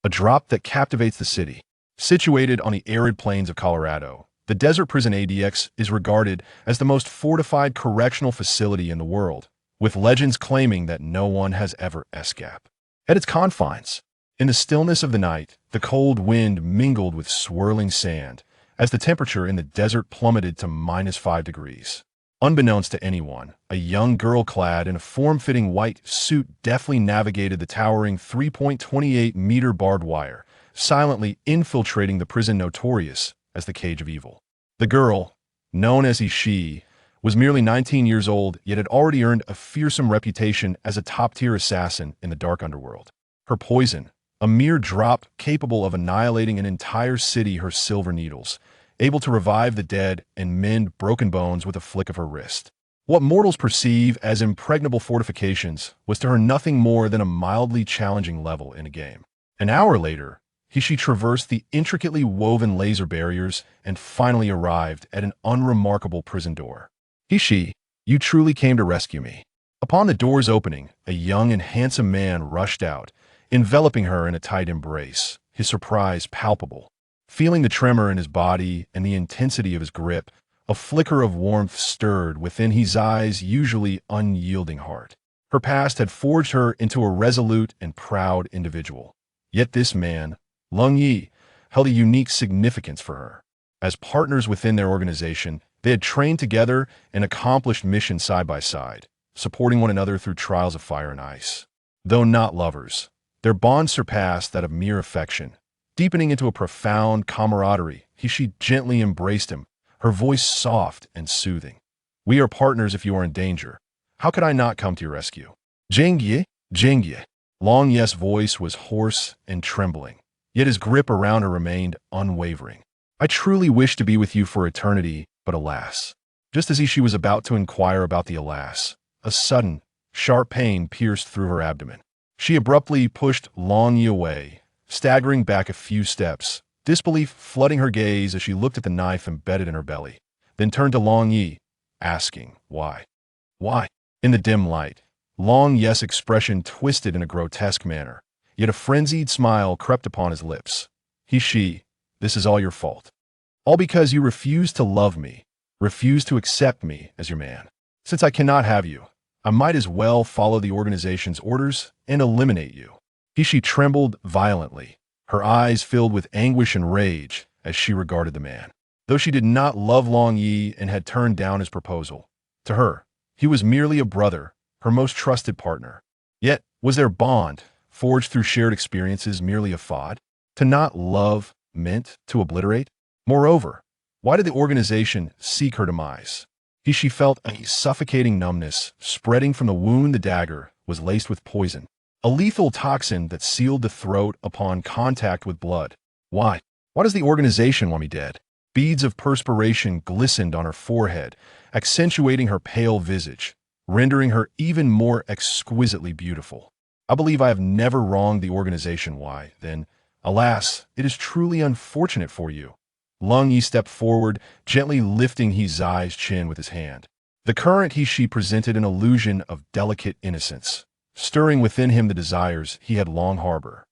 a drop that captivates the city. Situated on the arid plains of Colorado, the desert prison ADX is regarded as the most fortified correctional facility in the world, with legends claiming that no one has ever escaped. At its confines, in the stillness of the night, the cold wind mingled with swirling sand as the temperature in the desert plummeted to -5 degrees. Unbeknownst to anyone, a young girl clad in a form-fitting white suit deftly navigated the towering 3.28-meter barbed wire, silently infiltrating the prison notorious as the Cage of Evil. The girl, known as she, was merely 19 years old, yet had already earned a fearsome reputation as a top-tier assassin in the dark underworld. Her poison, a mere drop capable of annihilating an entire city, her silver needles, able to revive the dead and mend broken bones with a flick of her wrist. What mortals perceive as impregnable fortifications was to her nothing more than a mildly challenging level in a game. An hour later, she traversed the intricately woven laser barriers and finally arrived at an unremarkable prison door. You truly came to rescue me. Upon the door's opening, a young and handsome man rushed out, enveloping her in a tight embrace, his surprise palpable. Feeling the tremor in his body and the intensity of his grip, a flicker of warmth stirred within his eyes' usually unyielding heart. Her past had forged her into a resolute and proud individual. Yet this man, Lung Yi, held a unique significance for her. As partners within their organization, they had trained together and accomplished missions side by side, supporting one another through trials of fire and ice. Though not lovers, their bond surpassed that of mere affection. Deepening into a profound camaraderie, she gently embraced him, her voice soft and soothing. "We are partners if you are in danger. How could I not come to your rescue?" Jingye, Jingye. Long Ye's voice was hoarse and trembling, yet his grip around her remained unwavering. "I truly wish to be with you for eternity, but alas." Just as she was about to inquire about the alas, a sudden, sharp pain pierced through her abdomen. She abruptly pushed Long Yi away, staggering back a few steps, disbelief flooding her gaze as she looked at the knife embedded in her belly, then turned to Long Yi, asking, "Why? Why?" In the dim light, Long Yi's expression twisted in a grotesque manner, yet a frenzied smile crept upon his lips. This is all your fault. All because you refuse to love me, refuse to accept me as your man. Since I cannot have you, I might as well follow the organization's orders and eliminate you." She trembled violently, her eyes filled with anguish and rage as she regarded the man. Though she did not love Long Yi and had turned down his proposal, to her, he was merely a brother, her most trusted partner. Yet, was their bond, forged through shared experiences, merely a fad? To not love meant to obliterate? Moreover, why did the organization seek her demise? She felt a suffocating numbness spreading from the wound. The dagger was laced with poison, a lethal toxin that sealed the throat upon contact with blood. Why? Why does the organization want me dead? Beads of perspiration glistened on her forehead, accentuating her pale visage, rendering her even more exquisitely beautiful. "I believe I have never wronged the organization. Why, then, alas, it is truly unfortunate for you." Lung Yi stepped forward, gently lifting Zai's chin with his hand. The current she presented an illusion of delicate innocence, stirring within him the desires he had long harbored.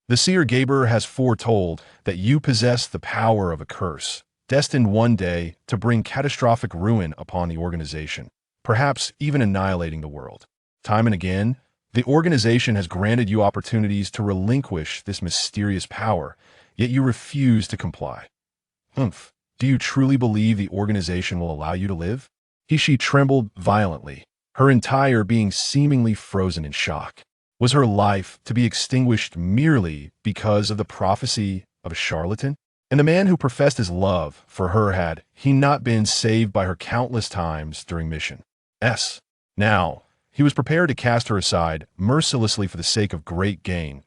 The seer Gaber has foretold that you possess the power of a curse, destined one day to bring catastrophic ruin upon the organization, perhaps even annihilating the world. Time and again, the organization has granted you opportunities to relinquish this mysterious power, yet you refuse to comply. Humph, do you truly believe the organization will allow you to live? She trembled violently, her entire being seemingly frozen in shock. Was her life to be extinguished merely because of the prophecy of a charlatan? And the man who professed his love for her, had he not been saved by her countless times during mission? Now, he was prepared to cast her aside mercilessly for the sake of great gain.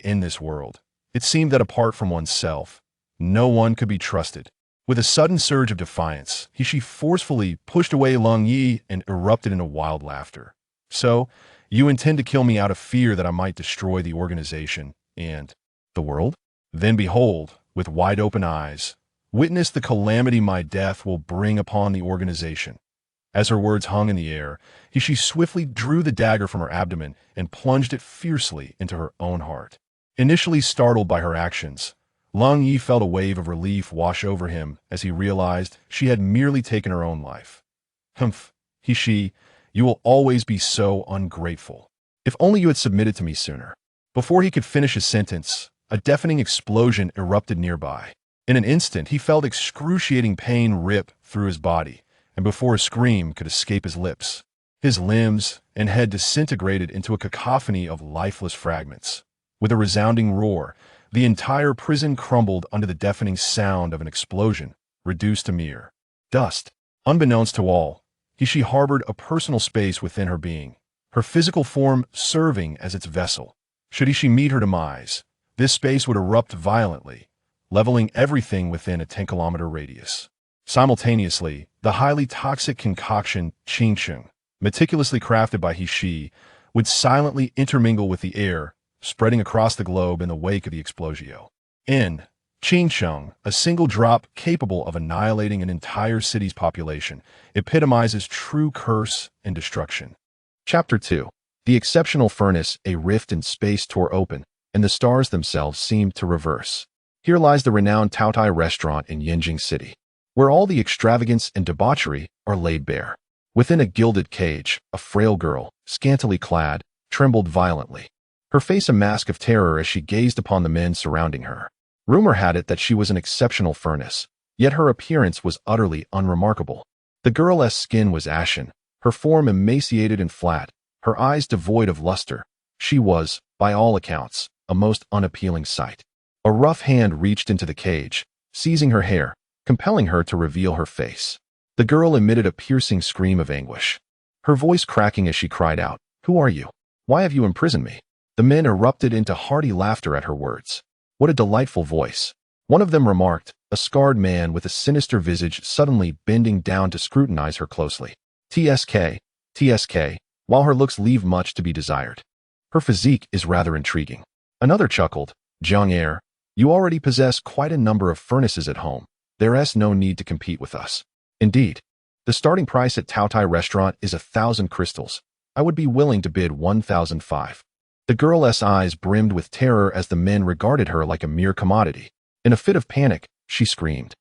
In this world, it seemed that apart from oneself, no one could be trusted. With a sudden surge of defiance, she forcefully pushed away Lung Yi and erupted into wild laughter. "So, you intend to kill me out of fear that I might destroy the organization and the world? Then behold, with wide open eyes, witness the calamity my death will bring upon the organization." As her words hung in the air, she swiftly drew the dagger from her abdomen and plunged it fiercely into her own heart. Initially startled by her actions, Lang Yi felt a wave of relief wash over him as he realized she had merely taken her own life. Humph, she, you will always be so ungrateful. If only you had submitted to me sooner. Before he could finish his sentence, a deafening explosion erupted nearby. In an instant, he felt excruciating pain rip through his body, and before a scream could escape his lips, his limbs and head disintegrated into a cacophony of lifeless fragments. With a resounding roar, the entire prison crumbled under the deafening sound of an explosion, reduced to mere dust. Unbeknownst to all, she harbored a personal space within her being, her physical form serving as its vessel. Should she meet her demise, this space would erupt violently, leveling everything within a 10-kilometer radius. Simultaneously, the highly toxic concoction Qingsheng, meticulously crafted by He would silently intermingle with the air, spreading across the globe in the wake of the explosio. In Qingsheng, a single drop capable of annihilating an entire city's population, epitomizes true curse and destruction. Chapter 2. The exceptional furnace, a rift in space tore open, and the stars themselves seemed to reverse. Here lies the renowned Taotai restaurant in Yinjing City, where all the extravagance and debauchery are laid bare. Within a gilded cage, a frail girl, scantily clad, trembled violently, her face a mask of terror as she gazed upon the men surrounding her. Rumor had it that she was an exceptional furnace, yet her appearance was utterly unremarkable. The girl's skin was ashen, her form emaciated and flat, her eyes devoid of luster. She was, by all accounts, a most unappealing sight. A rough hand reached into the cage, seizing her hair, compelling her to reveal her face. The girl emitted a piercing scream of anguish, her voice cracking as she cried out, "Who are you? Why have you imprisoned me?" The men erupted into hearty laughter at her words. What a delightful voice. One of them remarked, a scarred man with a sinister visage suddenly bending down to scrutinize her closely. TSK, while her looks leave much to be desired. Her physique is rather intriguing. Another chuckled, Zhang Er, you already possess quite a number of furnaces at home. There's no need to compete with us. Indeed, the starting price at Taotai restaurant is 1,000 crystals. I would be willing to bid 1,005. The girl's eyes brimmed with terror as the men regarded her like a mere commodity. In a fit of panic, she screamed,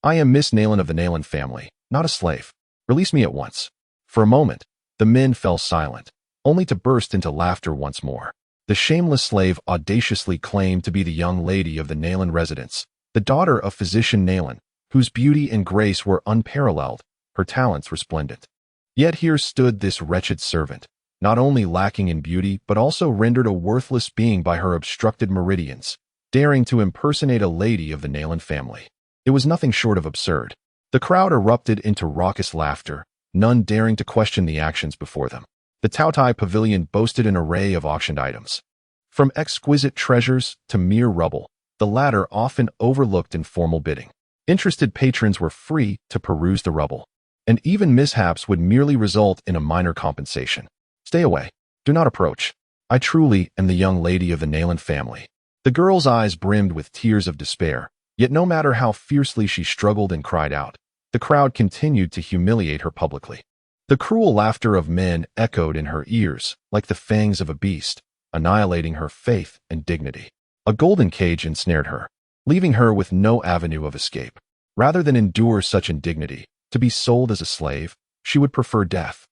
I am Miss Nalan of the Nalan family, not a slave. Release me at once. For a moment, the men fell silent, only to burst into laughter once more. The shameless slave audaciously claimed to be the young lady of the Nalan residence, the daughter of physician Nalan, whose beauty and grace were unparalleled, her talents resplendent. Yet here stood this wretched servant, not only lacking in beauty but also rendered a worthless being by her obstructed meridians, daring to impersonate a lady of the Nalan family. It was nothing short of absurd. The crowd erupted into raucous laughter, none daring to question the actions before them. The Taotai pavilion boasted an array of auctioned items. From exquisite treasures to mere rubble, the latter often overlooked in formal bidding. Interested patrons were free to peruse the rubble, and even mishaps would merely result in a minor compensation. Stay away. Do not approach. I truly am the young lady of the Nalan family. The girl's eyes brimmed with tears of despair, yet no matter how fiercely she struggled and cried out, the crowd continued to humiliate her publicly. The cruel laughter of men echoed in her ears like the fangs of a beast, annihilating her faith and dignity. A golden cage ensnared her, leaving her with no avenue of escape. Rather than endure such indignity, to be sold as a slave, she would prefer death.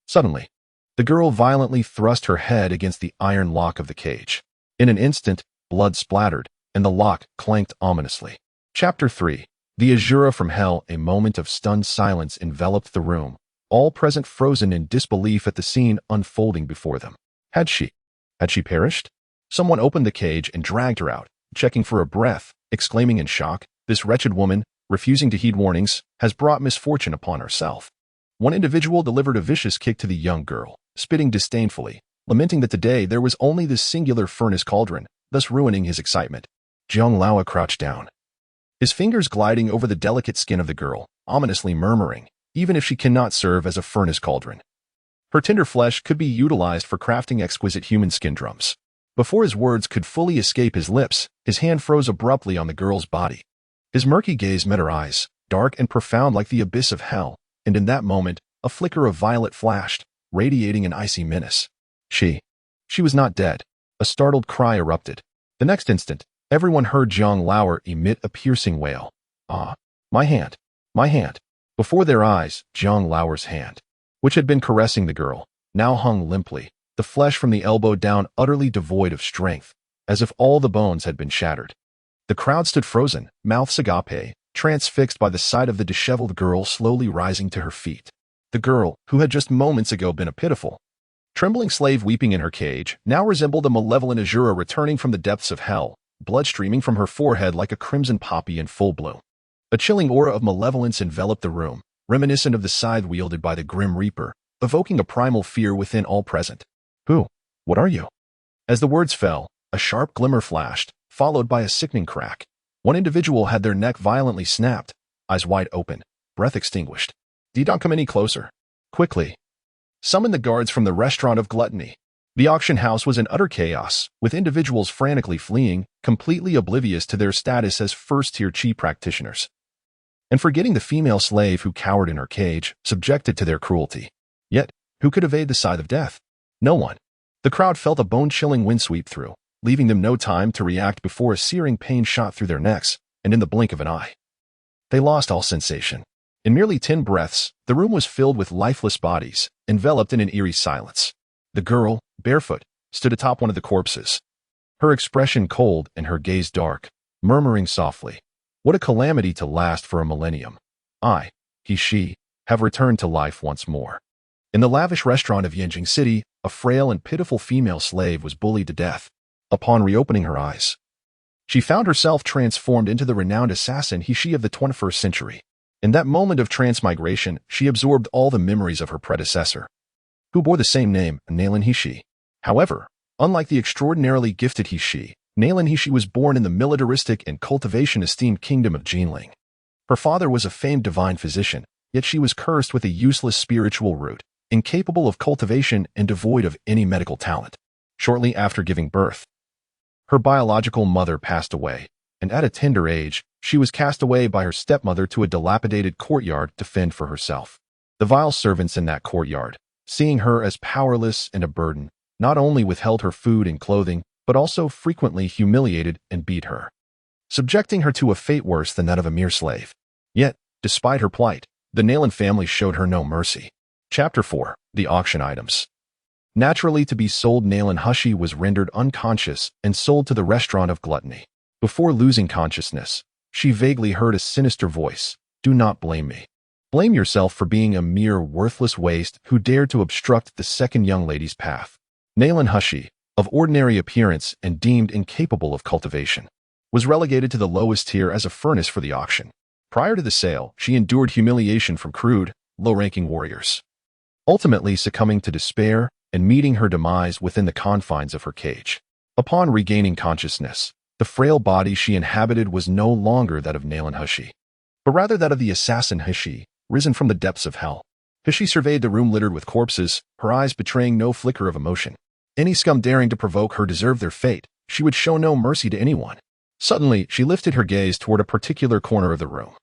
Suddenly, the girl violently thrust her head against the iron lock of the cage. In an instant, blood splattered, and the lock clanked ominously. Chapter 3. The Azura from Hell. A moment of stunned silence enveloped the room, all present frozen in disbelief at the scene unfolding before them. Had she perished? Someone opened the cage and dragged her out, checking for a breath, exclaiming in shock, this wretched woman, refusing to heed warnings, has brought misfortune upon herself. One individual delivered a vicious kick to the young girl, spitting disdainfully, lamenting that today there was only this singular furnace cauldron, thus ruining his excitement. Jiang Laowa crouched down, his fingers gliding over the delicate skin of the girl, ominously murmuring, even if she cannot serve as a furnace cauldron, her tender flesh could be utilized for crafting exquisite human skin drums. Before his words could fully escape his lips, his hand froze abruptly on the girl's body. His murky gaze met her eyes, dark and profound like the abyss of hell, and in that moment, a flicker of violet flashed, radiating an icy menace. She was not dead. A startled cry erupted, The next instant, everyone heard Zhang Lauer emit a piercing wail. "Ah, my hand, my hand." Before their eyes, Zhang Lauer's hand, which had been caressing the girl, now hung limply, the flesh from the elbow down utterly devoid of strength, as if all the bones had been shattered. The crowd stood frozen, mouths agape, transfixed by the sight of the disheveled girl slowly rising to her feet. The girl, who had just moments ago been a pitiful, trembling slave weeping in her cage, now resembled a malevolent Azura returning from the depths of hell, blood streaming from her forehead like a crimson poppy in full bloom. A chilling aura of malevolence enveloped the room, reminiscent of the scythe wielded by the Grim Reaper, evoking a primal fear within all present. "Who? What are you?" As the words fell, a sharp glimmer flashed, followed by a sickening crack. One individual had their neck violently snapped, eyes wide open, breath extinguished. "Don't come any closer. Quickly. Summon the guards from the restaurant of gluttony." The auction house was in utter chaos, with individuals frantically fleeing, completely oblivious to their status as first-tier chi practitioners, and forgetting the female slave who cowered in her cage, subjected to their cruelty. Yet, who could evade the scythe of death? No one. The crowd felt a bone-chilling wind sweep through, leaving them no time to react before a searing pain shot through their necks, and in the blink of an eye, they lost all sensation. In merely 10 breaths, the room was filled with lifeless bodies, enveloped in an eerie silence. The girl, barefoot, stood atop one of the corpses, her expression cold and her gaze dark, murmuring softly, "What a calamity to last for a millennium. She, have returned to life once more." In the lavish restaurant of Yanjing City, a frail and pitiful female slave was bullied to death. Upon reopening her eyes, she found herself transformed into the renowned assassin He of the 21st century. In that moment of transmigration, she absorbed all the memories of her predecessor, who bore the same name, Nalan He. However, unlike the extraordinarily gifted He, Nalan He was born in the militaristic and cultivation-esteemed kingdom of Jinling. Her father was a famed divine physician, yet she was cursed with a useless spiritual root, incapable of cultivation and devoid of any medical talent. Shortly after giving birth, her biological mother passed away, and at a tender age, she was cast away by her stepmother to a dilapidated courtyard to fend for herself. The vile servants in that courtyard, seeing her as powerless and a burden, not only withheld her food and clothing, but also frequently humiliated and beat her, subjecting her to a fate worse than that of a mere slave. Yet, despite her plight, the Nalan family showed her no mercy. Chapter 4. The Auction Items. Naturally to be sold, Nalan Hushi was rendered unconscious and sold to the restaurant of gluttony. Before losing consciousness, she vaguely heard a sinister voice. "Do not blame me. Blame yourself for being a mere worthless waste who dared to obstruct the second young lady's path." Nalan Hushi, of ordinary appearance and deemed incapable of cultivation, was relegated to the lowest tier as a furnace for the auction. Prior to the sale, she endured humiliation from crude, low-ranking warriors, ultimately succumbing to despair and meeting her demise within the confines of her cage. Upon regaining consciousness, the frail body she inhabited was no longer that of Nalan Hushi, but rather that of the assassin Hushi, risen from the depths of hell. Hushi surveyed the room littered with corpses, her eyes betraying no flicker of emotion. Any scum daring to provoke her deserved their fate. She would show no mercy to anyone. Suddenly, she lifted her gaze toward a particular corner of the room,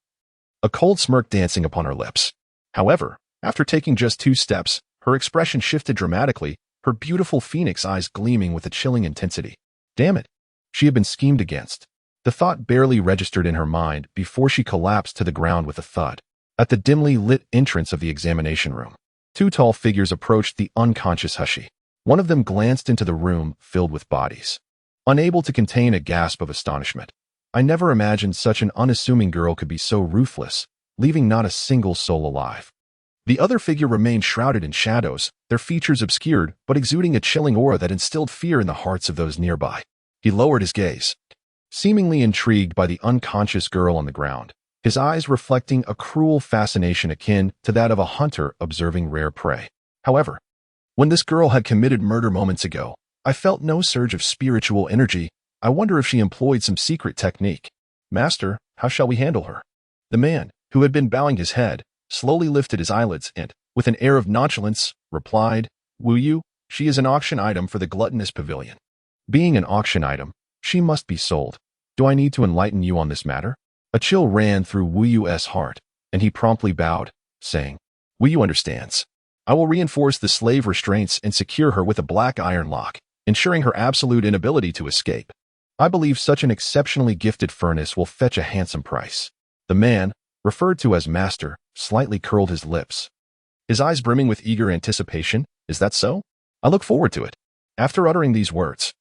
a cold smirk dancing upon her lips. However, after taking just 2 steps, her expression shifted dramatically, her beautiful phoenix eyes gleaming with a chilling intensity. Damn it! She had been schemed against. The thought barely registered in her mind before she collapsed to the ground with a thud. At the dimly lit entrance of the examination room, 2 tall figures approached the unconscious Hushi. One of them glanced into the room filled with bodies, unable to contain a gasp of astonishment. "I never imagined such an unassuming girl could be so ruthless, leaving not a single soul alive." The other figure remained shrouded in shadows, their features obscured, but exuding a chilling aura that instilled fear in the hearts of those nearby. He lowered his gaze, seemingly intrigued by the unconscious girl on the ground, his eyes reflecting a cruel fascination akin to that of a hunter observing rare prey. However, when this girl had committed murder moments ago, I felt no surge of spiritual energy. I wonder if she employed some secret technique. "Master, how shall we handle her?" The man, who had been bowing his head, slowly lifted his eyelids and, with an air of nonchalance, replied, "Wu Yu, she is an auction item for the gluttonous pavilion. Being an auction item, she must be sold. Do I need to enlighten you on this matter?" A chill ran through Wu Yu's heart, and he promptly bowed, saying, "Wu Yu understands. I will reinforce the slave restraints and secure her with a black iron lock, ensuring her absolute inability to escape." I believe such an exceptionally gifted furnace will fetch a handsome price. The man, referred to as master, slightly curled his lips, his eyes brimming with eager anticipation. Is that so? I look forward to it. After uttering these words,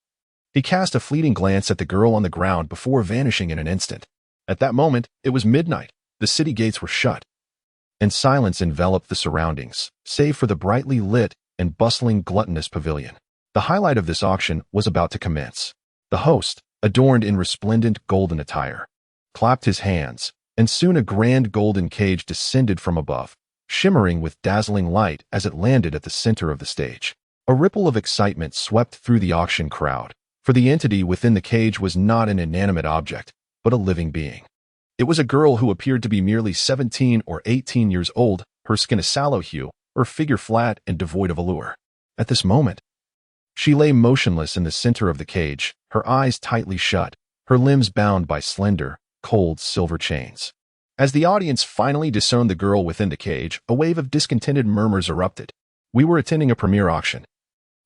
he cast a fleeting glance at the girl on the ground before vanishing in an instant. At that moment, it was midnight, the city gates were shut, and silence enveloped the surroundings, save for the brightly lit and bustling gluttonous pavilion. The highlight of this auction was about to commence. The host, adorned in resplendent golden attire, clapped his hands, and soon a grand golden cage descended from above, shimmering with dazzling light as it landed at the center of the stage. A ripple of excitement swept through the auction crowd, for the entity within the cage was not an inanimate object, but a living being. It was a girl who appeared to be merely 17 or 18 years old, her skin a sallow hue, her figure flat and devoid of allure. At this moment, she lay motionless in the center of the cage, her eyes tightly shut, her limbs bound by slender, cold silver chains. As the audience finally discerned the girl within the cage, a wave of discontented murmurs erupted. We were attending a premiere auction.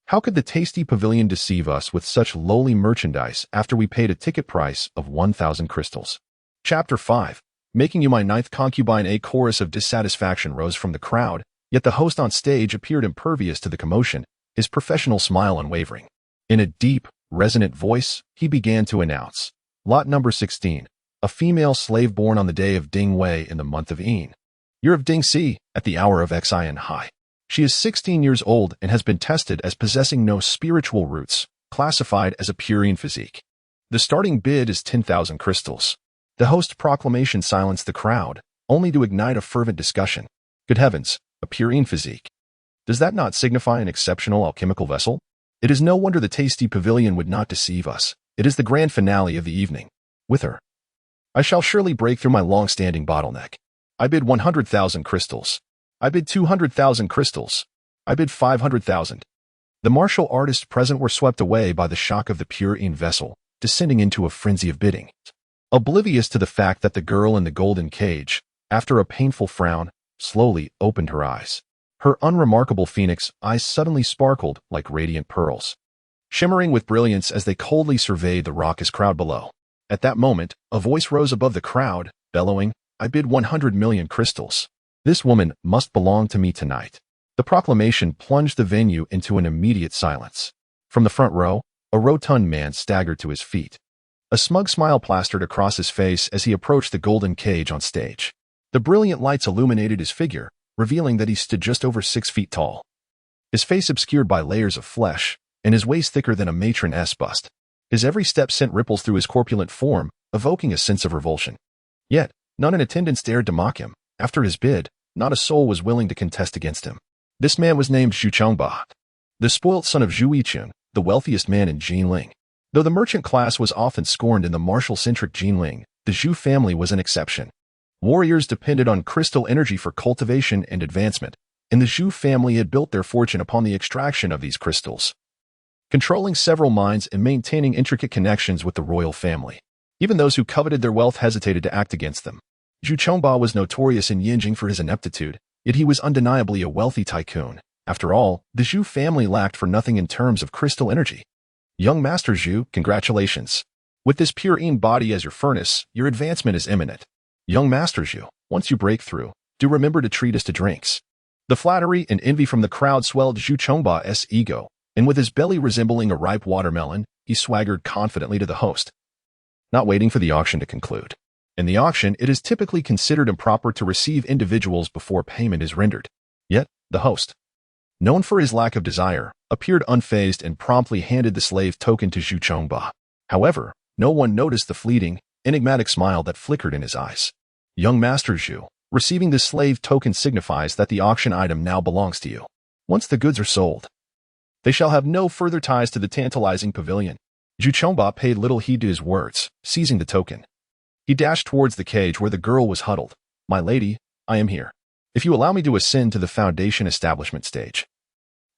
How could the tasty pavilion deceive us with such lowly merchandise after we paid a ticket price of 1,000 crystals? Chapter 5. Making you my ninth concubine. A chorus of dissatisfaction rose from the crowd, yet the host on stage appeared impervious to the commotion, his professional smile unwavering. In a deep, resonant voice, he began to announce, Lot number 16, a female slave born on the day of Ding Wei in the month of Yin, year of Ding Si, at the hour of Xian Hai. She is 16 years old and has been tested as possessing no spiritual roots, classified as a purine physique. The starting bid is 10,000 crystals. The host's proclamation silenced the crowd, only to ignite a fervent discussion. Good heavens, a purine physique. Does that not signify an exceptional alchemical vessel? It is no wonder the tasty pavilion would not deceive us. It is the grand finale of the evening. With her, I shall surely break through my long-standing bottleneck. I bid 100,000 crystals. I bid 200,000 crystals. I bid 500,000. The martial artists present were swept away by the shock of the purine vessel, descending into a frenzy of bidding. Oblivious to the fact that the girl in the golden cage, after a painful frown, slowly opened her eyes. Her unremarkable phoenix eyes suddenly sparkled like radiant pearls, shimmering with brilliance as they coldly surveyed the raucous crowd below. At that moment, a voice rose above the crowd, bellowing, I bid 100 million crystals. This woman must belong to me tonight. The proclamation plunged the venue into an immediate silence. From the front row, a rotund man staggered to his feet. A smug smile plastered across his face as he approached the golden cage on stage. The brilliant lights illuminated his figure, revealing that he stood just over 6 feet tall. His face obscured by layers of flesh, and his waist thicker than a matron-s bust. His every step sent ripples through his corpulent form, evoking a sense of revulsion. Yet, none in attendance dared to mock him. After his bid, not a soul was willing to contest against him. This man was named Zhu Chongba, the spoilt son of Zhu Yichun, the wealthiest man in Jinling. Though the merchant class was often scorned in the martial-centric Jinling, the Zhu family was an exception. Warriors depended on crystal energy for cultivation and advancement, and the Zhu family had built their fortune upon the extraction of these crystals, controlling several mines and maintaining intricate connections with the royal family. Even those who coveted their wealth hesitated to act against them. Zhu Chongba was notorious in Yinjing for his ineptitude, yet he was undeniably a wealthy tycoon. After all, the Zhu family lacked for nothing in terms of crystal energy. Young Master Zhu, congratulations. With this purine body as your furnace, your advancement is imminent. Young Master Zhu, once you break through, do remember to treat us to drinks. The flattery and envy from the crowd swelled Zhu Chongba's ego, and with his belly resembling a ripe watermelon, he swaggered confidently to the host, not waiting for the auction to conclude. In the auction, it is typically considered improper to receive individuals before payment is rendered. Yet, the host, known for his lack of desire, appeared unfazed and promptly handed the slave token to Zhu Chongba. However, no one noticed the fleeting, enigmatic smile that flickered in his eyes. Young Master Zhu, receiving this slave token signifies that the auction item now belongs to you. Once the goods are sold, they shall have no further ties to the tantalizing pavilion. Zhu Chongba paid little heed to his words, seizing the token. He dashed towards the cage where the girl was huddled. My lady, I am here. If you allow me to ascend to the foundation establishment stage,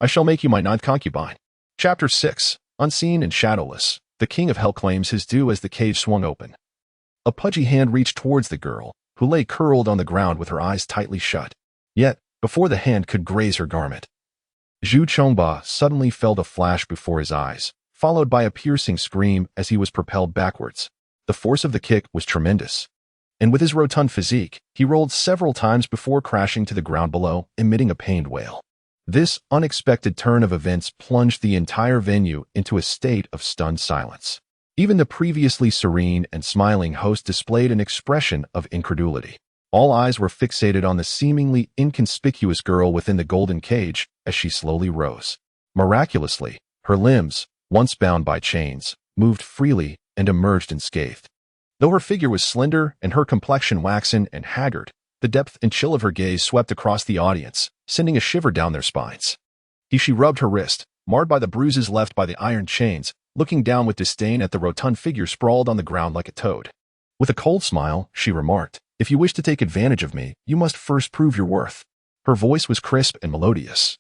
I shall make you my ninth concubine. Chapter 6. Unseen and shadowless, the king of hell claims his due as the cage swung open. A pudgy hand reached towards the girl, who lay curled on the ground with her eyes tightly shut. Yet, before the hand could graze her garment, Zhu Chongba suddenly felt a flash before his eyes, followed by a piercing scream as he was propelled backwards. The force of the kick was tremendous, and with his rotund physique, he rolled several times before crashing to the ground below, emitting a pained wail. This unexpected turn of events plunged the entire venue into a state of stunned silence. Even the previously serene and smiling host displayed an expression of incredulity. All eyes were fixated on the seemingly inconspicuous girl within the golden cage as she slowly rose. Miraculously, her limbs, once bound by chains, moved freely and emerged unscathed. Though her figure was slender and her complexion waxen and haggard, the depth and chill of her gaze swept across the audience, sending a shiver down their spines. She rubbed her wrist, marred by the bruises left by the iron chains, looking down with disdain at the rotund figure sprawled on the ground like a toad. With a cold smile, she remarked, "If you wish to take advantage of me, you must first prove your worth." Her voice was crisp and melodious,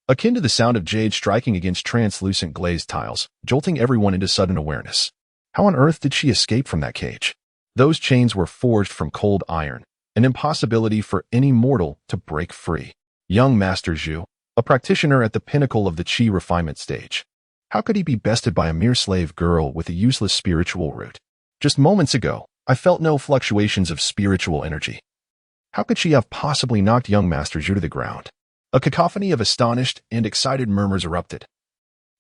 akin to the sound of jade striking against translucent glazed tiles, jolting everyone into sudden awareness. How on earth did she escape from that cage? Those chains were forged from cold iron, an impossibility for any mortal to break free. Young Master Zhu, a practitioner at the pinnacle of the chi refinement stage. How could he be bested by a mere slave girl with a useless spiritual root? Just moments ago, I felt no fluctuations of spiritual energy. How could she have possibly knocked young Master Zhu to the ground? A cacophony of astonished and excited murmurs erupted,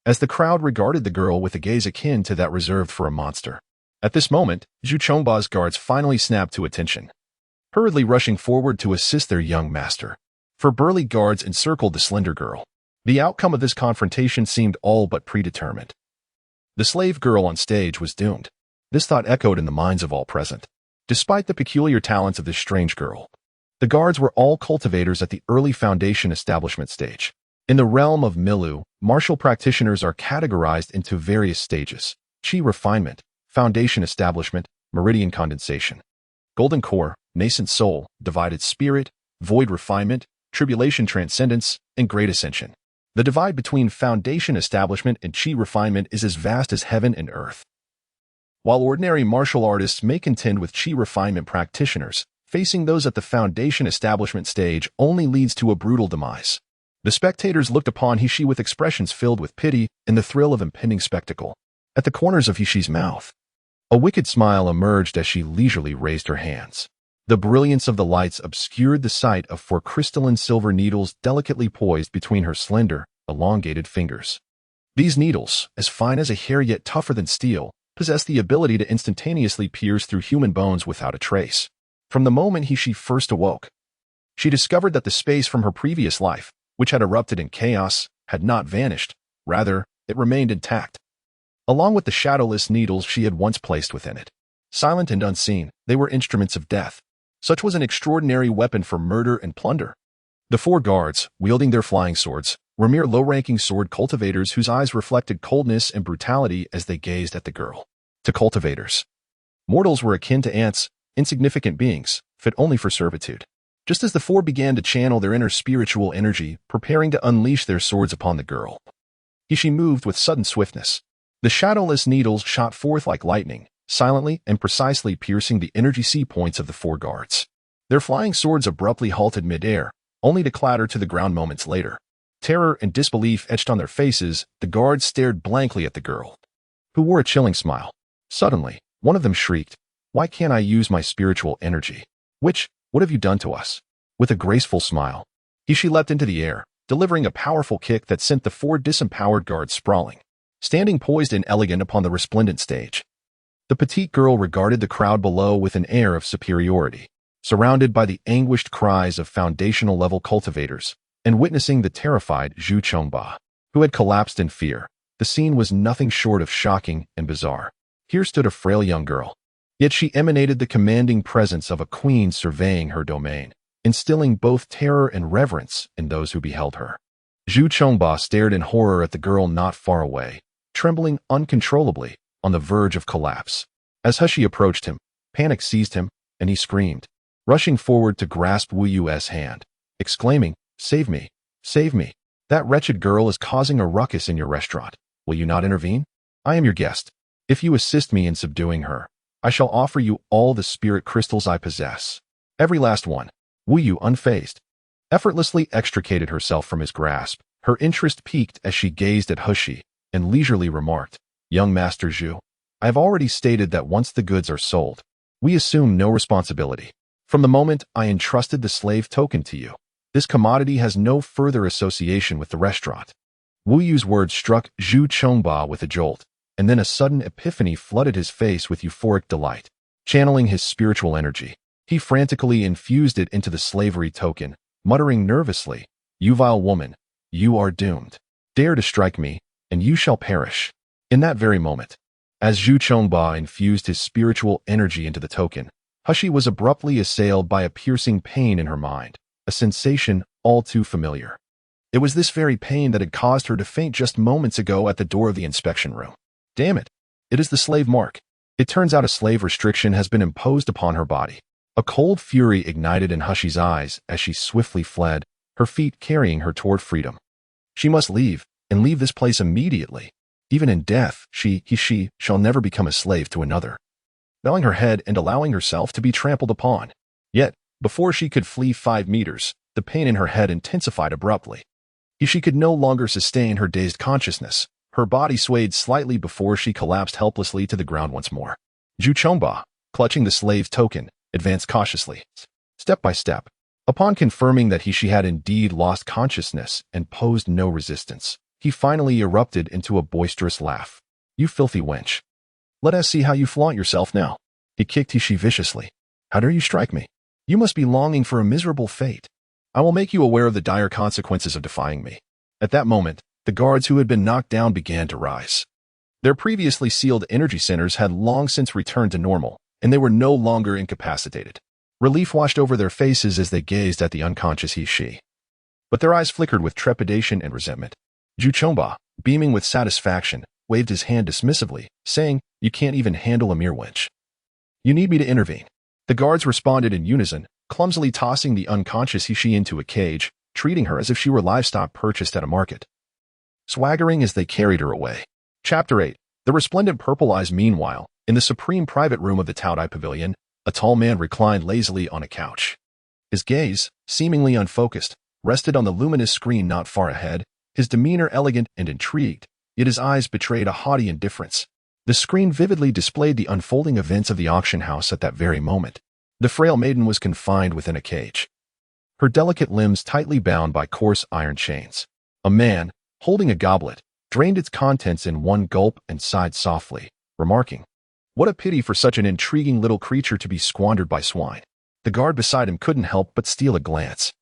as the crowd regarded the girl with a gaze akin to that reserved for a monster. At this moment, Zhu Chongba's guards finally snapped to attention, hurriedly rushing forward to assist their young master. For burly guards encircled the slender girl. The outcome of this confrontation seemed all but predetermined. The slave girl on stage was doomed. This thought echoed in the minds of all present. Despite the peculiar talents of this strange girl, the guards were all cultivators at the early foundation establishment stage. In the realm of Milu, martial practitioners are categorized into various stages: chi refinement, foundation establishment, meridian condensation, golden core, nascent soul, divided spirit, void refinement, tribulation transcendence, and great ascension. The divide between foundation establishment and chi refinement is as vast as heaven and earth. While ordinary martial artists may contend with chi refinement practitioners, facing those at the foundation establishment stage only leads to a brutal demise. The spectators looked upon Hishi with expressions filled with pity and the thrill of impending spectacle. At the corners of Hishi's mouth, a wicked smile emerged as she leisurely raised her hands. The brilliance of the lights obscured the sight of four crystalline silver needles delicately poised between her slender, elongated fingers. These needles, as fine as a hair yet tougher than steel, possessed the ability to instantaneously pierce through human bones without a trace. From the moment she first awoke, she discovered that the space from her previous life, which had erupted in chaos, had not vanished. Rather, it remained intact, along with the shadowless needles she had once placed within it. Silent and unseen, they were instruments of death. Such was an extraordinary weapon for murder and plunder. The four guards, wielding their flying swords, were mere low-ranking sword cultivators whose eyes reflected coldness and brutality as they gazed at the girl. To cultivators, mortals were akin to ants, insignificant beings, fit only for servitude. Just as the four began to channel their inner spiritual energy, preparing to unleash their swords upon the girl, she moved with sudden swiftness. The shadowless needles shot forth like lightning, silently and precisely piercing the energy sea points of the four guards. Their flying swords abruptly halted midair, only to clatter to the ground moments later. Terror and disbelief etched on their faces, the guards stared blankly at the girl, who wore a chilling smile. Suddenly, one of them shrieked, "Why can't I use my spiritual energy? What have you done to us?" With a graceful smile, she leapt into the air, delivering a powerful kick that sent the four disempowered guards sprawling. Standing poised and elegant upon the resplendent stage, the petite girl regarded the crowd below with an air of superiority. Surrounded by the anguished cries of foundational-level cultivators, and witnessing the terrified Zhu Chongba, who had collapsed in fear, the scene was nothing short of shocking and bizarre. Here stood a frail young girl, yet she emanated the commanding presence of a queen surveying her domain, instilling both terror and reverence in those who beheld her. Zhu Chongba stared in horror at the girl not far away, trembling uncontrollably, on the verge of collapse. As Hushi approached him, panic seized him, and he screamed, rushing forward to grasp Wu Yu's hand, exclaiming, "Save me! Save me! That wretched girl is causing a ruckus in your restaurant. Will you not intervene? I am your guest. If you assist me in subduing her, I shall offer you all the spirit crystals I possess. Every last one." Wu Yu, unfazed, effortlessly extricated herself from his grasp. Her interest peaked as she gazed at Hushi, and leisurely remarked, "Young Master Zhu, I have already stated that once the goods are sold, we assume no responsibility. From the moment I entrusted the slave token to you, this commodity has no further association with the restaurant." Wu Yu's words struck Zhu Chongba with a jolt, and then a sudden epiphany flooded his face with euphoric delight. Channeling his spiritual energy, he frantically infused it into the slavery token, muttering nervously, "You vile woman, you are doomed. Dare to strike me, and you shall perish." In that very moment, as Zhu Chongba infused his spiritual energy into the token, Hushi was abruptly assailed by a piercing pain in her mind, a sensation all too familiar. It was this very pain that had caused her to faint just moments ago at the door of the inspection room. Damn it! It is the slave mark. It turns out a slave restriction has been imposed upon her body. A cold fury ignited in Hushi's eyes as she swiftly fled, her feet carrying her toward freedom. She must leave, and leave this place immediately. Even in death, she shall never become a slave to another. Bowing her head and allowing herself to be trampled upon. Yet, before she could flee 5 meters, the pain in her head intensified abruptly. She could no longer sustain her dazed consciousness. Her body swayed slightly before she collapsed helplessly to the ground once more. Zhu Chongba, clutching the slave token, advanced cautiously, step by step. Upon confirming that she had indeed lost consciousness and posed no resistance, he finally erupted into a boisterous laugh. "You filthy wench. Let us see how you flaunt yourself now." He kicked Hishi viciously. "How dare you strike me? You must be longing for a miserable fate. I will make you aware of the dire consequences of defying me." At that moment, the guards who had been knocked down began to rise. Their previously sealed energy centers had long since returned to normal, and they were no longer incapacitated. Relief washed over their faces as they gazed at the unconscious Hishi. But their eyes flickered with trepidation and resentment. Zhu Chongba, beaming with satisfaction, waved his hand dismissively, saying, "You can't even handle a mere wench. You need me to intervene." The guards responded in unison, clumsily tossing the unconscious Hishi into a cage, treating her as if she were livestock purchased at a market. Swaggering as they carried her away. Chapter 8. The resplendent purple eyes. Meanwhile, in the supreme private room of the Taodai Pavilion, a tall man reclined lazily on a couch. His gaze, seemingly unfocused, rested on the luminous screen not far ahead, his demeanor elegant and intrigued, yet his eyes betrayed a haughty indifference. The screen vividly displayed the unfolding events of the auction house at that very moment. The frail maiden was confined within a cage, her delicate limbs tightly bound by coarse iron chains. A man, holding a goblet, drained its contents in one gulp and sighed softly, remarking, "What a pity for such an intriguing little creature to be squandered by swine." The guard beside him couldn't help but steal a glance.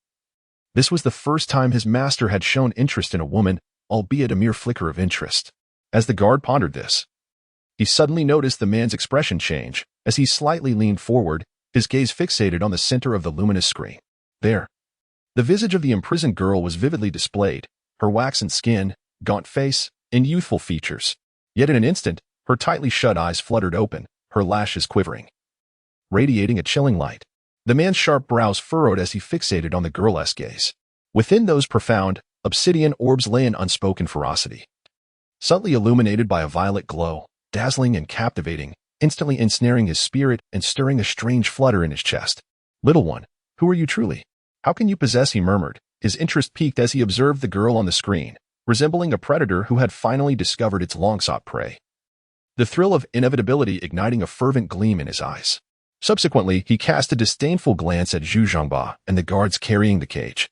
This was the first time his master had shown interest in a woman, albeit a mere flicker of interest. As the guard pondered this, he suddenly noticed the man's expression change as he slightly leaned forward, his gaze fixated on the center of the luminous screen. There, the visage of the imprisoned girl was vividly displayed, her waxen skin, gaunt face, and youthful features. Yet in an instant, her tightly shut eyes fluttered open, her lashes quivering, radiating a chilling light. The man's sharp brows furrowed as he fixated on the girl's gaze. Within those profound, obsidian orbs lay an unspoken ferocity. Subtly illuminated by a violet glow, dazzling and captivating, instantly ensnaring his spirit and stirring a strange flutter in his chest. "Little one, who are you truly? How can you possess?" he murmured, his interest piqued as he observed the girl on the screen, resembling a predator who had finally discovered its long-sought prey. The thrill of inevitability igniting a fervent gleam in his eyes. Subsequently, he cast a disdainful glance at Zhu Zhangba and the guards carrying the cage,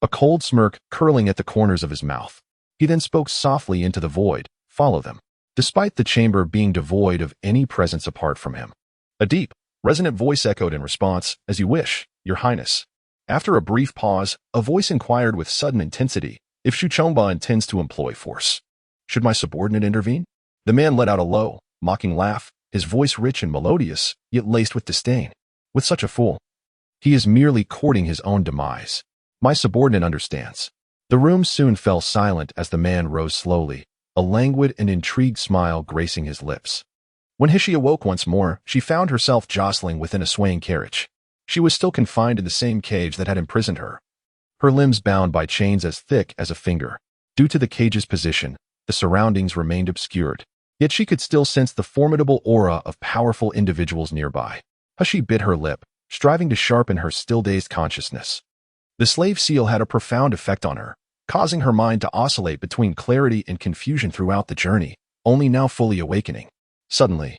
a cold smirk curling at the corners of his mouth. He then spoke softly into the void, "Follow them." Despite the chamber being devoid of any presence apart from him. A deep, resonant voice echoed in response, "As you wish, Your Highness." After a brief pause, a voice inquired with sudden intensity, "If Zhu Chongba intends to employ force, should my subordinate intervene?" The man let out a low, mocking laugh, his voice rich and melodious, yet laced with disdain. "With such a fool, he is merely courting his own demise. My subordinate understands." The room soon fell silent as the man rose slowly, a languid and intrigued smile gracing his lips. When Hishi awoke once more, she found herself jostling within a swaying carriage. She was still confined in the same cage that had imprisoned her, her limbs bound by chains as thick as a finger. Due to the cage's position, the surroundings remained obscured, yet she could still sense the formidable aura of powerful individuals nearby. Hushi bit her lip, striving to sharpen her still-dazed consciousness. The slave seal had a profound effect on her. causing her mind to oscillate between clarity and confusion throughout the journey, only now fully awakening. Suddenly,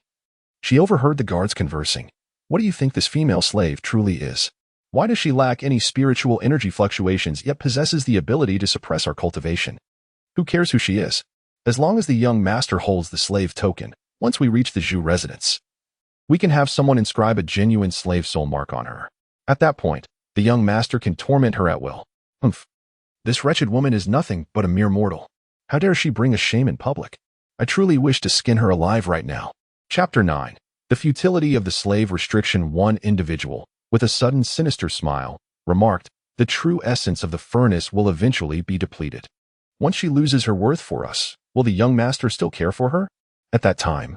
she overheard the guards conversing. What do you think this female slave truly is? Why does she lack any spiritual energy fluctuations yet possesses the ability to suppress our cultivation? Who cares who she is? As long as the young master holds the slave token, once we reach the Zhu residence, we can have someone inscribe a genuine slave soul mark on her. At that point, the young master can torment her at will. Humph. This wretched woman is nothing but a mere mortal. How dare she bring us shame in public? I truly wish to skin her alive right now. Chapter 9. The futility of the slave restriction. One individual, with a sudden sinister smile, remarked, the true essence of the furnace will eventually be depleted. Once she loses her worth for us, will the young master still care for her? At that time,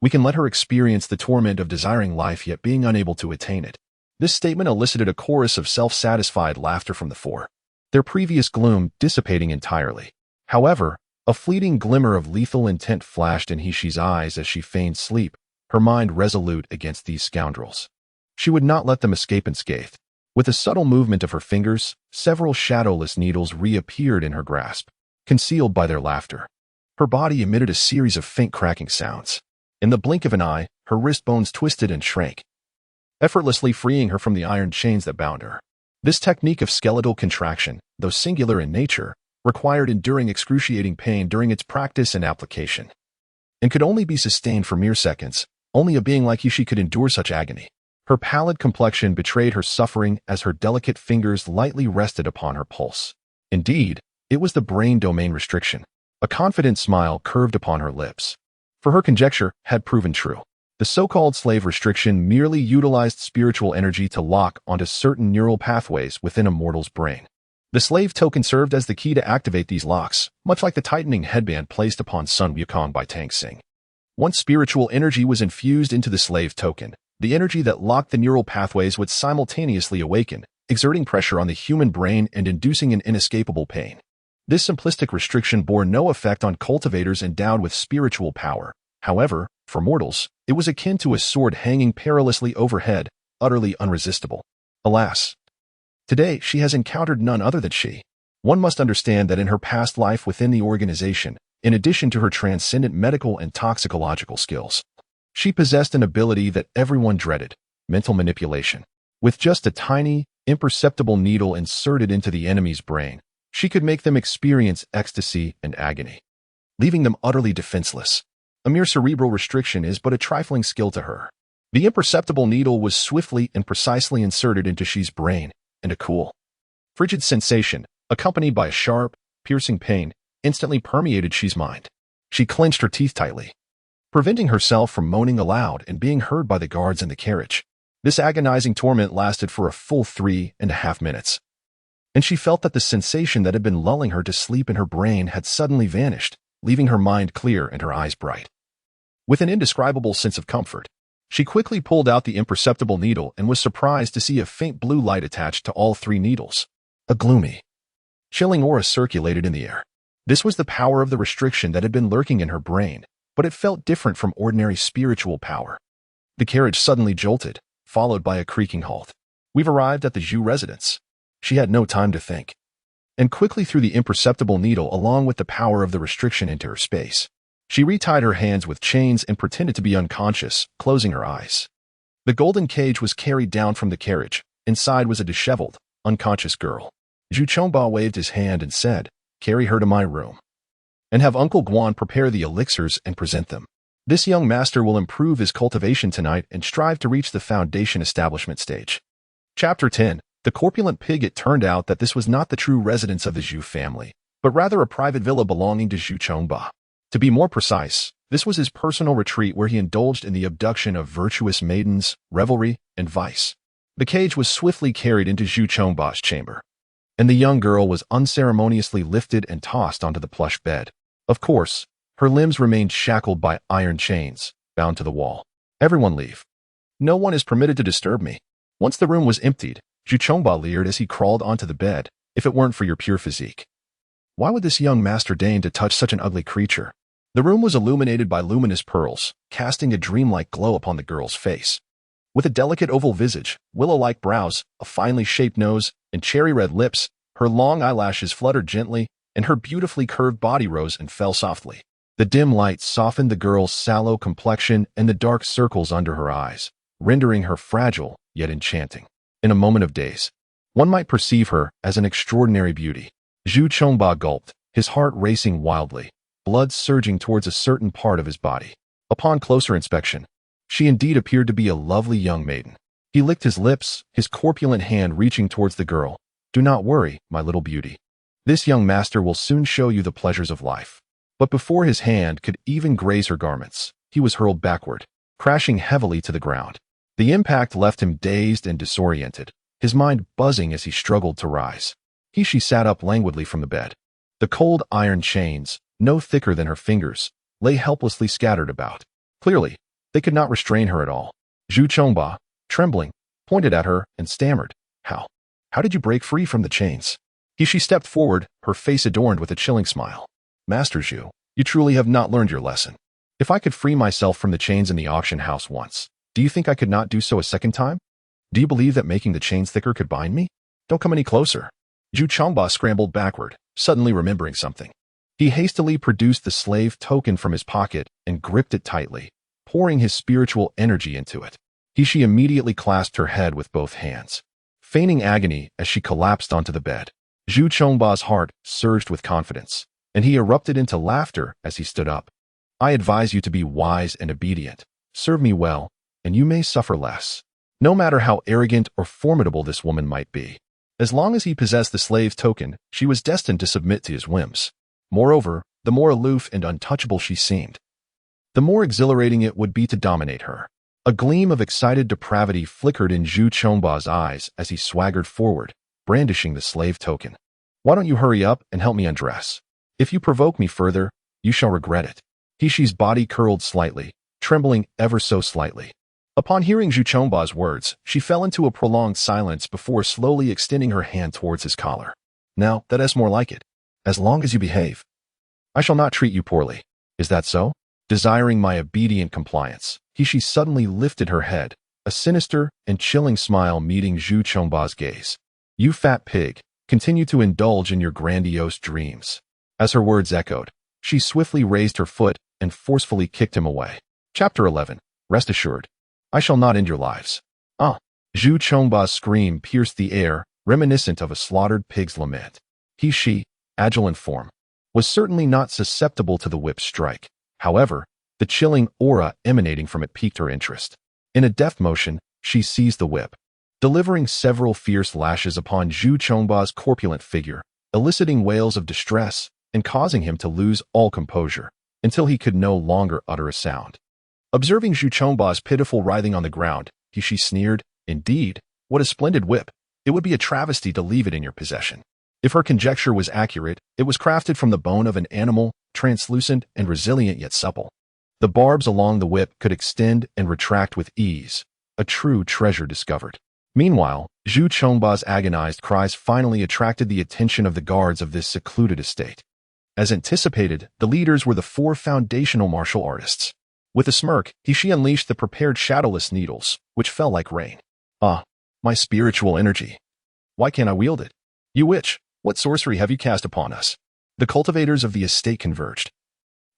we can let her experience the torment of desiring life yet being unable to attain it. This statement elicited a chorus of self-satisfied laughter from the four, their previous gloom dissipating entirely. However, a fleeting glimmer of lethal intent flashed in He-She's eyes as she feigned sleep, her mind resolute against these scoundrels. She would not let them escape unscathed. With a subtle movement of her fingers, several shadowless needles reappeared in her grasp, concealed by their laughter. Her body emitted a series of faint cracking sounds. In the blink of an eye, her wrist bones twisted and shrank, effortlessly freeing her from the iron chains that bound her. This technique of skeletal contraction, though singular in nature, required enduring excruciating pain during its practice and application, and could only be sustained for mere seconds. Only a being like He-She could endure such agony. Her pallid complexion betrayed her suffering as her delicate fingers lightly rested upon her pulse. Indeed, it was the brain domain restriction. A confident smile curved upon her lips, for her conjecture had proven true. The so-called slave restriction merely utilized spiritual energy to lock onto certain neural pathways within a mortal's brain. The slave token served as the key to activate these locks, much like the tightening headband placed upon Sun Wukong by Tang Xing. Once spiritual energy was infused into the slave token, the energy that locked the neural pathways would simultaneously awaken, exerting pressure on the human brain and inducing an inescapable pain. This simplistic restriction bore no effect on cultivators endowed with spiritual power. However, for mortals, it was akin to a sword hanging perilously overhead, utterly unresistible. Alas, today she has encountered none other than she. One must understand that in her past life within the organization, in addition to her transcendent medical and toxicological skills, she possessed an ability that everyone dreaded: mental manipulation. With just a tiny, imperceptible needle inserted into the enemy's brain, she could make them experience ecstasy and agony, leaving them utterly defenseless. A mere cerebral restriction is but a trifling skill to her. The imperceptible needle was swiftly and precisely inserted into She's brain, and a cool, frigid sensation, accompanied by a sharp, piercing pain, instantly permeated She's mind. She clenched her teeth tightly, preventing herself from moaning aloud and being heard by the guards in the carriage. This agonizing torment lasted for a full 3.5 minutes, and she felt that the sensation that had been lulling her to sleep in her brain had suddenly vanished, leaving her mind clear and her eyes bright. With an indescribable sense of comfort, she quickly pulled out the imperceptible needle and was surprised to see a faint blue light attached to all three needles. A gloomy, chilling aura circulated in the air. This was the power of the restriction that had been lurking in her brain, but it felt different from ordinary spiritual power. The carriage suddenly jolted, followed by a creaking halt. We've arrived at the Zhu residence. She had no time to think, and quickly threw the imperceptible needle along with the power of the restriction into her space. She retied her hands with chains and pretended to be unconscious, closing her eyes. The golden cage was carried down from the carriage. Inside was a disheveled, unconscious girl. Zhu Chongba waved his hand and said, "Carry her to my room, and have Uncle Guan prepare the elixirs and present them. This young master will improve his cultivation tonight and strive to reach the foundation establishment stage." Chapter 10. The corpulent pig. It turned out that this was not the true residence of the Zhu family, but rather a private villa belonging to Zhu Chongba. To be more precise, this was his personal retreat where he indulged in the abduction of virtuous maidens, revelry, and vice. The cage was swiftly carried into Zhu Chongba's chamber, and the young girl was unceremoniously lifted and tossed onto the plush bed. Of course, her limbs remained shackled by iron chains, bound to the wall. "Everyone leave. No one is permitted to disturb me." Once the room was emptied, Zhu Chongba leered as he crawled onto the bed. "If it weren't for your pure physique, why would this young master deign to touch such an ugly creature?" The room was illuminated by luminous pearls, casting a dreamlike glow upon the girl's face. With a delicate oval visage, willow-like brows, a finely shaped nose, and cherry-red lips, Her long eyelashes fluttered gently, and her beautifully curved body rose and fell softly. The dim light softened the girl's sallow complexion and the dark circles under her eyes, rendering her fragile yet enchanting. In a moment of daze, one might perceive her as an extraordinary beauty. Zhu Chongba gulped, his heart racing wildly, blood surging towards a certain part of his body. Upon closer inspection, she indeed appeared to be a lovely young maiden. He licked his lips, his corpulent hand reaching towards the girl. "Do not worry, my little beauty. This young master will soon show you the pleasures of life." But before his hand could even graze her garments, he was hurled backward, crashing heavily to the ground. The impact left him dazed and disoriented, his mind buzzing as he struggled to rise. She sat up languidly from the bed. The cold iron chains, no thicker than her fingers, lay helplessly scattered about. Clearly, they could not restrain her at all. Zhu Chongba, trembling, pointed at her and stammered, How did you break free from the chains?" She stepped forward, her face adorned with a chilling smile. "Master Zhu, you truly have not learned your lesson. If I could free myself from the chains in the auction house once, do you think I could not do so a second time? Do you believe that making the chains thicker could bind me? Don't come any closer." Zhu Chongba scrambled backward, suddenly remembering something. He hastily produced the slave token from his pocket and gripped it tightly, pouring his spiritual energy into it. She immediately clasped her head with both hands, feigning agony as she collapsed onto the bed. Zhu Chongba's heart surged with confidence, and he erupted into laughter as he stood up. "I advise you to be wise and obedient. Serve me well, and you may suffer less." No matter how arrogant or formidable this woman might be, as long as he possessed the slave token, she was destined to submit to his whims. Moreover, the more aloof and untouchable she seemed, the more exhilarating it would be to dominate her. A gleam of excited depravity flickered in Zhu Chongba's eyes as he swaggered forward, brandishing the slave token. "Why don't you hurry up and help me undress? If you provoke me further, you shall regret it." She's body curled slightly, trembling ever so slightly. Upon hearing Zhu Chongba's words, she fell into a prolonged silence before slowly extending her hand towards his collar. "Now, that is more like it. As long as you behave, I shall not treat you poorly. Is that so?" Desiring my obedient compliance, she suddenly lifted her head, a sinister and chilling smile meeting Zhu Chongba's gaze. "You fat pig, continue to indulge in your grandiose dreams." As her words echoed, she swiftly raised her foot and forcefully kicked him away. Chapter 11. Rest assured, I shall not end your lives. Ah! Zhu Chongba's scream pierced the air, reminiscent of a slaughtered pig's lament. She, agile in form, was certainly not susceptible to the whip's strike. However, the chilling aura emanating from it piqued her interest. In a deft motion, she seized the whip, delivering several fierce lashes upon Zhu Chongba's corpulent figure, eliciting wails of distress and causing him to lose all composure until he could no longer utter a sound. Observing Zhu Chongba's pitiful writhing on the ground, she sneered, "Indeed, what a splendid whip! It would be a travesty to leave it in your possession." If her conjecture was accurate, it was crafted from the bone of an animal, translucent and resilient yet supple. The barbs along the whip could extend and retract with ease, a true treasure discovered. Meanwhile, Zhu Chongba's agonized cries finally attracted the attention of the guards of this secluded estate. As anticipated, the leaders were the 4 foundational martial artists. With a smirk, she unleashed the prepared shadowless needles, which fell like rain. "Ah, my spiritual energy. Why can't I wield it? You witch, what sorcery have you cast upon us?" The cultivators of the estate converged.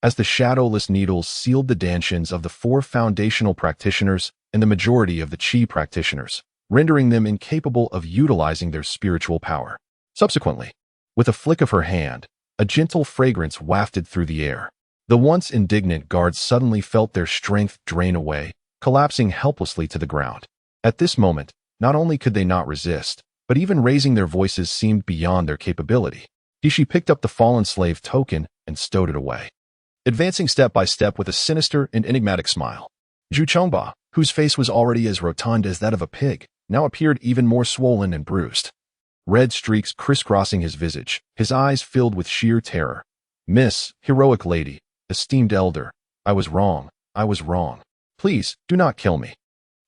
As the shadowless needles sealed the dantians of the 4 foundational practitioners and the majority of the chi practitioners, rendering them incapable of utilizing their spiritual power. Subsequently, with a flick of her hand, a gentle fragrance wafted through the air. The once indignant guards suddenly felt their strength drain away, collapsing helplessly to the ground. At this moment, not only could they not resist, but even raising their voices seemed beyond their capability. She picked up the fallen slave token and stowed it away, advancing step by step with a sinister and enigmatic smile. Zhu Chongba, whose face was already as rotund as that of a pig, now appeared even more swollen and bruised. Red streaks crisscrossing his visage, his eyes filled with sheer terror. "Miss, heroic lady, esteemed elder, I was wrong. Please, do not kill me."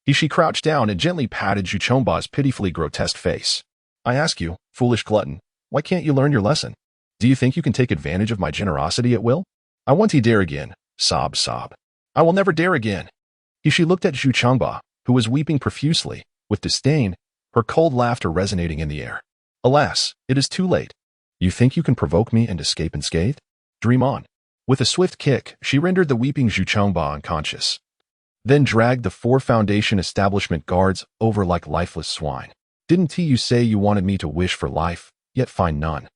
She crouched down and gently patted Zhu Chongba's pitifully grotesque face. "I ask you, foolish glutton, why can't you learn your lesson? Do you think you can take advantage of my generosity at will? I won't dare again." Sob. "I will never dare again." She looked at Zhu Chongba, who was weeping profusely, with disdain, her cold laughter resonating in the air. Alas, it is too late. You think you can provoke me and escape unscathed? Dream on. With a swift kick, she rendered the weeping Zhu Chongba unconscious, then dragged the 4 Foundation establishment guards over like lifeless swine. Didn't you say you wanted me to wish for life, yet find none?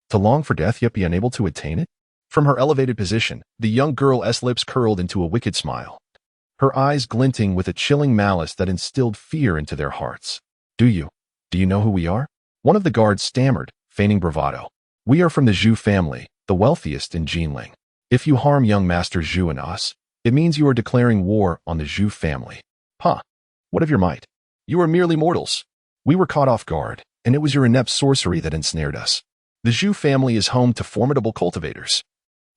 To long for death yet be unable to attain it? From her elevated position, the young girl's lips curled into a wicked smile, her eyes glinting with a chilling malice that instilled fear into their hearts. Do you know who we are? One of the guards stammered, feigning bravado. We are from the Zhu family, the wealthiest in Jinling. If you harm young Master Zhu and us, it means you are declaring war on the Zhu family. Huh. What of your might? You are merely mortals. We were caught off guard, and it was your inept sorcery that ensnared us. The Zhu family is home to formidable cultivators.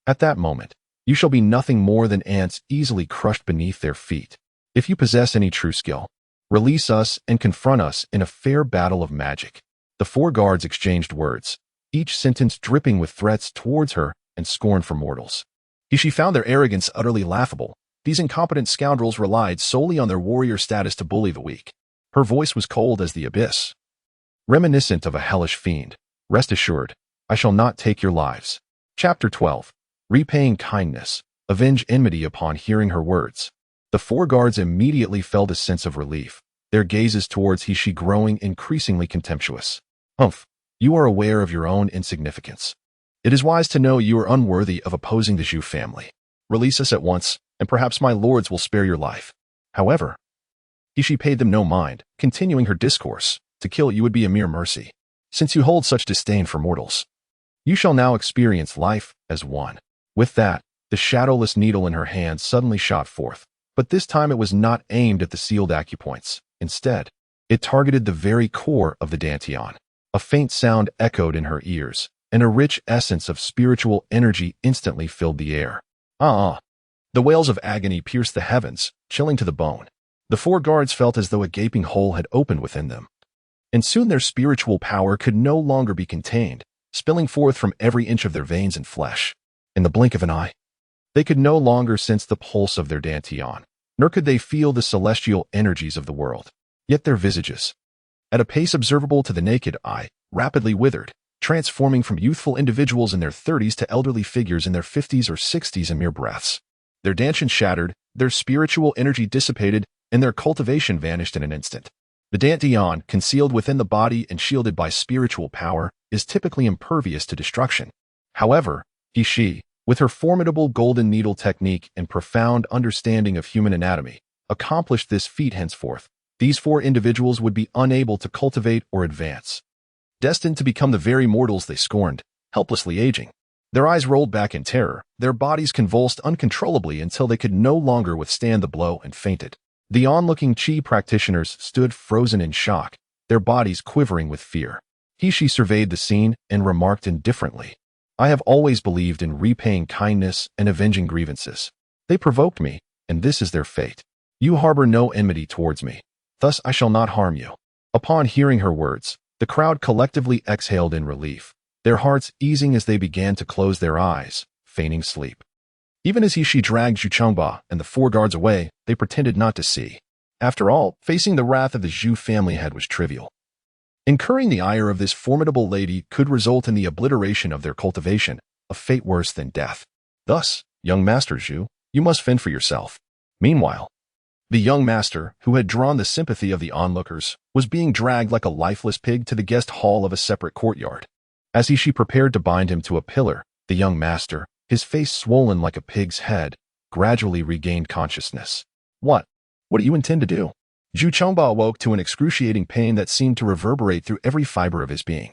At that moment, you shall be nothing more than ants easily crushed beneath their feet. If you possess any true skill, release us and confront us in a fair battle of magic. The 4 guards exchanged words, each sentence dripping with threats towards her and scorn for mortals. She found their arrogance utterly laughable. These incompetent scoundrels relied solely on their warrior status to bully the weak. Her voice was cold as the abyss, reminiscent of a hellish fiend. Rest assured, I shall not take your lives. Chapter 12. Repaying kindness, avenge enmity. Upon hearing her words, the 4 guards immediately felt a sense of relief, their gazes towards she growing increasingly contemptuous. Humph, you are aware of your own insignificance. It is wise to know you are unworthy of opposing the Zhu family. Release us at once, and perhaps my lords will spare your life. However, she paid them no mind, continuing her discourse. To kill you would be a mere mercy. Since you hold such disdain for mortals, you shall now experience life as one. With that, the shadowless needle in her hand suddenly shot forth, but this time it was not aimed at the sealed acupoints. Instead, it targeted the very core of the dantian. A faint sound echoed in her ears, and a rich essence of spiritual energy instantly filled the air. The wails of agony pierced the heavens, chilling to the bone. The 4 guards felt as though a gaping hole had opened within them, and soon their spiritual power could no longer be contained, spilling forth from every inch of their veins and flesh. In the blink of an eye, they could no longer sense the pulse of their dantian, nor could they feel the celestial energies of the world. Yet their visages, at a pace observable to the naked eye, rapidly withered, transforming from youthful individuals in their 30s to elderly figures in their 50s or 60s in mere breaths. Their dantian shattered, their spiritual energy dissipated, and their cultivation vanished in an instant. The dantian, concealed within the body and shielded by spiritual power, is typically impervious to destruction. However, she, with her formidable golden needle technique and profound understanding of human anatomy, accomplished this feat. Henceforth, these 4 individuals would be unable to cultivate or advance, destined to become the very mortals they scorned, helplessly aging. Their eyes rolled back in terror, their bodies convulsed uncontrollably until they could no longer withstand the blow and fainted. The onlooking Qi practitioners stood frozen in shock, their bodies quivering with fear. She surveyed the scene and remarked indifferently, I have always believed in repaying kindness and avenging grievances. They provoked me, and this is their fate. You harbor no enmity towards me, thus I shall not harm you. Upon hearing her words, the crowd collectively exhaled in relief, their hearts easing as they began to close their eyes, feigning sleep. Even as she dragged Zhu Chongba and the 4 guards away, they pretended not to see. After all, facing the wrath of the Zhu family head was trivial. Incurring the ire of this formidable lady could result in the obliteration of their cultivation, a fate worse than death. Thus, young Master Zhu, you must fend for yourself. Meanwhile, the young master, who had drawn the sympathy of the onlookers, was being dragged like a lifeless pig to the guest hall of a separate courtyard. As she prepared to bind him to a pillar, the young master, his face swollen like a pig's head, gradually regained consciousness. What do you intend to do? Zhu Chongba awoke to an excruciating pain that seemed to reverberate through every fiber of his being,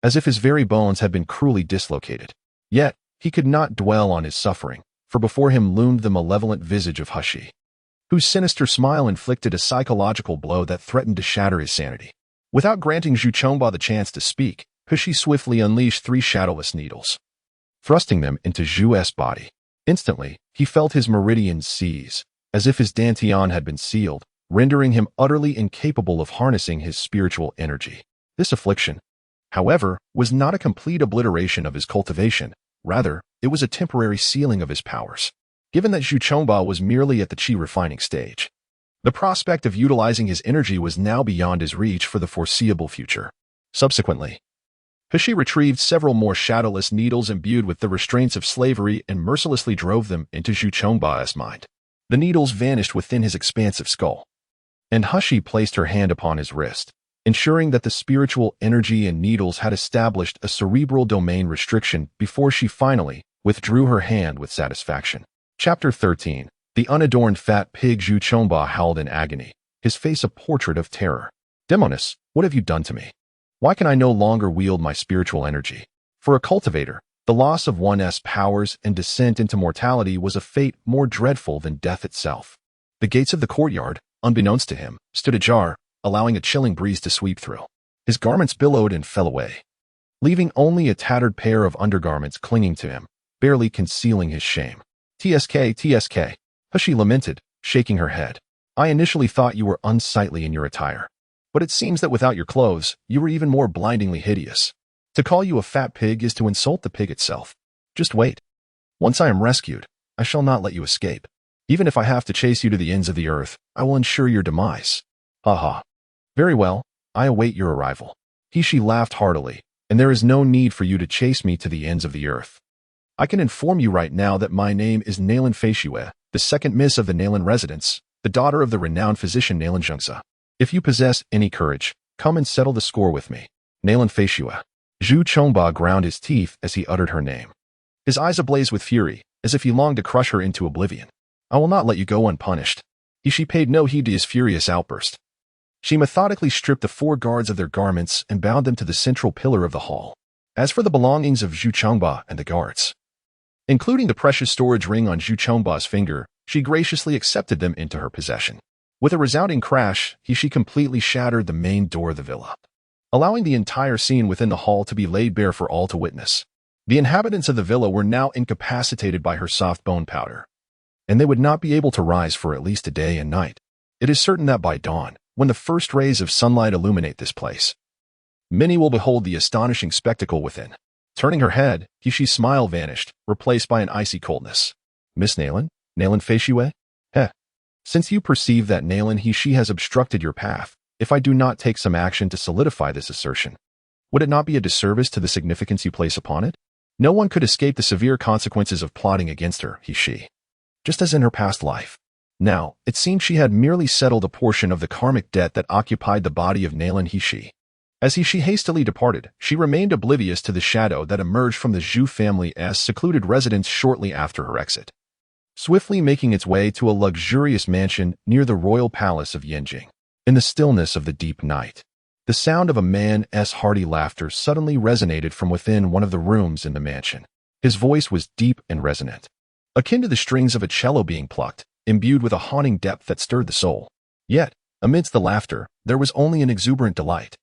as if his very bones had been cruelly dislocated. Yet, he could not dwell on his suffering, for before him loomed the malevolent visage of Humph, whose sinister smile inflicted a psychological blow that threatened to shatter his sanity. Without granting Zhu Chongba the chance to speak, Humph swiftly unleashed 3 shadowless needles, thrusting them into Zhu's body. Instantly, he felt his meridians seize, as if his dantian had been sealed, rendering him utterly incapable of harnessing his spiritual energy. This affliction, however, was not a complete obliteration of his cultivation. Rather, it was a temporary sealing of his powers. Given that Zhu Chongba was merely at the Qi refining stage, the prospect of utilizing his energy was now beyond his reach for the foreseeable future. Subsequently, Humph retrieved several more shadowless needles imbued with the restraints of slavery and mercilessly drove them into Zhu Chongba's mind. The needles vanished within his expansive skull, and Humph placed her hand upon his wrist, ensuring that the spiritual energy and needles had established a cerebral domain restriction before she finally withdrew her hand with satisfaction. Chapter 13. The unadorned fat pig. Zhu Chongba howled in agony, his face a portrait of terror. Demoness, what have you done to me? Why can I no longer wield my spiritual energy? For a cultivator, the loss of one's powers and descent into mortality was a fate more dreadful than death itself. The gates of the courtyard, unbeknownst to him, stood ajar, allowing a chilling breeze to sweep through. His garments billowed and fell away, leaving only a tattered pair of undergarments clinging to him, barely concealing his shame. TSK, TSK, Humph lamented, shaking her head. I initially thought you were unsightly in your attire, but it seems that without your clothes, you were even more blindingly hideous. To call you a fat pig is to insult the pig itself. Just wait. Once I am rescued, I shall not let you escape. Even if I have to chase you to the ends of the earth, I will ensure your demise. Ha ha. Very well, I await your arrival. She laughed heartily, and there is no need for you to chase me to the ends of the earth. I can inform you right now that my name is Nalan Mansion, the second miss of the Nalan residence, the daughter of the renowned physician Nalan Mansion. If you possess any courage, come and settle the score with me. Nalan Mansion. Zhu Chongba ground his teeth as he uttered her name, his eyes ablaze with fury, as if he longed to crush her into oblivion. I will not let you go unpunished. She paid no heed to his furious outburst. She methodically stripped the 4 guards of their garments and bound them to the central pillar of the hall. As for the belongings of Zhu Chongba and the guards, including the precious storage ring on Zhu Chongba's finger, she graciously accepted them into her possession. With a resounding crash, she completely shattered the main door of the villa, allowing the entire scene within the hall to be laid bare for all to witness. The inhabitants of the villa were now incapacitated by her soft bone powder, and they would not be able to rise for at least a day and night. It is certain that by dawn, when the first rays of sunlight illuminate this place, many will behold the astonishing spectacle within. Turning her head, Hump's smile vanished, replaced by an icy coldness. Miss Nalan? Nalan Mansion? Since you perceive that Nalan Humph has obstructed your path, if I do not take some action to solidify this assertion, would it not be a disservice to the significance you place upon it? No one could escape the severe consequences of plotting against her, Humph, just as in her past life. Now, it seemed she had merely settled a portion of the karmic debt that occupied the body of Nalan Humph. As she hastily departed, she remained oblivious to the shadow that emerged from the Zhu family's secluded residence shortly after her exit, swiftly making its way to a luxurious mansion near the royal palace of Yanjing. In the stillness of the deep night, the sound of a man's hearty laughter suddenly resonated from within one of the rooms in the mansion. His voice was deep and resonant, akin to the strings of a cello being plucked, imbued with a haunting depth that stirred the soul. Yet, amidst the laughter, there was only an exuberant delight.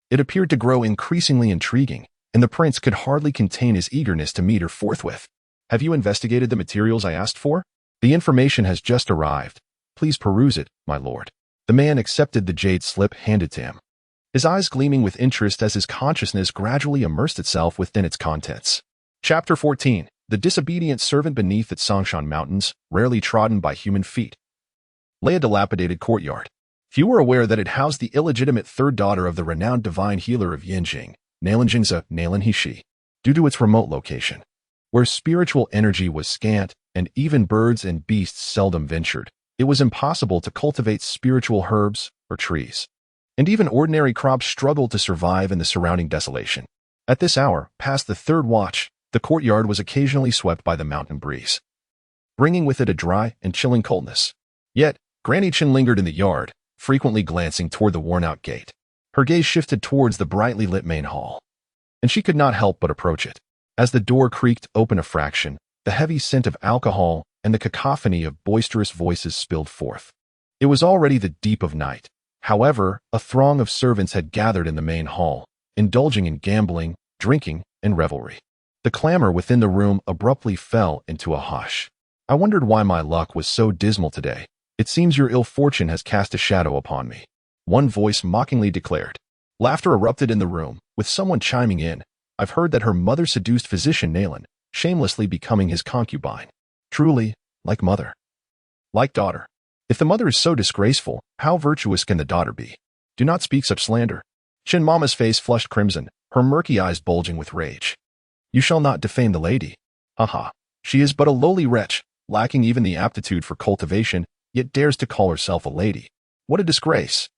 It appeared to grow increasingly intriguing, and the prince could hardly contain his eagerness to meet her forthwith. Have you investigated the materials I asked for? The information has just arrived. Please peruse it, my lord. The man accepted the jade slip handed to him, his eyes gleaming with interest as his consciousness gradually immersed itself within its contents. Chapter 14. The disobedient servant. Beneath the Songshan Mountains, rarely trodden by human feet, lay a dilapidated courtyard. Few were aware that it housed the illegitimate third daughter of the renowned divine healer of Yanjing, Nalan Mansion. Due to its remote location, where spiritual energy was scant and even birds and beasts seldom ventured, it was impossible to cultivate spiritual herbs or trees, and even ordinary crops struggled to survive in the surrounding desolation. At this hour, past the 3rd watch, the courtyard was occasionally swept by the mountain breeze, bringing with it a dry and chilling coldness. Yet, Granny Chen lingered in the yard, frequently glancing toward the worn-out gate. Her gaze shifted towards the brightly lit main hall, and she could not help but approach it. As the door creaked open a fraction, the heavy scent of alcohol and the cacophony of boisterous voices spilled forth. It was already the deep of night. However, a throng of servants had gathered in the main hall, indulging in gambling, drinking, and revelry. The clamor within the room abruptly fell into a hush. I wondered why my luck was so dismal today. It seems your ill fortune has cast a shadow upon me, one voice mockingly declared. Laughter erupted in the room, with someone chiming in. I've heard that her mother seduced physician Nalan, shamelessly becoming his concubine. Truly, like mother, like daughter. If the mother is so disgraceful, how virtuous can the daughter be? Do not speak such slander. Chin Mama's face flushed crimson, her murky eyes bulging with rage. "You shall not defame the lady. Haha. She is but a lowly wretch, lacking even the aptitude for cultivation, yet dares to call herself a lady. What a disgrace!"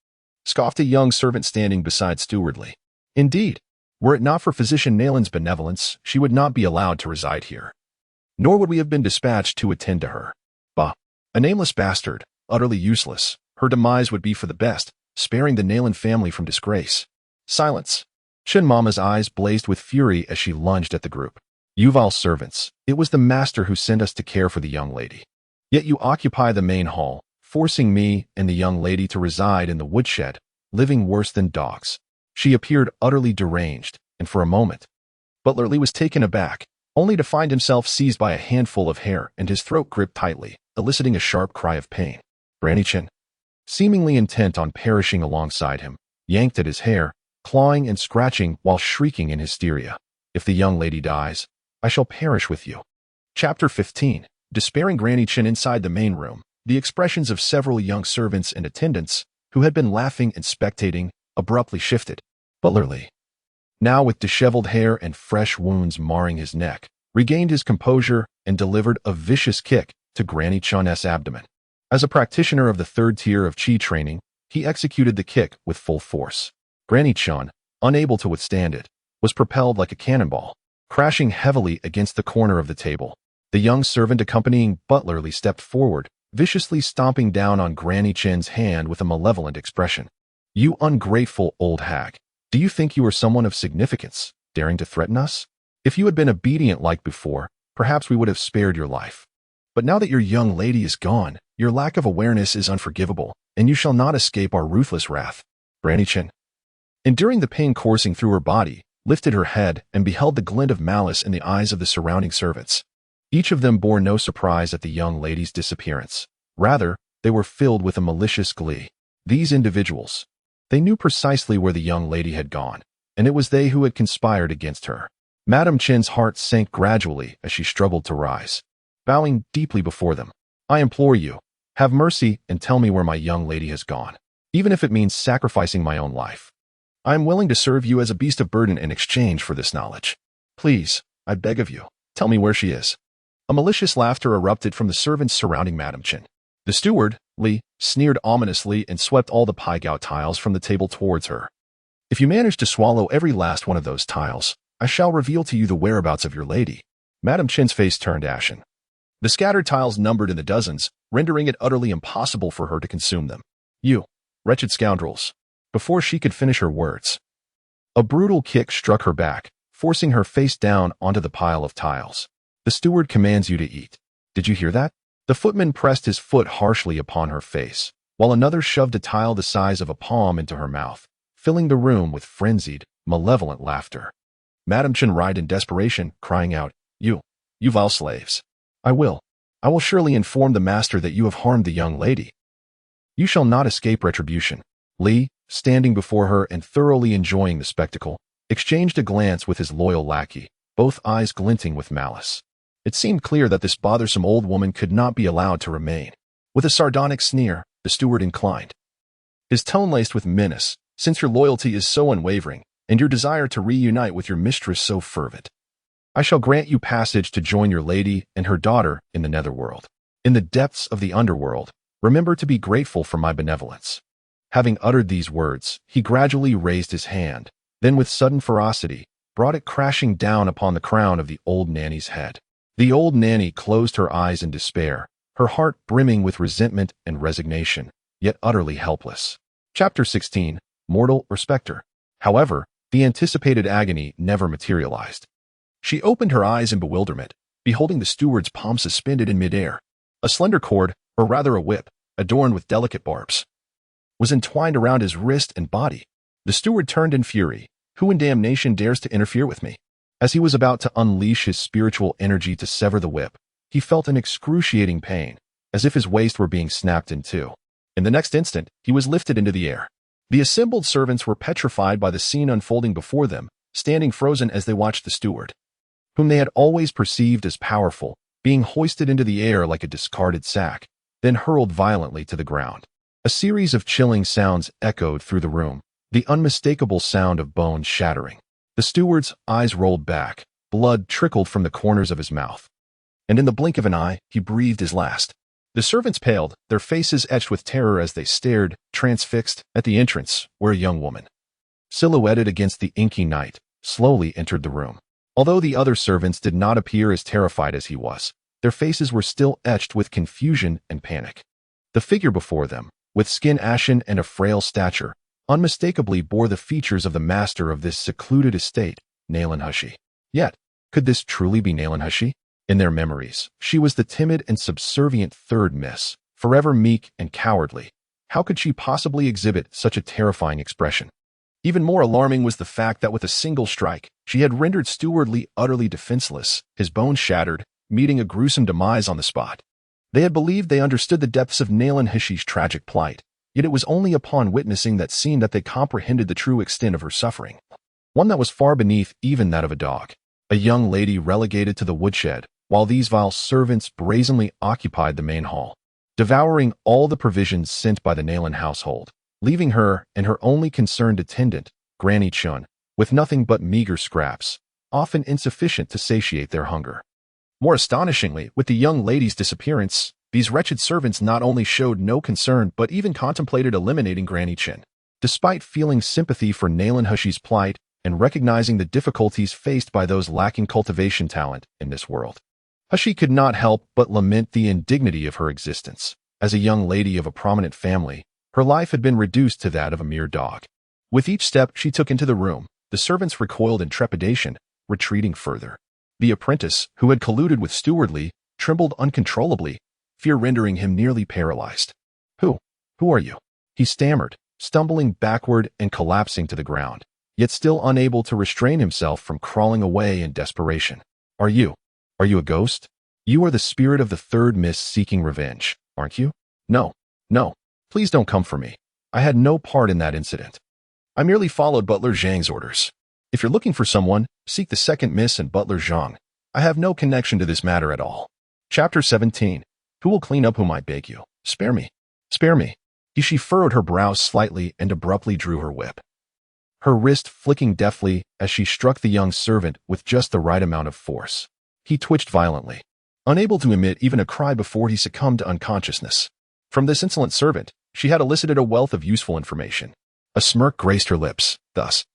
scoffed a young servant standing beside Stewardly. "Indeed, were it not for physician Nalan's benevolence, she would not be allowed to reside here. Nor would we have been dispatched to attend to her. Bah, a nameless bastard, utterly useless. Her demise would be for the best, sparing the Nalan family from disgrace." Silence. Chin Mama's eyes blazed with fury as she lunged at the group. "You vile servants, it was the master who sent us to care for the young lady. Yet you occupy the main hall, forcing me and the young lady to reside in the woodshed, living worse than dogs." She appeared utterly deranged, and for a moment, Butlerly was taken aback, only to find himself seized by a handful of hair and his throat gripped tightly, eliciting a sharp cry of pain. Granny Chin, seemingly intent on perishing alongside him, yanked at his hair, clawing and scratching while shrieking in hysteria. "If the young lady dies, I shall perish with you." Chapter 15. Despairing Granny Chin inside the main room, the expressions of several young servants and attendants, who had been laughing and spectating, abruptly shifted. Butlerly, now with disheveled hair and fresh wounds marring his neck, regained his composure and delivered a vicious kick to Granny Chin's abdomen. As a practitioner of the third tier of Qi training, he executed the kick with full force. Granny Chin, unable to withstand it, was propelled like a cannonball, crashing heavily against the corner of the table. The young servant accompanying Butlerly stepped forward, viciously stomping down on Granny Chin's hand with a malevolent expression. "You ungrateful old hag, do you think you are someone of significance, daring to threaten us? If you had been obedient like before, perhaps we would have spared your life. But now that your young lady is gone, your lack of awareness is unforgivable, and you shall not escape our ruthless wrath." Granny Chin, enduring the pain coursing through her body, lifted her head and beheld the glint of malice in the eyes of the surrounding servants. Each of them bore no surprise at the young lady's disappearance. Rather, they were filled with a malicious glee. These individuals, they knew precisely where the young lady had gone, and it was they who had conspired against her. Madame Chin's heart sank gradually as she struggled to rise. Bowing deeply before them, "I implore you, have mercy and tell me where my young lady has gone, even if it means sacrificing my own life. I am willing to serve you as a beast of burden in exchange for this knowledge. Please, I beg of you, tell me where she is." A malicious laughter erupted from the servants surrounding Madame Chin. The steward, Li, sneered ominously and swept all the pie-gout tiles from the table towards her. "If you manage to swallow every last one of those tiles, I shall reveal to you the whereabouts of your lady." Madame Chin's face turned ashen. The scattered tiles numbered in the dozens, rendering it utterly impossible for her to consume them. "You, wretched scoundrels." Before she could finish her words, a brutal kick struck her back, forcing her face down onto the pile of tiles. "The steward commands you to eat. Did you hear that?" The footman pressed his foot harshly upon her face, while another shoved a tile the size of a palm into her mouth, filling the room with frenzied, malevolent laughter. Madame Chin writhed in desperation, crying out, You vile slaves. I will surely inform the master that you have harmed the young lady. You shall not escape retribution." Li, standing before her and thoroughly enjoying the spectacle, exchanged a glance with his loyal lackey, both eyes glinting with malice. It seemed clear that this bothersome old woman could not be allowed to remain. With a sardonic sneer, the steward inclined, his tone laced with menace, "Since your loyalty is so unwavering, and your desire to reunite with your mistress so fervent, I shall grant you passage to join your lady and her daughter in the netherworld. In the depths of the underworld, remember to be grateful for my benevolence." Having uttered these words, he gradually raised his hand, then with sudden ferocity, brought it crashing down upon the crown of the old nanny's head. The old nanny closed her eyes in despair, her heart brimming with resentment and resignation, yet utterly helpless. Chapter 16. Mortal or Spectre. However, the anticipated agony never materialized. She opened her eyes in bewilderment, beholding the steward's palm suspended in midair. A slender cord, or rather a whip, adorned with delicate barbs, was entwined around his wrist and body. The steward turned in fury. "Who in damnation dares to interfere with me?" As he was about to unleash his spiritual energy to sever the whip, he felt an excruciating pain, as if his waist were being snapped in two. In the next instant, he was lifted into the air. The assembled servants were petrified by the scene unfolding before them, standing frozen as they watched the steward, whom they had always perceived as powerful, being hoisted into the air like a discarded sack, then hurled violently to the ground. A series of chilling sounds echoed through the room, the unmistakable sound of bones shattering, the The steward's eyes rolled back, blood trickled from the corners of his mouth. And in the blink of an eye, he breathed his last. The servants paled, their faces etched with terror as they stared, transfixed, at the entrance, where a young woman, silhouetted against the inky night, slowly entered the room. Although the other servants did not appear as terrified as he was, their faces were still etched with confusion and panic. The figure before them, with skin ashen and a frail stature, unmistakably bore the features of the master of this secluded estate, Nalan Mansion. Yet, could this truly be Nalan Mansion? In their memories, she was the timid and subservient third miss, forever meek and cowardly. How could she possibly exhibit such a terrifying expression? Even more alarming was the fact that with a single strike, she had rendered Stewardly utterly defenseless, his bones shattered, meeting a gruesome demise on the spot. They had believed they understood the depths of Nalan Mansion's tragic plight, yet it was only upon witnessing that scene that they comprehended the true extent of her suffering. One that was far beneath even that of a dog. A young lady relegated to the woodshed, while these vile servants brazenly occupied the main hall, devouring all the provisions sent by the Nalan household, leaving her and her only concerned attendant, Granny Chun, with nothing but meager scraps, often insufficient to satiate their hunger. More astonishingly, with the young lady's disappearance, these wretched servants not only showed no concern but even contemplated eliminating Granny Chun. Despite feeling sympathy for Nalan Mansion's plight and recognizing the difficulties faced by those lacking cultivation talent in this world, Mansion could not help but lament the indignity of her existence. As a young lady of a prominent family, her life had been reduced to that of a mere dog. With each step she took into the room, the servants recoiled in trepidation, retreating further. The apprentice, who had colluded with Stewardly, trembled uncontrollably, fear rendering him nearly paralyzed. Who are you?" he stammered, stumbling backward and collapsing to the ground, yet still unable to restrain himself from crawling away in desperation. Are you a ghost? You are the spirit of the third miss seeking revenge, aren't you?" No. Please don't come for me. I had no part in that incident. I merely followed Butler Zhang's orders. If you're looking for someone, seek the second miss and Butler Zhang. I have no connection to this matter at all. Chapter 17. Who will clean up whom I beg you? Spare me. She furrowed her brows slightly and abruptly drew her whip, her wrist flicking deftly as she struck the young servant with just the right amount of force. He twitched violently, unable to emit even a cry before he succumbed to unconsciousness. From this insolent servant, she had elicited a wealth of useful information. A smirk graced her lips, thus.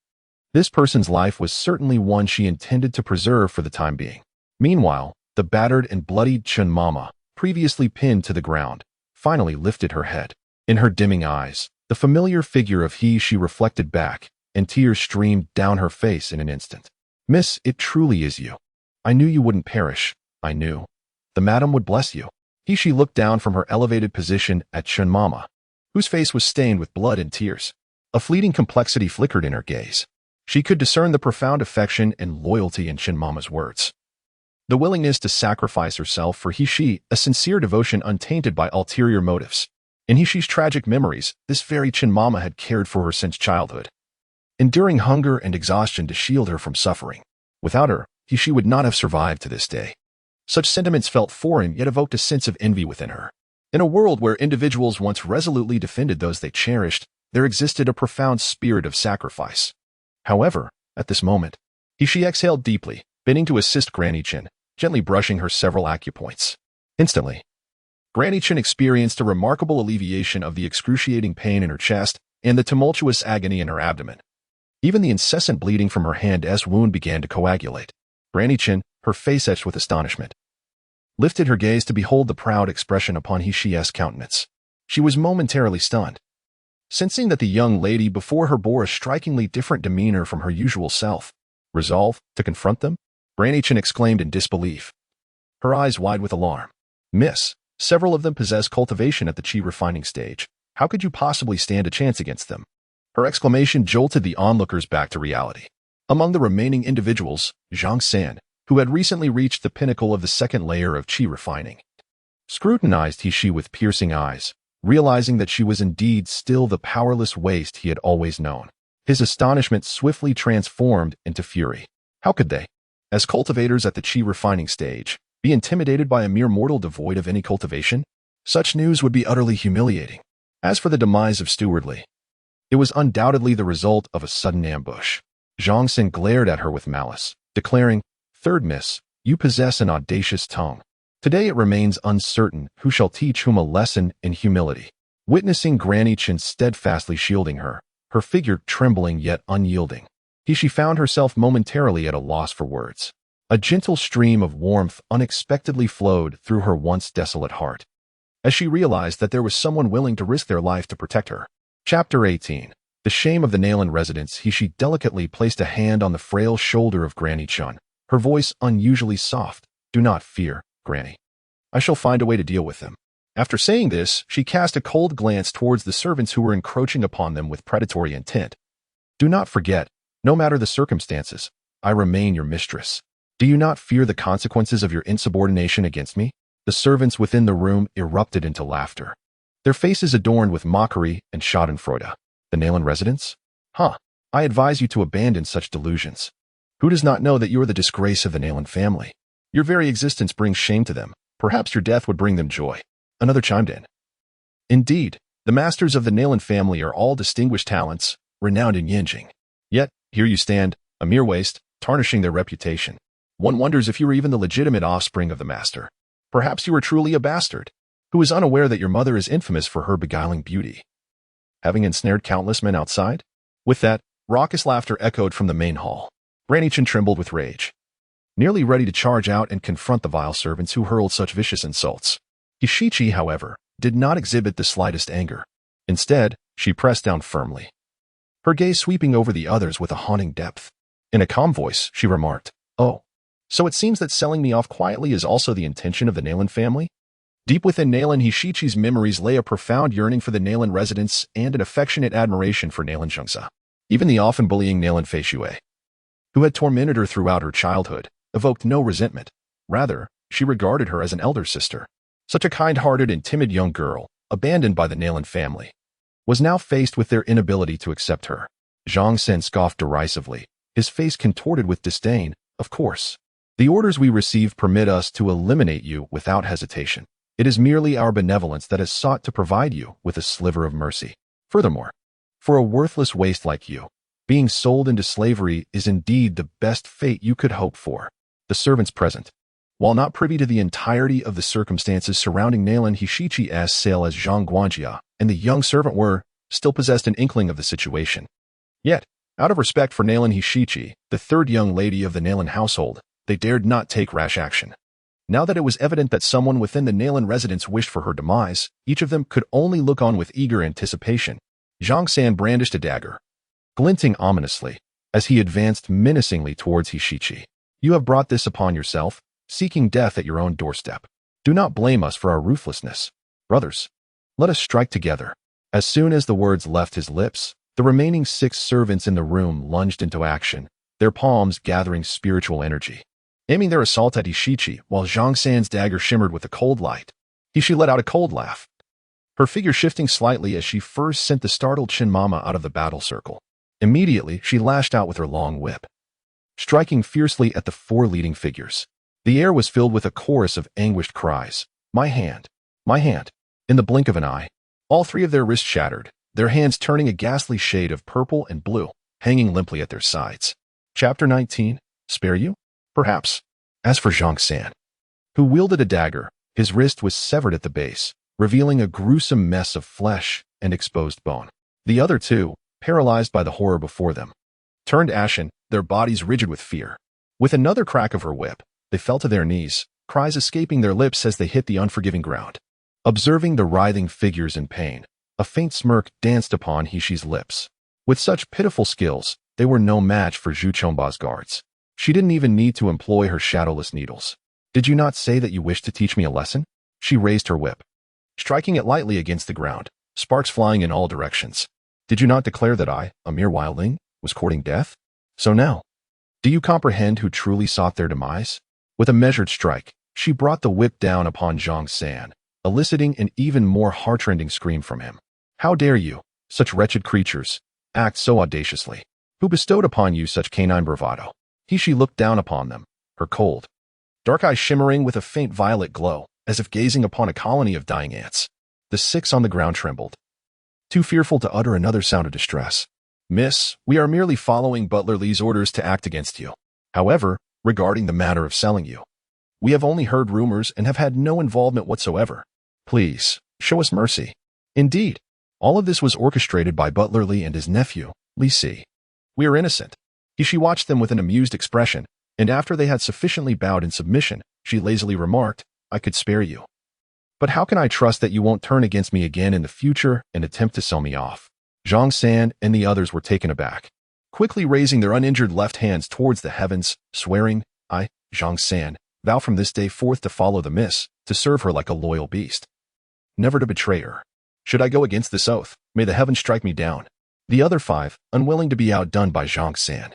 This person's life was certainly one she intended to preserve for the time being. Meanwhile, the battered and bloodied Chun Mama, previously pinned to the ground, finally lifted her head. In her dimming eyes, the familiar figure of he she reflected back, and tears streamed down her face in an instant. "Miss, it truly is you. I knew you wouldn't perish. I knew. The madam would bless you." She looked down from her elevated position at Chun Mama, whose face was stained with blood and tears. A fleeting complexity flickered in her gaze. She could discern the profound affection and loyalty in Chun Mama's words. The willingness to sacrifice herself for he-she, a sincere devotion untainted by ulterior motives. In he-she's tragic memories, this very Chun Mama had cared for her since childhood, enduring hunger and exhaustion to shield her from suffering. Without her, he-she would not have survived to this day. Such sentiments felt foreign yet evoked a sense of envy within her. In a world where individuals once resolutely defended those they cherished, there existed a profound spirit of sacrifice. However, at this moment, he-she exhaled deeply, bending to assist Granny Chun, gently brushing her several acupoints. Instantly, Granny Chun experienced a remarkable alleviation of the excruciating pain in her chest and the tumultuous agony in her abdomen. Even the incessant bleeding from her hand-s wound began to coagulate. Granny Chun, her face etched with astonishment, lifted her gaze to behold the proud expression upon he-she's countenance. She was momentarily stunned. Sensing that the young lady before her bore a strikingly different demeanor from her usual self, resolve to confront them, Granny Chun exclaimed in disbelief, her eyes wide with alarm. "Miss, several of them possess cultivation at the chi refining stage. How could you possibly stand a chance against them?" Her exclamation jolted the onlookers back to reality. Among the remaining individuals, Zhang San, who had recently reached the pinnacle of the second layer of chi refining, scrutinized he-she with piercing eyes, realizing that she was indeed still the powerless waste he had always known. His astonishment swiftly transformed into fury. How could they, as cultivators at the chi refining stage, be intimidated by a mere mortal devoid of any cultivation? Such news would be utterly humiliating. As for the demise of Stewardly, it was undoubtedly the result of a sudden ambush. Zhang Xin glared at her with malice, declaring, "Third miss, you possess an audacious tongue. Today it remains uncertain who shall teach whom a lesson in humility." Witnessing Granny Chen steadfastly shielding her, her figure trembling yet unyielding, she found herself momentarily at a loss for words. A gentle stream of warmth unexpectedly flowed through her once desolate heart, as she realized that there was someone willing to risk their life to protect her. Chapter 18. The shame of the Nalan residents. She delicately placed a hand on the frail shoulder of Granny Chen, her voice unusually soft. "Do not fear, Granny. I shall find a way to deal with them." After saying this, she cast a cold glance towards the servants who were encroaching upon them with predatory intent. "Do not forget, no matter the circumstances, I remain your mistress. Do you not fear the consequences of your insubordination against me?" The servants within the room erupted into laughter, their faces adorned with mockery and schadenfreude. The Nalan residents? I advise you to abandon such delusions. Who does not know that you are the disgrace of the Nalan family? Your very existence brings shame to them. Perhaps your death would bring them joy. Another chimed in. Indeed, the masters of the Nalan family are all distinguished talents, renowned in Yinjing. Yet, here you stand, a mere waste, tarnishing their reputation. One wonders if you were even the legitimate offspring of the master. Perhaps you are truly a bastard, who is unaware that your mother is infamous for her beguiling beauty, having ensnared countless men outside. With that, raucous laughter echoed from the main hall. Granny Chen trembled with rage, nearly ready to charge out and confront the vile servants who hurled such vicious insults. Hishichi, however, did not exhibit the slightest anger. Instead, she pressed down firmly, her gaze sweeping over the others with a haunting depth. In a calm voice, she remarked, "Oh, so it seems that selling me off quietly is also the intention of the Nalan family?" Deep within Nalan Hishichi's memories lay a profound yearning for the Nalan residents and an affectionate admiration for Nalan Zhengze. Even the often bullying Nalan Feishui, who had tormented her throughout her childhood, evoked no resentment. Rather, she regarded her as an elder sister. Such a kind-hearted and timid young girl, abandoned by the Nalan family, was now faced with their inability to accept her. Zhang Xin scoffed derisively, his face contorted with disdain. "Of course. The orders we receive permit us to eliminate you without hesitation. It is merely our benevolence that has sought to provide you with a sliver of mercy. Furthermore, for a worthless waste like you, being sold into slavery is indeed the best fate you could hope for." The servants present, while not privy to the entirety of the circumstances surrounding Nalan Hishichi's sale as Zhang Guanjia, and the young servant were, still possessed an inkling of the situation. Yet, out of respect for Nalan Hishichi, the third young lady of the Nalan household, they dared not take rash action. Now that it was evident that someone within the Nalan residence wished for her demise, each of them could only look on with eager anticipation. Zhang San brandished a dagger, glinting ominously, as he advanced menacingly towards Hishichi. "You have brought this upon yourself, seeking death at your own doorstep. Do not blame us for our ruthlessness. Brothers, let us strike together." As soon as the words left his lips, the remaining 6 servants in the room lunged into action, their palms gathering spiritual energy, aiming their assault at Hishichi while Zhang San's dagger shimmered with a cold light. She let out a cold laugh, her figure shifting slightly as she first sent the startled Chin Mama out of the battle circle. Immediately, she lashed out with her long whip, striking fiercely at the 4 leading figures. The air was filled with a chorus of anguished cries. My hand! My hand!" In the blink of an eye, all 3 of their wrists shattered, their hands turning a ghastly shade of purple and blue, hanging limply at their sides. Chapter 19. Spare you? Perhaps. As for Zhang San, who wielded a dagger, his wrist was severed at the base, revealing a gruesome mess of flesh and exposed bone. The other 2, paralyzed by the horror before them, turned ashen, their bodies rigid with fear. With another crack of her whip, they fell to their knees, cries escaping their lips as they hit the unforgiving ground. Observing the writhing figures in pain, a faint smirk danced upon Hishi's lips. With such pitiful skills, they were no match for Zhu Chongba's guards. She didn't even need to employ her shadowless needles. "Did you not say that you wished to teach me a lesson?" She raised her whip, striking it lightly against the ground, sparks flying in all directions. "Did you not declare that I, a mere wildling, was courting death? So now, do you comprehend who truly sought their demise?" With a measured strike, she brought the whip down upon Zhang San, eliciting an even more heartrending scream from him. "How dare you, such wretched creatures, act so audaciously? Who bestowed upon you such canine bravado?" She looked down upon them, her cold, dark eyes shimmering with a faint violet glow, as if gazing upon a colony of dying ants. The 6 on the ground trembled, too fearful to utter another sound of distress. Miss, we are merely following Butler Lee's orders to act against you. However, regarding the matter of selling you, we have only heard rumors and have had no involvement whatsoever. Please, show us mercy. Indeed, all of this was orchestrated by Butler Lee and his nephew, Lee Si. We are innocent. She watched them with an amused expression, and after they had sufficiently bowed in submission, she lazily remarked, I could spare you. But how can I trust that you won't turn against me again in the future and attempt to sell me off? Zhang San and the others were taken aback, quickly raising their uninjured left hands towards the heavens, swearing, I, Zhang San, vow from this day forth to follow the miss, to serve her like a loyal beast. Never to betray her. Should I go against this oath, may the heavens strike me down. The other 5, unwilling to be outdone by Zhang San,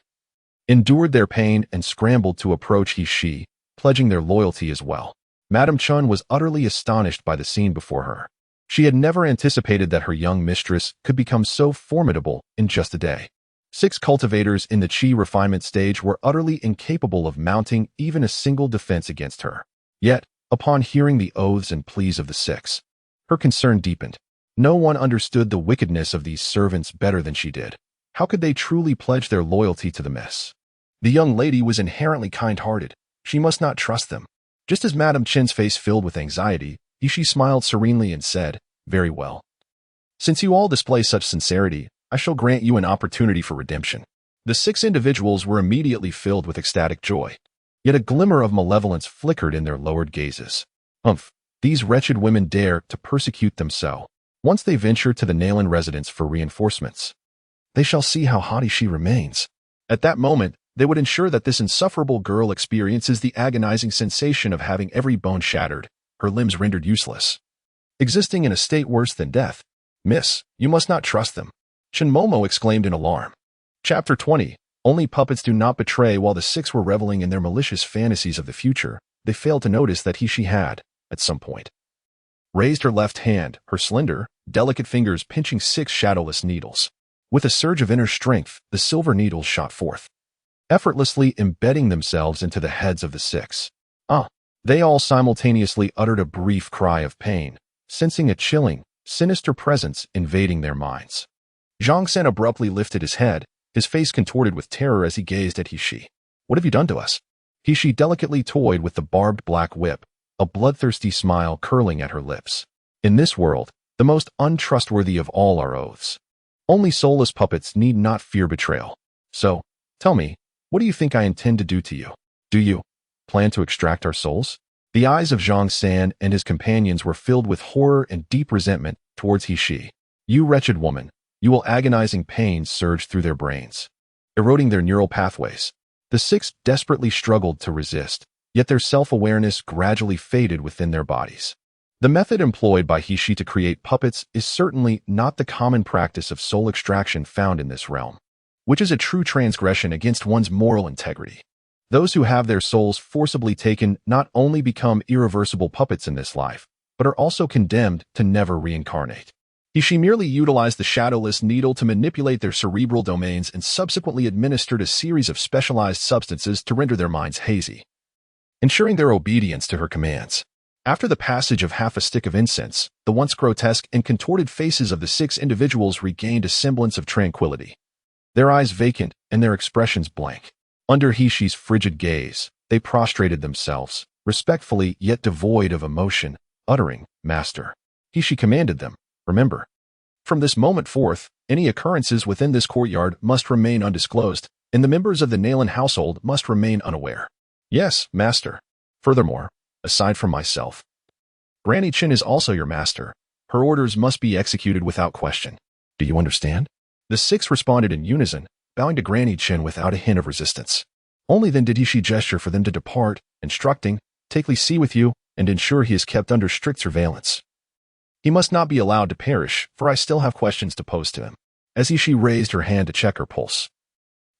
endured their pain and scrambled to approach He, pledging their loyalty as well. Madame Chun was utterly astonished by the scene before her. She had never anticipated that her young mistress could become so formidable in just a day. 6 cultivators in the Qi refinement stage were utterly incapable of mounting even a single defense against her. Yet, upon hearing the oaths and pleas of the 6, her concern deepened. No one understood the wickedness of these servants better than she did. How could they truly pledge their loyalty to the miss? The young lady was inherently kind-hearted. She must not trust them. Just as Madame Chin's face filled with anxiety, she smiled serenely and said, Very well. Since you all display such sincerity, I shall grant you an opportunity for redemption. The 6 individuals were immediately filled with ecstatic joy. Yet a glimmer of malevolence flickered in their lowered gazes. Humph, these wretched women dare to persecute them so. Once they venture to the Nalan residence for reinforcements, they shall see how haughty she remains. At that moment, they would ensure that this insufferable girl experiences the agonizing sensation of having every bone shattered, her limbs rendered useless, existing in a state worse than death. Miss, you must not trust them. Chen Momo exclaimed in alarm. Chapter 20. Only puppets do not betray. While the 6 were reveling in their malicious fantasies of the future, they failed to notice that she had, at some point, raised her left hand, her slender, delicate fingers pinching 6 shadowless needles. With a surge of inner strength, the silver needles shot forth, effortlessly embedding themselves into the heads of the 6. They all simultaneously uttered a brief cry of pain, sensing a chilling, sinister presence invading their minds. Zhang San abruptly lifted his head, his face contorted with terror as he gazed at He. What have you done to us? He delicately toyed with the barbed black whip, a bloodthirsty smile curling at her lips. In this world, the most untrustworthy of all are oaths. Only soulless puppets need not fear betrayal. So, tell me, what do you think I intend to do to you? Do you plan to extract our souls? The eyes of Zhang San and his companions were filled with horror and deep resentment towards He. You wretched woman, agonizing pain surged through their brains, eroding their neural pathways. The 6 desperately struggled to resist, yet their self-awareness gradually faded within their bodies. The method employed by He to create puppets is certainly not the common practice of soul extraction found in this realm, which is a true transgression against one's moral integrity. Those who have their souls forcibly taken not only become irreversible puppets in this life, but are also condemned to never reincarnate. He merely utilized the shadowless needle to manipulate their cerebral domains and subsequently administered a series of specialized substances to render their minds hazy, ensuring their obedience to her commands. After the passage of half a stick of incense, the once grotesque and contorted faces of the 6 individuals regained a semblance of tranquility, their eyes vacant and their expressions blank. Under He's frigid gaze, they prostrated themselves, respectfully yet devoid of emotion, uttering, Master. He commanded them, remember. From this moment forth, any occurrences within this courtyard must remain undisclosed, and the members of the Nalan household must remain unaware. Yes, Master. Furthermore, aside from myself, Granny Chin is also your master. Her orders must be executed without question. Do you understand? The 6 responded in unison, bowing to Granny Chin without a hint of resistance. Only then did He gesture for them to depart, instructing, Take Lee Si with you, and ensure he is kept under strict surveillance. He must not be allowed to perish, for I still have questions to pose to him. As He raised her hand to check her pulse,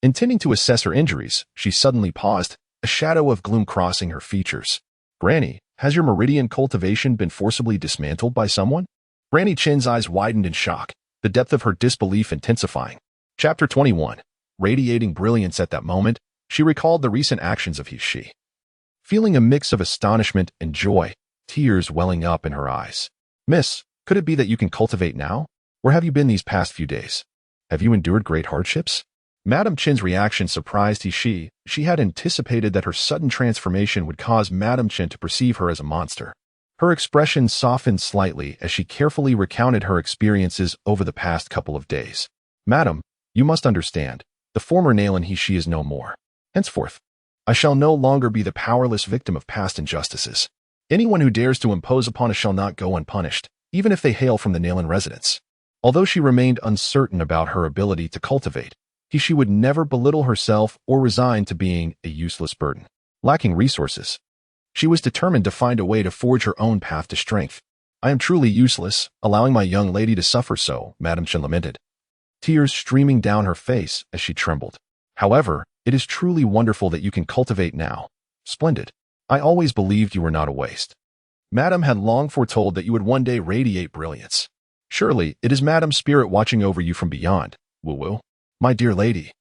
intending to assess her injuries, she suddenly paused, a shadow of gloom crossing her features. Granny, has your meridian cultivation been forcibly dismantled by someone? Granny Chin's eyes widened in shock, the depth of her disbelief intensifying. Chapter 21. Radiating brilliance at that moment, she recalled the recent actions of He. Feeling a mix of astonishment and joy, tears welling up in her eyes. Miss, could it be that you can cultivate now? Where have you been these past few days? Have you endured great hardships? Madame Chin's reaction surprised Hishi. She had anticipated that her sudden transformation would cause Madame Chin to perceive her as a monster. Her expression softened slightly as she carefully recounted her experiences over the past couple of days. Madam, you must understand, the former Nalan Hishi is no more. Henceforth, I shall no longer be the powerless victim of past injustices. Anyone who dares to impose upon us shall not go unpunished, even if they hail from the Nalan residence. Although she remained uncertain about her ability to cultivate, she would never belittle herself or resign to being a useless burden. Lacking resources, she was determined to find a way to forge her own path to strength. I am truly useless, allowing my young lady to suffer so, Madame Chin lamented, tears streaming down her face as she trembled. However, it is truly wonderful that you can cultivate now. Splendid. I always believed you were not a waste. Madame had long foretold that you would one day radiate brilliance. Surely, it is Madame's spirit watching over you from beyond. Woo-woo. My dear lady,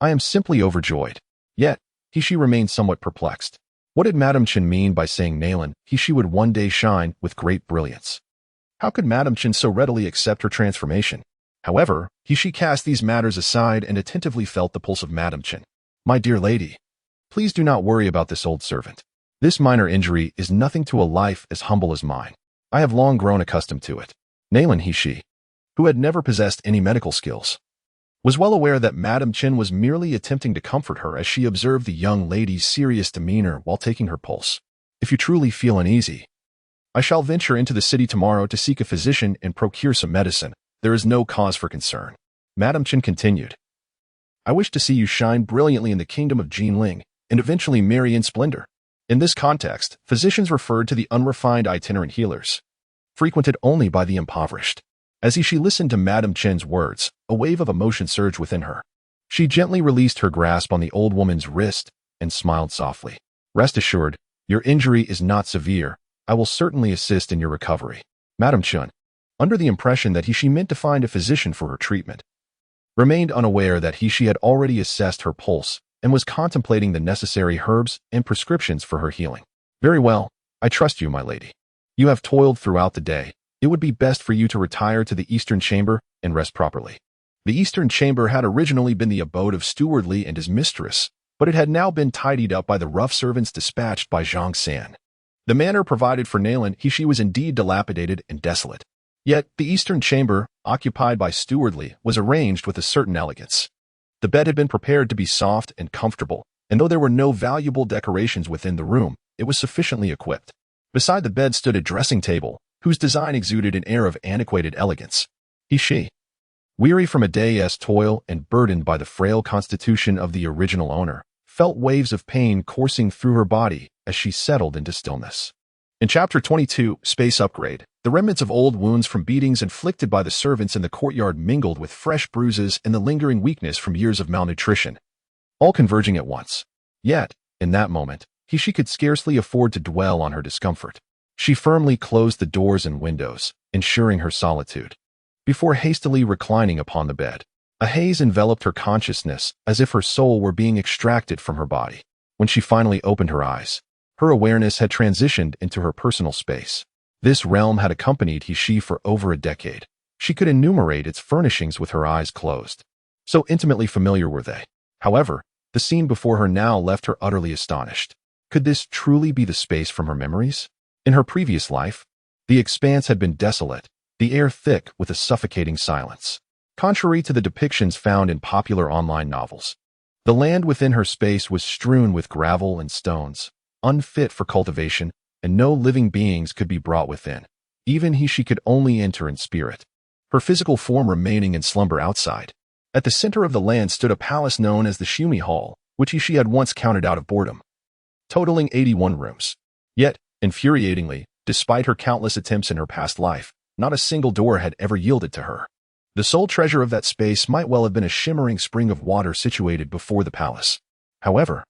I am simply overjoyed. Yet, she remained somewhat perplexed. What did Madame Chin mean by saying Nalan she would one day shine with great brilliance? How could Madame Chin so readily accept her transformation? However, she cast these matters aside and attentively felt the pulse of Madame Chin. My dear lady, please do not worry about this old servant. This minor injury is nothing to a life as humble as mine. I have long grown accustomed to it. Nalan Hishi, who had never possessed any medical skills, was well aware that Madame Chin was merely attempting to comfort her as she observed the young lady's serious demeanor while taking her pulse. If you truly feel uneasy, I shall venture into the city tomorrow to seek a physician and procure some medicine. There is no cause for concern. Madame Chin continued. I wish to see you shine brilliantly in the kingdom of Jinling and eventually marry in splendor. In this context, physicians referred to the unrefined itinerant healers, frequented only by the impoverished. As she listened to Madame Chin's words, a wave of emotion surged within her. She gently released her grasp on the old woman's wrist and smiled softly. Rest assured, your injury is not severe. I will certainly assist in your recovery. Madame Chin, under the impression that she meant to find a physician for her treatment, remained unaware that she had already assessed her pulse and was contemplating the necessary herbs and prescriptions for her healing. Very well, I trust you, my lady. You have toiled throughout the day. It would be best for you to retire to the Eastern Chamber and rest properly. The Eastern Chamber had originally been the abode of Stewardly and his mistress, but it had now been tidied up by the rough servants dispatched by Zhang San. The manor provided for Nalan she was indeed dilapidated and desolate. Yet, the Eastern Chamber, occupied by Stewardly, was arranged with a certain elegance. The bed had been prepared to be soft and comfortable, and though there were no valuable decorations within the room, it was sufficiently equipped. Beside the bed stood a dressing table, whose design exuded an air of antiquated elegance. She, weary from a day's toil and burdened by the frail constitution of the original owner, felt waves of pain coursing through her body as she settled into stillness. In Chapter 22, Space Upgrade, the remnants of old wounds from beatings inflicted by the servants in the courtyard mingled with fresh bruises and the lingering weakness from years of malnutrition, all converging at once. Yet, in that moment, she could scarcely afford to dwell on her discomfort. She firmly closed the doors and windows, ensuring her solitude. Before hastily reclining upon the bed, a haze enveloped her consciousness as if her soul were being extracted from her body. When she finally opened her eyes, her awareness had transitioned into her personal space. This realm had accompanied she for over a decade. She could enumerate its furnishings with her eyes closed. So intimately familiar were they. However, the scene before her now left her utterly astonished. Could this truly be the space from her memories? In her previous life, the expanse had been desolate, the air thick with a suffocating silence. Contrary to the depictions found in popular online novels, the land within her space was strewn with gravel and stones, unfit for cultivation, and no living beings could be brought within. Even she could only enter in spirit, her physical form remaining in slumber outside. At the center of the land stood a palace known as the Shumi Hall, which she had once counted out of boredom, totaling 81 rooms. Yet, infuriatingly, despite her countless attempts in her past life, not a single door had ever yielded to her. The sole treasure of that space might well have been a shimmering spring of water situated before the palace. However,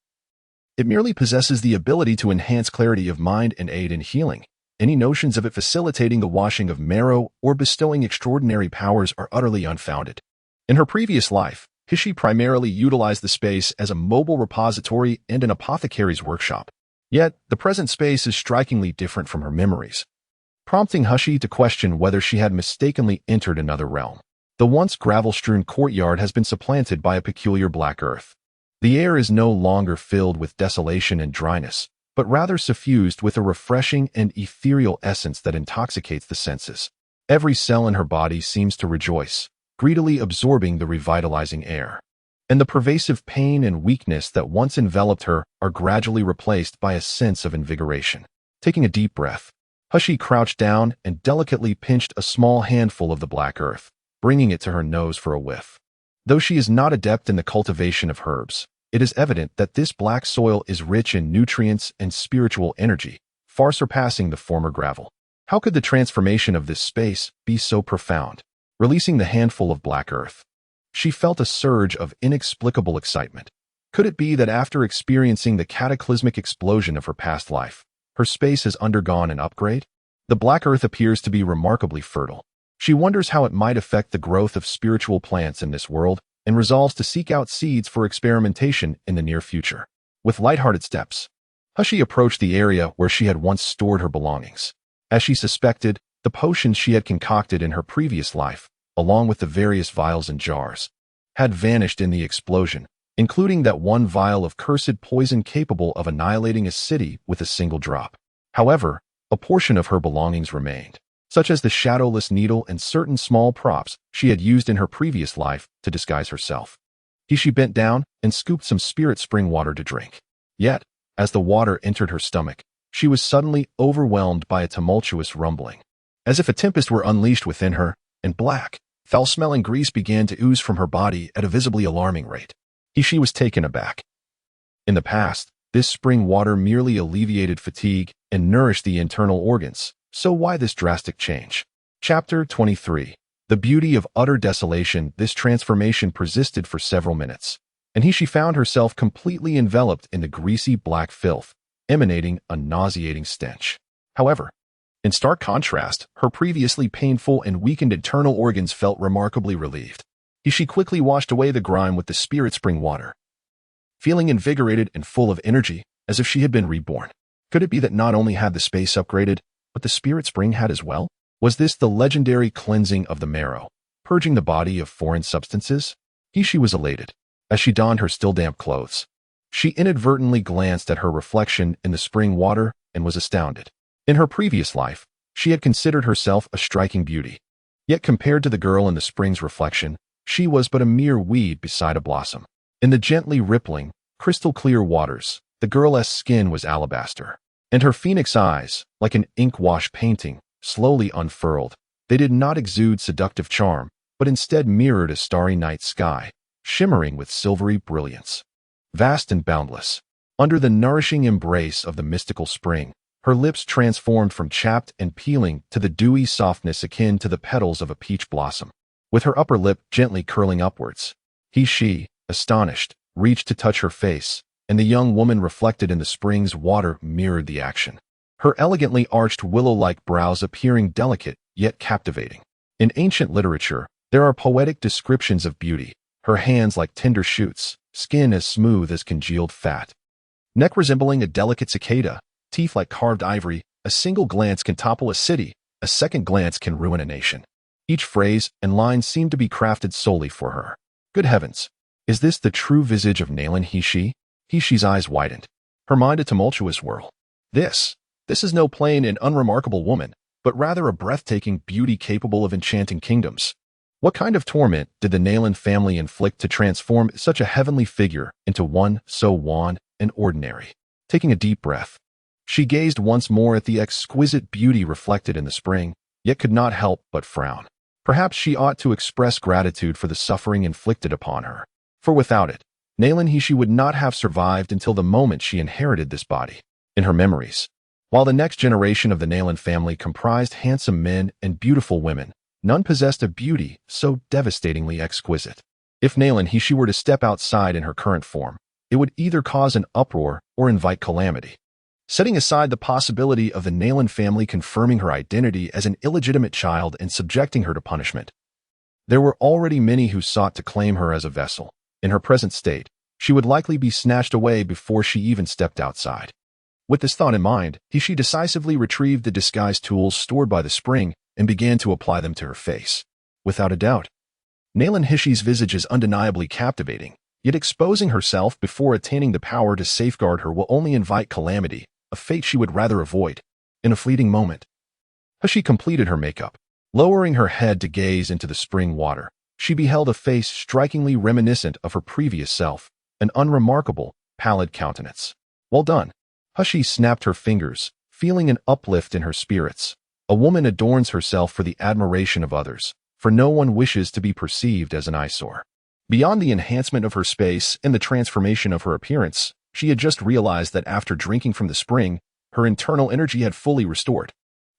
it merely possesses the ability to enhance clarity of mind and aid in healing. Any notions of it facilitating the washing of marrow or bestowing extraordinary powers are utterly unfounded. In her previous life, Hishi primarily utilized the space as a mobile repository and an apothecary's workshop. Yet, the present space is strikingly different from her memories, prompting Hushi to question whether she had mistakenly entered another realm. The once gravel-strewn courtyard has been supplanted by a peculiar black earth. The air is no longer filled with desolation and dryness, but rather suffused with a refreshing and ethereal essence that intoxicates the senses. Every cell in her body seems to rejoice, greedily absorbing the revitalizing air. And the pervasive pain and weakness that once enveloped her are gradually replaced by a sense of invigoration. Taking a deep breath, Humph crouched down and delicately pinched a small handful of the black earth, bringing it to her nose for a whiff. Though she is not adept in the cultivation of herbs, it is evident that this black soil is rich in nutrients and spiritual energy, far surpassing the former gravel. How could the transformation of this space be so profound? Releasing the handful of black earth, she felt a surge of inexplicable excitement. Could it be that after experiencing the cataclysmic explosion of her past life, her space has undergone an upgrade? The black earth appears to be remarkably fertile. She wonders how it might affect the growth of spiritual plants in this world and resolves to seek out seeds for experimentation in the near future. With lighthearted steps, Humph approached the area where she had once stored her belongings. As she suspected, the potions she had concocted in her previous life, along with the various vials and jars, had vanished in the explosion, including that one vial of cursed poison capable of annihilating a city with a single drop. However, a portion of her belongings remained, such as the shadowless needle and certain small props she had used in her previous life to disguise herself. She bent down and scooped some spirit spring water to drink. Yet, as the water entered her stomach, she was suddenly overwhelmed by a tumultuous rumbling. As if a tempest were unleashed within her, and black, foul-smelling grease began to ooze from her body at a visibly alarming rate. She was taken aback. In the past, this spring water merely alleviated fatigue and nourished the internal organs, so why this drastic change? Chapter 23. The beauty of utter desolation. This transformation persisted for several minutes, and she found herself completely enveloped in the greasy black filth, emanating a nauseating stench. However, in stark contrast, her previously painful and weakened internal organs felt remarkably relieved. She quickly washed away the grime with the spirit spring water, feeling invigorated and full of energy, as if she had been reborn. Could it be that not only had the space upgraded, but the spirit spring had as well? Was this the legendary cleansing of the marrow, purging the body of foreign substances? She was elated. As she donned her still damp clothes, she inadvertently glanced at her reflection in the spring water and was astounded. In her previous life, she had considered herself a striking beauty. Yet compared to the girl in the spring's reflection, she was but a mere weed beside a blossom. In the gently rippling, crystal-clear waters, the girl's skin was alabaster, and her phoenix eyes, like an ink-wash painting, slowly unfurled. They did not exude seductive charm, but instead mirrored a starry night sky, shimmering with silvery brilliance. Vast and boundless, under the nourishing embrace of the mystical spring, her lips transformed from chapped and peeling to the dewy softness akin to the petals of a peach blossom. With her upper lip gently curling upwards, she, astonished, reached to touch her face, and the young woman reflected in the spring's water mirrored the action. Her elegantly arched willow-like brows appearing delicate yet captivating. In ancient literature, there are poetic descriptions of beauty, her hands like tender shoots, skin as smooth as congealed fat, neck resembling a delicate cicada, teeth like carved ivory. A single glance can topple a city, a second glance can ruin a nation. Each phrase and line seemed to be crafted solely for her. Good heavens! Is this the true visage of Nalan Mansion? Heshi's eyes widened, her mind a tumultuous whirl. This is no plain and unremarkable woman, but rather a breathtaking beauty capable of enchanting kingdoms. What kind of torment did the Nalan family inflict to transform such a heavenly figure into one so wan and ordinary? Taking a deep breath, she gazed once more at the exquisite beauty reflected in the spring, yet could not help but frown. Perhaps she ought to express gratitude for the suffering inflicted upon her, for without it, Nalan Mansion would not have survived until the moment she inherited this body. In her memories, while the next generation of the Nalan family comprised handsome men and beautiful women, none possessed a beauty so devastatingly exquisite. If Nalan Mansion were to step outside in her current form, it would either cause an uproar or invite calamity. Setting aside the possibility of the Nalan family confirming her identity as an illegitimate child and subjecting her to punishment, there were already many who sought to claim her as a vessel. In her present state, she would likely be snatched away before she even stepped outside. With this thought in mind, she decisively retrieved the disguise tools stored by the spring and began to apply them to her face. Without a doubt, Nalan Hishi's visage is undeniably captivating, yet exposing herself before attaining the power to safeguard her will only invite calamity, a fate she would rather avoid. In a fleeting moment, Hishi completed her makeup. Lowering her head to gaze into the spring water, she beheld a face strikingly reminiscent of her previous self, an unremarkable, pallid countenance. Well done. Hishi snapped her fingers, feeling an uplift in her spirits. A woman adorns herself for the admiration of others, for no one wishes to be perceived as an eyesore. Beyond the enhancement of her space and the transformation of her appearance, she had just realized that after drinking from the spring, her internal energy had fully restored.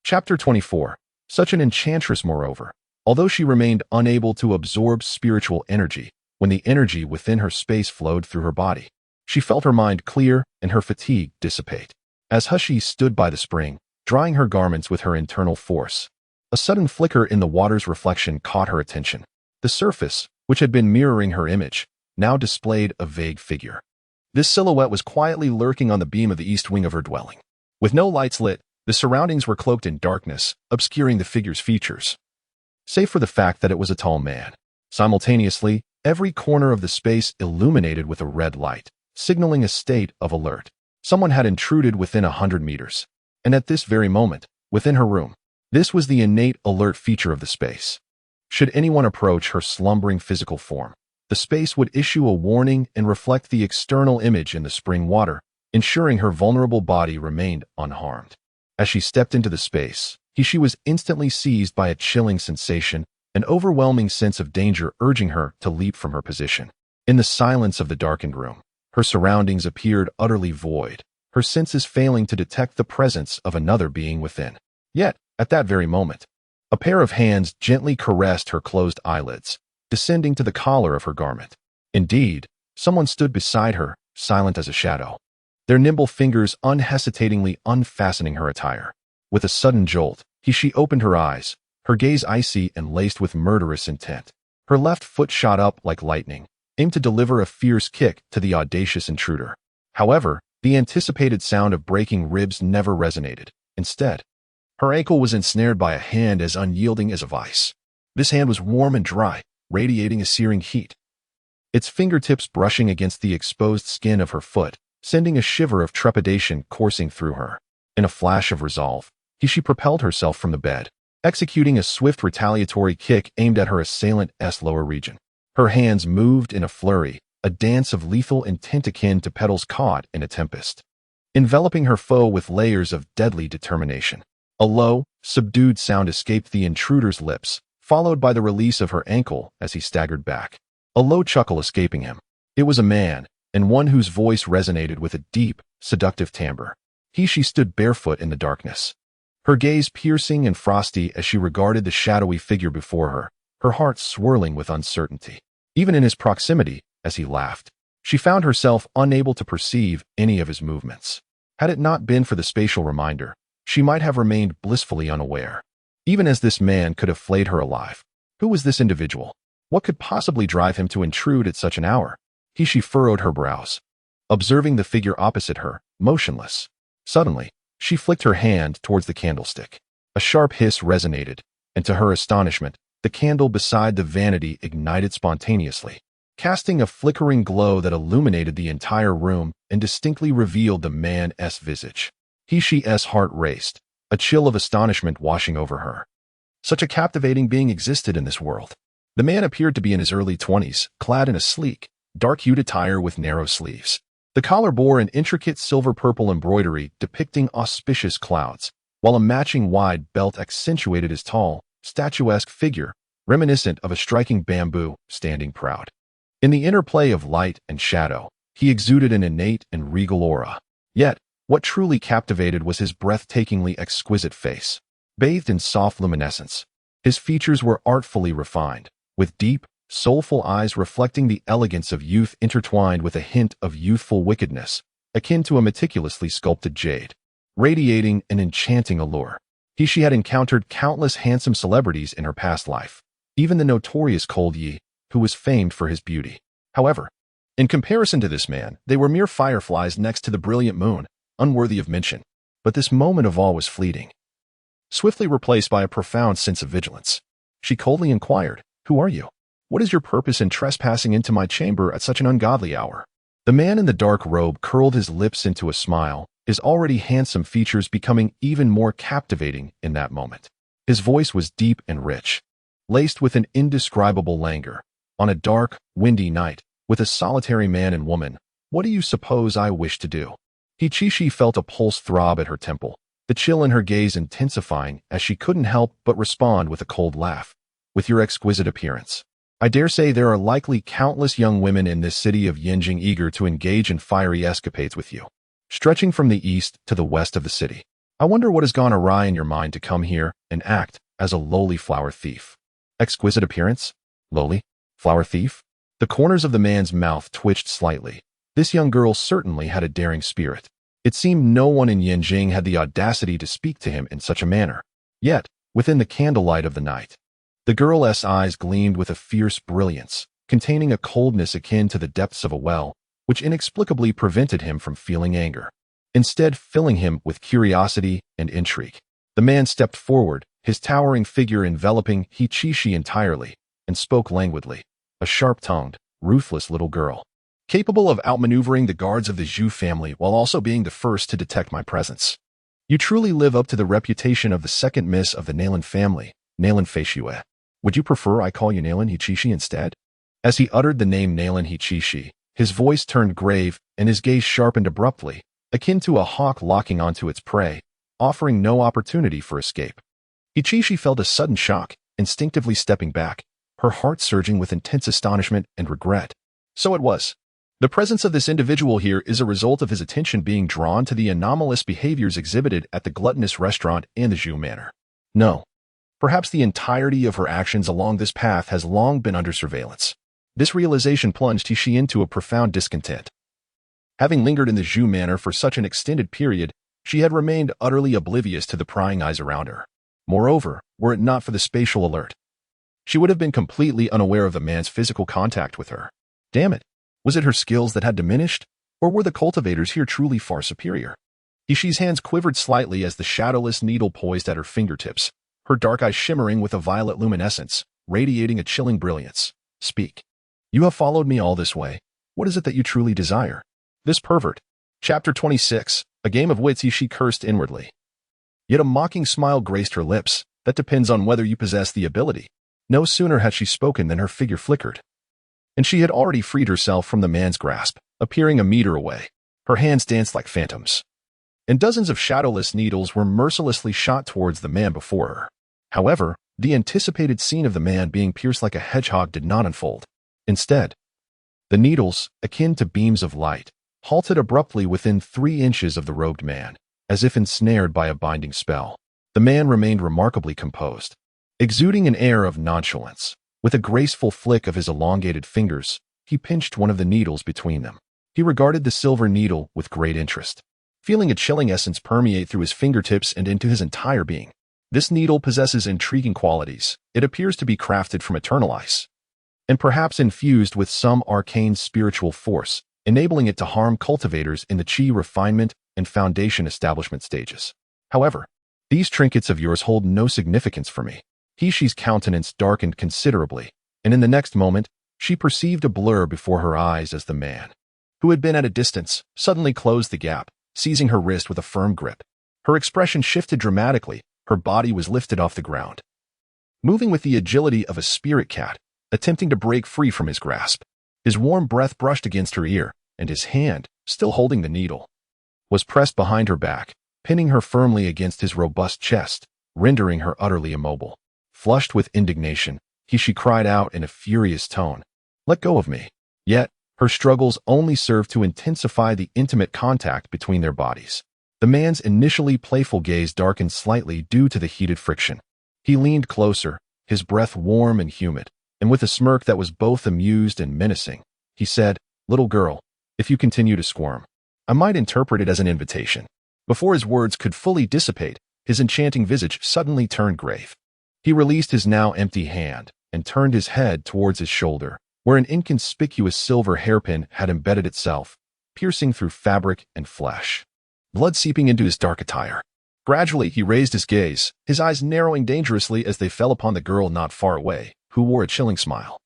Chapter 24. Such an enchantress, moreover, although she remained unable to absorb spiritual energy, when the energy within her space flowed through her body, she felt her mind clear and her fatigue dissipate. As Hishi stood by the spring, drying her garments with her internal force, a sudden flicker in the water's reflection caught her attention. The surface, which had been mirroring her image, now displayed a vague figure. This silhouette was quietly lurking on the beam of the east wing of her dwelling. With no lights lit, the surroundings were cloaked in darkness, obscuring the figure's features, save for the fact that it was a tall man. Simultaneously, every corner of the space illuminated with a red light, signaling a state of alert. Someone had intruded within 100 meters. And at this very moment, within her room, this was the innate alert feature of the space. Should anyone approach her slumbering physical form, the space would issue a warning and reflect the external image in the spring water, ensuring her vulnerable body remained unharmed. As she stepped into the space, she was instantly seized by a chilling sensation, an overwhelming sense of danger urging her to leap from her position. In the silence of the darkened room, her surroundings appeared utterly void, her senses failing to detect the presence of another being within. Yet, at that very moment, a pair of hands gently caressed her closed eyelids, descending to the collar of her garment. Indeed, someone stood beside her, silent as a shadow, their nimble fingers unhesitatingly unfastening her attire. With a sudden jolt, she opened her eyes, her gaze icy and laced with murderous intent. Her left foot shot up like lightning, aimed to deliver a fierce kick to the audacious intruder. However, the anticipated sound of breaking ribs never resonated. Instead, her ankle was ensnared by a hand as unyielding as a vice. This hand was warm and dry, radiating a searing heat, its fingertips brushing against the exposed skin of her foot, sending a shiver of trepidation coursing through her. In a flash of resolve, she propelled herself from the bed, executing a swift retaliatory kick aimed at her assailant's lower region. Her hands moved in a flurry, a dance of lethal intent akin to petals caught in a tempest, enveloping her foe with layers of deadly determination. A low, subdued sound escaped the intruder's lips, followed by the release of her ankle as he staggered back, a low chuckle escaping him. It was a man, and one whose voice resonated with a deep, seductive timbre. She stood barefoot in the darkness, her gaze piercing and frosty as she regarded the shadowy figure before her, her heart swirling with uncertainty. Even in his proximity, as he laughed, she found herself unable to perceive any of his movements. Had it not been for the spatial reminder, she might have remained blissfully unaware. Even as this man could have flayed her alive. Who was this individual? What could possibly drive him to intrude at such an hour? She furrowed her brows, observing the figure opposite her, motionless. Suddenly, she flicked her hand towards the candlestick. A sharp hiss resonated, and to her astonishment, the candle beside the vanity ignited spontaneously, casting a flickering glow that illuminated the entire room and distinctly revealed the man's visage. She's heart raced, a chill of astonishment washing over her. Such a captivating being existed in this world. The man appeared to be in his early 20s, clad in a sleek, dark-hued attire with narrow sleeves. The collar bore an intricate silver-purple embroidery depicting auspicious clouds, while a matching wide belt accentuated his tall, statuesque figure, reminiscent of a striking bamboo, standing proud. In the interplay of light and shadow, he exuded an innate and regal aura. Yet, what truly captivated was his breathtakingly exquisite face. Bathed in soft luminescence, his features were artfully refined, with deep, soulful eyes reflecting the elegance of youth intertwined with a hint of youthful wickedness, akin to a meticulously sculpted jade, radiating an enchanting allure. She had encountered countless handsome celebrities in her past life, even the notorious Cold Yi, who was famed for his beauty. However, in comparison to this man, they were mere fireflies next to the brilliant moon, unworthy of mention. But this moment of awe was fleeting, swiftly replaced by a profound sense of vigilance. She coldly inquired, "Who are you?" What is your purpose in trespassing into my chamber at such an ungodly hour? The man in the dark robe curled his lips into a smile, his already handsome features becoming even more captivating in that moment. His voice was deep and rich, laced with an indescribable languor. On a dark, windy night, with a solitary man and woman, what do you suppose I wish to do? Hichishi felt a pulse throb at her temple, the chill in her gaze intensifying as she couldn't help but respond with a cold laugh. With your exquisite appearance, I dare say there are likely countless young women in this city of Yinjing eager to engage in fiery escapades with you. Stretching from the east to the west of the city, I wonder what has gone awry in your mind to come here and act as a lowly flower thief. Exquisite appearance? Lowly? Flower thief? The corners of the man's mouth twitched slightly. This young girl certainly had a daring spirit. It seemed no one in Yinjing had the audacity to speak to him in such a manner. Yet, within the candlelight of the night, the girl's eyes gleamed with a fierce brilliance, containing a coldness akin to the depths of a well, which inexplicably prevented him from feeling anger, instead filling him with curiosity and intrigue. The man stepped forward, his towering figure enveloping Hichishi entirely, and spoke languidly, a sharp-tongued, ruthless little girl, capable of outmaneuvering the guards of the Zhu family while also being the first to detect my presence. You truly live up to the reputation of the second miss of the Nalan family, Nalan Feishue. Would you prefer I call you Nalan Hichishi instead? As he uttered the name Nalan Hichishi, his voice turned grave and his gaze sharpened abruptly, akin to a hawk locking onto its prey, offering no opportunity for escape. Hichishi felt a sudden shock, instinctively stepping back, her heart surging with intense astonishment and regret. So it was. The presence of this individual here is a result of his attention being drawn to the anomalous behaviors exhibited at the gluttonous restaurant and the Zhu manor. No. Perhaps the entirety of her actions along this path has long been under surveillance. This realization plunged Hichi into a profound discontent. Having lingered in the Zhu manor for such an extended period, she had remained utterly oblivious to the prying eyes around her. Moreover, were it not for the spatial alert, she would have been completely unaware of the man's physical contact with her. Damn it. Was it her skills that had diminished, or were the cultivators here truly far superior? Hichi's hands quivered slightly as the shadowless needle poised at her fingertips, her dark eyes shimmering with a violet luminescence, radiating a chilling brilliance. Speak. You have followed me all this way. What is it that you truly desire? This pervert. Chapter 26. A game of wits. Hichi cursed inwardly. Yet a mocking smile graced her lips. That depends on whether you possess the ability. No sooner had she spoken than her figure flickered, and she had already freed herself from the man's grasp, appearing a meter away. Her hands danced like phantoms, and dozens of shadowless needles were mercilessly shot towards the man before her. However, the anticipated scene of the man being pierced like a hedgehog did not unfold. Instead, the needles, akin to beams of light, halted abruptly within 3 inches of the robed man, as if ensnared by a binding spell. The man remained remarkably composed, exuding an air of nonchalance. With a graceful flick of his elongated fingers, he pinched one of the needles between them. He regarded the silver needle with great interest, feeling a chilling essence permeate through his fingertips and into his entire being. This needle possesses intriguing qualities. It appears to be crafted from eternal ice, and perhaps infused with some arcane spiritual force, enabling it to harm cultivators in the chi refinement and foundation establishment stages. However, these trinkets of yours hold no significance for me. Hichi's countenance darkened considerably, and in the next moment, she perceived a blur before her eyes as the man, who had been at a distance, suddenly closed the gap, seizing her wrist with a firm grip. Her expression shifted dramatically, her body was lifted off the ground, moving with the agility of a spirit cat, attempting to break free from his grasp. His warm breath brushed against her ear, and his hand, still holding the needle, was pressed behind her back, pinning her firmly against his robust chest, rendering her utterly immobile. Flushed with indignation, Hichi cried out in a furious tone, "Let go of me." Yet, her struggles only served to intensify the intimate contact between their bodies. The man's initially playful gaze darkened slightly due to the heated friction. He leaned closer, his breath warm and humid, and with a smirk that was both amused and menacing, he said, "Little girl, if you continue to squirm, I might interpret it as an invitation." Before his words could fully dissipate, his enchanting visage suddenly turned grave. He released his now empty hand and turned his head towards his shoulder, where an inconspicuous silver hairpin had embedded itself, piercing through fabric and flesh, blood seeping into his dark attire. Gradually, he raised his gaze, his eyes narrowing dangerously as they fell upon the girl not far away, who wore a chilling smile.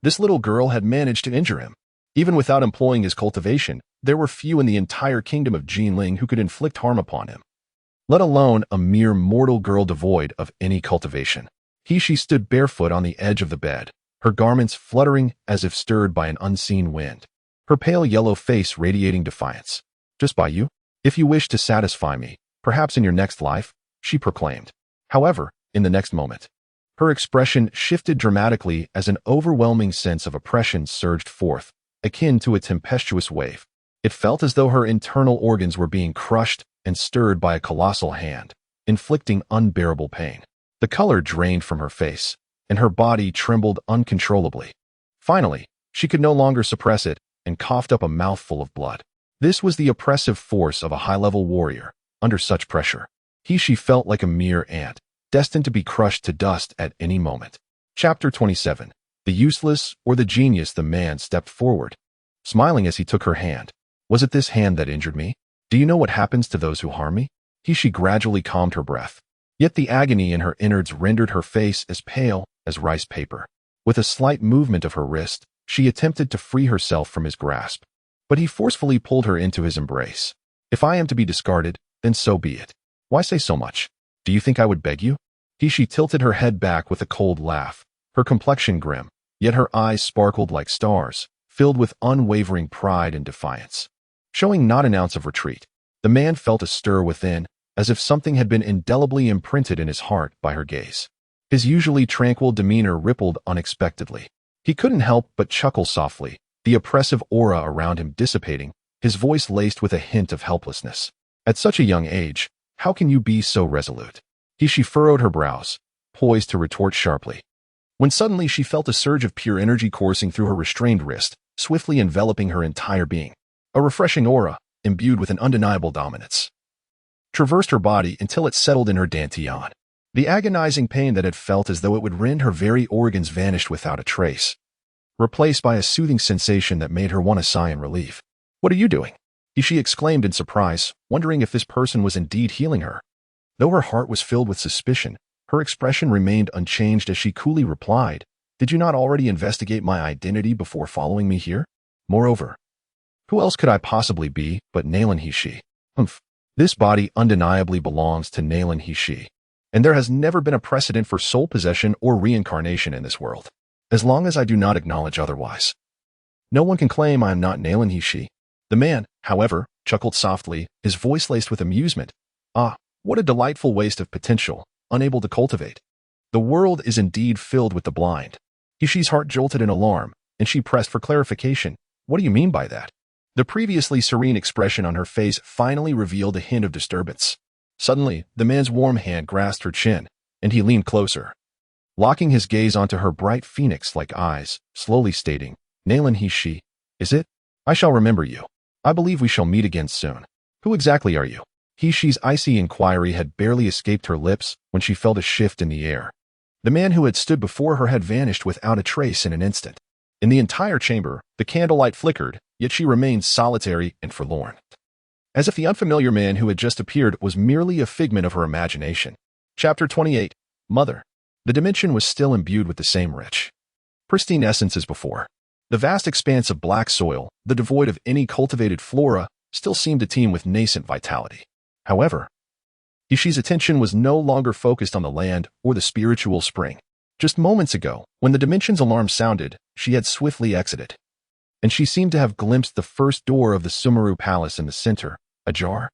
This little girl had managed to injure him. Even without employing his cultivation, there were few in the entire kingdom of Jinling who could inflict harm upon him, let alone a mere mortal girl devoid of any cultivation. She stood barefoot on the edge of the bed, her garments fluttering as if stirred by an unseen wind, her pale yellow face radiating defiance. "Just by you? If you wish to satisfy me, perhaps in your next life," she proclaimed. However, in the next moment, her expression shifted dramatically as an overwhelming sense of oppression surged forth, akin to a tempestuous wave. It felt as though her internal organs were being crushed and stirred by a colossal hand, inflicting unbearable pain. The color drained from her face, and her body trembled uncontrollably. Finally, she could no longer suppress it and coughed up a mouthful of blood. This was the oppressive force of a high-level warrior. Under such pressure, she felt like a mere ant, destined to be crushed to dust at any moment. Chapter 27. The useless or the genius? The man stepped forward, smiling as he took her hand. "Was it this hand that injured me? Do you know what happens to those who harm me?" She gradually calmed her breath. Yet the agony in her innards rendered her face as pale as rice paper. With a slight movement of her wrist, she attempted to free herself from his grasp, but he forcefully pulled her into his embrace. "If I am to be discarded, then so be it. Why say so much? Do you think I would beg you?" She tilted her head back with a cold laugh, her complexion grim, yet her eyes sparkled like stars, filled with unwavering pride and defiance. Showing not an ounce of retreat, the man felt a stir within, as if something had been indelibly imprinted in his heart by her gaze. His usually tranquil demeanor rippled unexpectedly. He couldn't help but chuckle softly, the oppressive aura around him dissipating, his voice laced with a hint of helplessness. "At such a young age, how can you be so resolute?" She furrowed her brows, poised to retort sharply, when suddenly she felt a surge of pure energy coursing through her restrained wrist, swiftly enveloping her entire being. A refreshing aura, imbued with an undeniable dominance, traversed her body until it settled in her dantian. The agonizing pain that had felt as though it would rend her very organs vanished without a trace, replaced by a soothing sensation that made her want to sigh in relief. "What are you doing?" she exclaimed in surprise, wondering if this person was indeed healing her. Though her heart was filled with suspicion, her expression remained unchanged as she coolly replied, "Did you not already investigate my identity before following me here? Moreover, who else could I possibly be but Nalan Mansion? Humph. This body undeniably belongs to Nalan Mansion, and there has never been a precedent for soul possession or reincarnation in this world. As long as I do not acknowledge otherwise, no one can claim I am not Nalan Mansion." The man, however, chuckled softly, his voice laced with amusement. "Ah, what a delightful waste of potential, unable to cultivate. The world is indeed filled with the blind." Hishi's heart jolted in alarm, and she pressed for clarification. "What do you mean by that?" The previously serene expression on her face finally revealed a hint of disturbance. Suddenly, the man's warm hand grasped her chin, and he leaned closer, locking his gaze onto her bright phoenix-like eyes, slowly stating, "Nalan Mansion, is it? I shall remember you. I believe we shall meet again soon. Who exactly are you?" Hishi's icy inquiry had barely escaped her lips when she felt a shift in the air. The man who had stood before her had vanished without a trace in an instant. In the entire chamber, the candlelight flickered, yet she remained solitary and forlorn, as if the unfamiliar man who had just appeared was merely a figment of her imagination. Chapter 28. Mother. The dimension was still imbued with the same rich, pristine essence as before. The vast expanse of black soil, the devoid of any cultivated flora, still seemed to teem with nascent vitality. However, Hishi's attention was no longer focused on the land or the spiritual spring. Just moments ago, when the dimension's alarm sounded, she had swiftly exited, and she seemed to have glimpsed the first door of the Sumeru Palace in the center, ajar.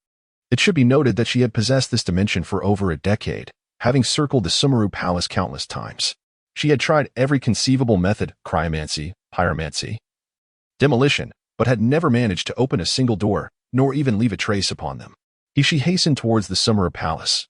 It should be noted that she had possessed this dimension for over a decade, having circled the Sumeru Palace countless times. She had tried every conceivable method, cryomancy, pyromancy, demolition, but had never managed to open a single door, nor even leave a trace upon them. She hastened towards the Sumeru Palace,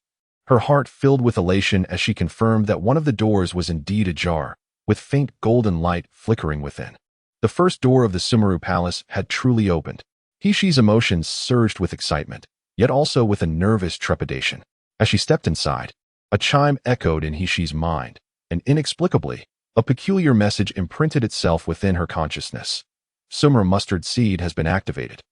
her heart filled with elation as she confirmed that one of the doors was indeed ajar, with faint golden light flickering within. The first door of the Sumeru Palace had truly opened. Hishi's emotions surged with excitement, yet also with a nervous trepidation. As she stepped inside, a chime echoed in Hishi's mind, and inexplicably, a peculiar message imprinted itself within her consciousness. Sumeru Mustard Seed has been activated,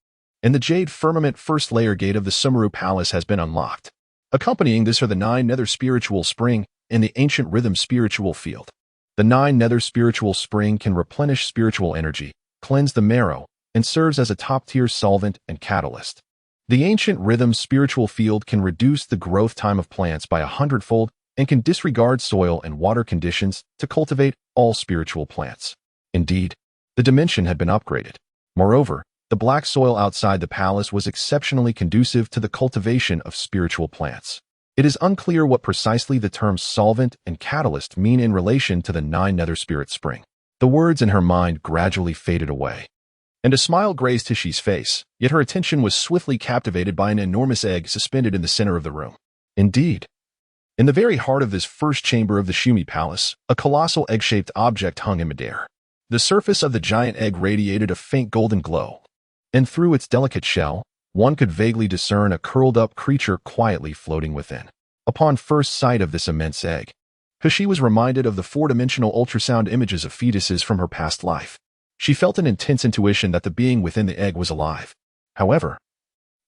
and the Jade Firmament First Layer Gate of the Sumeru Palace has been unlocked. Accompanying this are the 9 Nether Spiritual Spring and the Ancient Rhythm Spiritual Field. The 9 nether spiritual spring can replenish spiritual energy, cleanse the marrow, and serves as a top-tier solvent and catalyst. The ancient rhythm spiritual field can reduce the growth time of plants by 100-fold and can disregard soil and water conditions to cultivate all spiritual plants. Indeed, the dimension had been upgraded. Moreover, the black soil outside the palace was exceptionally conducive to the cultivation of spiritual plants. It is unclear what precisely the terms solvent and catalyst mean in relation to the 9 nether spirit spring. The words in her mind gradually faded away, and a smile grazed Tishi's face, yet her attention was swiftly captivated by an enormous egg suspended in the center of the room. Indeed, in the very heart of this first chamber of the Shumi Palace, a colossal egg-shaped object hung in midair. The surface of the giant egg radiated a faint golden glow, and through its delicate shell, one could vaguely discern a curled-up creature quietly floating within. Upon first sight of this immense egg, Tishi was reminded of the 4-dimensional ultrasound images of fetuses from her past life. She felt an intense intuition that the being within the egg was alive. However,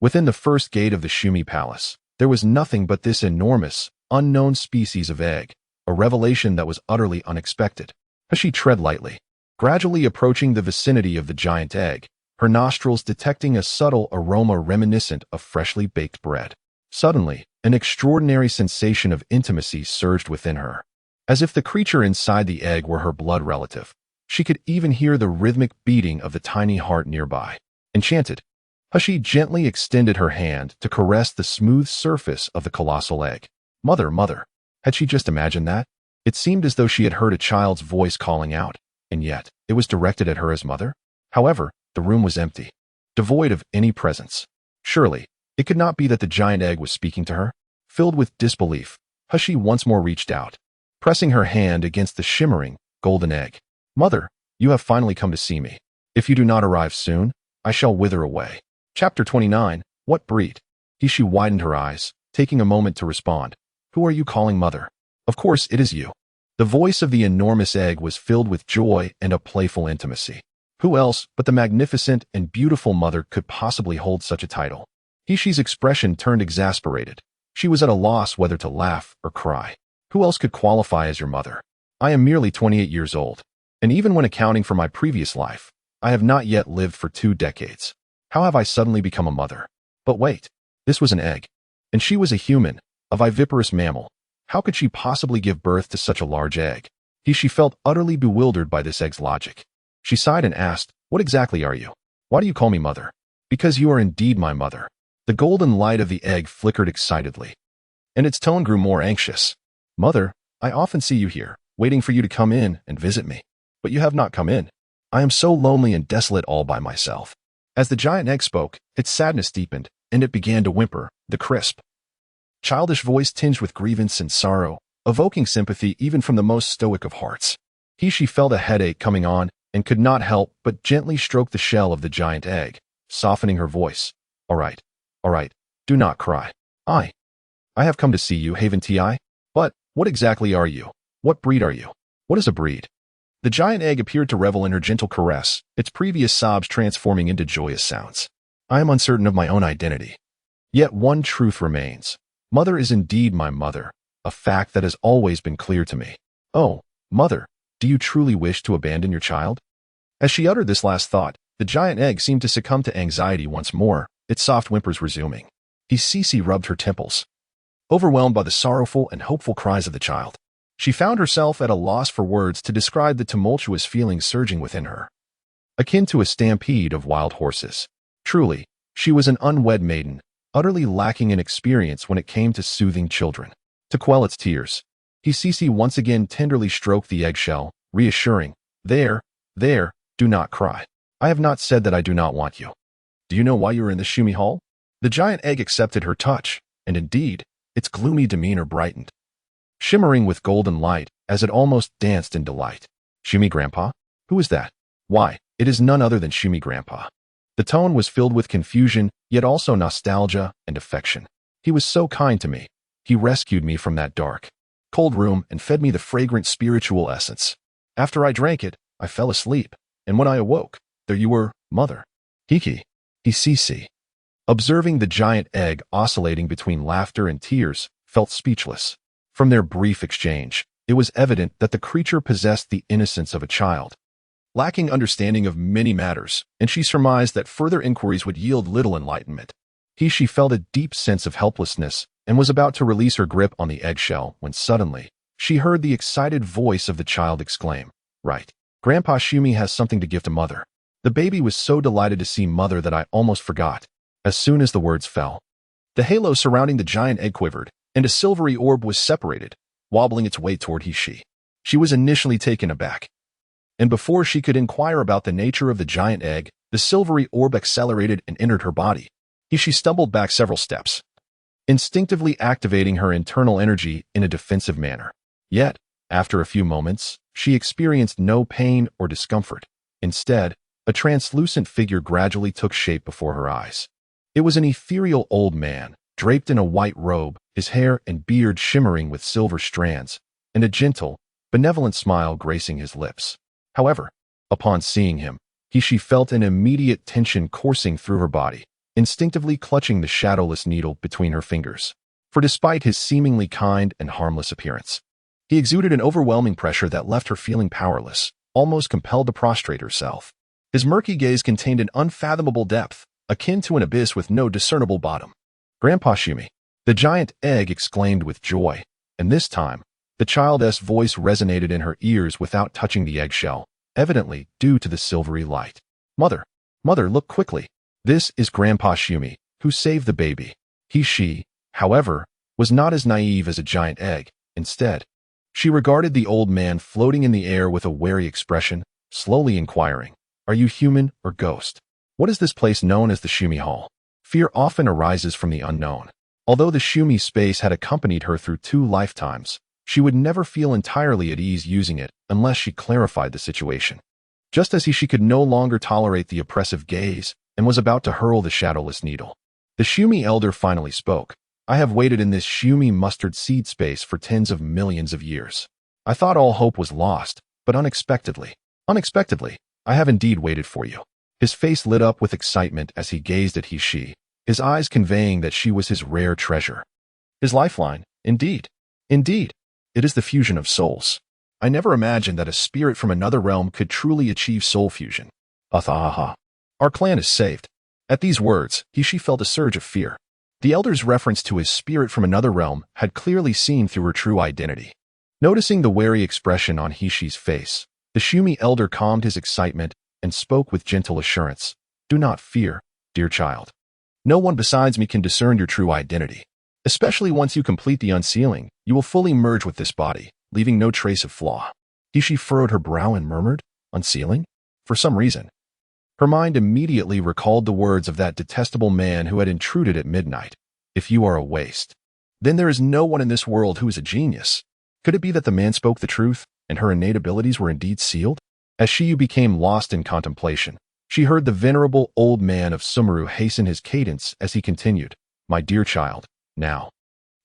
within the first gate of the Shumi Palace, there was nothing but this enormous, unknown species of egg, a revelation that was utterly unexpected. Tishi tread lightly, gradually approaching the vicinity of the giant egg, her nostrils detecting a subtle aroma reminiscent of freshly baked bread. Suddenly, an extraordinary sensation of intimacy surged within her, as if the creature inside the egg were her blood relative. She could even hear the rhythmic beating of the tiny heart nearby. Enchanted, Tishi gently extended her hand to caress the smooth surface of the colossal egg. Mother, mother. Had she just imagined that? It seemed as though she had heard a child's voice calling out, and yet it was directed at her as mother. However, the room was empty, devoid of any presence. Surely, it could not be that the giant egg was speaking to her. Filled with disbelief, Tishi once more reached out, pressing her hand against the shimmering, golden egg. Mother, you have finally come to see me. If you do not arrive soon, I shall wither away. Chapter 29. What breed? Tishi widened her eyes, taking a moment to respond. Who are you calling mother? Of course, it is you. The voice of the enormous egg was filled with joy and a playful intimacy. Who else but the magnificent and beautiful mother could possibly hold such a title? Tishi's expression turned exasperated. She was at a loss whether to laugh or cry. Who else could qualify as your mother? I am merely 28 years old, and even when accounting for my previous life, I have not yet lived for 2 decades. How have I suddenly become a mother? But wait, this was an egg, and she was a human, a viviparous mammal. How could she possibly give birth to such a large egg? Tishi felt utterly bewildered by this egg's logic. She sighed and asked, what exactly are you? Why do you call me mother? Because you are indeed my mother. The golden light of the egg flickered excitedly, and its tone grew more anxious. Mother, I often see you here, waiting for you to come in and visit me. But you have not come in. I am so lonely and desolate all by myself. As the giant egg spoke, its sadness deepened, and it began to whimper, the crisp, childish voice tinged with grievance and sorrow, evoking sympathy even from the most stoic of hearts. Tishi felt a headache coming on and could not help but gently stroke the shell of the giant egg, softening her voice. All right, do not cry. I have come to see you, Haven Ti. But what exactly are you? What breed are you? What is a breed? The giant egg appeared to revel in her gentle caress, its previous sobs transforming into joyous sounds. I am uncertain of my own identity. Yet one truth remains. Mother is indeed my mother, a fact that has always been clear to me. Oh, mother, do you truly wish to abandon your child? As she uttered this last thought, the giant egg seemed to succumb to anxiety once more, its soft whimpers resuming. Tisisi rubbed her temples, overwhelmed by the sorrowful and hopeful cries of the child. She found herself at a loss for words to describe the tumultuous feelings surging within her, akin to a stampede of wild horses. Truly, she was an unwed maiden, utterly lacking in experience when it came to soothing children. To quell its tears, Tisisi once again tenderly stroked the eggshell, reassuring, There, do not cry. I have not said that I do not want you. Do you know why you are in the Shumi Hall? The giant egg accepted her touch, and indeed, its gloomy demeanor brightened, shimmering with golden light as it almost danced in delight. Shumi Grandpa? Who is that? Why, it is none other than Shumi Grandpa. The tone was filled with confusion, yet also nostalgia and affection. He was so kind to me. He rescued me from that dark, cold room and fed me the fragrant spiritual essence. After I drank it, I fell asleep, and when I awoke, there you were, mother. Hisisi. Observing the giant egg oscillating between laughter and tears, felt speechless. From their brief exchange, it was evident that the creature possessed the innocence of a child, lacking understanding of many matters, and she surmised that further inquiries would yield little enlightenment. She felt a deep sense of helplessness and was about to release her grip on the eggshell when suddenly she heard the excited voice of the child exclaim, "Right. Grandpa Shumi has something to give to Mother." The baby was so delighted to see Mother that I almost forgot. As soon as the words fell, the halo surrounding the giant egg quivered, and a silvery orb was separated, wobbling its way toward He. She was initially taken aback, and before she could inquire about the nature of the giant egg, the silvery orb accelerated and entered her body. She stumbled back several steps, instinctively activating her internal energy in a defensive manner. Yet, after a few moments, she experienced no pain or discomfort. Instead, a translucent figure gradually took shape before her eyes. It was an ethereal old man, draped in a white robe, his hair and beard shimmering with silver strands, and a gentle, benevolent smile gracing his lips. However, upon seeing him, she felt an immediate tension coursing through her body, instinctively clutching the shadowless needle between her fingers. For despite his seemingly kind and harmless appearance, he exuded an overwhelming pressure that left her feeling powerless, almost compelled to prostrate herself. His murky gaze contained an unfathomable depth, akin to an abyss with no discernible bottom. "Grandpa Shumi," the giant egg exclaimed with joy, and this time, the child's voice resonated in her ears without touching the eggshell, evidently due to the silvery light. Mother, look quickly. This is Grandpa Shumi, who saved the baby." She, however, was not as naive as a giant egg. Instead, she regarded the old man floating in the air with a wary expression, slowly inquiring, "Are you human or ghost? What is this place known as the Shumi Hall?" Fear often arises from the unknown. Although the Shumi space had accompanied her through 2 lifetimes, she would never feel entirely at ease using it unless she clarified the situation. Just as she could no longer tolerate the oppressive gaze and was about to hurl the shadowless needle, the Shumi elder finally spoke. "I have waited in this Shumi mustard seed space for tens of millions of years. I thought all hope was lost, but unexpectedly, I have indeed waited for you." His face lit up with excitement as he gazed at she, his eyes conveying that she was his rare treasure. His lifeline, indeed. It is the fusion of souls. I never imagined that a spirit from another realm could truly achieve soul fusion. Our clan is saved. At these words, she felt a surge of fear. The elder's reference to his spirit from another realm had clearly seen through her true identity. Noticing the wary expression on Hishi's face, the Shumi elder calmed his excitement and spoke with gentle assurance. "Do not fear, dear child. No one besides me can discern your true identity. Especially once you complete the unsealing, you will fully merge with this body, leaving no trace of flaw." Hishi furrowed her brow and murmured, "Unsealing?" For some reason, her mind immediately recalled the words of that detestable man who had intruded at midnight. "If you are a waste, then there is no one in this world who is a genius." Could it be that the man spoke the truth, and her innate abilities were indeed sealed? As Shiyu became lost in contemplation, she heard the venerable old man of Sumeru hasten his cadence as he continued, "My dear child, now,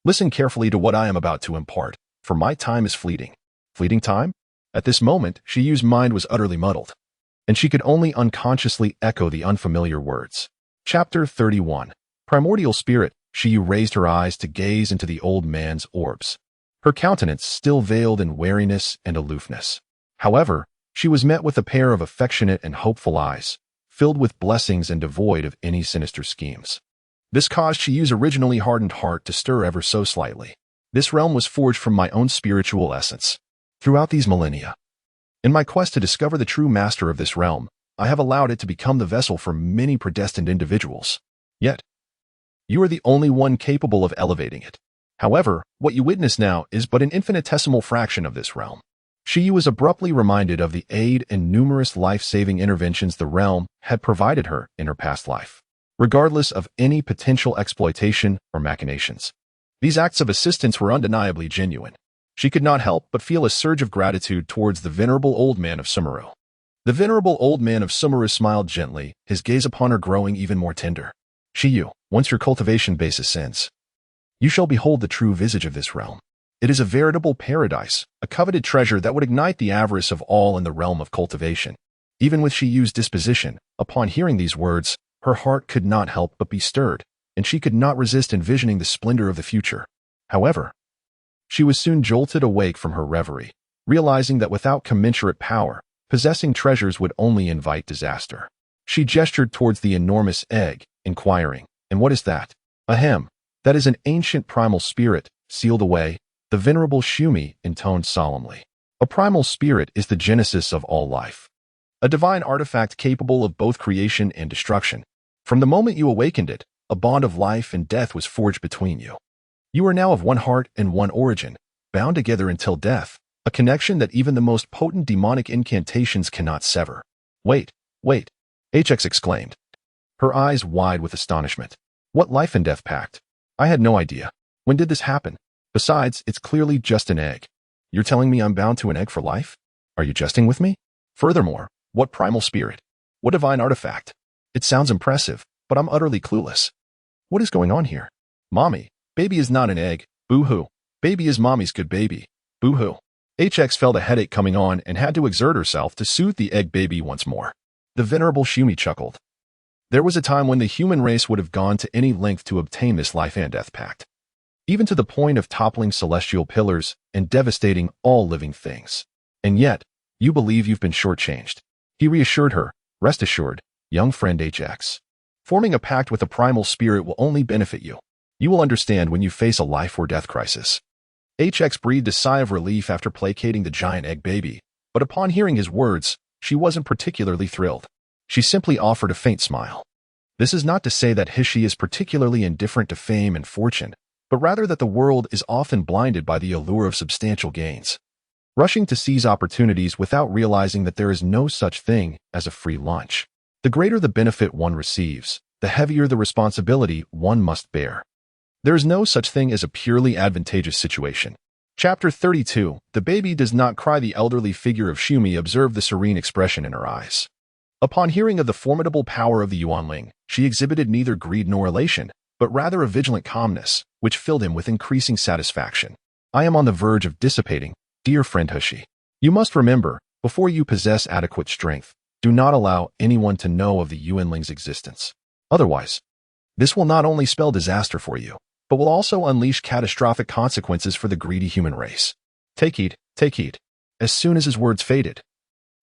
listen carefully to what I am about to impart, for my time is fleeting." Fleeting time? At this moment, Shiyu's mind was utterly muddled, and she could only unconsciously echo the unfamiliar words. Chapter 31. Primordial Spirit. Shiyu raised her eyes to gaze into the old man's orbs, her countenance still veiled in wariness and aloofness. However, she was met with a pair of affectionate and hopeful eyes, filled with blessings and devoid of any sinister schemes. This caused Shiyu's originally hardened heart to stir ever so slightly. This realm was forged from my own spiritual essence. Throughout these millennia, in my quest to discover the true master of this realm, I have allowed it to become the vessel for many predestined individuals. Yet, you are the only one capable of elevating it. However, what you witness now is but an infinitesimal fraction of this realm." Shiyu was abruptly reminded of the aid and numerous life-saving interventions the realm had provided her in her past life, regardless of any potential exploitation or machinations. These acts of assistance were undeniably genuine. She could not help but feel a surge of gratitude towards the venerable old man of Sumeru. The venerable old man of Sumeru smiled gently, his gaze upon her growing even more tender. "Shiyu, once your cultivation base ascends, you shall behold the true visage of this realm. It is a veritable paradise, a coveted treasure that would ignite the avarice of all in the realm of cultivation." Even with Shiyu's disposition, upon hearing these words, her heart could not help but be stirred, and she could not resist envisioning the splendor of the future. However, She was soon jolted awake from her reverie, realizing that without commensurate power, possessing treasures would only invite disaster. She gestured towards the enormous egg, inquiring, "And what is that?" "Ahem, that is an ancient primal spirit, sealed away," the venerable Shumi intoned solemnly. A primal spirit is the genesis of all life. A divine artifact capable of both creation and destruction. From the moment you awakened it, a bond of life and death was forged between you. You are now of one heart and one origin, bound together until death, a connection that even the most potent demonic incantations cannot sever. Wait, wait, HX exclaimed, her eyes wide with astonishment. What life and death pact? I had no idea. When did this happen? Besides, it's clearly just an egg. You're telling me I'm bound to an egg for life? Are you jesting with me? Furthermore, what primal spirit? What divine artifact? It sounds impressive, but I'm utterly clueless. What is going on here? Mommy, baby is not an egg. Boo-hoo. Baby is mommy's good baby. Boo-hoo. HX felt a headache coming on and had to exert herself to soothe the egg baby once more. The venerable Shumi chuckled. There was a time when the human race would have gone to any length to obtain this life and death pact, even to the point of toppling celestial pillars and devastating all living things. And yet, you believe you've been shortchanged. He reassured her, rest assured, young friend HX. Forming a pact with a primal spirit will only benefit you. You will understand when you face a life or death crisis. HX breathed a sigh of relief after placating the giant egg baby, but upon hearing his words, she wasn't particularly thrilled. She simply offered a faint smile. This is not to say that Hishi is particularly indifferent to fame and fortune, but rather that the world is often blinded by the allure of substantial gains, rushing to seize opportunities without realizing that there is no such thing as a free lunch. The greater the benefit one receives, the heavier the responsibility one must bear. There is no such thing as a purely advantageous situation. Chapter 32. The baby does not cry. The elderly figure of Shumi observed the serene expression in her eyes. Upon hearing of the formidable power of the Yuanling, she exhibited neither greed nor elation, but rather a vigilant calmness, which filled him with increasing satisfaction. I am on the verge of dissipating, dear friend Hishi. You must remember, before you possess adequate strength, do not allow anyone to know of the Yuanling's existence. Otherwise, this will not only spell disaster for you, but will also unleash catastrophic consequences for the greedy human race. Take heed, take heed. As soon as his words faded,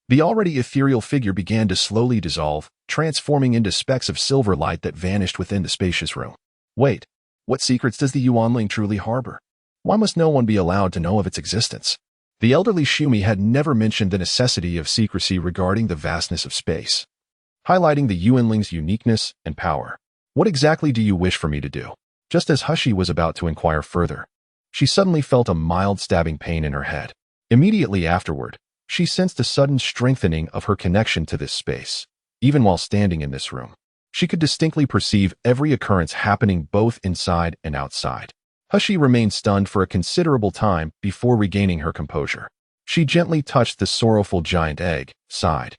the already ethereal figure began to slowly dissolve, transforming into specks of silver light that vanished within the spacious room. Wait, what secrets does the Yuanling truly harbor? Why must no one be allowed to know of its existence? The elderly Shumi had never mentioned the necessity of secrecy regarding the vastness of space, highlighting the Yuanling's uniqueness and power. What exactly do you wish for me to do? Just as Hishi was about to inquire further, she suddenly felt a mild stabbing pain in her head. Immediately afterward, she sensed a sudden strengthening of her connection to this space. Even while standing in this room, she could distinctly perceive every occurrence happening both inside and outside. Hishi remained stunned for a considerable time before regaining her composure. She gently touched the sorrowful giant egg, sighed,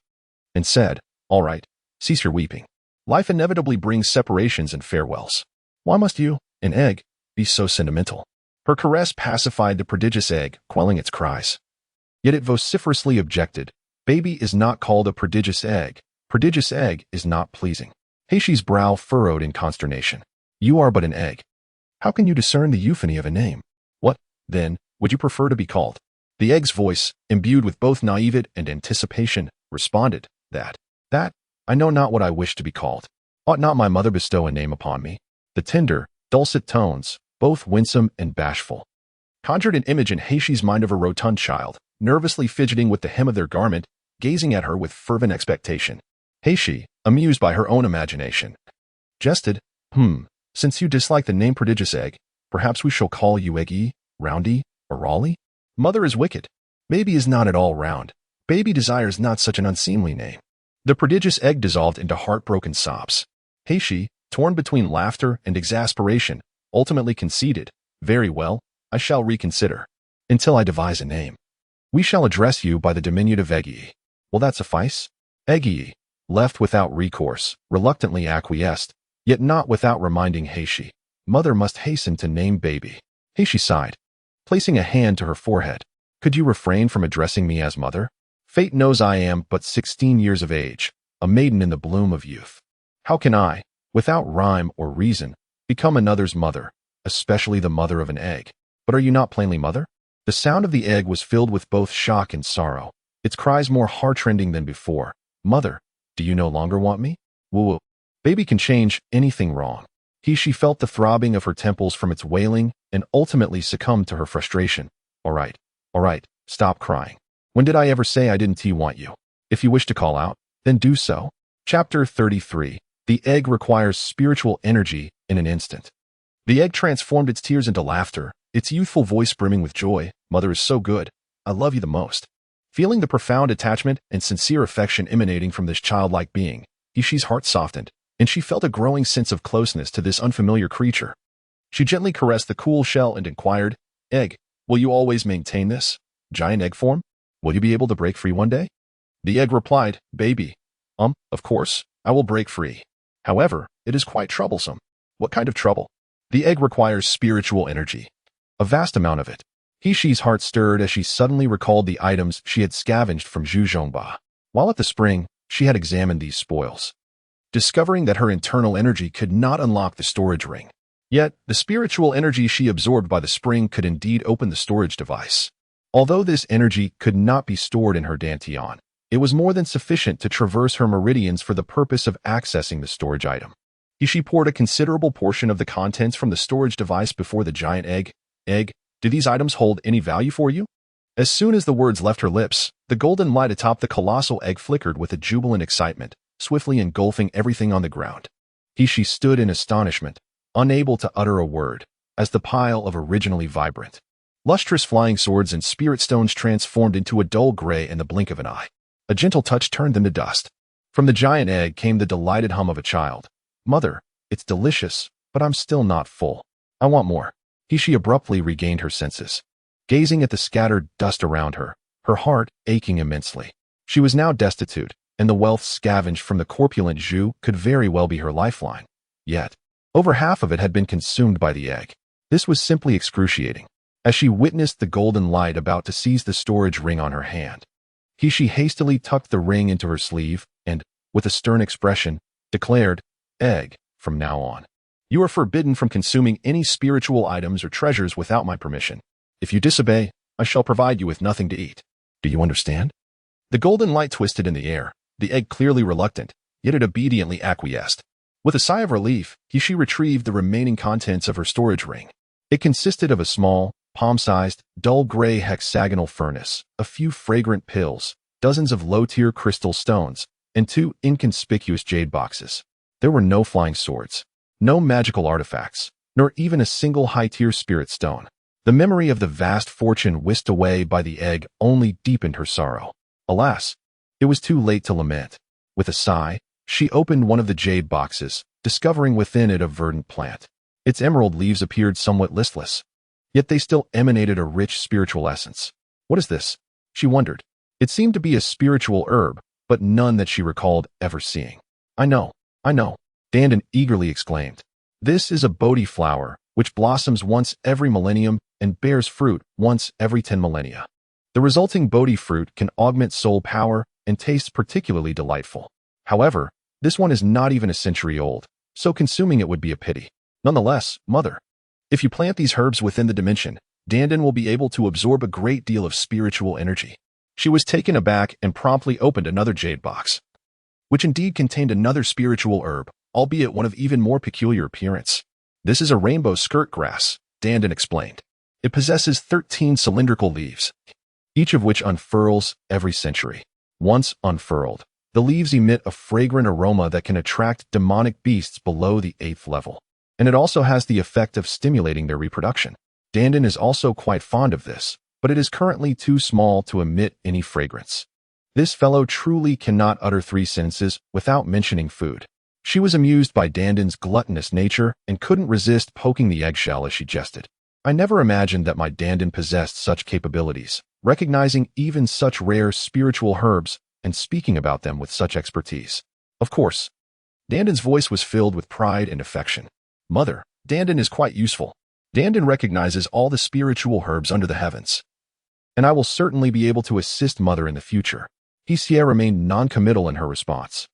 and said, "All right, cease your weeping. Life inevitably brings separations and farewells. Why must you, an egg, be so sentimental?" Her caress pacified the prodigious egg, quelling its cries. Yet it vociferously objected, "Baby is not called a prodigious egg. Prodigious egg is not pleasing." Heishi's brow furrowed in consternation. "You are but an egg. How can you discern the euphony of a name? What, then, would you prefer to be called?" The egg's voice, imbued with both naivete and anticipation, responded, That, I know not what I wish to be called. Ought not my mother bestow a name upon me?" The tender, dulcet tones, both winsome and bashful, conjured an image in Heishi's mind of a rotund child, nervously fidgeting with the hem of their garment, gazing at her with fervent expectation. Heishi, amused by her own imagination, jested, Since you dislike the name prodigious egg, perhaps we shall call you Eggy, Roundy, or Raleigh? Mother is wicked. Baby is not at all round. Baby desires not such an unseemly name." The prodigious egg dissolved into heartbroken sobs. Heishi, torn between laughter and exasperation, ultimately conceded, "Very well, I shall reconsider. Until I devise a name. We shall address you by the diminutive Eggy. Will that suffice?" Eggy, left without recourse, reluctantly acquiesced, yet not without reminding Heishi, "Mother must hasten to name baby." Heishi sighed, placing a hand to her forehead. "Could you refrain from addressing me as mother? Fate knows I am but 16 years of age, a maiden in the bloom of youth. How can I, without rhyme or reason, become another's mother, especially the mother of an egg?" But are you not plainly mother? The sound of the egg was filled with both shock and sorrow, its cries more heartrending than before. Mother, do you no longer want me? Woo-woo. Baby can change anything wrong. She felt the throbbing of her temples from its wailing and ultimately succumbed to her frustration. All right, stop crying. When did I ever say I didn't want you? If you wish to call out, then do so. Chapter 33. The egg requires spiritual energy in an instant. The egg transformed its tears into laughter, its youthful voice brimming with joy. Mother is so good. I love you the most. Feeling the profound attachment and sincere affection emanating from this childlike being, she's heart softened, and she felt a growing sense of closeness to this unfamiliar creature. She gently caressed the cool shell and inquired, Egg, will you always maintain this giant egg form? Will you be able to break free one day? The egg replied, Baby, of course, I will break free. However, it is quite troublesome. What kind of trouble? The egg requires spiritual energy. A vast amount of it. She's heart stirred as she suddenly recalled the items she had scavenged from Zhu Zhongba. While at the spring, she had examined these spoils, discovering that her internal energy could not unlock the storage ring. Yet, the spiritual energy she absorbed by the spring could indeed open the storage device. Although this energy could not be stored in her dantian, it was more than sufficient to traverse her meridians for the purpose of accessing the storage item. She poured a considerable portion of the contents from the storage device before the giant egg. Egg, do these items hold any value for you? As soon as the words left her lips, the golden light atop the colossal egg flickered with a jubilant excitement, swiftly engulfing everything on the ground. She stood in astonishment, unable to utter a word, as the pile of originally vibrant, lustrous flying swords and spirit stones transformed into a dull gray in the blink of an eye. A gentle touch turned them to dust. From the giant egg came the delighted hum of a child. Mother, it's delicious, but I'm still not full. I want more. She abruptly regained her senses, gazing at the scattered dust around her, her heart aching immensely. She was now destitute, and the wealth scavenged from the corpulent Zhu could very well be her lifeline. Yet, over half of it had been consumed by the egg. This was simply excruciating. As she witnessed the golden light about to seize the storage ring on her hand, she hastily tucked the ring into her sleeve and, with a stern expression, declared, Egg, from now on, you are forbidden from consuming any spiritual items or treasures without my permission. If you disobey, I shall provide you with nothing to eat. Do you understand? The golden light twisted in the air, the egg clearly reluctant, yet it obediently acquiesced. With a sigh of relief, she retrieved the remaining contents of her storage ring. It consisted of a small, palm-sized, dull gray hexagonal furnace, a few fragrant pills, dozens of low-tier crystal stones, and 2 inconspicuous jade boxes. There were no flying swords, no magical artifacts, nor even a single high-tier spirit stone. The memory of the vast fortune whisked away by the egg only deepened her sorrow. Alas, it was too late to lament. With a sigh, she opened one of the jade boxes, discovering within it a verdant plant. Its emerald leaves appeared somewhat listless, yet they still emanated a rich spiritual essence. What is this? She wondered. It seemed to be a spiritual herb, but none that she recalled ever seeing. I know, Dandan eagerly exclaimed. This is a bodhi flower, which blossoms once every millennium and bears fruit once every 10 millennia. The resulting bodhi fruit can augment soul power and tastes particularly delightful. However, this one is not even a century old, so consuming it would be a pity. Nonetheless, Mother, if you plant these herbs within the dimension, Dandan will be able to absorb a great deal of spiritual energy. She was taken aback and promptly opened another jade box, which indeed contained another spiritual herb, albeit one of even more peculiar appearance. This is a rainbow skirt grass, Dandan explained. It possesses 13 cylindrical leaves, each of which unfurls every century. Once unfurled, the leaves emit a fragrant aroma that can attract demonic beasts below the 8th level. And it also has the effect of stimulating their reproduction. Dandan is also quite fond of this, but it is currently too small to emit any fragrance. This fellow truly cannot utter 3 sentences without mentioning food. She was amused by Dandan's gluttonous nature and couldn't resist poking the eggshell as she jested. I never imagined that my Dandan possessed such capabilities, recognizing even such rare spiritual herbs and speaking about them with such expertise. Of course, Dandan's voice was filled with pride and affection. Mother, Dandan is quite useful. Dandan recognizes all the spiritual herbs under the heavens, and I will certainly be able to assist Mother in the future. Xie remained non-committal in her response,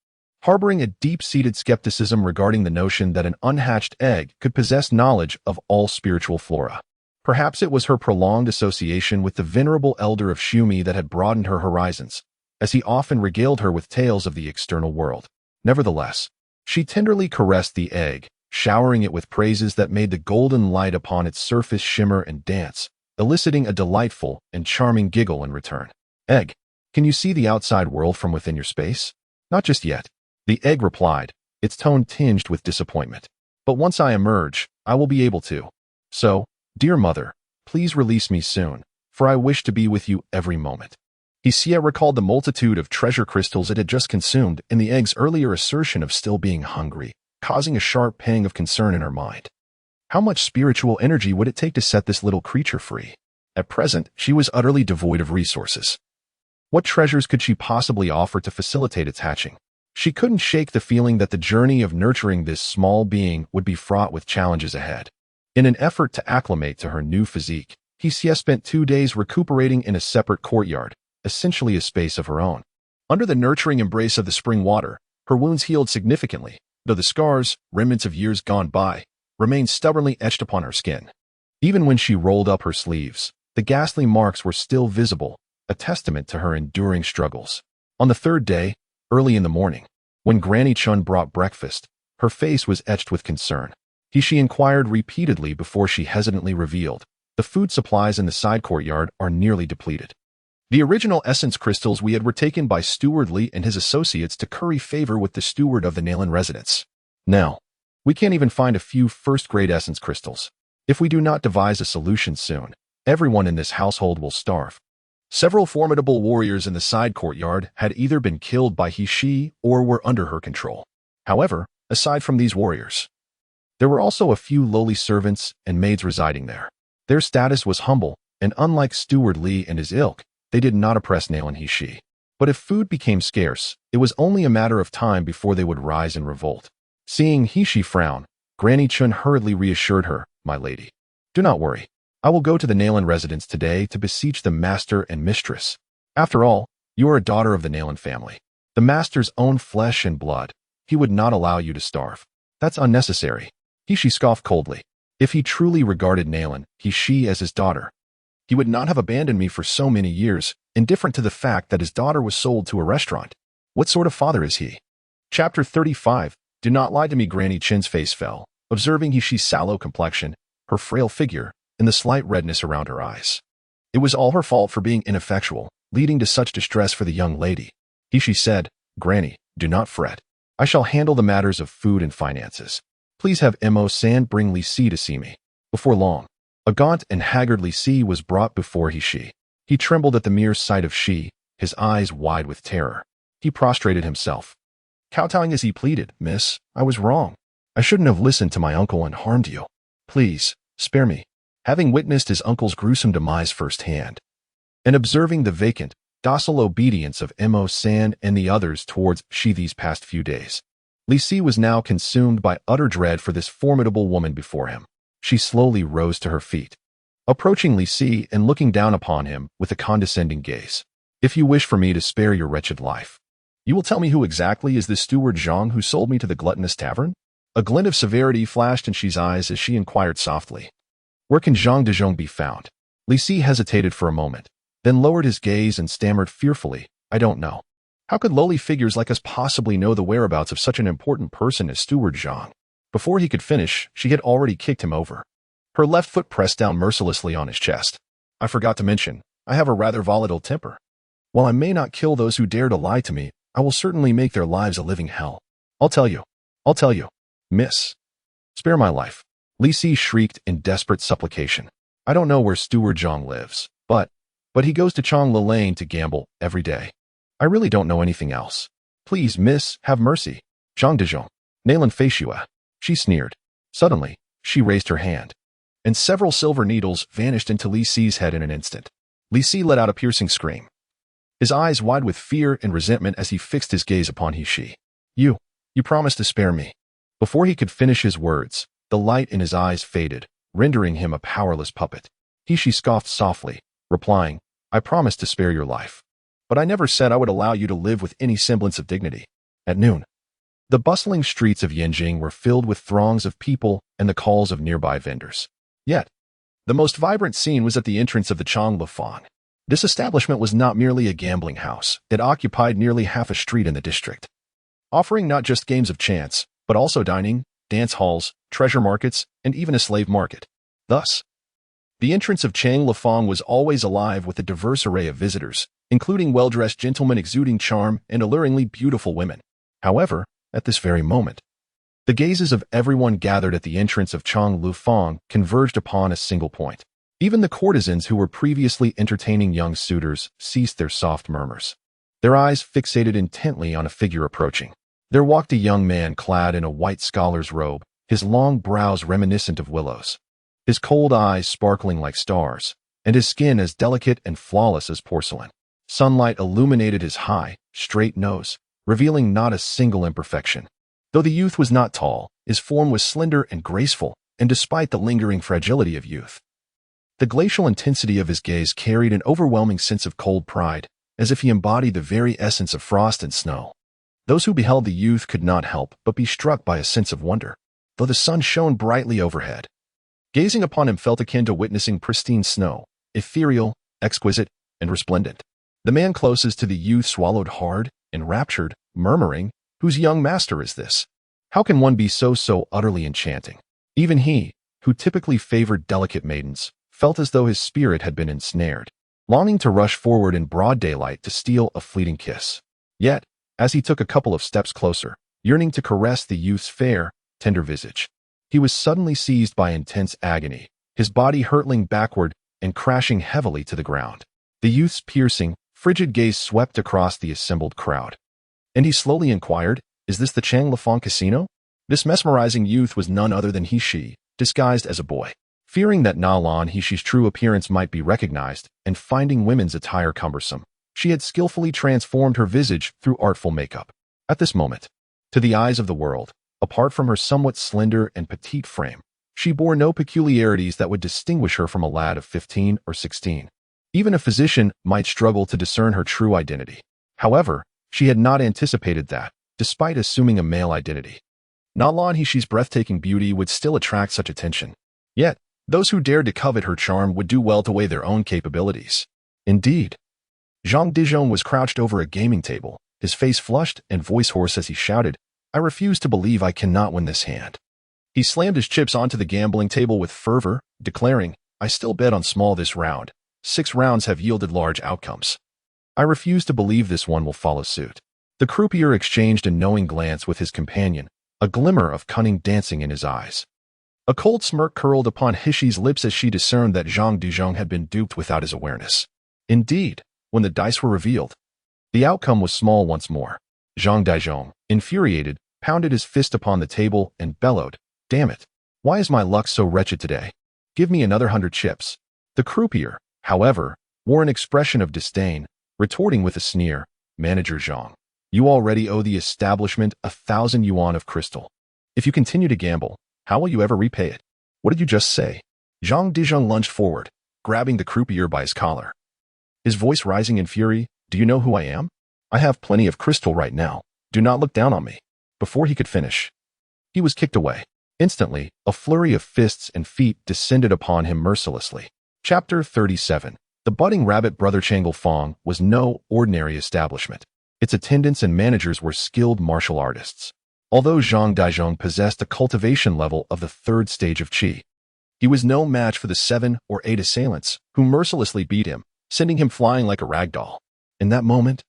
harboring a deep-seated skepticism regarding the notion that an unhatched egg could possess knowledge of all spiritual flora. Perhaps it was her prolonged association with the venerable elder of Shumi that had broadened her horizons, as he often regaled her with tales of the external world. Nevertheless, she tenderly caressed the egg, showering it with praises that made the golden light upon its surface shimmer and dance, eliciting a delightful and charming giggle in return. Egg, can you see the outside world from within your space? Not just yet, the egg replied, its tone tinged with disappointment. But once I emerge, I will be able to. So, dear mother, please release me soon, for I wish to be with you every moment. Hixia recalled the multitude of treasure crystals it had just consumed and the egg's earlier assertion of still being hungry, causing a sharp pang of concern in her mind. How much spiritual energy would it take to set this little creature free? At present, she was utterly devoid of resources. What treasures could she possibly offer to facilitate its hatching? She couldn't shake the feeling that the journey of nurturing this small being would be fraught with challenges ahead. In an effort to acclimate to her new physique, Hixia spent 2 days recuperating in a separate courtyard, essentially a space of her own. Under the nurturing embrace of the spring water, her wounds healed significantly, though the scars, remnants of years gone by, remained stubbornly etched upon her skin. Even when she rolled up her sleeves, the ghastly marks were still visible, a testament to her enduring struggles. On the 3rd day, early in the morning, when Granny Chun brought breakfast, her face was etched with concern. She inquired repeatedly before she hesitantly revealed, the food supplies in the side courtyard are nearly depleted. The original essence crystals we had were taken by Steward Lee and his associates to curry favor with the steward of the Nalan residence. Now, we can't even find a few first-grade essence crystals. If we do not devise a solution soon, everyone in this household will starve. Several formidable warriors in the side courtyard had either been killed by Hixia or were under her control. However, aside from these warriors, there were also a few lowly servants and maids residing there. Their status was humble, and unlike Steward Lee and his ilk, they did not oppress Nalan Hixia. But if food became scarce, it was only a matter of time before they would rise in revolt. Seeing Hixia frown, Granny Chun hurriedly reassured her, "My lady, do not worry. I will go to the Nalan residence today to beseech the master and mistress. After all, you are a daughter of the Nalan family. The master's own flesh and blood. He would not allow you to starve. That's unnecessary." Hixia scoffed coldly. If he truly regarded Nalan Hixia as his daughter, he would not have abandoned me for so many years, indifferent to the fact that his daughter was sold to a restaurant. What sort of father is he? Chapter 35. Do not lie to me. Granny Chun's face fell, observing Hixia's sallow complexion, her frail figure, and the slight redness around her eyes. It was all her fault for being ineffectual, leading to such distress for the young lady. Hixia said, "Granny, do not fret. I shall handle the matters of food and finances. Please have Mo-san bring Lisi to see me." Before long, a gaunt and haggard Lisi was brought before Hixia. He trembled at the mere sight of she, his eyes wide with terror. He prostrated himself, kowtowing as he pleaded, "Miss, I was wrong. I shouldn't have listened to my uncle and harmed you. Please, spare me." Having witnessed his uncle's gruesome demise firsthand, and observing the vacant, docile obedience of Mo-san and the others towards she these past few days, Lisi was now consumed by utter dread for this formidable woman before him. She slowly rose to her feet, approaching Lisi and looking down upon him with a condescending gaze. "If you wish for me to spare your wretched life, you will tell me who exactly is this steward Zhang who sold me to the gluttonous tavern?" A glint of severity flashed in Xi's eyes as she inquired softly, "Where can Zhang Dezhong be found?" Lisi hesitated for a moment, then lowered his gaze and stammered fearfully, "I don't know. How could lowly figures like us possibly know the whereabouts of such an important person as Steward Zhang?" Before he could finish, she had already kicked him over. Her left foot pressed down mercilessly on his chest. "I forgot to mention, I have a rather volatile temper. While I may not kill those who dare to lie to me, I will certainly make their lives a living hell. I'll tell you, miss. Spare my life." Lisi shrieked in desperate supplication. "I don't know where Steward Zhang lives, but he goes to Chong Lane to gamble every day. I really don't know anything else. Please, miss, have mercy. Zhang Dezhong, Nalan Feishua." She sneered. Suddenly, she raised her hand, and several silver needles vanished into Lisi's head in an instant. Lisi let out a piercing scream, his eyes wide with fear and resentment as he fixed his gaze upon Hixia. You promised to spare me." Before he could finish his words, the light in his eyes faded, rendering him a powerless puppet. Hixia scoffed softly, replying, "I promised to spare your life, but I never said I would allow you to live with any semblance of dignity." At noon, the bustling streets of Yanjing were filled with throngs of people and the calls of nearby vendors. Yet, The most vibrant scene was at the entrance of the Changlefang. This establishment was not merely a gambling house. It occupied nearly half a street in the district, offering not just games of chance, but also dining, dance halls, treasure markets, and even a slave market. Thus, the entrance of Changlefang was always alive with a diverse array of visitors, including well-dressed gentlemen exuding charm and alluringly beautiful women. However, at this very moment, the gazes of everyone gathered at the entrance of Changlefang converged upon a single point. Even the courtesans who were previously entertaining young suitors ceased their soft murmurs, their eyes fixated intently on a figure approaching. There walked a young man clad in a white scholar's robe, his long brows reminiscent of willows, his cold eyes sparkling like stars, and his skin as delicate and flawless as porcelain. Sunlight illuminated his high, straight nose, revealing not a single imperfection. Though the youth was not tall, his form was slender and graceful, and despite the lingering fragility of youth, the glacial intensity of his gaze carried an overwhelming sense of cold pride, as if he embodied the very essence of frost and snow. Those who beheld the youth could not help but be struck by a sense of wonder, though the sun shone brightly overhead. Gazing upon him felt akin to witnessing pristine snow, ethereal, exquisite, and resplendent. The man closest to the youth swallowed hard, enraptured, murmuring, "Whose young master is this? How can one be so utterly enchanting?" Even he, who typically favored delicate maidens, felt as though his spirit had been ensnared, longing to rush forward in broad daylight to steal a fleeting kiss. Yet, as he took a couple of steps closer, yearning to caress the youth's fair, tender visage, he was suddenly seized by intense agony, his body hurtling backward and crashing heavily to the ground. The youth's piercing, frigid gaze swept across the assembled crowd, and he slowly inquired, "Is this the Changlefang Casino?" This mesmerizing youth was none other than he-she, disguised as a boy. Fearing that Nalan he-she's true appearance might be recognized, and finding women's attire cumbersome, she had skillfully transformed her visage through artful makeup. At this moment, to the eyes of the world, apart from her somewhat slender and petite frame, she bore no peculiarities that would distinguish her from a lad of 15 or 16. Even a physician might struggle to discern her true identity. However, she had not anticipated that, despite assuming a male identity, Nalan he-she's breathtaking beauty would still attract such attention. Yet, those who dared to covet her charm would do well to weigh their own capabilities. Indeed, Zhang Dizhong was crouched over a gaming table, his face flushed and voice hoarse as he shouted, "I refuse to believe I cannot win this hand." He slammed his chips onto the gambling table with fervor, declaring, "I still bet on small this round. 6 rounds have yielded large outcomes. I refuse to believe this one will follow suit." The croupier exchanged a knowing glance with his companion, a glimmer of cunning dancing in his eyes. A cold smirk curled upon he-she's lips as she discerned that Zhang Dizhong had been duped without his awareness. Indeed, when the dice were revealed, the outcome was small once more. Zhang Dizhong, infuriated, pounded his fist upon the table and bellowed, "Damn it! Why is my luck so wretched today? Give me another 100 chips." The croupier, however, wore an expression of disdain, retorting with a sneer, "Manager Zhang, you already owe the establishment 1,000 yuan of crystal. If you continue to gamble, how will you ever repay it?" "What did you just say?" Zhang Dizhong lunged forward, grabbing the croupier by his collar, his voice rising in fury. "Do you know who I am? I have plenty of crystal right now. Do not look down on me." Before he could finish, he was kicked away. Instantly, a flurry of fists and feet descended upon him mercilessly. Chapter 37. The budding rabbit brother Changlefang was no ordinary establishment. Its attendants and managers were skilled martial artists. Although Zhang Dizhong possessed a cultivation level of the 3rd stage of Qi, he was no match for the 7 or 8 assailants who mercilessly beat him, sending him flying like a rag doll. In that moment,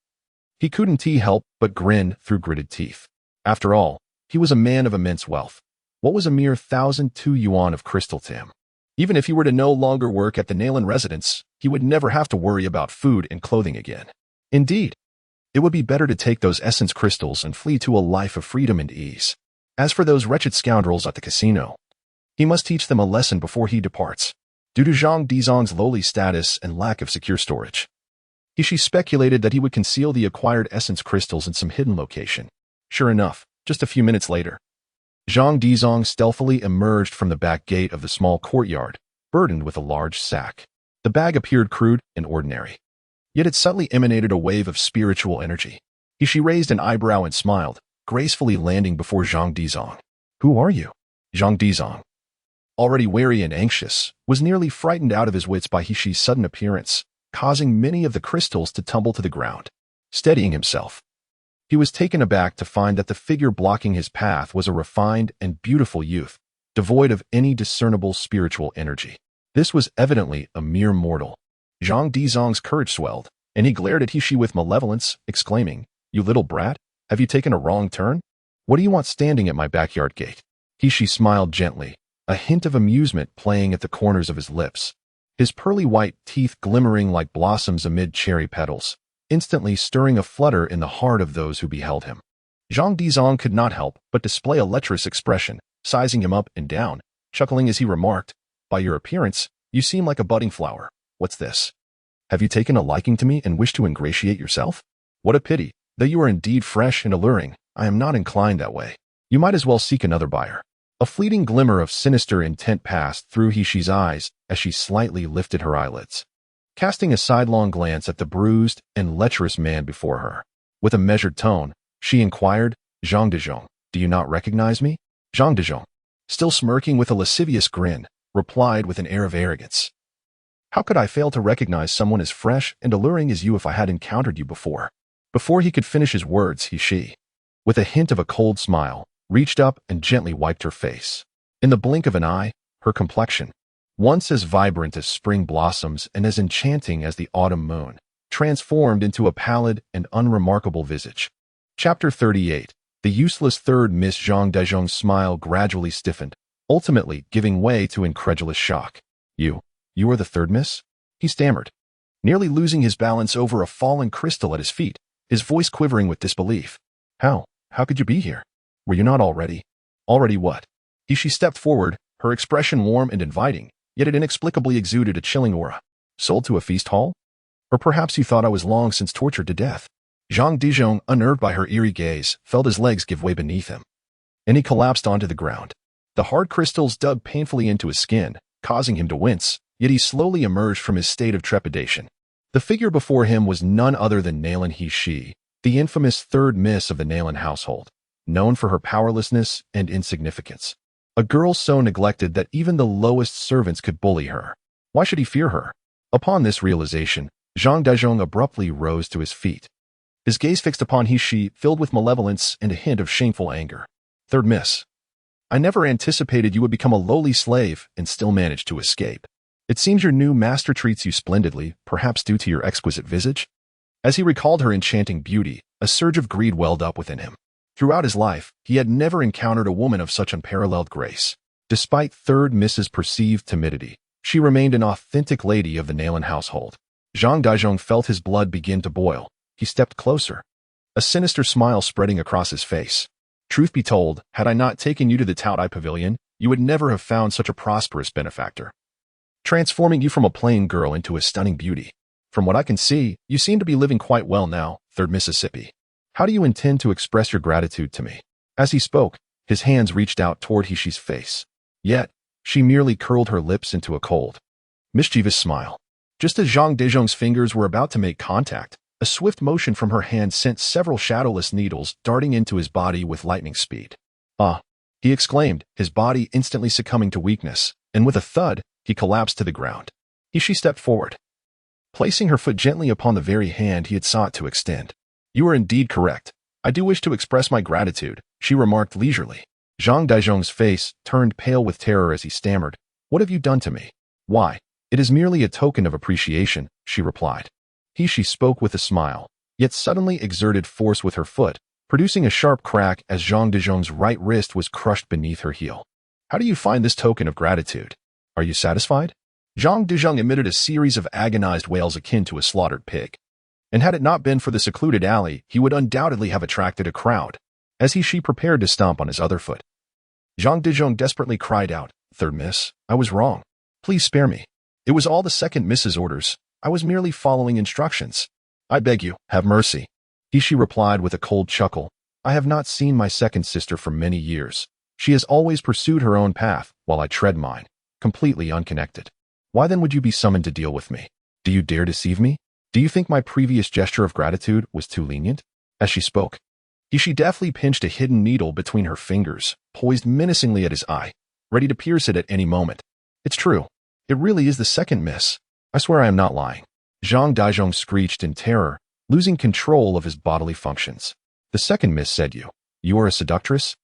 he couldn't help but grin through gritted teeth. After all, he was a man of immense wealth. What was a mere 1,002 yuan of crystal to him? Even if he were to no longer work at the Nalan residence, he would never have to worry about food and clothing again. Indeed, it would be better to take those essence crystals and flee to a life of freedom and ease. As for those wretched scoundrels at the casino, he must teach them a lesson before he departs. Due to Zhang Dizhong's lowly status and lack of secure storage, he speculated that he would conceal the acquired essence crystals in some hidden location. Sure enough, just a few minutes later, Zhang Dizhong stealthily emerged from the back gate of the small courtyard, burdened with a large sack. The bag appeared crude and ordinary, yet it subtly emanated a wave of spiritual energy. She raised an eyebrow and smiled, gracefully landing before Zhang Dizhong. "Who are you?" "Zhang Dizhong. already wary and anxious, was nearly frightened out of his wits by Hishi's sudden appearance, causing many of the crystals to tumble to the ground. Steadying himself, he was taken aback to find that the figure blocking his path was a refined and beautiful youth, devoid of any discernible spiritual energy. This was evidently a mere mortal. Zhang Dizong's courage swelled, and he glared at Hishi with malevolence, exclaiming, "You little brat, have you taken a wrong turn? What do you want standing at my backyard gate?" Hishi smiled gently, a hint of amusement playing at the corners of his lips, his pearly white teeth glimmering like blossoms amid cherry petals, instantly stirring a flutter in the heart of those who beheld him. Zhang Dizong could not help but display a lecherous expression, sizing him up and down, chuckling as he remarked, "By your appearance, you seem like a budding flower. What's this? Have you taken a liking to me and wish to ingratiate yourself? What a pity, though you are indeed fresh and alluring, I am not inclined that way. You might as well seek another buyer." A fleeting glimmer of sinister intent passed through Hishi's eyes as she slightly lifted her eyelids, casting a sidelong glance at the bruised and lecherous man before her. With a measured tone, she inquired, "Zhang Dezhong, do you not recognize me?" Zhang Dezhong, still smirking with a lascivious grin, replied with an air of arrogance, "How could I fail to recognize someone as fresh and alluring as you if I had encountered you before?" Before he could finish his words, Hishi, with a hint of a cold smile, reached up and gently wiped her face. In the blink of an eye, her complexion, once as vibrant as spring blossoms and as enchanting as the autumn moon, transformed into a pallid and unremarkable visage. Chapter 38. The useless third Miss Zhang Dezhong's smile gradually stiffened, ultimately giving way to incredulous shock. You are the third miss?" he stammered, nearly losing his balance over a fallen crystal at his feet, his voice quivering with disbelief. How could you be here? Were you not already? Already what? She stepped forward, her expression warm and inviting, yet it inexplicably exuded a chilling aura. Sold to a feast hall? Or perhaps you thought I was long since tortured to death? Zhang Dezhong, unnerved by her eerie gaze, felt his legs give way beneath him, and he collapsed onto the ground. The hard crystals dug painfully into his skin, causing him to wince, yet he slowly emerged from his state of trepidation. The figure before him was none other than Nalan Hishi, the infamous third miss of the Nalan household, known for her powerlessness and insignificance. A girl so neglected that even the lowest servants could bully her. Why should he fear her? Upon this realization, Zhang Dezhong abruptly rose to his feet, his gaze fixed upon Hishi, filled with malevolence and a hint of shameful anger. "Third miss, I never anticipated you would become a lowly slave and still manage to escape. It seems your new master treats you splendidly, perhaps due to your exquisite visage." As he recalled her enchanting beauty, a surge of greed welled up within him. Throughout his life, he had never encountered a woman of such unparalleled grace. Despite third Miss's perceived timidity, she remained an authentic lady of the Nalan household. Zhang Dezhong felt his blood begin to boil. He stepped closer, a sinister smile spreading across his face. "Truth be told, had I not taken you to the Taotai Pavilion, you would never have found such a prosperous benefactor, transforming you from a plain girl into a stunning beauty. From what I can see, you seem to be living quite well now, third Mississippi. How do you intend to express your gratitude to me?" As he spoke, his hands reached out toward Hishi's face. Yet, she merely curled her lips into a cold, mischievous smile. Just as Zhang Dezhong's fingers were about to make contact, a swift motion from her hand sent several shadowless needles darting into his body with lightning speed. "Ah!" he exclaimed, his body instantly succumbing to weakness, and with a thud, he collapsed to the ground. Hishi stepped forward, placing her foot gently upon the very hand he had sought to extend. "You are indeed correct. I do wish to express my gratitude," she remarked leisurely. Zhang Dezhong's face turned pale with terror as he stammered, "What have you done to me?" "Why, it is merely a token of appreciation," she replied. She spoke with a smile, yet suddenly exerted force with her foot, producing a sharp crack as Zhang Dezhong's right wrist was crushed beneath her heel. "How do you find this token of gratitude? Are you satisfied?" Zhang Dezhong emitted a series of agonized wails akin to a slaughtered pig, and had it not been for the secluded alley, he would undoubtedly have attracted a crowd, as she prepared to stomp on his other foot. Zhang Dezhong desperately cried out, "Third miss, I was wrong. Please spare me. It was all the second miss's orders. I was merely following instructions. I beg you, have mercy." She replied with a cold chuckle, "I have not seen my second sister for many years. She has always pursued her own path, while I tread mine, completely unconnected. Why then would you be summoned to deal with me? Do you dare deceive me? Do you think my previous gesture of gratitude was too lenient?" As she spoke, she deftly pinched a hidden needle between her fingers, poised menacingly at his eye, ready to pierce it at any moment. It's true. It really is the second miss. I swear I am not lying. Zhang Daizhong screeched in terror, losing control of his bodily functions. The second miss, said you. You are a seductress?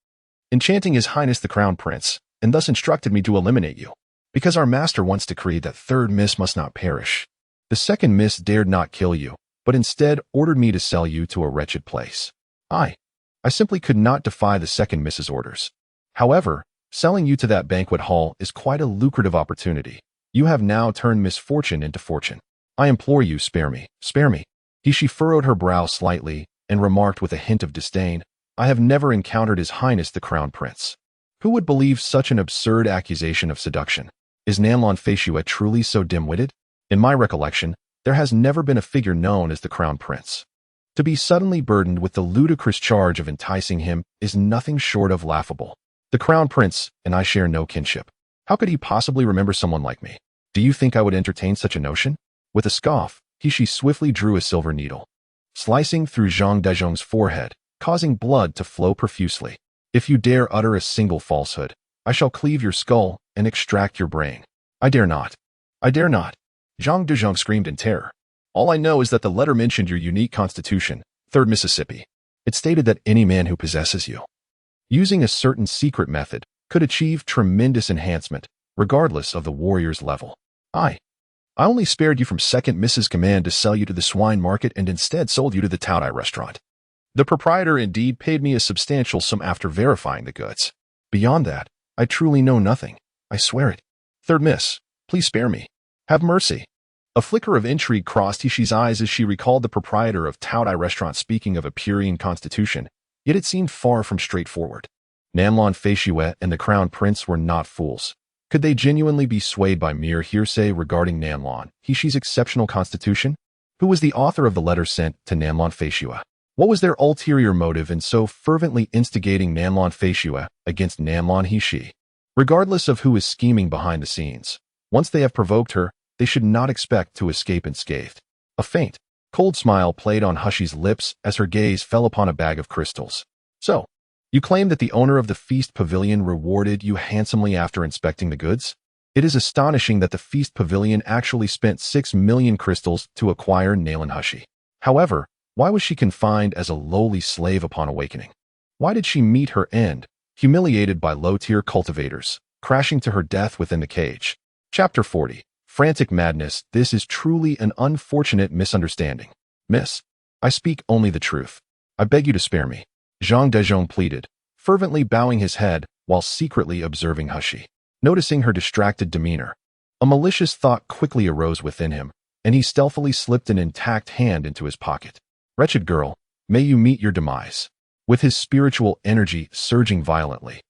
Enchanting His Highness the Crown Prince, and thus instructed me to eliminate you. Because our master wants decreed that third miss must not perish. The second miss dared not kill you, but instead ordered me to sell you to a wretched place. I simply could not defy the second miss's orders. However, selling you to that banquet hall is quite a lucrative opportunity. You have now turned misfortune into fortune. I implore you, spare me, spare me. She furrowed her brow slightly and remarked with a hint of disdain, I have never encountered His Highness the Crown Prince. Who would believe such an absurd accusation of seduction? Is Nalan Mansion truly so dim-witted? In my recollection, there has never been a figure known as the Crown Prince. To be suddenly burdened with the ludicrous charge of enticing him is nothing short of laughable. The Crown Prince and I share no kinship. How could he possibly remember someone like me? Do you think I would entertain such a notion? With a scoff, she swiftly drew a silver needle, slicing through Zhang Daizhong's forehead, causing blood to flow profusely. If you dare utter a single falsehood, I shall cleave your skull and extract your brain. I dare not. I dare not. Zhang Daizhong screamed in terror. All I know is that the letter mentioned your unique constitution, 3rd Mississippi. It stated that any man who possesses you, using a certain secret method, could achieve tremendous enhancement, regardless of the warrior's level. I only spared you from 2nd Miss's command to sell you to the swine market and instead sold you to the Taodai restaurant. The proprietor indeed paid me a substantial sum after verifying the goods. Beyond that, I truly know nothing. I swear it. 3rd Miss, please spare me. Have mercy. A flicker of intrigue crossed Hishi's eyes as she recalled the proprietor of Taodai restaurant speaking of a Purian constitution, yet it seemed far from straightforward. Nalan Mansion and the Crown Prince were not fools. Could they genuinely be swayed by mere hearsay regarding Nalan Mansion's exceptional constitution? Who was the author of the letter sent to Nalan Mansion? What was their ulterior motive in so fervently instigating Nalan Mansion against Nalan Mansion? Regardless of who is scheming behind the scenes, once they have provoked her, they should not expect to escape unscathed. A faint, cold smile played on Hushy's lips as her gaze fell upon a bag of crystals. So, you claim that the owner of the feast pavilion rewarded you handsomely after inspecting the goods? It is astonishing that the feast pavilion actually spent 6 million crystals to acquire Nalan Mansion. However, why was she confined as a lowly slave upon awakening? Why did she meet her end, humiliated by low-tier cultivators, crashing to her death within the cage? Chapter 40. Frantic Madness. This is truly an unfortunate misunderstanding. Miss, I speak only the truth. I beg you to spare me. Zhang Daizhong pleaded, fervently bowing his head while secretly observing Hushy. Noticing her distracted demeanor, a malicious thought quickly arose within him, and he stealthily slipped an intact hand into his pocket. Wretched girl, may you meet your demise. With his spiritual energy surging violently,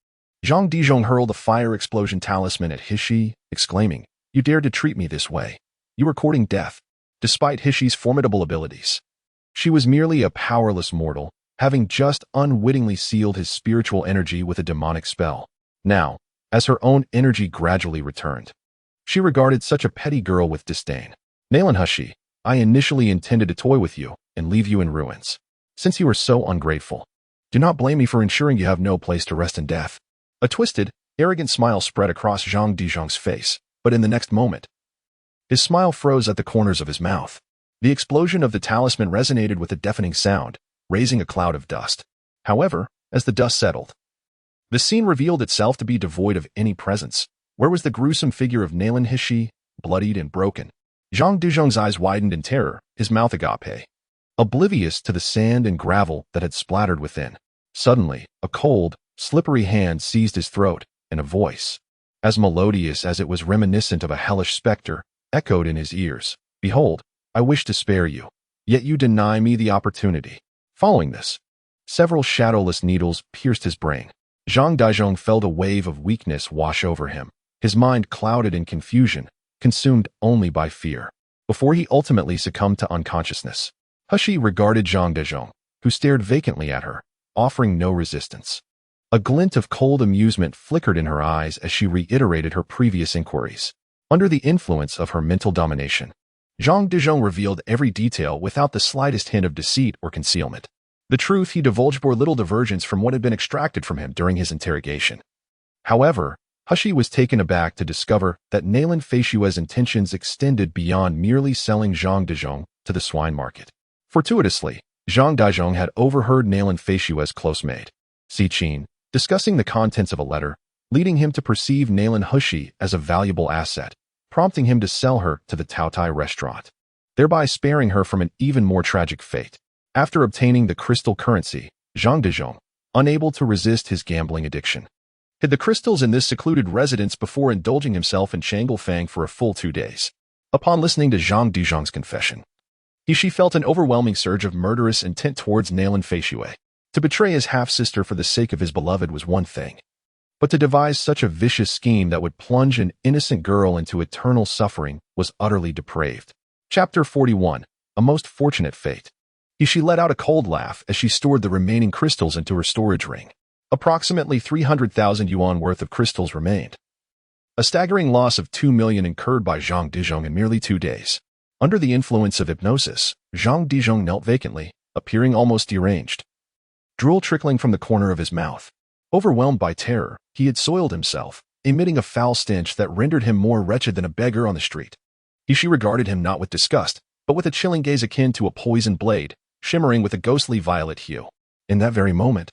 Zhang Daizhong hurled a fire explosion talisman at Hishi, exclaiming, You dared to treat me this way. You were courting death. Despite Hishi's formidable abilities, she was merely a powerless mortal, having just unwittingly sealed his spiritual energy with a demonic spell. Now, as her own energy gradually returned, she regarded such a petty girl with disdain. Nalan Mansion, I initially intended to toy with you and leave you in ruins. Since you are so ungrateful, do not blame me for ensuring you have no place to rest in death. A twisted, arrogant smile spread across Zhang Daizhong's face, but in the next moment, his smile froze at the corners of his mouth. The explosion of the talisman resonated with a deafening sound, raising a cloud of dust. However, as the dust settled, the scene revealed itself to be devoid of any presence. Where was the gruesome figure of Nalan Mansion, bloodied and broken? Zhang Daizhong's eyes widened in terror, his mouth agape, oblivious to the sand and gravel that had splattered within. Suddenly, a cold, slippery hand seized his throat, and a voice, as melodious as it was reminiscent of a hellish specter, echoed in his ears. Behold, I wish to spare you, yet you deny me the opportunity. Following this, several shadowless needles pierced his brain. Zhang Daizhong felt a wave of weakness wash over him, his mind clouded in confusion, consumed only by fear, before he ultimately succumbed to unconsciousness. Hushy regarded Zhang Daizhong, who stared vacantly at her, offering no resistance. A glint of cold amusement flickered in her eyes as she reiterated her previous inquiries. Under the influence of her mental domination, Zhang Daizhong revealed every detail without the slightest hint of deceit or concealment. The truth he divulged bore little divergence from what had been extracted from him during his interrogation. However, Hushi was taken aback to discover that Nalan Mansion's intentions extended beyond merely selling Zhang Dezhong to the swine market. Fortuitously, Zhang Dezhong had overheard Nalan Mansion's close mate, Si Qin, discussing the contents of a letter, leading him to perceive Nalan Hushi as a valuable asset, prompting him to sell her to the Taotai restaurant, thereby sparing her from an even more tragic fate. After obtaining the crystal currency, Zhang Dezhong, unable to resist his gambling addiction, hid the crystals in this secluded residence before indulging himself in Changle Fang for a full 2 days. Upon listening to Zhang Dezhong's confession, she felt an overwhelming surge of murderous intent towards Nalan Mansion. To betray his half-sister for the sake of his beloved was one thing, but to devise such a vicious scheme that would plunge an innocent girl into eternal suffering was utterly depraved. Chapter 41. A Most Fortunate Fate. She let out a cold laugh as she stored the remaining crystals into her storage ring. Approximately 300,000 yuan worth of crystals remained. A staggering loss of 2 million incurred by Zhang Dezhong in merely 2 days. Under the influence of hypnosis, Zhang Dezhong knelt vacantly, appearing almost deranged, drool trickling from the corner of his mouth. Overwhelmed by terror, he had soiled himself, emitting a foul stench that rendered him more wretched than a beggar on the street. She regarded him not with disgust, but with a chilling gaze akin to a poisoned blade, shimmering with a ghostly violet hue. In that very moment,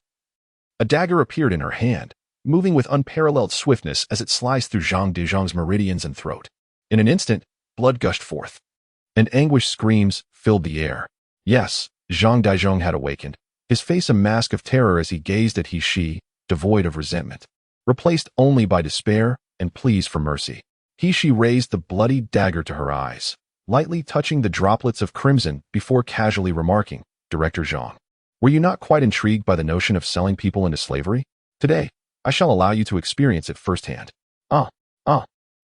a dagger appeared in her hand, moving with unparalleled swiftness as it sliced through Zhang Dezhong's meridians and throat. In an instant, blood gushed forth, and anguished screams filled the air. Yes, Zhang Dezhong had awakened, his face a mask of terror as he gazed at she, devoid of resentment, replaced only by despair and pleas for mercy. She raised the bloody dagger to her eyes, lightly touching the droplets of crimson before casually remarking, "Director Zhang, were you not quite intrigued by the notion of selling people into slavery? Today, I shall allow you to experience it firsthand."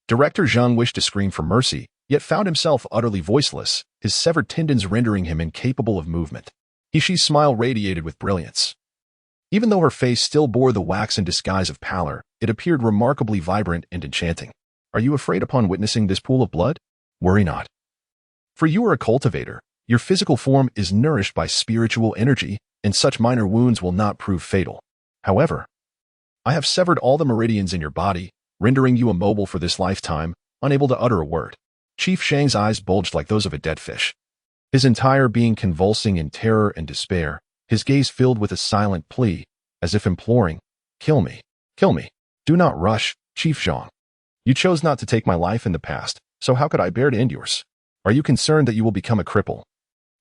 Director Zhang wished to scream for mercy, yet found himself utterly voiceless, his severed tendons rendering him incapable of movement. She's smile radiated with brilliance. Even though her face still bore the waxen disguise of pallor, it appeared remarkably vibrant and enchanting. "Are you afraid upon witnessing this pool of blood? Worry not. For you are a cultivator. Your physical form is nourished by spiritual energy, and such minor wounds will not prove fatal. However, I have severed all the meridians in your body, rendering you immobile for this lifetime, unable to utter a word." Chief Shang's eyes bulged like those of a dead fish, his entire being convulsing in terror and despair, his gaze filled with a silent plea, as if imploring, "Kill me, kill me. Do not rush, Chief Zhang. You chose not to take my life in the past, so how could I bear to end yours? Are you concerned that you will become a cripple,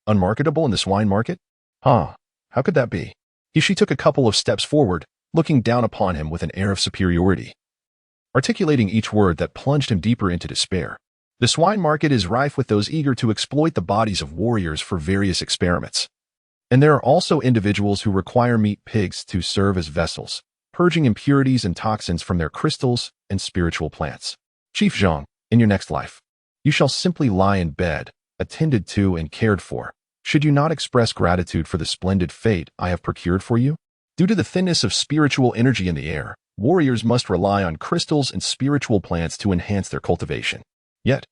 unmarketable in the swine market? How could that be?" She took a couple of steps forward, looking down upon him with an air of superiority, articulating each word that plunged him deeper into despair. "The swine market is rife with those eager to exploit the bodies of warriors for various experiments. And there are also individuals who require meat pigs to serve as vessels, purging impurities and toxins from their crystals and spiritual plants. Chief Zhang, in your next life, you shall simply lie in bed, attended to and cared for. Should you not express gratitude for the splendid fate I have procured for you? Due to the thinness of spiritual energy in the air, warriors must rely on crystals and spiritual plants to enhance their cultivation. Yet,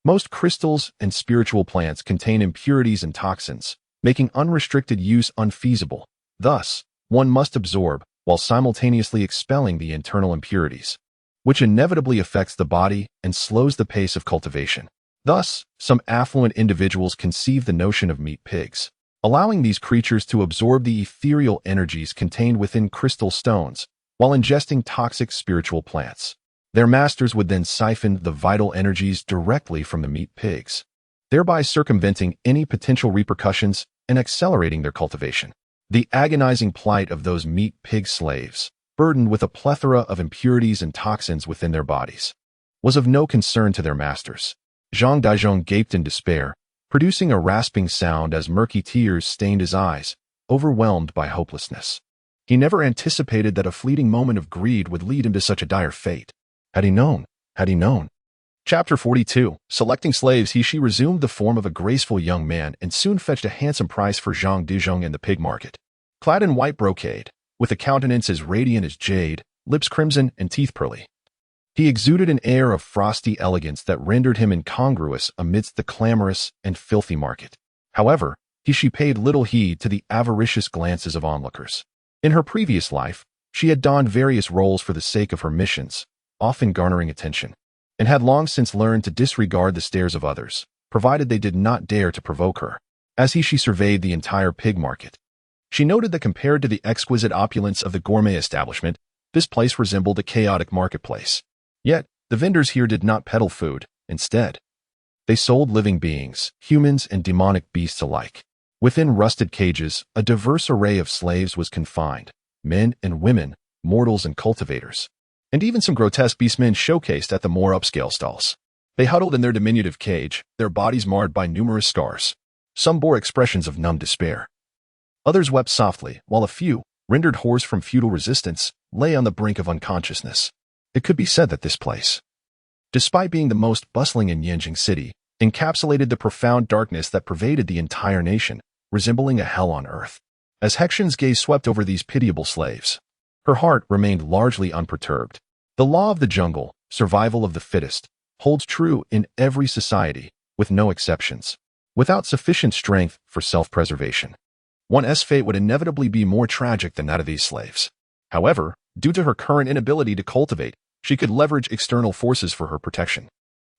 most crystals and spiritual plants contain impurities and toxins, making unrestricted use unfeasible. Thus, one must absorb while simultaneously expelling the internal impurities, which inevitably affects the body and slows the pace of cultivation. Thus, some affluent individuals conceive the notion of meat pigs, allowing these creatures to absorb the ethereal energies contained within crystal stones while ingesting toxic spiritual plants. Their masters would then siphon the vital energies directly from the meat pigs, thereby circumventing any potential repercussions and accelerating their cultivation. The agonizing plight of those meat pig slaves, burdened with a plethora of impurities and toxins within their bodies, was of no concern to their masters. Zhang Dezhong gaped in despair, producing a rasping sound as murky tears stained his eyes, overwhelmed by hopelessness. He never anticipated that a fleeting moment of greed would lead him to such a dire fate. Had he known. Chapter 42. Selecting slaves. She resumed the form of a graceful young man and soon fetched a handsome price for Zhang Dezhong in the pig market. Clad in white brocade, with a countenance as radiant as jade, lips crimson and teeth pearly, he exuded an air of frosty elegance that rendered him incongruous amidst the clamorous and filthy market. However, she paid little heed to the avaricious glances of onlookers. In her previous life, she had donned various roles for the sake of her missions, often garnering attention, and had long since learned to disregard the stares of others, provided they did not dare to provoke her. As she surveyed the entire pig market, she noted that compared to the exquisite opulence of the gourmet establishment, this place resembled a chaotic marketplace. Yet, the vendors here did not peddle food. Instead, they sold living beings, humans and demonic beasts alike. Within rusted cages, a diverse array of slaves was confined, men and women, mortals and cultivators, and even some grotesque beastmen showcased at the more upscale stalls. They huddled in their diminutive cage, their bodies marred by numerous scars. Some bore expressions of numb despair. Others wept softly, while a few, rendered hoarse from futile resistance, lay on the brink of unconsciousness. It could be said that this place, despite being the most bustling in Yanjing City, encapsulated the profound darkness that pervaded the entire nation, resembling a hell on earth. As Hexion's gaze swept over these pitiable slaves, her heart remained largely unperturbed. The law of the jungle, survival of the fittest, holds true in every society, with no exceptions. Without sufficient strength for self-preservation, one's fate would inevitably be more tragic than that of these slaves. However, due to her current inability to cultivate, she could leverage external forces for her protection.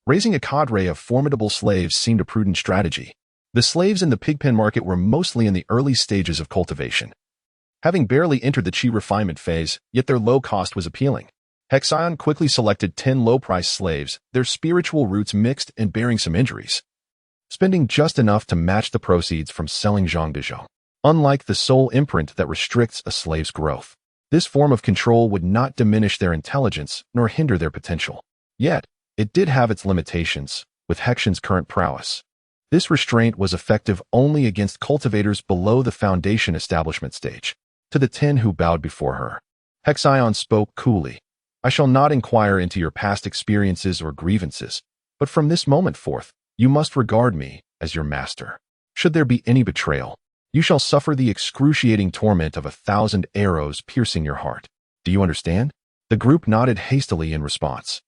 Raising a cadre of formidable slaves seemed a prudent strategy. The slaves in the pigpen market were mostly in the early stages of cultivation, having barely entered the chi refinement phase, yet their low cost was appealing. Hexion quickly selected 10 low-priced slaves, their spiritual roots mixed and bearing some injuries, spending just enough to match the proceeds from selling Zhang Bizhou. Unlike the soul imprint that restricts a slave's growth, this form of control would not diminish their intelligence nor hinder their potential. Yet, it did have its limitations. With Hexion's current prowess, this restraint was effective only against cultivators below the foundation establishment stage. To the 10 who bowed before her, Hexion spoke coolly. I shall not inquire into your past experiences or grievances, but from this moment forth, you must regard me as your master. Should there be any betrayal, you shall suffer the excruciating torment of 1,000 arrows piercing your heart. Do you understand? The group nodded hastily in response.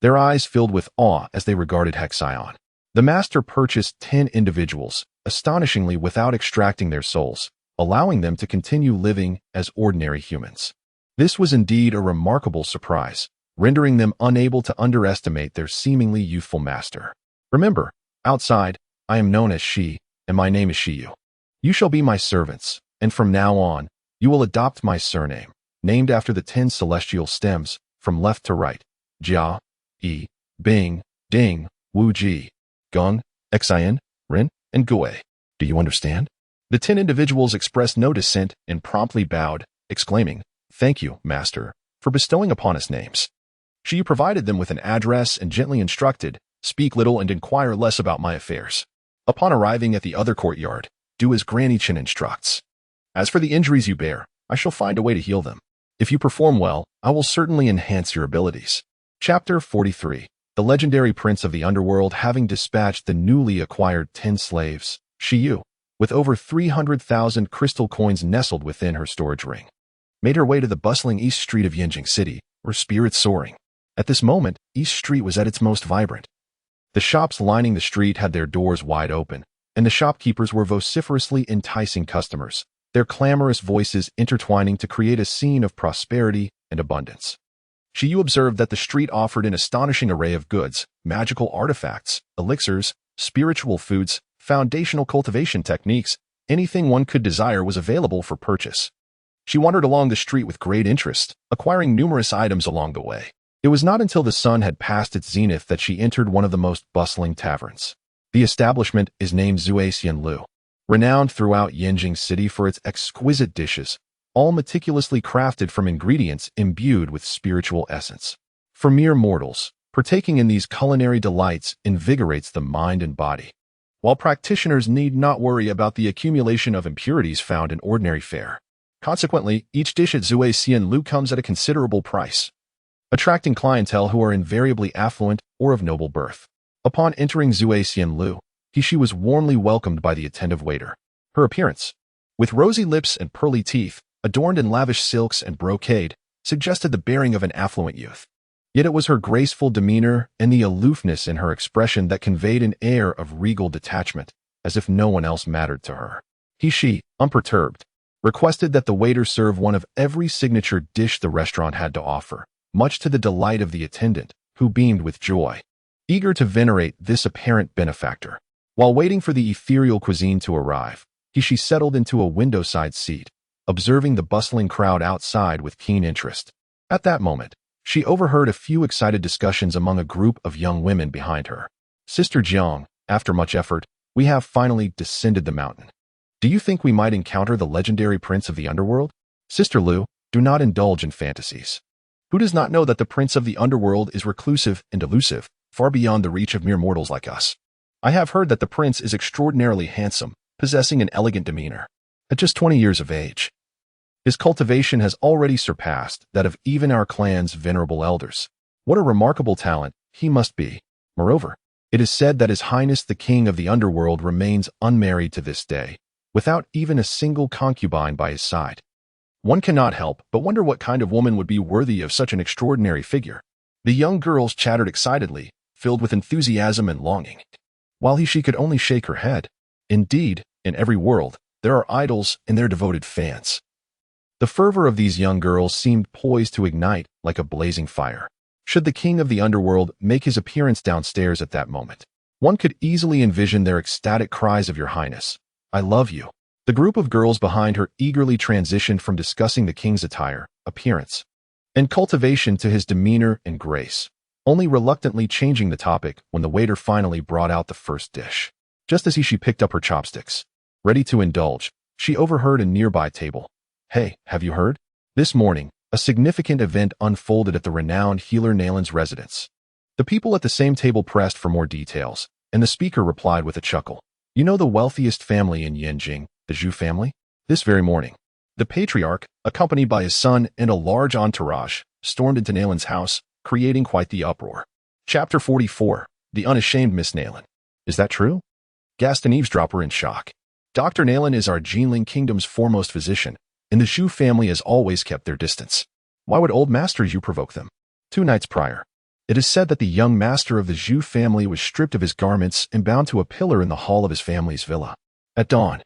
Their eyes filled with awe as they regarded Hexion. The master purchased 10 individuals, astonishingly without extracting their souls, allowing them to continue living as ordinary humans. This was indeed a remarkable surprise, rendering them unable to underestimate their seemingly youthful master. Remember, outside, I am known as Shi, and my name is Shiyu. You shall be my servants, and from now on, you will adopt my surname, named after the 10 celestial stems, from left to right: Jia, Yi, Bing, Ding, Wu Ji, Gong, Xian, Ren, and Gui. Do you understand? The 10 individuals expressed no dissent and promptly bowed, exclaiming, Thank you, master, for bestowing upon us names. She provided them with an address and gently instructed, Speak little and inquire less about my affairs. Upon arriving at the other courtyard, do as Granny Chen instructs. As for the injuries you bear, I shall find a way to heal them. If you perform well, I will certainly enhance your abilities. Chapter 43. The legendary prince of the underworld, having dispatched the newly acquired 10 slaves, Shiyu, with over 300,000 crystal coins nestled within her storage ring, made her way to the bustling East Street of Yanjing City, her spirits soaring. At this moment, East Street was at its most vibrant. The shops lining the street had their doors wide open, and the shopkeepers were vociferously enticing customers, their clamorous voices intertwining to create a scene of prosperity and abundance. Shiyu observed that the street offered an astonishing array of goods, magical artifacts, elixirs, spiritual foods, foundational cultivation techniques. Anything one could desire was available for purchase. She wandered along the street with great interest, acquiring numerous items along the way. It was not until the sun had passed its zenith that she entered one of the most bustling taverns. The establishment is named Zuexian Lu, renowned throughout Yanjing City for its exquisite dishes, all meticulously crafted from ingredients imbued with spiritual essence. For mere mortals, partaking in these culinary delights invigorates the mind and body, while practitioners need not worry about the accumulation of impurities found in ordinary fare. Consequently, each dish at Zuexian Lu comes at a considerable price, attracting clientele who are invariably affluent or of noble birth. Upon entering Zuexian Lu, she was warmly welcomed by the attentive waiter. Her appearance, with rosy lips and pearly teeth, adorned in lavish silks and brocade, suggested the bearing of an affluent youth. Yet it was her graceful demeanor and the aloofness in her expression that conveyed an air of regal detachment, as if no one else mattered to her. She, unperturbed, requested that the waiter serve one of every signature dish the restaurant had to offer, much to the delight of the attendant, who beamed with joy, eager to venerate this apparent benefactor. While waiting for the ethereal cuisine to arrive, she settled into a window-side seat, observing the bustling crowd outside with keen interest. At that moment, she overheard a few excited discussions among a group of young women behind her. "Sister Jiang, after much effort, we have finally descended the mountain. Do you think we might encounter the legendary prince of the underworld? Sister Lu, do not indulge in fantasies. Who does not know that the prince of the underworld is reclusive and elusive, far beyond the reach of mere mortals like us? I have heard that the prince is extraordinarily handsome, possessing an elegant demeanor. At just 20 years of age, his cultivation has already surpassed that of even our clan's venerable elders. What a remarkable talent he must be. Moreover, it is said that His Highness the King of the Underworld remains unmarried to this day, without even a single concubine by his side. One cannot help but wonder what kind of woman would be worthy of such an extraordinary figure." The young girls chattered excitedly, filled with enthusiasm and longing, while she could only shake her head. Indeed, in every world, there are idols and their devoted fans. The fervor of these young girls seemed poised to ignite like a blazing fire. Should the king of the underworld make his appearance downstairs at that moment, one could easily envision their ecstatic cries of "Your Highness, I love you." The group of girls behind her eagerly transitioned from discussing the king's attire, appearance, and cultivation to his demeanor and grace, only reluctantly changing the topic when the waiter finally brought out the first dish. Just as she picked up her chopsticks, ready to indulge, she overheard a nearby table. "Hey, have you heard? This morning, a significant event unfolded at the renowned healer Nalan's residence." The people at the same table pressed for more details, and the speaker replied with a chuckle. "You know the wealthiest family in Yanjing, the Zhu family? This very morning, the patriarch, accompanied by his son and a large entourage, stormed into Nalan's house, creating quite the uproar." Chapter 44. The Unashamed Miss Nalan. "Is that true?" gasped an eavesdropper in shock. "Dr. Nalan is our Jinling Kingdom's foremost physician, and the Zhu family has always kept their distance. Why would old Master Zhu provoke them?" 2 nights prior, it is said that the young master of the Zhu family was stripped of his garments and bound to a pillar in the hall of his family's villa. At dawn,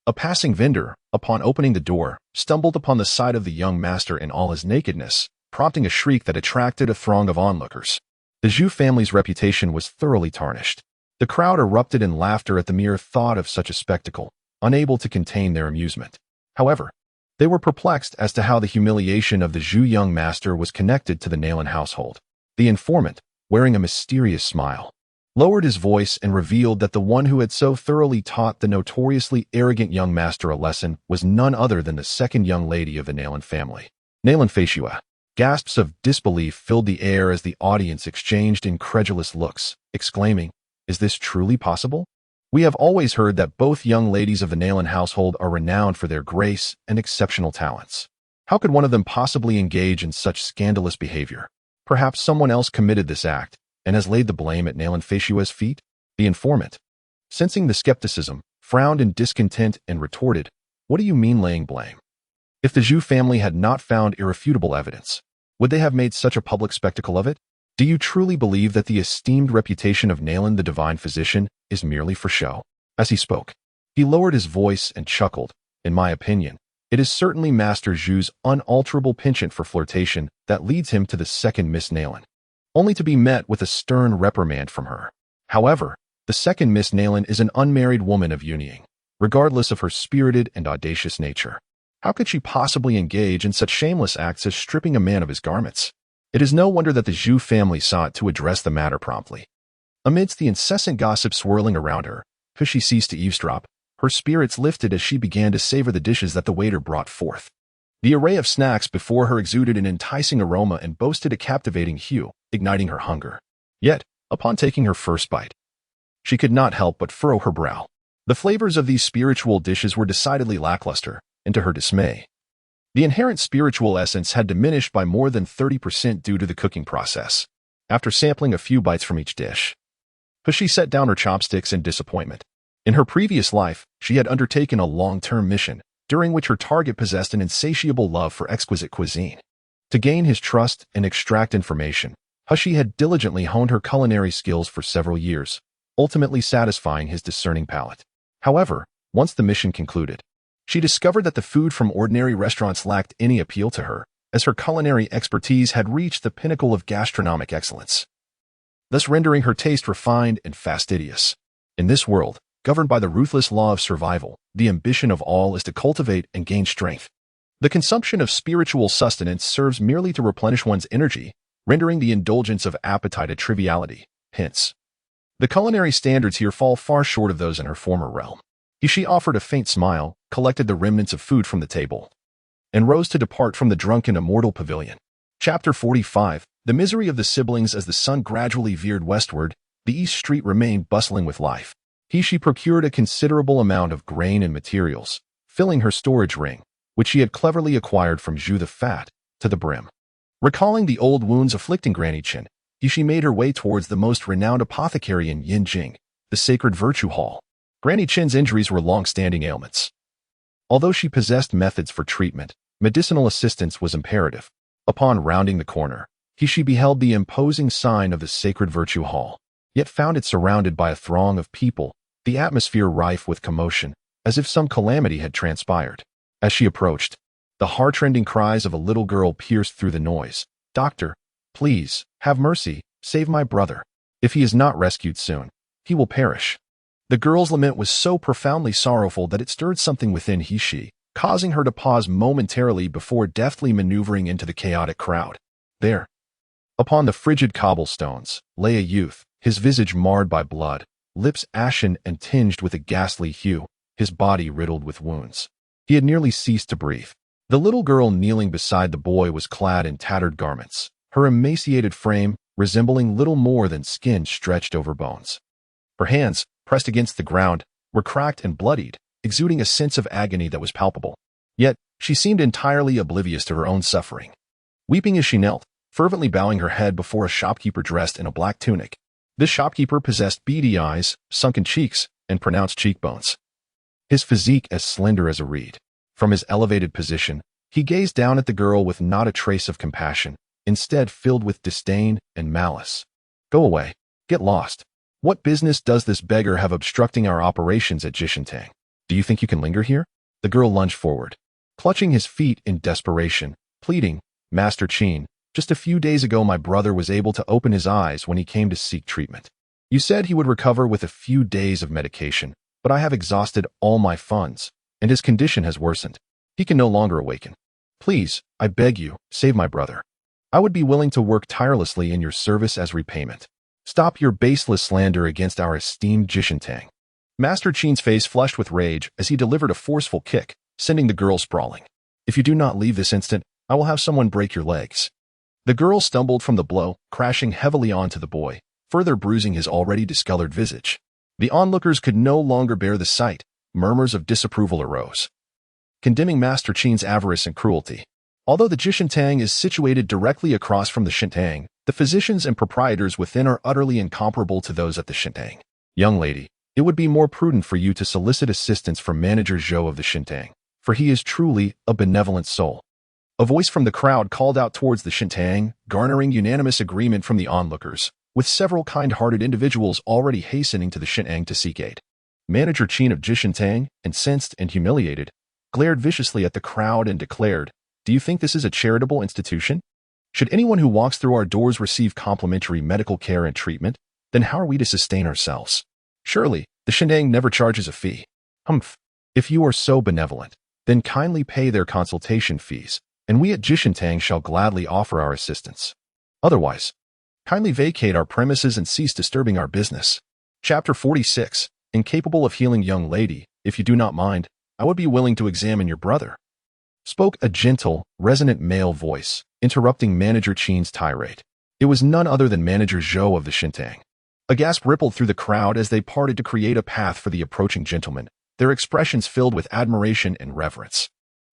a passing vendor, upon opening the door, stumbled upon the sight of the young master in all his nakedness, prompting a shriek that attracted a throng of onlookers. The Zhu family's reputation was thoroughly tarnished. The crowd erupted in laughter at the mere thought of such a spectacle, unable to contain their amusement. However, they were perplexed as to how the humiliation of the Zhu young master was connected to the Nalan household. The informant, wearing a mysterious smile, lowered his voice and revealed that the one who had so thoroughly taught the notoriously arrogant young master a lesson was none other than the second young lady of the Nalan family. Nalan Faishua. Gasps of disbelief filled the air as the audience exchanged incredulous looks, exclaiming, "Is this truly possible? We have always heard that both young ladies of the Nalan household are renowned for their grace and exceptional talents. How could one of them possibly engage in such scandalous behavior? Perhaps someone else committed this act and has laid the blame at Nalan Faishua's feet?" The informant, sensing the skepticism, frowned in discontent and retorted, "What do you mean laying blame? If the Zhu family had not found irrefutable evidence, would they have made such a public spectacle of it? Do you truly believe that the esteemed reputation of Nalan the divine physician is merely for show?" As he spoke, he lowered his voice and chuckled. "In my opinion, it is certainly Master Zhu's unalterable penchant for flirtation that leads him to the second Miss Nalan, only to be met with a stern reprimand from her. However, the second Miss Nalan is an unmarried woman of Yunying, regardless of her spirited and audacious nature. How could she possibly engage in such shameless acts as stripping a man of his garments? It is no wonder that the Zhu family sought to address the matter promptly. Amidst the incessant gossip swirling around her, as she ceased to eavesdrop, her spirits lifted as she began to savor the dishes that the waiter brought forth. The array of snacks before her exuded an enticing aroma and boasted a captivating hue, igniting her hunger. Yet, upon taking her first bite, she could not help but furrow her brow. The flavors of these spiritual dishes were decidedly lackluster, and to her dismay, the inherent spiritual essence had diminished by more than 30% due to the cooking process. After sampling a few bites from each dish, she set down her chopsticks in disappointment. In her previous life, she had undertaken a long-term mission, during which her target possessed an insatiable love for exquisite cuisine. To gain his trust and extract information, she had diligently honed her culinary skills for several years, ultimately satisfying his discerning palate. However, once the mission concluded, she discovered that the food from ordinary restaurants lacked any appeal to her, as her culinary expertise had reached the pinnacle of gastronomic excellence, thus rendering her taste refined and fastidious. In this world, governed by the ruthless law of survival, the ambition of all is to cultivate and gain strength. The consumption of spiritual sustenance serves merely to replenish one's energy, rendering the indulgence of appetite a triviality. Hence, the culinary standards here fall far short of those in her former realm. She offered a faint smile, collected the remnants of food from the table, and rose to depart from the drunken immortal pavilion. Chapter 45. The misery of the siblings. As the sun gradually veered westward, the east street remained bustling with life. She procured a considerable amount of grain and materials, filling her storage ring, which she had cleverly acquired from Zhu the Fat, to the brim. Recalling the old wounds afflicting Granny Qin, she made her way towards the most renowned apothecary in Yinjing, the Sacred Virtue Hall. Granny Qin's injuries were long-standing ailments. Although she possessed methods for treatment, medicinal assistance was imperative. Upon rounding the corner, she beheld the imposing sign of the Sacred Virtue Hall, yet found it surrounded by a throng of people, the atmosphere rife with commotion, as if some calamity had transpired. As she approached, the heart-rending cries of a little girl pierced through the noise. "Doctor, please, have mercy, save my brother. If he is not rescued soon, he will perish." The girl's lament was so profoundly sorrowful that it stirred something within she, causing her to pause momentarily before deftly maneuvering into the chaotic crowd. There, upon the frigid cobblestones, lay a youth, his visage marred by blood, lips ashen and tinged with a ghastly hue, his body riddled with wounds. He had nearly ceased to breathe. The little girl kneeling beside the boy was clad in tattered garments, her emaciated frame resembling little more than skin stretched over bones. Her hands, pressed against the ground, were cracked and bloodied, exuding a sense of agony that was palpable. Yet, she seemed entirely oblivious to her own suffering. Weeping as she knelt, fervently bowing her head before a shopkeeper dressed in a black tunic. This shopkeeper possessed beady eyes, sunken cheeks, and pronounced cheekbones. His physique as slender as a reed. From his elevated position, he gazed down at the girl with not a trace of compassion, instead filled with disdain and malice. "Go away. Get lost. What business does this beggar have obstructing our operations at Jishintang? Do you think you can linger here?" The girl lunged forward, clutching his feet in desperation, pleading, "Master Qin, just a few days ago my brother was able to open his eyes when he came to seek treatment. You said he would recover with a few days of medication, but I have exhausted all my funds, and his condition has worsened. He can no longer awaken. Please, I beg you, save my brother. I would be willing to work tirelessly in your service as repayment. Stop your baseless slander against our esteemed Jishintang." Master Qin's face flushed with rage as he delivered a forceful kick, sending the girl sprawling. "If you do not leave this instant, I will have someone break your legs." The girl stumbled from the blow, crashing heavily onto the boy, further bruising his already discolored visage. The onlookers could no longer bear the sight. Murmurs of disapproval arose, condemning Master Qin's avarice and cruelty. Although the Jishintang is situated directly across from the Shintang, the physicians and proprietors within are utterly incomparable to those at the Shintang. "Young lady, it would be more prudent for you to solicit assistance from Manager Zhou of the Shintang, for he is truly a benevolent soul." A voice from the crowd called out towards the Shintang, garnering unanimous agreement from the onlookers, with several kind-hearted individuals already hastening to the Shintang to seek aid. Manager Qin of Jishintang, incensed and humiliated, glared viciously at the crowd and declared, "Do you think this is a charitable institution? Should anyone who walks through our doors receive complimentary medical care and treatment, then how are we to sustain ourselves? Surely, the Shintang never charges a fee. Humph. If you are so benevolent, then kindly pay their consultation fees, and we at Jishintang shall gladly offer our assistance. Otherwise, kindly vacate our premises and cease disturbing our business." Chapter 46. Incapable of healing. "Young lady, if you do not mind, I would be willing to examine your brother," spoke a gentle, resonant male voice, interrupting Manager Qin's tirade. It was none other than Manager Zhou of the Shintang. A gasp rippled through the crowd as they parted to create a path for the approaching gentleman, their expressions filled with admiration and reverence.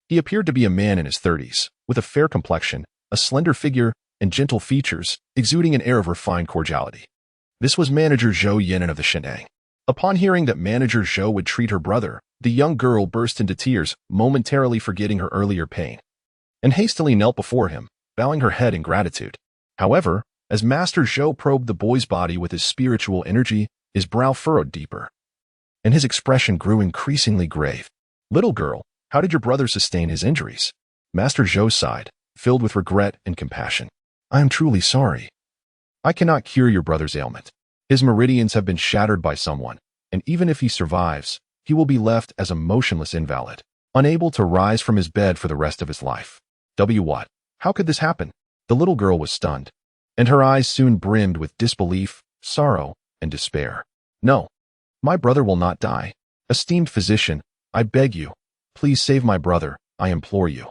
He appeared to be a man in his 30s, with a fair complexion, a slender figure, and gentle features, exuding an air of refined cordiality. This was Manager Zhou Yinan of the Shintang. Upon hearing that Manager Zhou would treat her brother, the young girl burst into tears, momentarily forgetting her earlier pain, and hastily knelt before him, bowing her head in gratitude. However, as Master Zhou probed the boy's body with his spiritual energy, his brow furrowed deeper, and his expression grew increasingly grave. "Little girl, how did your brother sustain his injuries?" Master Zhou sighed, filled with regret and compassion. I am truly sorry. I cannot cure your brother's ailment. His meridians have been shattered by someone, and even if he survives, he will be left as a motionless invalid, unable to rise from his bed for the rest of his life. What? How could this happen? The little girl was stunned, and her eyes soon brimmed with disbelief, sorrow, and despair. No, my brother will not die. Esteemed physician, I beg you, please save my brother, I implore you.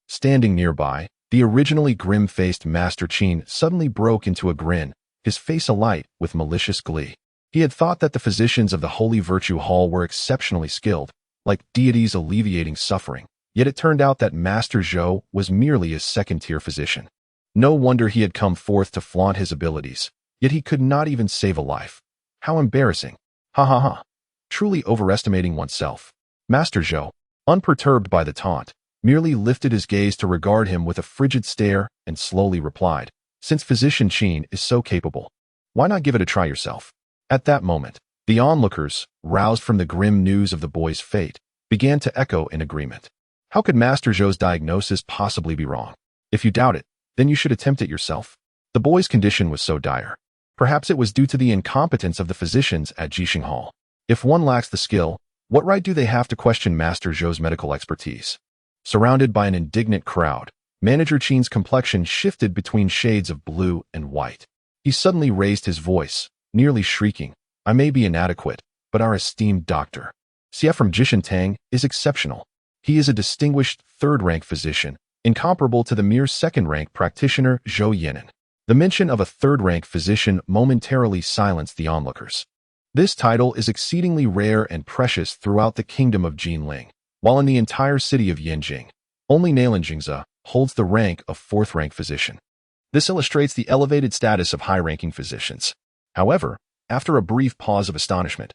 Standing nearby, the originally grim-faced Master Qin suddenly broke into a grin, his face alight with malicious glee. He had thought that the physicians of the Holy Virtue Hall were exceptionally skilled, like deities alleviating suffering, yet it turned out that Master Zhou was merely a second-tier physician. No wonder he had come forth to flaunt his abilities, yet he could not even save a life. How embarrassing. Ha ha ha. Truly overestimating oneself. Master Zhou, unperturbed by the taunt, merely lifted his gaze to regard him with a frigid stare and slowly replied, since Physician Qin is so capable, why not give it a try yourself? At that moment, the onlookers, roused from the grim news of the boy's fate, began to echo in agreement. How could Master Zhou's diagnosis possibly be wrong? If you doubt it, then you should attempt it yourself. The boy's condition was so dire. Perhaps it was due to the incompetence of the physicians at Jixing Hall. If one lacks the skill, what right do they have to question Master Zhou's medical expertise? Surrounded by an indignant crowd, Manager Qin's complexion shifted between shades of blue and white. He suddenly raised his voice, nearly shrieking, I may be inadequate, but our esteemed Dr. Xie from Jishintang is exceptional. He is a distinguished third-rank physician, incomparable to the mere second-rank practitioner Zhou Yinan. The mention of a third-rank physician momentarily silenced the onlookers. This title is exceedingly rare and precious throughout the kingdom of Jinling, while in the entire city of Yanjing, only Nalan Mansion holds the rank of fourth-rank physician. This illustrates the elevated status of high-ranking physicians. However, after a brief pause of astonishment,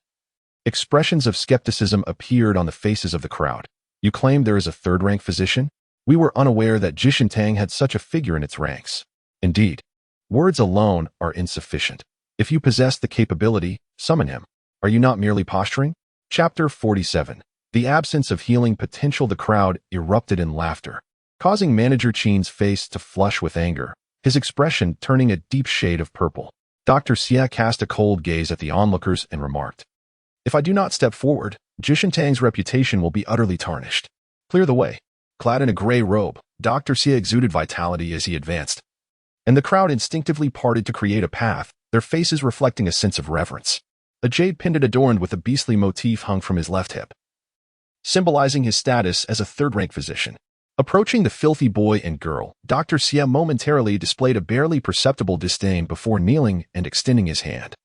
expressions of skepticism appeared on the faces of the crowd. You claim there is a third-rank physician? We were unaware that Jishintang had such a figure in its ranks. Indeed, words alone are insufficient. If you possess the capability, summon him. Are you not merely posturing? Chapter 47. The absence of healing potential. The crowd erupted in laughter, causing Manager Qin's face to flush with anger, his expression turning a deep shade of purple. Dr. Xie cast a cold gaze at the onlookers and remarked, if I do not step forward, Jishintang's reputation will be utterly tarnished. Clear the way. Clad in a gray robe, Dr. Xie exuded vitality as he advanced, and the crowd instinctively parted to create a path, their faces reflecting a sense of reverence. A jade pendant adorned with a beastly motif hung from his left hip, symbolizing his status as a third-rank physician. Approaching the filthy boy and girl, Dr. Xie momentarily displayed a barely perceptible disdain before kneeling and extending his hand,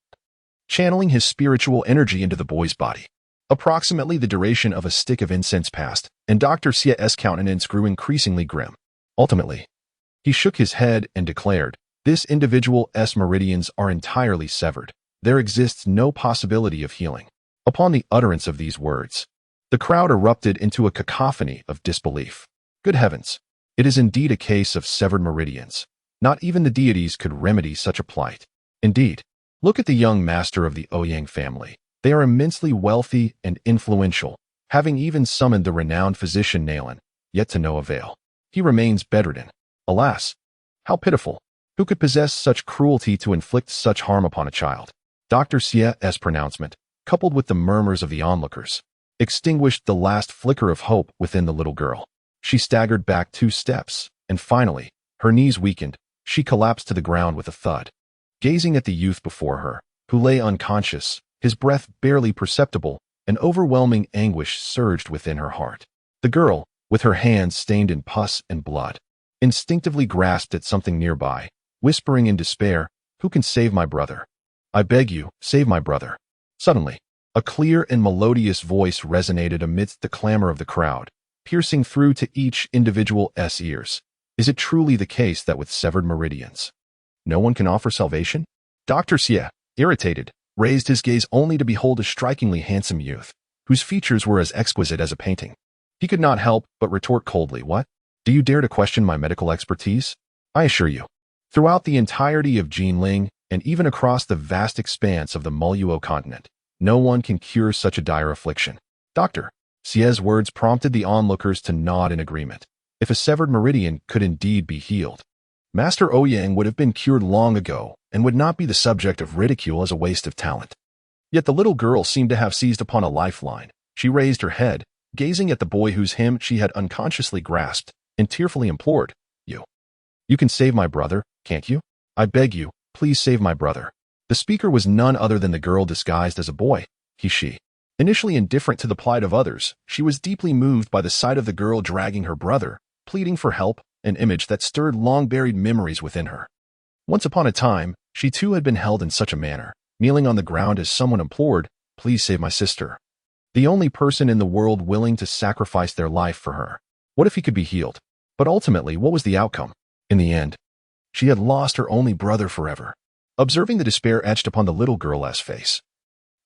channeling his spiritual energy into the boy's body. Approximately the duration of a stick of incense passed, and Dr. Xie's countenance grew increasingly grim. Ultimately, he shook his head and declared, this individual's meridians are entirely severed. There exists no possibility of healing. Upon the utterance of these words, the crowd erupted into a cacophony of disbelief. Good heavens! It is indeed a case of severed meridians. Not even the deities could remedy such a plight. Indeed, look at the young master of the Ouyang family. They are immensely wealthy and influential, having even summoned the renowned physician Nalan, yet to no avail. He remains bedridden. Alas, how pitiful! Who could possess such cruelty to inflict such harm upon a child? Dr. Xie's pronouncement, coupled with the murmurs of the onlookers, extinguished the last flicker of hope within the little girl. She staggered back 2 steps, and finally, her knees weakened, she collapsed to the ground with a thud. Gazing at the youth before her, who lay unconscious, his breath barely perceptible, an overwhelming anguish surged within her heart. The girl, with her hands stained in pus and blood, instinctively grasped at something nearby, whispering in despair, who can save my brother? I beg you, save my brother. Suddenly, a clear and melodious voice resonated amidst the clamor of the crowd, piercing through to each individual's ears. Is it truly the case that with severed meridians, no one can offer salvation? Dr. Xie, irritated, raised his gaze only to behold a strikingly handsome youth, whose features were as exquisite as a painting. He could not help but retort coldly, what? Do you dare to question my medical expertise? I assure you, throughout the entirety of Jinling, and even across the vast expanse of the Muluo continent, no one can cure such a dire affliction. Dr. Xie's words prompted the onlookers to nod in agreement. if a severed meridian could indeed be healed. Master Ouyang would have been cured long ago and would not be the subject of ridicule as a waste of talent. Yet the little girl seemed to have seized upon a lifeline. She raised her head, gazing at the boy whose hem she had unconsciously grasped, and tearfully implored, You can save my brother, can't you? I beg you, please save my brother." The speaker was none other than the girl disguised as a boy, she. Initially indifferent to the plight of others, she was deeply moved by the sight of the girl dragging her brother, pleading for help, an image that stirred long-buried memories within her. Once upon a time, she too had been held in such a manner, kneeling on the ground as someone implored, "Please save my sister." The only person in the world willing to sacrifice their life for her. What if he could be healed? But ultimately, what was the outcome? In the end, she had lost her only brother forever. Observing the despair etched upon the little girl's face,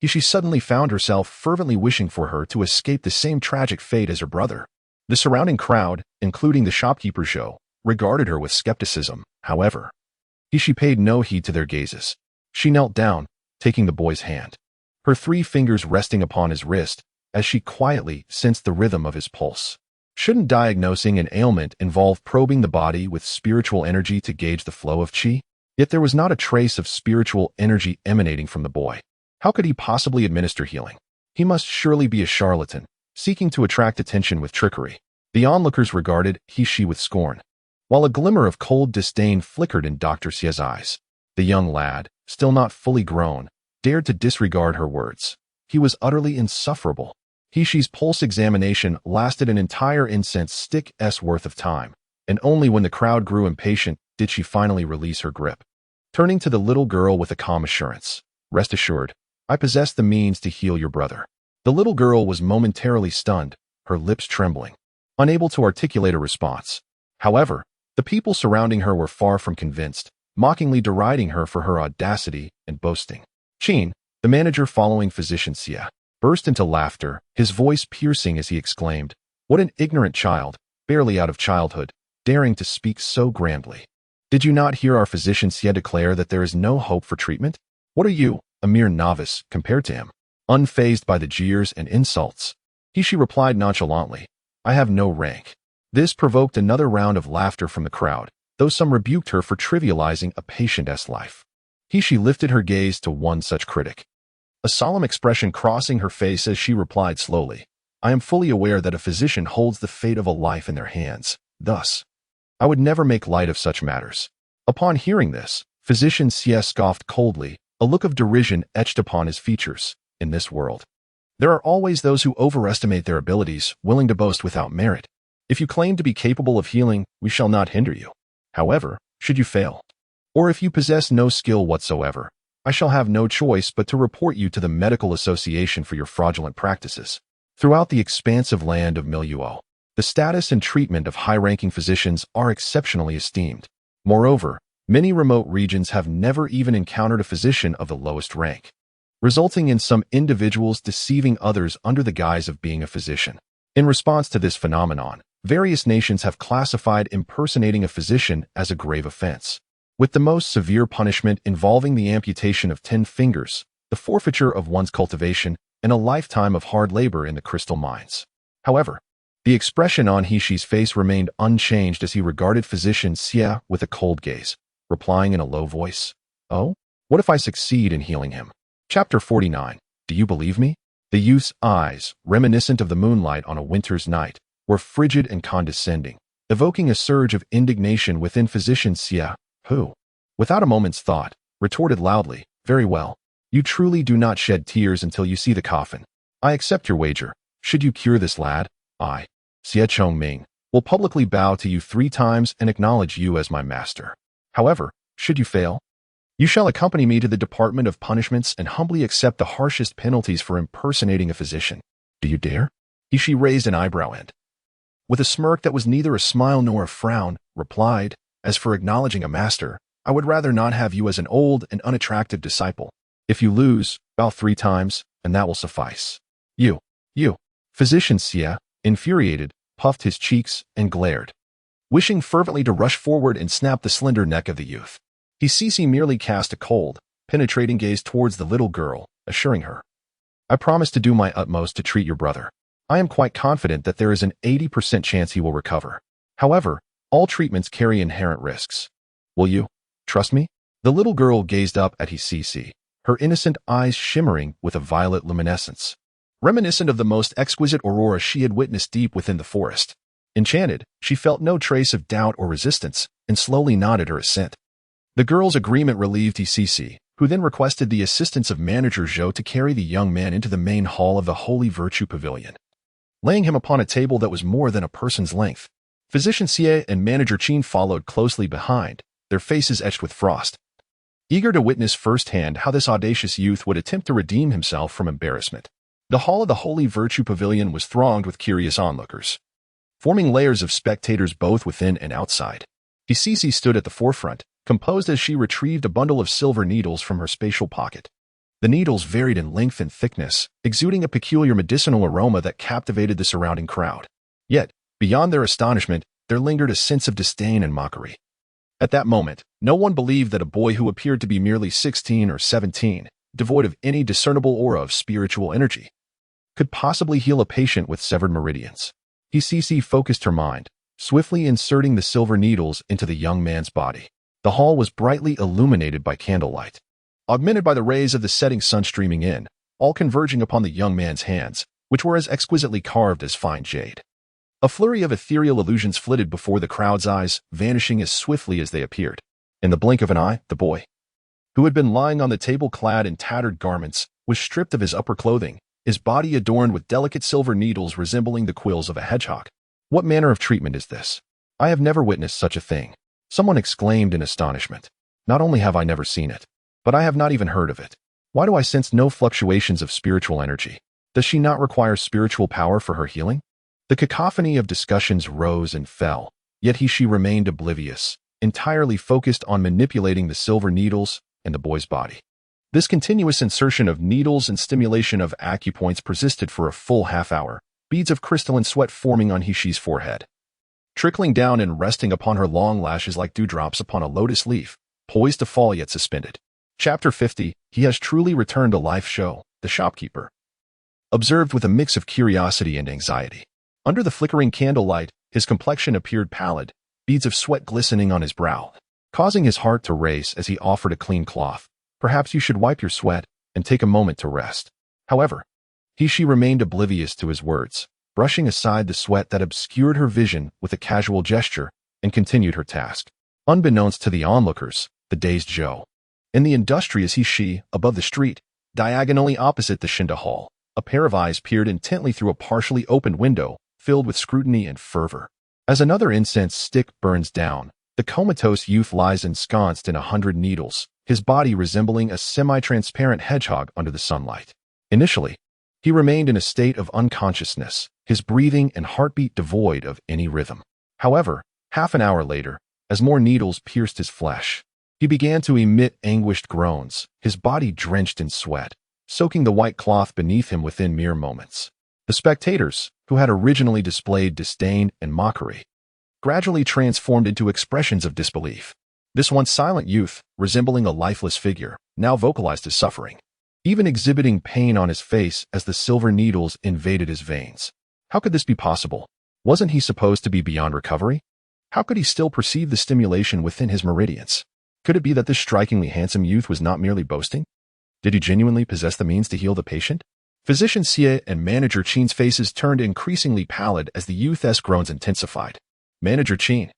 she suddenly found herself fervently wishing for her to escape the same tragic fate as her brother. The surrounding crowd, including the shopkeeper Zhou, regarded her with skepticism. However, she paid no heed to their gazes. She knelt down, taking the boy's hand, her 3 fingers resting upon his wrist, as she quietly sensed the rhythm of his pulse. Shouldn't diagnosing an ailment involve probing the body with spiritual energy to gauge the flow of qi? Yet there was not a trace of spiritual energy emanating from the boy. How could he possibly administer healing? He must surely be a charlatan, seeking to attract attention with trickery. The onlookers regarded she with scorn, while a glimmer of cold disdain flickered in Dr. Xie's eyes. The young lad, still not fully grown, dared to disregard her words. He was utterly insufferable. Hishi's pulse examination lasted an entire incense stick's worth of time, and only when the crowd grew impatient did she finally release her grip. Turning to the little girl with a calm assurance, "Rest assured, I possess the means to heal your brother." The little girl was momentarily stunned, her lips trembling, unable to articulate a response. However, the people surrounding her were far from convinced, mockingly deriding her for her audacity and boasting. Qin, the manager following physician Xie, burst into laughter, his voice piercing as he exclaimed, "What an ignorant child, barely out of childhood, daring to speak so grandly. Did you not hear our physician Xie declare that there is no hope for treatment? What are you, a mere novice, compared to him?" Unfazed by the jeers and insults, she replied nonchalantly, "I have no rank." This provoked another round of laughter from the crowd, though some rebuked her for trivializing a patient's life. She lifted her gaze to one such critic, a solemn expression crossing her face as she replied slowly, "I am fully aware that a physician holds the fate of a life in their hands. Thus, I would never make light of such matters." Upon hearing this, physician Xie scoffed coldly, a look of derision etched upon his features. In this world, there are always those who overestimate their abilities, willing to boast without merit. If you claim to be capable of healing, we shall not hinder you. However, should you fail, or if you possess no skill whatsoever, I shall have no choice but to report you to the medical association for your fraudulent practices. Throughout the expansive land of Miluo, the status and treatment of high-ranking physicians are exceptionally esteemed. Moreover, many remote regions have never even encountered a physician of the lowest rank, resulting in some individuals deceiving others under the guise of being a physician. In response to this phenomenon, various nations have classified impersonating a physician as a grave offense, with the most severe punishment involving the amputation of 10 fingers, the forfeiture of one's cultivation, and a lifetime of hard labor in the crystal mines. However, the expression on Hishi's face remained unchanged as he regarded physician Xie with a cold gaze, replying in a low voice, "Oh, what if I succeed in healing him?" Chapter 49. Do you believe me? The youth's eyes, reminiscent of the moonlight on a winter's night, were frigid and condescending, evoking a surge of indignation within physician Xie, who, without a moment's thought, retorted loudly, "Very well. You truly do not shed tears until you see the coffin. I accept your wager. Should you cure this lad, I, Xie Chongming, will publicly bow to you 3 times and acknowledge you as my master. However, should you fail, you shall accompany me to the Department of Punishments and humbly accept the harshest penalties for impersonating a physician. Do you dare?" She raised an eyebrow and, with a smirk that was neither a smile nor a frown, replied, "As for acknowledging a master, I would rather not have you as an old and unattractive disciple. If you lose, bow 3 times, and that will suffice." You. Physician Xie, infuriated, puffed his cheeks and glared, wishing fervently to rush forward and snap the slender neck of the youth. He merely cast a cold, penetrating gaze towards the little girl, assuring her, "I promise to do my utmost to treat your brother. I am quite confident that there is an 80% chance he will recover." However, all treatments carry inherent risks. Will you trust me? The little girl gazed up at Hisisi, her innocent eyes shimmering with a violet luminescence, reminiscent of the most exquisite aurora she had witnessed deep within the forest. Enchanted, she felt no trace of doubt or resistance and slowly nodded her assent. The girl's agreement relieved Hisisi, who then requested the assistance of Manager Zhou to carry the young man into the main hall of the Holy Virtue Pavilion, laying him upon a table that was more than a person's length. Physician Xie and Manager Qin followed closely behind, their faces etched with frost, eager to witness firsthand how this audacious youth would attempt to redeem himself from embarrassment. The hall of the Holy Virtue Pavilion was thronged with curious onlookers, forming layers of spectators both within and outside. Hisisi stood at the forefront, composed as she retrieved a bundle of silver needles from her spatial pocket. The needles varied in length and thickness, exuding a peculiar medicinal aroma that captivated the surrounding crowd. Yet, beyond their astonishment, there lingered a sense of disdain and mockery. At that moment, no one believed that a boy who appeared to be merely 16 or 17, devoid of any discernible aura of spiritual energy, could possibly heal a patient with severed meridians. Hisisi focused her mind, swiftly inserting the silver needles into the young man's body. The hall was brightly illuminated by candlelight, augmented by the rays of the setting sun streaming in, all converging upon the young man's hands, which were as exquisitely carved as fine jade. A flurry of ethereal illusions flitted before the crowd's eyes, vanishing as swiftly as they appeared. In the blink of an eye, the boy, who had been lying on the table clad in tattered garments, was stripped of his upper clothing, his body adorned with delicate silver needles resembling the quills of a hedgehog. What manner of treatment is this? I have never witnessed such a thing. Someone exclaimed in astonishment. Not only have I never seen it, but I have not even heard of it. Why do I sense no fluctuations of spiritual energy? Does she not require spiritual power for her healing? The cacophony of discussions rose and fell, yet she remained oblivious, entirely focused on manipulating the silver needles and the boy's body. This continuous insertion of needles and stimulation of acupoints persisted for a full half hour, beads of crystalline sweat forming on Hishi's forehead, trickling down and resting upon her long lashes like dewdrops upon a lotus leaf, poised to fall yet suspended. Chapter 50, He Has Truly Returned to Life Show, the shopkeeper observed with a mix of curiosity and anxiety. Under the flickering candlelight, his complexion appeared pallid, beads of sweat glistening on his brow, causing his heart to race as he offered a clean cloth. Perhaps you should wipe your sweat and take a moment to rest. However, she remained oblivious to his words, brushing aside the sweat that obscured her vision with a casual gesture, and continued her task. Unbeknownst to the onlookers, the dazed Zhou, and the industrious Hishi, above the street, diagonally opposite the Shinda Hall, a pair of eyes peered intently through a partially opened window, filled with scrutiny and fervor. As another incense stick burns down, the comatose youth lies ensconced in 100 needles, his body resembling a semi-transparent hedgehog under the sunlight. Initially, he remained in a state of unconsciousness, his breathing and heartbeat devoid of any rhythm. However, half an hour later, as more needles pierced his flesh, he began to emit anguished groans, his body drenched in sweat, soaking the white cloth beneath him within mere moments. The spectators, who had originally displayed disdain and mockery, gradually transformed into expressions of disbelief. This once silent youth, resembling a lifeless figure, now vocalized his suffering, even exhibiting pain on his face as the silver needles invaded his veins. How could this be possible? Wasn't he supposed to be beyond recovery? How could he still perceive the stimulation within his meridians? Could it be that this strikingly handsome youth was not merely boasting? Did he genuinely possess the means to heal the patient? Physician Xie and Manager Qin's faces turned increasingly pallid as the youth's groans intensified. Manager Qin,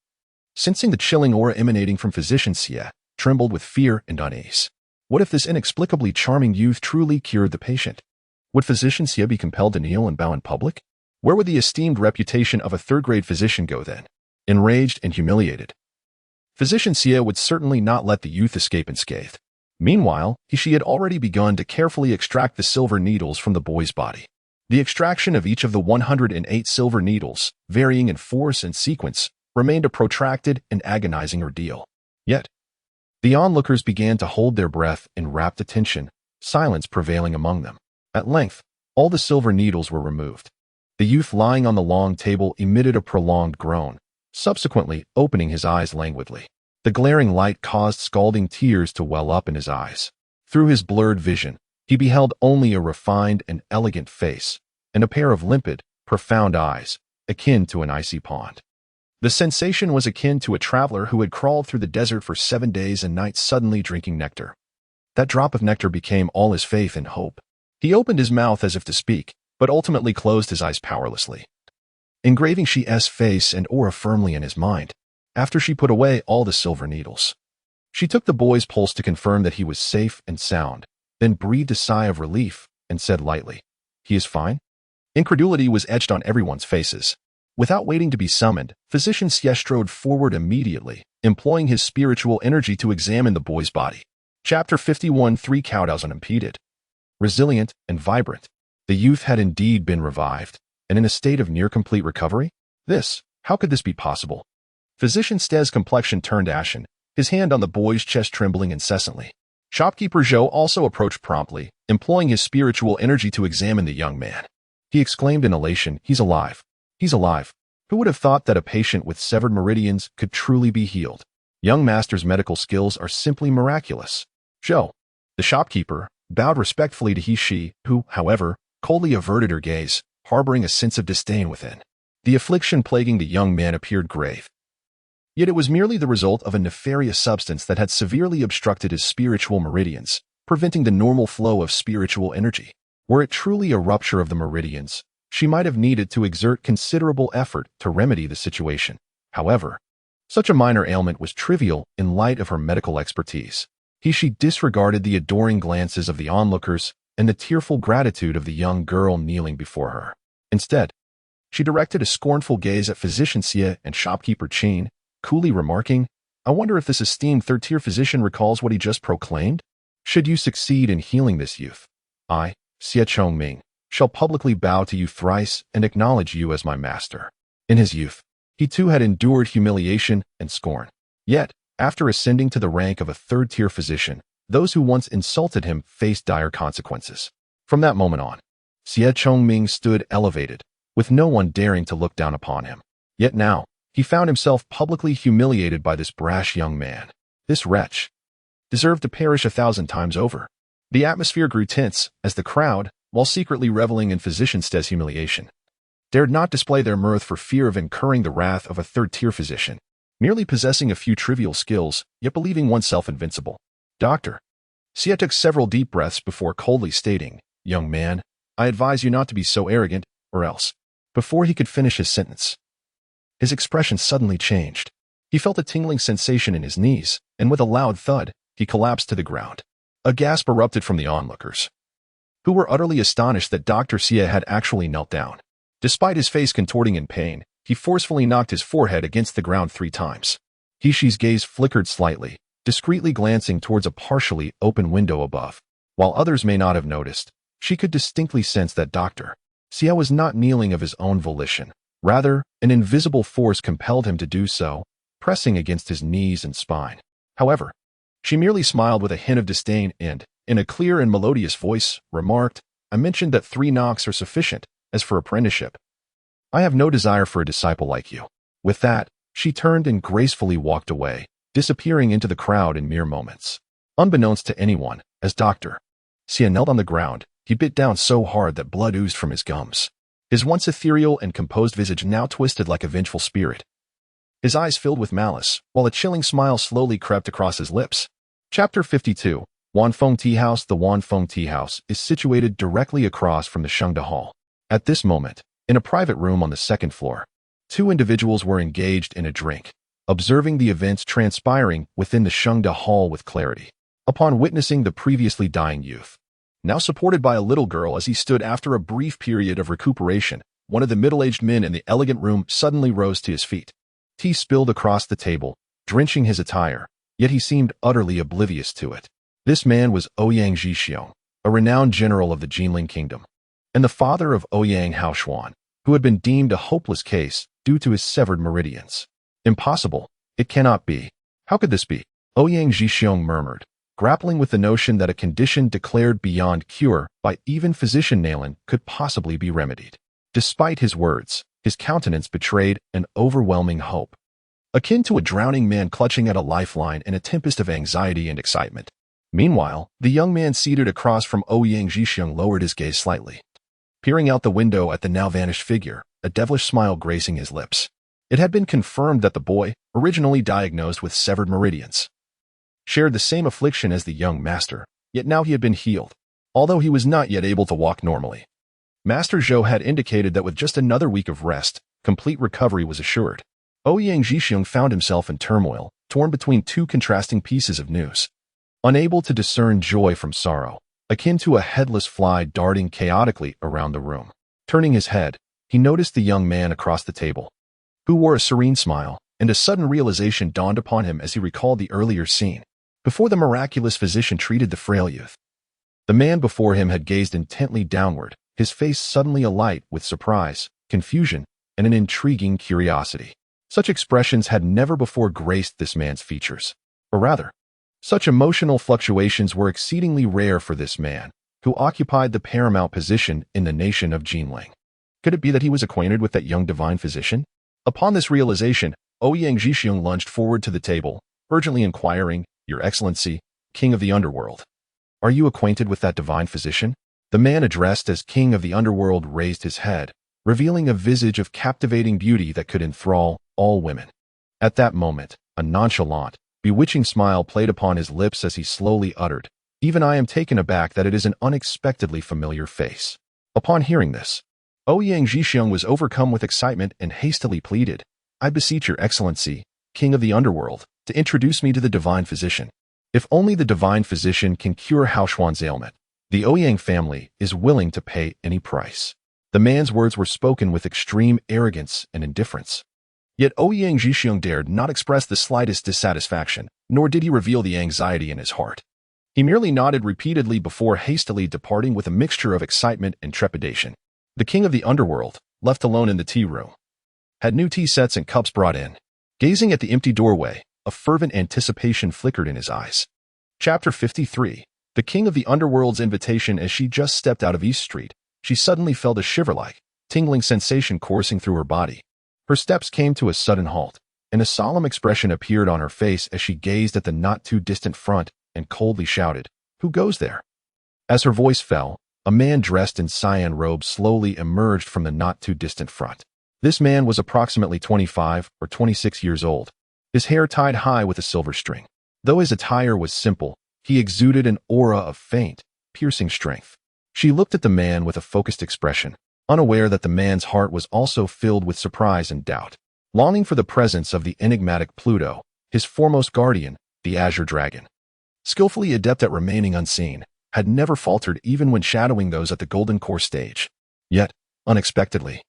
sensing the chilling aura emanating from Physician Xie, trembled with fear and unease. What if this inexplicably charming youth truly cured the patient? Would Physician Xie be compelled to kneel and bow in public? Where would the esteemed reputation of a third-grade physician go then? Enraged and humiliated, Physician Xie would certainly not let the youth escape unscathed. Meanwhile, she had already begun to carefully extract the silver needles from the boy's body. The extraction of each of the 108 silver needles, varying in force and sequence, remained a protracted and agonizing ordeal. Yet, the onlookers began to hold their breath in rapt attention, silence prevailing among them. At length, all the silver needles were removed. The youth lying on the long table emitted a prolonged groan, subsequently opening his eyes languidly. The glaring light caused scalding tears to well up in his eyes. Through his blurred vision, he beheld only a refined and elegant face, and a pair of limpid, profound eyes, akin to an icy pond. The sensation was akin to a traveler who had crawled through the desert for 7 days and nights suddenly drinking nectar. That drop of nectar became all his faith and hope. He opened his mouth as if to speak, but ultimately closed his eyes powerlessly. Engraving She's face and aura firmly in his mind, after she put away all the silver needles. She took the boy's pulse to confirm that he was safe and sound, then breathed a sigh of relief and said lightly, "He is fine?" Incredulity was etched on everyone's faces. Without waiting to be summoned, Physician Xie strode forward immediately, employing his spiritual energy to examine the boy's body. Chapter 51. 3 Cowdows unimpeded. Resilient and vibrant, the youth had indeed been revived, and in a state of near-complete recovery? How could this be possible? Physician Xie's complexion turned ashen, his hand on the boy's chest trembling incessantly. Shopkeeper Zhou also approached promptly, employing his spiritual energy to examine the young man. He exclaimed in elation, "He's alive! He's alive! Who would have thought that a patient with severed meridians could truly be healed? Young master's medical skills are simply miraculous." Zhou, the shopkeeper, bowed respectfully to He, who, however, coldly averted her gaze, harboring a sense of disdain within. The affliction plaguing the young man appeared grave. Yet it was merely the result of a nefarious substance that had severely obstructed his spiritual meridians, preventing the normal flow of spiritual energy. Were it truly a rupture of the meridians, she might have needed to exert considerable effort to remedy the situation. However, such a minor ailment was trivial in light of her medical expertise. She disregarded the adoring glances of the onlookers and the tearful gratitude of the young girl kneeling before her. Instead, she directed a scornful gaze at Physician Xie and shopkeeper Qin, coolly remarking, "I wonder if this esteemed third-tier physician recalls what he just proclaimed? Should you succeed in healing this youth, I, Xie Chongming, shall publicly bow to you thrice and acknowledge you as my master." In his youth, he too had endured humiliation and scorn. Yet, after ascending to the rank of a third-tier physician, those who once insulted him faced dire consequences. From that moment on, Xie Chongming stood elevated, with no one daring to look down upon him. Yet now, he found himself publicly humiliated by this brash young man. This wretch deserved to perish 1,000 times over. The atmosphere grew tense as the crowd, while secretly reveling in Physician Xie's humiliation, dared not display their mirth for fear of incurring the wrath of a third-tier physician, merely possessing a few trivial skills, yet believing oneself invincible. "Doctor." Xie took several deep breaths before coldly stating, "Young man, I advise you not to be so arrogant, or else." Before he could finish his sentence, his expression suddenly changed. He felt a tingling sensation in his knees, and with a loud thud, he collapsed to the ground. A gasp erupted from the onlookers, who were utterly astonished that Dr. Xie had actually knelt down. Despite his face contorting in pain, he forcefully knocked his forehead against the ground 3 times. He's gaze flickered slightly, discreetly glancing towards a partially open window above. While others may not have noticed, she could distinctly sense that Dr. Xie was not kneeling of his own volition. Rather, an invisible force compelled him to do so, pressing against his knees and spine. However, she merely smiled with a hint of disdain and, in a clear and melodious voice, remarked, "I mentioned that 3 knocks are sufficient. As for apprenticeship, I have no desire for a disciple like you." With that, she turned and gracefully walked away, disappearing into the crowd in mere moments. Unbeknownst to anyone, as Dr. Xie knelt on the ground, he bit down so hard that blood oozed from his gums. His once ethereal and composed visage now twisted like a vengeful spirit. His eyes filled with malice, while a chilling smile slowly crept across his lips. Chapter 52. Wanfeng Tea House. The Wanfeng Tea House is situated directly across from the Shengde Hall. At this moment, in a private room on the 2nd floor, 2 individuals were engaged in a drink, observing the events transpiring within the Shengde Hall with clarity. Upon witnessing the previously dying youth, now supported by a little girl as he stood after a brief period of recuperation, one of the middle-aged men in the elegant room suddenly rose to his feet. Tea spilled across the table, drenching his attire, yet he seemed utterly oblivious to it. This man was Ouyang Zhixiong, a renowned general of the Jinling Kingdom, and the father of Ouyang Haoshuan, who had been deemed a hopeless case due to his severed meridians. "Impossible. It cannot be. How could this be?" Ouyang Zhixiong murmured, grappling with the notion that a condition declared beyond cure by even physician Nalan could possibly be remedied. Despite his words, his countenance betrayed an overwhelming hope, akin to a drowning man clutching at a lifeline in a tempest of anxiety and excitement. Meanwhile, the young man seated across from Ouyang Zhixiong lowered his gaze slightly, peering out the window at the now vanished figure, a devilish smile gracing his lips. It had been confirmed that the boy, originally diagnosed with severed meridians, shared the same affliction as the young master, yet now he had been healed, although he was not yet able to walk normally. Master Zhou had indicated that with just another week of rest, complete recovery was assured. Ouyang Zhixiong found himself in turmoil, torn between two contrasting pieces of news. Unable to discern joy from sorrow, akin to a headless fly darting chaotically around the room. Turning his head, he noticed the young man across the table, who wore a serene smile, and a sudden realization dawned upon him as he recalled the earlier scene. Before the miraculous physician treated the frail youth, the man before him had gazed intently downward, his face suddenly alight with surprise, confusion, and an intriguing curiosity. Such expressions had never before graced this man's features. Or rather, such emotional fluctuations were exceedingly rare for this man, who occupied the paramount position in the nation of Jinling. Could it be that he was acquainted with that young divine physician? Upon this realization, Ouyang Zhixiong lunged forward to the table, urgently inquiring, "Your Excellency, King of the Underworld, are you acquainted with that divine physician?" The man addressed as King of the Underworld raised his head, revealing a visage of captivating beauty that could enthrall all women. At that moment, a nonchalant, bewitching smile played upon his lips as he slowly uttered, "Even I am taken aback that it is an unexpectedly familiar face." Upon hearing this, Ouyang Zhixiong was overcome with excitement and hastily pleaded, "I beseech your Excellency, King of the Underworld, to introduce me to the divine physician. If only the divine physician can cure Haoshuan's ailment, the Ouyang family is willing to pay any price." The man's words were spoken with extreme arrogance and indifference. Yet Ouyang Zhixiong dared not express the slightest dissatisfaction, nor did he reveal the anxiety in his heart. He merely nodded repeatedly before hastily departing with a mixture of excitement and trepidation. The King of the Underworld, left alone in the tea room, had new tea sets and cups brought in. Gazing at the empty doorway, a fervent anticipation flickered in his eyes. Chapter 53. The King of the Underworld's invitation. As she just stepped out of East Street, she suddenly felt a shiver-like, tingling sensation coursing through her body. Her steps came to a sudden halt, and a solemn expression appeared on her face as she gazed at the not-too-distant front and coldly shouted, "Who goes there?" As her voice fell, a man dressed in cyan robes slowly emerged from the not-too-distant front. This man was approximately 25 or 26 years old, his hair tied high with a silver string. Though his attire was simple, he exuded an aura of faint, piercing strength. She looked at the man with a focused expression, unaware that the man's heart was also filled with surprise and doubt, longing for the presence of the enigmatic Pluto, his foremost guardian, the Azure Dragon. Skillfully adept at remaining unseen, had never faltered even when shadowing those at the Golden Core stage. Yet, unexpectedly,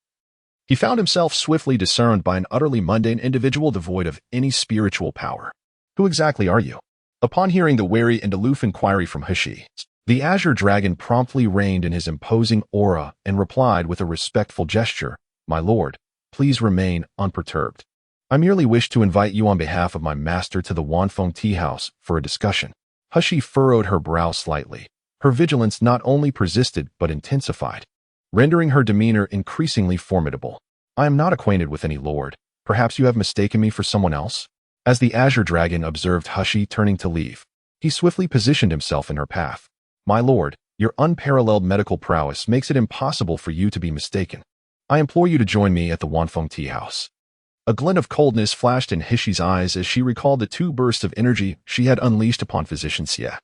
he found himself swiftly discerned by an utterly mundane individual devoid of any spiritual power. "Who exactly are you?" Upon hearing the wary and aloof inquiry from Hushi, the Azure Dragon promptly reined in his imposing aura and replied with a respectful gesture, "My lord, please remain unperturbed. I merely wish to invite you on behalf of my master to the Wanfeng Tea House for a discussion." Hushi furrowed her brow slightly. Her vigilance not only persisted but intensified, rendering her demeanor increasingly formidable. "I am not acquainted with any lord. Perhaps you have mistaken me for someone else?" As the Azure Dragon observed Hushi turning to leave, he swiftly positioned himself in her path. "My lord, your unparalleled medical prowess makes it impossible for you to be mistaken. I implore you to join me at the Wanfeng Tea House." A glint of coldness flashed in Hishi's eyes as she recalled the two bursts of energy she had unleashed upon Physician Xie.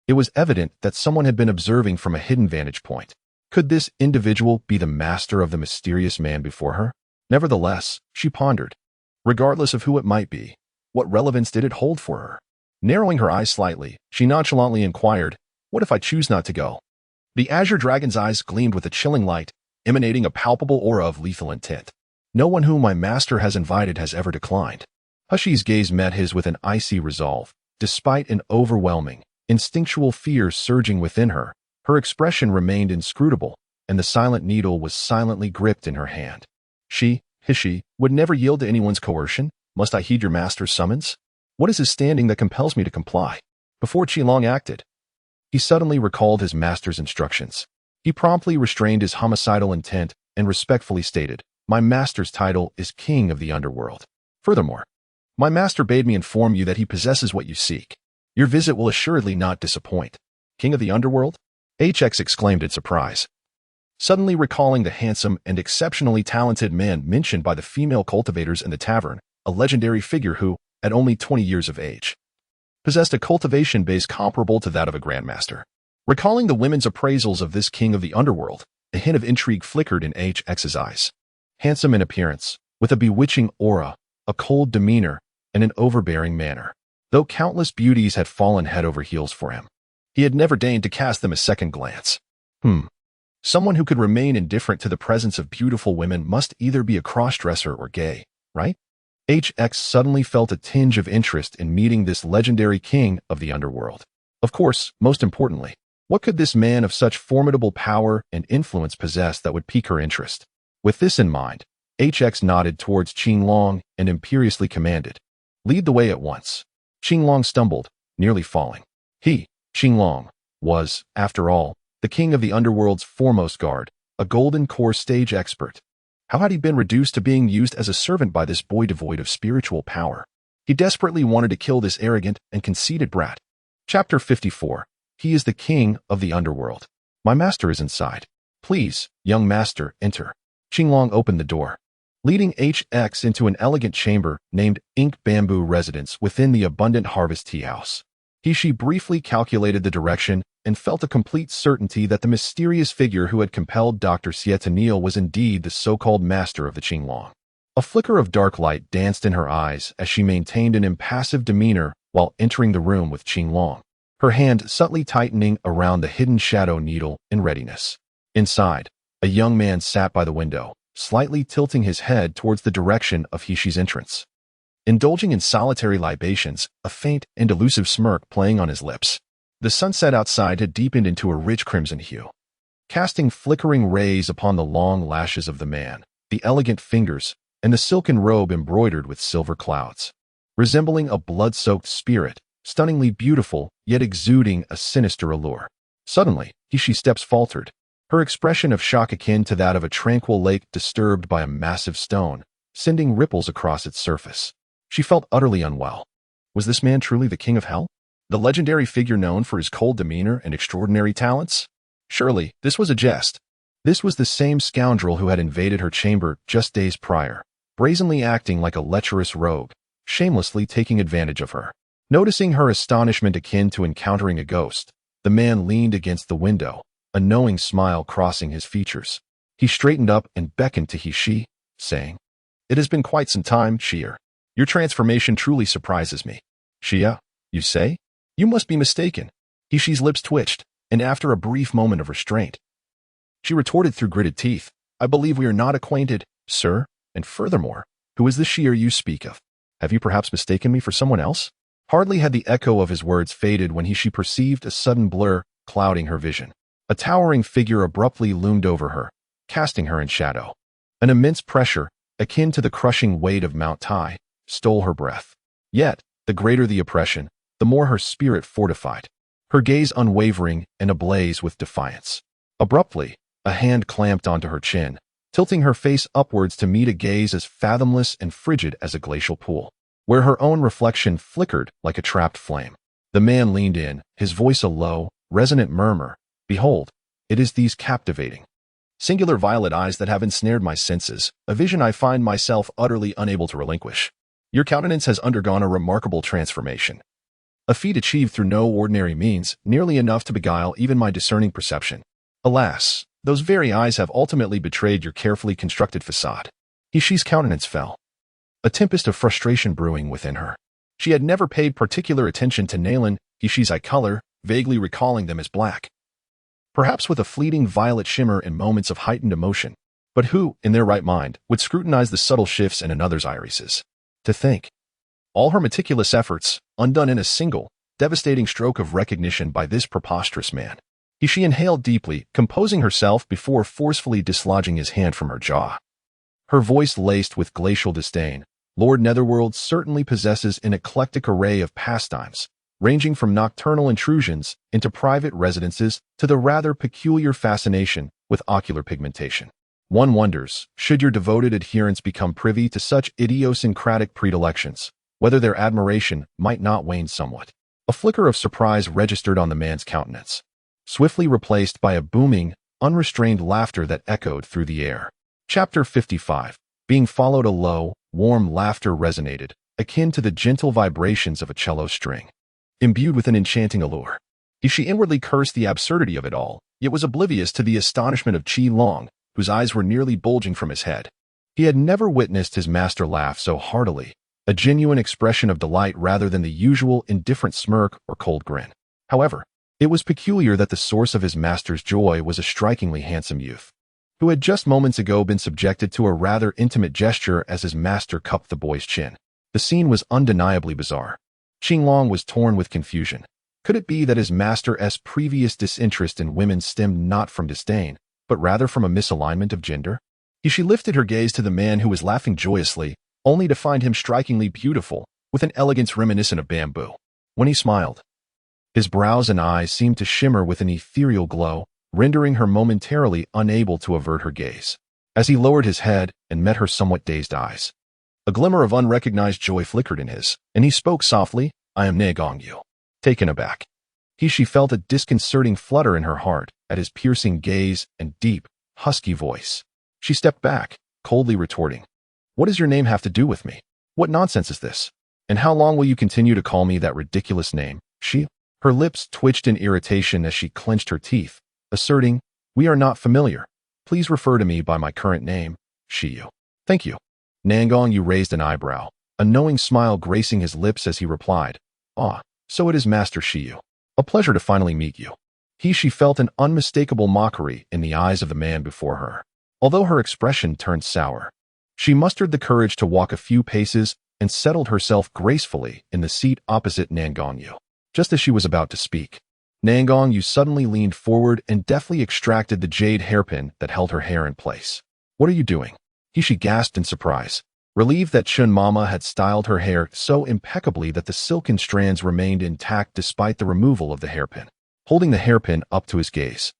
It was evident that someone had been observing from a hidden vantage point. Could this individual be the master of the mysterious man before her? Nevertheless, she pondered. Regardless of who it might be, what relevance did it hold for her? Narrowing her eyes slightly, she nonchalantly inquired, "What if I choose not to go?" The Azure Dragon's eyes gleamed with a chilling light, emanating a palpable aura of lethal intent. "No one whom my master has invited has ever declined." Hushi's gaze met his with an icy resolve. Despite an overwhelming, instinctual fear surging within her, her expression remained inscrutable, and the silent needle was silently gripped in her hand. Hishi, would never yield to anyone's coercion. Must I heed your master's summons? What is his standing that compels me to comply? Before Qilong acted, he suddenly recalled his master's instructions. He promptly restrained his homicidal intent and respectfully stated, "My master's title is King of the Underworld. Furthermore, my master bade me inform you that he possesses what you seek. Your visit will assuredly not disappoint." "King of the Underworld?" HX exclaimed in surprise. suddenly recalling the handsome and exceptionally talented man mentioned by the female cultivators in the tavern, a legendary figure who, at only 20 years of age, possessed a cultivation base comparable to that of a grandmaster. Recalling the women's appraisals of this king of the underworld, a hint of intrigue flickered in HX's eyes. Handsome in appearance, with a bewitching aura, a cold demeanor, and an overbearing manner. Though countless beauties had fallen head over heels for him, he had never deigned to cast them a second glance. Someone who could remain indifferent to the presence of beautiful women must either be a cross-dresser or gay, right? HX suddenly felt a tinge of interest in meeting this legendary king of the underworld. Of course, most importantly, what could this man of such formidable power and influence possess that would pique her interest? With this in mind, HX nodded towards Qinglong and imperiously commanded, "Lead the way at once." Qinglong stumbled, nearly falling. He, Qinglong, was, after all, the king of the underworld's foremost guard, a golden core stage expert. How had he been reduced to being used as a servant by this boy devoid of spiritual power? He desperately wanted to kill this arrogant and conceited brat. Chapter 54. He is the king of the underworld. My master is inside. Please, young master, enter. Qinglong opened the door, leading HX into an elegant chamber named Ink Bamboo Residence within the Abundant Harvest Tea House. She briefly calculated the direction and felt a complete certainty that the mysterious figure who had compelled Dr. Xie to kneel was indeed the so-called master of the Qinglong. A flicker of dark light danced in her eyes as she maintained an impassive demeanor while entering the room with Qinglong, her hand subtly tightening around the hidden shadow needle in readiness. Inside, a young man sat by the window, slightly tilting his head towards the direction of Hishi's entrance. Indulging in solitary libations, a faint and elusive smirk playing on his lips. The sunset outside had deepened into a rich crimson hue, casting flickering rays upon the long lashes of the man, the elegant fingers, and the silken robe embroidered with silver clouds. Resembling a blood-soaked spirit, stunningly beautiful, yet exuding a sinister allure. Suddenly, Hishi's steps faltered, her expression of shock akin to that of a tranquil lake disturbed by a massive stone, sending ripples across its surface. She felt utterly unwell. Was this man truly the king of hell? The legendary figure known for his cold demeanor and extraordinary talents? Surely, this was a jest. This was the same scoundrel who had invaded her chamber just days prior, brazenly acting like a lecherous rogue, shamelessly taking advantage of her. Noticing her astonishment akin to encountering a ghost, the man leaned against the window, a knowing smile crossing his features. He straightened up and beckoned to Hishi, saying, "It has been quite some time, Xie. Your transformation truly surprises me." "Xie, you say? You must be mistaken." Hishi's lips twitched, and after a brief moment of restraint, she retorted through gritted teeth, "I believe we are not acquainted, sir, and furthermore, who is the Xie you speak of? Have you perhaps mistaken me for someone else?" Hardly had the echo of his words faded when Hishi perceived a sudden blur clouding her vision. A towering figure abruptly loomed over her, casting her in shadow. An immense pressure, akin to the crushing weight of Mount Tai, stole her breath. Yet, the greater the oppression, the more her spirit fortified, her gaze unwavering and ablaze with defiance. Abruptly, a hand clamped onto her chin, tilting her face upwards to meet a gaze as fathomless and frigid as a glacial pool, where her own reflection flickered like a trapped flame. The man leaned in, his voice a low, resonant murmur, "Behold, it is these captivating, singular violet eyes that have ensnared my senses, a vision I find myself utterly unable to relinquish. Your countenance has undergone a remarkable transformation, a feat achieved through no ordinary means, nearly enough to beguile even my discerning perception. Alas, those very eyes have ultimately betrayed your carefully constructed facade." Hishi's countenance fell, a tempest of frustration brewing within her. She had never paid particular attention to Nalan Hishi's eye color, vaguely recalling them as black, perhaps with a fleeting violet shimmer in moments of heightened emotion. But who, in their right mind, would scrutinize the subtle shifts in another's irises? To think, all her meticulous efforts, undone in a single, devastating stroke of recognition by this preposterous man. She inhaled deeply, composing herself before forcefully dislodging his hand from her jaw. Her voice laced with glacial disdain, Lord Netherworld certainly possesses an eclectic array of pastimes, ranging from nocturnal intrusions into private residences to the rather peculiar fascination with ocular pigmentation. One wonders, should your devoted adherents become privy to such idiosyncratic predilections, whether their admiration might not wane somewhat. A flicker of surprise registered on the man's countenance, swiftly replaced by a booming, unrestrained laughter that echoed through the air. Chapter 55. Being followed. A low, warm laughter resonated, akin to the gentle vibrations of a cello string, imbued with an enchanting allure. She inwardly cursed the absurdity of it all, yet was oblivious to the astonishment of Qi Long, whose eyes were nearly bulging from his head. He had never witnessed his master laugh so heartily, a genuine expression of delight rather than the usual indifferent smirk or cold grin. However, it was peculiar that the source of his master's joy was a strikingly handsome youth, who had just moments ago been subjected to a rather intimate gesture as his master cupped the boy's chin. The scene was undeniably bizarre. Qi Long was torn with confusion. Could it be that his master's previous disinterest in women stemmed not from disdain, but rather from a misalignment of gender? She lifted her gaze to the man who was laughing joyously, only to find him strikingly beautiful, with an elegance reminiscent of bamboo. When he smiled, his brows and eyes seemed to shimmer with an ethereal glow, rendering her momentarily unable to avert her gaze. As he lowered his head and met her somewhat dazed eyes, a glimmer of unrecognized joy flickered in his, and he spoke softly, "I am Nalan Mansion." Taken aback, she felt a disconcerting flutter in her heart at his piercing gaze and deep, husky voice. She stepped back, coldly retorting, "What does your name have to do with me? What nonsense is this? And how long will you continue to call me that ridiculous name?" Her lips twitched in irritation as she clenched her teeth, asserting, "We are not familiar. Please refer to me by my current name, Shiyu." "Thank you." Nalan raised an eyebrow, a knowing smile gracing his lips as he replied, "Ah, so it is Master Shiyu. A pleasure to finally meet you." She felt an unmistakable mockery in the eyes of the man before her. Although her expression turned sour, she mustered the courage to walk a few paces and settled herself gracefully in the seat opposite Nalan. Just as she was about to speak, Nalan suddenly leaned forward and deftly extracted the jade hairpin that held her hair in place. "What are you doing?" She gasped in surprise, relieved that Chun Mama had styled her hair so impeccably that the silken strands remained intact despite the removal of the hairpin. Holding the hairpin up to his gaze,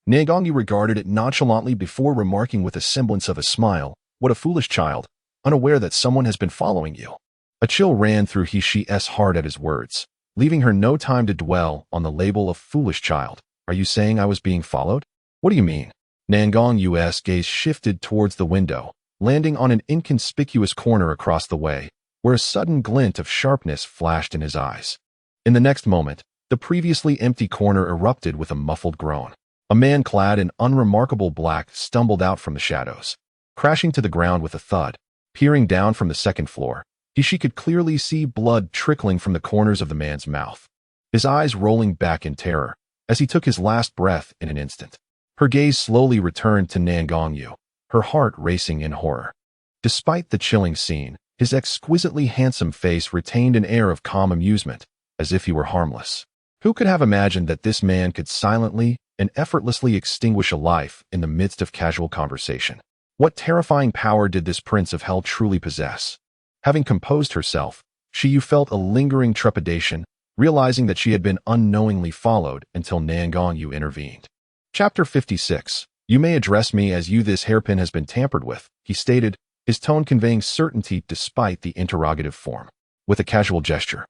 Nalan regarded it nonchalantly before remarking with a semblance of a smile, "What a foolish child, unaware that someone has been following you." A chill ran through Hishi's heart at his words, leaving her no time to dwell on the label of foolish child. "Are you saying I was being followed?" "What do you mean?" Nalan's gaze shifted towards the window, landing on an inconspicuous corner across the way, where a sudden glint of sharpness flashed in his eyes. In the next moment, the previously empty corner erupted with a muffled groan. A man clad in unremarkable black stumbled out from the shadows, crashing to the ground with a thud. Peering down from the second floor, she could clearly see blood trickling from the corners of the man's mouth, his eyes rolling back in terror as he took his last breath in an instant. Her gaze slowly returned to Nalan, her heart racing in horror. Despite the chilling scene, his exquisitely handsome face retained an air of calm amusement, as if he were harmless. Who could have imagined that this man could silently and effortlessly extinguish a life in the midst of casual conversation? What terrifying power did this prince of hell truly possess? Having composed herself, Shiyu felt a lingering trepidation, realizing that she had been unknowingly followed until Nalan intervened. Chapter 56. "You may address me as you. This hairpin has been tampered with," he stated, his tone conveying certainty despite the interrogative form. With a casual gesture,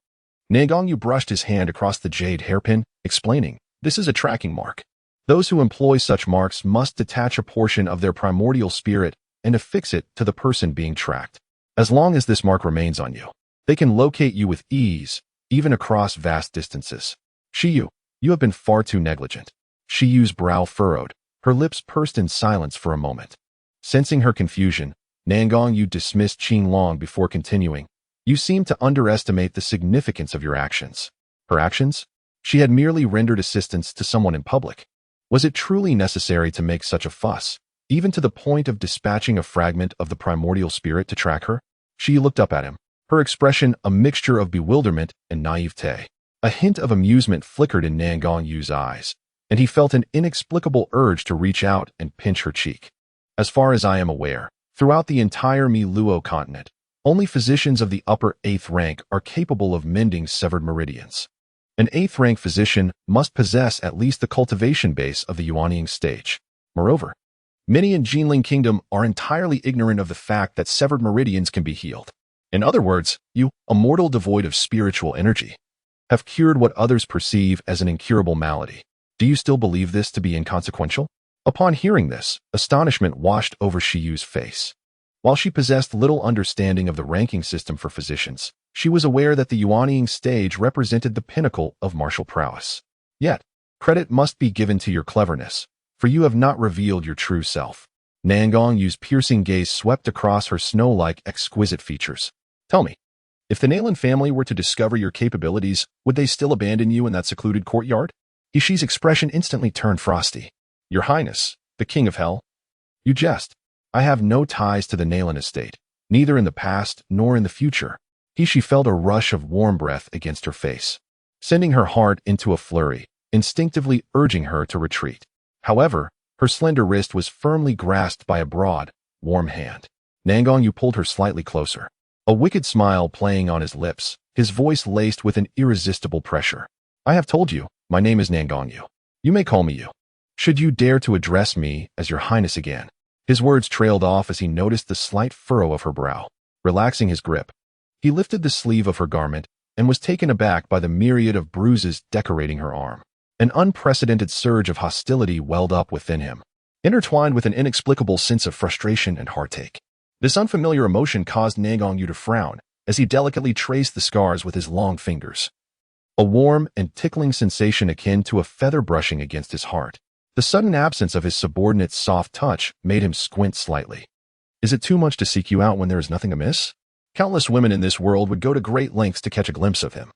Nalan brushed his hand across the jade hairpin, explaining, "This is a tracking mark. Those who employ such marks must detach a portion of their primordial spirit and affix it to the person being tracked. As long as this mark remains on you, they can locate you with ease, even across vast distances." "Shiyu, you have been far too negligent." Shiyu's brow furrowed, her lips pursed in silence for a moment. Sensing her confusion, Nalan dismissed Qi Long before continuing, "You seem to underestimate the significance of your actions." Her actions? She had merely rendered assistance to someone in public. Was it truly necessary to make such a fuss, even to the point of dispatching a fragment of the primordial spirit to track her? She looked up at him, her expression a mixture of bewilderment and naivete. A hint of amusement flickered in Nalan's eyes, and he felt an inexplicable urge to reach out and pinch her cheek. "As far as I am aware, throughout the entire Miluo continent, only physicians of the upper 8th rank are capable of mending severed meridians. An 8th rank physician must possess at least the cultivation base of the Yuanying stage. Moreover, many in Jinling Kingdom are entirely ignorant of the fact that severed meridians can be healed. In other words, you, a mortal devoid of spiritual energy, have cured what others perceive as an incurable malady. Do you still believe this to be inconsequential?" Upon hearing this, astonishment washed over Shiyu's face. While she possessed little understanding of the ranking system for physicians, she was aware that the Yuanying stage represented the pinnacle of martial prowess. Yet, credit must be given to your cleverness, for you have not revealed your true self. Nalan Yu's piercing gaze swept across her snow-like exquisite features. Tell me, if the Nalan family were to discover your capabilities, would they still abandon you in that secluded courtyard? Ishi's expression instantly turned frosty. Your Highness, the King of Hell? You jest. I have no ties to the Nalan estate, neither in the past nor in the future. Ishi felt a rush of warm breath against her face, sending her heart into a flurry, instinctively urging her to retreat. However, her slender wrist was firmly grasped by a broad, warm hand. Nalan Yu pulled her slightly closer, a wicked smile playing on his lips, his voice laced with an irresistible pressure. I have told you, my name is Nalan Yu. You may call me you. Should you dare to address me as your highness again. His words trailed off as he noticed the slight furrow of her brow. Relaxing his grip, he lifted the sleeve of her garment and was taken aback by the myriad of bruises decorating her arm. An unprecedented surge of hostility welled up within him, intertwined with an inexplicable sense of frustration and heartache. This unfamiliar emotion caused Nalan Yu to frown as he delicately traced the scars with his long fingers. A warm and tickling sensation akin to a feather brushing against his heart. The sudden absence of his subordinate's soft touch made him squint slightly. Is it too much to seek you out when there is nothing amiss? Countless women in this world would go to great lengths to catch a glimpse of him.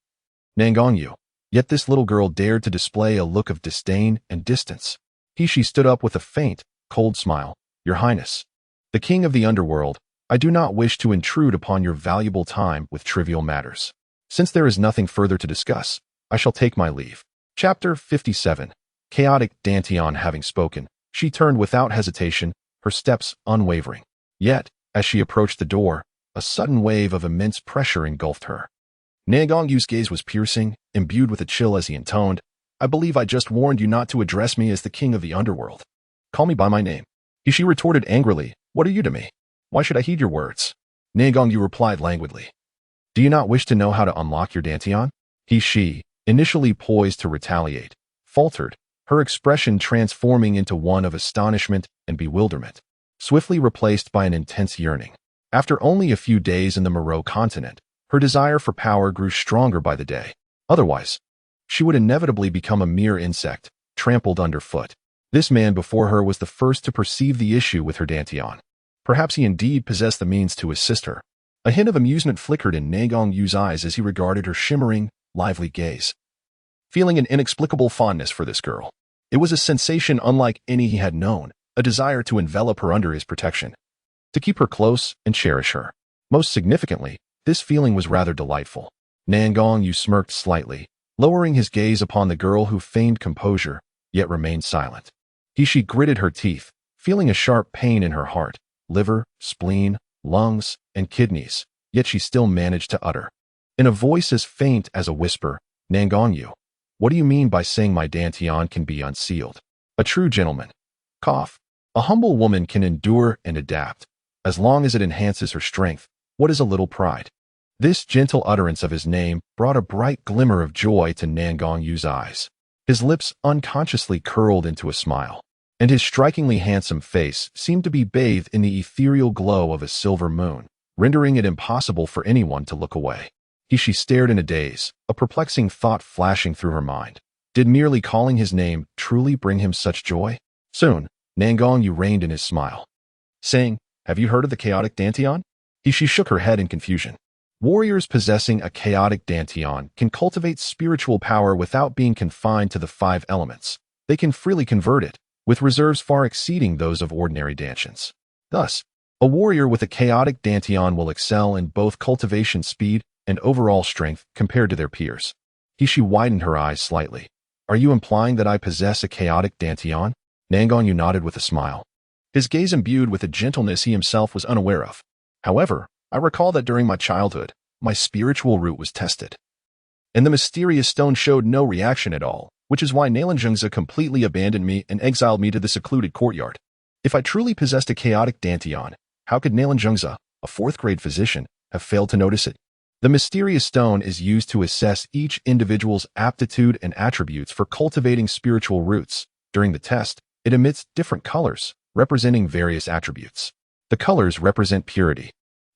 Nalan Yu. Yet this little girl dared to display a look of disdain and distance. She stood up with a faint, cold smile. Your Highness, the King of the Underworld, I do not wish to intrude upon your valuable time with trivial matters. Since there is nothing further to discuss, I shall take my leave. Chapter 57. Chaotic Dantian having spoken, she turned without hesitation, her steps unwavering. Yet, as she approached the door, a sudden wave of immense pressure engulfed her. Nalan Yu's gaze was piercing, imbued with a chill as he intoned, I believe I just warned you not to address me as the King of the Underworld. Call me by my name. She retorted angrily, What are you to me? Why should I heed your words? Nalan Yu replied languidly. Do you not wish to know how to unlock your Dantian? She, initially poised to retaliate, faltered, her expression transforming into one of astonishment and bewilderment, swiftly replaced by an intense yearning. After only a few days in the Moreau continent, her desire for power grew stronger by the day. Otherwise, she would inevitably become a mere insect, trampled underfoot. This man before her was the first to perceive the issue with her Dantian. Perhaps he indeed possessed the means to assist her. A hint of amusement flickered in Nalan Yu's eyes as he regarded her shimmering, lively gaze. Feeling an inexplicable fondness for this girl, it was a sensation unlike any he had known, a desire to envelop her under his protection, to keep her close and cherish her. Most significantly, this feeling was rather delightful. Nalan Yu smirked slightly, lowering his gaze upon the girl who feigned composure, yet remained silent. She gritted her teeth, feeling a sharp pain in her heart, liver, spleen, lungs, and kidneys, yet she still managed to utter, in a voice as faint as a whisper, Nalan Yu, what do you mean by saying my Dantian can be unsealed? A true gentleman. Cough. A humble woman can endure and adapt, as long as it enhances her strength. What is a little pride? This gentle utterance of his name brought a bright glimmer of joy to Nalan Yu's eyes. His lips unconsciously curled into a smile, and his strikingly handsome face seemed to be bathed in the ethereal glow of a silver moon, rendering it impossible for anyone to look away. She stared in a daze, a perplexing thought flashing through her mind. Did merely calling his name truly bring him such joy? Soon, Nalan Yu reined in his smile, saying, Have you heard of the chaotic Dantian? She shook her head in confusion. Warriors possessing a chaotic Dantian can cultivate spiritual power without being confined to the 5 elements. They can freely convert it, with reserves far exceeding those of ordinary Dantians. Thus, a warrior with a chaotic Dantian will excel in both cultivation speed and overall strength compared to their peers. She widened her eyes slightly. Are you implying that I possess a chaotic Dantian? Nalan Yu nodded with a smile, his gaze imbued with a gentleness he himself was unaware of. However, I recall that during my childhood, my spiritual root was tested, and the mysterious stone showed no reaction at all, which is why Nalan Zhengzi completely abandoned me and exiled me to the secluded courtyard. If I truly possessed a chaotic Dantian, how could Nalan Zhengzi, a 4th-grade physician, have failed to notice it? The mysterious stone is used to assess each individual's aptitude and attributes for cultivating spiritual roots. During the test, It emits different colors, representing various attributes. The colors represent purity,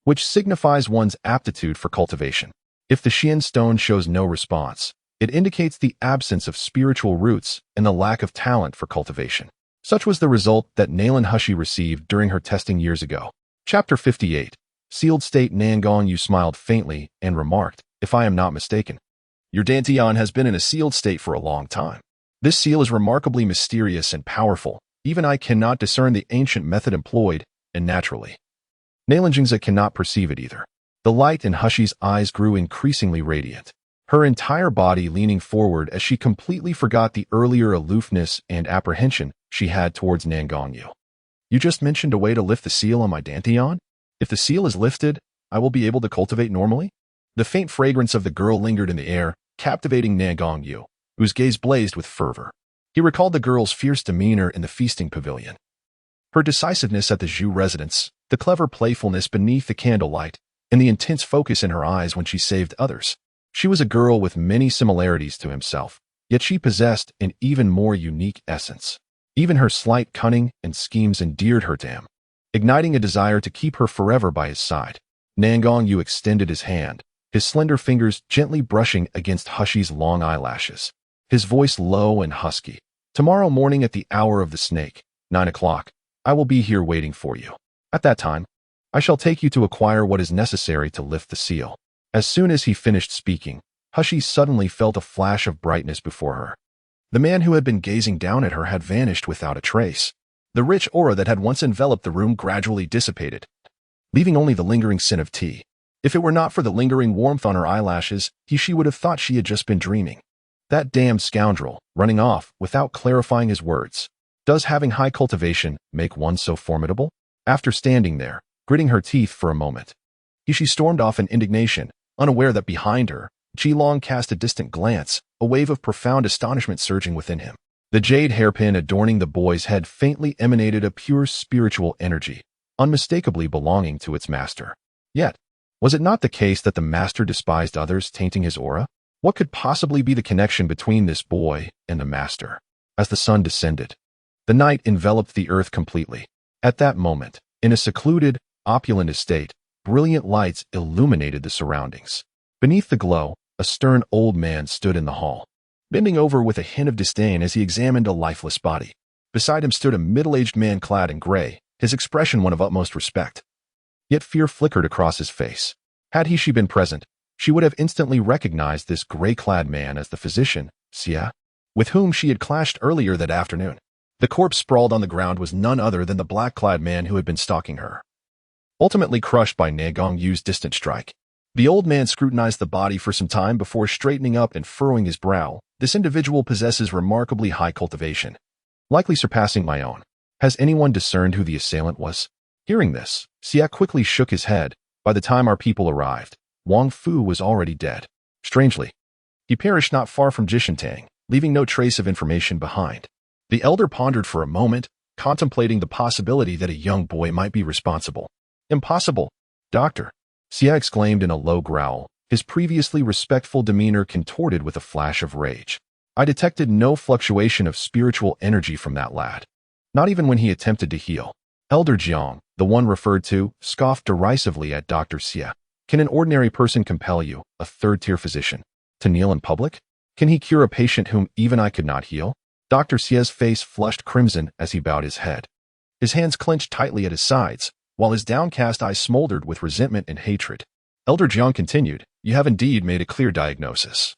which signifies one's aptitude for cultivation. If the Xian stone shows no response, it indicates the absence of spiritual roots and the lack of talent for cultivation. Such was the result that Nalan Hushi received during her testing years ago. Chapter 58. Sealed State. Nangong Yu smiled faintly and remarked, "If I am not mistaken, your Dantian has been in a sealed state for a long time. This seal is remarkably mysterious and powerful. Even I cannot discern the ancient method employed, and naturally, Nalan Jingza cannot perceive it either." The light in Hushi's eyes grew increasingly radiant, her entire body leaning forward as she completely forgot the earlier aloofness and apprehension she had towards Nangong Yu. "You just mentioned a way to lift the seal on my Dantian? If the seal is lifted, I will be able to cultivate normally?" The faint fragrance of the girl lingered in the air, captivating Nangong Yu, whose gaze blazed with fervor. He recalled the girl's fierce demeanor in the feasting pavilion, her decisiveness at the Zhu residence, the clever playfulness beneath the candlelight, and the intense focus in her eyes when she saved others. She was a girl with many similarities to himself, yet she possessed an even more unique essence. Even her slight cunning and schemes endeared her to him, igniting a desire to keep her forever by his side. Nangong Yu extended his hand, his slender fingers gently brushing against Hushi's long eyelashes, his voice low and husky. "Tomorrow morning at the hour of the snake, 9 o'clock, I will be here waiting for you. At that time, I shall take you to acquire what is necessary to lift the seal." As soon as he finished speaking, Hushi suddenly felt a flash of brightness before her. The man who had been gazing down at her had vanished without a trace. The rich aura that had once enveloped the room gradually dissipated, leaving only the lingering scent of tea. If it were not for the lingering warmth on her eyelashes, she would have thought she had just been dreaming. That damned scoundrel, running off without clarifying his words. Does having high cultivation make one so formidable? After standing there, gritting her teeth for a moment, she stormed off in indignation, unaware that behind her, Qilong cast a distant glance, a wave of profound astonishment surging within him. The jade hairpin adorning the boy's head faintly emanated a pure spiritual energy, unmistakably belonging to its master. Yet, was it not the case that the master despised others, tainting his aura? What could possibly be the connection between this boy and the master? As the sun descended, the night enveloped the earth completely. At that moment, in a secluded, opulent estate, brilliant lights illuminated the surroundings. Beneath the glow, a stern old man stood in the hall, bending over with a hint of disdain as he examined a lifeless body. Beside him stood a middle-aged man clad in gray, his expression one of utmost respect. Yet fear flickered across his face. Had she been present, she would have instantly recognized this gray-clad man as the physician, Xia, with whom she had clashed earlier that afternoon. The corpse sprawled on the ground was none other than the black-clad man who had been stalking her, ultimately crushed by Nangong Yu's distant strike. The old man scrutinized the body for some time before straightening up and furrowing his brow. "This individual possesses remarkably high cultivation, likely surpassing my own. Has anyone discerned who the assailant was?" Hearing this, Xia quickly shook his head. By the time our people arrived, Wang Fu was already dead. Strangely, he perished not far from Jishintang, leaving no trace of information behind. The elder pondered for a moment, contemplating the possibility that a young boy might be responsible. "Impossible, doctor," Xia exclaimed in a low growl, his previously respectful demeanor contorted with a flash of rage. "I detected no fluctuation of spiritual energy from that lad, not even when he attempted to heal." Elder Jiang, the one referred to, scoffed derisively at Dr. Xia. "Can an ordinary person compel you, a third-tier physician, to kneel in public? Can he cure a patient whom even I could not heal?" Dr. Xia's face flushed crimson as he bowed his head. His hands clenched tightly at his sides, while his downcast eyes smoldered with resentment and hatred. Elder Jiang continued, "You have indeed made a clear diagnosis.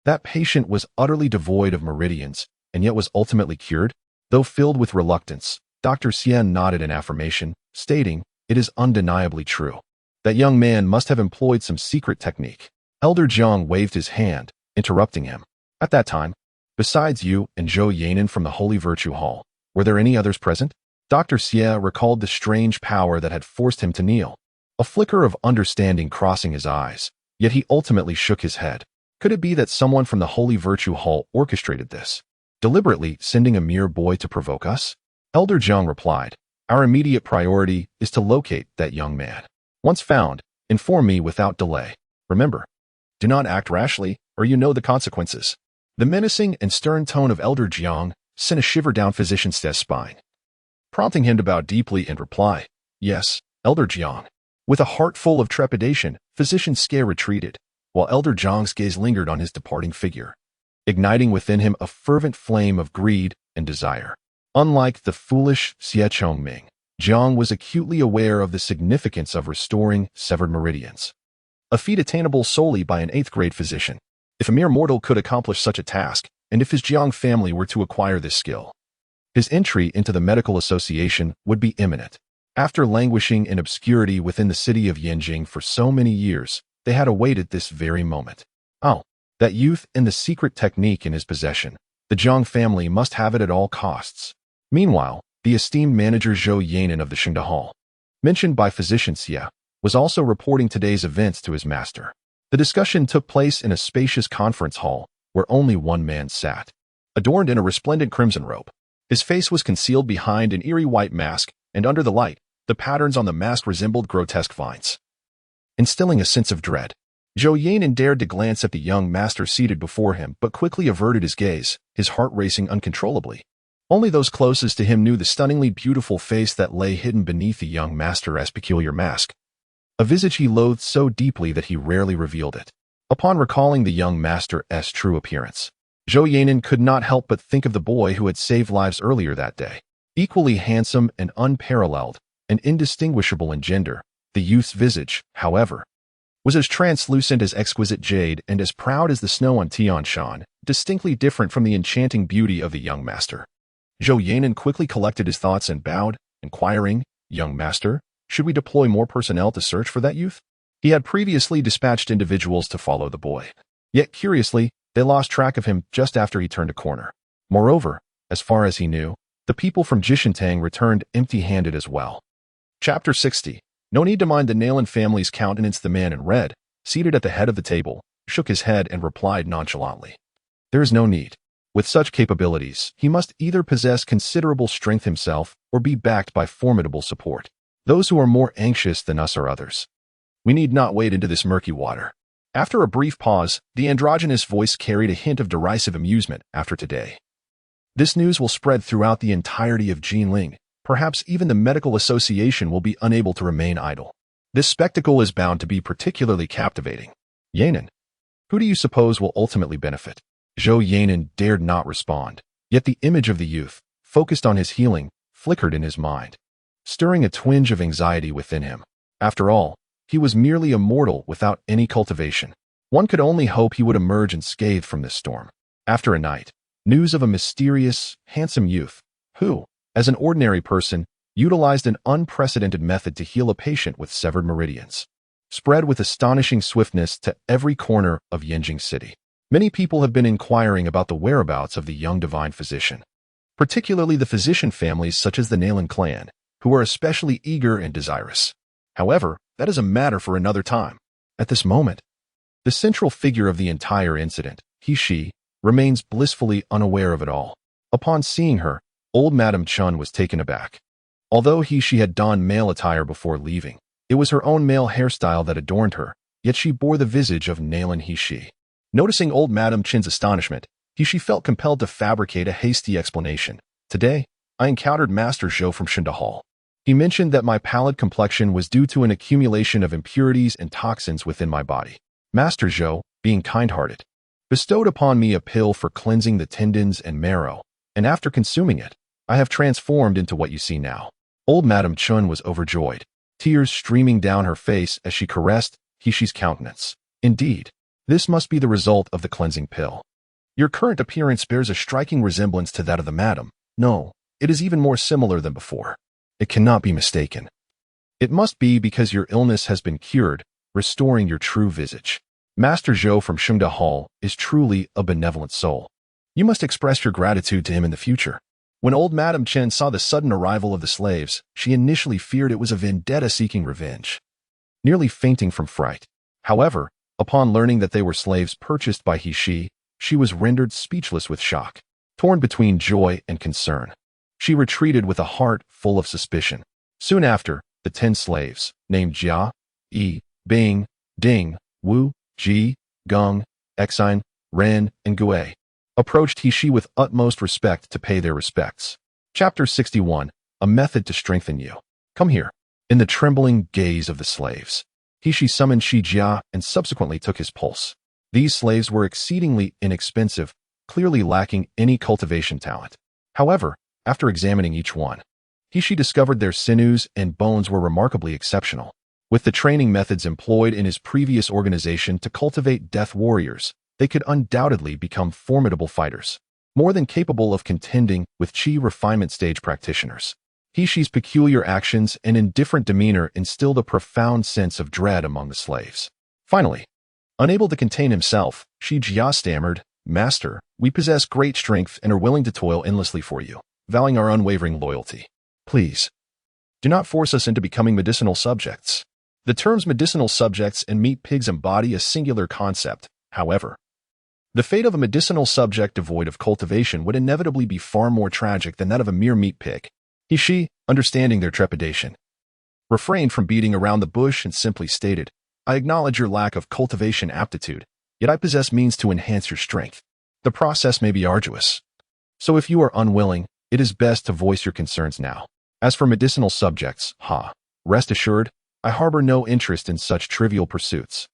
That patient was utterly devoid of meridians, and yet was ultimately cured." Though filled with reluctance, Dr. Xia nodded in affirmation, stating, "It is undeniably true. That young man must have employed some secret technique." Elder Jiang waved his hand, interrupting him. "At that time, besides you and Zhou Yanan from the Holy Virtue Hall, were there any others present?" Dr. Xia recalled the strange power that had forced him to kneel, a flicker of understanding crossing his eyes, yet he ultimately shook his head. Could it be that someone from the Holy Virtue Hall orchestrated this, deliberately sending a mere boy to provoke us? Elder Jiang replied, "Our immediate priority is to locate that young man. Once found, inform me without delay. Remember, do not act rashly, or you know the consequences." The menacing and stern tone of Elder Jiang sent a shiver down Physician Ste's spine, prompting him to bow deeply and reply, "Yes, Elder Jiang." With a heart full of trepidation, Physician Ste retreated, while Elder Jiang's gaze lingered on his departing figure, igniting within him a fervent flame of greed and desire. Unlike the foolish Xie Chongming, Jiang was acutely aware of the significance of restoring severed meridians, a feat attainable solely by an 8th-grade physician. If a mere mortal could accomplish such a task, and if his Jiang family were to acquire this skill, his entry into the medical association would be imminent. After languishing in obscurity within the city of Yanjing for so many years, they had awaited this very moment. Oh, that youth and the secret technique in his possession. The Jiang family must have it at all costs. Meanwhile, the esteemed manager Zhou Yanin of the Shengda Hall, mentioned by Physician Xie, was also reporting today's events to his master. The discussion took place in a spacious conference hall where only one man sat, adorned in a resplendent crimson robe. His face was concealed behind an eerie white mask, and under the light, the patterns on the mask resembled grotesque vines, instilling a sense of dread. Zhou Yanin dared to glance at the young master seated before him, but quickly averted his gaze, his heart racing uncontrollably. Only those closest to him knew the stunningly beautiful face that lay hidden beneath the young master's peculiar mask, a visage he loathed so deeply that he rarely revealed it. Upon recalling the young master's true appearance, Zhou Yanin could not help but think of the boy who had saved lives earlier that day. Equally handsome and unparalleled, and indistinguishable in gender, the youth's visage, however, was as translucent as exquisite jade and as proud as the snow on Tian Shan, distinctly different from the enchanting beauty of the young master. Zhou Yanin quickly collected his thoughts and bowed, inquiring, "Young master, should we deploy more personnel to search for that youth?" He had previously dispatched individuals to follow the boy. Yet curiously, they lost track of him just after he turned a corner. Moreover, as far as he knew, the people from Jishintang returned empty-handed as well. Chapter 60. No need to mind the Nalan family's countenance. The man in red, seated at the head of the table, shook his head and replied nonchalantly, "There is no need. With such capabilities, he must either possess considerable strength himself or be backed by formidable support. Those who are more anxious than us are others. We need not wade into this murky water." After a brief pause, the androgynous voice carried a hint of derisive amusement. "After today, this news will spread throughout the entirety of Jinling. Perhaps even the medical association will be unable to remain idle. This spectacle is bound to be particularly captivating. Yanin, who do you suppose will ultimately benefit?" Zhou Yanin dared not respond, yet the image of the youth, focused on his healing, flickered in his mind, stirring a twinge of anxiety within him. After all, he was merely a mortal without any cultivation. One could only hope he would emerge unscathed from this storm. After a night, news of a mysterious, handsome youth, who, as an ordinary person, utilized an unprecedented method to heal a patient with severed meridians, spread with astonishing swiftness to every corner of Yanjing City. Many people have been inquiring about the whereabouts of the young divine physician, particularly the physician families such as the Nalan clan, who are especially eager and desirous. However, that is a matter for another time. At this moment, the central figure of the entire incident, she, remains blissfully unaware of it all. Upon seeing her, old Madame Chun was taken aback. Although she had donned male attire before leaving, it was her own male hairstyle that adorned her, yet she bore the visage of Nalan He. Noticing old Madame Chin's astonishment, she felt compelled to fabricate a hasty explanation. "Today, I encountered Master Zhou from Shengda Hall. He mentioned that my pallid complexion was due to an accumulation of impurities and toxins within my body. Master Zhou, being kind-hearted, bestowed upon me a pill for cleansing the tendons and marrow, and after consuming it, I have transformed into what you see now." Old Madame Chun was overjoyed, tears streaming down her face as she caressed Hishi's countenance. "Indeed, this must be the result of the cleansing pill. Your current appearance bears a striking resemblance to that of the madam. No, it is even more similar than before. It cannot be mistaken. It must be because your illness has been cured, restoring your true visage. Master Zhou from Shengda Hall is truly a benevolent soul. You must express your gratitude to him in the future." When old Madame Chen saw the sudden arrival of the slaves, she initially feared it was a vendetta seeking revenge, nearly fainting from fright. However, upon learning that they were slaves purchased by she was rendered speechless with shock. Torn between joy and concern, she retreated with a heart full of suspicion. Soon after, the 10 slaves, named Jia, Yi, Bing, Ding, Wu, Ji, Geng, Exine, Ren, and Gue, approached He with utmost respect to pay their respects. Chapter 61. A method to strengthen you. Come here. In the trembling gaze of the slaves, He summoned Jia and subsequently took his pulse. These slaves were exceedingly inexpensive, clearly lacking any cultivation talent. However, after examining each one, He discovered their sinews and bones were remarkably exceptional. With the training methods employed in his previous organization to cultivate death warriors, they could undoubtedly become formidable fighters, more than capable of contending with Qi refinement stage practitioners. He's peculiar actions and indifferent demeanor instilled a profound sense of dread among the slaves. Finally, unable to contain himself, Jia stammered, "Master, we possess great strength and are willing to toil endlessly for you, vowing our unwavering loyalty. Please, do not force us into becoming medicinal subjects." The terms medicinal subjects and meat pigs embody a singular concept, however. The fate of a medicinal subject devoid of cultivation would inevitably be far more tragic than that of a mere meat pig. He, understanding their trepidation, refrained from beating around the bush and simply stated, "I acknowledge your lack of cultivation aptitude, yet I possess means to enhance your strength. The process may be arduous. So if you are unwilling, it is best to voice your concerns now. As for medicinal subjects, rest assured, I harbor no interest in such trivial pursuits."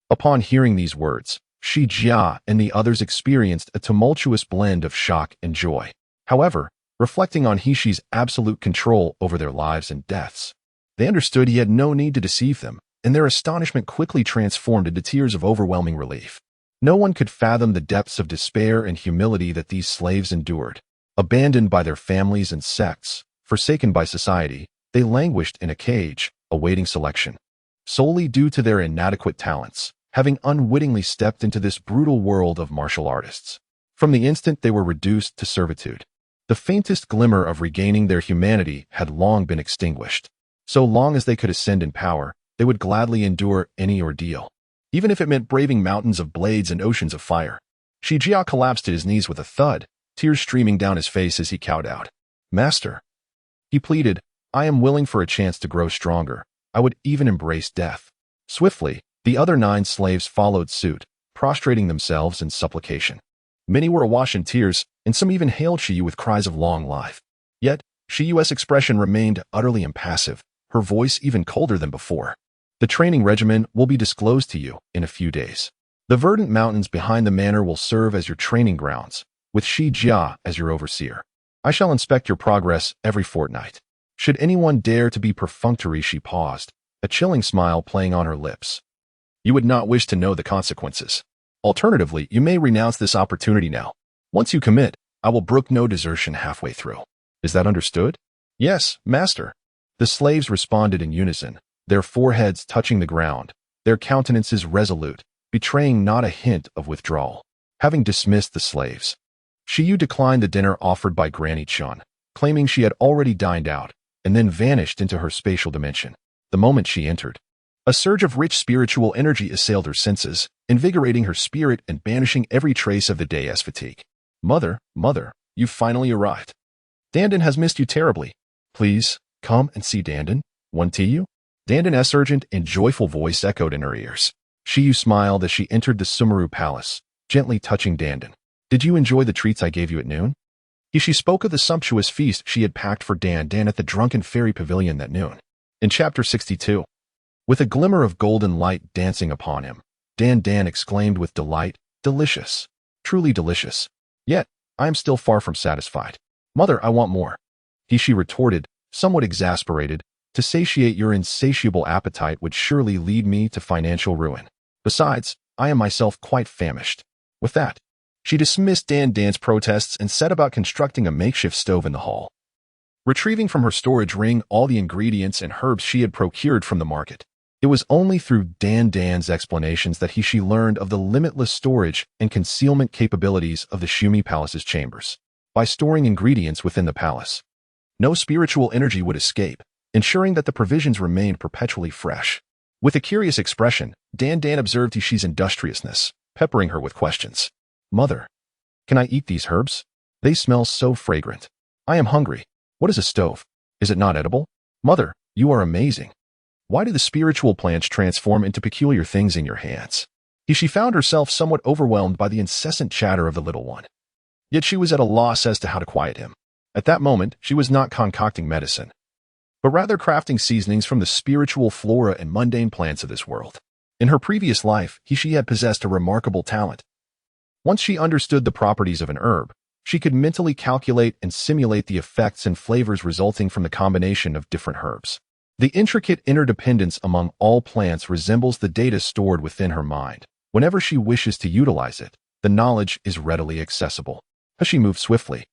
Upon hearing these words, Jia and the others experienced a tumultuous blend of shock and joy. However, reflecting on He's absolute control over their lives and deaths, they understood he had no need to deceive them, and their astonishment quickly transformed into tears of overwhelming relief. No one could fathom the depths of despair and humility that these slaves endured. Abandoned by their families and sects, forsaken by society, they languished in a cage, awaiting selection, solely due to their inadequate talents, having unwittingly stepped into this brutal world of martial artists. From the instant they were reduced to servitude, the faintest glimmer of regaining their humanity had long been extinguished. So long as they could ascend in power, they would gladly endure any ordeal, even if it meant braving mountains of blades and oceans of fire. Jia collapsed at his knees with a thud, tears streaming down his face as he cowed out. "Master," he pleaded, "I am willing for a chance to grow stronger. I would even embrace death." Swiftly, the other 9 slaves followed suit, prostrating themselves in supplication. Many were awash in tears, and some even hailed Shiyu with cries of long life. Yet, Shiyu's expression remained utterly impassive, her voice even colder than before. "The training regimen will be disclosed to you in a few days. The verdant mountains behind the manor will serve as your training grounds, with Jia as your overseer. I shall inspect your progress every fortnight. Should anyone dare to be perfunctory," she paused, a chilling smile playing on her lips, "you would not wish to know the consequences. Alternatively, you may renounce this opportunity now. Once you commit, I will brook no desertion halfway through. Is that understood?" "Yes, master." The slaves responded in unison, their foreheads touching the ground, their countenances resolute, betraying not a hint of withdrawal. Having dismissed the slaves, Shiyu declined the dinner offered by Granny Chun, claiming she had already dined out, and then vanished into her spatial dimension. The moment she entered, a surge of rich spiritual energy assailed her senses, invigorating her spirit and banishing every trace of the day's fatigue. Mother, you've finally arrived. Dandan has missed you terribly. Please, come and see Dandan. One to you?" Dandan's urgent and joyful voice echoed in her ears. Shiyu smiled as she entered the Sumeru Palace, gently touching Dandan. "Did you enjoy the treats I gave you at noon?" She spoke of the sumptuous feast she had packed for Dandan at the Drunken Fairy Pavilion that noon. In Chapter 62, with a glimmer of golden light dancing upon him, Dandan exclaimed with delight, "Delicious, truly delicious. Yet, I am still far from satisfied. Mother, I want more." She retorted, somewhat exasperated, "To satiate your insatiable appetite would surely lead me to financial ruin. Besides, I am myself quite famished." With that, she dismissed Dandan's protests and set about constructing a makeshift stove in the hall, retrieving from her storage ring all the ingredients and herbs she had procured from the market. It was only through Dandan's explanations that she learned of the limitless storage and concealment capabilities of the Shumi Palace's chambers. By storing ingredients within the palace, no spiritual energy would escape, ensuring that the provisions remained perpetually fresh. With a curious expression, Dandan observed Ishi's industriousness, peppering her with questions. "Mother, can I eat these herbs? They smell so fragrant. I am hungry. What is a stove? Is it not edible? Mother, you are amazing. Why do the spiritual plants transform into peculiar things in your hands?" She found herself somewhat overwhelmed by the incessant chatter of the little one. Yet she was at a loss as to how to quiet him. At that moment, she was not concocting medicine, but rather crafting seasonings from the spiritual flora and mundane plants of this world. In her previous life, she had possessed a remarkable talent. Once she understood the properties of an herb, she could mentally calculate and simulate the effects and flavors resulting from the combination of different herbs. The intricate interdependence among all plants resembles the data stored within her mind. Whenever she wishes to utilize it, the knowledge is readily accessible. She moved swiftly,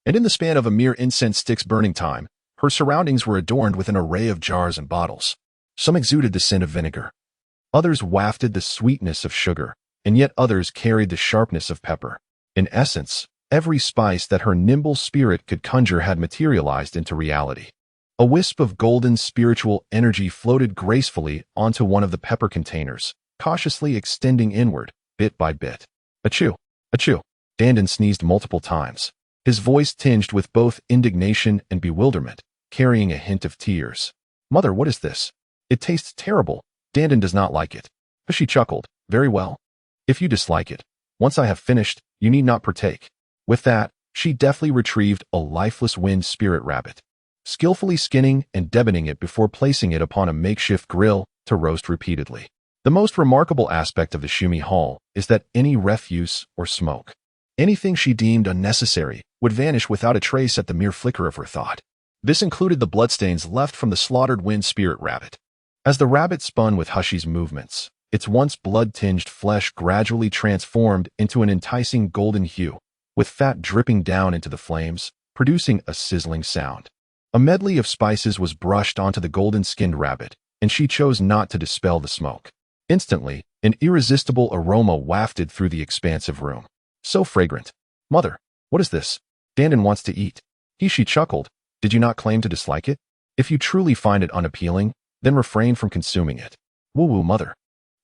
and in the span of a mere incense stick's burning time, her surroundings were adorned with an array of jars and bottles. Some exuded the scent of vinegar. Others wafted the sweetness of sugar, and yet others carried the sharpness of pepper. In essence, every spice that her nimble spirit could conjure had materialized into reality. A wisp of golden spiritual energy floated gracefully onto one of the pepper containers, cautiously extending inward, bit by bit. Achoo! Achoo! Dandin sneezed multiple times, his voice tinged with both indignation and bewilderment, carrying a hint of tears. Mother, what is this? It tastes terrible. Dandin does not like it. She chuckled. Very well. If you dislike it, once I have finished, you need not partake. With that, she deftly retrieved a lifeless wind spirit rabbit, skillfully skinning and deboning it before placing it upon a makeshift grill to roast repeatedly. The most remarkable aspect of the Shumi Hall is that any refuse or smoke, anything she deemed unnecessary, would vanish without a trace at the mere flicker of her thought. This included the bloodstains left from the slaughtered wind spirit rabbit. As the rabbit spun with Hushy's movements, its once blood-tinged flesh gradually transformed into an enticing golden hue, with fat dripping down into the flames, producing a sizzling sound. A medley of spices was brushed onto the golden-skinned rabbit, and she chose not to dispel the smoke. Instantly, an irresistible aroma wafted through the expansive room. So fragrant. Mother, what is this? Dandin wants to eat. She chuckled. Did you not claim to dislike it? If you truly find it unappealing, then refrain from consuming it. Woo-woo, mother.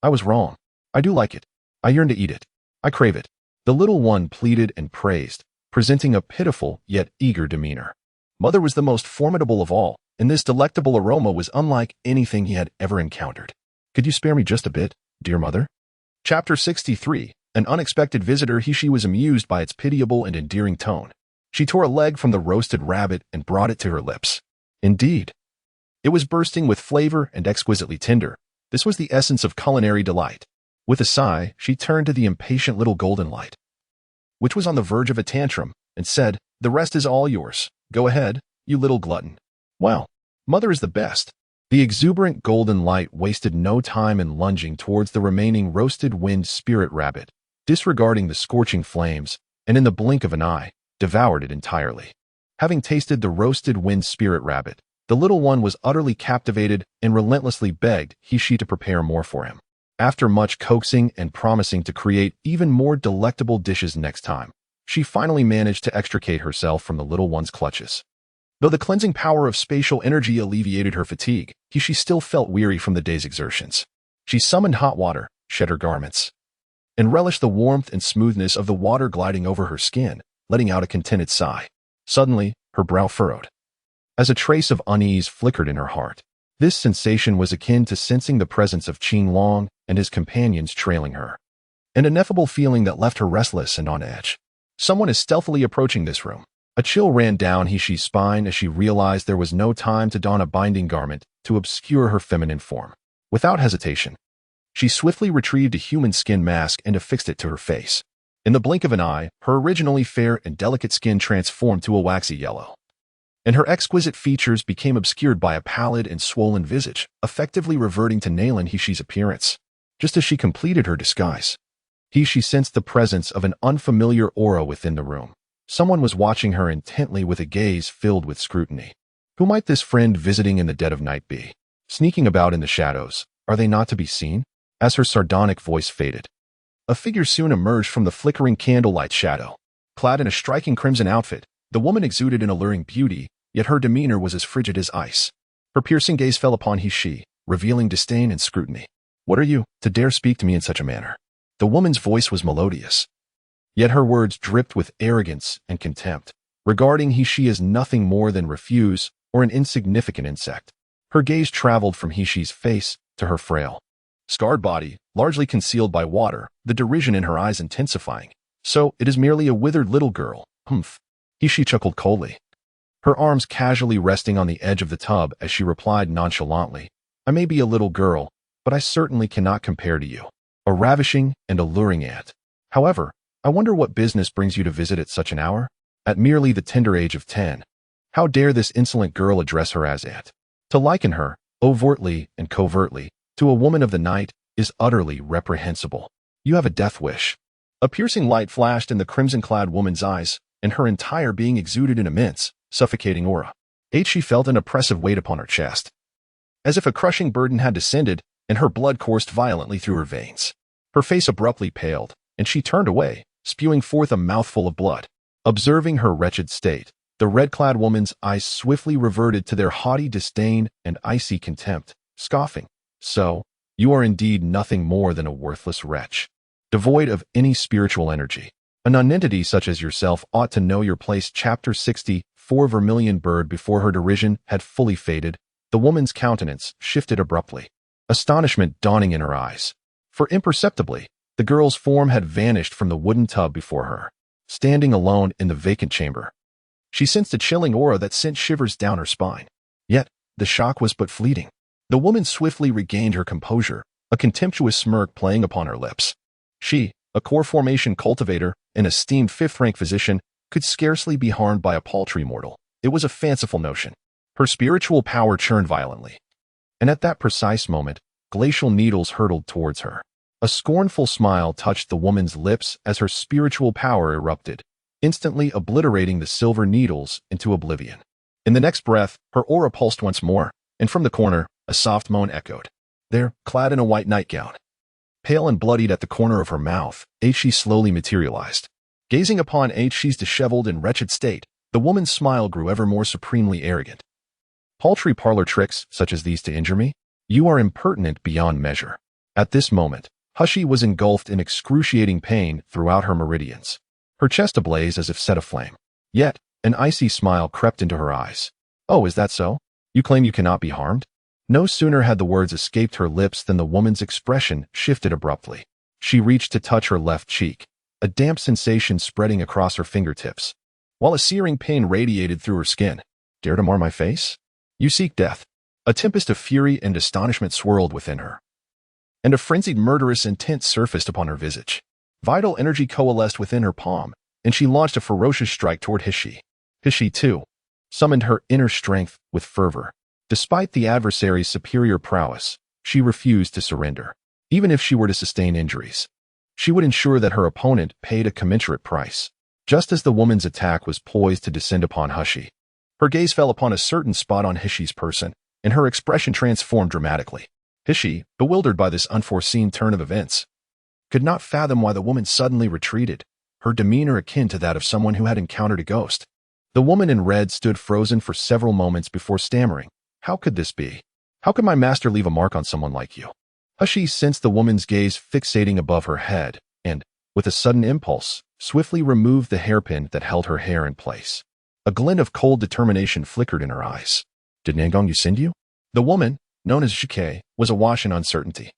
I was wrong. I do like it. I yearn to eat it. I crave it. The little one pleaded and praised, presenting a pitiful yet eager demeanor. Mother was the most formidable of all, and this delectable aroma was unlike anything he had ever encountered. Could you spare me just a bit, dear mother? Chapter 63. An unexpected visitor. She was amused by its pitiable and endearing tone. She tore a leg from the roasted rabbit and brought it to her lips. Indeed, it was bursting with flavor and exquisitely tender. This was the essence of culinary delight. With a sigh, she turned to the impatient little golden light, which was on the verge of a tantrum, and said, "The rest is all yours. Go ahead, you little glutton." Well, mother is the best. The exuberant golden light wasted no time in lunging towards the remaining roasted wind spirit rabbit, disregarding the scorching flames, and in the blink of an eye, devoured it entirely. Having tasted the roasted wind spirit rabbit, the little one was utterly captivated and relentlessly begged she to prepare more for him. After much coaxing and promising to create even more delectable dishes next time, she finally managed to extricate herself from the little one's clutches. Though the cleansing power of spatial energy alleviated her fatigue, she still felt weary from the day's exertions. She summoned hot water, shed her garments, and relished the warmth and smoothness of the water gliding over her skin, letting out a contented sigh. Suddenly, her brow furrowed, as a trace of unease flickered in her heart. This sensation was akin to sensing the presence of Qin Long and his companions trailing her, an ineffable feeling that left her restless and on edge. Someone is stealthily approaching this room. A chill ran down She's spine as she realized there was no time to don a binding garment to obscure her feminine form. Without hesitation, she swiftly retrieved a human skin mask and affixed it to her face. In the blink of an eye, her originally fair and delicate skin transformed to a waxy yellow, and her exquisite features became obscured by a pallid and swollen visage, effectively reverting to Nalan Mansion's appearance. Just as she completed her disguise, she sensed the presence of an unfamiliar aura within the room. Someone was watching her intently with a gaze filled with scrutiny. Who might this friend visiting in the dead of night be? Sneaking about in the shadows, are they not to be seen? As her sardonic voice faded, a figure soon emerged from the flickering candlelight shadow. Clad in a striking crimson outfit, the woman exuded an alluring beauty, yet her demeanor was as frigid as ice. Her piercing gaze fell upon she, revealing disdain and scrutiny. "What are you, to dare speak to me in such a manner?" The woman's voice was melodious, yet her words dripped with arrogance and contempt, regarding she as nothing more than refuse or an insignificant insect. Her gaze traveled from she's face to her frail, scarred body, largely concealed by water, the derision in her eyes intensifying. So it is merely a withered little girl, Humph. She chuckled coldly, her arms casually resting on the edge of the tub as she replied nonchalantly, I may be a little girl, but I certainly cannot compare to you. A ravishing and alluring aunt. However, I wonder what business brings you to visit at such an hour? At merely the tender age of 10. How dare this insolent girl address her as aunt? To liken her, overtly and covertly, to a woman of the night is utterly reprehensible. You have a death wish. A piercing light flashed in the crimson-clad woman's eyes, and her entire being exuded an immense, suffocating aura. She felt an oppressive weight upon her chest, as if a crushing burden had descended, and her blood coursed violently through her veins. Her face abruptly paled, and she turned away, spewing forth a mouthful of blood. Observing her wretched state, the red-clad woman's eyes swiftly reverted to their haughty disdain and icy contempt, scoffing. So, you are indeed nothing more than a worthless wretch, devoid of any spiritual energy. A nonentity such as yourself ought to know your place. Chapter 60. Vermilion bird. Before her derision had fully faded, the woman's countenance shifted abruptly, astonishment dawning in her eyes. For imperceptibly, the girl's form had vanished from the wooden tub before her. Standing alone in the vacant chamber, she sensed a chilling aura that sent shivers down her spine. Yet, the shock was but fleeting. The woman swiftly regained her composure, a contemptuous smirk playing upon her lips. She, a core formation cultivator, an esteemed fifth-rank physician, could scarcely be harmed by a paltry mortal. It was a fanciful notion. Her spiritual power churned violently. And at that precise moment, glacial needles hurtled towards her. A scornful smile touched the woman's lips as her spiritual power erupted, instantly obliterating the silver needles into oblivion. In the next breath, her aura pulsed once more, and from the corner, a soft moan echoed. There, clad in a white nightgown, pale and bloodied at the corner of her mouth, she slowly materialized. Gazing upon She's disheveled and wretched state, the woman's smile grew ever more supremely arrogant. Paltry parlor tricks, such as these to injure me? You are impertinent beyond measure. At this moment, Hushie was engulfed in excruciating pain throughout her meridians, her chest ablaze as if set aflame. Yet, an icy smile crept into her eyes. Oh, is that so? You claim you cannot be harmed? No sooner had the words escaped her lips than the woman's expression shifted abruptly. She reached to touch her left cheek, a damp sensation spreading across her fingertips, while a searing pain radiated through her skin. Dare to mar my face? You seek death. A tempest of fury and astonishment swirled within her, and a frenzied murderous intent surfaced upon her visage. Vital energy coalesced within her palm, and she launched a ferocious strike toward Hishi. Hishi, too, summoned her inner strength with fervor. Despite the adversary's superior prowess, she refused to surrender. Even if she were to sustain injuries, she would ensure that her opponent paid a commensurate price. Just as the woman's attack was poised to descend upon Hushie, her gaze fell upon a certain spot on Hishi's person, and her expression transformed dramatically. Hishi, bewildered by this unforeseen turn of events, could not fathom why the woman suddenly retreated, her demeanor akin to that of someone who had encountered a ghost. The woman in red stood frozen for several moments before stammering. How could this be? How could my master leave a mark on someone like you? Hushie sensed the woman's gaze fixating above her head, and, with a sudden impulse, swiftly removed the hairpin that held her hair in place. A glint of cold determination flickered in her eyes. Did Nangong send you? The woman, known as Zhuke, was awash in uncertainty,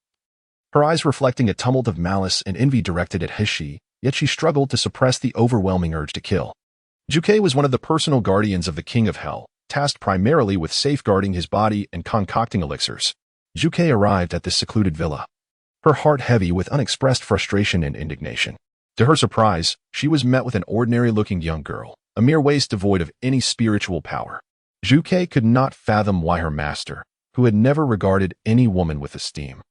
her eyes reflecting a tumult of malice and envy directed at Hishi, yet she struggled to suppress the overwhelming urge to kill. Zhuke was one of the personal guardians of the King of Hell, tasked primarily with safeguarding his body and concocting elixirs. Zhuke arrived at this secluded villa, her heart heavy with unexpressed frustration and indignation. To her surprise, she was met with an ordinary-looking young girl, a mere waste devoid of any spiritual power. Zhuke could not fathom why her master, who had never regarded any woman with esteem,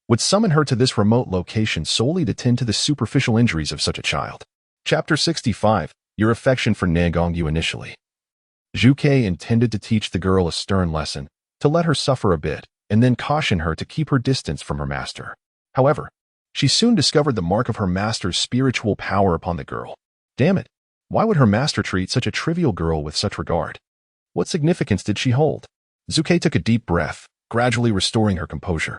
would summon her to this remote location solely to tend to the superficial injuries of such a child. Chapter 65. Your affection for Nangong Yu initially. Zhuke intended to teach the girl a stern lesson, to let her suffer a bit, and then caution her to keep her distance from her master. However, she soon discovered the mark of her master's spiritual power upon the girl. Damn it, why would her master treat such a trivial girl with such regard? What significance did she hold? Zhuke took a deep breath, gradually restoring her composure,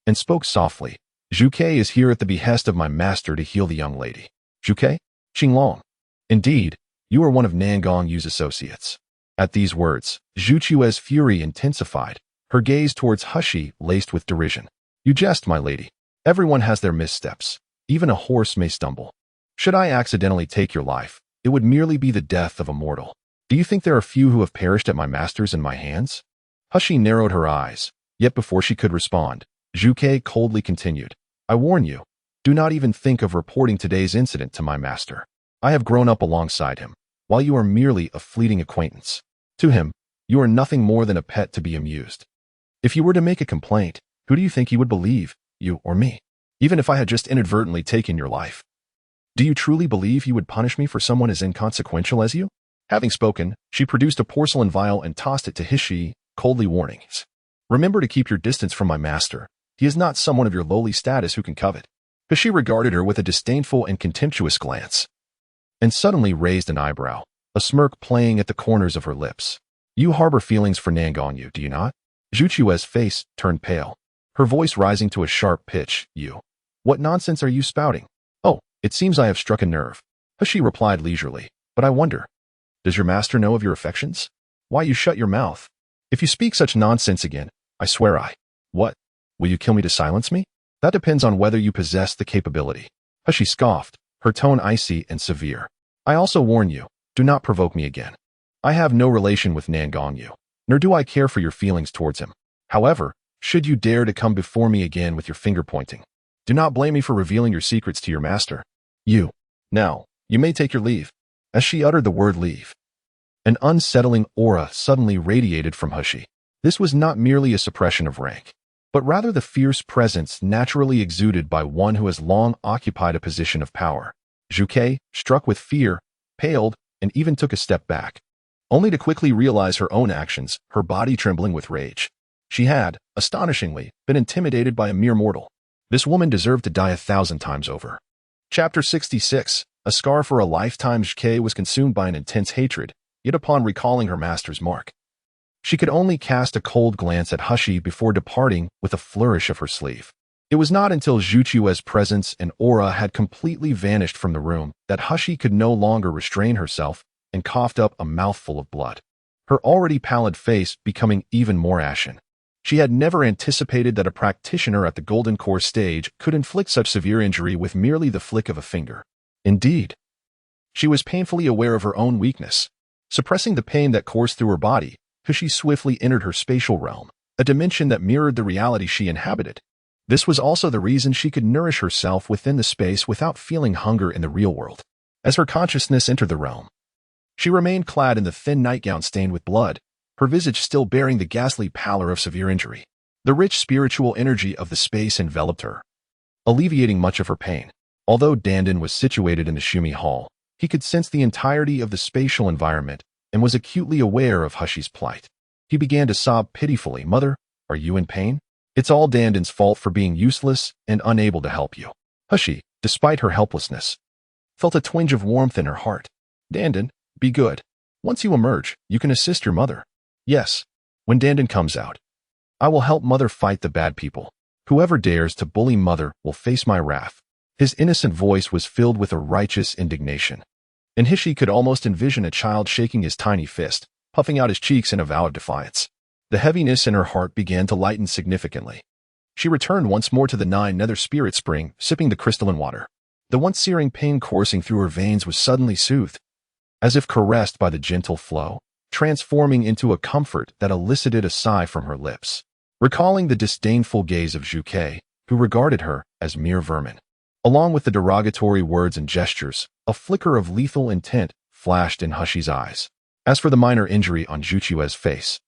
and spoke softly. Zhuke is here at the behest of my master to heal the young lady. Zhuke? Qinglong. Indeed, you are one of Nangong Yu's associates. At these words, Zhu Chue's fury intensified, her gaze towards Hushie laced with derision. You jest, my lady. Everyone has their missteps. Even a horse may stumble. Should I accidentally take your life, it would merely be the death of a mortal. Do you think there are few who have perished at my master's and my hands? Humph narrowed her eyes, yet before she could respond, Zhuge coldly continued, I warn you, do not even think of reporting today's incident to my master. I have grown up alongside him, while you are merely a fleeting acquaintance. To him, you are nothing more than a pet to be amused. If you were to make a complaint, who do you think he would believe, you or me? Even if I had just inadvertently taken your life. Do you truly believe you would punish me for someone as inconsequential as you? Having spoken, she produced a porcelain vial and tossed it to Humph, coldly warning, remember to keep your distance from my master. He is not someone of your lowly status who can covet. Humph regarded her with a disdainful and contemptuous glance, and suddenly raised an eyebrow, a smirk playing at the corners of her lips. You harbor feelings for Nangonyu, do you not? Zhuchue's face turned pale, her voice rising to a sharp pitch. You. What nonsense are you spouting? Oh, it seems I have struck a nerve. Humph replied leisurely, but I wonder, does your master know of your affections? Why you shut your mouth? If you speak such nonsense again, I swear I. What? Will you kill me to silence me? That depends on whether you possess the capability. Humph scoffed, her tone icy and severe. I also warn you, do not provoke me again. I have no relation with Nangonyu, nor do I care for your feelings towards him. However, should you dare to come before me again with your finger pointing, do not blame me for revealing your secrets to your master. You. Now, you may take your leave. As she uttered the word leave, an unsettling aura suddenly radiated from Humph. This was not merely a suppression of rank, but rather the fierce presence naturally exuded by one who has long occupied a position of power. Zhuge, struck with fear, paled, and even took a step back, only to quickly realize her own actions, her body trembling with rage. She had, astonishingly, been intimidated by a mere mortal. This woman deserved to die 1,000 times over. Chapter 66. A scar for a lifetime. Zhuge was consumed by an intense hatred, yet upon recalling her master's mark, she could only cast a cold glance at Humph before departing with a flourish of her sleeve. It was not until Zhuchue's presence and aura had completely vanished from the room that Humph could no longer restrain herself and coughed up a mouthful of blood, her already pallid face becoming even more ashen. She had never anticipated that a practitioner at the Golden Core stage could inflict such severe injury with merely the flick of a finger. Indeed, she was painfully aware of her own weakness. Suppressing the pain that coursed through her body, Humph swiftly entered her spatial realm, a dimension that mirrored the reality she inhabited. This was also the reason she could nourish herself within the space without feeling hunger in the real world. As her consciousness entered the realm, she remained clad in the thin nightgown stained with blood, her visage still bearing the ghastly pallor of severe injury. The rich spiritual energy of the space enveloped her, alleviating much of her pain. Although Dandan was situated in the Shumi Hall, he could sense the entirety of the spatial environment and was acutely aware of Hush's plight. He began to sob pitifully. Mother, are you in pain? It's all Dandan's fault for being useless and unable to help you. Humph, despite her helplessness, felt a twinge of warmth in her heart. Dandan, be good. Once you emerge, you can assist your mother. Yes, when Dandan comes out, I will help Mother fight the bad people. Whoever dares to bully Mother will face my wrath. His innocent voice was filled with a righteous indignation, and Humph could almost envision a child shaking his tiny fist, puffing out his cheeks in avowed defiance. The heaviness in her heart began to lighten significantly. She returned once more to the Nine-Nether Spirit Spring, sipping the crystalline water. The once searing pain coursing through her veins was suddenly soothed, as if caressed by the gentle flow, transforming into a comfort that elicited a sigh from her lips. Recalling the disdainful gaze of Zhuge, who regarded her as mere vermin, along with the derogatory words and gestures, a flicker of lethal intent flashed in Hush's eyes. As for the minor injury on Zhuchue's face,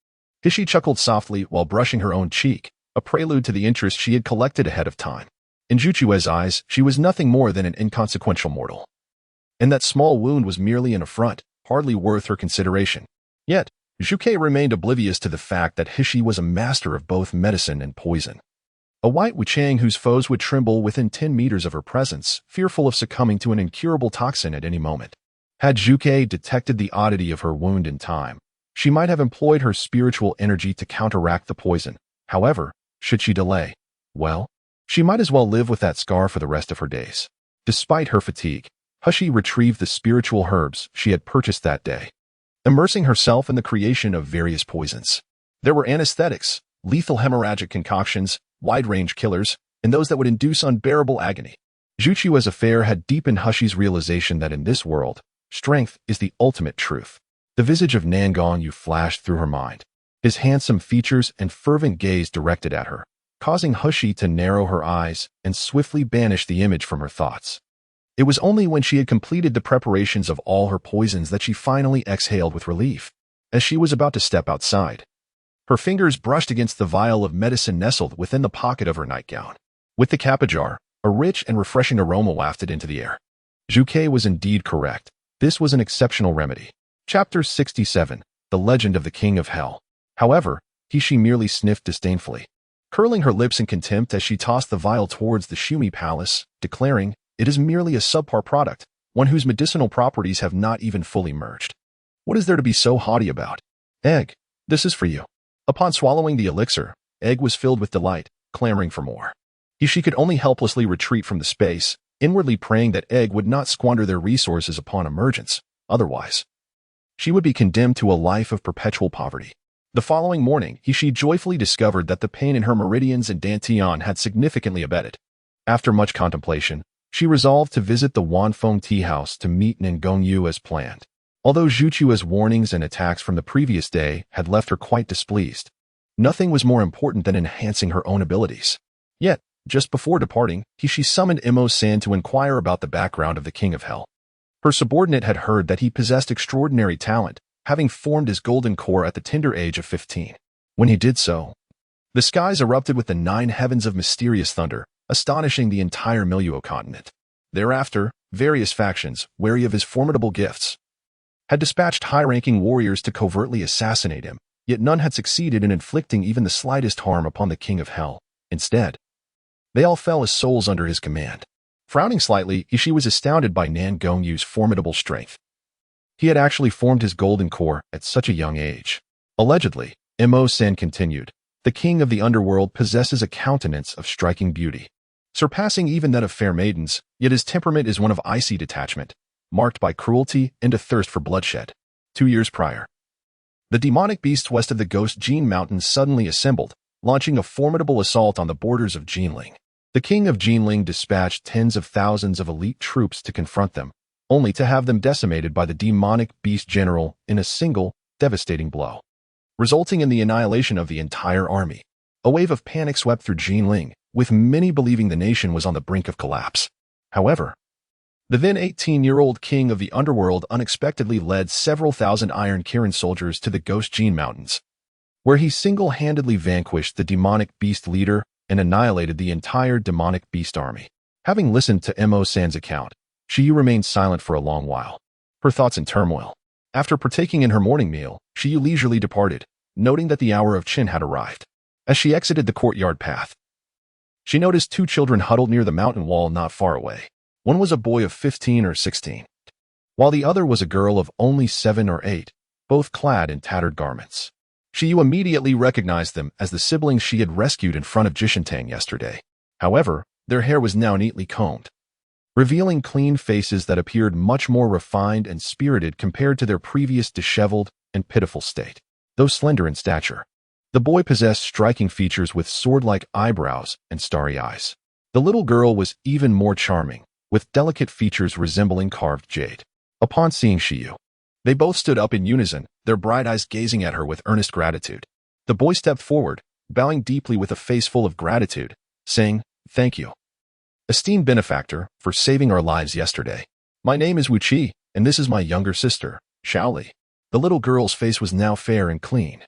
Humph chuckled softly while brushing her own cheek, a prelude to the interest she had collected ahead of time. In Zhuchue's eyes, she was nothing more than an inconsequential mortal, and that small wound was merely an affront, hardly worth her consideration. Yet, Zhuge remained oblivious to the fact that Humph was a master of both medicine and poison. A white Wuchang whose foes would tremble within 10 meters of her presence, fearful of succumbing to an incurable toxin at any moment. Had Zhuge detected the oddity of her wound in time, she might have employed her spiritual energy to counteract the poison. However, should she delay, well, she might as well live with that scar for the rest of her days. Despite her fatigue, Humph retrieved the spiritual herbs she had purchased that day, immersing herself in the creation of various poisons. There were anesthetics, lethal hemorrhagic concoctions, wide-range killers, and those that would induce unbearable agony. Zhuqiu's affair had deepened Hushi's realization that in this world, strength is the ultimate truth. The visage of Nalan Mansion flashed through her mind, his handsome features and fervent gaze directed at her, causing Hushi to narrow her eyes and swiftly banish the image from her thoughts. It was only when she had completed the preparations of all her poisons that she finally exhaled with relief. As she was about to step outside, her fingers brushed against the vial of medicine nestled within the pocket of her nightgown. With the cap ajar, a rich and refreshing aroma wafted into the air. Zhuqiu was indeed correct. This was an exceptional remedy. Chapter 67, The Legend of the King of Hell. However, she merely sniffed disdainfully, curling her lips in contempt as she tossed the vial towards the Shumi Palace, declaring, "It is merely a subpar product, one whose medicinal properties have not even fully merged. What is there to be so haughty about? Egg, this is for you." Upon swallowing the elixir, Egg was filled with delight, clamoring for more. She could only helplessly retreat from the space, inwardly praying that Egg would not squander their resources upon emergence. Otherwise, she would be condemned to a life of perpetual poverty. The following morning, she joyfully discovered that the pain in her meridians and dantian had significantly abated. After much contemplation, she resolved to visit the Wanfeng tea house to meet Nalan Mansion as planned. Although Zhuqiu's warnings and attacks from the previous day had left her quite displeased, nothing was more important than enhancing her own abilities. Yet, just before departing, she summoned Imo-san to inquire about the background of the King of Hell. Her subordinate had heard that he possessed extraordinary talent, having formed his golden core at the tender age of 15. When he did so, the skies erupted with the 9 heavens of mysterious thunder, astonishing the entire Miluo continent. Thereafter, various factions, wary of his formidable gifts, had dispatched high-ranking warriors to covertly assassinate him, yet none had succeeded in inflicting even the slightest harm upon the King of Hell. Instead, they all fell as souls under his command. Frowning slightly, she was astounded by Nalan Mansion's formidable strength. He had actually formed his golden core at such a young age. Allegedly, Imo-san continued, the king of the underworld possesses a countenance of striking beauty, surpassing even that of fair maidens, yet his temperament is one of icy detachment, marked by cruelty and a thirst for bloodshed. 2 years prior, the demonic beasts west of the Ghost Jin Mountains suddenly assembled, launching a formidable assault on the borders of Jinling. The king of Jinling dispatched tens of thousands of elite troops to confront them, only to have them decimated by the demonic beast general in a single, devastating blow, resulting in the annihilation of the entire army. A wave of panic swept through Jinling, with many believing the nation was on the brink of collapse. However, the then 18-year-old king of the underworld unexpectedly led several thousand Iron Kirin soldiers to the Ghost Jin Mountains, where he single-handedly vanquished the demonic beast leader and annihilated the entire demonic beast army. Having listened to Imo-san's account, Shiyu remained silent for a long while, her thoughts in turmoil. After partaking in her morning meal, Shiyu leisurely departed, noting that the hour of Qin had arrived. As she exited the courtyard path, she noticed 2 children huddled near the mountain wall not far away. One was a boy of 15 or 16, while the other was a girl of only 7 or 8, both clad in tattered garments. Shiyu immediately recognized them as the siblings she had rescued in front of Jishintang yesterday. However, their hair was now neatly combed, revealing clean faces that appeared much more refined and spirited compared to their previous disheveled and pitiful state. Though slender in stature, the boy possessed striking features with sword-like eyebrows and starry eyes. The little girl was even more charming, with delicate features resembling carved jade. Upon seeing Shiyu, they both stood up in unison, their bright eyes gazing at her with earnest gratitude. The boy stepped forward, bowing deeply with a face full of gratitude, saying, "Thank you, esteemed benefactor, for saving our lives yesterday. My name is Wu Qi, and this is my younger sister, Shaoli." The little girl's face was now fair and clean,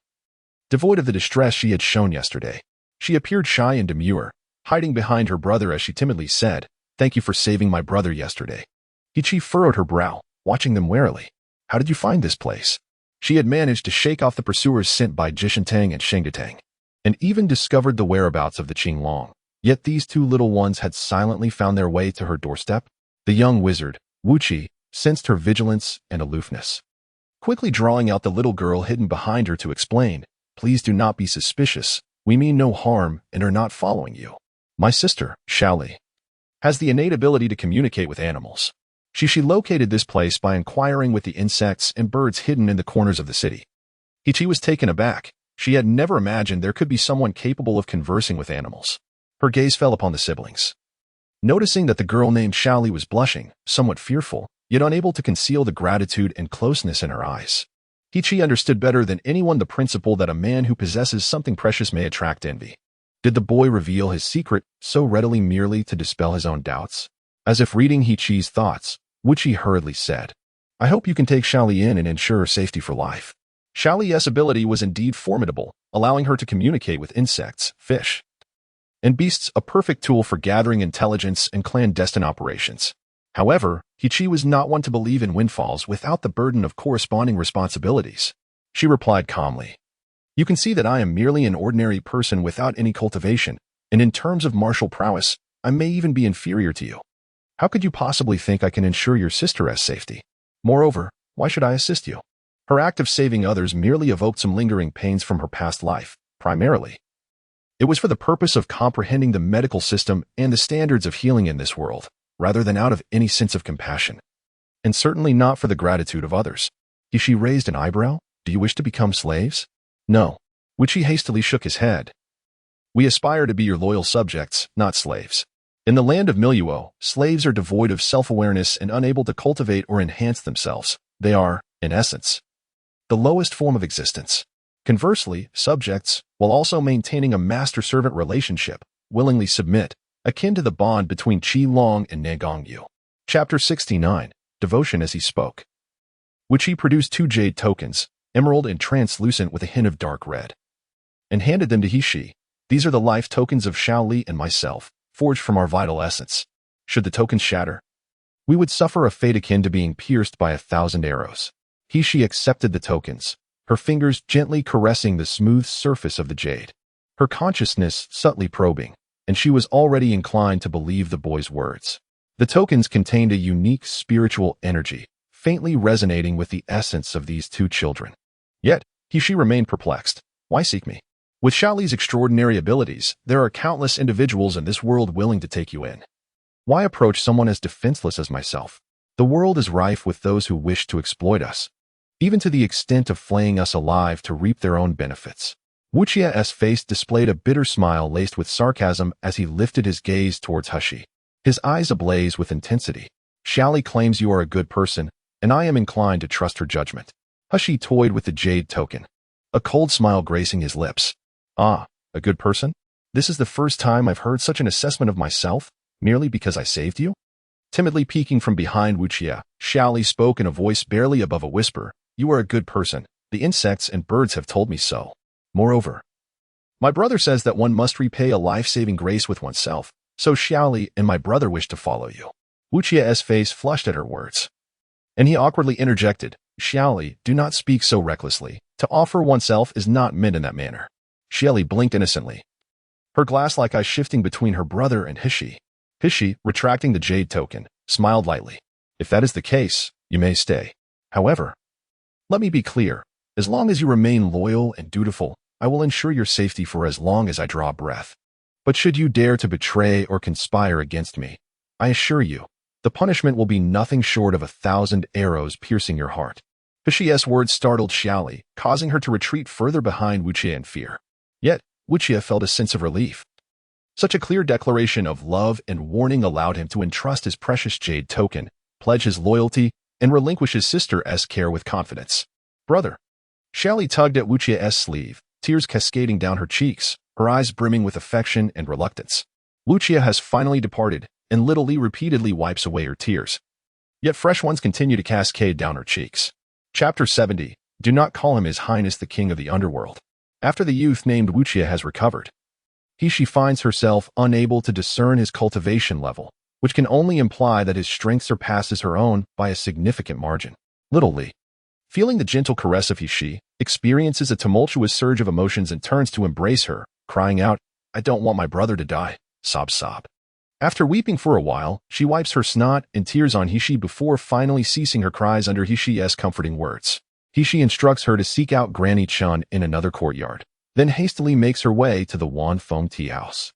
devoid of the distress she had shown yesterday. She appeared shy and demure, hiding behind her brother as she timidly said, "Thank you for saving my brother yesterday." Qi furrowed her brow, watching them warily. "How did you find this place?" She had managed to shake off the pursuers sent by Jishintang and Shengdetang, and even discovered the whereabouts of the Qinglong. Yet these 2 little ones had silently found their way to her doorstep. The young wizard, Wu Qi, sensed her vigilance and aloofness, quickly drawing out the little girl hidden behind her to explain, "Please do not be suspicious. We mean no harm and are not following you. My sister, Shaoli, has the innate ability to communicate with animals. She located this place by inquiring with the insects and birds hidden in the corners of the city." Qi was taken aback. She had never imagined there could be someone capable of conversing with animals. Her gaze fell upon the siblings, Noticing that the girl named Xiaoli was blushing, somewhat fearful, yet unable to conceal the gratitude and closeness in her eyes. He understood better than anyone the principle that a man who possesses something precious may attract envy. Did the boy reveal his secret so readily merely to dispel his own doubts? As if reading He-Chi's thoughts, Wu-Chi hurriedly said, "I hope you can take Xiaoli in and ensure her safety for life." Xiaoli's ability was indeed formidable, allowing her to communicate with insects, fish, and beasts, a perfect tool for gathering intelligence and clandestine operations. However, He-Chi was not one to believe in windfalls without the burden of corresponding responsibilities. She replied calmly, "You can see that I am merely an ordinary person without any cultivation, and in terms of martial prowess, I may even be inferior to you. How could you possibly think I can ensure your sister's safety? Moreover, why should I assist you?" Her act of saving others merely evoked some lingering pains from her past life, primarily. It was for the purpose of comprehending the medical system and the standards of healing in this world, rather than out of any sense of compassion. And certainly not for the gratitude of others. He raised an eyebrow. "Do you wish to become slaves?" "No." Wu-Chi hastily shook his head. "We aspire to be your loyal subjects, not slaves. In the land of Miluo, slaves are devoid of self-awareness and unable to cultivate or enhance themselves. They are, in essence, the lowest form of existence. Conversely, subjects, while also maintaining a master-servant relationship, willingly submit, akin to the bond between Qi Long and Ne Gongyu." Chapter 69, Devotion as he spoke. Wu-Chi produced 2 jade tokens, emerald and translucent with a hint of dark red, and handed them to He-Chi. "These are the life tokens of Xiaoli and myself, forged from our vital essence. Should the tokens shatter, we would suffer a fate akin to being pierced by 1,000 arrows." He-Chi accepted the tokens, her fingers gently caressing the smooth surface of the jade, her consciousness subtly probing, and she was already inclined to believe the boy's words. The tokens contained a unique spiritual energy, faintly resonating with the essence of these 2 children. Yet, He-Chi remained perplexed. Why seek me? With Xiaoli's extraordinary abilities, there are countless individuals in this world willing to take you in. Why approach someone as defenseless as myself? The world is rife with those who wish to exploit us, even to the extent of flaying us alive to reap their own benefits. Wu-Chia's face displayed a bitter smile laced with sarcasm as he lifted his gaze towards He-Chi, his eyes ablaze with intensity. "Xiaoli claims you are a good person, and I am inclined to trust her judgment." He-Chi toyed with the jade token, a cold smile gracing his lips. "Ah, a good person? This is the first time I've heard such an assessment of myself, merely because I saved you?" Timidly peeking from behind Wu-Chia, Xiaoli spoke in a voice barely above a whisper. "You are a good person. The insects and birds have told me so. Moreover, my brother says that one must repay a life-saving grace with oneself, so Xiaoli and my brother wish to follow you." Wu-Chia's face flushed at her words, and he awkwardly interjected, "Xiaoli, do not speak so recklessly. To offer oneself is not meant in that manner." Xiaoli blinked innocently, her glass-like eyes shifting between her brother and He-Chi. He-Chi, retracting the jade token, smiled lightly. "If that is the case, you may stay. However, let me be clear. As long as you remain loyal and dutiful, I will ensure your safety for as long as I draw breath. But should you dare to betray or conspire against me, I assure you, the punishment will be nothing short of 1,000 arrows piercing your heart." He-Chi's words startled Xiaoli, causing her to retreat further behind Wu-Chia in fear. Yet, Wu-Chia felt a sense of relief. Such a clear declaration of love and warning allowed him to entrust his precious jade token, pledge his loyalty, and relinquish his sister's care with confidence. "Brother." Xiaoli tugged at Wu-Chia's sleeve, tears cascading down her cheeks, her eyes brimming with affection and reluctance. Wu-Chia has finally departed, and little Li repeatedly wipes away her tears. Yet fresh ones continue to cascade down her cheeks. Chapter 70, Do not call him His Highness the King of the Underworld. After the youth named Wu-Chia has recovered, He-Chi finds herself unable to discern his cultivation level, which can only imply that his strength surpasses her own by a significant margin. Little Li, feeling the gentle caress of He-Chi, experiences a tumultuous surge of emotions and turns to embrace her, crying out, "I don't want my brother to die." Sob sob. After weeping for a while, she wipes her snot and tears on He-Chi before finally ceasing her cries under He-Chi's comforting words. He-Chi instructs her to seek out Granny Chun in another courtyard, then hastily makes her way to the Wan Feng tea house.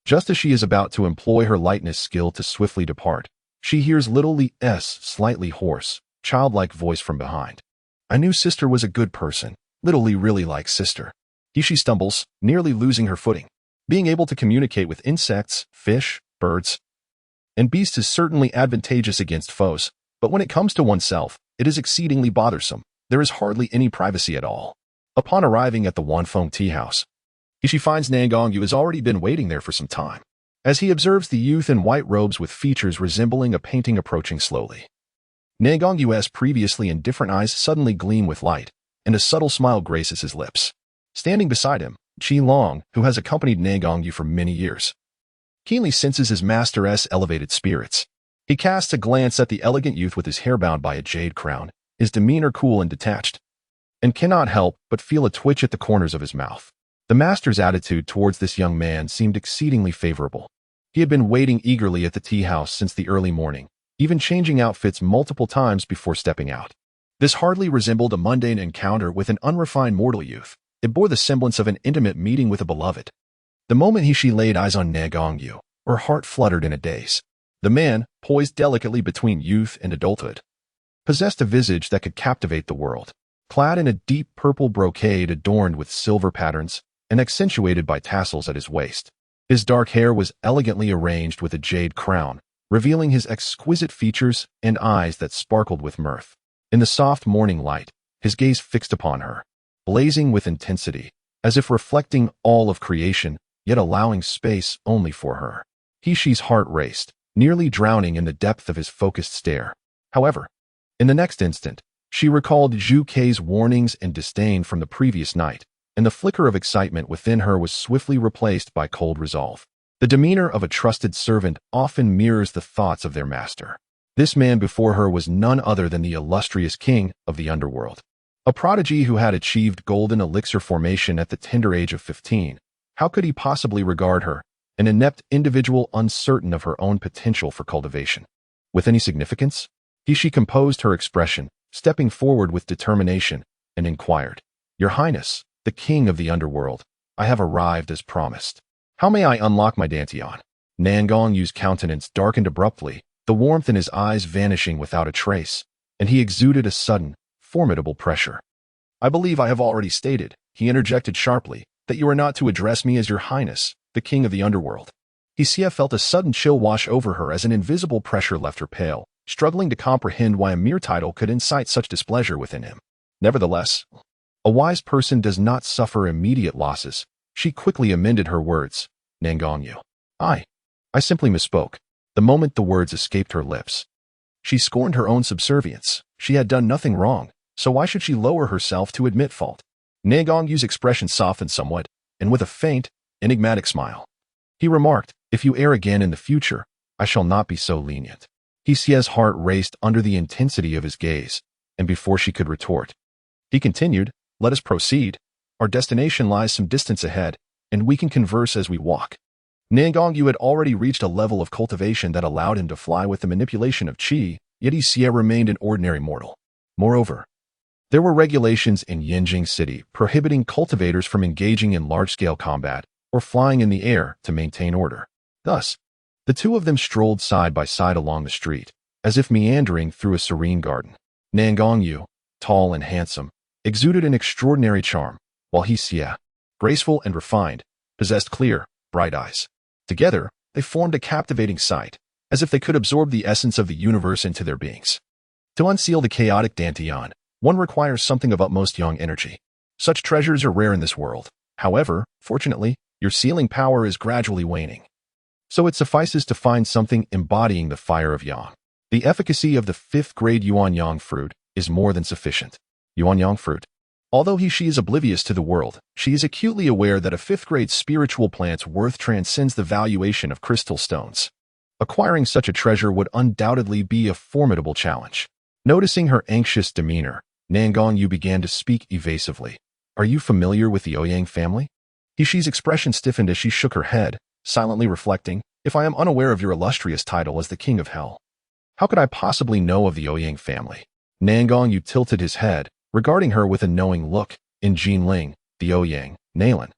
Just as she is about to employ her lightness skill to swiftly depart, she hears little Li's slightly hoarse, childlike voice from behind. "I knew sister was a good person. Little Li really likes sister." He-Chi stumbles, nearly losing her footing. Being able to communicate with insects, fish, birds, and beast is certainly advantageous against foes, but when it comes to oneself, it is exceedingly bothersome. There is hardly any privacy at all. Upon arriving at the Wanfeng tea house, she finds Nangongyu has already been waiting there for some time. As he observes the youth in white robes with features resembling a painting approaching slowly, Nangongyu's previously indifferent eyes suddenly gleam with light, and a subtle smile graces his lips. Standing beside him, Qi Long, who has accompanied Nangongyu for many years, keenly senses his master's elevated spirits. He casts a glance at the elegant youth with his hair bound by a jade crown, his demeanor cool and detached, and cannot help but feel a twitch at the corners of his mouth. The master's attitude towards this young man seemed exceedingly favorable. He had been waiting eagerly at the tea house since the early morning, even changing outfits multiple times before stepping out. This hardly resembled a mundane encounter with an unrefined mortal youth. It bore the semblance of an intimate meeting with a beloved. The moment she laid eyes on Nangongyu, her heart fluttered in a daze. The man, poised delicately between youth and adulthood, possessed a visage that could captivate the world. Clad in a deep purple brocade adorned with silver patterns and accentuated by tassels at his waist, his dark hair was elegantly arranged with a jade crown, revealing his exquisite features and eyes that sparkled with mirth. In the soft morning light, his gaze fixed upon her, blazing with intensity, as if reflecting all of creation, yet allowing space only for her. She's heart raced, nearly drowning in the depth of his focused stare. However, in the next instant, she recalled Zhu Kei's warnings and disdain from the previous night, and the flicker of excitement within her was swiftly replaced by cold resolve. The demeanor of a trusted servant often mirrors the thoughts of their master. This man before her was none other than the illustrious king of the underworld, a prodigy who had achieved golden elixir formation at the tender age of 15. How could he possibly regard her, an inept individual uncertain of her own potential for cultivation, with any significance? She composed her expression, stepping forward with determination, and inquired, "Your Highness, the king of the underworld, I have arrived as promised. How may I unlock my dantian?" Nangongyu's countenance darkened abruptly, the warmth in his eyes vanishing without a trace, and he exuded a sudden, formidable pressure. "I believe I have already stated," he interjected sharply, "that you are not to address me as your Highness, the king of the underworld." Xia felt a sudden chill wash over her as an invisible pressure left her pale, struggling to comprehend why a mere title could incite such displeasure within him. Nevertheless, a wise person does not suffer immediate losses. She quickly amended her words. "Nangongyu. I simply misspoke." The moment the words escaped her lips, she scorned her own subservience. She had done nothing wrong, so why should she lower herself to admit fault? Nangongyu's expression softened somewhat, and with a faint, enigmatic smile, he remarked, "If you err again in the future, I shall not be so lenient." Xia's heart raced under the intensity of his gaze, and before she could retort, he continued, "Let us proceed. Our destination lies some distance ahead, and we can converse as we walk." Nangongyu had already reached a level of cultivation that allowed him to fly with the manipulation of qi, yet Xia remained an ordinary mortal. Moreover, there were regulations in Yanjing City prohibiting cultivators from engaging in large-scale combat or flying in the air to maintain order. Thus, the two of them strolled side by side along the street, as if meandering through a serene garden. Nangongyu, tall and handsome, exuded an extraordinary charm, while Xia, graceful and refined, possessed clear, bright eyes. Together, they formed a captivating sight, as if they could absorb the essence of the universe into their beings. To unseal the chaotic dantian, one requires something of utmost yang energy. Such treasures are rare in this world. However, fortunately, your sealing power is gradually waning. So it suffices to find something embodying the fire of yang. The efficacy of the 5th grade Yuan Yang fruit is more than sufficient. Yuan Yang fruit. Although she is oblivious to the world, she is acutely aware that a 5th grade spiritual plant's worth transcends the valuation of crystal stones. Acquiring such a treasure would undoubtedly be a formidable challenge. Noticing her anxious demeanor, Nangongyu began to speak evasively. "Are you familiar with the Ouyang family?" Shi's expression stiffened as she shook her head, silently reflecting, "If I am unaware of your illustrious title as the King of Hell, how could I possibly know of the Ouyang family?" Nangongyu tilted his head, regarding her with a knowing look. In Jinling, the Ouyang, Nalan,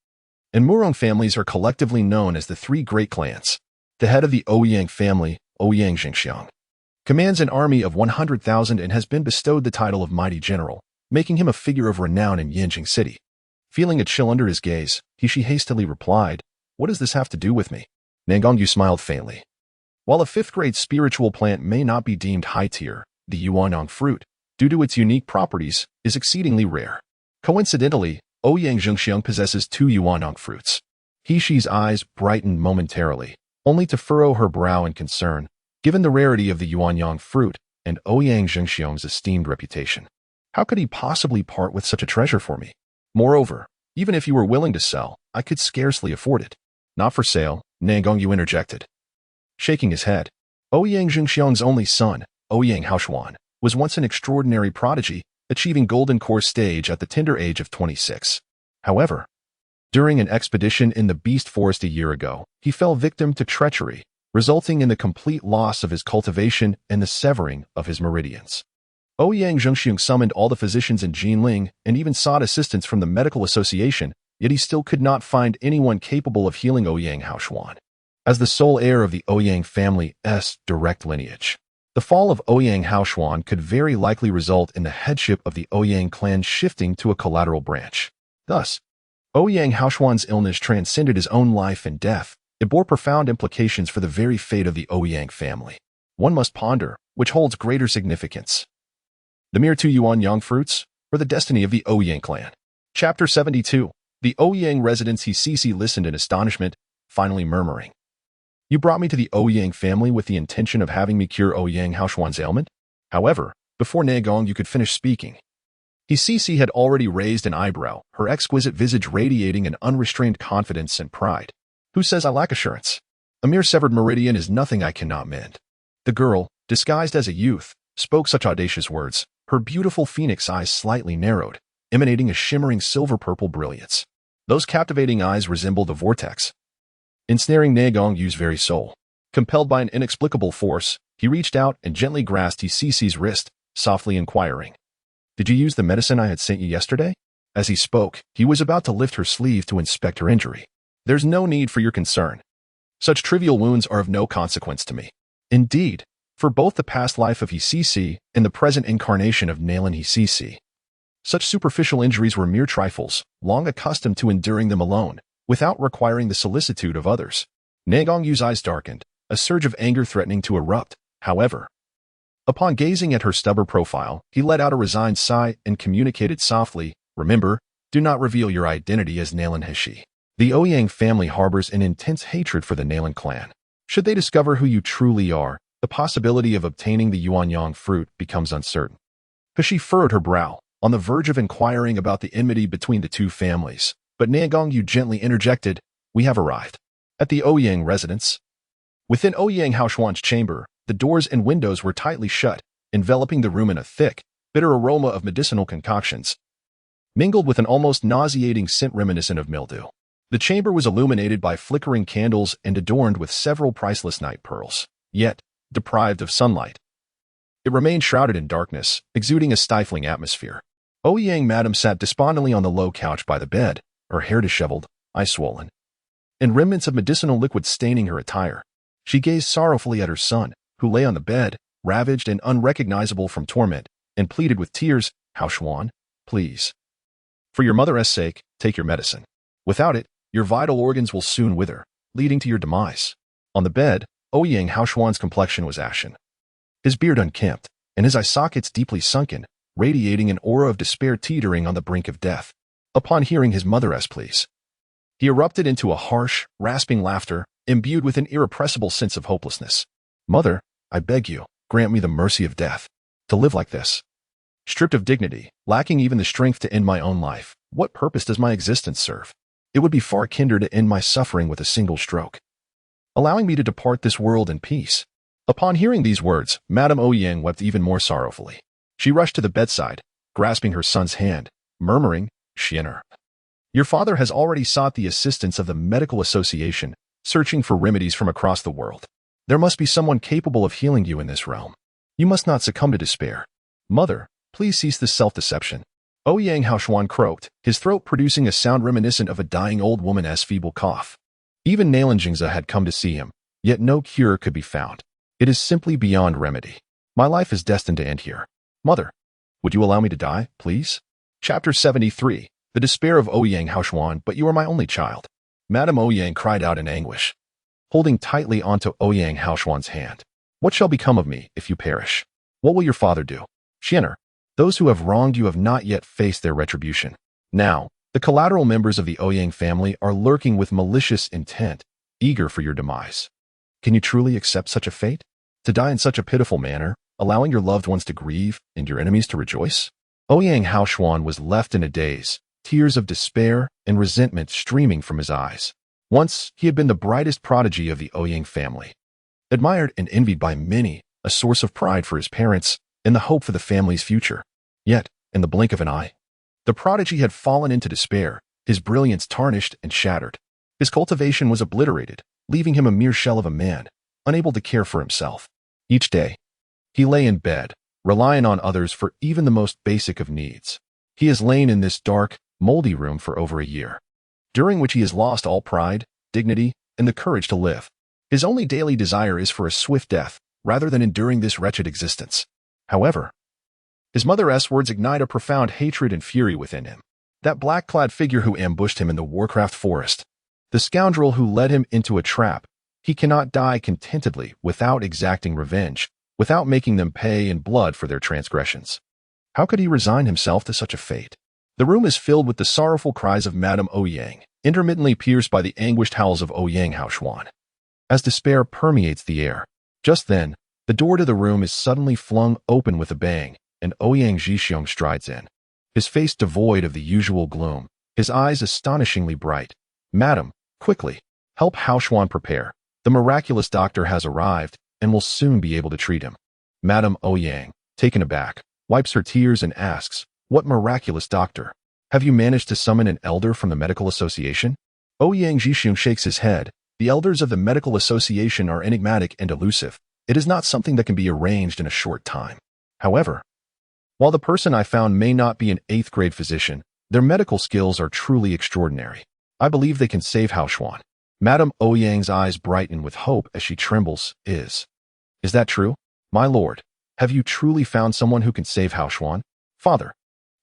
and Murong families are collectively known as the 3 great clans. The head of the Ouyang family, Ouyang Jingxiang, commands an army of 100,000 and has been bestowed the title of Mighty General, making him a figure of renown in Yanjing City. Feeling a chill under his gaze, she hastily replied, "What does this have to do with me?" Nangongyu smiled faintly. While a fifth-grade spiritual plant may not be deemed high-tier, the Yuanyang fruit, due to its unique properties, is exceedingly rare. Coincidentally, Ouyang Zhengxiang possesses two Yuanyang fruits. He-Shi's eyes brightened momentarily, only to furrow her brow in concern, given the rarity of the Yuanyang fruit and Ouyang Zhengxiang's esteemed reputation. How could he possibly part with such a treasure for me? Moreover, even if you were willing to sell, I could scarcely afford it. Not for sale, Nagongyu interjected. Shaking his head, Ouyang Zhengxiang's only son, Ouyang Haoshuan, was once an extraordinary prodigy, achieving golden core stage at the tender age of 26. However, during an expedition in the Beast Forest a year ago, he fell victim to treachery, resulting in the complete loss of his cultivation and the severing of his meridians. Ouyang Zhengxiang summoned all the physicians in Jinling and even sought assistance from the medical association, yet he still could not find anyone capable of healing Ouyang Haoshuan. As the sole heir of the Ouyang family's direct lineage, the fall of Ouyang Haoshuan could very likely result in the headship of the Ouyang clan shifting to a collateral branch. Thus, Ouyang Haoshuan's illness transcended his own life and death. It bore profound implications for the very fate of the Ouyang family. One must ponder, which holds greater significance: the mere two Yuanyang fruits, or the destiny of the Ouyang clan? Chapter 72. The Ouyang residents. He listened in astonishment, finally murmuring, "You brought me to the Ouyang family with the intention of having me cure Ouyang Haoshuan's ailment?" However, before Nagongyu could finish speaking, he had already raised an eyebrow, her exquisite visage radiating an unrestrained confidence and pride. "Who says I lack assurance? A mere severed meridian is nothing I cannot mend." The girl, disguised as a youth, spoke such audacious words, her beautiful phoenix eyes slightly narrowed, emanating a shimmering silver-purple brilliance. Those captivating eyes resembled a vortex, ensnaring Nagongyu's very soul. Compelled by an inexplicable force, he reached out and gently grasped Cece's wrist, softly inquiring, "Did you use the medicine I had sent you yesterday?" As he spoke, he was about to lift her sleeve to inspect her injury. "There's no need for your concern. Such trivial wounds are of no consequence to me." Indeed, for both the past life of Cece and the present incarnation of Nalan Cece, such superficial injuries were mere trifles, long accustomed to enduring them alone, without requiring the solicitude of others. Nagongyu's eyes darkened, a surge of anger threatening to erupt. However, upon gazing at her stubborn profile, he let out a resigned sigh and communicated softly, "Remember, do not reveal your identity as Nalan Heshi. The Ouyang family harbors an intense hatred for the Nalan clan. Should they discover who you truly are, the possibility of obtaining the Yuanyang fruit becomes uncertain." Heshi furrowed her brow, on the verge of inquiring about the enmity between the two families, but Nagongyu gently interjected, "We have arrived." At the Ouyang residence. Within Ouyang Haoshuan's chamber, the doors and windows were tightly shut, enveloping the room in a thick, bitter aroma of medicinal concoctions, mingled with an almost nauseating scent reminiscent of mildew. The chamber was illuminated by flickering candles and adorned with several priceless night pearls. Yet, deprived of sunlight, it remained shrouded in darkness, exuding a stifling atmosphere. Ouyang Madam sat despondently on the low couch by the bed, her hair disheveled, eyes swollen, and remnants of medicinal liquid staining her attire. She gazed sorrowfully at her son, who lay on the bed, ravaged and unrecognizable from torment, and pleaded with tears, "Haoshuan, please. For your mother's sake, take your medicine. Without it, your vital organs will soon wither, leading to your demise." On the bed, Ouyang Haoshuan's complexion was ashen, his beard unkempt, and his eye sockets deeply sunken, radiating an aura of despair teetering on the brink of death. Upon hearing his mother's pleas, he erupted into a harsh, rasping laughter, imbued with an irrepressible sense of hopelessness. "Mother, I beg you, grant me the mercy of death. To live like this, stripped of dignity, lacking even the strength to end my own life, what purpose does my existence serve? It would be far kinder to end my suffering with a single stroke, allowing me to depart this world in peace." Upon hearing these words, Madame Ouyang wept even more sorrowfully. She rushed to the bedside, grasping her son's hand, murmuring, "Xian'er, your father has already sought the assistance of the medical association, searching for remedies from across the world. There must be someone capable of healing you in this realm. You must not succumb to despair. Mother, please cease this self-deception." Ouyang Haoshuan croaked, his throat producing a sound reminiscent of a dying old woman's feeble cough. Even Nalan Jingza had come to see him, yet no cure could be found. "It is simply beyond remedy. My life is destined to end here. Mother, would you allow me to die, please?" Chapter 73. The despair of Ouyang Haoshuan. "But you are my only child." Madame Ouyang cried out in anguish. holding tightly onto Ouyang Haoshuan's hand. What shall become of me if you perish? What will your father do? Xianer, those who have wronged you have not yet faced their retribution. Now, the collateral members of the Ouyang family are lurking with malicious intent, eager for your demise. Can you truly accept such a fate? To die in such a pitiful manner, allowing your loved ones to grieve and your enemies to rejoice? Ouyang Haoshuan was left in a daze, tears of despair and resentment streaming from his eyes. Once, he had been the brightest prodigy of the Ouyang family. Admired and envied by many, a source of pride for his parents and the hope for the family's future. Yet, in the blink of an eye, the prodigy had fallen into despair, his brilliance tarnished and shattered. His cultivation was obliterated, leaving him a mere shell of a man, unable to care for himself. Each day, he lay in bed, relying on others for even the most basic of needs. He has lain in this dark, moldy room for over a year, during which he has lost all pride, dignity, and the courage to live. His only daily desire is for a swift death, rather than enduring this wretched existence. However, his mother's words ignite a profound hatred and fury within him. That black-clad figure who ambushed him in the Warcraft forest, the scoundrel who led him into a trap, he cannot die contentedly without exacting revenge, without making them pay in blood for their transgressions. How could he resign himself to such a fate? The room is filled with the sorrowful cries of Madame Ouyang, intermittently pierced by the anguished howls of Ouyang Haoshuan. As despair permeates the air, just then, the door to the room is suddenly flung open with a bang, and Ouyang Zhixiong strides in. His face devoid of the usual gloom, his eyes astonishingly bright. Madam, quickly, help Haoshuan prepare. The miraculous doctor has arrived and will soon be able to treat him. Madame Ouyang, taken aback, wipes her tears and asks, what miraculous doctor? Have you managed to summon an elder from the medical association? Ouyang Zhixiong shakes his head. The elders of the medical association are enigmatic and elusive. It is not something that can be arranged in a short time. However, while the person I found may not be an 8th grade physician, their medical skills are truly extraordinary. I believe they can save Haoshuan. Madame Ouyang's eyes brighten with hope as she trembles. Is that true? My lord, have you truly found someone who can save Haoshuan? Father,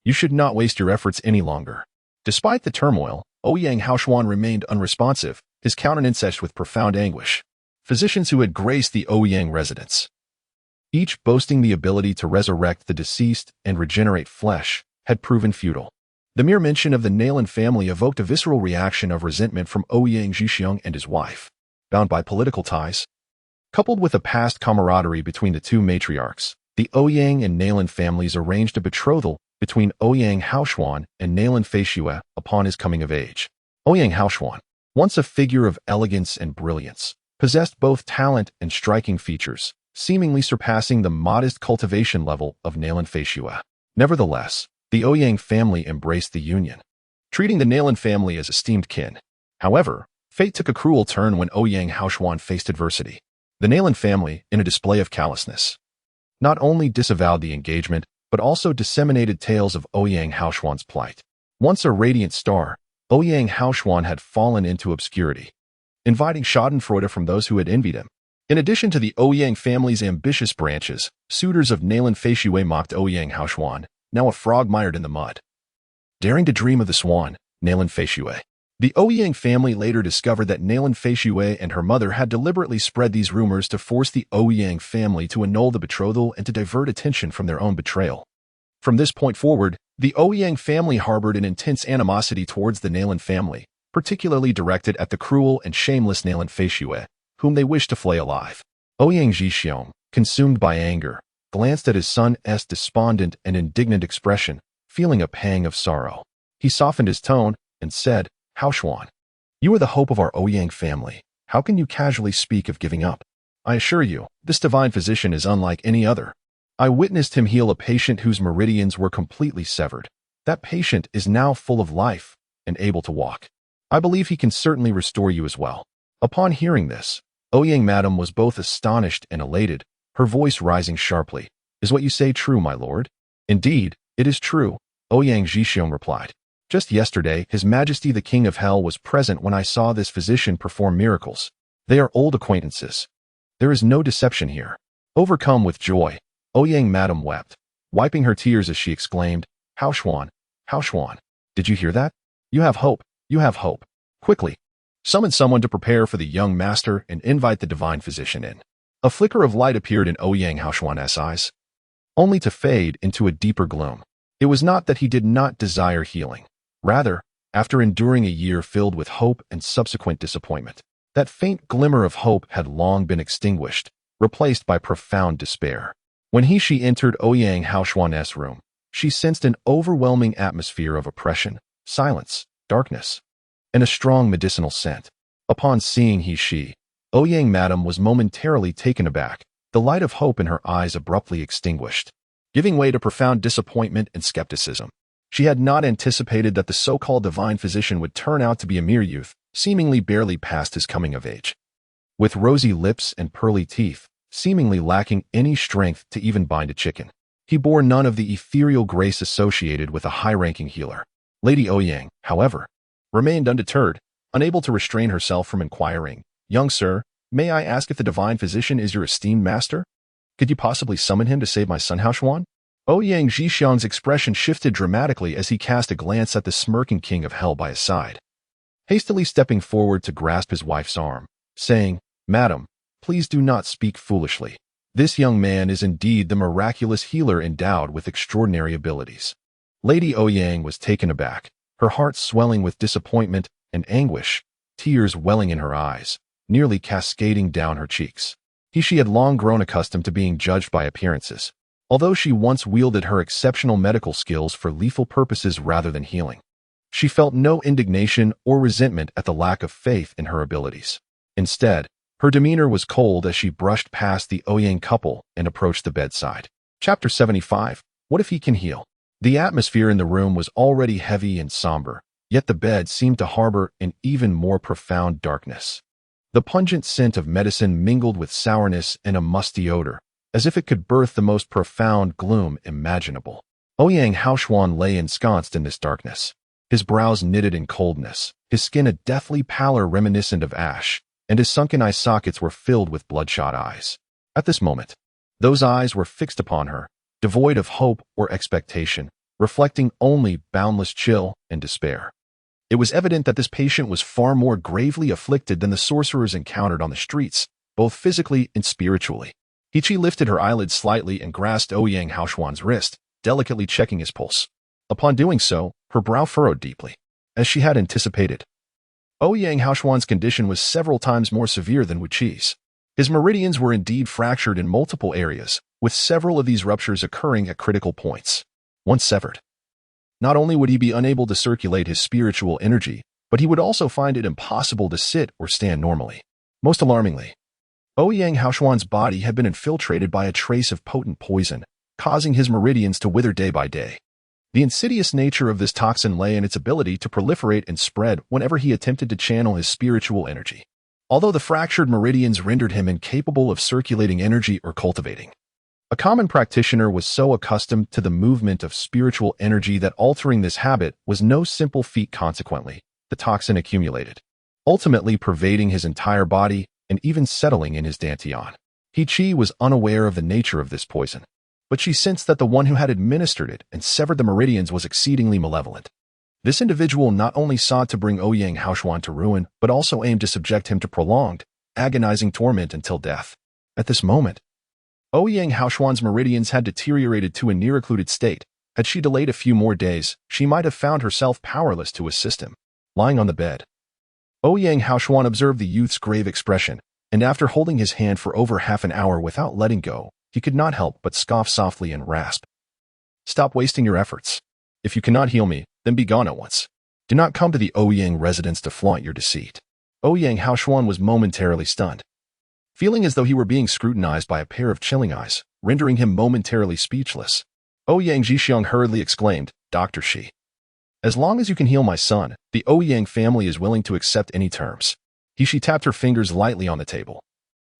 you should not waste your efforts any longer. Despite the turmoil, Ouyang Haoshuan remained unresponsive, his countenance etched with profound anguish. Physicians who had graced the Ouyang residence, each boasting the ability to resurrect the deceased and regenerate flesh, had proven futile. The mere mention of the Nalan family evoked a visceral reaction of resentment from Ouyang Zhixiong and his wife. Bound by political ties, coupled with a past camaraderie between the two matriarchs, the Ouyang and Nalan families arranged a betrothal between Ouyang Haoshuan and Nalan Feishue upon his coming of age. Ouyang Haoshuan, once a figure of elegance and brilliance, possessed both talent and striking features, seemingly surpassing the modest cultivation level of Nalan Feishue. Nevertheless, the Ouyang family embraced the union, treating the Nalan family as esteemed kin. However, fate took a cruel turn when Ouyang Haoshuan faced adversity. The Nalan family, in a display of callousness, not only disavowed the engagement, but also disseminated tales of Ouyang Haoshuan's plight. Once a radiant star, Ouyang Haoshuan had fallen into obscurity, inviting schadenfreude from those who had envied him. In addition to the Ouyang family's ambitious branches, suitors of Nalan Feishue mocked Ouyang Haoshuan, now a frog mired in the mud. Daring to dream of the swan, Nalan Feishue. The Ouyang family later discovered that Nalan Feishue and her mother had deliberately spread these rumors to force the Ouyang family to annul the betrothal and to divert attention from their own betrayal. From this point forward, the Ouyang family harbored an intense animosity towards the Nalan family, particularly directed at the cruel and shameless Nalan Feishue, whom they wished to flay alive. Ouyang Zhixiong, consumed by anger, glanced at his son's despondent and indignant expression, feeling a pang of sorrow. He softened his tone and said, Haoshuan, you are the hope of our Ouyang family. How can you casually speak of giving up? I assure you, this divine physician is unlike any other. I witnessed him heal a patient whose meridians were completely severed. That patient is now full of life and able to walk. I believe he can certainly restore you as well. Upon hearing this, Ouyang Madam was both astonished and elated, her voice rising sharply. Is what you say true, my lord? Indeed, it is true, Ouyang Zhixiong replied. Just yesterday, His Majesty the King of Hell was present when I saw this physician perform miracles. They are old acquaintances. There is no deception here. Overcome with joy, Ouyang Madam wept, wiping her tears as she exclaimed, Haoshuan, Haoshuan, did you hear that? You have hope, you have hope. Quickly, Summon someone to prepare for the young master and invite the divine physician in. A flicker of light appeared in Ouyang Haoshuan's eyes, only to fade into a deeper gloom. It was not that he did not desire healing. Rather, after enduring a year filled with hope and subsequent disappointment, that faint glimmer of hope had long been extinguished, replaced by profound despair. When she entered Ouyang Haoshuan's room, she sensed an overwhelming atmosphere of oppression, silence, darkness, and a strong medicinal scent. Upon seeing she, Ouyang Madam was momentarily taken aback, the light of hope in her eyes abruptly extinguished, giving way to profound disappointment and skepticism. She had not anticipated that the so-called divine physician would turn out to be a mere youth, seemingly barely past his coming of age. With rosy lips and pearly teeth, seemingly lacking any strength to even bind a chicken, he bore none of the ethereal grace associated with a high-ranking healer. Lady Ouyang, however, remained undeterred, unable to restrain herself from inquiring, "Young sir, may I ask if the divine physician is your esteemed master? Could you possibly summon him to save my son Haoshuan?" Ouyang Zhixiang's expression shifted dramatically as he cast a glance at the smirking king of hell by his side, hastily stepping forward to grasp his wife's arm, saying, "Madam, please do not speak foolishly. This young man is indeed the miraculous healer endowed with extraordinary abilities." Lady Ouyang was taken aback, her heart swelling with disappointment and anguish, tears welling in her eyes, nearly cascading down her cheeks. She had long grown accustomed to being judged by appearances, although she once wielded her exceptional medical skills for lethal purposes rather than healing. She felt no indignation or resentment at the lack of faith in her abilities. Instead, her demeanor was cold as she brushed past the Ouyang couple and approached the bedside. Chapter 75. What if he can heal? The atmosphere in the room was already heavy and somber, yet the bed seemed to harbor an even more profound darkness. The pungent scent of medicine mingled with sourness and a musty odor, as if it could birth the most profound gloom imaginable. Ouyang Haoshuan lay ensconced in this darkness, his brows knitted in coldness, his skin a deathly pallor reminiscent of ash, and his sunken eye sockets were filled with bloodshot eyes. At this moment, those eyes were fixed upon her, devoid of hope or expectation, reflecting only boundless chill and despair. It was evident that this patient was far more gravely afflicted than the sorcerers encountered on the streets, both physically and spiritually. Hichi lifted her eyelids slightly and grasped Ouyang Haoshuan's wrist, delicately checking his pulse. Upon doing so, her brow furrowed deeply, as she had anticipated. Ouyang Haoshuan's condition was several times more severe than Wuqi's. His meridians were indeed fractured in multiple areas, with several of these ruptures occurring at critical points. Once severed, not only would he be unable to circulate his spiritual energy, but he would also find it impossible to sit or stand normally. Most alarmingly, Ouyang Haoshuan's body had been infiltrated by a trace of potent poison, causing his meridians to wither day by day. The insidious nature of this toxin lay in its ability to proliferate and spread whenever he attempted to channel his spiritual energy. Although the fractured meridians rendered him incapable of circulating energy or cultivating, a common practitioner was so accustomed to the movement of spiritual energy that altering this habit was no simple feat. Consequently, the toxin accumulated, ultimately pervading his entire body and even settling in his dantian. Hichi was unaware of the nature of this poison, but she sensed that the one who had administered it and severed the meridians was exceedingly malevolent. This individual not only sought to bring Ouyang Haoshuan to ruin, but also aimed to subject him to prolonged, agonizing torment until death. At this moment, Ouyang Haoshuan's meridians had deteriorated to a near-occluded state. Had she delayed a few more days, she might have found herself powerless to assist him. Lying on the bed, Ouyang Haoshuan observed the youth's grave expression, and after holding his hand for over half an hour without letting go, he could not help but scoff softly and rasp, "Stop wasting your efforts. If you cannot heal me, then be gone at once. Do not come to the Ouyang residence to flaunt your deceit." Ouyang Haoshuan was momentarily stunned, feeling as though he were being scrutinized by a pair of chilling eyes, rendering him momentarily speechless. Ouyang Zhixiang hurriedly exclaimed, "Dr. Shi, as long as you can heal my son, the Ouyang family is willing to accept any terms." She tapped her fingers lightly on the table,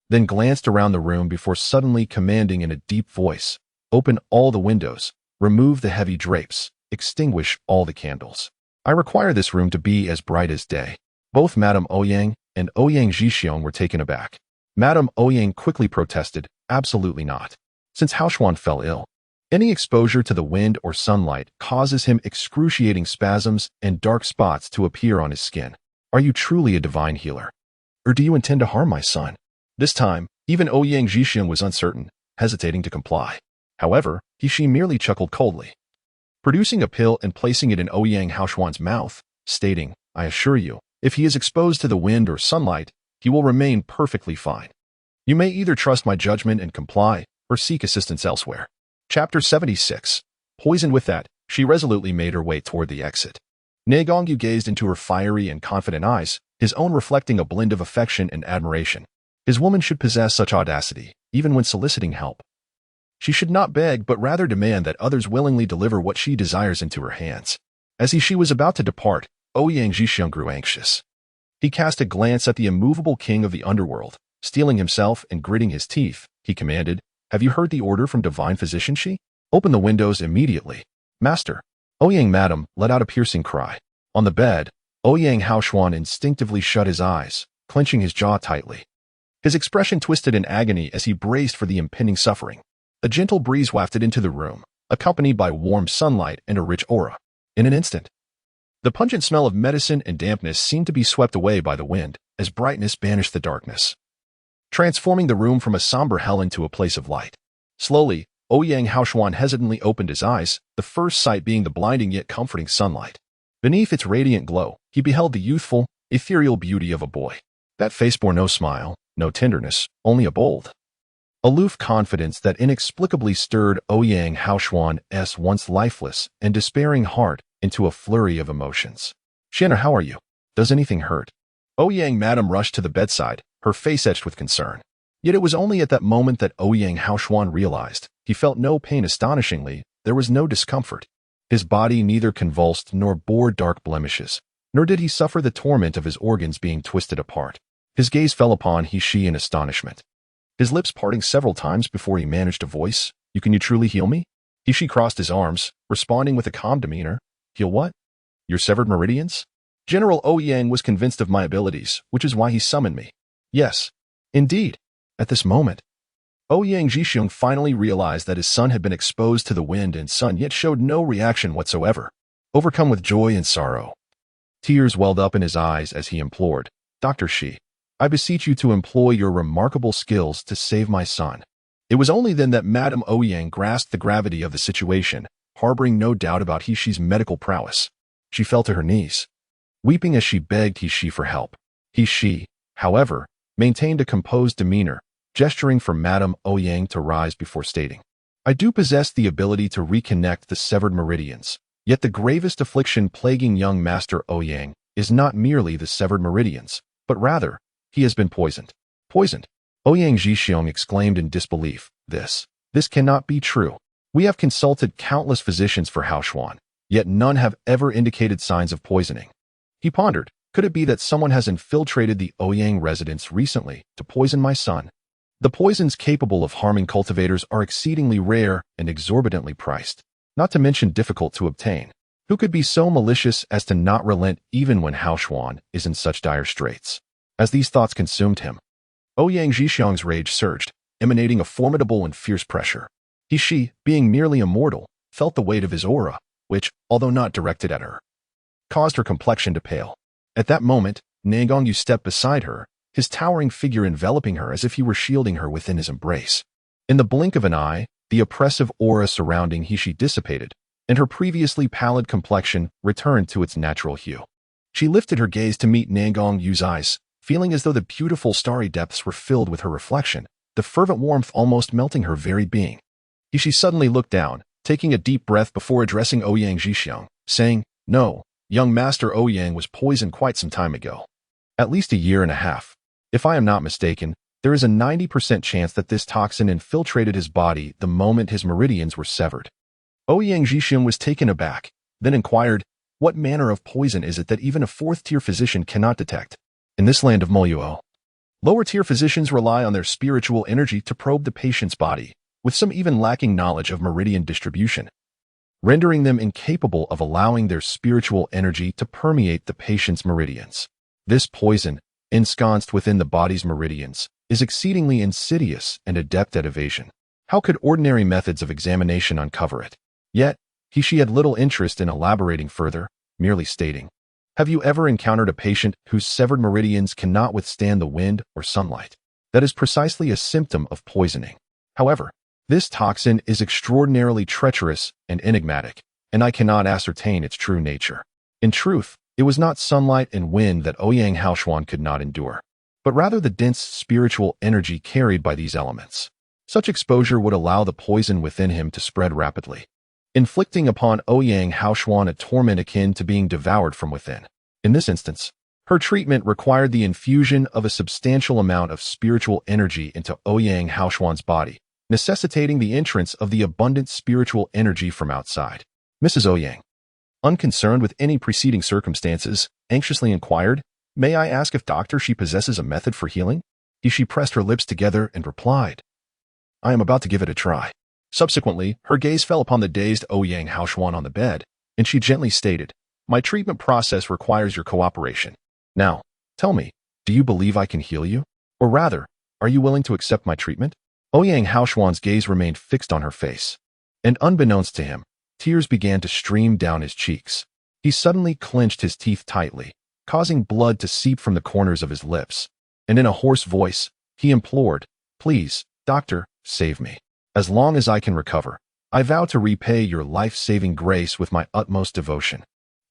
then glanced around the room before suddenly commanding in a deep voice, "Open all the windows, remove the heavy drapes, extinguish all the candles. I require this room to be as bright as day." Both Madame Ouyang and Ouyang Zhixiang were taken aback. Madame Ouyang quickly protested, "Absolutely not. Since Haoshuan fell ill, any exposure to the wind or sunlight causes him excruciating spasms and dark spots to appear on his skin. Are you truly a divine healer? Or do you intend to harm my son? This time, even Ouyang Zhixiang was uncertain, hesitating to comply. However, He merely chuckled coldly, producing a pill and placing it in Ouyang Haoshuan's mouth, stating, I assure you, if he is exposed to the wind or sunlight, he will remain perfectly fine. You may either trust my judgment and comply, or seek assistance elsewhere. Chapter 76. Poisoned with that, she resolutely made her way toward the exit. Negongyu gazed into her fiery and confident eyes, his own reflecting a blend of affection and admiration. His woman should possess such audacity, even when soliciting help. She should not beg but rather demand that others willingly deliver what she desires into her hands. As she was about to depart, Ouyang Zhixiang grew anxious. He cast a glance at the immovable king of the underworld. Steeling himself and gritting his teeth, he commanded, Have you heard the order from divine physician Shi? Open the windows immediately. Master. Ouyang Madam let out a piercing cry. On the bed, Ouyang Haoshuan instinctively shut his eyes, clenching his jaw tightly. His expression twisted in agony as he braced for the impending suffering. A gentle breeze wafted into the room, accompanied by warm sunlight and a rich aura. In an instant, the pungent smell of medicine and dampness seemed to be swept away by the wind, as brightness banished the darkness, transforming the room from a somber hell into a place of light. Slowly, Ouyang Haoshuan hesitantly opened his eyes, the first sight being the blinding yet comforting sunlight. Beneath its radiant glow, he beheld the youthful, ethereal beauty of a boy. That face bore no smile, no tenderness, only a bold, aloof confidence that inexplicably stirred Ouyang Haoshuan's once lifeless and despairing heart into a flurry of emotions. Shiana, how are you? Does anything hurt? Ouyang Madam rushed to the bedside, her face etched with concern. Yet it was only at that moment that Ouyang Haoshuan realized. He felt no pain. Astonishingly, there was no discomfort. His body neither convulsed nor bore dark blemishes, nor did he suffer the torment of his organs being twisted apart. His gaze fell upon He in astonishment, his lips parting several times before he managed a voice. Can you truly heal me? He crossed his arms, responding with a calm demeanor. Heal what? Your severed meridians? General Ouyang was convinced of my abilities, which is why he summoned me. Yes, indeed. At this moment, Ouyang Zhixiang finally realized that his son had been exposed to the wind and sun yet showed no reaction whatsoever. Overcome with joy and sorrow, tears welled up in his eyes as he implored, Dr. Shi, I beseech you to employ your remarkable skills to save my son. It was only then that Madame Ouyang grasped the gravity of the situation, harboring no doubt about He medical prowess. She fell to her knees, weeping as she begged He for help. He, however, maintained a composed demeanor, gesturing for Madame Ouyang to rise before stating, I do possess the ability to reconnect the severed meridians, yet the gravest affliction plaguing young Master Ouyang is not merely the severed meridians, but rather, he has been poisoned. Poisoned? Ouyang Zhixiang exclaimed in disbelief. This cannot be true. We have consulted countless physicians for Haoshuan, yet none have ever indicated signs of poisoning. He pondered, could it be that someone has infiltrated the Ouyang residence recently to poison my son? The poisons capable of harming cultivators are exceedingly rare and exorbitantly priced, not to mention difficult to obtain. Who could be so malicious as to not relent even when Haoshuan is in such dire straits? As these thoughts consumed him, Ouyang Zhixiang's rage surged, emanating a formidable and fierce pressure. He, being merely a mortal, felt the weight of his aura, which, although not directed at her, caused her complexion to pale. At that moment, Negongyu stepped beside her, his towering figure enveloping her as if he were shielding her within his embrace. In the blink of an eye, the oppressive aura surrounding He dissipated, and her previously pallid complexion returned to its natural hue. She lifted her gaze to meet Negongyu's eyes, feeling as though the beautiful starry depths were filled with her reflection, the fervent warmth almost melting her very being. She suddenly looked down, taking a deep breath before addressing Ouyang Zhixiang, saying, No, young Master Ouyang was poisoned quite some time ago. At least a year and a half. If I am not mistaken, there is a 90% chance that this toxin infiltrated his body the moment his meridians were severed. Ouyang Zhixiang was taken aback, then inquired, What manner of poison is it that even a fourth-tier physician cannot detect? In this land of Moyuo, lower-tier physicians rely on their spiritual energy to probe the patient's body, with some even lacking knowledge of meridian distribution, rendering them incapable of allowing their spiritual energy to permeate the patient's meridians. This poison, ensconced within the body's meridians, is exceedingly insidious and adept at evasion. How could ordinary methods of examination uncover it? Yet, she had little interest in elaborating further, merely stating, Have you ever encountered a patient whose severed meridians cannot withstand the wind or sunlight? That is precisely a symptom of poisoning. However, this toxin is extraordinarily treacherous and enigmatic, and I cannot ascertain its true nature. In truth, it was not sunlight and wind that Ouyang Haoshuan could not endure, but rather the dense spiritual energy carried by these elements. Such exposure would allow the poison within him to spread rapidly, inflicting upon Ouyang Haoshuan a torment akin to being devoured from within. In this instance, her treatment required the infusion of a substantial amount of spiritual energy into Ouyang Haoshuan's body, necessitating the entrance of the abundant spiritual energy from outside. Mrs. Ouyang, unconcerned with any preceding circumstances, anxiously inquired, "May I ask if Doctor she possesses a method for healing?" She pressed her lips together and replied, "I am about to give it a try." Subsequently, her gaze fell upon the dazed Ouyang Haoshuan on the bed, and she gently stated, "My treatment process requires your cooperation. Now, tell me, do you believe I can heal you? Or rather, are you willing to accept my treatment?" Ouyang Haoshuan's gaze remained fixed on her face, and unbeknownst to him, tears began to stream down his cheeks. He suddenly clenched his teeth tightly, causing blood to seep from the corners of his lips, and in a hoarse voice, he implored, "Please, doctor, save me. As long as I can recover, I vow to repay your life-saving grace with my utmost devotion."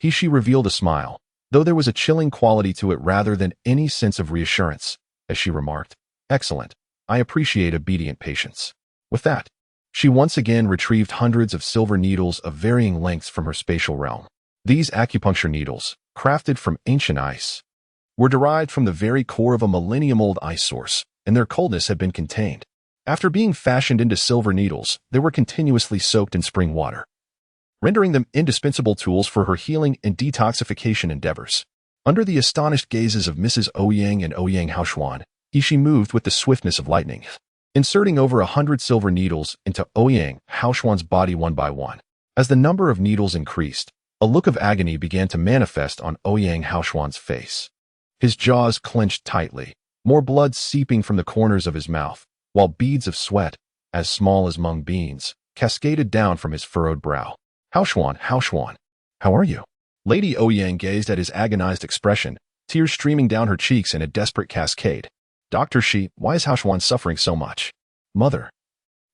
She revealed a smile, though there was a chilling quality to it rather than any sense of reassurance, as she remarked, "Excellent. I appreciate obedient patience." With that, she once again retrieved hundreds of silver needles of varying lengths from her spatial realm. These acupuncture needles, crafted from ancient ice, were derived from the very core of a millennium-old ice source, and their coldness had been contained. After being fashioned into silver needles, they were continuously soaked in spring water, rendering them indispensable tools for her healing and detoxification endeavors. Under the astonished gazes of Mrs. Ouyang and Ouyang Haoshuan, she moved with the swiftness of lightning, inserting over 100 silver needles into Ouyang Haoshuan's body one by one. As the number of needles increased, a look of agony began to manifest on Ouyang Haoshuan's face. His jaws clenched tightly, more blood seeping from the corners of his mouth, while beads of sweat, as small as mung beans, cascaded down from his furrowed brow. "Haoshuan, Haoshuan, how are you?" Lady Ouyang gazed at his agonized expression, tears streaming down her cheeks in a desperate cascade. "Doctor why is Haoshuan suffering so much?" "Mother,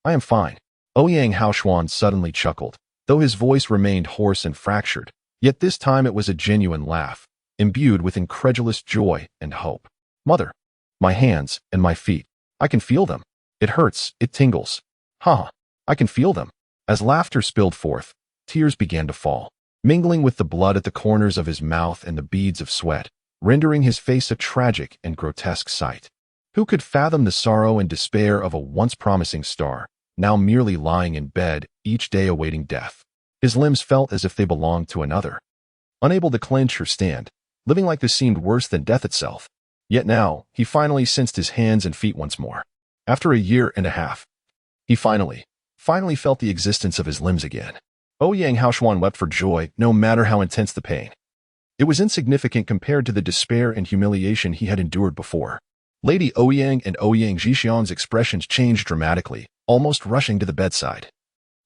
I am fine." Ouyang Haoshuan suddenly chuckled, though his voice remained hoarse and fractured, yet this time it was a genuine laugh, imbued with incredulous joy and hope. "Mother, my hands and my feet, I can feel them. It hurts, it tingles. I can feel them." As laughter spilled forth, tears began to fall, mingling with the blood at the corners of his mouth and the beads of sweat, rendering his face a tragic and grotesque sight. Who could fathom the sorrow and despair of a once promising star, now merely lying in bed, each day awaiting death? His limbs felt as if they belonged to another. Unable to clench or stand, living like this seemed worse than death itself. Yet now, he finally sensed his hands and feet once more. After a year and a half, he finally felt the existence of his limbs again. Ouyang Haoshuan wept for joy, no matter how intense the pain. It was insignificant compared to the despair and humiliation he had endured before. Lady Ouyang and Ouyang Zhixiang's expressions changed dramatically, almost rushing to the bedside.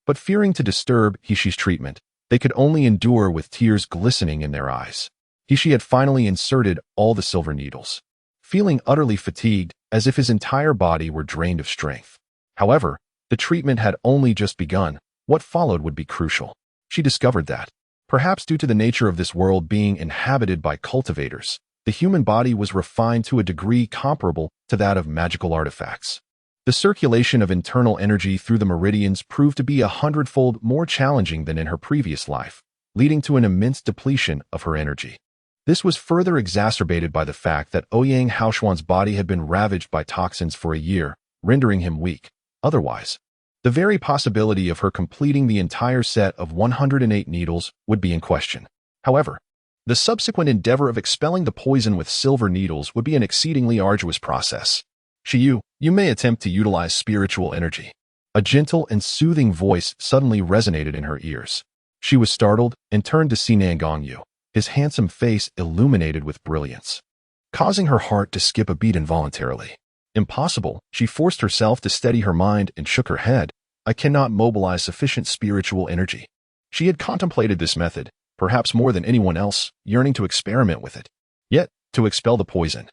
But fearing to disturb He's treatment, they could only endure with tears glistening in their eyes. He had finally inserted all the silver needles, feeling utterly fatigued, as if his entire body were drained of strength. However, the treatment had only just begun. What followed would be crucial. She discovered that, perhaps due to the nature of this world being inhabited by cultivators, the human body was refined to a degree comparable to that of magical artifacts. The circulation of internal energy through the meridians proved to be 100-fold more challenging than in her previous life, leading to an immense depletion of her energy. This was further exacerbated by the fact that Ouyang Haoshuan's body had been ravaged by toxins for a year, rendering him weak. Otherwise, the very possibility of her completing the entire set of 108 needles would be in question. However, the subsequent endeavor of expelling the poison with silver needles would be an exceedingly arduous process. You may attempt to utilize spiritual energy." A gentle and soothing voice suddenly resonated in her ears. She was startled and turned to see Gongyu, his handsome face illuminated with brilliance, causing her heart to skip a beat involuntarily. Impossible. She forced herself to steady her mind and shook her head. "I cannot mobilize sufficient spiritual energy." She had contemplated this method, perhaps more than anyone else, yearning to experiment with it. Yet, to expel the poison,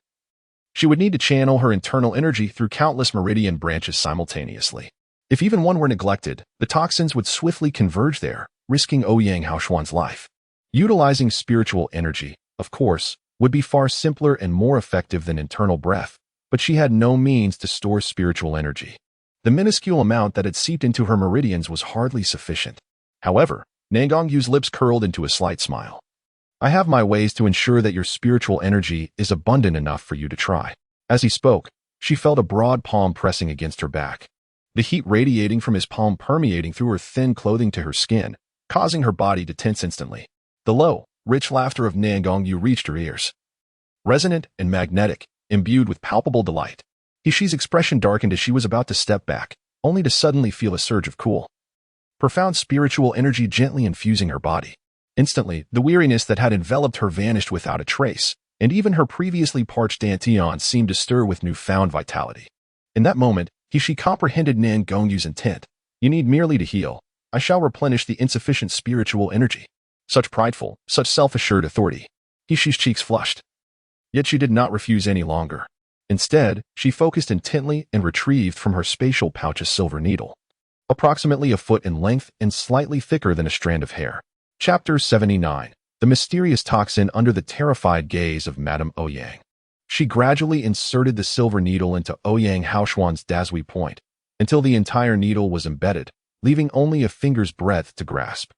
she would need to channel her internal energy through countless meridian branches simultaneously. If even one were neglected, the toxins would swiftly converge there, risking Ouyang Haoshuan's life. Utilizing spiritual energy, of course, would be far simpler and more effective than internal breath, but she had no means to store spiritual energy. The minuscule amount that had seeped into her meridians was hardly sufficient. However, Nangongyu's lips curled into a slight smile. I have my ways to ensure that your spiritual energy is abundant enough for you to try. As he spoke, she felt a broad palm pressing against her back. The heat radiating from his palm permeating through her thin clothing to her skin, causing her body to tense instantly. The low, rich laughter of Nangongyu reached her ears. Resonant and magnetic, imbued with palpable delight. Hishi's expression darkened as she was about to step back, only to suddenly feel a surge of cool, profound spiritual energy gently infusing her body. Instantly, the weariness that had enveloped her vanished without a trace, and even her previously parched dantian seemed to stir with newfound vitality. In that moment, Hishi comprehended Nangongyu's intent. You need merely to heal. I shall replenish the insufficient spiritual energy. Such prideful, such self-assured authority. Hishi's cheeks flushed. Yet she did not refuse any longer. Instead, she focused intently and retrieved from her spatial pouch a silver needle, approximately a foot in length and slightly thicker than a strand of hair. Chapter 79. The mysterious toxin under the terrified gaze of Madame Ouyang. She gradually inserted the silver needle into Ouyang Haoshuan's Dazui point, until the entire needle was embedded, leaving only a finger's breadth to grasp.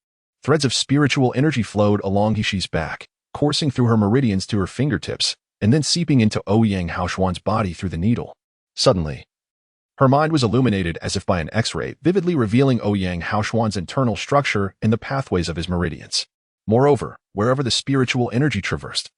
Threads of spiritual energy flowed along Hishi's back, coursing through her meridians to her fingertips, and then seeping into Ouyang Haoshuan's body through the needle. Suddenly, her mind was illuminated as if by an X-ray, vividly revealing Ouyang Haoshuan's internal structure and the pathways of his meridians. Moreover, wherever the spiritual energy traversed,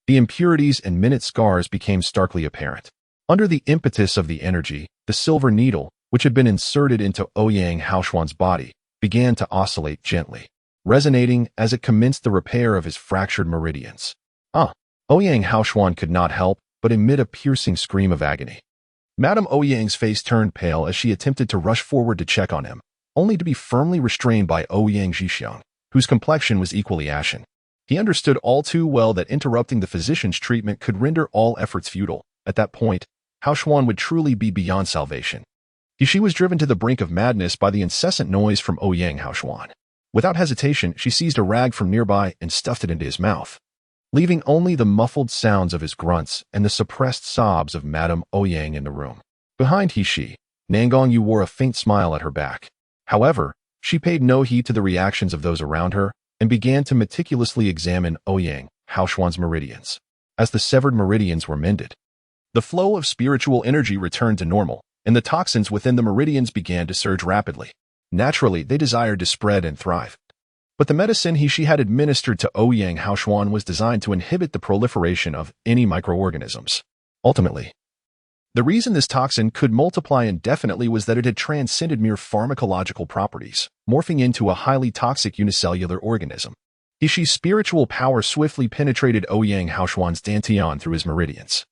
the impurities and minute scars became starkly apparent. Under the impetus of the energy, the silver needle, which had been inserted into Ouyang Haoshuan's body, began to oscillate gently, resonating as it commenced the repair of his fractured meridians. Ouyang Haoshuan could not help but emit a piercing scream of agony. Madame Ouyang's face turned pale as she attempted to rush forward to check on him, only to be firmly restrained by Ouyang Zhixiang, whose complexion was equally ashen. He understood all too well that interrupting the physician's treatment could render all efforts futile. At that point, Haoshuan would truly be beyond salvation. She was driven to the brink of madness by the incessant noise from Ouyang Haoshuan. Without hesitation, she seized a rag from nearby and stuffed it into his mouth, leaving only the muffled sounds of his grunts and the suppressed sobs of Madame Ouyang in the room. Behind Hishi, Nangongyu wore a faint smile at her back. However, she paid no heed to the reactions of those around her and began to meticulously examine Ouyang Haoshuan's meridians. As the severed meridians were mended, the flow of spiritual energy returned to normal, and the toxins within the meridians began to surge rapidly. Naturally, they desired to spread and thrive. But the medicine Hishi had administered to Ouyang Haoshuan was designed to inhibit the proliferation of any microorganisms. Ultimately, the reason this toxin could multiply indefinitely was that it had transcended mere pharmacological properties, morphing into a highly toxic unicellular organism. Hishi's spiritual power swiftly penetrated Ouyang Haoshuan's dantian through his meridians,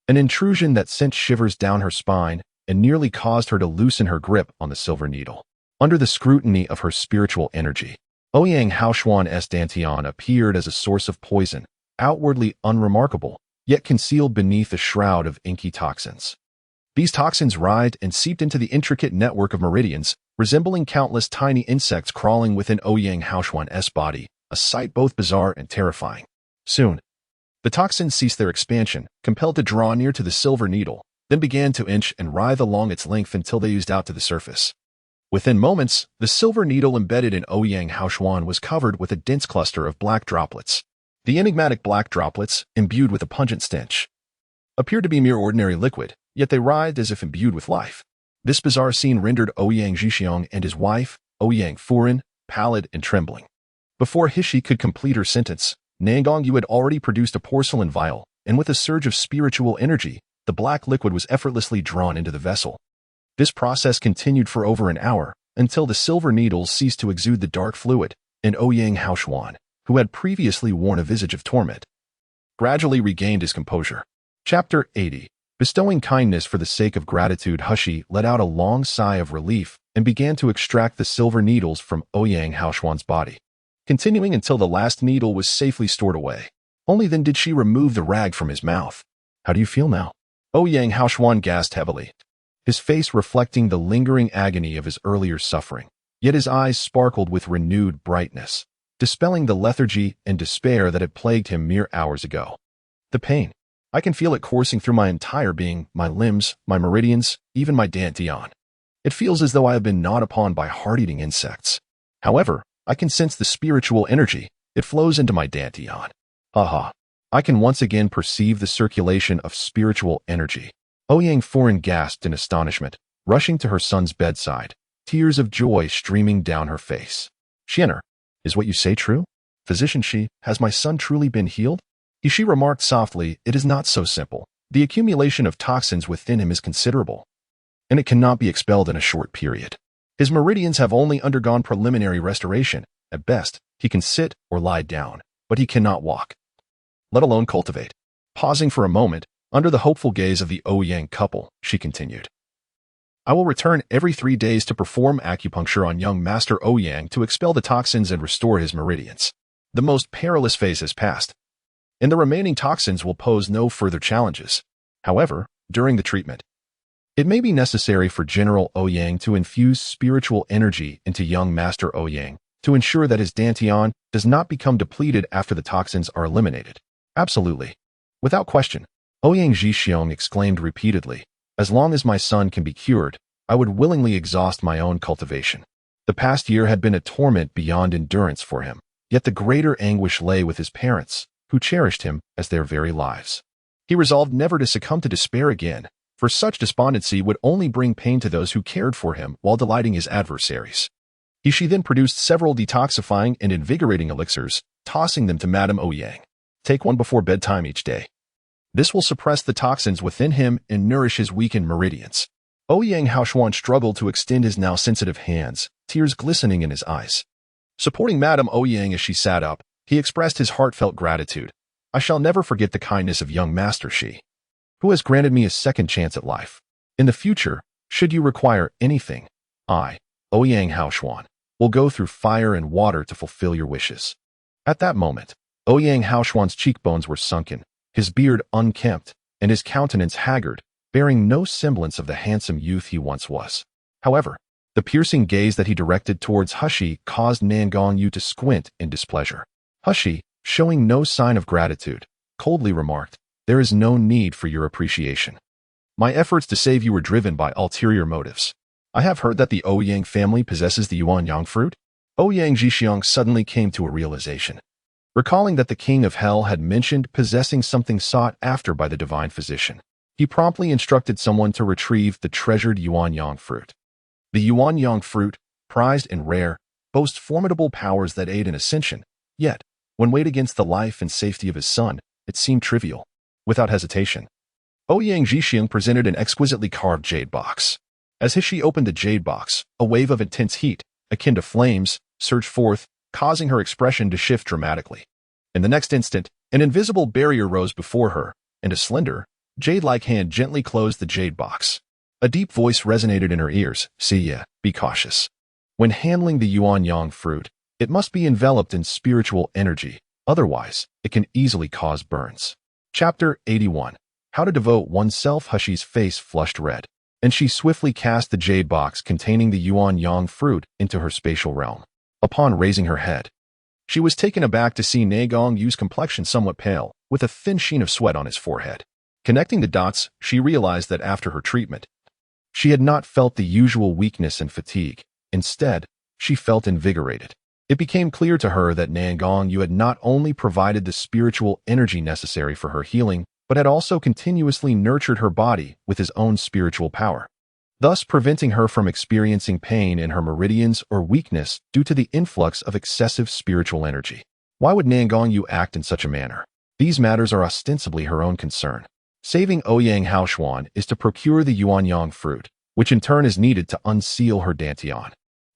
an intrusion that sent shivers down her spine and nearly caused her to loosen her grip on the silver needle. Under the scrutiny of her spiritual energy, Ouyang Haoshuan's dantian appeared as a source of poison, outwardly unremarkable, yet concealed beneath a shroud of inky toxins. These toxins writhed and seeped into the intricate network of meridians, resembling countless tiny insects crawling within Ouyang Haoshuan's body, a sight both bizarre and terrifying. Soon, the toxins ceased their expansion, compelled to draw near to the silver needle, then began to inch and writhe along its length until they oozed out to the surface. Within moments, the silver needle embedded in Ouyang Haoshuan was covered with a dense cluster of black droplets. The enigmatic black droplets, imbued with a pungent stench, appeared to be mere ordinary liquid, yet they writhed as if imbued with life. This bizarre scene rendered Ouyang Zhixiang and his wife, Ouyang Furen, pallid and trembling. Before Hishi could complete her sentence, Nangongyu had already produced a porcelain vial, and with a surge of spiritual energy, the black liquid was effortlessly drawn into the vessel. This process continued for over an hour, until the silver needles ceased to exude the dark fluid, and Ouyang Haoshuan, who had previously worn a visage of torment, gradually regained his composure. Chapter 80. Bestowing kindness for the sake of gratitude, Hishi let out a long sigh of relief and began to extract the silver needles from Ouyang Haoshuan's body. continuing until the last needle was safely stored away. Only then did she remove the rag from his mouth. "How do you feel now?" Ouyang Haoshuan gasped heavily, his face reflecting the lingering agony of his earlier suffering. Yet his eyes sparkled with renewed brightness, dispelling the lethargy and despair that had plagued him mere hours ago. "The pain. I can feel it coursing through my entire being, my limbs, my meridians, even my dantian. It feels as though I have been gnawed upon by heart-eating insects. However, I can sense the spiritual energy. It flows into my dantian. Haha. I can once again perceive the circulation of spiritual energy." Ouyang Foreign gasped in astonishment, rushing to her son's bedside, tears of joy streaming down her face. "Xianer, is what you say true? Physician Shi, has my son truly been healed?" She remarked softly, "It is not so simple. The accumulation of toxins within him is considerable, and it cannot be expelled in a short period. His meridians have only undergone preliminary restoration. At best, he can sit or lie down, but he cannot walk, let alone cultivate." Pausing for a moment, under the hopeful gaze of the Ouyang couple, she continued, "I will return every 3 days to perform acupuncture on young Master Ouyang to expel the toxins and restore his meridians. The most perilous phase has passed, and the remaining toxins will pose no further challenges. However, during the treatment, it may be necessary for General Ouyang to infuse spiritual energy into young Master Ouyang to ensure that his dantian does not become depleted after the toxins are eliminated." "Absolutely. Without question," Ouyang Zhixiong exclaimed repeatedly. "As long as my son can be cured, I would willingly exhaust my own cultivation." The past year had been a torment beyond endurance for him, yet the greater anguish lay with his parents, who cherished him as their very lives. He resolved never to succumb to despair again, for such despondency would only bring pain to those who cared for him while delighting his adversaries. She then produced several detoxifying and invigorating elixirs, tossing them to Madame Ouyang. "Take one before bedtime each day. This will suppress the toxins within him and nourish his weakened meridians." Ouyang Haoshuan struggled to extend his now sensitive hands, tears glistening in his eyes. Supporting Madame Ouyang as she sat up, he expressed his heartfelt gratitude. "I shall never forget the kindness of young Master Shi, who has granted me a second chance at life. In the future, should you require anything, I, Ouyang Haoshuan, will go through fire and water to fulfill your wishes." At that moment, Ouyang Haoshuan's cheekbones were sunken, his beard unkempt, and his countenance haggard, bearing no semblance of the handsome youth he once was. However, the piercing gaze that he directed towards Hushi caused Nangong Yu to squint in displeasure. Hushi, showing no sign of gratitude, coldly remarked, "There is no need for your appreciation. My efforts to save you were driven by ulterior motives. I have heard that the Ouyang family possesses the Yuanyang fruit." Ouyang Zhixiong suddenly came to a realization, recalling that the king of hell had mentioned possessing something sought after by the divine physician. He promptly instructed someone to retrieve the treasured Yuanyang fruit. The Yuanyang fruit, prized and rare, boasts formidable powers that aid in ascension, yet, when weighed against the life and safety of his son, it seemed trivial. Without hesitation, Ouyang Zhixiong presented an exquisitely carved jade box. As Hishi opened the jade box, a wave of intense heat, akin to flames, surged forth, causing her expression to shift dramatically. In the next instant, an invisible barrier rose before her, and a slender, jade-like hand gently closed the jade box. A deep voice resonated in her ears, "Siya, be cautious. When handling the Yuanyang fruit, it must be enveloped in spiritual energy, otherwise, it can easily cause burns." Chapter 81. How to Devote Oneself. Hushi's face flushed red, and she swiftly cast the jade box containing the Yuanyang fruit into her spatial realm. Upon raising her head, she was taken aback to see Nangong Yu's complexion somewhat pale, with a thin sheen of sweat on his forehead. Connecting the dots, she realized that after her treatment, she had not felt the usual weakness and fatigue. Instead, she felt invigorated. It became clear to her that Nangong Yu had not only provided the spiritual energy necessary for her healing, but had also continuously nurtured her body with his own spiritual power, thus preventing her from experiencing pain in her meridians or weakness due to the influx of excessive spiritual energy. Why would Nangong Yu act in such a manner? These matters are ostensibly her own concern. Saving Ouyang Haoshuan is to procure the Yuanyang fruit, which in turn is needed to unseal her dantian.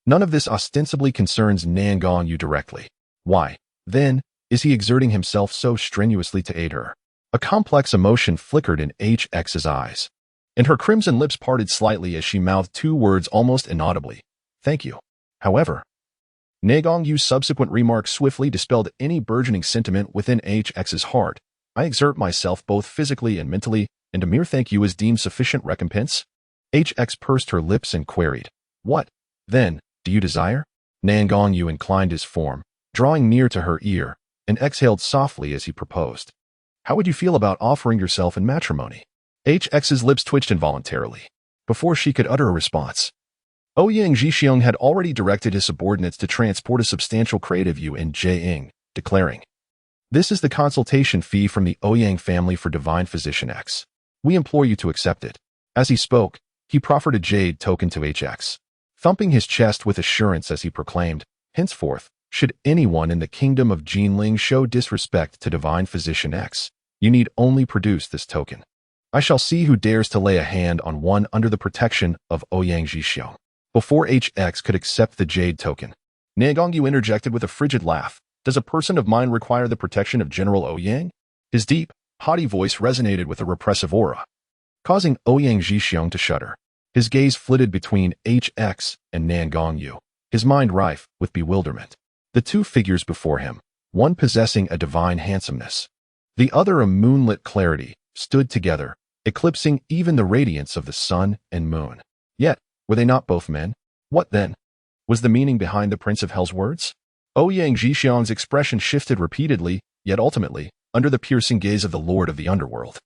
None of this ostensibly concerns Nangong Yu directly. Why, then, is he exerting himself so strenuously to aid her? A complex emotion flickered in HX's eyes, and her crimson lips parted slightly as she mouthed two words almost inaudibly. "Thank you." However, Nalan subsequent remarks swiftly dispelled any burgeoning sentiment within HX's heart. I exert myself both physically and mentally, and a mere thank you is deemed sufficient recompense? HX pursed her lips and queried, "What, then, do you desire?" Nalan inclined his form, drawing near to her ear, and exhaled softly as he proposed. "How would you feel about offering yourself in matrimony?" HX's lips twitched involuntarily. Before she could utter a response, Ouyang Jixiong had already directed his subordinates to transport a substantial crate of in Jing, declaring, "This is the consultation fee from the Ouyang family for Divine Physician X. We implore you to accept it." As he spoke, he proffered a jade token to HX, thumping his chest with assurance as he proclaimed, "Henceforth, should anyone in the kingdom of Jinling show disrespect to Divine Physician X, you need only produce this token. I shall see who dares to lay a hand on one under the protection of Ouyang Jixiong." Before HX could accept the jade token, Nalan interjected with a frigid laugh, "Does a person of mine require the protection of General Ouyang?" His deep, haughty voice resonated with a repressive aura, causing Ouyang Jixiong to shudder. His gaze flitted between HX and Nalan, his mind rife with bewilderment. The two figures before him, one possessing a divine handsomeness, the other a moonlit clarity, stood together, eclipsing even the radiance of the sun and moon. Yet, were they not both men? What then was the meaning behind the Prince of Hell's words? Ouyang Jixiong's expression shifted repeatedly, yet ultimately, under the piercing gaze of the Lord of the Underworld,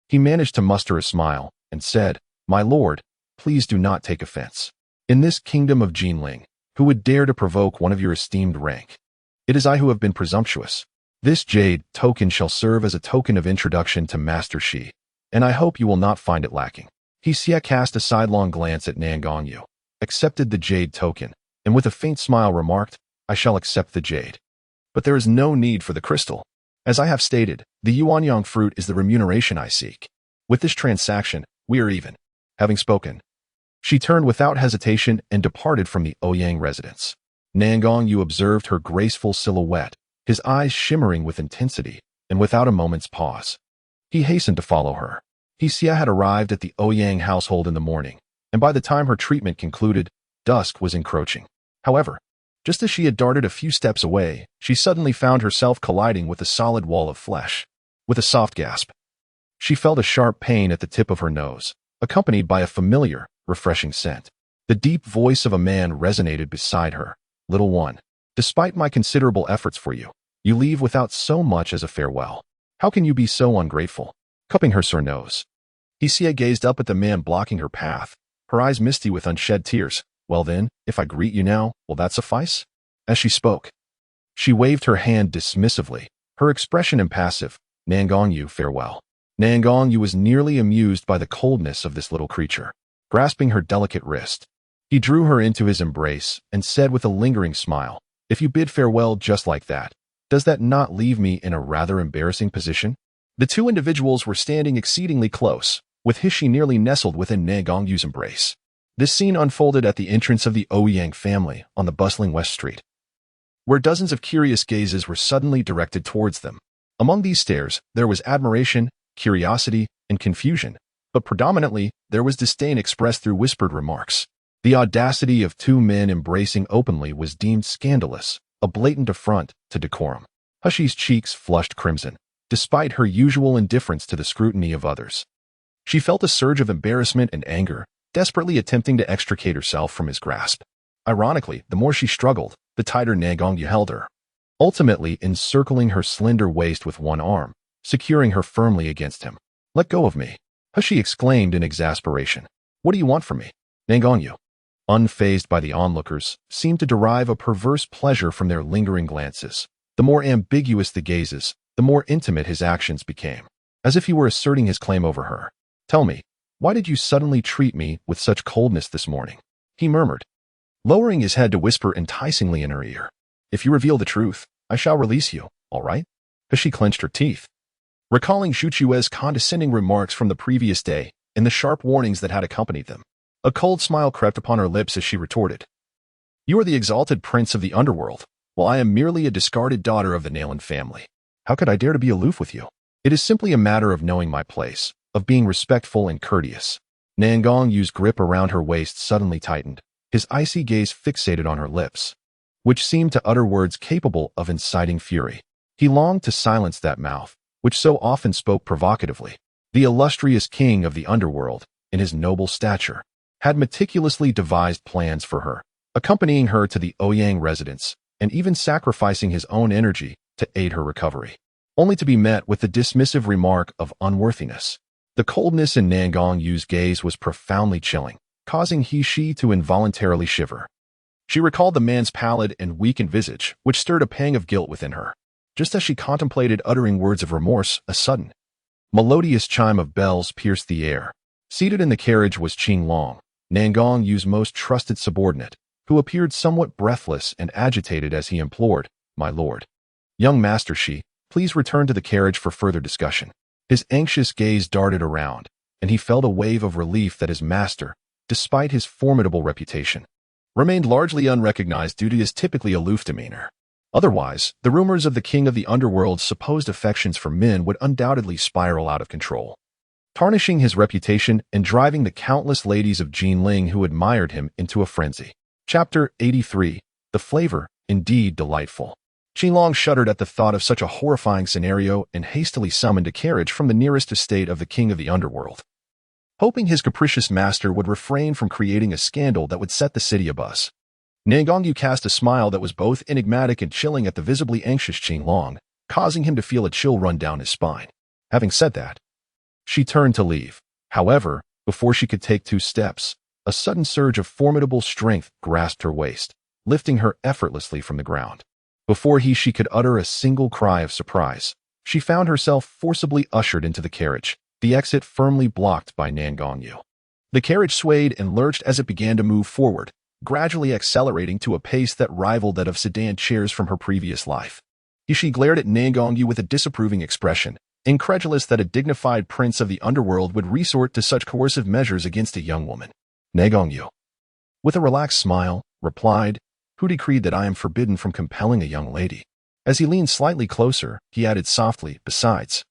he managed to muster a smile and said, "My lord, please do not take offense. In this kingdom of Jinling, who would dare to provoke one of your esteemed rank? It is I who have been presumptuous. This jade token shall serve as a token of introduction to Master Shi, and I hope you will not find it lacking." He cast a sidelong glance at Nalan, accepted the jade token, and with a faint smile remarked, "I shall accept the jade. But there is no need for the crystal. As I have stated, the yuanyang fruit is the remuneration I seek. With this transaction, we are even." Having spoken, she turned without hesitation and departed from the Ouyang residence. Nalan observed her graceful silhouette, his eyes shimmering with intensity, and without a moment's pause, he hastened to follow her. Xia had arrived at the Ouyang household in the morning, and by the time her treatment concluded, dusk was encroaching. However, just as she had darted a few steps away, she suddenly found herself colliding with a solid wall of flesh. With a soft gasp, she felt a sharp pain at the tip of her nose, accompanied by a familiar, refreshing scent. The deep voice of a man resonated beside her. "Little one, despite my considerable efforts for you, you leave without so much as a farewell. How can you be so ungrateful?" Cupping her sore nose, Xia gazed up at the man blocking her path, her eyes misty with unshed tears. "Well then, if I greet you now, will that suffice?" As she spoke, she waved her hand dismissively, her expression impassive. "Nalan, farewell." Nalan was nearly amused by the coldness of this little creature. Grasping her delicate wrist, he drew her into his embrace and said with a lingering smile, "If you bid farewell just like that, does that not leave me in a rather embarrassing position?" The two individuals were standing exceedingly close, with Hishi nearly nestled within Nalan's embrace. This scene unfolded at the entrance of the Ouyang family on the bustling West Street, where dozens of curious gazes were suddenly directed towards them. Among these stares, there was admiration, curiosity, and confusion, but predominantly, there was disdain expressed through whispered remarks. The audacity of two men embracing openly was deemed scandalous, a blatant affront to decorum. Hushi's cheeks flushed crimson, despite her usual indifference to the scrutiny of others. She felt a surge of embarrassment and anger, desperately attempting to extricate herself from his grasp. Ironically, the more she struggled, the tighter Nalan held her, ultimately encircling her slender waist with one arm, securing her firmly against him. "Let go of me," Hushi exclaimed in exasperation. "What do you want from me?" Nalan, unfazed by the onlookers, seemed to derive a perverse pleasure from their lingering glances. The more ambiguous the gazes, the more intimate his actions became, as if he were asserting his claim over her. "Tell me, why did you suddenly treat me with such coldness this morning?" he murmured, lowering his head to whisper enticingly in her ear. "If you reveal the truth, I shall release you, all right?" She clenched her teeth, recalling Zhu Chue's condescending remarks from the previous day and the sharp warnings that had accompanied them. A cold smile crept upon her lips as she retorted, "You are the exalted prince of the underworld, while I am merely a discarded daughter of the Nalan family. How could I dare to be aloof with you? It is simply a matter of knowing my place, of being respectful and courteous." Nalan's grip around her waist suddenly tightened, his icy gaze fixated on her lips. which seemed to utter words capable of inciting fury. He longed to silence that mouth, which so often spoke provocatively. The illustrious king of the underworld, in his noble stature, had meticulously devised plans for her, accompanying her to the Ouyang residence, and even sacrificing his own energy to aid her recovery, only to be met with the dismissive remark of unworthiness. The coldness in Nalan Yu's gaze was profoundly chilling, causing she to involuntarily shiver. She recalled the man's pallid and weakened visage, which stirred a pang of guilt within her. Just as she contemplated uttering words of remorse, a sudden, melodious chime of bells pierced the air. Seated in the carriage was Qinglong, Nalan Yu's most trusted subordinate, who appeared somewhat breathless and agitated as he implored, "My lord, young master please return to the carriage for further discussion." His anxious gaze darted around, and he felt a wave of relief that his master, despite his formidable reputation, remained largely unrecognized due to his typically aloof demeanor. Otherwise, the rumors of the king of the underworld's supposed affections for men would undoubtedly spiral out of control, tarnishing his reputation and driving the countless ladies of Jinling who admired him into a frenzy. Chapter 83. The flavor, indeed delightful. Qinglong shuddered at the thought of such a horrifying scenario and hastily summoned a carriage from the nearest estate of the king of the underworld, hoping his capricious master would refrain from creating a scandal that would set the city abuzz. Nalan Yu cast a smile that was both enigmatic and chilling at the visibly anxious Qinglong, causing him to feel a chill run down his spine. Having said that, she turned to leave. However, before she could take 2 steps, a sudden surge of formidable strength grasped her waist, lifting her effortlessly from the ground. Before she could utter a single cry of surprise, she found herself forcibly ushered into the carriage, the exit firmly blocked by Nalan Yu. The carriage swayed and lurched as it began to move forward, gradually accelerating to a pace that rivaled that of sedan chairs from her previous life. She glared at Nalan Yu with a disapproving expression, incredulous that a dignified prince of the underworld would resort to such coercive measures against a young woman. Nalan Yu, with a relaxed smile, replied, "Who decreed that I am forbidden from compelling a young lady?" As he leaned slightly closer, he added softly, "Besides,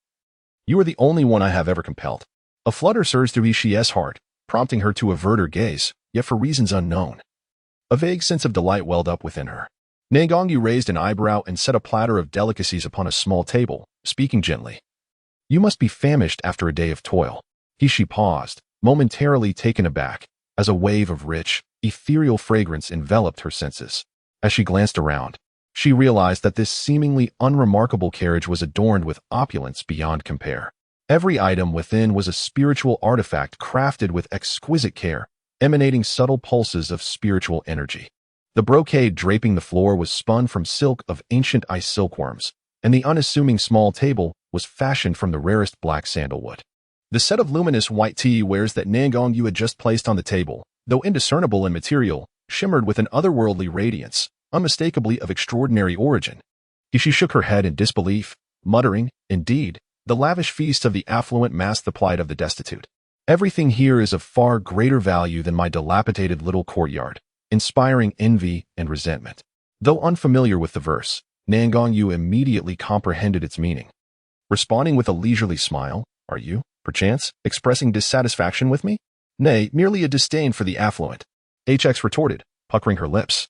you are the only one I have ever compelled." A flutter surged through Ishi's heart, prompting her to avert her gaze, yet for reasons unknown. A vague sense of delight welled up within her. Nalan Yu raised an eyebrow and set a platter of delicacies upon a small table, speaking gently. "You must be famished after a day of toil." She paused, momentarily taken aback, as a wave of rich, ethereal fragrance enveloped her senses. As she glanced around, she realized that this seemingly unremarkable carriage was adorned with opulence beyond compare. Every item within was a spiritual artifact crafted with exquisite care, emanating subtle pulses of spiritual energy. The brocade draping the floor was spun from silk of ancient ice silkworms, and the unassuming small table was fashioned from the rarest black sandalwood. The set of luminous white tea wares that Nalan Yu had just placed on the table, though indiscernible in material, shimmered with an otherworldly radiance, unmistakably of extraordinary origin. She shook her head in disbelief, muttering, "Indeed, the lavish feasts of the affluent mask the plight of the destitute. Everything here is of far greater value than my dilapidated little courtyard," inspiring envy and resentment. Though unfamiliar with the verse, Nalan Yu immediately comprehended its meaning. Responding with a leisurely smile, "Are you, perchance, expressing dissatisfaction with me?" "Nay, merely a disdain for the affluent," HX retorted, puckering her lips.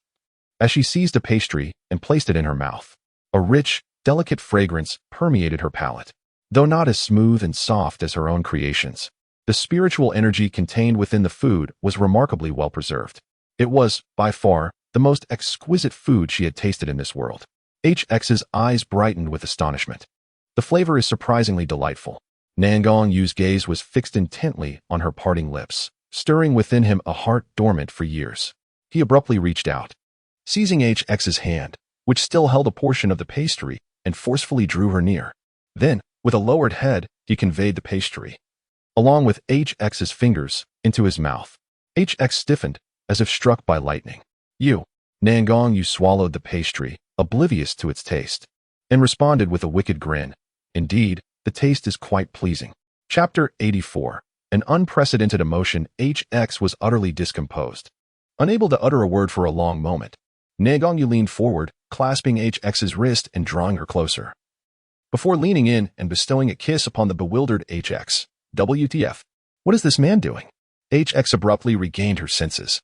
As she seized a pastry and placed it in her mouth, a rich, delicate fragrance permeated her palate. Though not as smooth and soft as her own creations, the spiritual energy contained within the food was remarkably well preserved. It was, by far, the most exquisite food she had tasted in this world. HX's eyes brightened with astonishment. "The flavor is surprisingly delightful." Nalan Yu's gaze was fixed intently on her parting lips, stirring within him a heart dormant for years. He abruptly reached out, seizing HX's hand, which still held a portion of the pastry, and forcefully drew her near. Then, with a lowered head, he conveyed the pastry, along with HX's fingers, into his mouth. HX stiffened, as if struck by lightning. Nalan Yu swallowed the pastry, oblivious to its taste, and responded with a wicked grin. "Indeed, the taste is quite pleasing." Chapter 84. An unprecedented emotion. HX was utterly discomposed. Unable to utter a word for a long moment, Nalan Yu leaned forward, clasping HX's wrist and drawing her closer. Before leaning in and bestowing a kiss upon the bewildered HX, "WTF? What is this man doing?" HX abruptly regained her senses,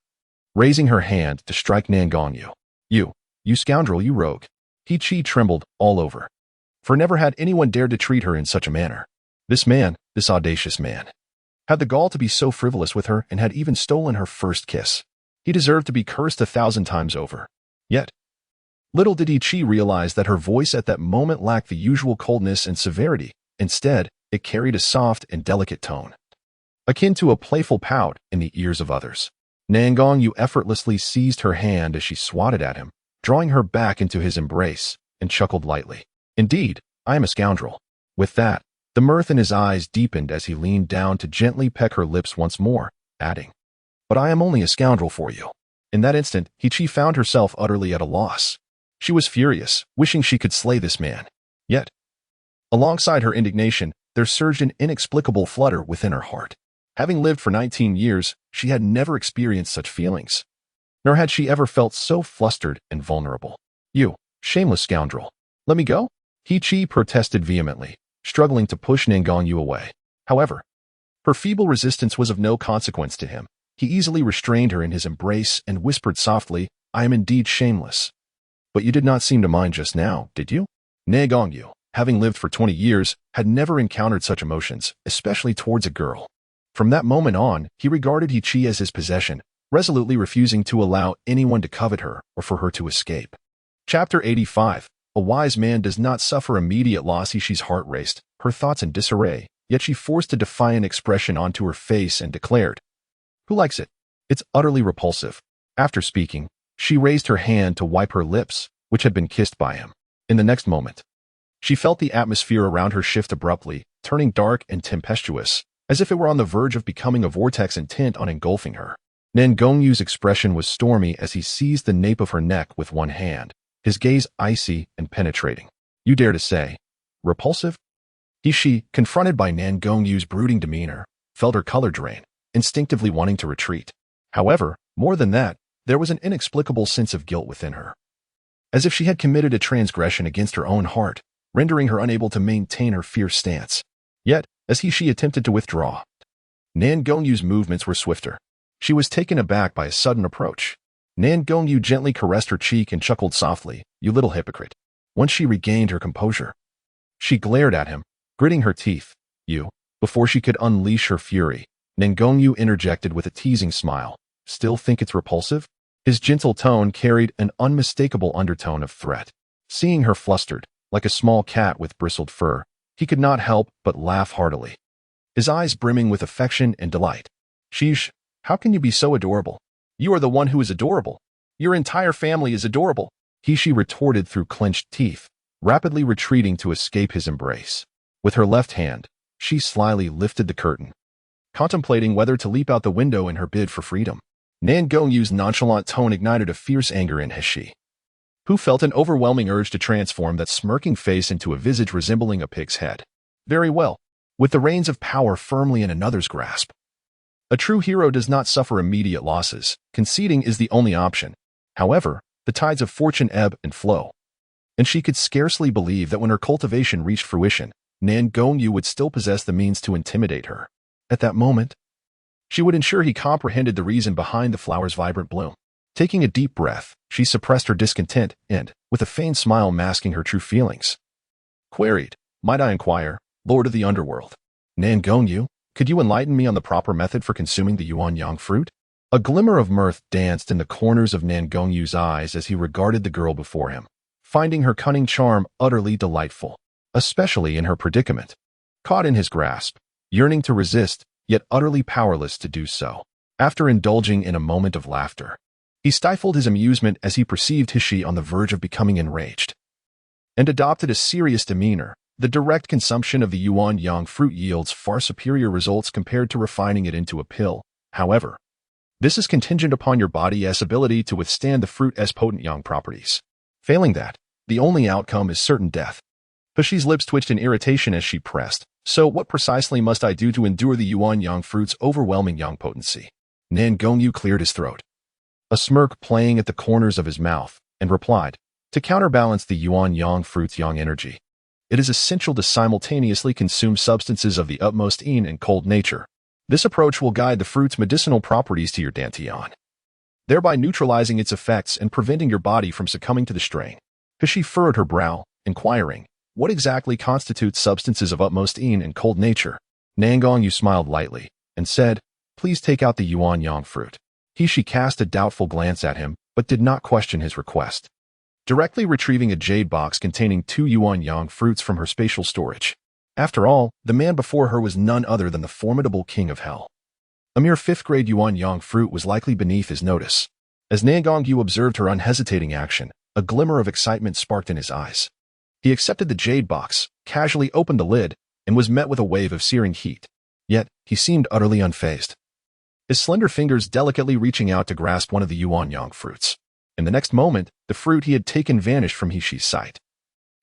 raising her hand to strike Nalan Yu. You scoundrel, you rogue. He trembled all over. For never had anyone dared to treat her in such a manner. This man, this audacious man, had the gall to be so frivolous with her and had even stolen her first kiss. He deserved to be cursed 1,000 times over. Yet, little did He realize that her voice at that moment lacked the usual coldness and severity. Instead, it carried a soft and delicate tone, akin to a playful pout in the ears of others. Nalan effortlessly seized her hand as she swatted at him, drawing her back into his embrace, and chuckled lightly. Indeed, I am a scoundrel. With that, the mirth in his eyes deepened as he leaned down to gently peck her lips once more, adding, But I am only a scoundrel for you. In that instant, He found herself utterly at a loss. She was furious, wishing she could slay this man. Yet, alongside her indignation, there surged an inexplicable flutter within her heart. Having lived for 19 years, she had never experienced such feelings. Nor had she ever felt so flustered and vulnerable. You, shameless scoundrel. Let me go? He protested vehemently, struggling to push Nalan away. However, her feeble resistance was of no consequence to him. He easily restrained her in his embrace and whispered softly, I am indeed shameless. But you did not seem to mind just now, did you? Nalan, having lived for 20 years, had never encountered such emotions, especially towards a girl. From that moment on, he regarded He as his possession, resolutely refusing to allow anyone to covet her or for her to escape. Chapter 85. A wise man does not suffer immediate loss. She's heart raced, her thoughts in disarray, yet she forced a defiant expression onto her face and declared, Who likes it? It's utterly repulsive. After speaking, she raised her hand to wipe her lips, which had been kissed by him. In the next moment, she felt the atmosphere around her shift abruptly, turning dark and tempestuous, as if it were on the verge of becoming a vortex intent on engulfing her. Nalan's expression was stormy as he seized the nape of her neck with one hand, his gaze icy and penetrating. You dare to say, repulsive? She, confronted by Nalan's brooding demeanor, felt her color drain, instinctively wanting to retreat. However, more than that, there was an inexplicable sense of guilt within her. As if she had committed a transgression against her own heart, rendering her unable to maintain her fierce stance. Yet, as she attempted to withdraw, Nalan's movements were swifter. She was taken aback by a sudden approach. Nalan gently caressed her cheek and chuckled softly, You little hypocrite. Once she regained her composure, she glared at him, gritting her teeth. You. Before she could unleash her fury, Nalan interjected with a teasing smile. Still think it's repulsive? His gentle tone carried an unmistakable undertone of threat. Seeing her flustered, like a small cat with bristled fur, he could not help but laugh heartily, his eyes brimming with affection and delight. Sheesh, how can you be so adorable? You are the one who is adorable. Your entire family is adorable. She retorted through clenched teeth, rapidly retreating to escape his embrace. With her left hand, she slyly lifted the curtain, contemplating whether to leap out the window in her bid for freedom. Nalan's nonchalant tone ignited a fierce anger in He, who felt an overwhelming urge to transform that smirking face into a visage resembling a pig's head. Very well. With the reins of power firmly in another's grasp, a true hero does not suffer immediate losses. Conceding is the only option. However, the tides of fortune ebb and flow, and she could scarcely believe that when her cultivation reached fruition, Nalan would still possess the means to intimidate her. At that moment, she would ensure he comprehended the reason behind the flower's vibrant bloom. Taking a deep breath, she suppressed her discontent and, with a faint smile masking her true feelings, queried, Might I inquire, Lord of the Underworld, Nalan, could you enlighten me on the proper method for consuming the yuan-yang fruit? A glimmer of mirth danced in the corners of Nalan's eyes as he regarded the girl before him, finding her cunning charm utterly delightful, especially in her predicament. Caught in his grasp, yearning to resist, yet utterly powerless to do so. After indulging in a moment of laughter, he stifled his amusement as he perceived He on the verge of becoming enraged, and adopted a serious demeanor. The direct consumption of the yuan-yang fruit yields far superior results compared to refining it into a pill. However, this is contingent upon your body's ability to withstand the fruit's potent yang properties. Failing that, the only outcome is certain death. Heshi's lips twitched in irritation as she pressed, So what precisely must I do to endure the yuan-yang fruit's overwhelming yang potency? Nalan cleared his throat, a smirk playing at the corners of his mouth, and replied, To counterbalance the yuan-yang fruit's yang energy, it is essential to simultaneously consume substances of the utmost yin and cold nature. This approach will guide the fruit's medicinal properties to your dantian. thereby neutralizing its effects and preventing your body from succumbing to the strain. She furrowed her brow, inquiring, what exactly constitutes substances of utmost yin and cold nature? Nangongyu smiled lightly, and said, please take out the yuan yang fruit. She cast a doubtful glance at him, but did not question his request. Directly retrieving a jade box containing 2 yuan yang fruits from her spatial storage. After all, the man before her was none other than the formidable king of hell. A mere 5th-grade yuan yang fruit was likely beneath his notice. As Nangongyu observed her unhesitating action, a glimmer of excitement sparked in his eyes. He accepted the jade box, casually opened the lid, and was met with a wave of searing heat. Yet, he seemed utterly unfazed. His slender fingers delicately reaching out to grasp one of the yuan yang fruits. In the next moment, the fruit he had taken vanished from Hishi's sight.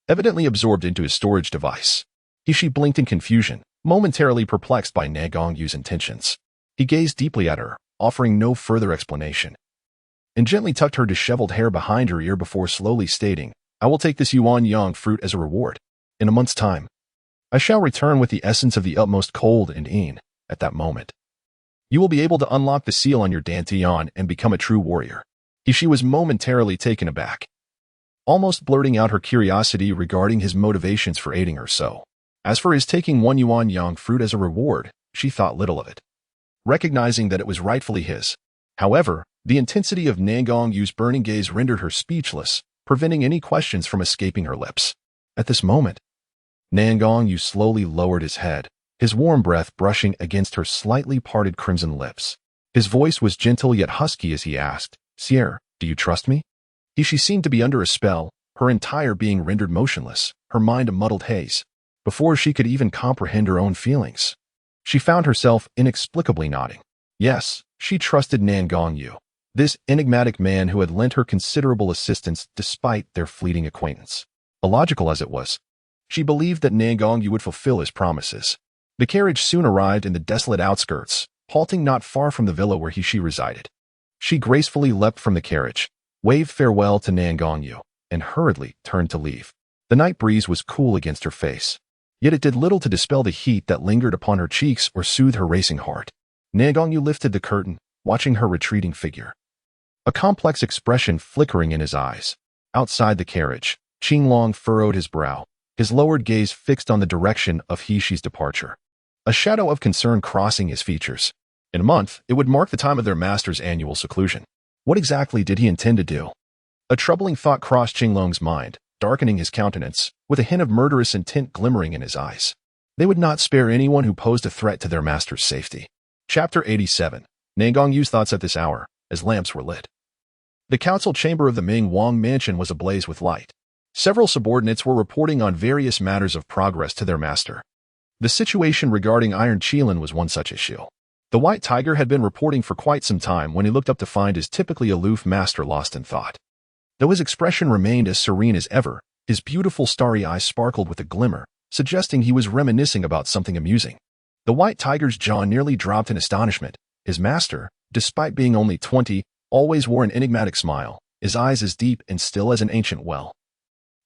Evidently absorbed into his storage device. Hishi blinked in confusion, momentarily perplexed by Nangongyu's intentions. He gazed deeply at her, offering no further explanation, and gently tucked her disheveled hair behind her ear before slowly stating, I will take this yuan yang fruit as a reward. In a month's time, I shall return with the essence of the utmost cold and yin. At that moment, you will be able to unlock the seal on your dantian and become a true warrior. She was momentarily taken aback, almost blurting out her curiosity regarding his motivations for aiding her so. As for his taking 1 yuan yang fruit as a reward, she thought little of it, recognizing that it was rightfully his. However, the intensity of Nangongyu's burning gaze rendered her speechless, preventing any questions from escaping her lips. At this moment, Nangongyu slowly lowered his head, his warm breath brushing against her slightly parted crimson lips. His voice was gentle yet husky as he asked, Sierra, do you trust me? She seemed to be under a spell, her entire being rendered motionless, her mind a muddled haze. Before she could even comprehend her own feelings, she found herself inexplicably nodding. Yes, she trusted Nangongyu, this enigmatic man who had lent her considerable assistance despite their fleeting acquaintance. Illogical as it was, she believed that Nangongyu would fulfill his promises. The carriage soon arrived in the desolate outskirts, halting not far from the villa where she resided. She gracefully leapt from the carriage, waved farewell to Nangongyu, and hurriedly turned to leave. The night breeze was cool against her face, yet it did little to dispel the heat that lingered upon her cheeks or soothe her racing heart. Nangongyu lifted the curtain, watching her retreating figure, a complex expression flickering in his eyes. Outside the carriage, Qinglong furrowed his brow, his lowered gaze fixed on the direction of Hishi's departure, a shadow of concern crossing his features. In a month, it would mark the time of their master's annual seclusion. What exactly did he intend to do? A troubling thought crossed Qinglong's mind, darkening his countenance, with a hint of murderous intent glimmering in his eyes. They would not spare anyone who posed a threat to their master's safety. Chapter 87. Nangongyu's thoughts at this hour, as lamps were lit. The council chamber of the Ming-Wang Mansion was ablaze with light. Several subordinates were reporting on various matters of progress to their master. The situation regarding Iron Qilin was one such issue. The White Tiger had been reporting for quite some time when he looked up to find his typically aloof master lost in thought. Though his expression remained as serene as ever, his beautiful starry eyes sparkled with a glimmer, suggesting he was reminiscing about something amusing. The White Tiger's jaw nearly dropped in astonishment. His master, despite being only 20, always wore an enigmatic smile, his eyes as deep and still as an ancient well,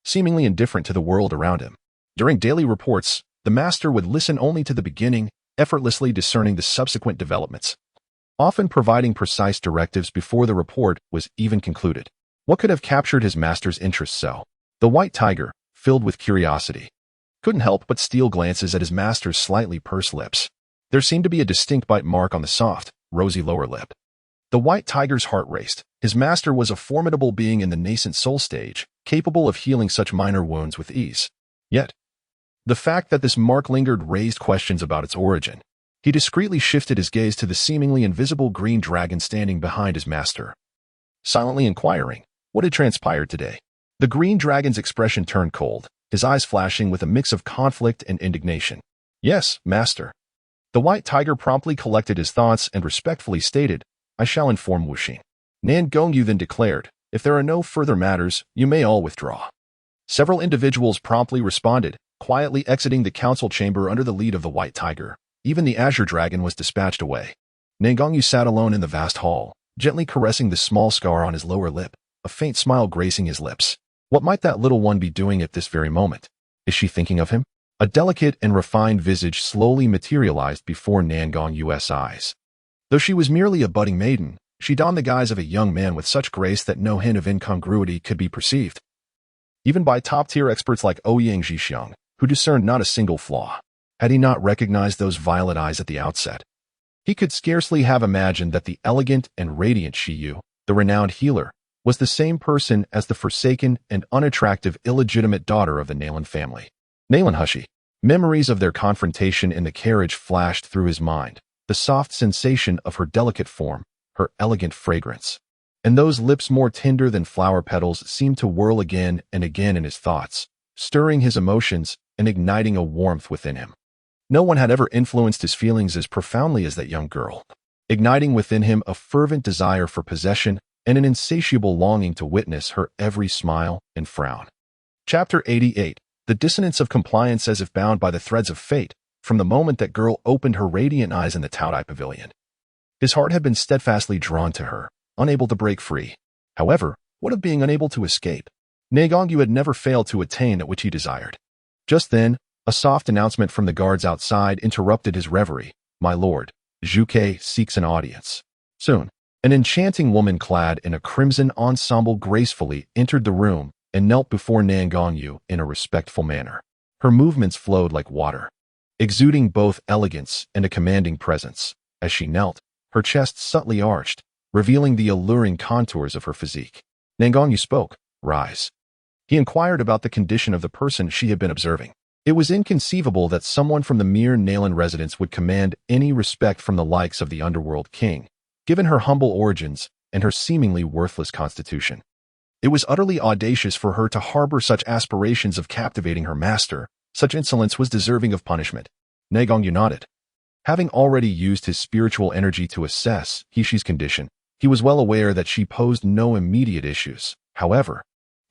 seemingly indifferent to the world around him. During daily reports, the master would listen only to the beginning, effortlessly discerning the subsequent developments, often providing precise directives before the report was even concluded. What could have captured his master's interest so? The White Tiger, filled with curiosity, couldn't help but steal glances at his master's slightly pursed lips. There seemed to be a distinct bite mark on the soft, rosy lower lip. The White Tiger's heart raced. His master was a formidable being in the nascent soul stage, capable of healing such minor wounds with ease. Yet, the fact that this mark lingered raised questions about its origin. He discreetly shifted his gaze to the seemingly invisible green dragon standing behind his master, silently inquiring what had transpired today. The green dragon's expression turned cold, his eyes flashing with a mix of conflict and indignation. Yes, master. The White Tiger promptly collected his thoughts and respectfully stated, I shall inform Wuxing. Nangongyu then declared, if there are no further matters, you may all withdraw. Several individuals promptly responded, quietly exiting the council chamber under the lead of the White Tiger. Even the Azure Dragon was dispatched away. Nangongyu sat alone in the vast hall, gently caressing the small scar on his lower lip, a faint smile gracing his lips. What might that little one be doing at this very moment? Is she thinking of him? A delicate and refined visage slowly materialized before Nangongyu's eyes. Though she was merely a budding maiden, She donned the guise of a young man with such grace that no hint of incongruity could be perceived, even by top-tier experts like Ouyang Jixiang, who discerned not a single flaw. Had he not recognized those violet eyes at the outset, he could scarcely have imagined that the elegant and radiant Shiyu, the renowned healer, was the same person as the forsaken and unattractive illegitimate daughter of the Nalan family. Nalan Hushi. Memories of their confrontation in the carriage flashed through his mind, the soft sensation of her delicate form, her elegant fragrance. And those lips more tender than flower petals seemed to whirl again and again in his thoughts, stirring his emotions and igniting a warmth within him. No one had ever influenced his feelings as profoundly as that young girl, igniting within him a fervent desire for possession and an insatiable longing to witness her every smile and frown. Chapter 88. The dissonance of compliance as if bound by the threads of fate, from the moment that girl opened her radiant eyes in the Taodai Pavilion. His heart had been steadfastly drawn to her, unable to break free. However, what of being unable to escape? Nagongyu had never failed to attain that which he desired. Just then, a soft announcement from the guards outside interrupted his reverie. My lord, Zhuke seeks an audience. Soon, an enchanting woman clad in a crimson ensemble gracefully entered the room and knelt before Nagongyu in a respectful manner. Her movements flowed like water, exuding both elegance and a commanding presence. As she knelt, her chest subtly arched, revealing the alluring contours of her physique. Nagongyu spoke. Rise. He inquired about the condition of the person she had been observing. It was inconceivable that someone from the mere Nalan residence would command any respect from the likes of the underworld king, given her humble origins and her seemingly worthless constitution. It was utterly audacious for her to harbor such aspirations of captivating her master. Such insolence was deserving of punishment. Nagongyu nodded. Having already used his spiritual energy to assess Hishi's condition, he was well aware that she posed no immediate issues. However,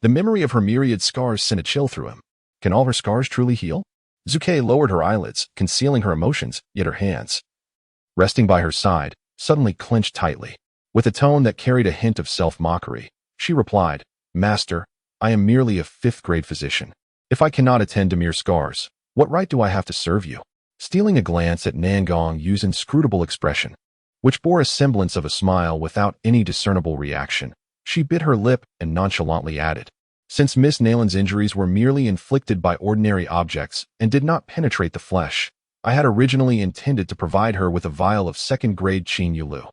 the memory of her myriad scars sent a chill through him. Can all her scars truly heal? Zhuke lowered her eyelids, concealing her emotions, yet her hands, resting by her side, suddenly clenched tightly. With a tone that carried a hint of self-mockery, she replied, Master, I am merely a fifth-grade physician. If I cannot attend to mere scars, what right do I have to serve you? Stealing a glance at Nangongyu's inscrutable expression, which bore a semblance of a smile without any discernible reaction, she bit her lip and nonchalantly added, Since Miss Nalan's injuries were merely inflicted by ordinary objects and did not penetrate the flesh, I had originally intended to provide her with a vial of second-grade Qin Yulu,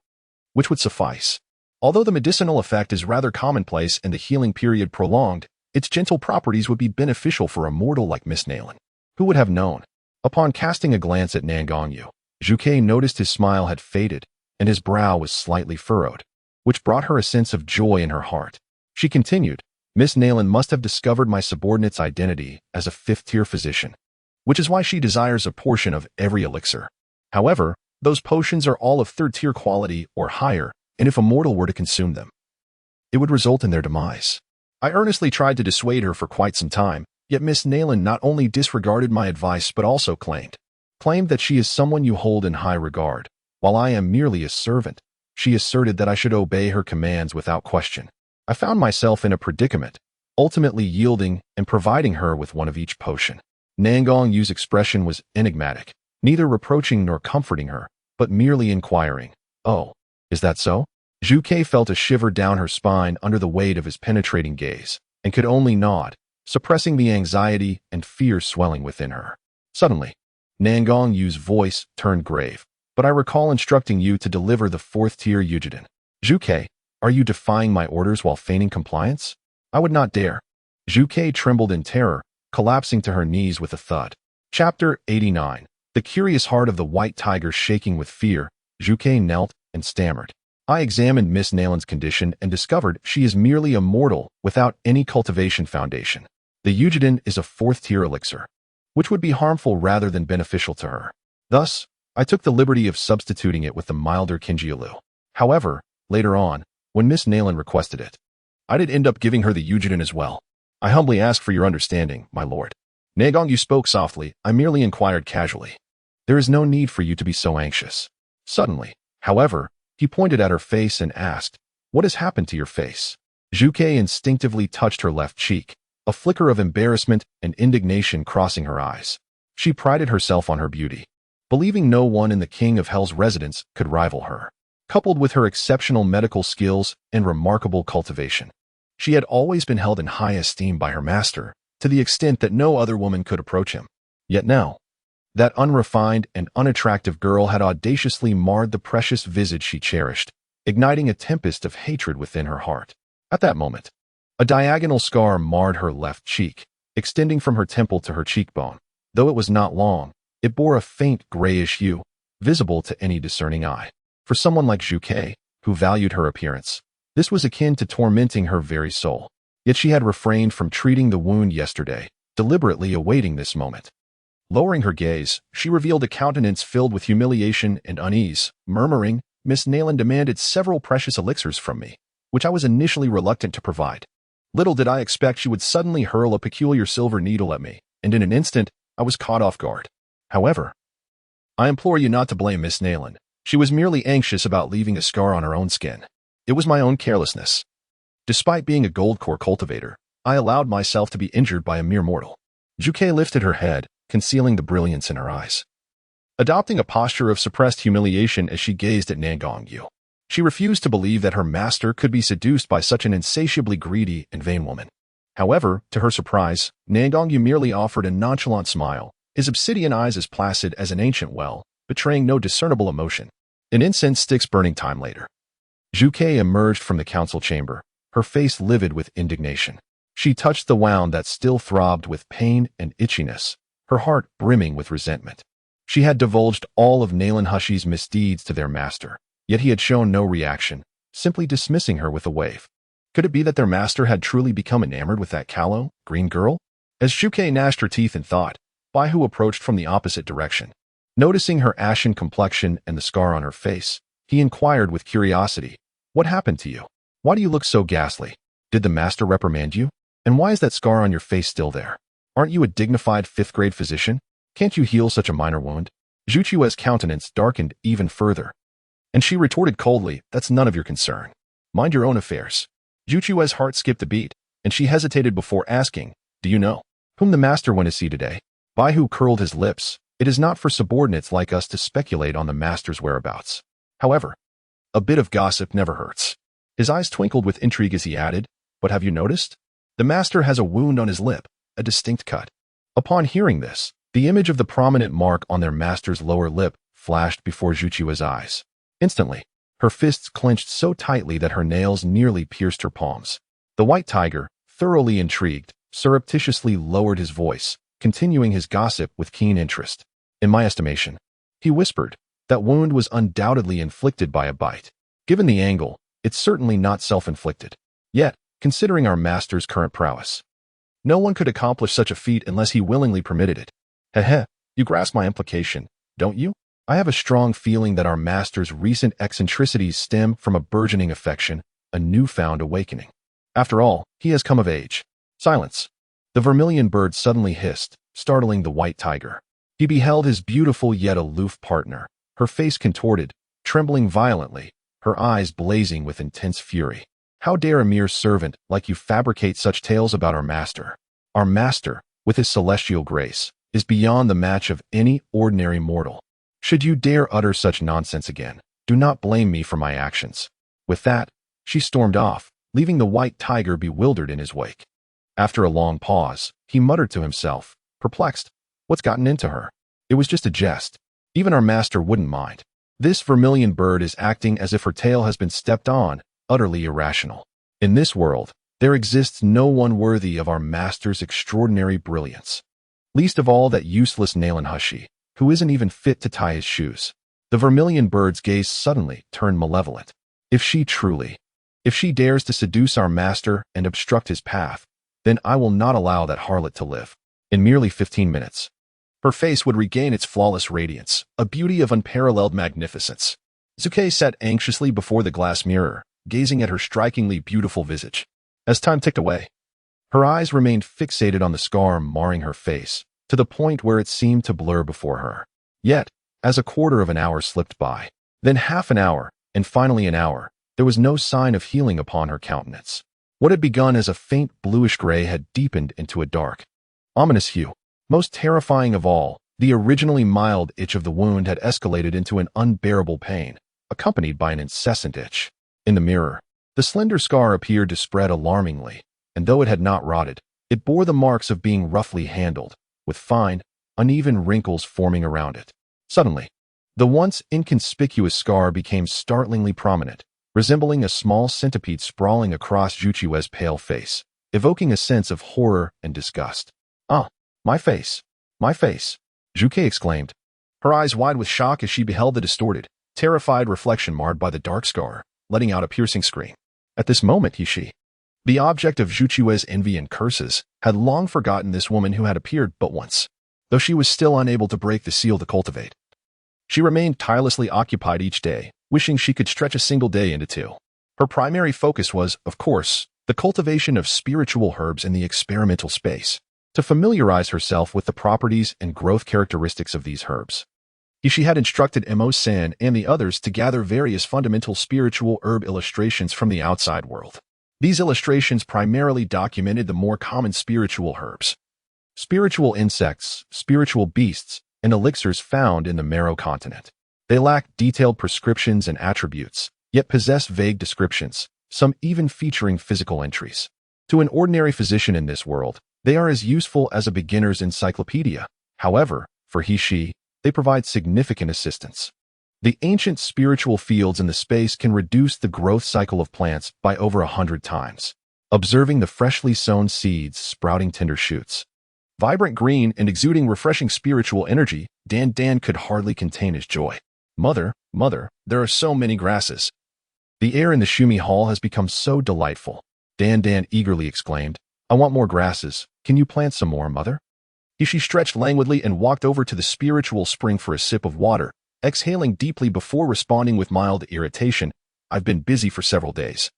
which would suffice. Although the medicinal effect is rather commonplace and the healing period prolonged, its gentle properties would be beneficial for a mortal like Miss Nalan. Who would have known? Upon casting a glance at Nagongyu, Zhuke noticed his smile had faded and his brow was slightly furrowed, which brought her a sense of joy in her heart. She continued, Miss Nalan must have discovered my subordinate's identity as a fifth-tier physician, which is why she desires a portion of every elixir. However, those potions are all of third-tier quality or higher, and if a mortal were to consume them, it would result in their demise. I earnestly tried to dissuade her for quite some time, yet Miss Nalan not only disregarded my advice but also claimed that she is someone you hold in high regard. While I am merely a servant, she asserted that I should obey her commands without question. I found myself in a predicament, ultimately yielding and providing her with one of each potion. Nangongyu's expression was enigmatic, neither reproaching nor comforting her, but merely inquiring, Oh, is that so? Zhuke felt a shiver down her spine under the weight of his penetrating gaze, and could only nod, suppressing the anxiety and fear swelling within her. Suddenly, Nangongyu's voice turned grave. But I recall instructing you to deliver the fourth-tier Yujiden. Zhuke, are you defying my orders while feigning compliance? I would not dare. Zhuke trembled in terror, collapsing to her knees with a thud. Chapter 89. The curious heart of the white tiger shaking with fear, Zhuke knelt and stammered. I examined Miss Nalan's condition and discovered she is merely a mortal without any cultivation foundation. The Yujiden is a fourth-tier elixir, which would be harmful rather than beneficial to her. Thus, I took the liberty of substituting it with the milder Kinjialu. However, later on, when Miss Nalan requested it, I did end up giving her the Yujiden as well. I humbly ask for your understanding, my lord. Nagongyu spoke softly. I merely inquired casually. There is no need for you to be so anxious. Suddenly, however, he pointed at her face and asked, What has happened to your face? Zhuke instinctively touched her left cheek, a flicker of embarrassment and indignation crossing her eyes. She prided herself on her beauty, believing no one in the King of Hell's residence could rival her. coupled with her exceptional medical skills and remarkable cultivation. She had always been held in high esteem by her master, to the extent that no other woman could approach him. Yet now, that unrefined and unattractive girl had audaciously marred the precious visage she cherished, igniting a tempest of hatred within her heart. At that moment, a diagonal scar marred her left cheek, extending from her temple to her cheekbone. Though it was not long, it bore a faint grayish hue, visible to any discerning eye. For someone like Zhuke, who valued her appearance, this was akin to tormenting her very soul. Yet she had refrained from treating the wound yesterday, deliberately awaiting this moment. Lowering her gaze, she revealed a countenance filled with humiliation and unease, murmuring, "Miss Nalan demanded several precious elixirs from me, which I was initially reluctant to provide. Little did I expect she would suddenly hurl a peculiar silver needle at me, and in an instant, I was caught off guard. However, I implore you not to blame Miss Nalan. She was merely anxious about leaving a scar on her own skin. It was my own carelessness. Despite being a gold core cultivator, I allowed myself to be injured by a mere mortal." Zhuke lifted her head, concealing the brilliance in her eyes, adopting a posture of suppressed humiliation as she gazed at Nangongyu. She refused to believe that her master could be seduced by such an insatiably greedy and vain woman. However, to her surprise, Nangongyu merely offered a nonchalant smile, his obsidian eyes as placid as an ancient well, betraying no discernible emotion. An incense stick's burning time later, Zhuke emerged from the council chamber, her face livid with indignation. She touched the wound that still throbbed with pain and itchiness, her heart brimming with resentment. She had divulged all of Nalan Hushi's misdeeds to their master, yet he had shown no reaction, simply dismissing her with a wave. Could it be that their master had truly become enamored with that callow, green girl? As Zhuke gnashed her teeth in thought, Baihu approached from the opposite direction. Noticing her ashen complexion and the scar on her face, he inquired with curiosity, "What happened to you? Why do you look so ghastly? Did the master reprimand you? And why is that scar on your face still there? Aren't you a dignified 5th-grade physician? Can't you heal such a minor wound?" Zhuchue's countenance darkened even further, and she retorted coldly, "That's none of your concern. Mind your own affairs." Zhuchue's heart skipped a beat, and she hesitated before asking, "Do you know whom the master went to see today?" Baihu curled his lips. It is not for subordinates like us to speculate on the master's whereabouts. However, a bit of gossip never hurts. His eyes twinkled with intrigue as he added, "But have you noticed? The master has a wound on his lip, a distinct cut." Upon hearing this, the image of the prominent mark on their master's lower lip flashed before Zhuchue's eyes. Instantly, her fists clenched so tightly that her nails nearly pierced her palms. The white tiger, thoroughly intrigued, surreptitiously lowered his voice, continuing his gossip with keen interest. "In my estimation," he whispered, "that wound was undoubtedly inflicted by a bite. Given the angle, it's certainly not self-inflicted. Yet, considering our master's current prowess, no one could accomplish such a feat unless he willingly permitted it. Heh, you grasp my implication, don't you? I have a strong feeling that our master's recent eccentricities stem from a burgeoning affection, a newfound awakening. After all, he has come of age." Silence. The vermilion bird suddenly hissed, startling the white tiger. He beheld his beautiful yet aloof partner, her face contorted, trembling violently, her eyes blazing with intense fury. "How dare a mere servant like you fabricate such tales about our master? Our master, with his celestial grace, is beyond the match of any ordinary mortal. Should you dare utter such nonsense again, do not blame me for my actions." With that, she stormed off, leaving the white tiger bewildered in his wake. After a long pause, he muttered to himself, perplexed, "What's gotten into her? It was just a jest. Even our master wouldn't mind. This vermilion bird is acting as if her tail has been stepped on, utterly irrational. In this world, there exists no one worthy of our master's extraordinary brilliance. Least of all that useless Nalan Hushi, who isn't even fit to tie his shoes." The vermilion bird's gaze suddenly turned malevolent. If she dares to seduce our master and obstruct his path, then I will not allow that harlot to live. In merely 15 minutes, her face would regain its flawless radiance, a beauty of unparalleled magnificence. Zhuke sat anxiously before the glass mirror, gazing at her strikingly beautiful visage. As time ticked away, her eyes remained fixated on the scar marring her face, to the point where it seemed to blur before her. Yet, as a quarter of an hour slipped by, then half an hour, and finally an hour, there was no sign of healing upon her countenance. What had begun as a faint bluish gray had deepened into a dark, ominous hue. Most terrifying of all, the originally mild itch of the wound had escalated into an unbearable pain, accompanied by an incessant itch. In the mirror, the slender scar appeared to spread alarmingly, and though it had not rotted, it bore the marks of being roughly handled, with fine, uneven wrinkles forming around it. Suddenly, the once inconspicuous scar became startlingly prominent, resembling a small centipede sprawling across Juchue's pale face, evoking a sense of horror and disgust. "Ah, my face! My face!" Juque exclaimed, her eyes wide with shock as she beheld the distorted, terrified reflection marred by the dark scar, letting out a piercing scream. At this moment, she, the object of Juchue's envy and curses, had long forgotten this woman who had appeared but once, though she was still unable to break the seal to cultivate. She remained tirelessly occupied each day, wishing she could stretch a single day into two. Her primary focus was, of course, the cultivation of spiritual herbs in the experimental space, to familiarize herself with the properties and growth characteristics of these herbs. She had instructed Mo-san and the others to gather various fundamental spiritual herb illustrations from the outside world. These illustrations primarily documented the more common spiritual herbs, spiritual insects, spiritual beasts, and elixirs found in the Marrow continent. They lack detailed prescriptions and attributes, yet possess vague descriptions, some even featuring physical entries. To an ordinary physician in this world, they are as useful as a beginner's encyclopedia. However, for she, they provide significant assistance. The ancient spiritual fields in the space can reduce the growth cycle of plants by over 100 times. Observing the freshly sown seeds sprouting tender shoots, vibrant green and exuding refreshing spiritual energy, Dan could hardly contain his joy. Mother, there are so many grasses. The air in the Shumi Hall has become so delightful. Dan eagerly exclaimed, "I want more grasses. Can you plant some more, Mother?" She stretched languidly and walked over to the spiritual spring for a sip of water, exhaling deeply before responding with mild irritation. "I've been busy for several days,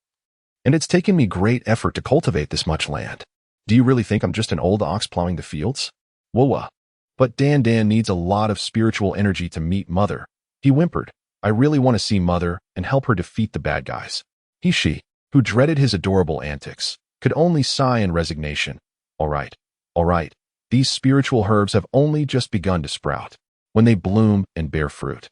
and it's taken me great effort to cultivate this much land. Do you really think I'm just an old ox plowing the fields?" "Whoa. But Dan needs a lot of spiritual energy to meet Mother," he whimpered. "I really want to see Mother and help her defeat the bad guys." She, who dreaded his adorable antics, could only sigh in resignation. All right. These spiritual herbs have only just begun to sprout. When they bloom and bear fruit,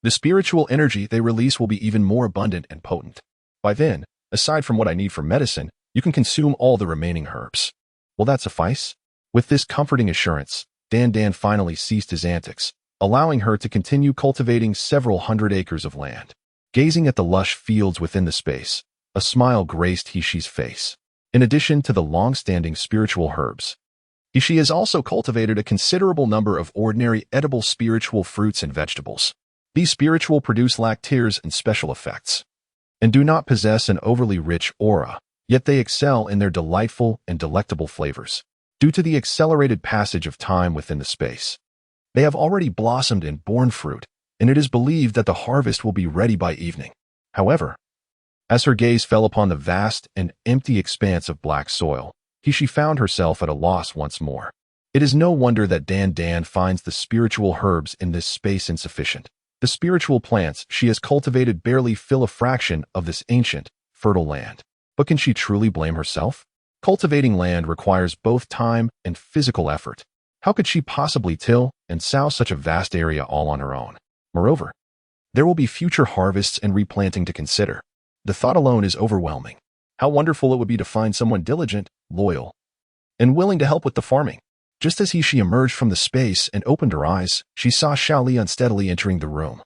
the spiritual energy they release will be even more abundant and potent. By then, aside from what I need for medicine, you can consume all the remaining herbs. Will that suffice?" With this comforting assurance, Dan finally ceased his antics, allowing her to continue cultivating several hundred acres of land. Gazing at the lush fields within the space, a smile graced she's face. In addition to the long-standing spiritual herbs, she has also cultivated a considerable number of ordinary edible spiritual fruits and vegetables. These spiritual produce lactears and special effects, and do not possess an overly rich aura, yet they excel in their delightful and delectable flavors. Due to the accelerated passage of time within the space, they have already blossomed and borne fruit, and it is believed that the harvest will be ready by evening. However, as her gaze fell upon the vast and empty expanse of black soil, she found herself at a loss once more. It is no wonder that Dan finds the spiritual herbs in this space insufficient. The spiritual plants she has cultivated barely fill a fraction of this ancient, fertile land. But can she truly blame herself? Cultivating land requires both time and physical effort. How could she possibly till and sow such a vast area all on her own? Moreover, there will be future harvests and replanting to consider. The thought alone is overwhelming. How wonderful it would be to find someone diligent, loyal, and willing to help with the farming. Just as she emerged from the space and opened her eyes, she saw Xiaoli unsteadily entering the room,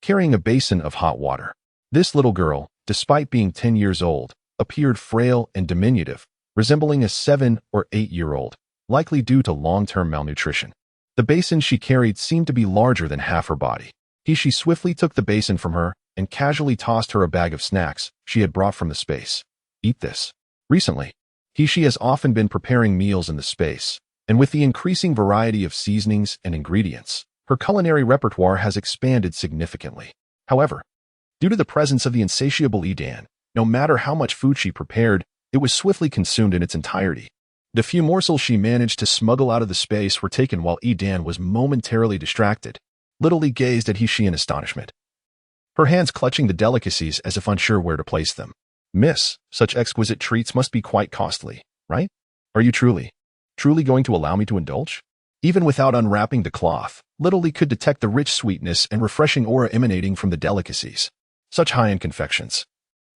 carrying a basin of hot water. This little girl, despite being 10 years old, appeared frail and diminutive, resembling a 7 or 8-year-old, likely due to long-term malnutrition. The basin she carried seemed to be larger than half her body. She swiftly took the basin from her and casually tossed her a bag of snacks she had brought from the space. "Eat this." Recently, she has often been preparing meals in the space, and with the increasing variety of seasonings and ingredients, her culinary repertoire has expanded significantly. However, due to the presence of the insatiable Edan, no matter how much food she prepared, it was swiftly consumed in its entirety. The few morsels she managed to smuggle out of the space were taken while Edan was momentarily distracted, literally gazed at she in astonishment, her hands clutching the delicacies as if unsure where to place them. "Miss, such exquisite treats must be quite costly, right? Are you truly going to allow me to indulge?" Even without unwrapping the cloth, Little could detect the rich sweetness and refreshing aura emanating from the delicacies. Such high-end confections,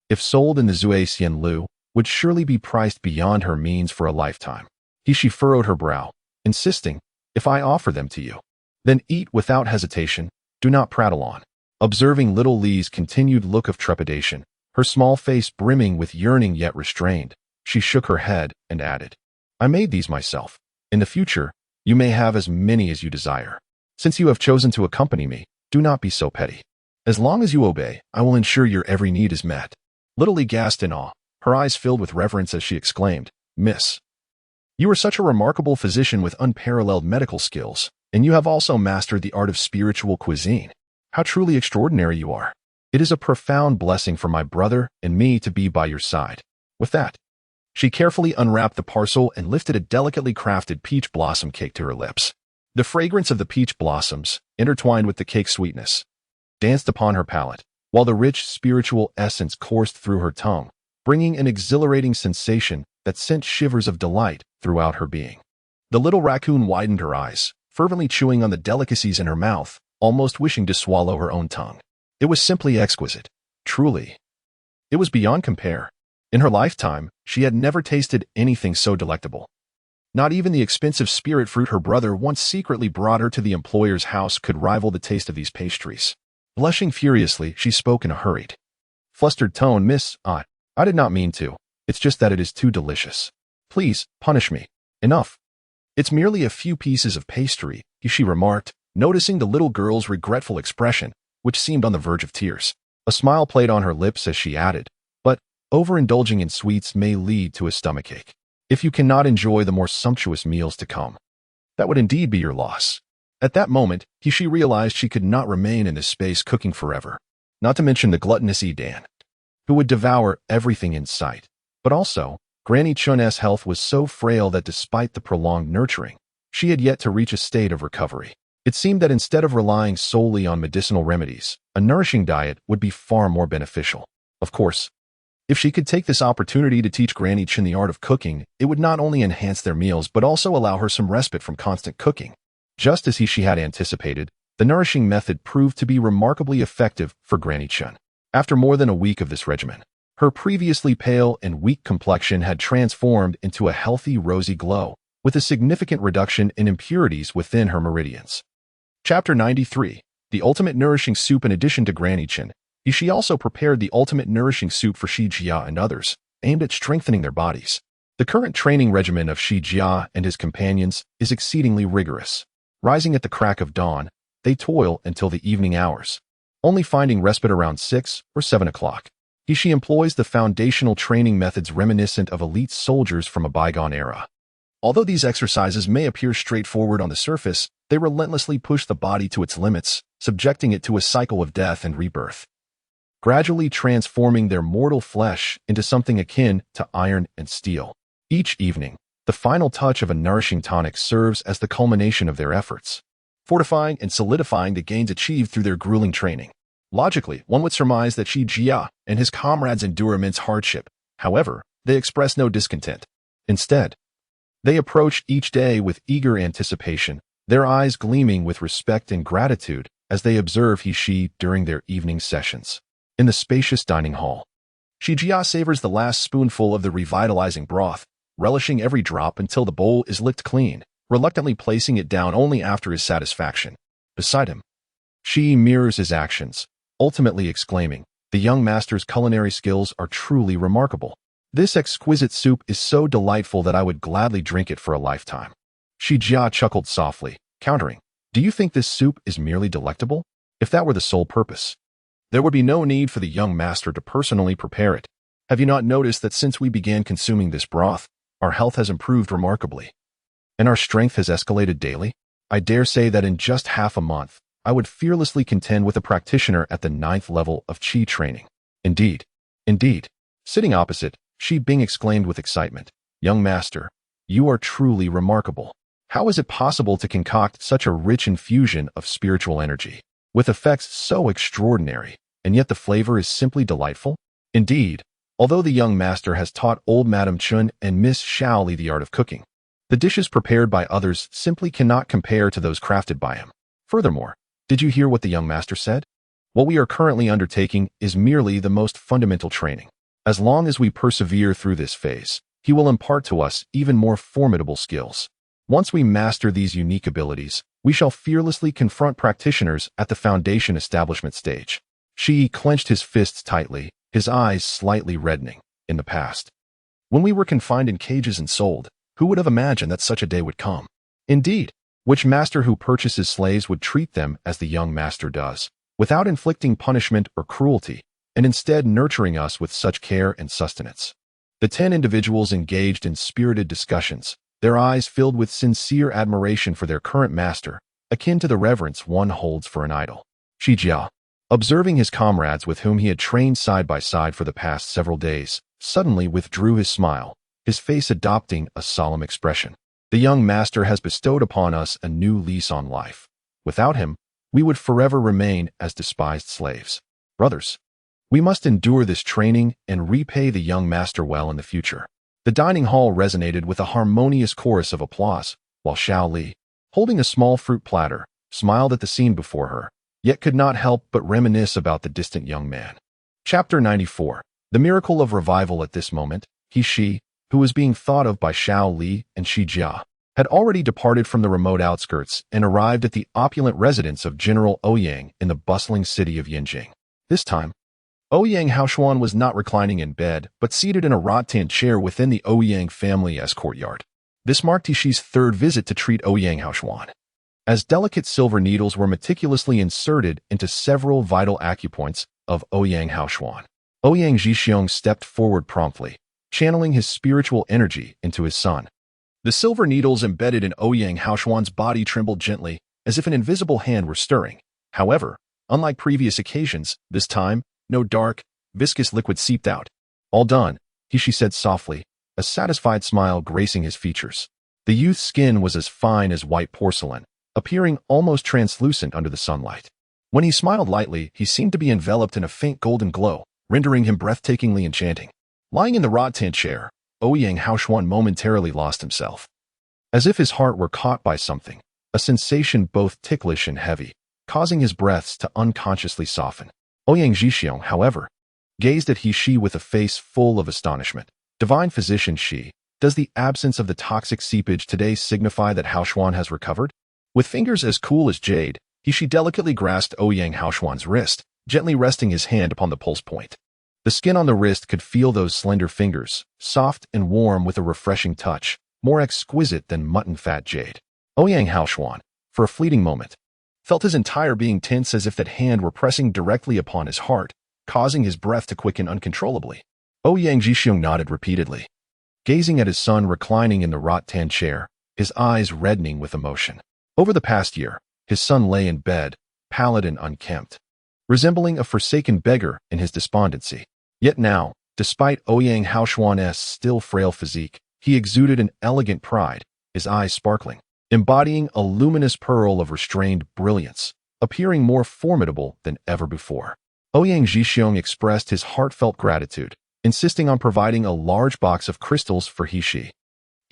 if sold in the Zui Xianlu, would surely be priced beyond her means for a lifetime. She furrowed her brow, insisting, if I offer them to you, then eat without hesitation, do not prattle on. Observing little Li's continued look of trepidation, her small face brimming with yearning yet restrained, she shook her head and added, I made these myself. In the future, you may have as many as you desire. Since you have chosen to accompany me, do not be so petty. As long as you obey, I will ensure your every need is met. Little Li gasped in awe, her eyes filled with reverence as she exclaimed, Miss, you are such a remarkable physician with unparalleled medical skills, and you have also mastered the art of spiritual cuisine. How truly extraordinary you are. It is a profound blessing for my brother and me to be by your side. With that, she carefully unwrapped the parcel and lifted a delicately crafted peach blossom cake to her lips. The fragrance of the peach blossoms, intertwined with the cake's sweetness, danced upon her palate, while the rich spiritual essence coursed through her tongue, bringing an exhilarating sensation that sent shivers of delight throughout her being. The little raccoon widened her eyes, fervently chewing on the delicacies in her mouth, almost wishing to swallow her own tongue. It was simply exquisite. Truly. It was beyond compare. In her lifetime, she had never tasted anything so delectable. Not even the expensive spirit fruit her brother once secretly brought her to the employer's house could rival the taste of these pastries. Blushing furiously, she spoke in a hurried, flustered tone, Miss, I did not mean to. It's just that it is too delicious. Please, punish me. Enough. It's merely a few pieces of pastry, she remarked, noticing the little girl's regretful expression, which seemed on the verge of tears. A smile played on her lips as she added, but overindulging in sweets may lead to a stomachache. If you cannot enjoy the more sumptuous meals to come, that would indeed be your loss. At that moment, she realized she could not remain in this space cooking forever. Not to mention the gluttonous Dan, who would devour everything in sight. But also, Granny Chun's health was so frail that despite the prolonged nurturing, she had yet to reach a state of recovery. It seemed that instead of relying solely on medicinal remedies, a nourishing diet would be far more beneficial. Of course, if she could take this opportunity to teach Granny Chun the art of cooking, it would not only enhance their meals but also allow her some respite from constant cooking. Just as she had anticipated, the nourishing method proved to be remarkably effective for Granny Chun. After more than a week of this regimen, her previously pale and weak complexion had transformed into a healthy rosy glow, with a significant reduction in impurities within her meridians. Chapter 93. The Ultimate Nourishing Soup. In addition to Granny Chun, she also prepared the ultimate nourishing soup for Shi Jia and others, aimed at strengthening their bodies. The current training regimen of Shi Jia and his companions is exceedingly rigorous. Rising at the crack of dawn, they toil until the evening hours, only finding respite around 6 or 7 o'clock. She employs the foundational training methods reminiscent of elite soldiers from a bygone era. Although these exercises may appear straightforward on the surface, they relentlessly push the body to its limits, subjecting it to a cycle of death and rebirth, gradually transforming their mortal flesh into something akin to iron and steel. Each evening, the final touch of a nourishing tonic serves as the culmination of their efforts, fortifying and solidifying the gains achieved through their grueling training. Logically, one would surmise that Shi Jia and his comrades endure immense hardship. However, they express no discontent. Instead, they approach each day with eager anticipation, their eyes gleaming with respect and gratitude as they observe Shi during their evening sessions. In the spacious dining hall, Shi Jia savors the last spoonful of the revitalizing broth, relishing every drop until the bowl is licked clean, reluctantly placing it down only after his satisfaction. Beside him, Shi mirrors his actions, ultimately exclaiming, the young master's culinary skills are truly remarkable. This exquisite soup is so delightful that I would gladly drink it for a lifetime. Shi Jia chuckled softly, countering, do you think this soup is merely delectable? If that were the sole purpose, there would be no need for the young master to personally prepare it. Have you not noticed that since we began consuming this broth, our health has improved remarkably, and our strength has escalated daily? I dare say that in just half a month, I would fearlessly contend with a practitioner at the 9th level of Qi training. Indeed. Sitting opposite, Shi Bing exclaimed with excitement, young master, you are truly remarkable. How is it possible to concoct such a rich infusion of spiritual energy, with effects so extraordinary, and yet the flavor is simply delightful? Indeed, although the young master has taught old Madame Chun and Miss Shaoli the art of cooking, the dishes prepared by others simply cannot compare to those crafted by him. Furthermore, did you hear what the young master said? What we are currently undertaking is merely the most fundamental training. As long as we persevere through this phase, he will impart to us even more formidable skills. Once we master these unique abilities, we shall fearlessly confront practitioners at the foundation establishment stage. Shi clenched his fists tightly, his eyes slightly reddening. In the past, when we were confined in cages and sold, who would have imagined that such a day would come? Indeed, which master who purchases slaves would treat them as the young master does, without inflicting punishment or cruelty, and instead nurturing us with such care and sustenance? The 10 individuals engaged in spirited discussions, their eyes filled with sincere admiration for their current master, akin to the reverence one holds for an idol. Shi Jia, observing his comrades with whom he had trained side by side for the past several days, suddenly withdrew his smile, his face adopting a solemn expression. The young master has bestowed upon us a new lease on life. Without him, we would forever remain as despised slaves. Brothers, we must endure this training and repay the young master well in the future. The dining hall resonated with a harmonious chorus of applause, while Xiao Li, holding a small fruit platter, smiled at the scene before her, yet could not help but reminisce about the distant young man. Chapter 94. The miracle of revival. At this moment, Shi, who was being thought of by Xiao Li and Shi Jia, had already departed from the remote outskirts and arrived at the opulent residence of General Ouyang in the bustling city of Yinjing. This time, Ouyang Haoshuan was not reclining in bed, but seated in a rattan chair within the Ouyang family's courtyard. This marked Shi's third visit to treat Ouyang Haoshuan. As delicate silver needles were meticulously inserted into several vital acupoints of Ouyang Haoshuan, Ouyang Zhixiong stepped forward promptly, channeling his spiritual energy into his son. The silver needles embedded in Ouyang Haoshuan's body trembled gently, as if an invisible hand were stirring. However, unlike previous occasions, this time, no dark, viscous liquid seeped out. All done, Shi said softly, a satisfied smile gracing his features. The youth's skin was as fine as white porcelain, appearing almost translucent under the sunlight. When he smiled lightly, he seemed to be enveloped in a faint golden glow, rendering him breathtakingly enchanting. Lying in the rattan chair, Ouyang Haoshuan momentarily lost himself. As if his heart were caught by something, a sensation both ticklish and heavy, causing his breaths to unconsciously soften. Ouyang Zhixiong, however, gazed at Shi with a face full of astonishment. Divine physician Shi, does the absence of the toxic seepage today signify that Haoshuan has recovered? With fingers as cool as jade, Shi delicately grasped Ouyang Haoshuan's wrist, gently resting his hand upon the pulse point. The skin on the wrist could feel those slender fingers, soft and warm with a refreshing touch, more exquisite than mutton fat jade. Ouyang Haoshuan, for a fleeting moment, felt his entire being tense as if that hand were pressing directly upon his heart, causing his breath to quicken uncontrollably. Ouyang Zhixiong nodded repeatedly, gazing at his son reclining in the rattan chair, his eyes reddening with emotion. Over the past year, his son lay in bed, pallid and unkempt, resembling a forsaken beggar in his despondency. Yet now, despite Ouyang Haoshuan's still frail physique, he exuded an elegant pride, his eyes sparkling, embodying a luminous pearl of restrained brilliance, appearing more formidable than ever before. Ouyang Zhixiong expressed his heartfelt gratitude, insisting on providing a large box of crystals for Shi.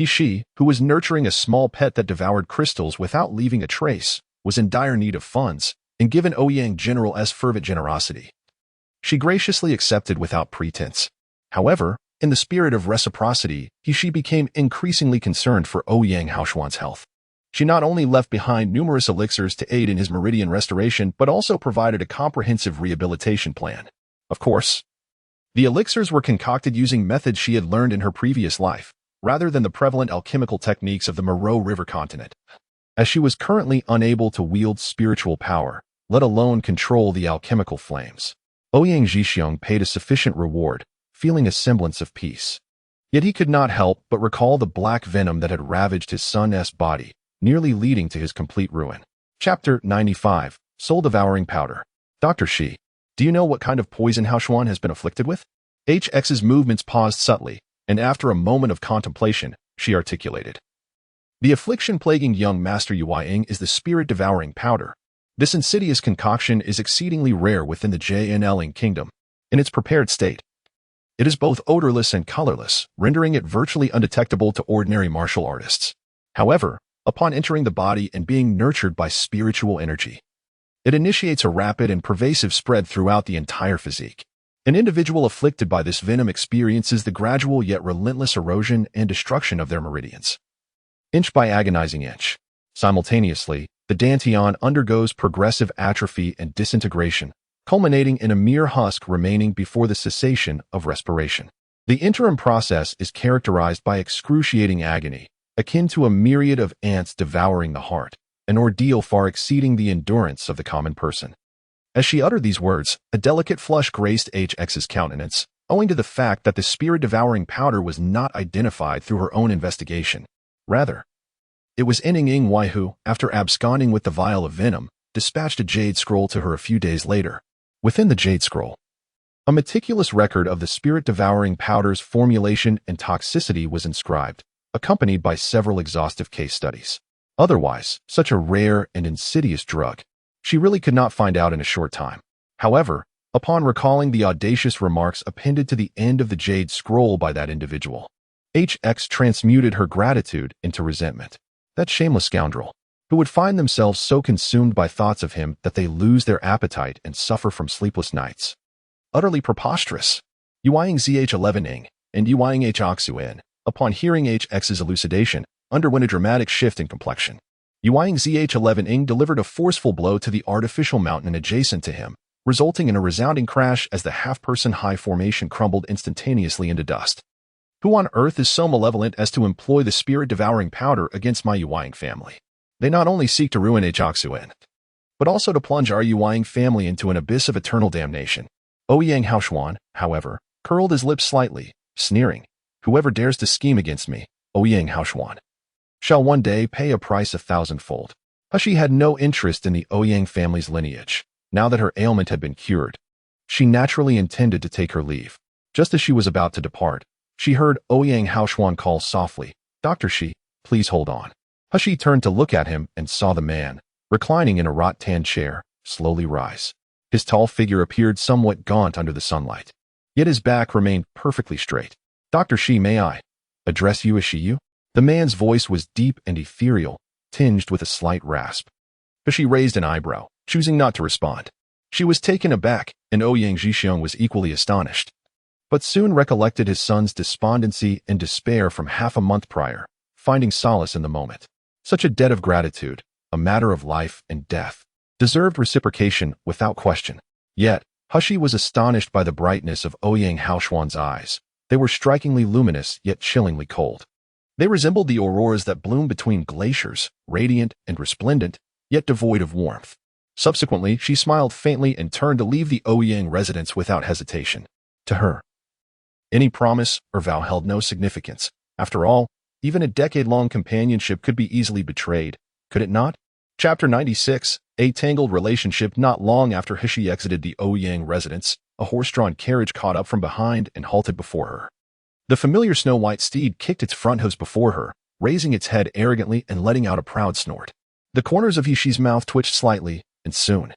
Shi, who was nurturing a small pet that devoured crystals without leaving a trace, was in dire need of funds, and given Ouyang General's fervent generosity, she graciously accepted without pretense. However, in the spirit of reciprocity, Shi became increasingly concerned for Ouyang Haoshuan's health. She not only left behind numerous elixirs to aid in his meridian restoration, but also provided a comprehensive rehabilitation plan. Of course, the elixirs were concocted using methods she had learned in her previous life, rather than the prevalent alchemical techniques of the Moreau River continent. As she was currently unable to wield spiritual power, let alone control the alchemical flames, Ouyang Zhixiong paid a sufficient reward, feeling a semblance of peace. Yet he could not help but recall the black venom that had ravaged his son's body, nearly leading to his complete ruin. Chapter 95. Soul-Devouring Powder. Dr. Shi, do you know what kind of poison Haoshuan has been afflicted with? HX's movements paused subtly, and after a moment of contemplation, she articulated. The affliction plaguing young Master Yueying is the spirit-devouring powder. This insidious concoction is exceedingly rare within the JNLing kingdom. In its prepared state, it is both odorless and colorless, rendering it virtually undetectable to ordinary martial artists. However, upon entering the body and being nurtured by spiritual energy, It initiates a rapid and pervasive spread throughout the entire physique. An individual afflicted by this venom experiences the gradual yet relentless erosion and destruction of their meridians, inch by agonizing inch. Simultaneously, the dantian undergoes progressive atrophy and disintegration, culminating in a mere husk remaining before the cessation of respiration. The interim process is characterized by excruciating agony, akin to a myriad of ants devouring the heart, an ordeal far exceeding the endurance of the common person. As she uttered these words, a delicate flush graced HX's countenance, owing to the fact that the spirit-devouring powder was not identified through her own investigation. Rather, it was Ning Wai who, after absconding with the vial of venom, dispatched a jade scroll to her a few days later. Within the jade scroll, a meticulous record of the spirit-devouring powder's formulation and toxicity was inscribed, accompanied by several exhaustive case studies. Otherwise, such a rare and insidious drug, she really could not find out in a short time. However, upon recalling the audacious remarks appended to the end of the jade scroll by that individual, HX transmuted her gratitude into resentment. That shameless scoundrel, who would find themselves so consumed by thoughts of him that they lose their appetite and suffer from sleepless nights. Utterly preposterous. Yuing ZH11ing and Yuing HOXUN, upon hearing HX's elucidation, underwent a dramatic shift in complexion. Yuing ZH11ing delivered a forceful blow to the artificial mountain adjacent to him, resulting in a resounding crash as the half-person high formation crumbled instantaneously into dust. Who on earth is so malevolent as to employ the spirit-devouring powder against my Yuing family? They not only seek to ruin HOXUN, but also to plunge our Yuing family into an abyss of eternal damnation. Ouyang Haoshuan, however, curled his lips slightly, sneering, "Whoever dares to scheme against me, Ouyang Haoshuan, shall one day pay a price 1,000-fold." She had no interest in the Ouyang family's lineage. Now that her ailment had been cured, she naturally intended to take her leave. Just as she was about to depart, she heard Ouyang Haoshuan call softly, "Dr. Shi, please hold on." She turned to look at him and saw the man, reclining in a wrought-tan chair, slowly rise. His tall figure appeared somewhat gaunt under the sunlight, yet his back remained perfectly straight. "Dr. Shi, may I address you as Shiyu?" The man's voice was deep and ethereal, tinged with a slight rasp. She raised an eyebrow, choosing not to respond. She was taken aback, and Ouyang Zhixiong was equally astonished, but soon recollected his son's despondency and despair from half a month prior, finding solace in the moment. Such a debt of gratitude, a matter of life and death, deserved reciprocation without question. Yet, Hushi was astonished by the brightness of Ouyang Haoshuan's eyes. They were strikingly luminous yet chillingly cold. They resembled the auroras that bloom between glaciers, radiant and resplendent, yet devoid of warmth. Subsequently, she smiled faintly and turned to leave the Ouyang residence without hesitation. To her, any promise or vow held no significance. After all, even a decade-long companionship could be easily betrayed, could it not? Chapter 96, A Tangled Relationship. Not long after Hishi exited the Ouyang residence, a horse-drawn carriage caught up from behind and halted before her. The familiar snow-white steed kicked its front hooves before her, raising its head arrogantly and letting out a proud snort. The corners of Hishi's mouth twitched slightly, and soon,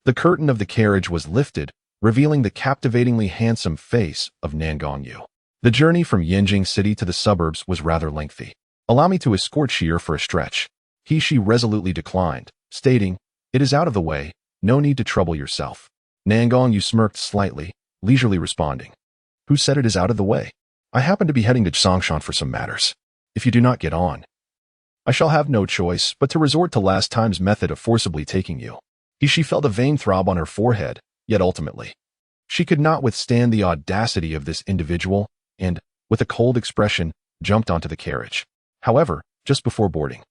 the curtain of the carriage was lifted, revealing the captivatingly handsome face of Nangongyu. The journey from Yanjing City to the suburbs was rather lengthy. "Allow me to escort Shier for a stretch." Hishi resolutely declined, stating, "It is out of the way, no need to trouble yourself." Nangongyu smirked slightly, leisurely responding, "Who said it is out of the way? I happen to be heading to Zhongshan for some matters. If you do not get on, I shall have no choice but to resort to last time's method of forcibly taking you." Hishi felt a vein throb on her forehead, yet ultimately, she could not withstand the audacity of this individual and, with a cold expression, jumped onto the carriage. However, just before boarding,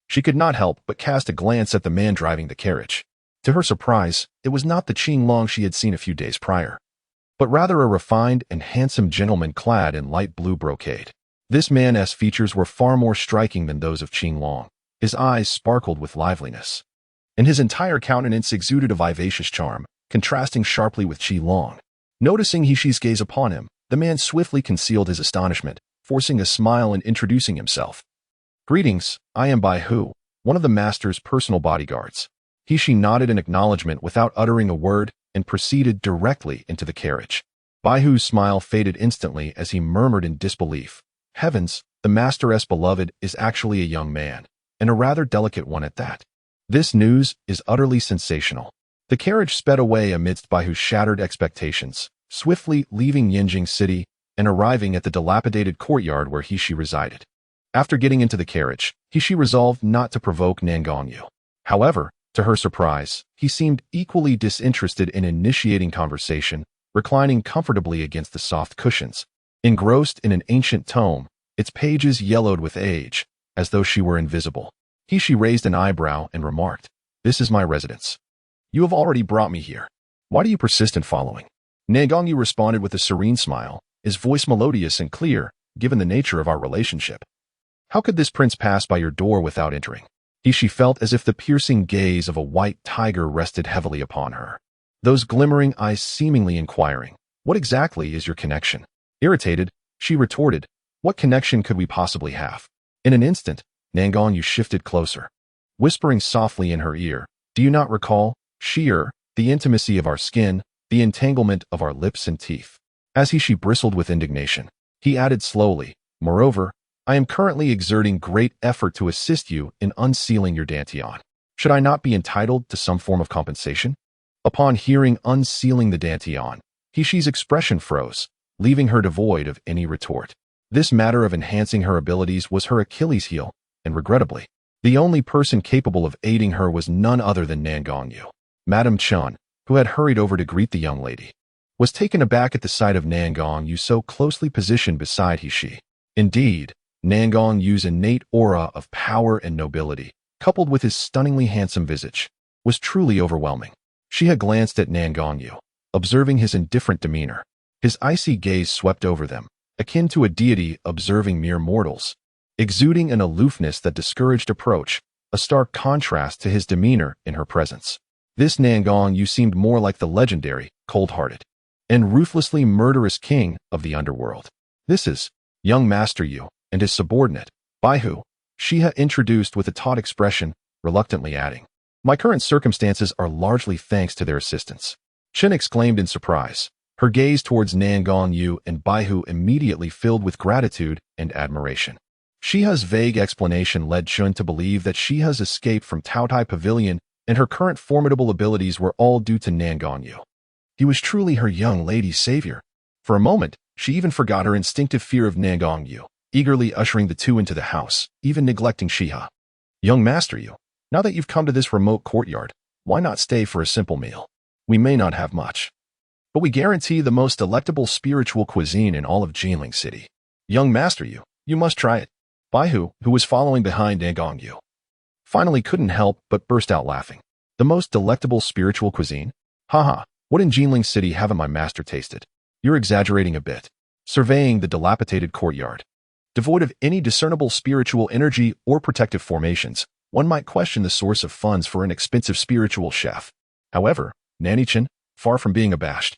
she could not help but cast a glance at the man driving the carriage. To her surprise, it was not the Qinglong she had seen a few days prior, but rather a refined and handsome gentleman clad in light blue brocade. This man's features were far more striking than those of Qinglong. His eyes sparkled with liveliness, and his entire countenance exuded a vivacious charm, contrasting sharply with Qinglong. Noticing Hishi's gaze upon him, the man swiftly concealed his astonishment, forcing a smile and introducing himself. "Greetings, I am Bai Hu, one of the master's personal bodyguards." Hishi nodded in acknowledgement without uttering a word and proceeded directly into the carriage. Bai Hu's smile faded instantly as he murmured in disbelief, "Heavens, the master's beloved is actually a young man, and a rather delicate one at that." This news is utterly sensational. The carriage sped away amidst Baihu's shattered expectations, swiftly leaving Yinjing City and arriving at the dilapidated courtyard where He resided. After getting into the carriage, He resolved not to provoke Nangongyu. However, to her surprise, he seemed equally disinterested in initiating conversation, reclining comfortably against the soft cushions. Engrossed in an ancient tome, its pages yellowed with age, as though she were invisible. He raised an eyebrow and remarked, "This is my residence. You have already brought me here. Why do you persist in following?" Nangongyu responded with a serene smile, his voice melodious and clear, given the nature of our relationship. "How could this prince pass by your door without entering?" She felt as if the piercing gaze of a white tiger rested heavily upon her. Those glimmering eyes seemingly inquiring, "What exactly is your connection?" Irritated, she retorted, "What connection could we possibly have?" In an instant, Nangongyu shifted closer, whispering softly in her ear, "Do you not recall, the intimacy of our skin, the entanglement of our lips and teeth?" As she bristled with indignation, he added slowly, "Moreover, I am currently exerting great effort to assist you in unsealing your dantian. Should I not be entitled to some form of compensation?" Upon hearing unsealing the dantian, Hishi's expression froze, leaving her devoid of any retort. This matter of enhancing her abilities was her Achilles heel, and regrettably, the only person capable of aiding her was none other than Nangongyu. Madame Chun, who had hurried over to greet the young lady, was taken aback at the sight of Nangongyu so closely positioned beside Hishi. Indeed, Nangongyu's innate aura of power and nobility, coupled with his stunningly handsome visage, was truly overwhelming. She had glanced at Nangongyu, observing his indifferent demeanor. His icy gaze swept over them, akin to a deity observing mere mortals, exuding an aloofness that discouraged approach, a stark contrast to his demeanor in her presence. This Nangongyu seemed more like the legendary, cold-hearted, and ruthlessly murderous king of the underworld. "This is young Master Yu and his subordinate, Baihu," she had introduced with a taut expression, reluctantly adding, "My current circumstances are largely thanks to their assistance." Chen exclaimed in surprise, her gaze towards Nangongyu and Baihu immediately filled with gratitude and admiration. Shiha's vague explanation led Chun to believe that Shiha's escape from Taotai Pavilion and her current formidable abilities were all due to Nangongyu. He was truly her young lady's savior. For a moment, she even forgot her instinctive fear of Nangongyu, eagerly ushering the two into the house, even neglecting Shiha. "Young Master Yu, now that you've come to this remote courtyard, why not stay for a simple meal? We may not have much, but we guarantee the most delectable spiritual cuisine in all of Jinling City. Young Master Yu, you must try it." Baihu, who was following behind Nangongyu, finally couldn't help but burst out laughing. "The most delectable spiritual cuisine? Haha, what in Jinling City haven't my master tasted? You're exaggerating a bit." Surveying the dilapidated courtyard, devoid of any discernible spiritual energy or protective formations, one might question the source of funds for an expensive spiritual chef. However, Nanichin, far from being abashed,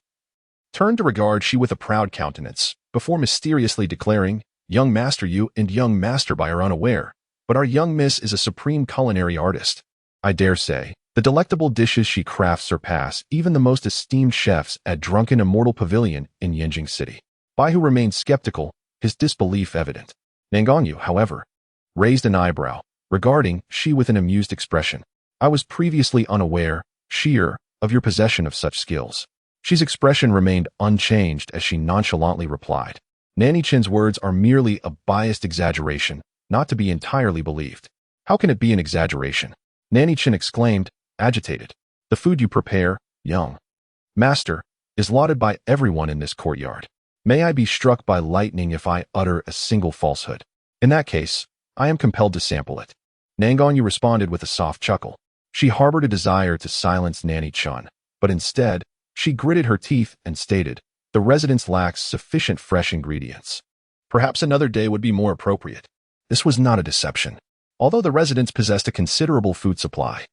turned to regard she with a proud countenance, before mysteriously declaring, "Young Master Yu and young Master Bai are unaware, but our young miss is a supreme culinary artist. I dare say, the delectable dishes she crafts surpass even the most esteemed chefs at Drunken Immortal Pavilion in Yinjing City." Baihu remained skeptical, his disbelief evident. Nangongyu, however, raised an eyebrow, regarding she with an amused expression. "I was previously unaware, of your possession of such skills." She's expression remained unchanged as she nonchalantly replied, "Nanny Chin's words are merely a biased exaggeration, not to be entirely believed." "How can it be an exaggeration?" Nanny Chin exclaimed, agitated. "The food you prepare, young master, is lauded by everyone in this courtyard. May I be struck by lightning if I utter a single falsehood. In that case, I am compelled to sample it." Nangongyu responded with a soft chuckle. She harbored a desire to silence Nanny Chun, but instead, she gritted her teeth and stated, "The residence lacks sufficient fresh ingredients. Perhaps another day would be more appropriate." This was not a deception. Although the residence possessed a considerable food supply,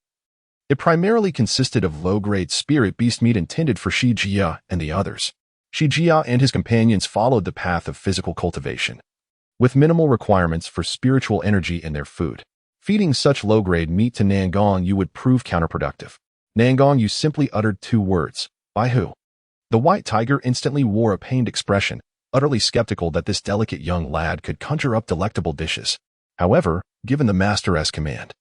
it primarily consisted of low-grade spirit beast meat intended for Shi Jia and the others. Shi Jia and his companions followed the path of physical cultivation, with minimal requirements for spiritual energy in their food. Feeding such low-grade meat to Nangongyu would prove counterproductive. Nangongyu simply uttered two words, "Baihu." The white tiger instantly wore a pained expression, utterly skeptical that this delicate young lad could conjure up delectable dishes. However, given the master's command,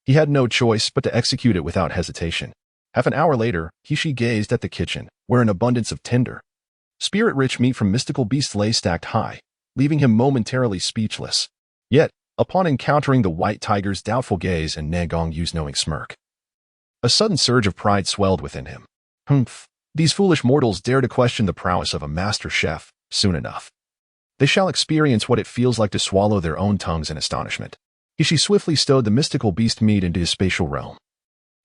He had no choice but to execute it without hesitation. Half an hour later, he gazed at the kitchen, where an abundance of tender, spirit-rich meat from mystical beasts lay stacked high, leaving him momentarily speechless. Yet, upon encountering the white tiger's doubtful gaze and Nalan Yu's knowing smirk, a sudden surge of pride swelled within him. Humph! These foolish mortals dare to question the prowess of a master chef. Soon enough, they shall experience what it feels like to swallow their own tongues in astonishment. He swiftly stowed the mystical beast meat into his spatial realm,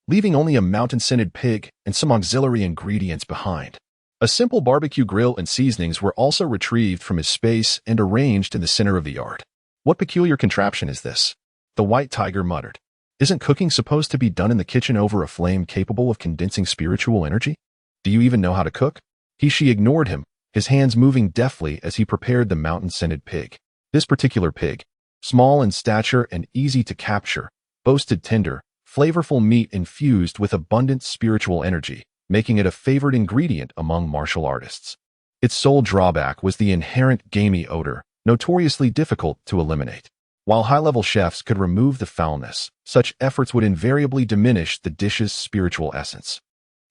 leaving only a mountain-scented pig and some auxiliary ingredients behind. A simple barbecue grill and seasonings were also retrieved from his space and arranged in the center of the yard. What peculiar contraption is this? The white tiger muttered. Isn't cooking supposed to be done in the kitchen over a flame capable of condensing spiritual energy? Do you even know how to cook? She ignored him, his hands moving deftly as he prepared the mountain-scented pig. This particular pig, small in stature and easy to capture, boasted tender, flavorful meat infused with abundant spiritual energy, making it a favored ingredient among martial artists. Its sole drawback was the inherent gamey odor, notoriously difficult to eliminate. While high-level chefs could remove the foulness, such efforts would invariably diminish the dish's spiritual essence.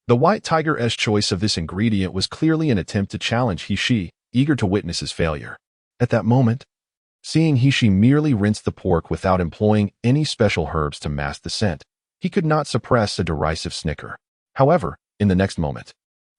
The white tiger's choice of this ingredient was clearly an attempt to challenge he, eager to witness his failure. At that moment, seeing he merely rinsed the pork without employing any special herbs to mask the scent, he could not suppress a derisive snicker. However, in the next moment,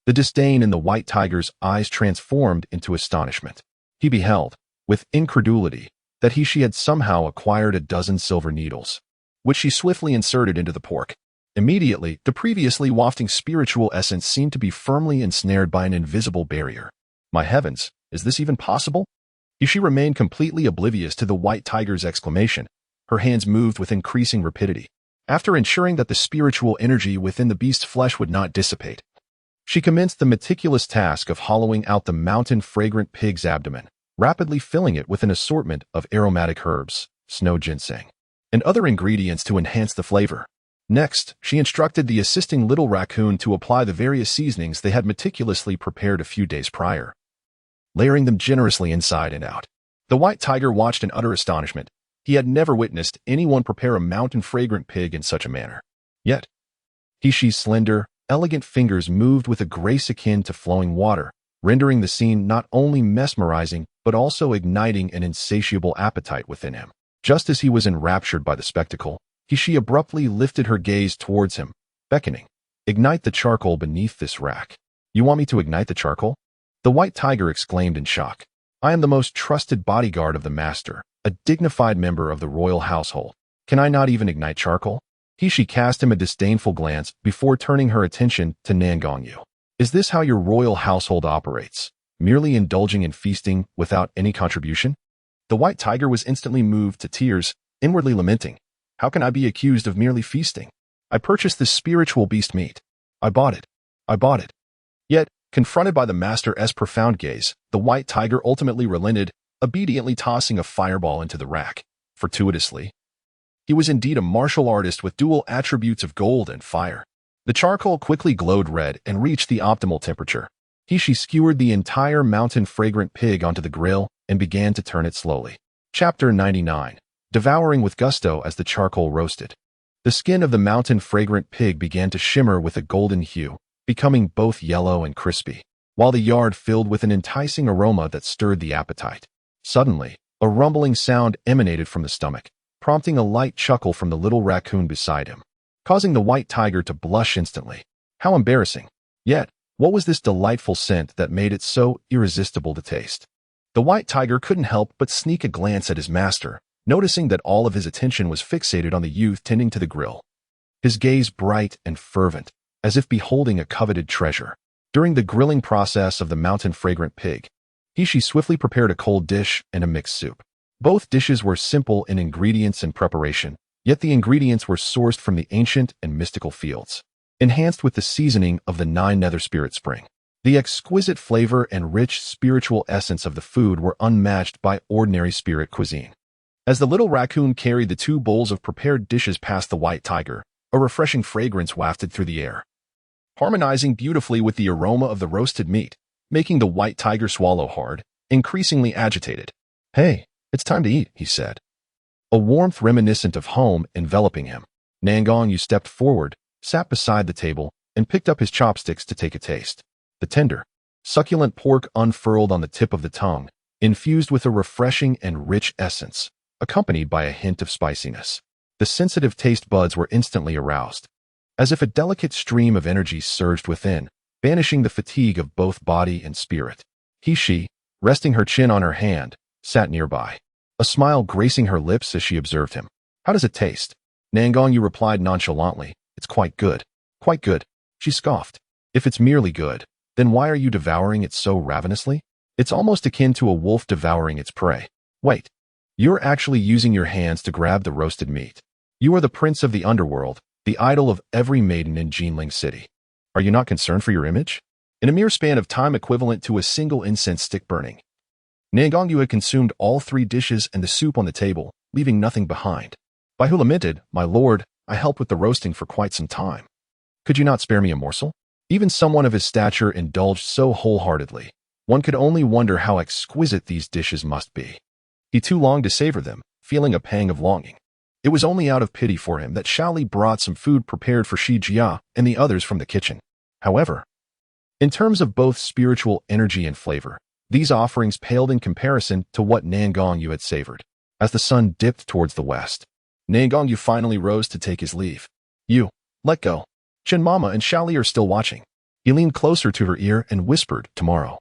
the disdain in the white tiger's eyes transformed into astonishment. He beheld, with incredulity, that he had somehow acquired a dozen silver needles, which she swiftly inserted into the pork. Immediately, the previously wafting spiritual essence seemed to be firmly ensnared by an invisible barrier. My heavens, is this even possible? She remained completely oblivious to the white tiger's exclamation. Her hands moved with increasing rapidity. After ensuring that the spiritual energy within the beast's flesh would not dissipate, she commenced the meticulous task of hollowing out the mountain-fragrant pig's abdomen, rapidly filling it with an assortment of aromatic herbs, snow ginseng, and other ingredients to enhance the flavor. Next, she instructed the assisting little raccoon to apply the various seasonings they had meticulously prepared a few days prior, layering them generously inside and out. The white tiger watched in utter astonishment. He had never witnessed anyone prepare a mountain-fragrant pig in such a manner. Yet, she's slender, elegant fingers moved with a grace akin to flowing water, rendering the scene not only mesmerizing but also igniting an insatiable appetite within him. Just as he was enraptured by the spectacle, she abruptly lifted her gaze towards him, beckoning, "Ignite the charcoal beneath this rack." "You want me to ignite the charcoal?" The white tiger exclaimed in shock. "I am the most trusted bodyguard of the master, a dignified member of the royal household. Can I not even ignite charcoal?" She cast him a disdainful glance before turning her attention to Nalan Yu. "Is this how your royal household operates? Merely indulging in feasting without any contribution?" The white tiger was instantly moved to tears, inwardly lamenting, "How can I be accused of merely feasting? I purchased this spiritual beast meat. I bought it. Yet, confronted by the master's profound gaze, the white tiger ultimately relented, obediently tossing a fireball into the rack. Fortuitously, he was indeed a martial artist with dual attributes of gold and fire. The charcoal quickly glowed red and reached the optimal temperature. She skewered the entire mountain-fragrant pig onto the grill and began to turn it slowly. Chapter 99. Devouring with gusto as the charcoal roasted. The skin of the mountain-fragrant pig began to shimmer with a golden hue, becoming both yellow and crispy, while the yard filled with an enticing aroma that stirred the appetite. Suddenly, a rumbling sound emanated from the stomach, prompting a light chuckle from the little raccoon beside him, causing the white tiger to blush instantly. How embarrassing! Yet, what was this delightful scent that made it so irresistible to taste? The white tiger couldn't help but sneak a glance at his master, noticing that all of his attention was fixated on the youth tending to the grill, his gaze bright and fervent, as if beholding a coveted treasure. During the grilling process of the mountain-fragrant pig, she swiftly prepared a cold dish and a mixed soup. Both dishes were simple in ingredients and preparation, yet the ingredients were sourced from the ancient and mystical fields, enhanced with the seasoning of the 9 nether spirit spring. The exquisite flavor and rich spiritual essence of the food were unmatched by ordinary spirit cuisine. As the little raccoon carried the 2 bowls of prepared dishes past the white tiger, a refreshing fragrance wafted through the air, harmonizing beautifully with the aroma of the roasted meat, making the white tiger swallow hard, increasingly agitated. "Hey, it's time to eat," he said, a warmth reminiscent of home enveloping him. Nangong Yu stepped forward, sat beside the table, and picked up his chopsticks to take a taste. The tender, succulent pork unfurled on the tip of the tongue, infused with a refreshing and rich essence, accompanied by a hint of spiciness. The sensitive taste buds were instantly aroused, as if a delicate stream of energy surged within, banishing the fatigue of both body and spirit. She, resting her chin on her hand, sat nearby, a smile gracing her lips as she observed him. "How does it taste?" Nangong Yu replied nonchalantly, "It's quite good." "Quite good," she scoffed. "If it's merely good, then why are you devouring it so ravenously? It's almost akin to a wolf devouring its prey." "Wait, you're actually using your hands to grab the roasted meat. You are the prince of the underworld, the idol of every maiden in Jinling City. Are you not concerned for your image?" In a mere span of time equivalent to a single incense stick burning, Nangong Yu had consumed all 3 dishes and the soup on the table, leaving nothing behind. "By Hulaminted, my lord, I helped with the roasting for quite some time. Could you not spare me a morsel?" Even someone of his stature indulged so wholeheartedly. One could only wonder how exquisite these dishes must be. He too longed to savor them, feeling a pang of longing. It was only out of pity for him that Shaoli brought some food prepared for Shi Jia and the others from the kitchen. However, in terms of both spiritual energy and flavor, these offerings paled in comparison to what Nangong Yu had savored. As the sun dipped towards the west, Nangong Yu finally rose to take his leave. "You, let go. Chen Mama and Shaoli are still watching." He leaned closer to her ear and whispered, "Tomorrow,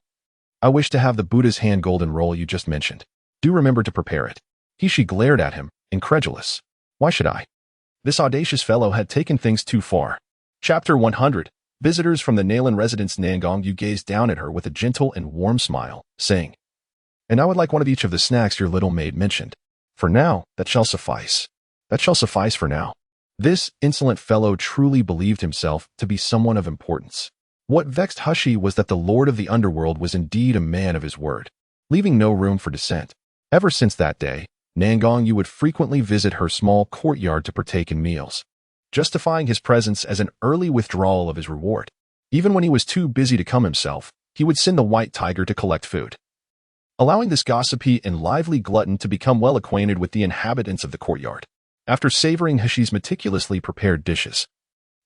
I wish to have the Buddha's hand golden roll you just mentioned. Do remember to prepare it." She glared at him, incredulous. "Why should I?" This audacious fellow had taken things too far. Chapter 100. Visitors from the Nalan residence. Nangong Yu gazed down at her with a gentle and warm smile, saying, "And I would like one of each of the snacks your little maid mentioned. For now, that shall suffice. That shall suffice for now." This insolent fellow truly believed himself to be someone of importance. What vexed Hushi was that the lord of the underworld was indeed a man of his word, leaving no room for dissent. Ever since that day, Nangong Yu would frequently visit her small courtyard to partake in meals, justifying his presence as an early withdrawal of his reward. Even when he was too busy to come himself, he would send the white tiger to collect food, allowing this gossipy and lively glutton to become well acquainted with the inhabitants of the courtyard. After savoring Hushi's meticulously prepared dishes,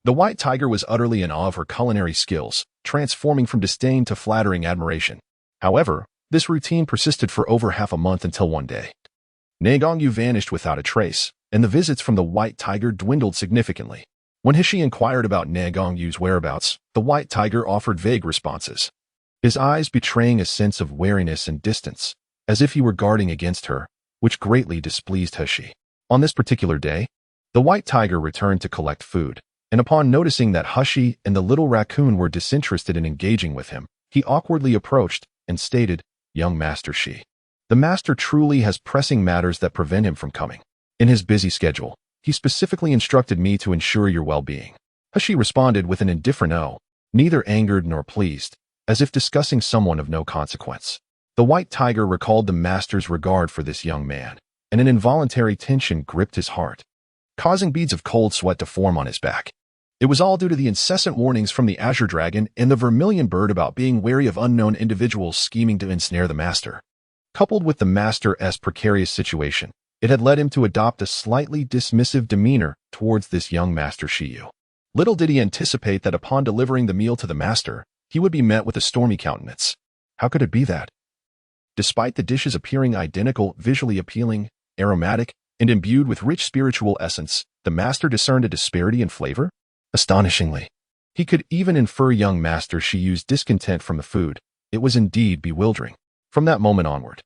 the white tiger was utterly in awe of her culinary skills, transforming from disdain to flattering admiration. However, this routine persisted for over half a month until one day, Nangong Yu vanished without a trace, and the visits from the white tiger dwindled significantly. When Hushi inquired about Nangong Yu's whereabouts, the white tiger offered vague responses, his eyes betraying a sense of wariness and distance, as if he were guarding against her, which greatly displeased Hushi. On this particular day, the white tiger returned to collect food, and upon noticing that Hushi and the little raccoon were disinterested in engaging with him, he awkwardly approached and stated, "Young Master Shi, the master truly has pressing matters that prevent him from coming. In his busy schedule, he specifically instructed me to ensure your well-being." Hushi responded with an indifferent "oh," neither angered nor pleased, as if discussing someone of no consequence. The white tiger recalled the master's regard for this young man, and an involuntary tension gripped his heart, causing beads of cold sweat to form on his back. It was all due to the incessant warnings from the azure dragon and the vermilion bird about being wary of unknown individuals scheming to ensnare the master. Coupled with the master's precarious situation, it had led him to adopt a slightly dismissive demeanor towards this young Master Shiyu. Little did he anticipate that upon delivering the meal to the master, he would be met with a stormy countenance. How could it be that, despite the dishes appearing identical, visually appealing, aromatic, and imbued with rich spiritual essence, the master discerned a disparity in flavor? Astonishingly, he could even infer young Master Shiyu's discontent from the food. It was indeed bewildering. From that moment onward,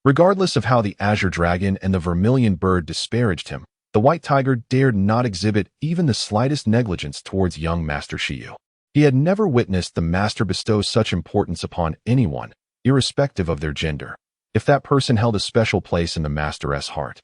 regardless of how the azure dragon and the vermilion bird disparaged him, the white tiger dared not exhibit even the slightest negligence towards young Master Shiyu. He had never witnessed the master bestow such importance upon anyone, irrespective of their gender. If that person held a special place in the master's heart,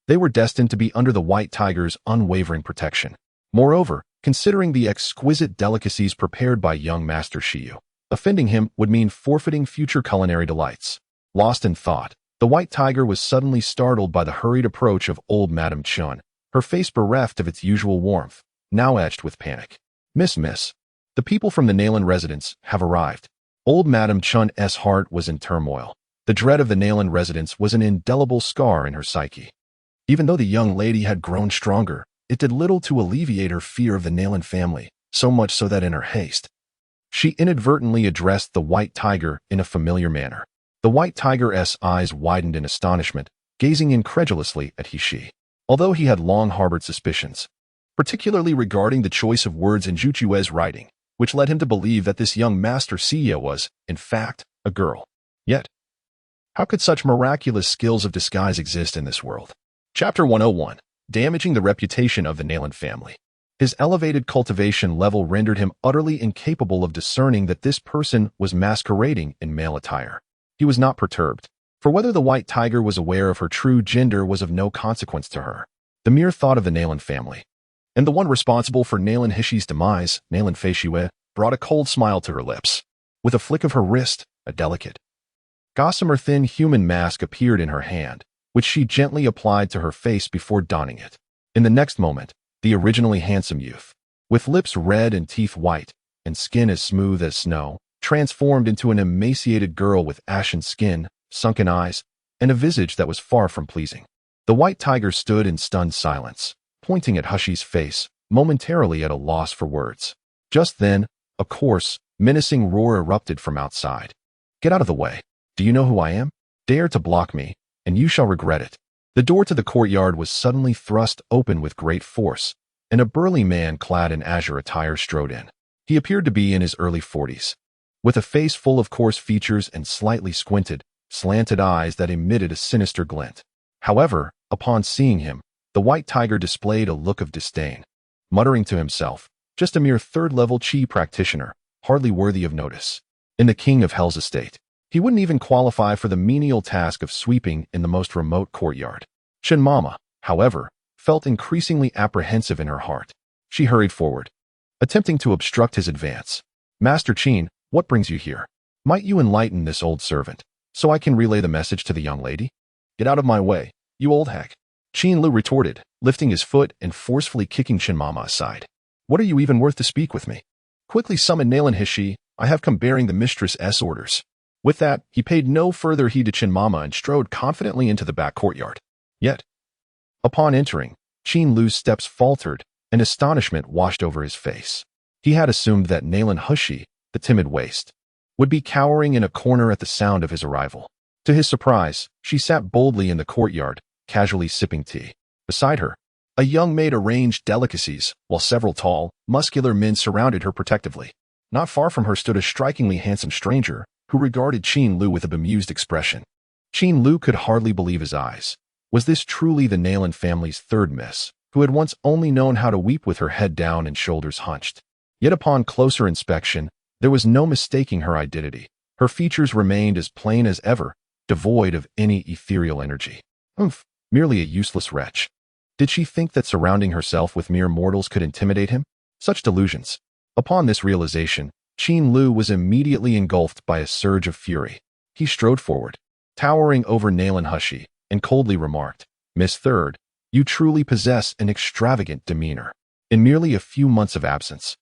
they were destined to be under the white tiger's unwavering protection. Moreover, considering the exquisite delicacies prepared by young Master Shiyu, offending him would mean forfeiting future culinary delights. Lost in thought, the white tiger was suddenly startled by the hurried approach of old Madame Chun, her face bereft of its usual warmth, now etched with panic. Miss, the people from the Nalan residence have arrived." Old Madame Chun's heart was in turmoil. The dread of the Nalan residence was an indelible scar in her psyche. Even though the young lady had grown stronger, it did little to alleviate her fear of the Nalan family, so much so that in her haste, she inadvertently addressed the white tiger in a familiar manner. The white tiger's eyes widened in astonishment, gazing incredulously at he-she. Although he had long harbored suspicions, particularly regarding the choice of words in Juchue's writing, which led him to believe that this young master Sia was, in fact, a girl. Yet, how could such miraculous skills of disguise exist in this world? Chapter 101. Damaging the reputation of the Nalan family. His elevated cultivation level rendered him utterly incapable of discerning that this person was masquerading in male attire. He was not perturbed, for whether the white tiger was aware of her true gender was of no consequence to her. The mere thought of the Nalan family, and the one responsible for Nalan Hishi's demise, Nalan Feishue, brought a cold smile to her lips. With a flick of her wrist, a delicate, gossamer thin human mask appeared in her hand, which she gently applied to her face before donning it. In the next moment, the originally handsome youth, with lips red and teeth white, and skin as smooth as snow, transformed into an emaciated girl with ashen skin, sunken eyes, and a visage that was far from pleasing. The white tiger stood in stunned silence, pointing at Hushi's face, momentarily at a loss for words. Just then, a coarse, menacing roar erupted from outside. "Get out of the way. Do you know who I am? Dare to block me, and you shall regret it." The door to the courtyard was suddenly thrust open with great force, and a burly man clad in azure attire strode in. He appeared to be in his early 40s, with a face full of coarse features and slightly squinted, slanted eyes that emitted a sinister glint. However, upon seeing him, the white tiger displayed a look of disdain, muttering to himself, "Just a mere third-level chi practitioner, hardly worthy of notice. In the King of Hell's estate, he wouldn't even qualify for the menial task of sweeping in the most remote courtyard." Shinmama, however, felt increasingly apprehensive in her heart. She hurried forward, attempting to obstruct his advance. "Master Qin, what brings you here? Might you enlighten this old servant, so I can relay the message to the young lady?" "Get out of my way, you old hack," Qin Lu retorted, lifting his foot and forcefully kicking Shinmama aside. "What are you even worth to speak with me? Quickly summon Nalan Hishi, I have come bearing the mistress's orders." With that, he paid no further heed to Shinmama and strode confidently into the back courtyard. Yet, upon entering, Qin Lu's steps faltered, and astonishment washed over his face. He had assumed that Nalan Hishi, the timid waste, would be cowering in a corner at the sound of his arrival. To his surprise, she sat boldly in the courtyard, casually sipping tea. Beside her, a young maid arranged delicacies, while several tall, muscular men surrounded her protectively. Not far from her stood a strikingly handsome stranger, who regarded Qin Lu with a bemused expression. Qin Lu could hardly believe his eyes. Was this truly the Nalan family's third miss, who had once only known how to weep with her head down and shoulders hunched? Yet upon closer inspection, there was no mistaking her identity. Her features remained as plain as ever, devoid of any ethereal energy. Humph, merely a useless wretch. Did she think that surrounding herself with mere mortals could intimidate him? Such delusions. Upon this realization, Qin Lu was immediately engulfed by a surge of fury. He strode forward, towering over Nalan Hishi, and coldly remarked, "Miss Third, you truly possess an extravagant demeanor. In merely a few months of absence,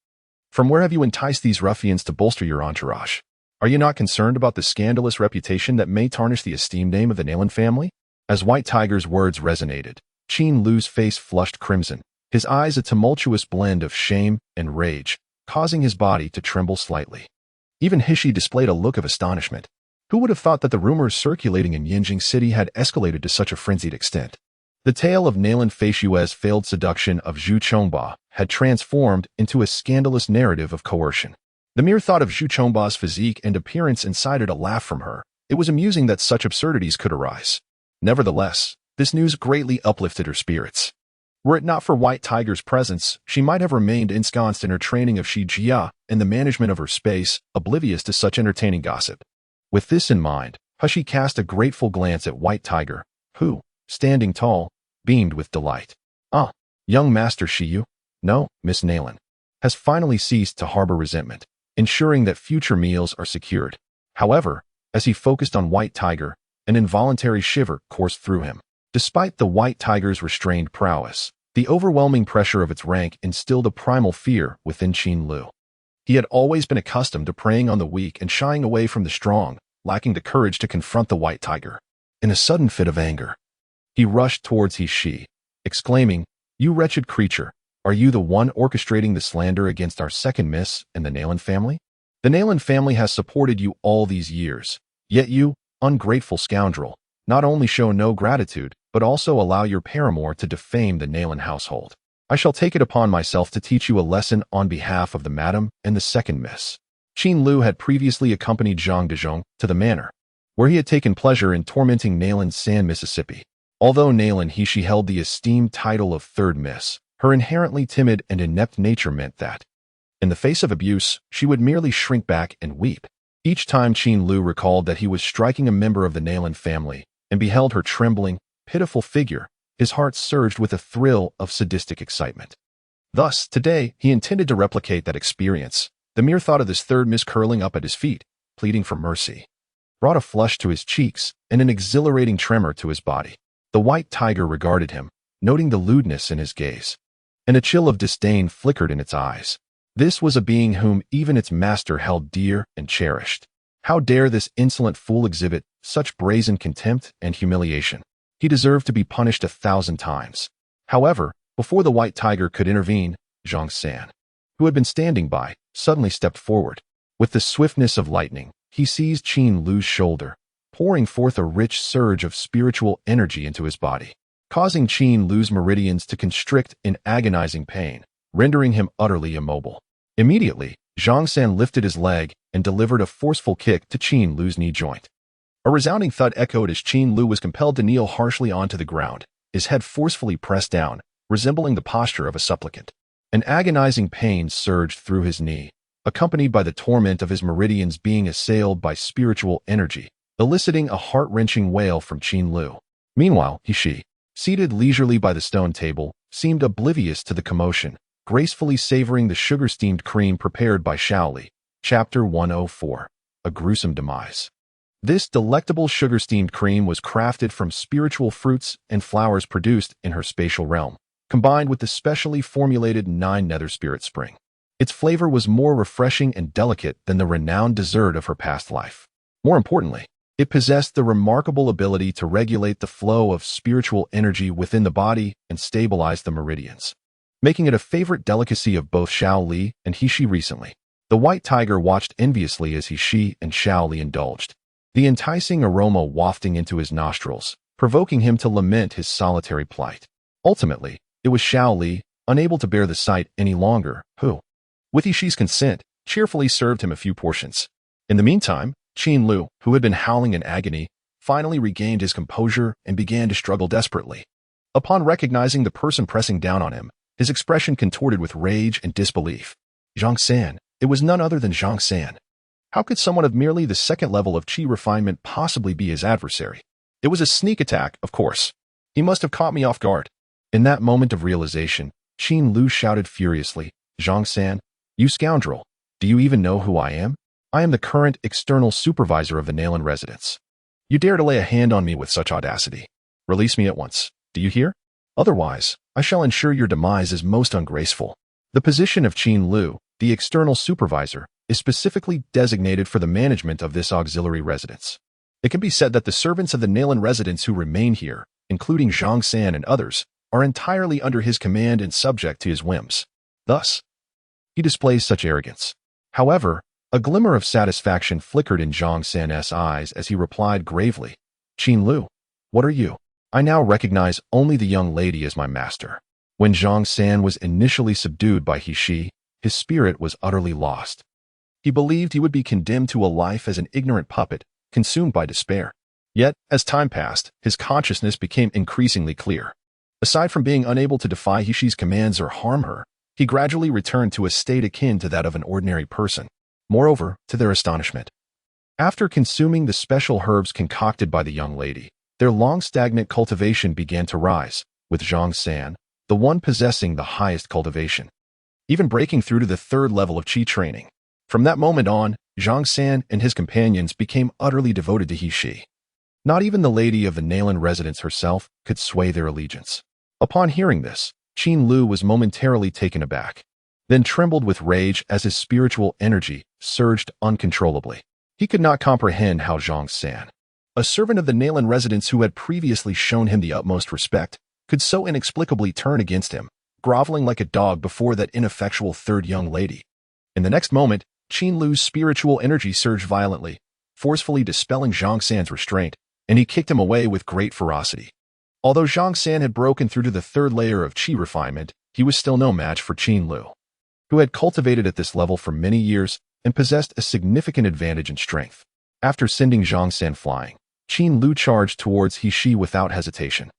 from where have you enticed these ruffians to bolster your entourage? Are you not concerned about the scandalous reputation that may tarnish the esteemed name of the Nalan family?" As White Tiger's words resonated, Qin Lu's face flushed crimson, his eyes a tumultuous blend of shame and rage, causing his body to tremble slightly. Even Hishi displayed a look of astonishment. Who would have thought that the rumors circulating in Yinjing City had escalated to such a frenzied extent? The tale of Nalan Feishue's failed seduction of Zhu Chongba had transformed into a scandalous narrative of coercion. The mere thought of Zhu Chongba's physique and appearance incited a laugh from her. It was amusing that such absurdities could arise. Nevertheless, this news greatly uplifted her spirits. Were it not for White Tiger's presence, she might have remained ensconced in her training of Shi Jia and the management of her space, oblivious to such entertaining gossip. With this in mind, Hushi cast a grateful glance at White Tiger, who, standing tall, beamed with delight. "Ah, young Master Shiyu, no, Miss Nalan, has finally ceased to harbor resentment, ensuring that future meals are secured." However, as he focused on White Tiger, an involuntary shiver coursed through him. Despite the White Tiger's restrained prowess, the overwhelming pressure of its rank instilled a primal fear within Qin Lu. He had always been accustomed to preying on the weak and shying away from the strong, lacking the courage to confront the White Tiger. In a sudden fit of anger, he rushed towards He-Shi, exclaiming, "You wretched creature, are you the one orchestrating the slander against our second miss and the Nalan family? The Nalan family has supported you all these years, yet you, ungrateful scoundrel, not only show no gratitude, but also allow your paramour to defame the Nalan household. I shall take it upon myself to teach you a lesson on behalf of the madam and the second miss." Qin Lu had previously accompanied Zhang Dezhong to the manor, where he had taken pleasure in tormenting Nalan San Mississippi. Although Nalan she held the esteemed title of third miss, her inherently timid and inept nature meant that, in the face of abuse, she would merely shrink back and weep. Each time Qin Lu recalled that he was striking a member of the Nalan family and beheld her trembling, pitiful figure, his heart surged with a thrill of sadistic excitement. Thus, today, he intended to replicate that experience. The mere thought of this third miss curling up at his feet, pleading for mercy, brought a flush to his cheeks and an exhilarating tremor to his body. The white tiger regarded him, noting the lewdness in his gaze, and a chill of disdain flickered in its eyes. This was a being whom even its master held dear and cherished. How dare this insolent fool exhibit such brazen contempt and humiliation? He deserved to be punished 1,000 times. However, before the white tiger could intervene, Zhang San, who had been standing by, suddenly stepped forward. With the swiftness of lightning, he seized Qin Lu's shoulder, pouring forth a rich surge of spiritual energy into his body, causing Qin Lu's meridians to constrict in agonizing pain, rendering him utterly immobile. Immediately, Zhang San lifted his leg and delivered a forceful kick to Qin Lu's knee joint. A resounding thud echoed as Qin Lu was compelled to kneel harshly onto the ground, his head forcefully pressed down, resembling the posture of a supplicant. An agonizing pain surged through his knee, accompanied by the torment of his meridians being assailed by spiritual energy, eliciting a heart-wrenching wail from Qin Lu. Meanwhile, she, seated leisurely by the stone table, seemed oblivious to the commotion, gracefully savoring the sugar-steamed cream prepared by Shaoli. Chapter 104. A Gruesome Demise. This delectable sugar-steamed cream was crafted from spiritual fruits and flowers produced in her spatial realm, combined with the specially formulated 9 nether spirit spring. Its flavor was more refreshing and delicate than the renowned dessert of her past life. More importantly, it possessed the remarkable ability to regulate the flow of spiritual energy within the body and stabilize the meridians, making it a favorite delicacy of both Shaoli and He recently. The white tiger watched enviously as He and Shaoli indulged, the enticing aroma wafting into his nostrils, provoking him to lament his solitary plight. Ultimately, it was Shaoli, unable to bear the sight any longer, who, with He's consent, cheerfully served him a few portions. In the meantime, Qin Lu, who had been howling in agony, finally regained his composure and began to struggle desperately. Upon recognizing the person pressing down on him, his expression contorted with rage and disbelief. Zhang San. It was none other than Zhang San. How could someone of merely the second level of qi refinement possibly be his adversary? It was a sneak attack, of course. He must have caught me off guard. In that moment of realization, Qin Lu shouted furiously, "Zhang San, you scoundrel, do you even know who I am? I am the current external supervisor of the Nalan residence. You dare to lay a hand on me with such audacity. Release me at once, do you hear? Otherwise, I shall ensure your demise is most ungraceful." The position of Qin Lu, the external supervisor, is specifically designated for the management of this auxiliary residence. It can be said that the servants of the Nalan residents who remain here, including Zhang San and others, are entirely under his command and subject to his whims. Thus, he displays such arrogance. However, a glimmer of satisfaction flickered in Zhang San's eyes as he replied gravely, "Qin Lu, what are you? I now recognize only the young lady as my master." When Zhang San was initially subdued by He, his spirit was utterly lost. He believed he would be condemned to a life as an ignorant puppet, consumed by despair. Yet, as time passed, his consciousness became increasingly clear. Aside from being unable to defy He's commands or harm her, he gradually returned to a state akin to that of an ordinary person. Moreover, to their astonishment, after consuming the special herbs concocted by the young lady, their long-stagnant cultivation began to rise, with Zhang San, the one possessing the highest cultivation, even breaking through to the 3rd level of qi training. From that moment on, Zhang San and his companions became utterly devoted to He. Not even the lady of the Nalan residence herself could sway their allegiance. Upon hearing this, Qin Lu was momentarily taken aback, then trembled with rage as his spiritual energy surged uncontrollably. He could not comprehend how Zhang San, a servant of the Nalan residence who had previously shown him the utmost respect, could so inexplicably turn against him, groveling like a dog before that ineffectual third young lady. In the next moment, Qin Lu's spiritual energy surged violently, forcefully dispelling Zhang San's restraint, and he kicked him away with great ferocity. Although Zhang San had broken through to the third layer of qi refinement, he was still no match for Qin Lu, who had cultivated at this level for many years and possessed a significant advantage in strength. After sending Zhang San flying, Qin Lu charged towards He Shi without hesitation.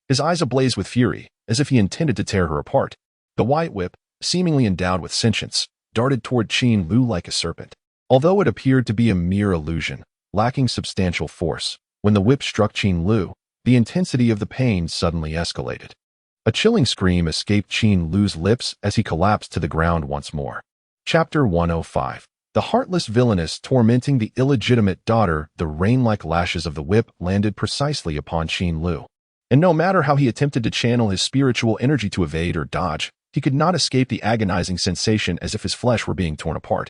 His eyes ablaze with fury, as if he intended to tear her apart. The white whip, seemingly endowed with sentience, darted toward Qin Lu like a serpent. Although it appeared to be a mere illusion, lacking substantial force, when the whip struck Qin Lu, the intensity of the pain suddenly escalated. A chilling scream escaped Qin Lu's lips as he collapsed to the ground once more. Chapter 105. The heartless villainess tormenting the illegitimate daughter. The rain-like lashes of the whip landed precisely upon Qin Lu. And no matter how he attempted to channel his spiritual energy to evade or dodge, he could not escape the agonizing sensation as if his flesh were being torn apart.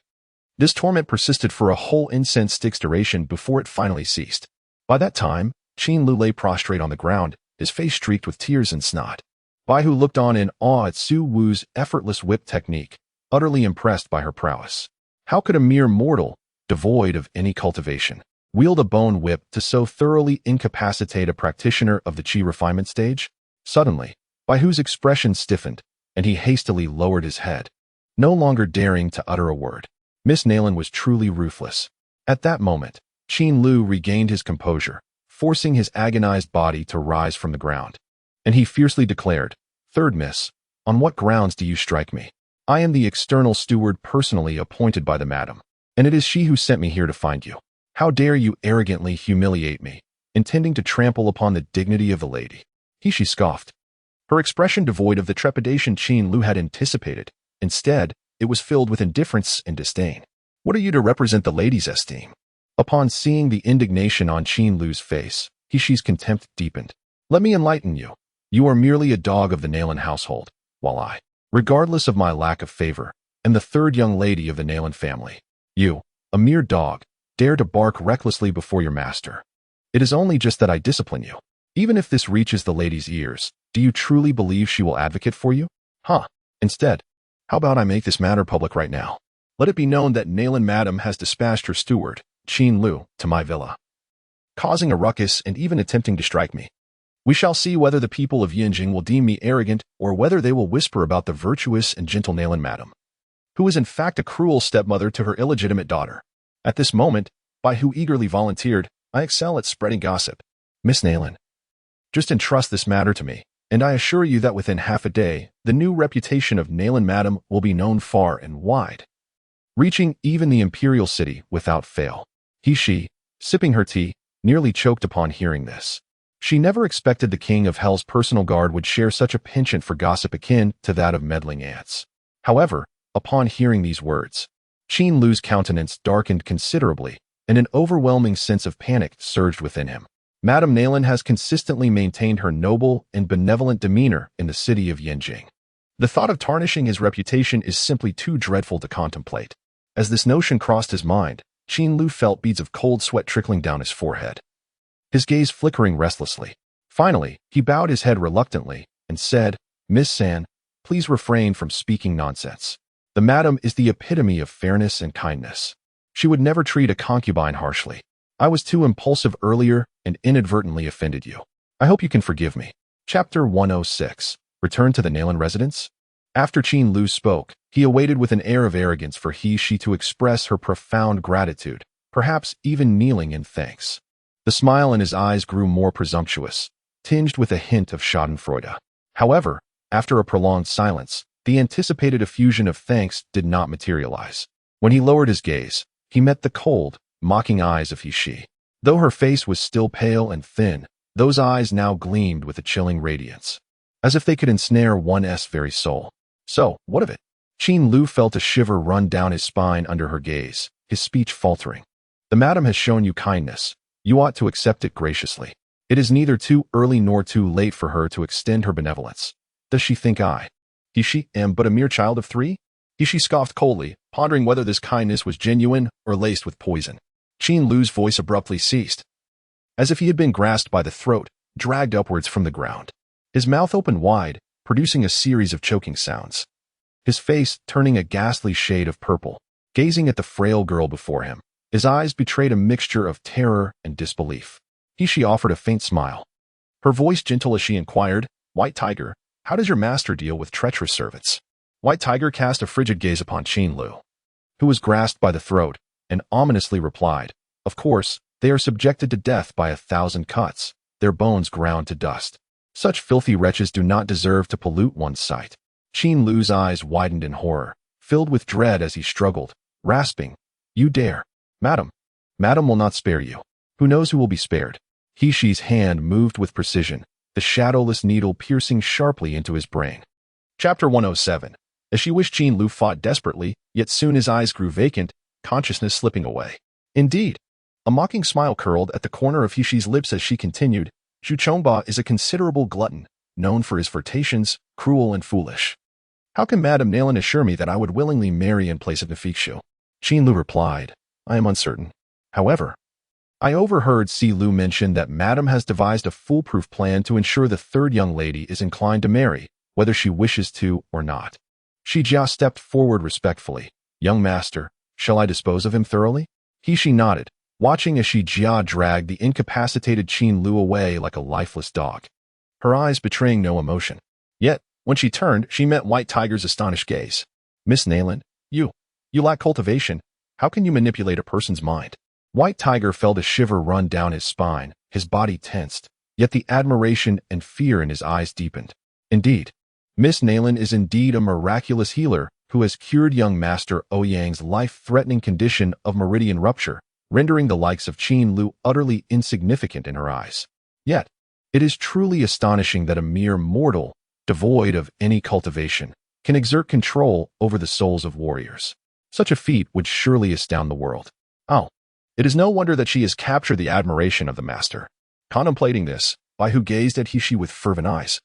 This torment persisted for a whole incense stick's duration before it finally ceased. By that time, Qin Lu lay prostrate on the ground, his face streaked with tears and snot. Bai Hu looked on in awe at Su Wu's effortless whip technique, utterly impressed by her prowess. How could a mere mortal, devoid of any cultivation, wield a bone whip to so thoroughly incapacitate a practitioner of the qi refinement stage? Suddenly, Bai Hu's expression stiffened, and he hastily lowered his head, no longer daring to utter a word. Miss Nalan was truly ruthless. At that moment, Qin Lu regained his composure, forcing his agonized body to rise from the ground. And he fiercely declared, "Third miss, on what grounds do you strike me? I am the external steward personally appointed by the madam, and it is she who sent me here to find you. How dare you arrogantly humiliate me, intending to trample upon the dignity of the lady?" She scoffed, her expression devoid of the trepidation Qin Lu had anticipated. Instead, it was filled with indifference and disdain. "What are you to represent the lady's esteem?" Upon seeing the indignation on Qin Lu's face, Hishi's contempt deepened. "Let me enlighten you. You are merely a dog of the Nalan household, while I, regardless of my lack of favor, am the third young lady of the Nalan family. You, a mere dog, dare to bark recklessly before your master. It is only just that I discipline you. Even if this reaches the lady's ears, do you truly believe she will advocate for you? Instead, how about I make this matter public right now? Let it be known that Nalan Madam has dispatched her steward, Qin Lu, to my villa, causing a ruckus and even attempting to strike me. We shall see whether the people of Yinjing will deem me arrogant or whether they will whisper about the virtuous and gentle Nalan Madam, who is in fact a cruel stepmother to her illegitimate daughter." At this moment, Bai Hu eagerly volunteered, "I excel at spreading gossip. Miss Nalan, just entrust this matter to me, and I assure you that within half a day, the new reputation of Nalan Madam will be known far and wide, reaching even the imperial city without fail." She, sipping her tea, nearly choked upon hearing this. She never expected the king of hell's personal guard would share such a penchant for gossip akin to that of meddling ants. However, upon hearing these words, Qin Lu's countenance darkened considerably, and an overwhelming sense of panic surged within him. Madame Nalan has consistently maintained her noble and benevolent demeanor in the city of Yinjing. The thought of tarnishing his reputation is simply too dreadful to contemplate. As this notion crossed his mind, Qin Lu felt beads of cold sweat trickling down his forehead, his gaze flickering restlessly. Finally, he bowed his head reluctantly and said, "Miss San, please refrain from speaking nonsense. The madam is the epitome of fairness and kindness. She would never treat a concubine harshly. I was too impulsive earlier and inadvertently offended you. I hope you can forgive me." Chapter 106. Return to the Nalan residence. After Qin Lu spoke, he awaited with an air of arrogance for she to express her profound gratitude, perhaps even kneeling in thanks. The smile in his eyes grew more presumptuous, tinged with a hint of schadenfreude. However, after a prolonged silence, the anticipated effusion of thanks did not materialize. When he lowered his gaze, he met the cold, mocking eyes of He. Though her face was still pale and thin, those eyes now gleamed with a chilling radiance, as if they could ensnare one's very soul. "So, what of it?" Qin Lu felt a shiver run down his spine under her gaze, his speech faltering. "The madam has shown you kindness. You ought to accept it graciously. It is neither too early nor too late for her to extend her benevolence. Does she think I, am but a mere child of 3? She scoffed coldly, pondering whether this kindness was genuine or laced with poison. Qin Lu's voice abruptly ceased, as if he had been grasped by the throat, dragged upwards from the ground. His mouth opened wide, producing a series of choking sounds. His face turning a ghastly shade of purple, gazing at the frail girl before him. His eyes betrayed a mixture of terror and disbelief. She offered a faint smile. Her voice gentle as she inquired, "White Tiger, how does your master deal with treacherous servants?" White Tiger cast a frigid gaze upon Qin Lu, who was grasped by the throat, and ominously replied, "Of course, they are subjected to death by 1,000 cuts, their bones ground to dust. Such filthy wretches do not deserve to pollute one's sight." Qin Lu's eyes widened in horror, filled with dread as he struggled, rasping, "You dare? Madam. Madam will not spare you. Who knows who will be spared?" Shi's hand moved with precision, the shadowless needle piercing sharply into his brain. Chapter 107. As she wished, Qin Lu fought desperately, yet soon his eyes grew vacant, consciousness slipping away. Indeed, a mocking smile curled at the corner of Shi's lips as she continued, "Zhu Chongba is a considerable glutton, known for his flirtations, cruel and foolish. How can Madame Nalan assure me that I would willingly marry in place of Nefixu?" Qin Lu replied, "I am uncertain. However, I overheard Si Lu mention that Madame has devised a foolproof plan to ensure the third young lady is inclined to marry, whether she wishes to or not." Shi Jia stepped forward respectfully. "Young master, shall I dispose of him thoroughly?" Shi nodded, watching as Shi Jia dragged the incapacitated Qin Lu away like a lifeless dog, her eyes betraying no emotion. Yet, when she turned, she met White Tiger's astonished gaze. "Miss Nalan, you lack cultivation. How can you manipulate a person's mind?" White Tiger felt a shiver run down his spine, his body tensed, yet the admiration and fear in his eyes deepened. Indeed, Miss Nalan is indeed a miraculous healer who has cured young Master Ouyang's life-threatening condition of meridian rupture, rendering the likes of Qin Lu utterly insignificant in her eyes. Yet, it is truly astonishing that a mere mortal, devoid of any cultivation, can exert control over the souls of warriors. Such a feat would surely astound the world. Oh, it is no wonder that she has captured the admiration of the master. Contemplating this, Bai Hu gazed at Shi with fervent eyes,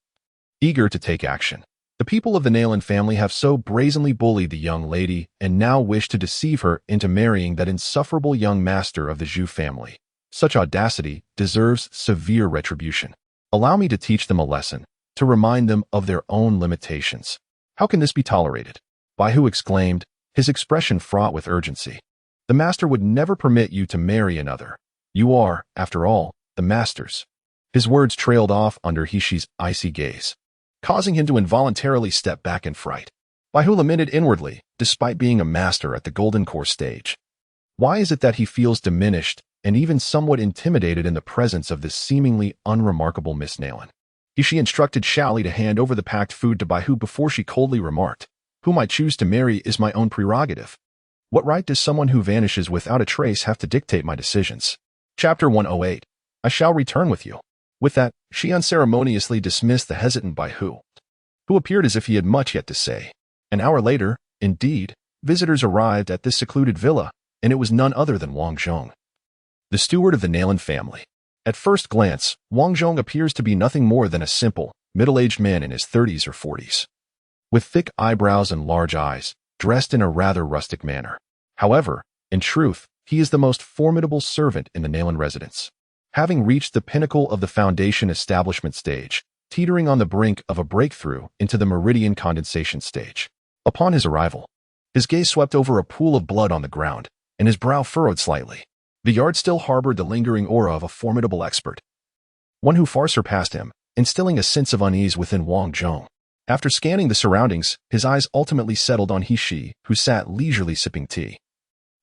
eager to take action. The people of the Nalan family have so brazenly bullied the young lady and now wish to deceive her into marrying that insufferable young master of the Zhu family. Such audacity deserves severe retribution. Allow me to teach them a lesson, to remind them of their own limitations. How can this be tolerated? Bai Hu exclaimed, his expression fraught with urgency. The master would never permit you to marry another. You are, after all, the master's. His words trailed off under Shi's icy gaze, causing him to involuntarily step back in fright. Bai Hu lamented inwardly, despite being a master at the Golden Core stage. Why is it that he feels diminished and even somewhat intimidated in the presence of this seemingly unremarkable Miss Nalan? Shi instructed Xiaoli to hand over the packed food to Bai Hu before she coldly remarked, "Whom I choose to marry is my own prerogative. What right does someone who vanishes without a trace have to dictate my decisions?" Chapter 108. I shall return with you. With that, she unceremoniously dismissed the hesitant Bai Hu, who appeared as if he had much yet to say. An hour later, indeed, visitors arrived at this secluded villa, and it was none other than Wang Zhong, the steward of the Nalan family. At first glance, Wang Zhong appears to be nothing more than a simple, middle-aged man in his 30s or 40s, with thick eyebrows and large eyes, dressed in a rather rustic manner. However, in truth, he is the most formidable servant in the Nalan residence. Having reached the pinnacle of the foundation establishment stage, teetering on the brink of a breakthrough into the meridian condensation stage. Upon his arrival, his gaze swept over a pool of blood on the ground, and his brow furrowed slightly. The yard still harbored the lingering aura of a formidable expert, one who far surpassed him, instilling a sense of unease within Wang Zhong. After scanning the surroundings, his eyes ultimately settled on Shi, who sat leisurely sipping tea,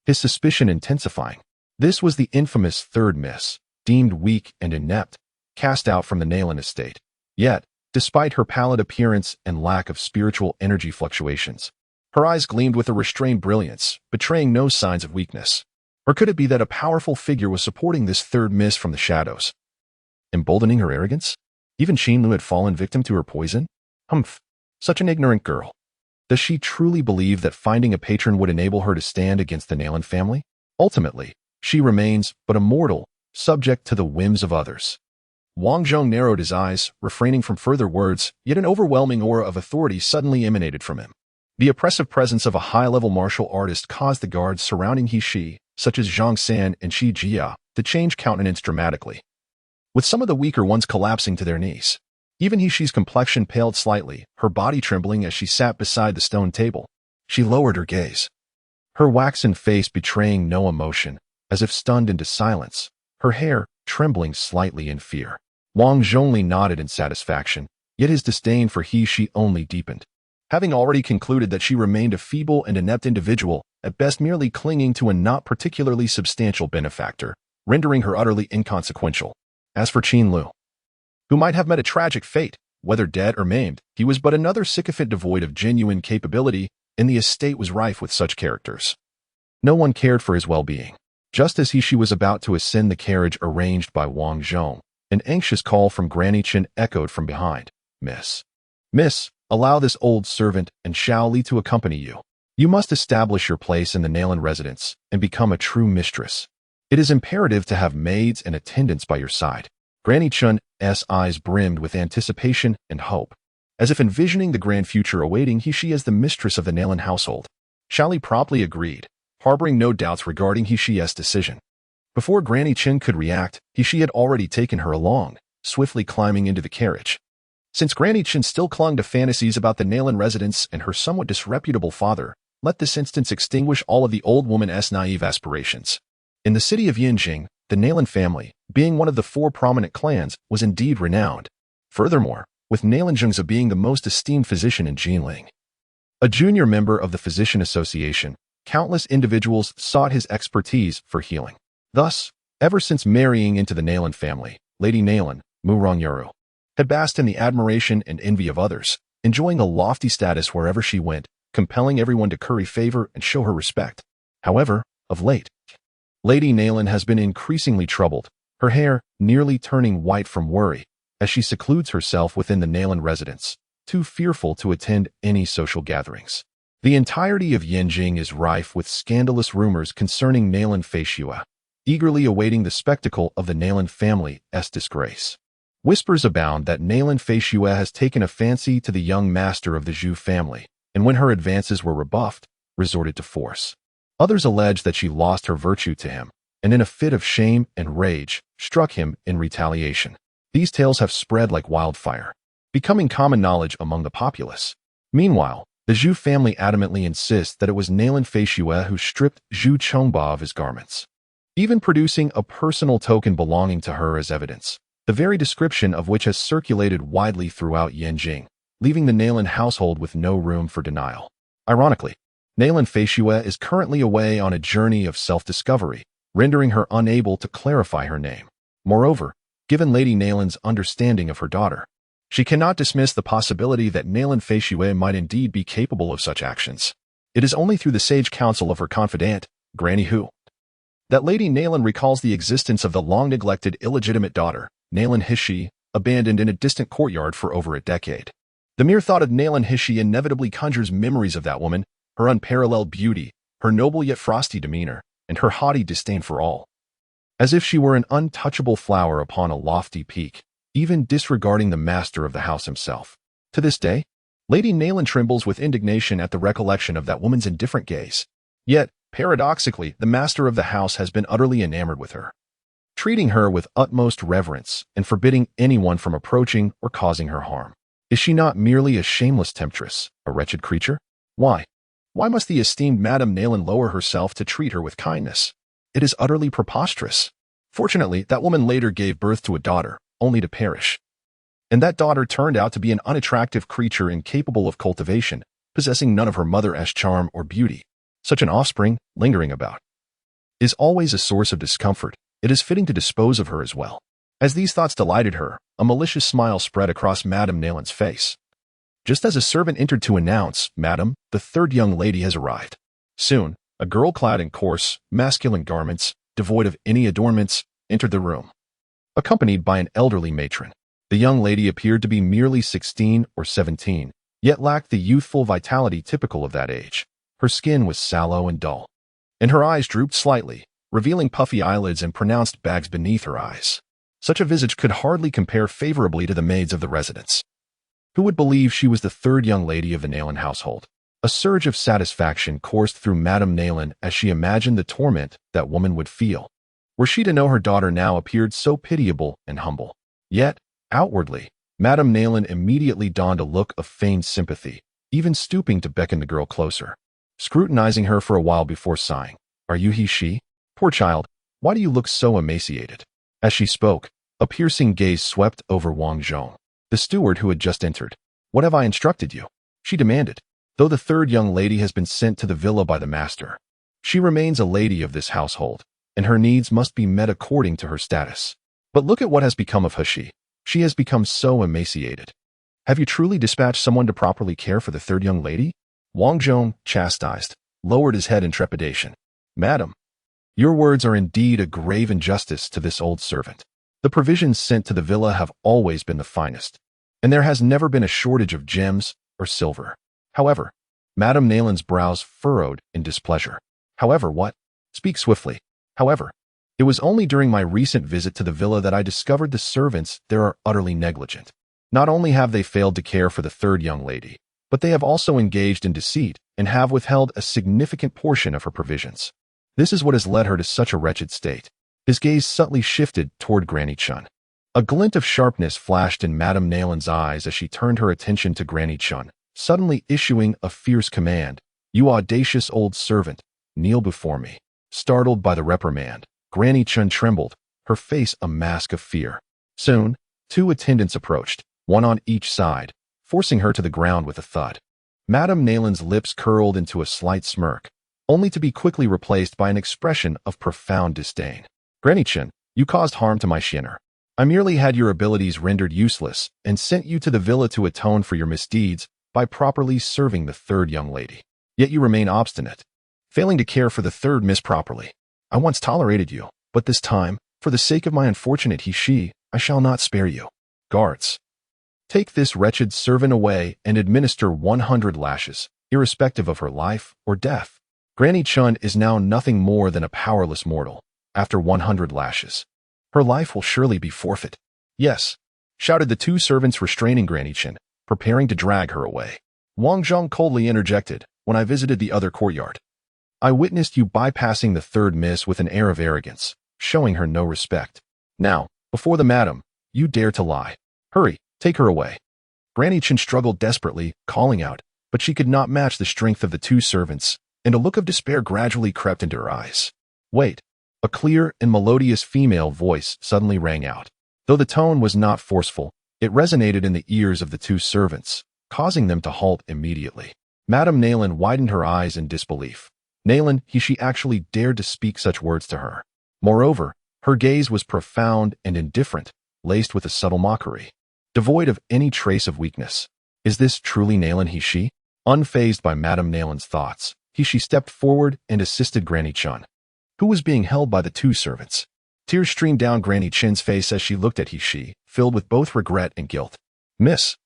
his suspicion intensifying. This was the infamous third miss, deemed weak and inept, cast out from the Nalan estate. Yet, despite her pallid appearance and lack of spiritual energy fluctuations, her eyes gleamed with a restrained brilliance, betraying no signs of weakness. Or could it be that a powerful figure was supporting this third miss from the shadows, emboldening her arrogance? Even Qin Lu had fallen victim to her poison? Humph, such an ignorant girl. Does she truly believe that finding a patron would enable her to stand against the Nalan family? Ultimately, she remains but a mortal, subject to the whims of others. Wang Zhong narrowed his eyes, refraining from further words, yet an overwhelming aura of authority suddenly emanated from him. The oppressive presence of a high-level martial artist caused the guards surrounding Shi, such as Zhang San and Shi Jia, to change countenance dramatically, with some of the weaker ones collapsing to their knees. Even Hishi's complexion paled slightly, her body trembling as she sat beside the stone table. She lowered her gaze, her waxen face betraying no emotion, as if stunned into silence, her hair trembling slightly in fear. Wang Zhongli nodded in satisfaction, yet his disdain for Hishi only deepened. Having already concluded that she remained a feeble and inept individual, at best merely clinging to a not particularly substantial benefactor, rendering her utterly inconsequential. As for Qin Lu, who might have met a tragic fate, whether dead or maimed, he was but another sycophant devoid of genuine capability, and the estate was rife with such characters. No one cared for his well-being. Just as Hishi was about to ascend the carriage arranged by Wang Zhong, an anxious call from Granny Chen echoed from behind. Miss, allow this old servant and Xiao Li to accompany you. You must establish your place in the Nalan residence and become a true mistress. It is imperative to have maids and attendants by your side. Granny Chen's eyes brimmed with anticipation and hope, as if envisioning the grand future awaiting Hishi as the mistress of the Nalan household. Xiao Li promptly agreed, harboring no doubts regarding Hishi's decision. Before Granny Chen could react, Hishi had already taken her along, swiftly climbing into the carriage. Since Granny Chen still clung to fantasies about the Nalan residence and her somewhat disreputable father, let this instance extinguish all of the old woman's naive aspirations. In the city of Yinjing, the Nalan family, being one of the 4 prominent clans, was indeed renowned. Furthermore, with Nalan Zhengzi being the most esteemed physician in Jinling, a junior member of the Physician Association, countless individuals sought his expertise for healing. Thus, ever since marrying into the Nalan family, Lady Nalan, Murongyaru, had basked in the admiration and envy of others, enjoying a lofty status wherever she went, compelling everyone to curry favor and show her respect. However, of late, Lady Nalan has been increasingly troubled, her hair nearly turning white from worry, as she secludes herself within the Nalan residence, too fearful to attend any social gatherings. The entirety of Yinjing is rife with scandalous rumors concerning Nalan Feishua, eagerly awaiting the spectacle of the Nalan family's disgrace. Whispers abound that Nalan Feishua has taken a fancy to the young master of the Zhu family, and when her advances were rebuffed, resorted to force. Others allege that she lost her virtue to him, and in a fit of shame and rage, struck him in retaliation. These tales have spread like wildfire, becoming common knowledge among the populace. Meanwhile, the Zhu family adamantly insists that it was Nalan Feishua who stripped Zhu Chongba of his garments, even producing a personal token belonging to her as evidence, the very description of which has circulated widely throughout Yinjing, leaving the Nalan household with no room for denial. Ironically, Nalan Feishua is currently away on a journey of self-discovery, rendering her unable to clarify her name. Moreover, given Lady Nalan's understanding of her daughter, she cannot dismiss the possibility that Nalan Feishua might indeed be capable of such actions. It is only through the sage counsel of her confidant, Granny Hu, that Lady Nalan recalls the existence of the long-neglected illegitimate daughter, Nalan Hishi, abandoned in a distant courtyard for over a decade. The mere thought of Nalan Hishi inevitably conjures memories of that woman, her unparalleled beauty, her noble yet frosty demeanor, and her haughty disdain for all. As if she were an untouchable flower upon a lofty peak, even disregarding the master of the house himself. To this day, Lady Nalan trembles with indignation at the recollection of that woman's indifferent gaze. Yet, paradoxically, the master of the house has been utterly enamored with her, treating her with utmost reverence and forbidding anyone from approaching or causing her harm. Is she not merely a shameless temptress, a wretched creature? Why? Why must the esteemed Madame Nalan lower herself to treat her with kindness? It is utterly preposterous. Fortunately, that woman later gave birth to a daughter, only to perish. And that daughter turned out to be an unattractive creature incapable of cultivation, possessing none of her mother's charm or beauty. Such an offspring, lingering about, is always a source of discomfort. It is fitting to dispose of her as well. As these thoughts delighted her, a malicious smile spread across Madame Nalan's face. Just as a servant entered to announce, "Madam, the 3rd young lady has arrived." Soon, a girl clad in coarse, masculine garments, devoid of any adornments, entered the room, accompanied by an elderly matron. The young lady appeared to be merely 16 or 17, yet lacked the youthful vitality typical of that age. Her skin was sallow and dull, and her eyes drooped slightly, revealing puffy eyelids and pronounced bags beneath her eyes. Such a visage could hardly compare favorably to the maids of the residence. Who would believe she was the 3rd young lady of the Nalan household? A surge of satisfaction coursed through Madame Nalan as she imagined the torment that woman would feel, were she to know her daughter now appeared so pitiable and humble. Yet, outwardly, Madame Nalan immediately donned a look of feigned sympathy, even stooping to beckon the girl closer, scrutinizing her for a while before sighing. Are you she? Poor child, why do you look so emaciated? As she spoke, a piercing gaze swept over Wang Zhong, the steward who had just entered. What have I instructed you? She demanded. Though the third young lady has been sent to the villa by the master, she remains a lady of this household, and her needs must be met according to her status. But look at what has become of Hushi. She has become so emaciated. Have you truly dispatched someone to properly care for the third young lady? Wang Zhong, chastised, lowered his head in trepidation. Madam, your words are indeed a grave injustice to this old servant. The provisions sent to the villa have always been the finest, and there has never been a shortage of gems or silver. However, Madame Nalan's brows furrowed in displeasure. However, what? Speak swiftly. However, it was only during my recent visit to the villa that I discovered the servants there are utterly negligent. Not only have they failed to care for the third young lady, but they have also engaged in deceit and have withheld a significant portion of her provisions. This is what has led her to such a wretched state. His gaze subtly shifted toward Granny Chun. A glint of sharpness flashed in Madame Nalan's eyes as she turned her attention to Granny Chun, suddenly issuing a fierce command. You audacious old servant, kneel before me. Startled by the reprimand, Granny Chun trembled, her face a mask of fear. Soon, two attendants approached, one on each side, forcing her to the ground with a thud. Madame Nalan's lips curled into a slight smirk, only to be quickly replaced by an expression of profound disdain. Granny Chun, you caused harm to my Shinner. I merely had your abilities rendered useless and sent you to the villa to atone for your misdeeds by properly serving the third young lady. Yet you remain obstinate, failing to care for the third miss properly. I once tolerated you, but this time, for the sake of my unfortunate she, I shall not spare you. Guards, take this wretched servant away and administer 100 lashes, irrespective of her life or death. Granny Chun is now nothing more than a powerless mortal. After 100 lashes, her life will surely be forfeit. Yes, shouted the two servants restraining Granny Chun, preparing to drag her away. Wang Zhong coldly interjected, when I visited the other courtyard, I witnessed you bypassing the third miss with an air of arrogance, showing her no respect. Now, before the madam, you dare to lie. Hurry, take her away. Granny Chun struggled desperately, calling out, but she could not match the strength of the two servants, and a look of despair gradually crept into her eyes. Wait. A clear and melodious female voice suddenly rang out. Though the tone was not forceful, it resonated in the ears of the two servants, causing them to halt immediately. Madame Nalan widened her eyes in disbelief. Nalan, she actually dared to speak such words to her. Moreover, her gaze was profound and indifferent, laced with a subtle mockery, devoid of any trace of weakness. Is this truly Nalan she? Unfazed by Madame Nalan's thoughts, she stepped forward and assisted Granny Chun, who was being held by the two servants. Tears streamed down Granny Chun's face as she looked at she, filled with both regret and guilt. Miss,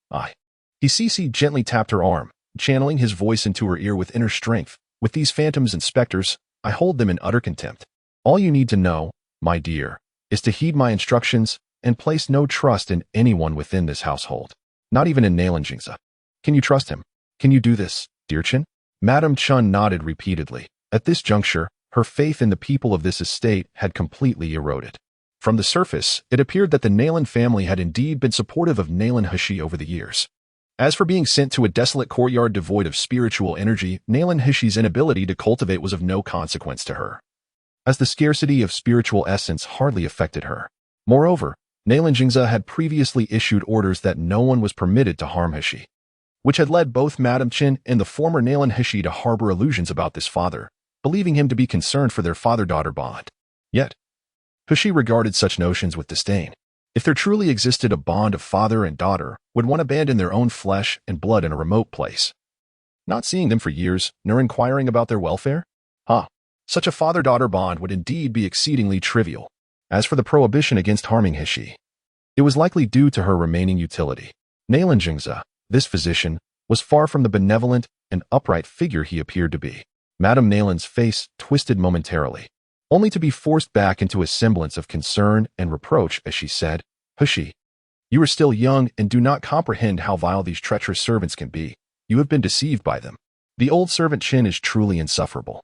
He gently tapped her arm, channeling his voice into her ear with inner strength. With these phantoms and specters, I hold them in utter contempt. All you need to know, my dear, is to heed my instructions and place no trust in anyone within this household, not even in Nalan Jingza. Can you trust him? Can you do this, dear Chun? Madame Chun nodded repeatedly. At this juncture, her faith in the people of this estate had completely eroded. From the surface, it appeared that the Nalan family had indeed been supportive of Nalan Hushi over the years. As for being sent to a desolate courtyard devoid of spiritual energy, Nalan Hushi's inability to cultivate was of no consequence to her, as the scarcity of spiritual essence hardly affected her. Moreover, Nalan Jingza had previously issued orders that no one was permitted to harm Hushi, which had led both Madame Chin and the former Nalan Hushi to harbor illusions about this father, believing him to be concerned for their father-daughter bond. Yet, Hushi regarded such notions with disdain. If there truly existed a bond of father and daughter, would one abandon their own flesh and blood in a remote place, not seeing them for years, nor inquiring about their welfare? Such a father-daughter bond would indeed be exceedingly trivial. As for the prohibition against harming Hushi, it was likely due to her remaining utility. Nalan Jingza, this physician, was far from the benevolent and upright figure he appeared to be. Madame Nalan's face twisted momentarily, only to be forced back into a semblance of concern and reproach as she said, Hushi, you are still young and do not comprehend how vile these treacherous servants can be. You have been deceived by them. The old servant Chin is truly insufferable.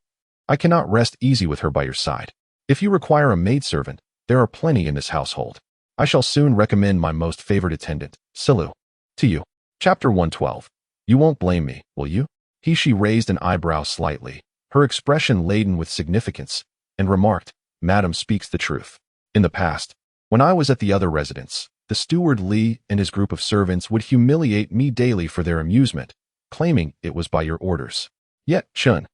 I cannot rest easy with her by your side. If you require a maidservant, there are plenty in this household. I shall soon recommend my most favored attendant, Silu, to you. Chapter 112. You won't blame me, will you? She raised an eyebrow slightly, her expression laden with significance, and remarked, Madam speaks the truth. In the past, when I was at the other residence, the steward Li and his group of servants would humiliate me daily for their amusement, claiming it was by your orders. Yet, Chun,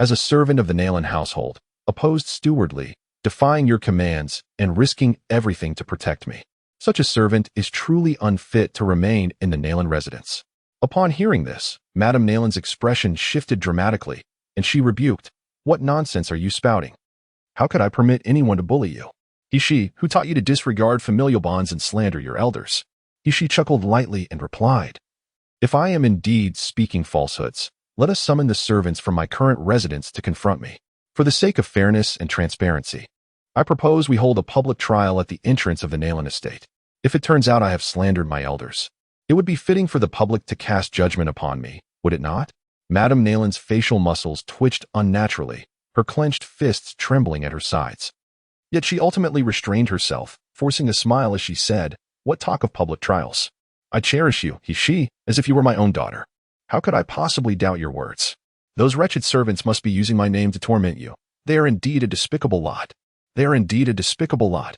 as a servant of the Nalan household, opposed steward Li, defying your commands and risking everything to protect me. Such a servant is truly unfit to remain in the Nalan residence. Upon hearing this, Madame Nalan's expression shifted dramatically, and she rebuked, What nonsense are you spouting? How could I permit anyone to bully you? She who taught you to disregard familial bonds and slander your elders. She chuckled lightly and replied, If I am indeed speaking falsehoods, let us summon the servants from my current residence to confront me. For the sake of fairness and transparency, I propose we hold a public trial at the entrance of the Nalan estate. If it turns out I have slandered my elders, it would be fitting for the public to cast judgment upon me, would it not? Madame Nalan's facial muscles twitched unnaturally, her clenched fists trembling at her sides. Yet she ultimately restrained herself, forcing a smile as she said, What talk of public trials? I cherish you, she, as if you were my own daughter. How could I possibly doubt your words? Those wretched servants must be using my name to torment you. They are indeed a despicable lot. They are indeed a despicable lot.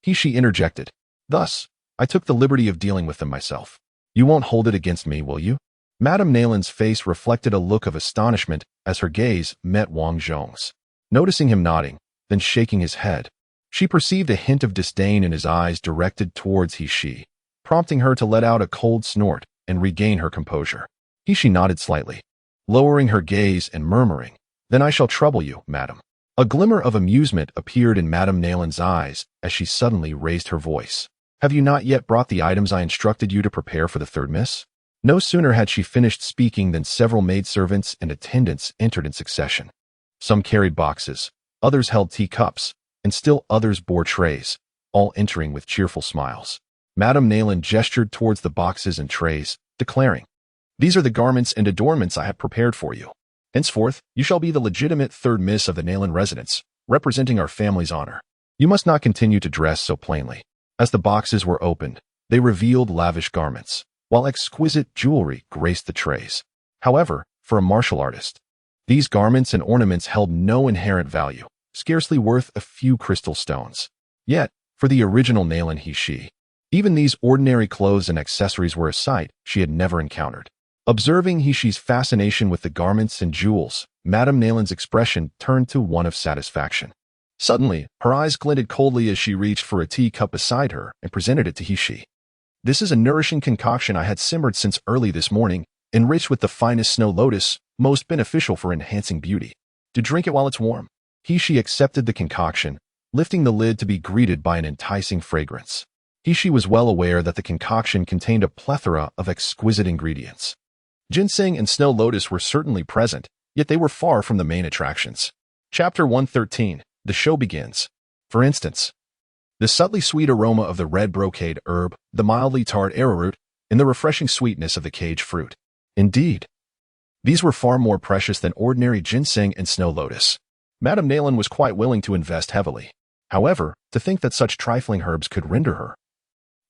She interjected. Thus, I took the liberty of dealing with them myself. You won't hold it against me, will you? Madame Nalan's face reflected a look of astonishment as her gaze met Wang Zhong's. Noticing him nodding, then shaking his head, she perceived a hint of disdain in his eyes directed towards she, prompting her to let out a cold snort and regain her composure. She nodded slightly, lowering her gaze and murmuring, Then I shall trouble you, madam. A glimmer of amusement appeared in Madame Nalan's eyes as she suddenly raised her voice. Have you not yet brought the items I instructed you to prepare for the third miss? No sooner had she finished speaking than several maidservants and attendants entered in succession. Some carried boxes, others held teacups, and still others bore trays, all entering with cheerful smiles. Madame Nalan gestured towards the boxes and trays, declaring, These are the garments and adornments I have prepared for you. Henceforth, you shall be the legitimate third miss of the Nalan residence, representing our family's honor. You must not continue to dress so plainly. As the boxes were opened, they revealed lavish garments, while exquisite jewelry graced the trays. However, for a martial artist, these garments and ornaments held no inherent value, scarcely worth a few crystal stones. Yet, for the original Nalan she, even these ordinary clothes and accessories were a sight she had never encountered. Observing she's fascination with the garments and jewels, Madame Nalan's expression turned to one of satisfaction. Suddenly, her eyes glinted coldly as she reached for a teacup beside her and presented it to she. This is a nourishing concoction I had simmered since early this morning, enriched with the finest snow lotus, most beneficial for enhancing beauty. To drink it while it's warm. She accepted the concoction, lifting the lid to be greeted by an enticing fragrance. She was well aware that the concoction contained a plethora of exquisite ingredients. Ginseng and snow lotus were certainly present, yet they were far from the main attractions. Chapter 113. The show begins. For instance, the subtly sweet aroma of the red brocade herb, the mildly tart arrowroot, and the refreshing sweetness of the cage fruit. Indeed, these were far more precious than ordinary ginseng and snow lotus. Madame Nalan was quite willing to invest heavily. However, to think that such trifling herbs could render her,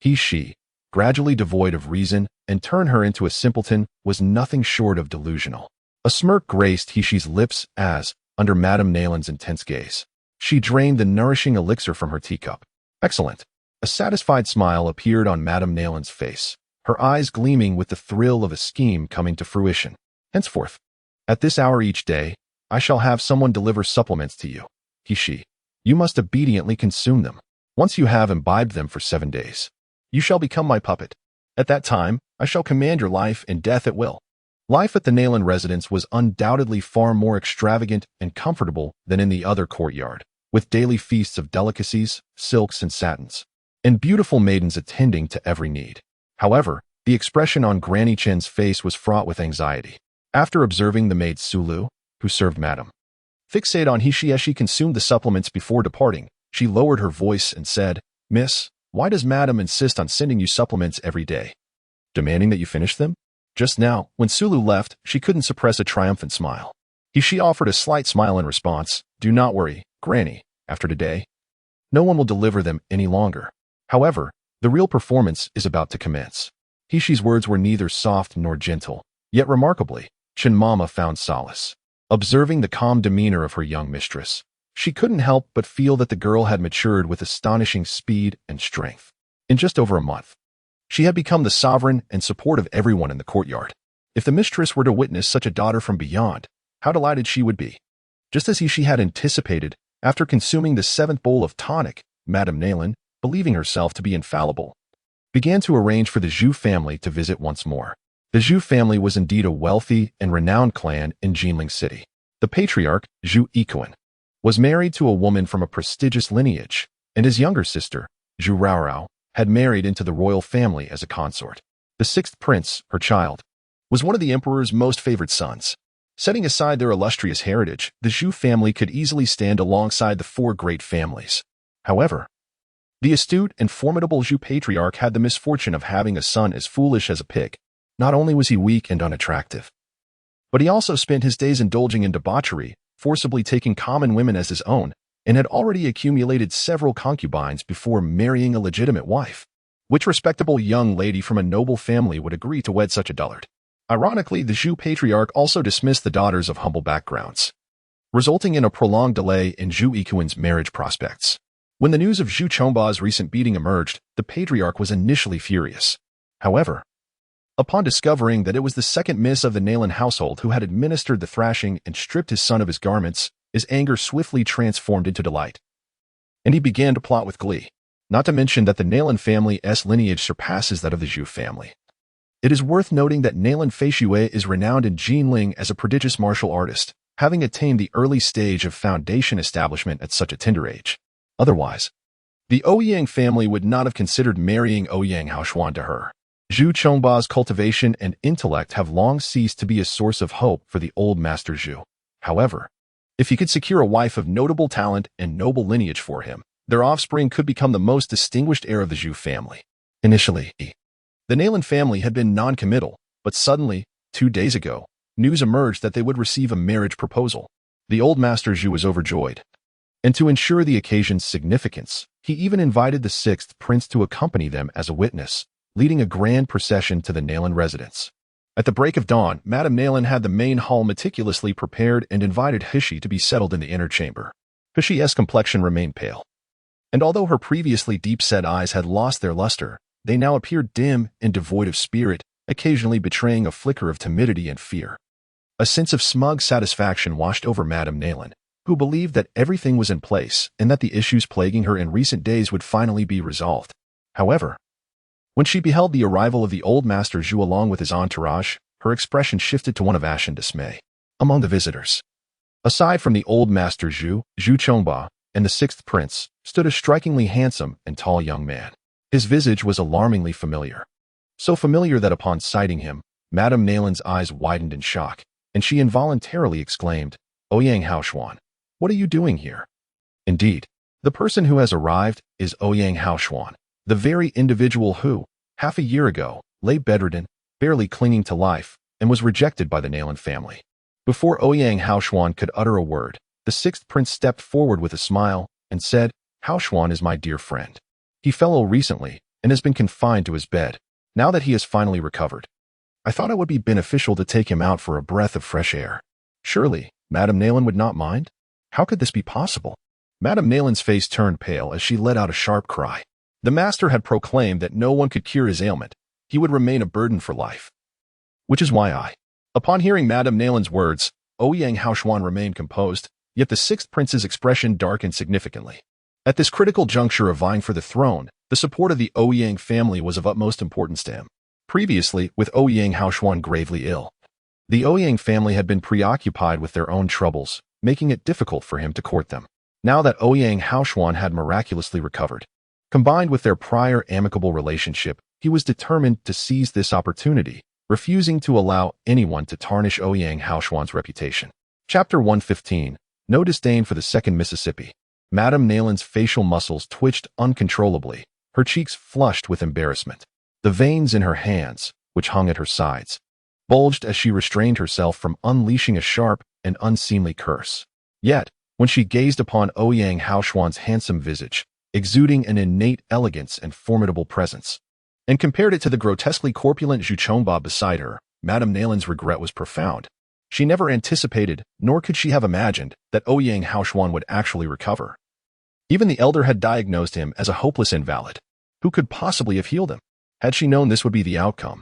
she, gradually devoid of reason, and turn her into a simpleton was nothing short of delusional. A smirk graced she's lips as, under Madame Nalan's intense gaze, she drained the nourishing elixir from her teacup. Excellent. A satisfied smile appeared on Madame Nalan's face, her eyes gleaming with the thrill of a scheme coming to fruition. Henceforth, at this hour each day, I shall have someone deliver supplements to you. She. You must obediently consume them. Once you have imbibed them for 7 days, you shall become my puppet. At that time, I shall command your life and death at will. Life at the Nalan residence was undoubtedly far more extravagant and comfortable than in the other courtyard, with daily feasts of delicacies, silks and satins, and beautiful maidens attending to every need. However, the expression on Granny Chen's face was fraught with anxiety. After observing the maid Sulu, who served Madame, fixate on she as she consumed the supplements before departing, she lowered her voice and said, Miss, why does Madame insist on sending you supplements every day? Demanding that you finish them? Just now, when Sulu left, she couldn't suppress a triumphant smile. She offered a slight smile in response. Do not worry, Granny. After today, no one will deliver them any longer. However, the real performance is about to commence. Hishi's words were neither soft nor gentle, yet remarkably, Chinmama found solace. Observing the calm demeanor of her young mistress, she couldn't help but feel that the girl had matured with astonishing speed and strength. In just over a month, she had become the sovereign and support of everyone in the courtyard. If the mistress were to witness such a daughter from beyond, how delighted she would be. Just as she had anticipated, after consuming the 7th bowl of tonic, Madame Nalan, believing herself to be infallible, began to arrange for the Zhu family to visit once more. The Zhu family was indeed a wealthy and renowned clan in Jinling City. The patriarch, Zhu Ikuan, was married to a woman from a prestigious lineage, and his younger sister, Zhu Raorao, had married into the royal family as a consort. The 6th prince, her child, was one of the emperor's most favored sons. Setting aside their illustrious heritage, the Zhu family could easily stand alongside the 4 great families. However, the astute and formidable Zhu patriarch had the misfortune of having a son as foolish as a pig. Not only was he weak and unattractive, but he also spent his days indulging in debauchery, forcibly taking common women as his own, and had already accumulated several concubines before marrying a legitimate wife. Which respectable young lady from a noble family would agree to wed such a dullard? Ironically, the Zhu patriarch also dismissed the daughters of humble backgrounds, resulting in a prolonged delay in Zhu Ikuan's marriage prospects. When the news of Zhu Chongba's recent beating emerged, the patriarch was initially furious. However, upon discovering that it was the second miss of the Nalan household who had administered the thrashing and stripped his son of his garments, his anger swiftly transformed into delight, and he began to plot with glee. Not to mention that the Nalan family's lineage surpasses that of the Zhu family. It is worth noting that Nalan Feishue is renowned in Jinling as a prodigious martial artist, having attained the early stage of foundation establishment at such a tender age. Otherwise, the Ouyang family would not have considered marrying Ouyang Haoshuan to her. Zhu Chongba's cultivation and intellect have long ceased to be a source of hope for the old Master Zhu. However, if he could secure a wife of notable talent and noble lineage for him, their offspring could become the most distinguished heir of the Zhu family. Initially, the Nalan family had been non-committal, but suddenly, 2 days ago, news emerged that they would receive a marriage proposal. The old Master Zhu was overjoyed, and to ensure the occasion's significance, he even invited the 6th prince to accompany them as a witness, leading a grand procession to the Nalan residence. At the break of dawn, Madame Nalan had the main hall meticulously prepared and invited Hishi to be settled in the inner chamber. Hishi's complexion remained pale, and although her previously deep-set eyes had lost their luster, they now appeared dim and devoid of spirit, occasionally betraying a flicker of timidity and fear. A sense of smug satisfaction washed over Madame Nalan, who believed that everything was in place and that the issues plaguing her in recent days would finally be resolved. However, when she beheld the arrival of the old Master Zhu along with his entourage, her expression shifted to one of ashen dismay. Among the visitors, aside from the old Master Zhu, Zhu Chongba, and the 6th prince, stood a strikingly handsome and tall young man. His visage was alarmingly familiar. So familiar that upon sighting him, Madame Nalan's eyes widened in shock, and she involuntarily exclaimed, "Ouyang Haoshuan, what are you doing here?" Indeed, the person who has arrived is Ouyang Haoshuan, the very individual who, half a year ago, lay bedridden, barely clinging to life, and was rejected by the Nalan family. Before Ouyang Haoshuan could utter a word, the 6th prince stepped forward with a smile and said, "Haoshuan is my dear friend. He fell ill recently and has been confined to his bed. Now that he has finally recovered, I thought it would be beneficial to take him out for a breath of fresh air." Surely, Madame Nalan would not mind? How could this be possible? Madame Nalan's face turned pale as she let out a sharp cry. The master had proclaimed that no one could cure his ailment. He would remain a burden for life. Which is why I. Upon hearing Madame Nalan's words, Ouyang Haoshuan remained composed, yet the 6th prince's expression darkened significantly. At this critical juncture of vying for the throne, the support of the Ouyang family was of utmost importance to him. Previously, with Ouyang Haoshuan gravely ill, the Ouyang family had been preoccupied with their own troubles, making it difficult for him to court them. Now that Ouyang Haoshuan had miraculously recovered, combined with their prior amicable relationship, he was determined to seize this opportunity, refusing to allow anyone to tarnish Ouyang Haoshuan's reputation. Chapter 115. No disdain for the 2nd Mississippi. Madame Nalan's facial muscles twitched uncontrollably, her cheeks flushed with embarrassment. The veins in her hands, which hung at her sides, bulged as she restrained herself from unleashing a sharp and unseemly curse. Yet, when she gazed upon Ouyang Haoshuan's handsome visage, exuding an innate elegance and formidable presence, and compared it to the grotesquely corpulent Zhu Chongba beside her. Madame Nalan's regret was profound. She never anticipated, nor could she have imagined, that Ouyang Haoshuan would actually recover. Even the elder had diagnosed him as a hopeless invalid. Who could possibly have healed him? Had she known this would be the outcome?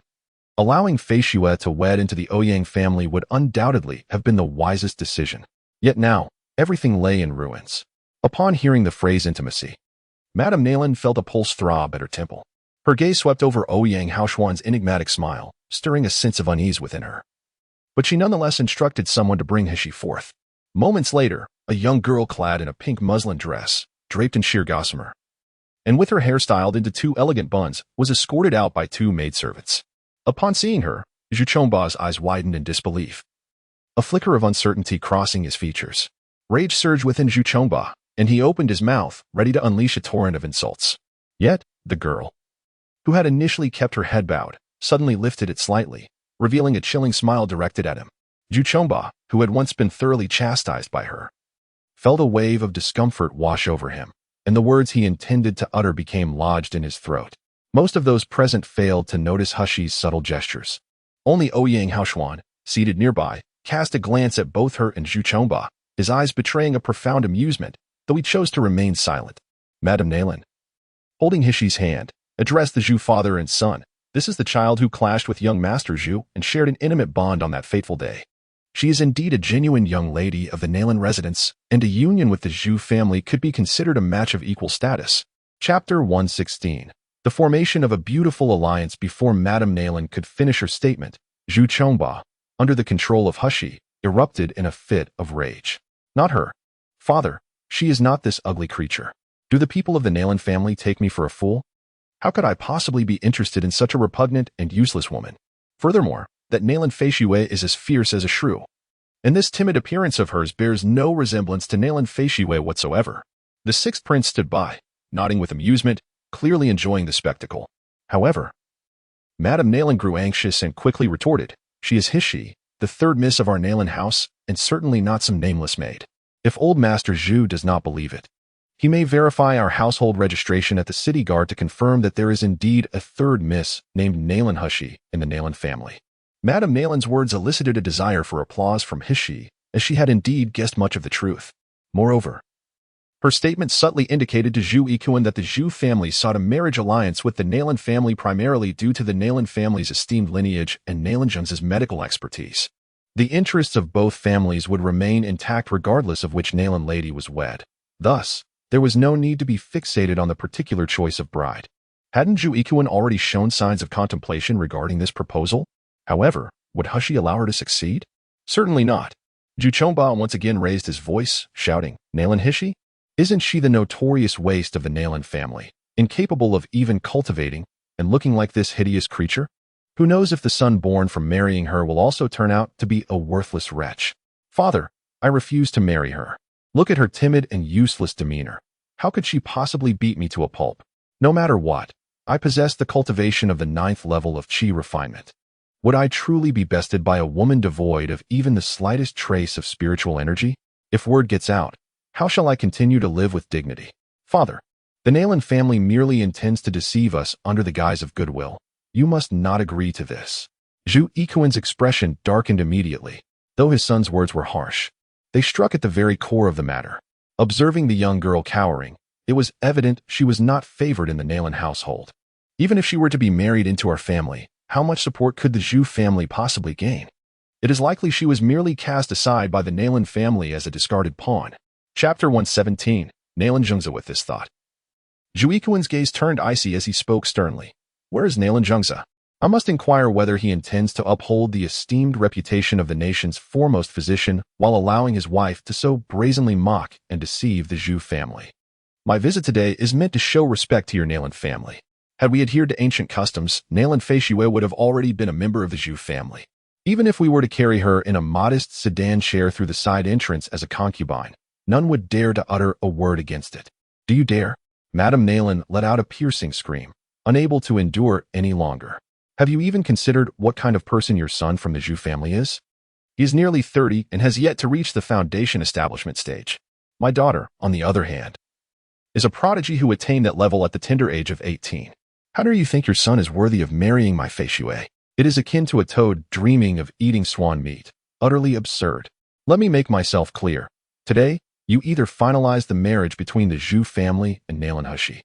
Allowing Fei Xue to wed into the Ouyang family would undoubtedly have been the wisest decision. Yet now, everything lay in ruins. Upon hearing the phrase intimacy, Madame Nalan felt a pulse throb at her temple. Her gaze swept over Ouyang Haoshuan's enigmatic smile, stirring a sense of unease within her. But she nonetheless instructed someone to bring Hishi forth. Moments later, a young girl clad in a pink muslin dress, draped in sheer gossamer, and with her hair styled into two elegant buns, was escorted out by two maidservants. Upon seeing her, Zhu Chongba's eyes widened in disbelief, a flicker of uncertainty crossing his features. Rage surged within Zhu Chongba, and he opened his mouth, ready to unleash a torrent of insults. Yet, the girl, who had initially kept her head bowed, suddenly lifted it slightly, revealing a chilling smile directed at him. Zhu Chongba, who had once been thoroughly chastised by her, felt a wave of discomfort wash over him, and the words he intended to utter became lodged in his throat. Most of those present failed to notice Hushi's subtle gestures. Only Ouyang Haoshuan, seated nearby, cast a glance at both her and Zhu Chongba, his eyes betraying a profound amusement, though he chose to remain silent. Madame Nalan, holding Hishi's hand, addressed the Zhu father and son. This is the child who clashed with young Master Zhu and shared an intimate bond on that fateful day. She is indeed a genuine young lady of the Nalan residence, and a union with the Zhu family could be considered a match of equal status. Chapter 116. The formation of a beautiful alliance. Before Madame Nalan could finish her statement, Zhu Chongba, under the control of Hushi, erupted in a fit of rage. Not her. Father, she is not this ugly creature. Do the people of the Nalan family take me for a fool? How could I possibly be interested in such a repugnant and useless woman? Furthermore, that Nalan Fei Xue is as fierce as a shrew, and this timid appearance of hers bears no resemblance to Nalan Fei Xue whatsoever. The sixth prince stood by, nodding with amusement, clearly enjoying the spectacle. However, Madame Nalan grew anxious and quickly retorted, "She is Hishi, the third miss of our Nalan house, and certainly not some nameless maid. If old Master Zhu does not believe it, he may verify our household registration at the city guard to confirm that there is indeed a third miss named Nalan Hushi in the Nalan family." Madame Nalan's words elicited a desire for applause from Hishi, as she had indeed guessed much of the truth. Moreover, her statement subtly indicated to Zhu Ikuan that the Zhu family sought a marriage alliance with the Nalan family primarily due to the Nalan family's esteemed lineage and Nalan Zheng's medical expertise. The interests of both families would remain intact regardless of which Nalan lady was wed. Thus, there was no need to be fixated on the particular choice of bride. Hadn't Zhu Ikuan already shown signs of contemplation regarding this proposal? However, would Hushi allow her to succeed? Certainly not. Zhu Chongba once again raised his voice, shouting, "Nalan Hishi? Isn't she the notorious waste of the Nalan family, incapable of even cultivating and looking like this hideous creature? Who knows if the son born from marrying her will also turn out to be a worthless wretch? Father, I refuse to marry her. Look at her timid and useless demeanor. How could she possibly beat me to a pulp? No matter what, I possess the cultivation of the 9th level of qi refinement. Would I truly be bested by a woman devoid of even the slightest trace of spiritual energy? If word gets out, how shall I continue to live with dignity? Father, the Nalan family merely intends to deceive us under the guise of goodwill. You must not agree to this." Zhu Ikuan's expression darkened immediately. Though his son's words were harsh, they struck at the very core of the matter. Observing the young girl cowering, it was evident she was not favored in the Nalan household. Even if she were to be married into our family, how much support could the Zhu family possibly gain? It is likely she was merely cast aside by the Nalan family as a discarded pawn. Chapter 117. Nalan Zhengze. With this thought, Zhu Ikuan's gaze turned icy as he spoke sternly. "Where is Nalan Zhengze? I must inquire whether he intends to uphold the esteemed reputation of the nation's foremost physician while allowing his wife to so brazenly mock and deceive the Zhu family. My visit today is meant to show respect to your Nalan family. Had we adhered to ancient customs, Nalan Fei Xue would have already been a member of the Zhu family. Even if we were to carry her in a modest sedan chair through the side entrance as a concubine, none would dare to utter a word against it. Do you dare?" Madame Nalan let out a piercing scream, unable to endure any longer. "Have you even considered what kind of person your son from the Zhu family is? He is nearly 30 and has yet to reach the foundation establishment stage. My daughter, on the other hand, is a prodigy who attained that level at the tender age of 18. How do you think your son is worthy of marrying my fei shui? It is akin to a toad dreaming of eating swan meat. Utterly absurd. Let me make myself clear. Today, you either finalize the marriage between the Zhu family and Nalan Hushi,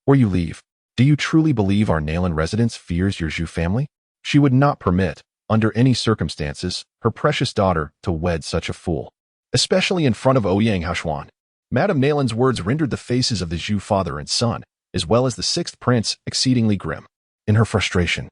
or you leave. Do you truly believe our Nalan residence fears your Zhu family? She would not permit, under any circumstances, her precious daughter to wed such a fool, especially in front of Ouyang Haoshuan. Madame Nalan's words rendered the faces of the Zhu father and son, as well as the sixth prince, exceedingly grim. In her frustration,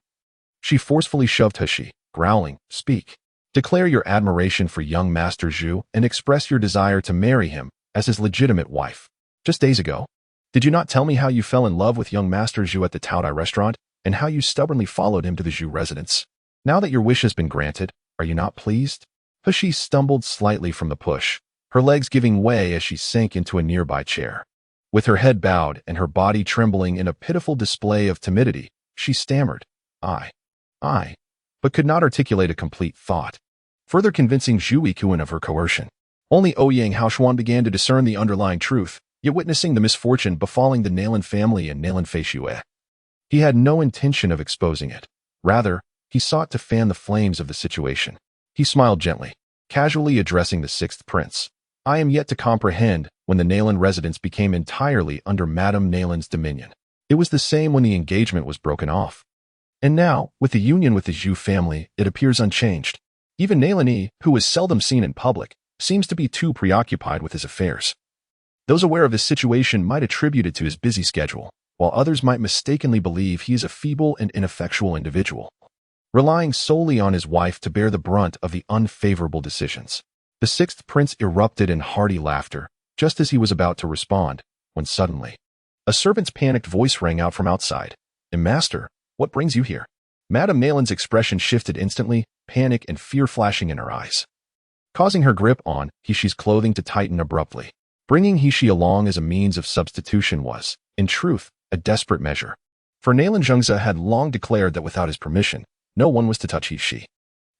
she forcefully shoved Hushi, growling, "Speak. Declare your admiration for young Master Zhu and express your desire to marry him as his legitimate wife. Just days ago, did you not tell me how you fell in love with young Master Zhu at the Taodai restaurant and how you stubbornly followed him to the Zhu residence? Now that your wish has been granted, are you not pleased?" Hushi stumbled slightly from the push, her legs giving way as she sank into a nearby chair. With her head bowed and her body trembling in a pitiful display of timidity, she stammered, I, but could not articulate a complete thought, further convincing Zhu Yikuan of her coercion. Only Ouyang Haoshuan began to discern the underlying truth, yet witnessing the misfortune befalling the Nalan family and Nalan fei shui. He had no intention of exposing it. Rather, he sought to fan the flames of the situation. He smiled gently, casually addressing the sixth prince. I am yet to comprehend when the Nalan residence became entirely under Madame Nalan's dominion. It was the same when the engagement was broken off. And now, with the union with the Zhu family, it appears unchanged. Even Nalan Yi, who was seldom seen in public, seems to be too preoccupied with his affairs. Those aware of this situation might attribute it to his busy schedule, while others might mistakenly believe he is a feeble and ineffectual individual, relying solely on his wife to bear the brunt of the unfavorable decisions. The sixth prince erupted in hearty laughter, just as he was about to respond, when suddenly, a servant's panicked voice rang out from outside. Master, what brings you here? Madame Nalan's expression shifted instantly, panic and fear flashing in her eyes, causing her grip on Hishi's clothing to tighten abruptly. Bringing Hishi along as a means of substitution was, in truth, a desperate measure. For Nalan Zhengze had long declared that without his permission, no one was to touch Hishi.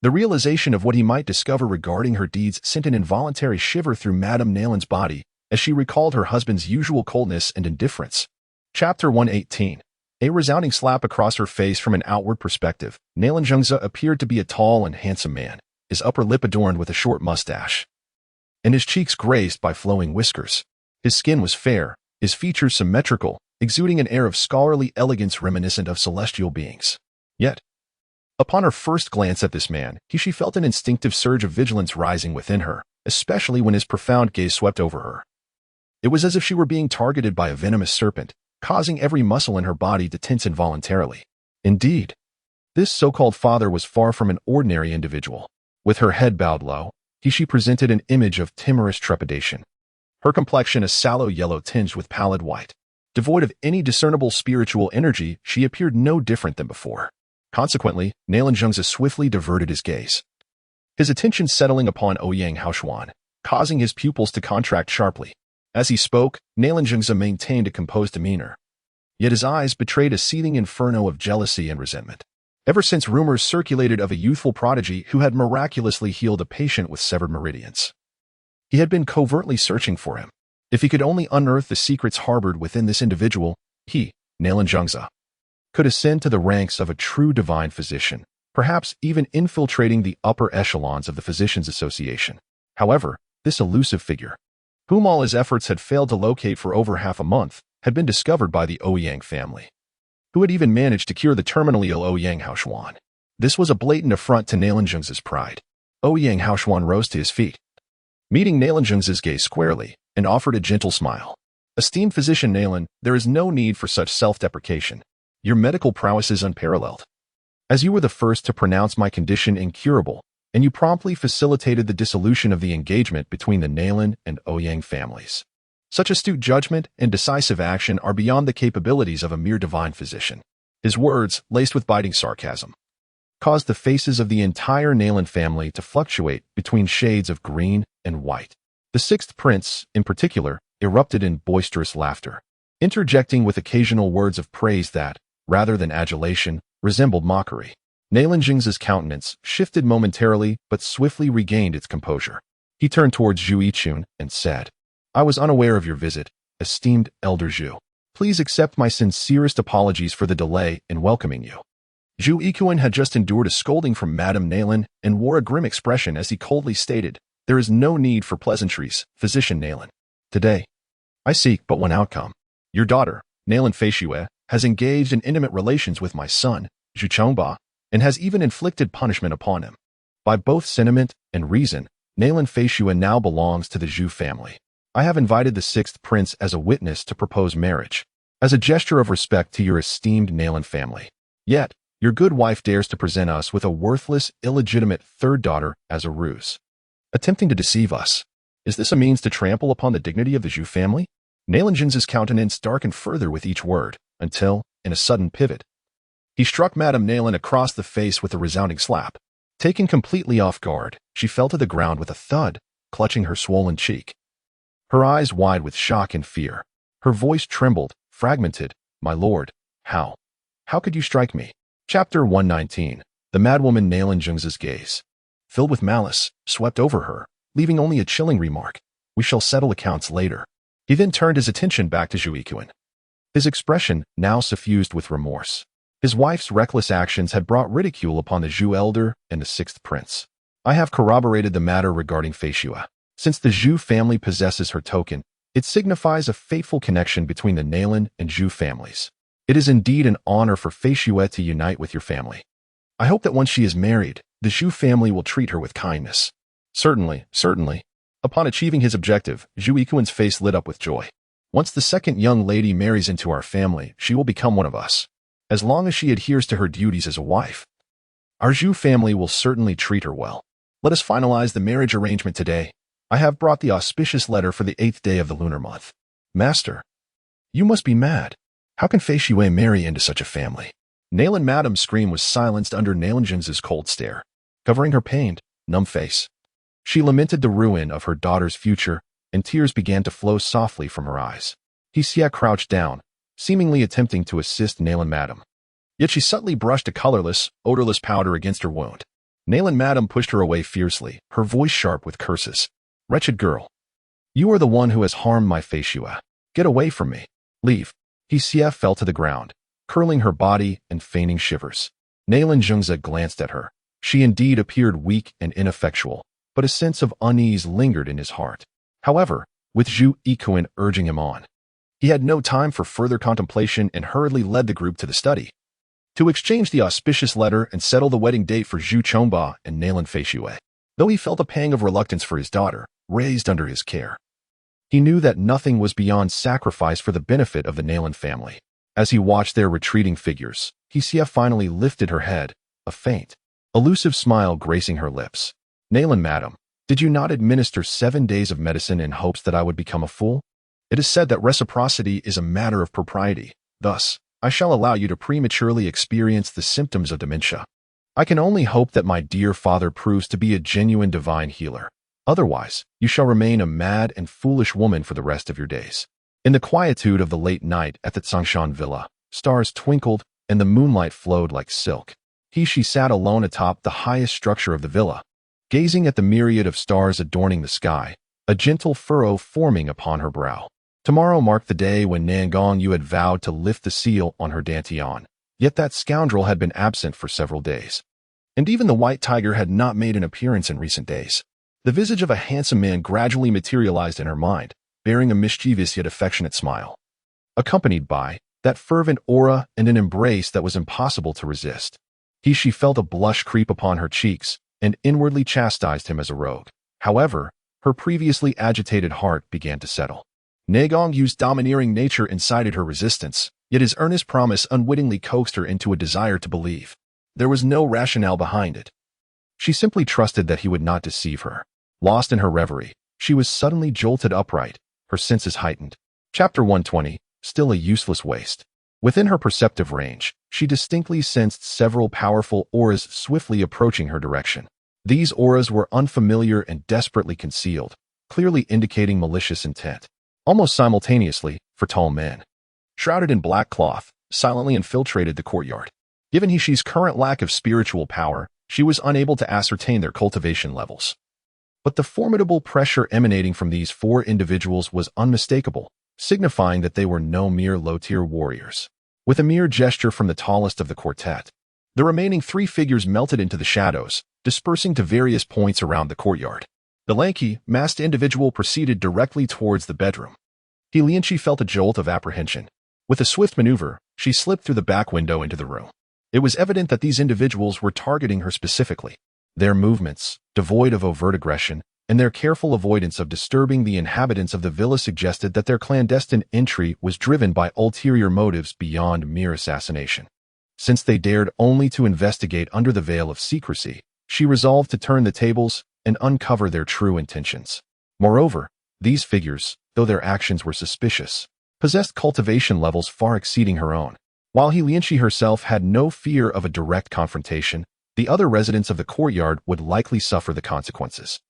The realization of what he might discover regarding her deeds sent an involuntary shiver through Madame Nalan's body as she recalled her husband's usual coldness and indifference. Chapter 118. A resounding slap across her face from an outward perspective. Nalan Zhengze appeared to be a tall and handsome man, his upper lip adorned with a short mustache, and his cheeks graced by flowing whiskers. His skin was fair, his features symmetrical, exuding an air of scholarly elegance reminiscent of celestial beings. Yet, upon her first glance at this man, she felt an instinctive surge of vigilance rising within her, especially when his profound gaze swept over her. It was as if she were being targeted by a venomous serpent, causing every muscle in her body to tense involuntarily. Indeed, this so-called father was far from an ordinary individual. With her head bowed low, she presented an image of timorous trepidation. Her complexion a sallow yellow tinged with pallid white. Devoid of any discernible spiritual energy, she appeared no different than before. Consequently, Nalan Zhengze swiftly diverted his gaze, his attention settling upon Ouyang Haoshuan, causing his pupils to contract sharply. As he spoke, Nalan Zhengze maintained a composed demeanor, yet his eyes betrayed a seething inferno of jealousy and resentment. Ever since rumors circulated of a youthful prodigy who had miraculously healed a patient with severed meridians, he had been covertly searching for him. If he could only unearth the secrets harbored within this individual, he, Nalan Zhengze, could ascend to the ranks of a true divine physician, perhaps even infiltrating the upper echelons of the Physicians' Association. However, this elusive figure, whom all his efforts had failed to locate for over half a month, had been discovered by the Ouyang family, who had even managed to cure the terminally ill Ouyang Haoshuan. This was a blatant affront to Nalan Zhengze's pride. Ouyang Haoshuan rose to his feet, meeting Nalan Zhengze's gaze squarely, and offered a gentle smile. Esteemed physician Nalan, there is no need for such self-deprecation. Your medical prowess is unparalleled. As you were the first to pronounce my condition incurable, and you promptly facilitated the dissolution of the engagement between the Nalan and Ouyang families. Such astute judgment and decisive action are beyond the capabilities of a mere divine physician. His words, laced with biting sarcasm, caused the faces of the entire Nalan family to fluctuate between shades of green and white. The sixth prince, in particular, erupted in boisterous laughter, interjecting with occasional words of praise that, rather than adulation, resembled mockery. Nalan Zhengze's countenance shifted momentarily but swiftly regained its composure. He turned towards Zhu Yichun and said, I was unaware of your visit, esteemed Elder Zhu. Please accept my sincerest apologies for the delay in welcoming you. Zhu Yikuan had just endured a scolding from Madame Nalan and wore a grim expression as he coldly stated, "There is no need for pleasantries, Physician Nalan. Today, I seek but one outcome. Your daughter, Nalan Feishue, has engaged in intimate relations with my son, Zhu Chongba, and has even inflicted punishment upon him. By both sentiment and reason, Nalan Feishue now belongs to the Zhu family. I have invited the sixth prince as a witness to propose marriage, as a gesture of respect to your esteemed Nalan family. Yet, your good wife dares to present us with a worthless, illegitimate third daughter as a ruse, attempting to deceive us. Is this a means to trample upon the dignity of the Zhu family?" Nalan Jin's countenance darkened further with each word, until, in a sudden pivot, he struck Madame Nalan across the face with a resounding slap. Taken completely off guard, she fell to the ground with a thud, clutching her swollen cheek. Her eyes wide with shock and fear. Her voice trembled, fragmented. "My lord, how could you strike me?" Chapter 119. The madwoman Nalan Jin's gaze, filled with malice, swept over her, leaving only a chilling remark, "We shall settle accounts later." He then turned his attention back to Zhu Yikuan, his expression now suffused with remorse. His wife's reckless actions had brought ridicule upon the Zhu elder and the sixth prince. I have corroborated the matter regarding Feishue. Since the Zhu family possesses her token, it signifies a fateful connection between the Nalan and Zhu families. It is indeed an honor for Feishue to unite with your family. I hope that once she is married, the Zhu family will treat her with kindness. Certainly, certainly. Upon achieving his objective, Zhu Yikuan's face lit up with joy. Once the second young lady marries into our family, she will become one of us. As long as she adheres to her duties as a wife, our Zhu family will certainly treat her well. Let us finalize the marriage arrangement today. I have brought the auspicious letter for the 8th day of the lunar month. Master, you must be mad. How can Feishue marry into such a family? Nalan Madame's scream was silenced under Nalan Jin's cold stare, covering her pained, numb face. She lamented the ruin of her daughter's future, and tears began to flow softly from her eyes. Xia crouched down, seemingly attempting to assist Nalan Madame. Yet she subtly brushed a colorless, odorless powder against her wound. Nalan Madame pushed her away fiercely, her voice sharp with curses. "Wretched girl, you are the one who has harmed my Feishue. Get away from me. Leave." Xia fell to the ground, curling her body and feigning shivers. Nalan Jingze glanced at her. She indeed appeared weak and ineffectual, but a sense of unease lingered in his heart. However, with Zhu Yikuan urging him on, he had no time for further contemplation and hurriedly led the group to the study to exchange the auspicious letter and settle the wedding date for Zhu Chongba and Nalan Feishue. Though he felt a pang of reluctance for his daughter, raised under his care, he knew that nothing was beyond sacrifice for the benefit of the Nalan family. As he watched their retreating figures, Xia finally lifted her head, a faint, elusive smile gracing her lips. "Nalan Madame, did you not administer 7 days of medicine in hopes that I would become a fool? It is said that reciprocity is a matter of propriety. Thus, I shall allow you to prematurely experience the symptoms of dementia. I can only hope that my dear father proves to be a genuine divine healer. Otherwise, you shall remain a mad and foolish woman for the rest of your days." In the quietude of the late night at the Tsangshan villa, stars twinkled and the moonlight flowed like silk. She sat alone atop the highest structure of the villa, gazing at the myriad of stars adorning the sky, a gentle furrow forming upon her brow. Tomorrow marked the day when Nangong Yu had vowed to lift the seal on her dantian, yet that scoundrel had been absent for several days. And even the white tiger had not made an appearance in recent days. The visage of a handsome man gradually materialized in her mind, bearing a mischievous yet affectionate smile, accompanied by that fervent aura and an embrace that was impossible to resist. She felt a blush creep upon her cheeks and inwardly chastised him as a rogue. However, her previously agitated heart began to settle. Nangong Yu's domineering nature incited her resistance, yet his earnest promise unwittingly coaxed her into a desire to believe. There was no rationale behind it. She simply trusted that he would not deceive her. Lost in her reverie, she was suddenly jolted upright, her senses heightened. Chapter 120, still a useless waste. Within her perceptive range, she distinctly sensed several powerful auras swiftly approaching her direction. These auras were unfamiliar and desperately concealed, clearly indicating malicious intent. Almost simultaneously, for tall men, shrouded in black cloth, silently infiltrated the courtyard. Given Shi's current lack of spiritual power, she was unable to ascertain their cultivation levels. But the formidable pressure emanating from these 4 individuals was unmistakable, signifying that they were no mere low-tier warriors. With a mere gesture from the tallest of the quartet, the remaining 3 figures melted into the shadows, dispersing to various points around the courtyard. The lanky, masked individual proceeded directly towards the bedroom. Lianqi felt a jolt of apprehension. With a swift maneuver, she slipped through the back window into the room. It was evident that these individuals were targeting her specifically. Their movements, devoid of overt aggression, and their careful avoidance of disturbing the inhabitants of the villa suggested that their clandestine entry was driven by ulterior motives beyond mere assassination. Since they dared only to investigate under the veil of secrecy, she resolved to turn the tables and uncover their true intentions. Moreover, these figures, though their actions were suspicious, possessed cultivation levels far exceeding her own. While Lianqi herself had no fear of a direct confrontation, the other residents of the courtyard would likely suffer the consequences.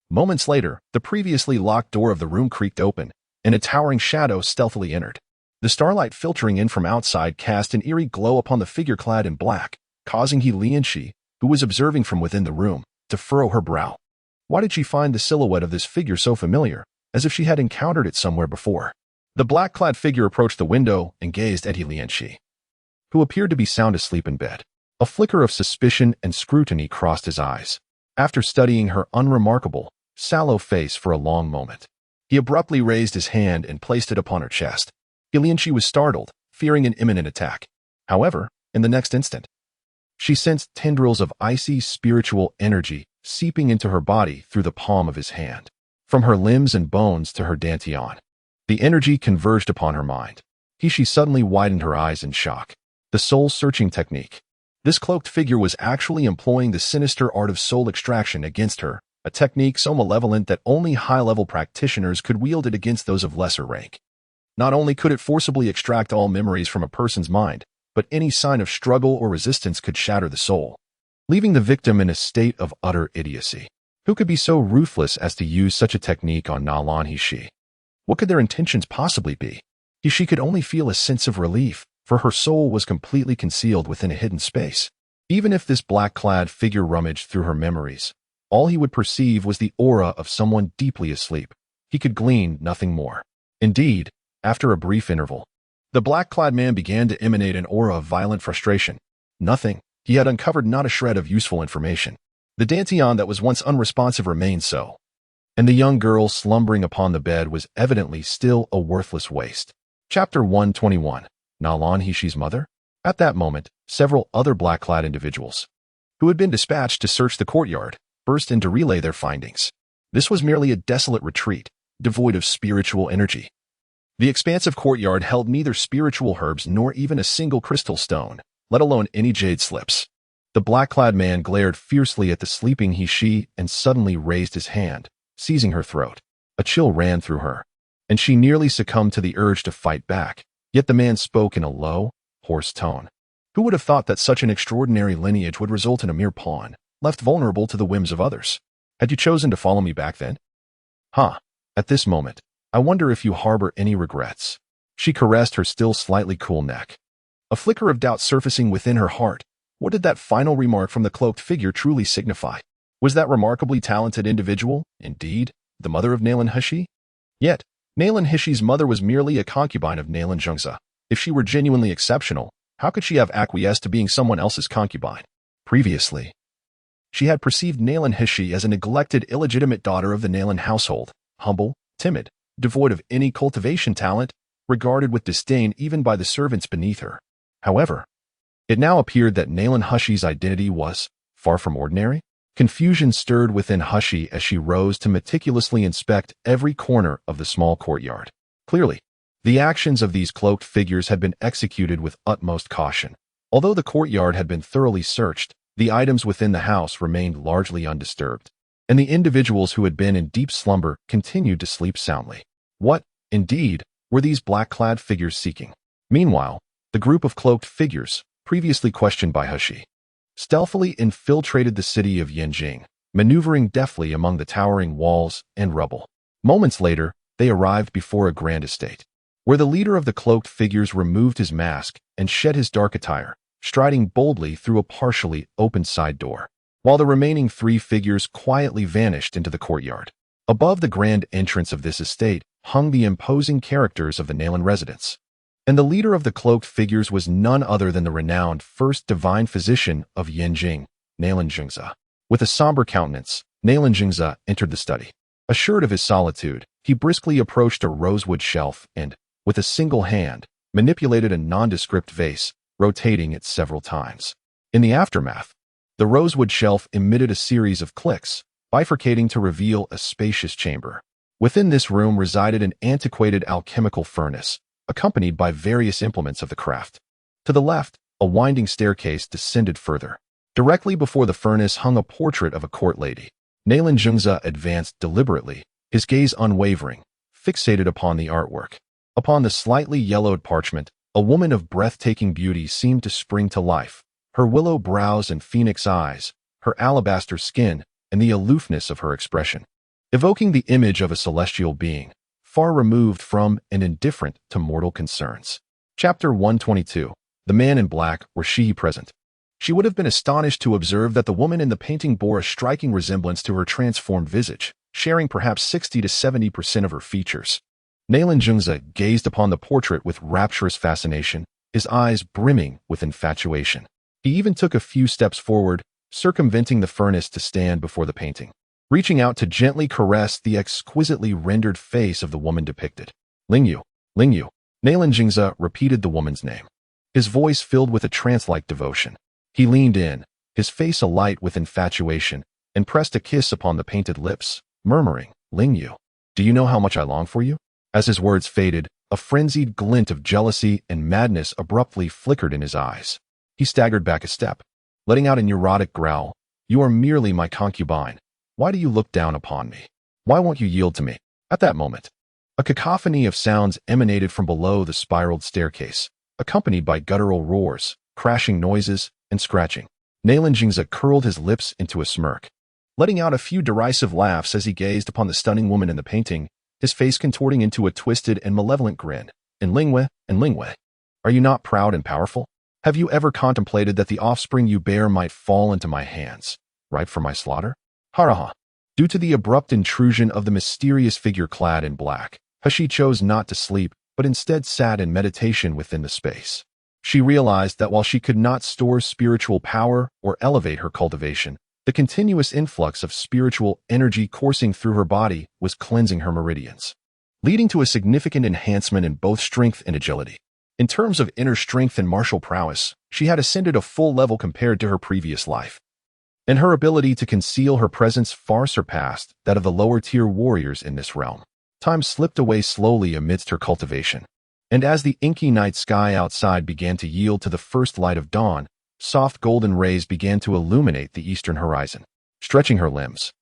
Moments later, the previously locked door of the room creaked open, and a towering shadow stealthily entered. The starlight filtering in from outside cast an eerie glow upon the figure clad in black, causing Lianqi, who was observing from within the room, to furrow her brow. Why did she find the silhouette of this figure so familiar, as if she had encountered it somewhere before? The black-clad figure approached the window and gazed at Lianqi, who appeared to be sound asleep in bed. A flicker of suspicion and scrutiny crossed his eyes. After studying her unremarkable, sallow face for a long moment, he abruptly raised his hand and placed it upon her chest. Lianqi was startled, fearing an imminent attack. However, in the next instant, she sensed tendrils of icy spiritual energy seeping into her body through the palm of his hand. From her limbs and bones to her dantian, the energy converged upon her mind. She suddenly widened her eyes in shock. The soul-searching technique. This cloaked figure was actually employing the sinister art of soul extraction against her, a technique so malevolent that only high-level practitioners could wield it against those of lesser rank. Not only could it forcibly extract all memories from a person's mind, but any sign of struggle or resistance could shatter the soul, leaving the victim in a state of utter idiocy. Who could be so ruthless as to use such a technique on Nalan Mansion? What could their intentions possibly be? She could only feel a sense of relief, for her soul was completely concealed within a hidden space. Even if this black-clad figure rummaged through her memories, all he would perceive was the aura of someone deeply asleep. He could glean nothing more. Indeed, after a brief interval, the black-clad man began to emanate an aura of violent frustration. Nothing. He had uncovered not a shred of useful information. The dantian that was once unresponsive remained so, and the young girl slumbering upon the bed was evidently still a worthless waste. Chapter 121. Nalan Manson's mother? At that moment, several other black-clad individuals, who had been dispatched to search the courtyard, burst in to relay their findings. This was merely a desolate retreat, devoid of spiritual energy. The expansive courtyard held neither spiritual herbs nor even a single crystal stone, let alone any jade slips. The black-clad man glared fiercely at the sleeping he and suddenly raised his hand, seizing her throat. A chill ran through her, and she nearly succumbed to the urge to fight back. Yet the man spoke in a low, hoarse tone. Who would have thought that such an extraordinary lineage would result in a mere pawn, left vulnerable to the whims of others? Had you chosen to follow me back then? At this moment, I wonder if you harbor any regrets. She caressed her still slightly cool neck. A flicker of doubt surfacing within her heart. What did that final remark from the cloaked figure truly signify? Was that remarkably talented individual, indeed, the mother of Nalan Mansion? Yet, Nalan Manson's mother was merely a concubine of Nalan Mansion. If she were genuinely exceptional, how could she have acquiesced to being someone else's concubine? Previously, she had perceived Nalan Mansion as a neglected illegitimate daughter of the Nalan household, humble, timid, devoid of any cultivation talent, regarded with disdain even by the servants beneath her. However, it now appeared that Nalan Manson's identity was far from ordinary. Confusion stirred within Hushi as she rose to meticulously inspect every corner of the small courtyard. Clearly, the actions of these cloaked figures had been executed with utmost caution. Although the courtyard had been thoroughly searched, the items within the house remained largely undisturbed, and the individuals who had been in deep slumber continued to sleep soundly. What, indeed, were these black-clad figures seeking? Meanwhile, the group of cloaked figures, previously questioned by Hushi, stealthily infiltrated the city of Yanjing, maneuvering deftly among the towering walls and rubble. Moments later, they arrived before a grand estate, where the leader of the cloaked figures removed his mask and shed his dark attire, striding boldly through a partially open side door, while the remaining 3 figures quietly vanished into the courtyard. Above the grand entrance of this estate hung the imposing characters of the Nalan residence. And the leader of the cloaked figures was none other than the renowned first divine physician of Yanjing, Nalan Jingza. With a somber countenance, Nalan Jingza entered the study. Assured of his solitude, he briskly approached a rosewood shelf and, with a single hand, manipulated a nondescript vase, rotating it several times. In the aftermath, the rosewood shelf emitted a series of clicks, bifurcating to reveal a spacious chamber. Within this room resided an antiquated alchemical furnace, accompanied by various implements of the craft. To the left, a winding staircase descended further. Directly before the furnace hung a portrait of a court lady. Nalan Jingza advanced deliberately, his gaze unwavering, fixated upon the artwork. Upon the slightly yellowed parchment, a woman of breathtaking beauty seemed to spring to life. Her willow brows and phoenix eyes, her alabaster skin, and the aloofness of her expression, evoking the image of a celestial being, far removed from and indifferent to mortal concerns. Chapter 122. The Man in Black. Were she present, she would have been astonished to observe that the woman in the painting bore a striking resemblance to her transformed visage, sharing perhaps 60 to 70% of her features. Nalan Jingza gazed upon the portrait with rapturous fascination, his eyes brimming with infatuation. He even took a few steps forward, circumventing the furnace to stand before the painting, reaching out to gently caress the exquisitely rendered face of the woman depicted. Lingyu, Lingyu. Nalan Jingza repeated the woman's name, his voice filled with a trance-like devotion. He leaned in, his face alight with infatuation, and pressed a kiss upon the painted lips, murmuring, Lingyu, do you know how much I long for you? As his words faded, a frenzied glint of jealousy and madness abruptly flickered in his eyes. He staggered back a step, letting out a neurotic growl. You are merely my concubine. Why do you look down upon me? Why won't you yield to me? At that moment, a cacophony of sounds emanated from below the spiraled staircase, accompanied by guttural roars, crashing noises, and scratching. Nalan Jingza curled his lips into a smirk, letting out a few derisive laughs as he gazed upon the stunning woman in the painting, his face contorting into a twisted and malevolent grin. And Lingwei, are you not proud and powerful? Have you ever contemplated that the offspring you bear might fall into my hands, ripe for my slaughter? Haraha. Due to the abrupt intrusion of the mysterious figure clad in black, Hashi chose not to sleep, but instead sat in meditation within the space. She realized that while she could not store spiritual power or elevate her cultivation, the continuous influx of spiritual energy coursing through her body was cleansing her meridians, leading to a significant enhancement in both strength and agility. In terms of inner strength and martial prowess, she had ascended a full level compared to her previous life, and her ability to conceal her presence far surpassed that of the lower-tier warriors in this realm. Time slipped away slowly amidst her cultivation, and as the inky night sky outside began to yield to the first light of dawn, soft golden rays began to illuminate the eastern horizon, stretching her limbs.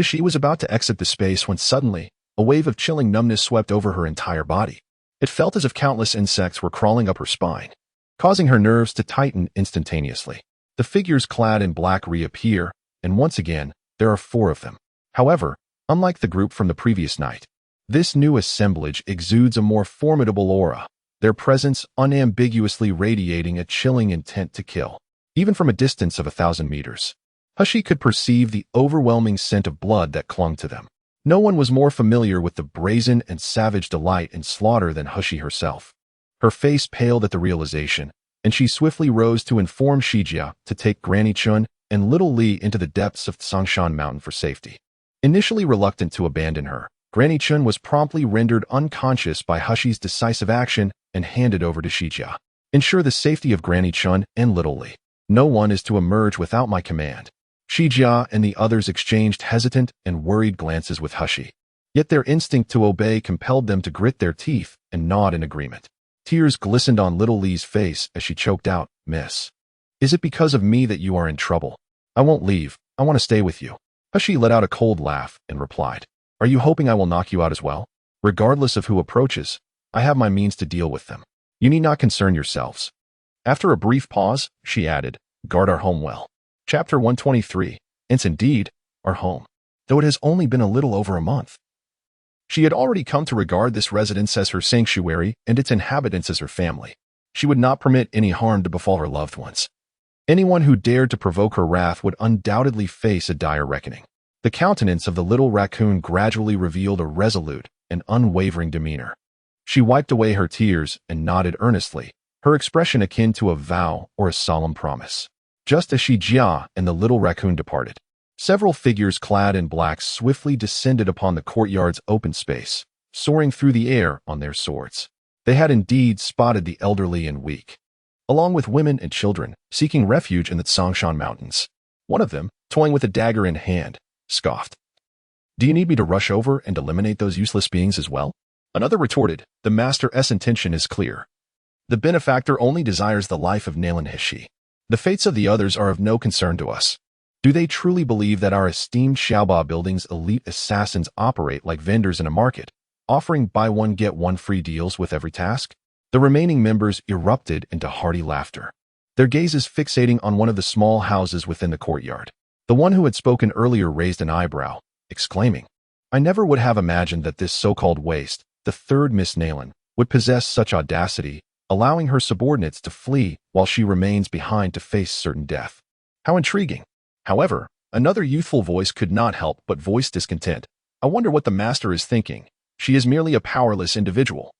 She was about to exit the space when suddenly, a wave of chilling numbness swept over her entire body. It felt as if countless insects were crawling up her spine, causing her nerves to tighten instantaneously. The figures clad in black reappear, and once again, there are 4 of them. However, unlike the group from the previous night, this new assemblage exudes a more formidable aura, their presence unambiguously radiating a chilling intent to kill. Even from a distance of 1,000 meters, Hashi could perceive the overwhelming scent of blood that clung to them. No one was more familiar with the brazen and savage delight in slaughter than Hashi herself. Her face paled at the realization, and she swiftly rose to inform Shijia to take Granny Chun and Little Li into the depths of Tsongshan Mountain for safety. Initially reluctant to abandon her, Granny Chun was promptly rendered unconscious by Hashi's decisive action and handed over to Shijia. Ensure the safety of Granny Chun and Little Li. No one is to emerge without my command. Shijia and the others exchanged hesitant and worried glances with Hashi. Yet their instinct to obey compelled them to grit their teeth and nod in agreement. Tears glistened on Little Li's face as she choked out, Miss. Is it because of me that you are in trouble? I won't leave. I want to stay with you. Hashi let out a cold laugh and replied, Are you hoping I will knock you out as well? Regardless of who approaches, I have my means to deal with them. You need not concern yourselves. After a brief pause, she added, Guard our home well. Chapter 123. It's indeed our home, though it has only been a little over a month. She had already come to regard this residence as her sanctuary and its inhabitants as her family. She would not permit any harm to befall her loved ones. Anyone who dared to provoke her wrath would undoubtedly face a dire reckoning. The countenance of the little raccoon gradually revealed a resolute and unwavering demeanor. She wiped away her tears and nodded earnestly, her expression akin to a vow or a solemn promise. Just as Jia and the little raccoon departed, several figures clad in black swiftly descended upon the courtyard's open space, soaring through the air on their swords. They had indeed spotted the elderly and weak, along with women and children seeking refuge in the Tsongshan Mountains. One of them, toying with a dagger in hand, scoffed. "Do you need me to rush over and eliminate those useless beings as well?" Another retorted, "The Master's intention is clear. The benefactor only desires the life of Nalan Mansion. The fates of the others are of no concern to us. Do they truly believe that our esteemed Scalpel-Wielding's elite assassins operate like vendors in a market, offering buy one get one free deals with every task?" The remaining members erupted into hearty laughter, their gazes fixating on one of the small houses within the courtyard. The one who had spoken earlier raised an eyebrow, exclaiming, "I never would have imagined that this so-called waste, the third Miss Nalan, would possess such audacity, allowing her subordinates to flee while she remains behind to face certain death. How intriguing." However, another youthful voice could not help but voice discontent. "I wonder what the master is thinking. She is merely a powerless individual,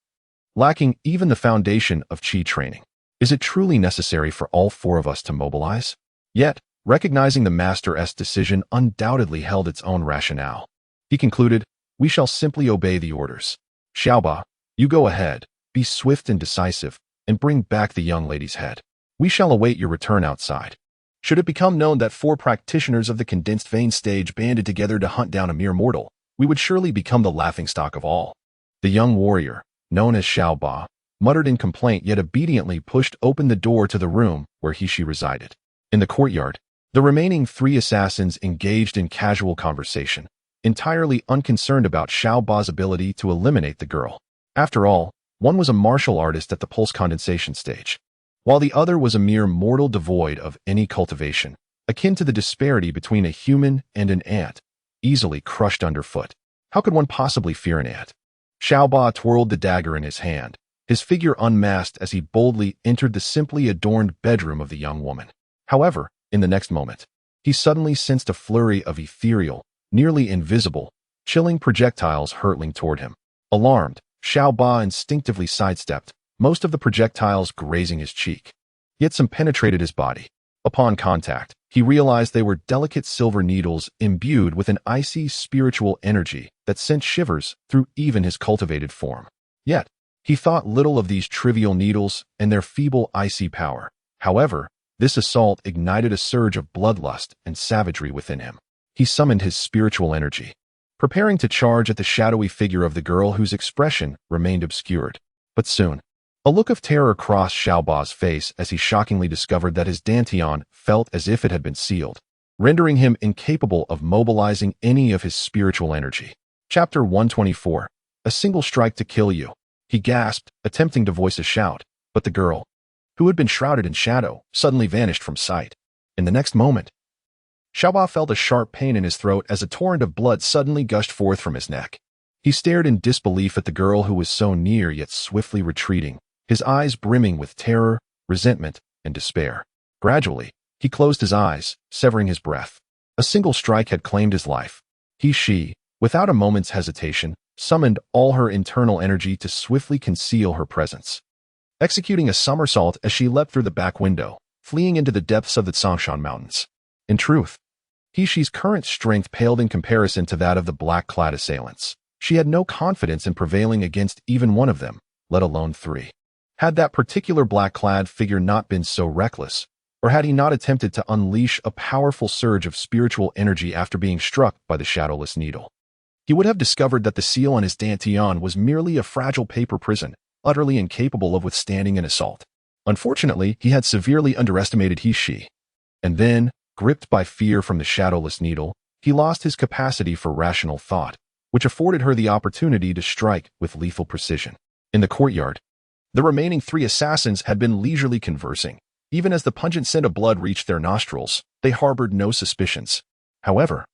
lacking even the foundation of chi training. Is it truly necessary for all four of us to mobilize?" Yet, recognizing the master's decision undoubtedly held its own rationale, he concluded, "We shall simply obey the orders. Xiaoba, you go ahead, be swift and decisive, and bring back the young lady's head. We shall await your return outside. Should it become known that 4 practitioners of the condensed vein stage banded together to hunt down a mere mortal, we would surely become the laughingstock of all." The young warrior, known as Xiaoba, muttered in complaint yet obediently pushed open the door to the room where she resided. In the courtyard, the remaining 3 assassins engaged in casual conversation, entirely unconcerned about Xiaoba's ability to eliminate the girl. After all, one was a martial artist at the pulse condensation stage, while the other was a mere mortal devoid of any cultivation, akin to the disparity between a human and an ant, easily crushed underfoot. How could one possibly fear an ant? Xiaoba twirled the dagger in his hand, his figure unmasked as he boldly entered the simply adorned bedroom of the young woman. However, in the next moment, he suddenly sensed a flurry of ethereal, nearly invisible, chilling projectiles hurtling toward him. Alarmed, Xiaoba instinctively sidestepped, most of the projectiles grazing his cheek. Yet some penetrated his body. Upon contact, he realized they were delicate silver needles imbued with an icy spiritual energy that sent shivers through even his cultivated form. Yet, he thought little of these trivial needles and their feeble icy power. However, this assault ignited a surge of bloodlust and savagery within him. He summoned his spiritual energy, preparing to charge at the shadowy figure of the girl whose expression remained obscured. But soon, a look of terror crossed Xiaoba's face as he shockingly discovered that his dantian felt as if it had been sealed, rendering him incapable of mobilizing any of his spiritual energy. Chapter 124. A single strike to kill you. He gasped, attempting to voice a shout, but the girl, who had been shrouded in shadow, suddenly vanished from sight. In the next moment, Xiaoba felt a sharp pain in his throat as a torrent of blood suddenly gushed forth from his neck. He stared in disbelief at the girl who was so near yet swiftly retreating, his eyes brimming with terror, resentment, and despair. Gradually, he closed his eyes, severing his breath. A single strike had claimed his life. She, without a moment's hesitation, summoned all her internal energy to swiftly conceal her presence, executing a somersault as she leapt through the back window, fleeing into the depths of the Tsongshan Mountains. In truth, She's current strength paled in comparison to that of the black-clad assailants. She had no confidence in prevailing against even one of them, let alone 3. Had that particular black-clad figure not been so reckless, or had he not attempted to unleash a powerful surge of spiritual energy after being struck by the shadowless needle, he would have discovered that the seal on his dantian was merely a fragile paper prison, utterly incapable of withstanding an assault. Unfortunately, he had severely underestimated she. And then, gripped by fear from the shadowless needle, he lost his capacity for rational thought, which afforded her the opportunity to strike with lethal precision. In the courtyard, the remaining 3 assassins had been leisurely conversing. Even as the pungent scent of blood reached their nostrils, they harbored no suspicions. However,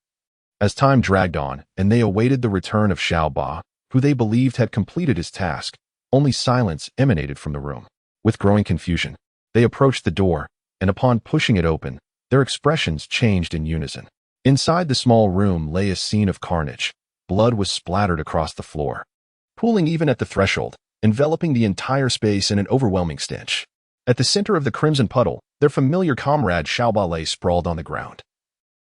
as time dragged on and they awaited the return of Xiaoba, who they believed had completed his task, only silence emanated from the room. With growing confusion, they approached the door, and upon pushing it open, their expressions changed in unison. Inside the small room lay a scene of carnage. Blood was splattered across the floor. pooling even at the threshold, enveloping the entire space in an overwhelming stench. At the center of the crimson puddle, their familiar comrade Xiaoba lay sprawled on the ground.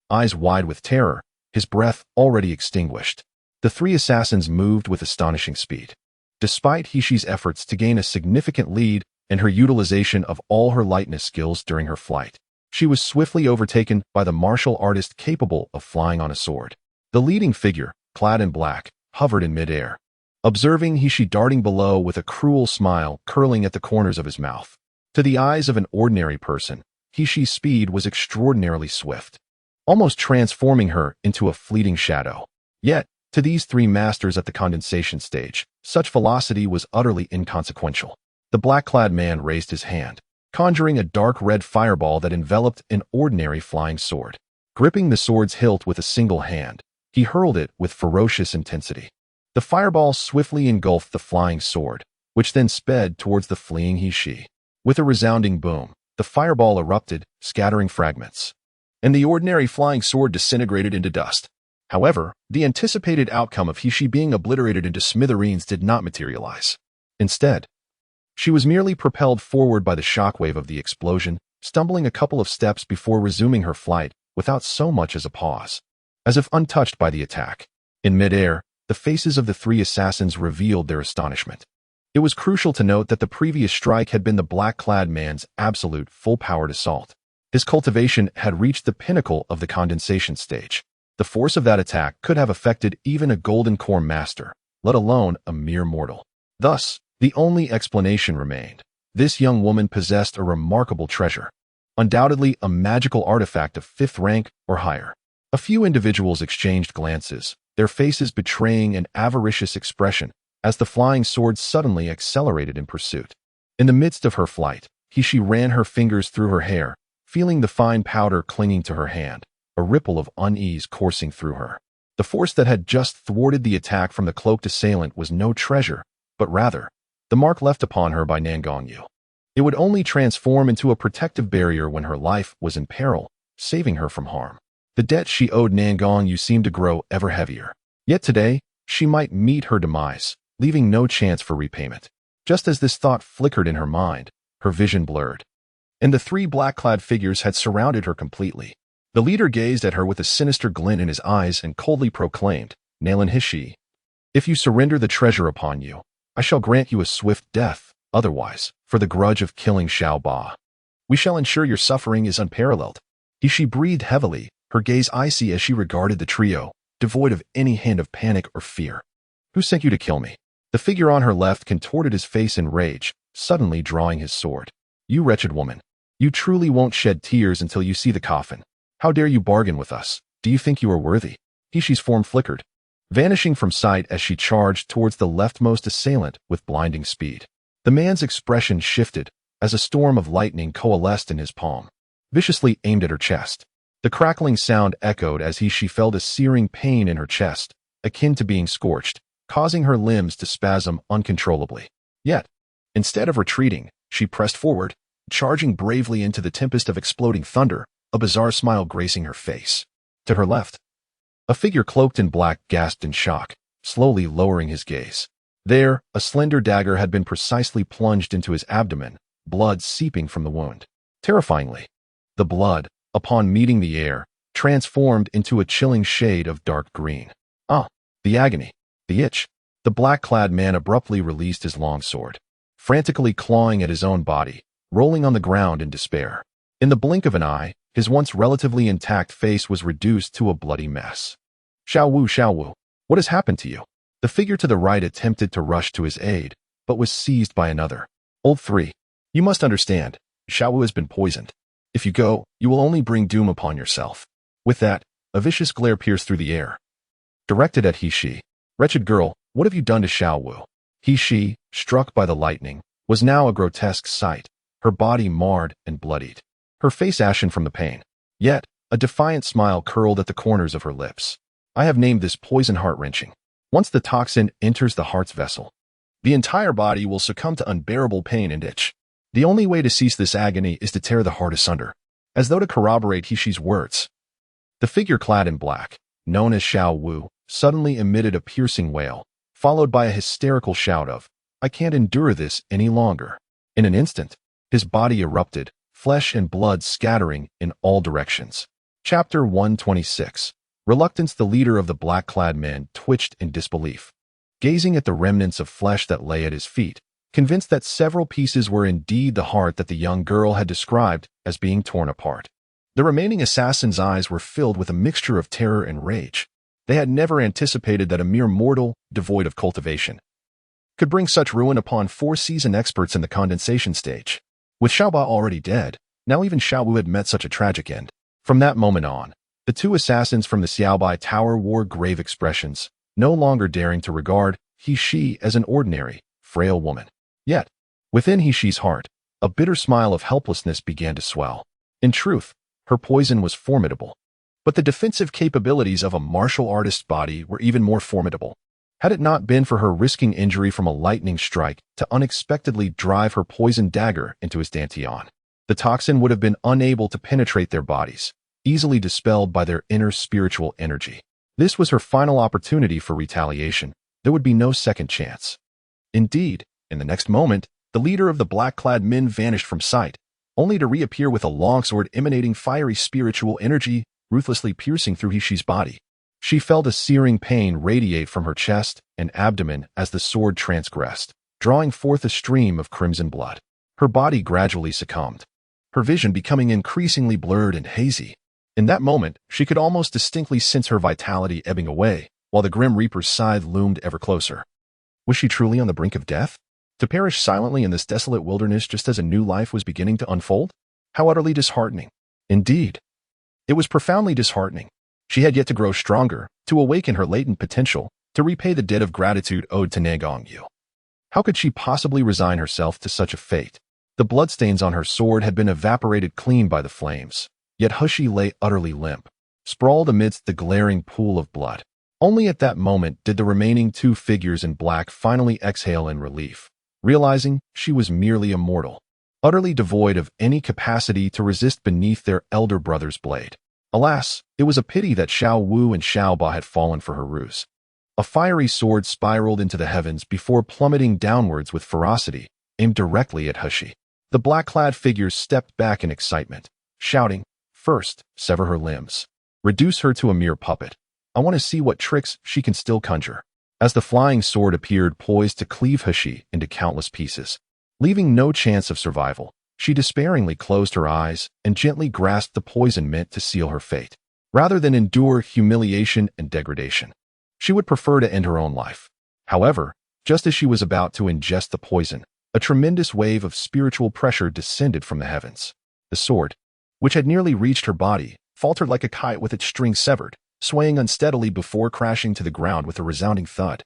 Eyes wide with terror, his breath already extinguished. The three assassins moved with astonishing speed. Despite Hishi's efforts to gain a significant lead and her utilization of all her lightness skills during her flight, she was swiftly overtaken by the martial artist capable of flying on a sword. The leading figure, clad in black, hovered in midair, observing Hishi darting below with a cruel smile curling at the corners of his mouth. To the eyes of an ordinary person, Hishi's speed was extraordinarily swift, almost transforming her into a fleeting shadow. Yet, to these three masters at the condensation stage, such velocity was utterly inconsequential. The black-clad man raised his hand, conjuring a dark red fireball that enveloped an ordinary flying sword. Gripping the sword's hilt with a single hand, he hurled it with ferocious intensity. The fireball swiftly engulfed the flying sword, which then sped towards the fleeing Hishi. With a resounding boom, the fireball erupted, scattering fragments, and the ordinary flying sword disintegrated into dust. However, the anticipated outcome of Hishi being obliterated into smithereens did not materialize. Instead, she was merely propelled forward by the shockwave of the explosion, stumbling a couple of steps before resuming her flight without so much as a pause. As if untouched by the attack, in midair, the faces of the three assassins revealed their astonishment. It was crucial to note that the previous strike had been the black-clad man's absolute full-powered assault. His cultivation had reached the pinnacle of the condensation stage. The force of that attack could have affected even a golden core master, let alone a mere mortal. Thus, the only explanation remained. This young woman possessed a remarkable treasure, undoubtedly a magical artifact of 5th rank or higher. A few individuals exchanged glances, their faces betraying an avaricious expression as the flying sword suddenly accelerated in pursuit. In the midst of her flight, Hishi ran her fingers through her hair, feeling the fine powder clinging to her hand, a ripple of unease coursing through her. The force that had just thwarted the attack from the cloaked assailant was no treasure, but rather, the mark left upon her by Nangongyu. It would only transform into a protective barrier when her life was in peril, saving her from harm. The debt she owed Nangongyu seemed to grow ever heavier. Yet today, she might meet her demise, leaving no chance for repayment. Just as this thought flickered in her mind, her vision blurred, and the three black-clad figures had surrounded her completely. The leader gazed at her with a sinister glint in his eyes and coldly proclaimed, "Nalan Hishi, if you surrender the treasure upon you, I shall grant you a swift death. Otherwise, for the grudge of killing Xiao Ba, we shall ensure your suffering is unparalleled." Hishi breathed heavily, her gaze icy as she regarded the trio, devoid of any hint of panic or fear. "Who sent you to kill me?" The figure on her left contorted his face in rage, suddenly drawing his sword. "You wretched woman. You truly won't shed tears until you see the coffin. How dare you bargain with us? Do you think you are worthy?" Hishi's form flickered, vanishing from sight as she charged towards the leftmost assailant with blinding speed. The man's expression shifted as a storm of lightning coalesced in his palm, viciously aimed at her chest. The crackling sound echoed as she felt a searing pain in her chest, akin to being scorched, causing her limbs to spasm uncontrollably. Yet, instead of retreating, she pressed forward, charging bravely into the tempest of exploding thunder, a bizarre smile gracing her face. To her left, a figure cloaked in black gasped in shock, slowly lowering his gaze. There, a slender dagger had been precisely plunged into his abdomen, blood seeping from the wound. Terrifyingly, the blood, upon meeting the air, transformed into a chilling shade of dark green. Ah, the agony, the itch. The black-clad man abruptly released his long sword, frantically clawing at his own body, rolling on the ground in despair. In the blink of an eye, his once relatively intact face was reduced to a bloody mess. Xiao Wu, what has happened to you?" The figure to the right attempted to rush to his aid, but was seized by another. "Old 3, you must understand, Xiao Wu has been poisoned. If you go, you will only bring doom upon yourself." With that, a vicious glare pierced through the air, directed at Hishi. "Wretched girl, what have you done to Xiao Wu?" Hishi, struck by the lightning, was now a grotesque sight, her body marred and bloodied, her face ashen from the pain. Yet, a defiant smile curled at the corners of her lips. "I have named this poison heart-wrenching. Once the toxin enters the heart's vessel, the entire body will succumb to unbearable pain and itch. The only way to cease this agony is to tear the heart asunder." As though to corroborate Hishi's words, the figure clad in black, known as Xiao Wu, suddenly emitted a piercing wail, followed by a hysterical shout of, "I can't endure this any longer." In an instant, his body erupted, flesh and blood scattering in all directions. Chapter 126. Reluctance. The leader of the black-clad men twitched in disbelief, gazing at the remnants of flesh that lay at his feet, convinced that several pieces were indeed the heart that the young girl had described as being torn apart. The remaining assassin's eyes were filled with a mixture of terror and rage. They had never anticipated that a mere mortal, devoid of cultivation, could bring such ruin upon four seasoned experts in the condensation stage. With Xiaoba already dead, now even Xiaowu had met such a tragic end. From that moment on, the two assassins from the Xiaobai Tower wore grave expressions, no longer daring to regard He-Shi as an ordinary, frail woman. Yet, within He-Shi's heart, a bitter smile of helplessness began to swell. In truth, her poison was formidable. But the defensive capabilities of a martial artist's body were even more formidable. Had it not been for her risking injury from a lightning strike to unexpectedly drive her poisoned dagger into his dantian, the toxin would have been unable to penetrate their bodies, easily dispelled by their inner spiritual energy. This was her final opportunity for retaliation. There would be no second chance. Indeed, in the next moment, the leader of the black-clad men vanished from sight, only to reappear with a longsword emanating fiery spiritual energy, ruthlessly piercing through He-Shi's body. She felt a searing pain radiate from her chest and abdomen as the sword transgressed, drawing forth a stream of crimson blood. Her body gradually succumbed, her vision becoming increasingly blurred and hazy. In that moment, she could almost distinctly sense her vitality ebbing away, while the Grim Reaper's scythe loomed ever closer. Was she truly on the brink of death? To perish silently in this desolate wilderness just as a new life was beginning to unfold? How utterly disheartening. Indeed, it was profoundly disheartening. She had yet to grow stronger, to awaken her latent potential, to repay the debt of gratitude owed to Nagongyu. How could she possibly resign herself to such a fate? The bloodstains on her sword had been evaporated clean by the flames, yet He-Shi lay utterly limp, sprawled amidst the glaring pool of blood. Only at that moment did the remaining two figures in black finally exhale in relief, realizing she was merely a mortal, utterly devoid of any capacity to resist beneath their elder brother's blade. Alas, it was a pity that Xiao Wu and Xiao Ba had fallen for her ruse. A fiery sword spiraled into the heavens before plummeting downwards with ferocity, aimed directly at He-Shi. The black-clad figures stepped back in excitement, shouting, "First, sever her limbs. Reduce her to a mere puppet. I want to see what tricks she can still conjure." As the flying sword appeared poised to cleave He-Shi into countless pieces, leaving no chance of survival, she despairingly closed her eyes and gently grasped the poison meant to seal her fate. Rather than endure humiliation and degradation, she would prefer to end her own life. However, just as she was about to ingest the poison, a tremendous wave of spiritual pressure descended from the heavens. The sword, which had nearly reached her body, faltered like a kite with its string severed, swaying unsteadily before crashing to the ground with a resounding thud.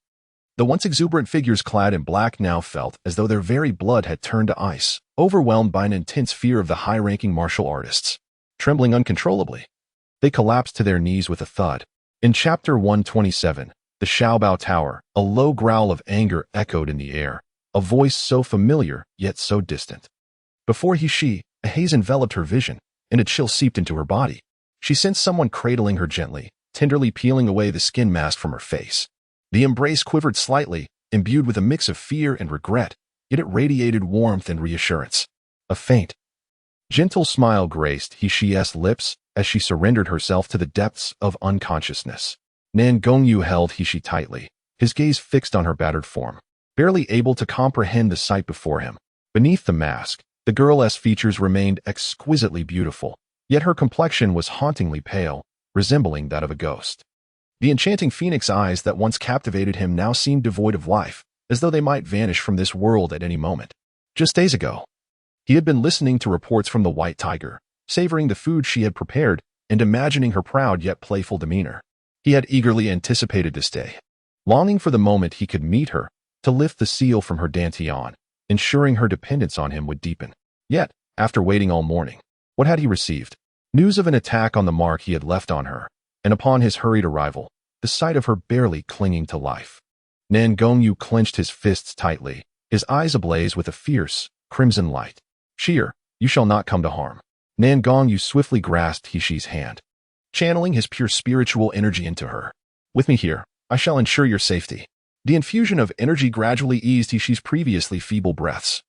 The once exuberant figures clad in black now felt as though their very blood had turned to ice, overwhelmed by an intense fear of the high-ranking martial artists. Trembling uncontrollably, they collapsed to their knees with a thud. In Chapter 127, the Xiaobao Tower, a low growl of anger echoed in the air, a voice so familiar yet so distant. Before He-Shi, a haze enveloped her vision, and a chill seeped into her body. She sensed someone cradling her gently, tenderly peeling away the skin mask from her face. The embrace quivered slightly, imbued with a mix of fear and regret, yet it radiated warmth and reassurance. A faint, gentle smile graced He-Shi's lips as she surrendered herself to the depths of unconsciousness. Nan Gongyu held He-Shi tightly, his gaze fixed on her battered form, barely able to comprehend the sight before him. Beneath the mask, the girl's features remained exquisitely beautiful, yet her complexion was hauntingly pale, resembling that of a ghost. The enchanting phoenix eyes that once captivated him now seemed devoid of life, as though they might vanish from this world at any moment. Just days ago, he had been listening to reports from the White Tiger, savoring the food she had prepared and imagining her proud yet playful demeanor. He had eagerly anticipated this day, longing for the moment he could meet her, to lift the seal from her dantian, ensuring her dependence on him would deepen. Yet, after waiting all morning, what had he received? News of an attack on the mark he had left on her, and upon his hurried arrival, the sight of her barely clinging to life. Nan Gongyu clenched his fists tightly, his eyes ablaze with a fierce, crimson light. "Cheer, you shall not come to harm." Nan Gongyu swiftly grasped He-Shi's hand, channeling his pure spiritual energy into her. "With me here, I shall ensure your safety." The infusion of energy gradually eased Hishi's previously feeble breaths,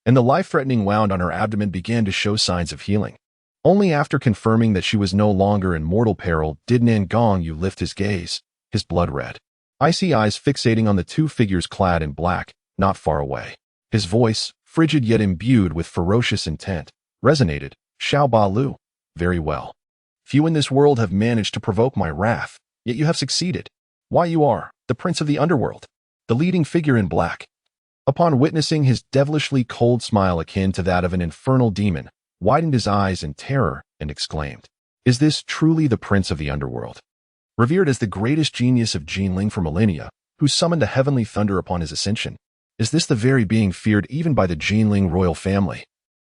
and the life-threatening wound on her abdomen began to show signs of healing. Only after confirming that she was no longer in mortal peril did Nangongyu lift his gaze, his blood red, icy eyes fixating on the two figures clad in black, not far away. His voice, frigid yet imbued with ferocious intent, resonated. Xiao Ba Lu. Very well. Few in this world have managed to provoke my wrath, yet you have succeeded. Why, you are the prince of the underworld, the leading figure in black. Upon witnessing his devilishly cold smile akin to that of an infernal demon, widened his eyes in terror and exclaimed, "Is this truly the prince of the underworld? Revered as the greatest genius of Jinling for millennia, who summoned a heavenly thunder upon his ascension? Is this the very being feared even by the Jinling royal family,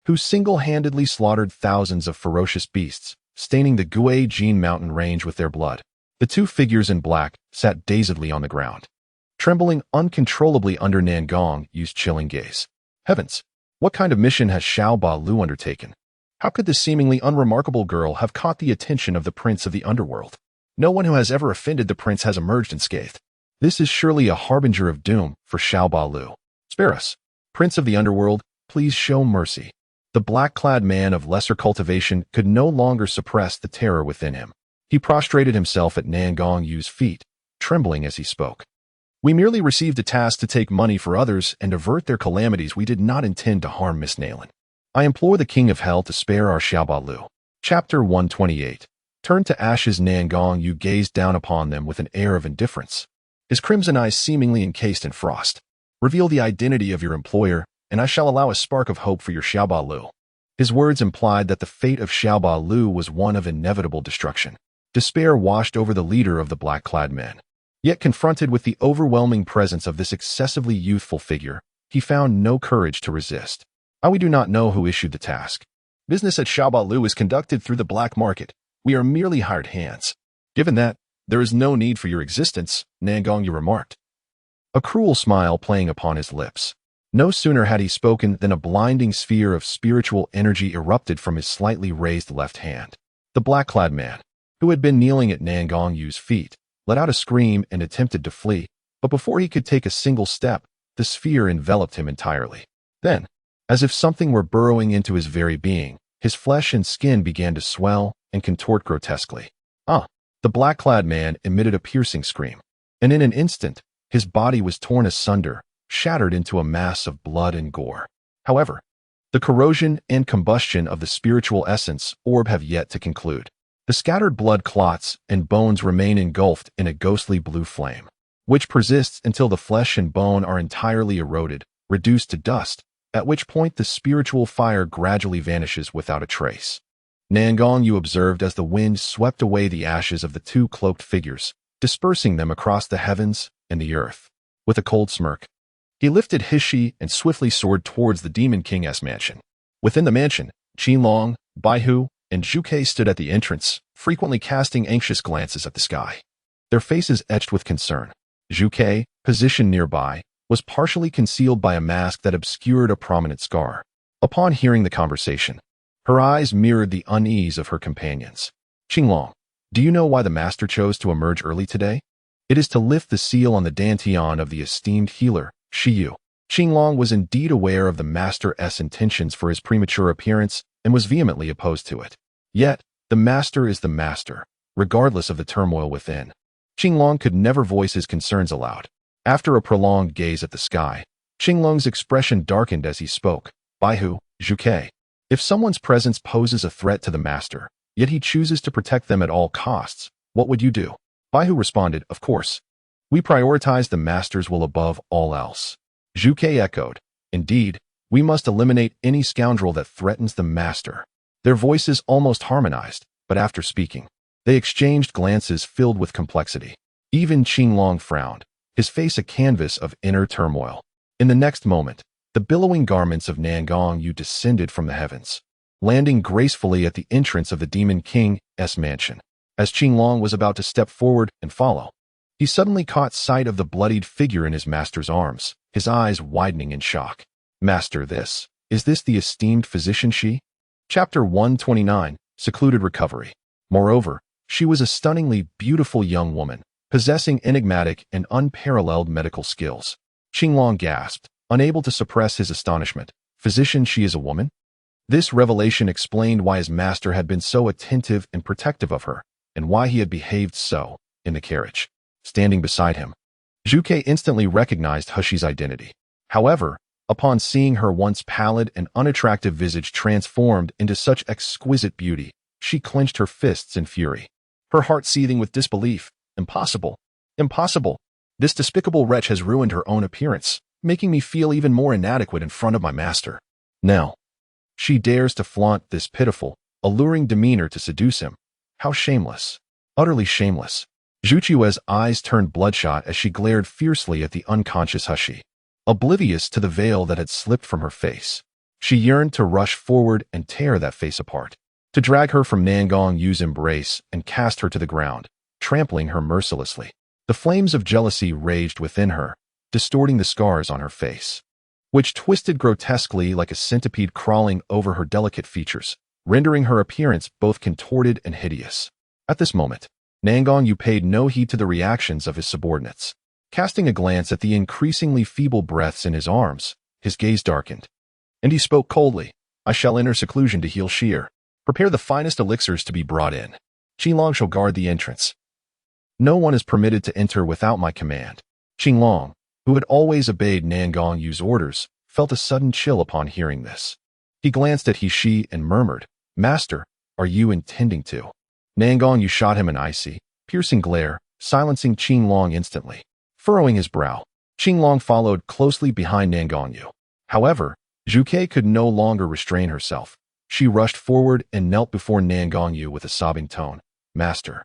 who single-handedly slaughtered thousands of ferocious beasts, staining the Gui Jin mountain range with their blood?" The two figures in black sat dazedly on the ground, trembling uncontrollably under Nangongyu's chilling gaze. Heavens! What kind of mission has Xiao Ba Lu undertaken? How could this seemingly unremarkable girl have caught the attention of the prince of the underworld? No one who has ever offended the prince has emerged unscathed. This is surely a harbinger of doom for Xiao Ba Lu. Spare us. Prince of the underworld, please show mercy. The black-clad man of lesser cultivation could no longer suppress the terror within him. He prostrated himself at Nangongyu's feet, trembling as he spoke. "We merely received a task to take money for others and avert their calamities. We did not intend to harm Miss Nalan. I implore the King of Hell to spare our Xiao Ba Lu." Chapter 128. Turned to ashes. Nangongyu gazed down upon them with an air of indifference. His crimson eyes, seemingly encased in frost. "Reveal the identity of your employer, and I shall allow a spark of hope for your Xiao Ba Lu." His words implied that the fate of Xiao Ba Lu was one of inevitable destruction. Despair washed over the leader of the black-clad men. Yet confronted with the overwhelming presence of this excessively youthful figure, he found no courage to resist. We do not know who issued the task. Business at Xiao Ba Lu is conducted through the black market. We are merely hired hands. Given that, there is no need for your existence, Nangongyu remarked, a cruel smile playing upon his lips. No sooner had he spoken than a blinding sphere of spiritual energy erupted from his slightly raised left hand. The black-clad man, who had been kneeling at Nangongyu's feet, let out a scream and attempted to flee, but before he could take a single step, the sphere enveloped him entirely. Then, as if something were burrowing into his very being, his flesh and skin began to swell and contort grotesquely. The black-clad man emitted a piercing scream, and in an instant, his body was torn asunder, shattered into a mass of blood and gore. However, the corrosion and combustion of the spiritual essence orb have yet to conclude. The scattered blood clots and bones remain engulfed in a ghostly blue flame, which persists until the flesh and bone are entirely eroded, reduced to dust, at which point the spiritual fire gradually vanishes without a trace. Nangongyu observed as the wind swept away the ashes of the two cloaked figures, dispersing them across the heavens and the earth. With a cold smirk, he lifted Hishi and swiftly soared towards the Demon King's mansion. Within the mansion, Qinglong, Baihu, and Zhuke stood at the entrance, frequently casting anxious glances at the sky, their faces etched with concern. Zhuke, positioned nearby, was partially concealed by a mask that obscured a prominent scar. Upon hearing the conversation, her eyes mirrored the unease of her companions. "Qinglong, do you know why the master chose to emerge early today? It is to lift the seal on the dantian of the esteemed healer, Shiyu." Qinglong was indeed aware of the master's intentions for his premature appearance and was vehemently opposed to it. Yet, the master is the master, regardless of the turmoil within. Qinglong could never voice his concerns aloud. After a prolonged gaze at the sky, Qinglong's expression darkened as he spoke. "Baihu, Zhuke, if someone's presence poses a threat to the master, yet he chooses to protect them at all costs, what would you do?" Baihu responded, "Of course. We prioritize the master's will above all else." Zhuke echoed, "Indeed, we must eliminate any scoundrel that threatens the master." Their voices almost harmonized, but after speaking, they exchanged glances filled with complexity. Even Qinglong frowned, his face a canvas of inner turmoil. In the next moment, the billowing garments of Nangongyu descended from the heavens, landing gracefully at the entrance of the Demon King's mansion. As Qinglong was about to step forward and follow, he suddenly caught sight of the bloodied figure in his master's arms, his eyes widening in shock. "Master, is this the esteemed physician Shi?" Chapter 129, Secluded Recovery. Moreover, she was a stunningly beautiful young woman, possessing enigmatic and unparalleled medical skills. Qinglong gasped, unable to suppress his astonishment. Physician, she is a woman? This revelation explained why his master had been so attentive and protective of her, and why he had behaved so in the carriage. Standing beside him, Zhu Ke instantly recognized Hushi's identity. However, upon seeing her once pallid and unattractive visage transformed into such exquisite beauty, she clenched her fists in fury, her heart seething with disbelief. Impossible! Impossible! This despicable wretch has ruined her own appearance, making me feel even more inadequate in front of my master. Now, she dares to flaunt this pitiful, alluring demeanor to seduce him. How shameless! Utterly shameless! Zhu Qiue's eyes turned bloodshot as she glared fiercely at the unconscious Hushi, oblivious to the veil that had slipped from her face. She yearned to rush forward and tear that face apart, to drag her from Nalan Yu's embrace and cast her to the ground, trampling her mercilessly. The flames of jealousy raged within her, distorting the scars on her face, which twisted grotesquely like a centipede crawling over her delicate features, rendering her appearance both contorted and hideous. At this moment, Nalan Yu paid no heed to the reactions of his subordinates. Casting a glance at the increasingly feeble breaths in his arms, his gaze darkened, and he spoke coldly. I shall enter seclusion to heal Sheer. Prepare the finest elixirs to be brought in. Qinglong shall guard the entrance. No one is permitted to enter without my command. Qinglong, who had always obeyed Nalan Yu's orders, felt a sudden chill upon hearing this. He glanced at He and murmured, Master, are you intending to? Nalan Yu shot him an icy, piercing glare, silencing Qinglong instantly. Furrowing his brow, Qinglong followed closely behind Nalan Yu. However, Zhu Ke could no longer restrain herself. She rushed forward and knelt before Nalan Yu with a sobbing tone. Master,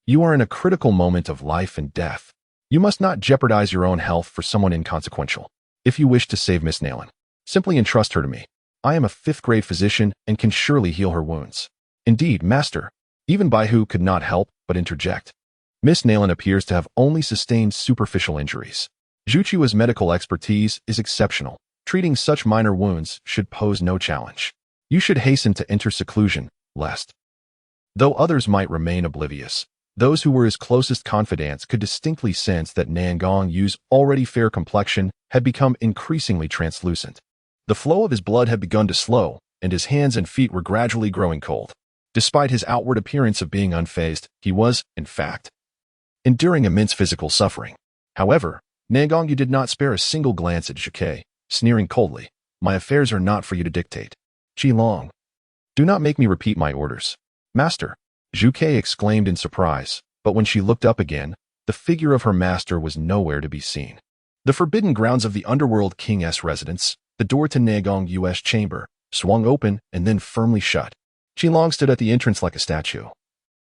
you are in a critical moment of life and death. You must not jeopardize your own health for someone inconsequential. If you wish to save Miss Nalan, simply entrust her to me. I am a 5th-grade physician and can surely heal her wounds. Indeed, Master. Even Baihu could not help but interject. Miss Nalan appears to have only sustained superficial injuries. Zhu Qiue's medical expertise is exceptional. Treating such minor wounds should pose no challenge. You should hasten to enter seclusion, lest. Though others might remain oblivious, those who were his closest confidants could distinctly sense that Nalan Yu's already fair complexion had become increasingly translucent. The flow of his blood had begun to slow, and his hands and feet were gradually growing cold. Despite his outward appearance of being unfazed, he was, in fact, enduring immense physical suffering. However, Nalan Yu did not spare a single glance at Zhu Ke, sneering coldly. My affairs are not for you to dictate. Qinglong, do not make me repeat my orders. Master, Zhu Ke exclaimed in surprise, but when she looked up again, the figure of her master was nowhere to be seen. The forbidden grounds of the underworld king's residence, the door to Nalan Yu's chamber, swung open and then firmly shut. Qinglong stood at the entrance like a statue,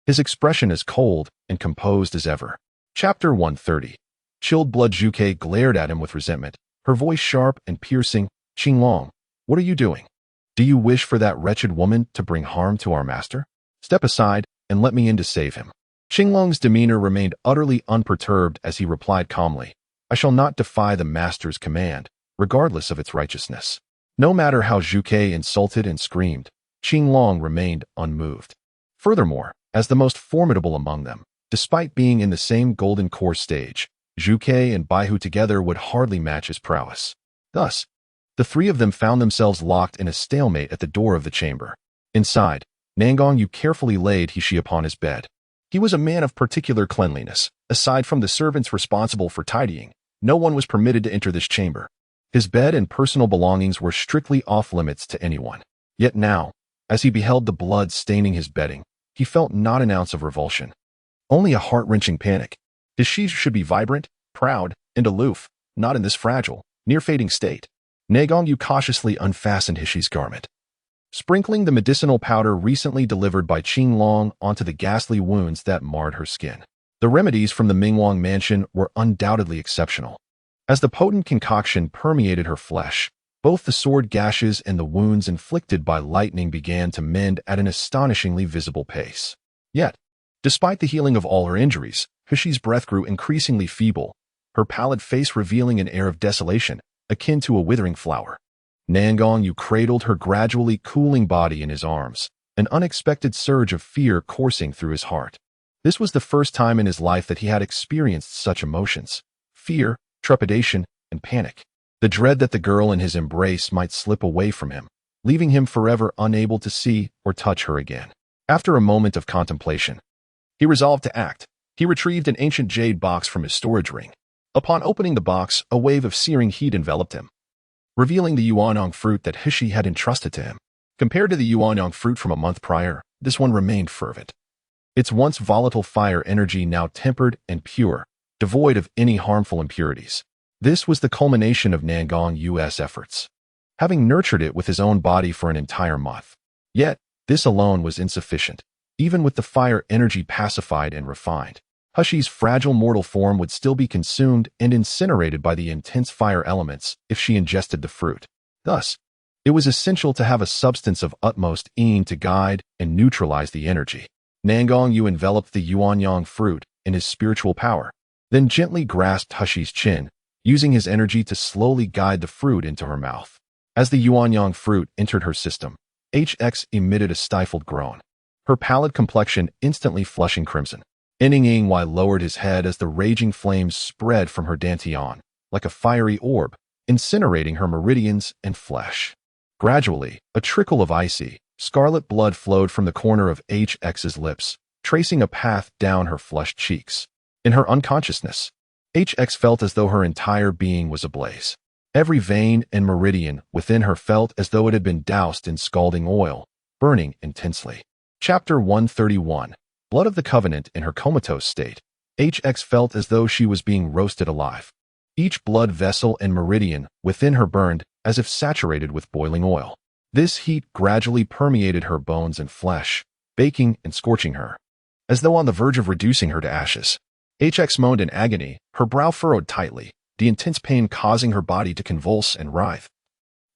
his expression as cold and composed as ever. Chapter 130. Chilled blood. Zhu Ke glared at him with resentment, her voice sharp and piercing. Qinglong, what are you doing? Do you wish for that wretched woman to bring harm to our master? Step aside and let me in to save him. Qinglong's demeanor remained utterly unperturbed as he replied calmly, I shall not defy the master's command, regardless of its righteousness. No matter how Zhu Ke insulted and screamed, Qinglong remained unmoved. Furthermore, as the most formidable among them, despite being in the same golden core stage, Zhu Ke and Baihu together would hardly match his prowess. Thus, the three of them found themselves locked in a stalemate at the door of the chamber. Inside, Nalan Yu carefully laid He upon his bed. He was a man of particular cleanliness. Aside from the servants responsible for tidying, no one was permitted to enter this chamber. His bed and personal belongings were strictly off-limits to anyone. Yet now, as he beheld the blood staining his bedding, he felt not an ounce of revulsion, only a heart-wrenching panic. His she should be vibrant, proud, and aloof, not in this fragile, near-fading state. Nalan Yu cautiously unfastened Hishi's garment, sprinkling the medicinal powder recently delivered by Qinglong onto the ghastly wounds that marred her skin. The remedies from the Nalan Mansion were undoubtedly exceptional. As the potent concoction permeated her flesh, both the sword gashes and the wounds inflicted by lightning began to mend at an astonishingly visible pace. Yet, despite the healing of all her injuries, Hishi's breath grew increasingly feeble, her pallid face revealing an air of desolation, akin to a withering flower. Nalan Yu cradled her gradually cooling body in his arms, an unexpected surge of fear coursing through his heart. This was the first time in his life that he had experienced such emotions: fear, trepidation, and panic. The dread that the girl in his embrace might slip away from him, leaving him forever unable to see or touch her again. After a moment of contemplation, he resolved to act. He retrieved an ancient jade box from his storage ring. Upon opening the box, a wave of searing heat enveloped him, revealing the yuanyang fruit that Hishi had entrusted to him. Compared to the yuanyang fruit from a month prior, this one remained fervent. Its once volatile fire energy now tempered and pure, devoid of any harmful impurities. This was the culmination of Nangang-U's efforts, having nurtured it with his own body for an entire month. Yet, this alone was insufficient. Even with the fire energy pacified and refined, Hushi's fragile mortal form would still be consumed and incinerated by the intense fire elements if she ingested the fruit. Thus, it was essential to have a substance of utmost yin to guide and neutralize the energy. Nangang-Yu enveloped the yuanyang fruit in his spiritual power, then gently grasped Hushi's chin, using his energy to slowly guide the fruit into her mouth. As the yuanyang fruit entered her system, HX emitted a stifled groan, her pallid complexion instantly flushing crimson. Ning lowered his head as the raging flames spread from her dantian, like a fiery orb, incinerating her meridians and flesh. Gradually, a trickle of icy, scarlet blood flowed from the corner of HX's lips, tracing a path down her flushed cheeks. In her unconsciousness, HX felt as though her entire being was ablaze. Every vein and meridian within her felt as though it had been doused in scalding oil, burning intensely. Chapter 131. Blood of the Covenant. In her comatose state, HX felt as though she was being roasted alive. Each blood vessel and meridian within her burned as if saturated with boiling oil. This heat gradually permeated her bones and flesh, baking and scorching her, as though on the verge of reducing her to ashes. HX moaned in agony, her brow furrowed tightly, the intense pain causing her body to convulse and writhe.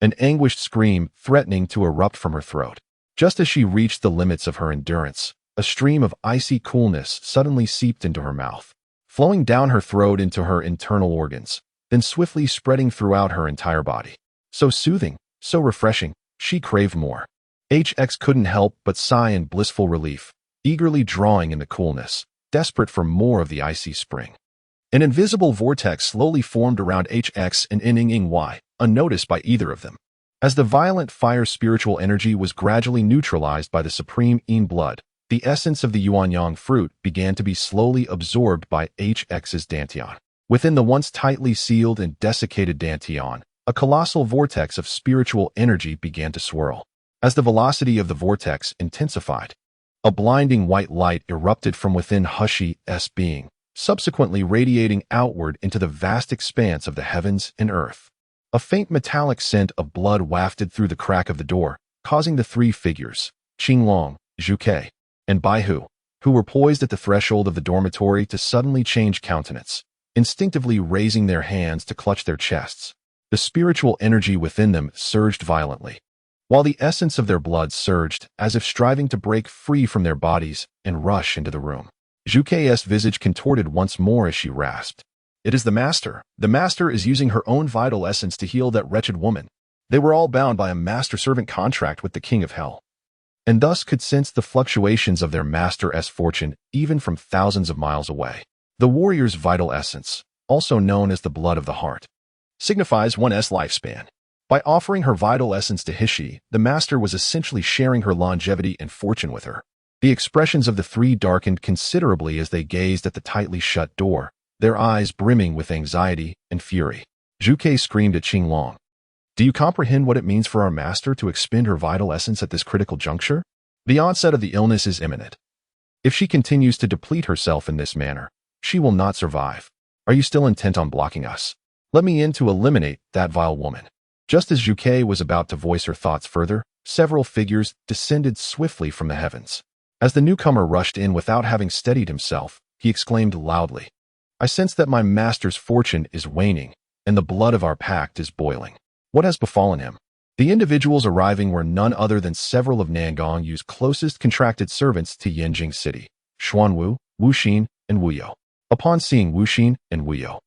An anguished scream threatening to erupt from her throat. Just as she reached the limits of her endurance, a stream of icy coolness suddenly seeped into her mouth, flowing down her throat into her internal organs, then swiftly spreading throughout her entire body. So soothing, so refreshing, she craved more. HX couldn't help but sigh in blissful relief, eagerly drawing in the coolness, desperate for more of the icy spring. An invisible vortex slowly formed around HX and Ning, unnoticed by either of them. As the violent fire spiritual energy was gradually neutralized by the supreme yin blood, the essence of the yuanyang fruit began to be slowly absorbed by HX's dantian. Within the once tightly sealed and desiccated dantian, a colossal vortex of spiritual energy began to swirl. As the velocity of the vortex intensified, a blinding white light erupted from within Hushi's being, subsequently radiating outward into the vast expanse of the heavens and earth. A faint metallic scent of blood wafted through the crack of the door, causing the three figures, Qinglong, Zhuke, and Baihu, who were poised at the threshold of the dormitory to suddenly change countenance, instinctively raising their hands to clutch their chests. The spiritual energy within them surged violently, while the essence of their blood surged as if striving to break free from their bodies and rush into the room. Zhuke's visage contorted once more as she rasped. "It is the Master. The Master is using her own vital essence to heal that wretched woman." They were all bound by a master-servant contract with the King of Hell, and thus could sense the fluctuations of their master's fortune even from thousands of miles away. The warrior's vital essence, also known as the blood of the heart, signifies one's lifespan. By offering her vital essence to Hishi, the Master was essentially sharing her longevity and fortune with her. The expressions of the three darkened considerably as they gazed at the tightly shut door, their eyes brimming with anxiety and fury. Zhuke screamed at Qinglong. "Do you comprehend what it means for our Master to expend her vital essence at this critical juncture? The onset of the illness is imminent. If she continues to deplete herself in this manner, she will not survive. Are you still intent on blocking us? Let me in to eliminate that vile woman." Just as Zhuke was about to voice her thoughts further, several figures descended swiftly from the heavens. As the newcomer rushed in without having steadied himself, he exclaimed loudly, "I sense that my master's fortune is waning, and the blood of our pact is boiling. What has befallen him?" The individuals arriving were none other than several of Nangang-Yu's closest contracted servants to Yanjing City, Xuanwu, Wuxin, and Wuyo. Upon seeing Wuxin and Wuyo,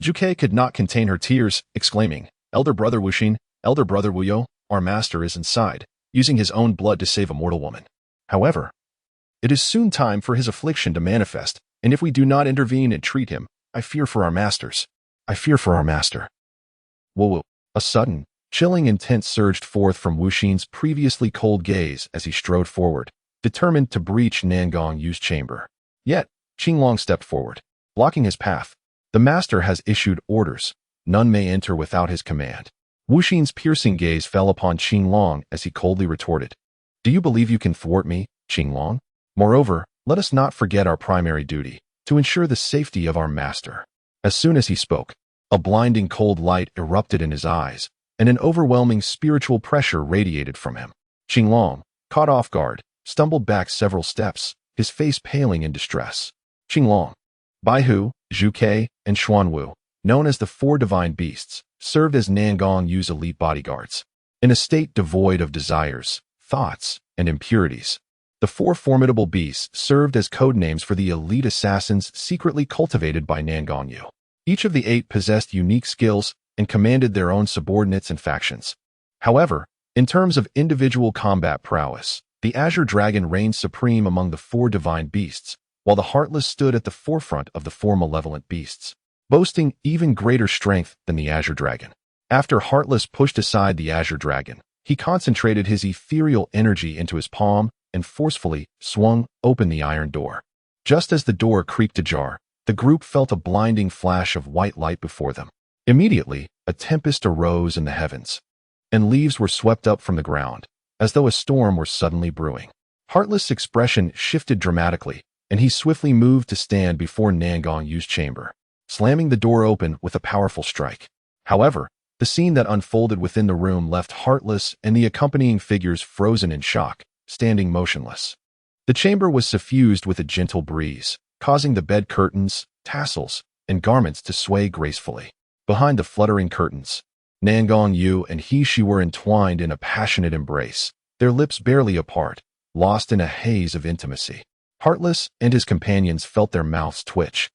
Zhuke could not contain her tears, exclaiming, "Elder brother Wuxin, elder brother Wuyo, our master is inside, using his own blood to save a mortal woman." However, It is soon time for his affliction to manifest, and if we do not intervene and treat him, I fear for our masters. I fear for our master. Whoa. A sudden, chilling intent surged forth from Wuxin's previously cold gaze as he strode forward, determined to breach Nangang Yu's chamber. Yet, Qinglong stepped forward, blocking his path. The master has issued orders. None may enter without his command. Wuxin's piercing gaze fell upon Qinglong as he coldly retorted, "Do you believe you can thwart me, Qinglong? Moreover, let us not forget our primary duty, to ensure the safety of our master." As soon as he spoke, a blinding cold light erupted in his eyes, and an overwhelming spiritual pressure radiated from him. Qinglong, caught off guard, stumbled back several steps, his face paling in distress. Qinglong, Baihu, Zhuke, and Xuanwu, known as the Four Divine Beasts, served as Nangang Yu's elite bodyguards. In a state devoid of desires, thoughts, and impurities, the four formidable beasts served as codenames for the elite assassins secretly cultivated by Nangang Yu. Each of the 8 possessed unique skills and commanded their own subordinates and factions. However, in terms of individual combat prowess, the Azure Dragon reigned supreme among the 4 divine beasts, while the Heartless stood at the forefront of the 4 malevolent beasts, boasting even greater strength than the Azure Dragon. After Heartless pushed aside the Azure Dragon, he concentrated his ethereal energy into his palm and forcefully swung open the iron door. Just as the door creaked ajar, the group felt a blinding flash of white light before them. Immediately, a tempest arose in the heavens, and leaves were swept up from the ground, as though a storm were suddenly brewing. Heartless' expression shifted dramatically, and he swiftly moved to stand before Nangang Yu's chamber, slamming the door open with a powerful strike. However, the scene that unfolded within the room left Heartless and the accompanying figures frozen in shock, standing motionless. The chamber was suffused with a gentle breeze, causing the bed curtains, tassels, and garments to sway gracefully. Behind the fluttering curtains, Nangang Yu and He were entwined in a passionate embrace, their lips barely apart, lost in a haze of intimacy. Heartless and his companions felt their mouths twitch,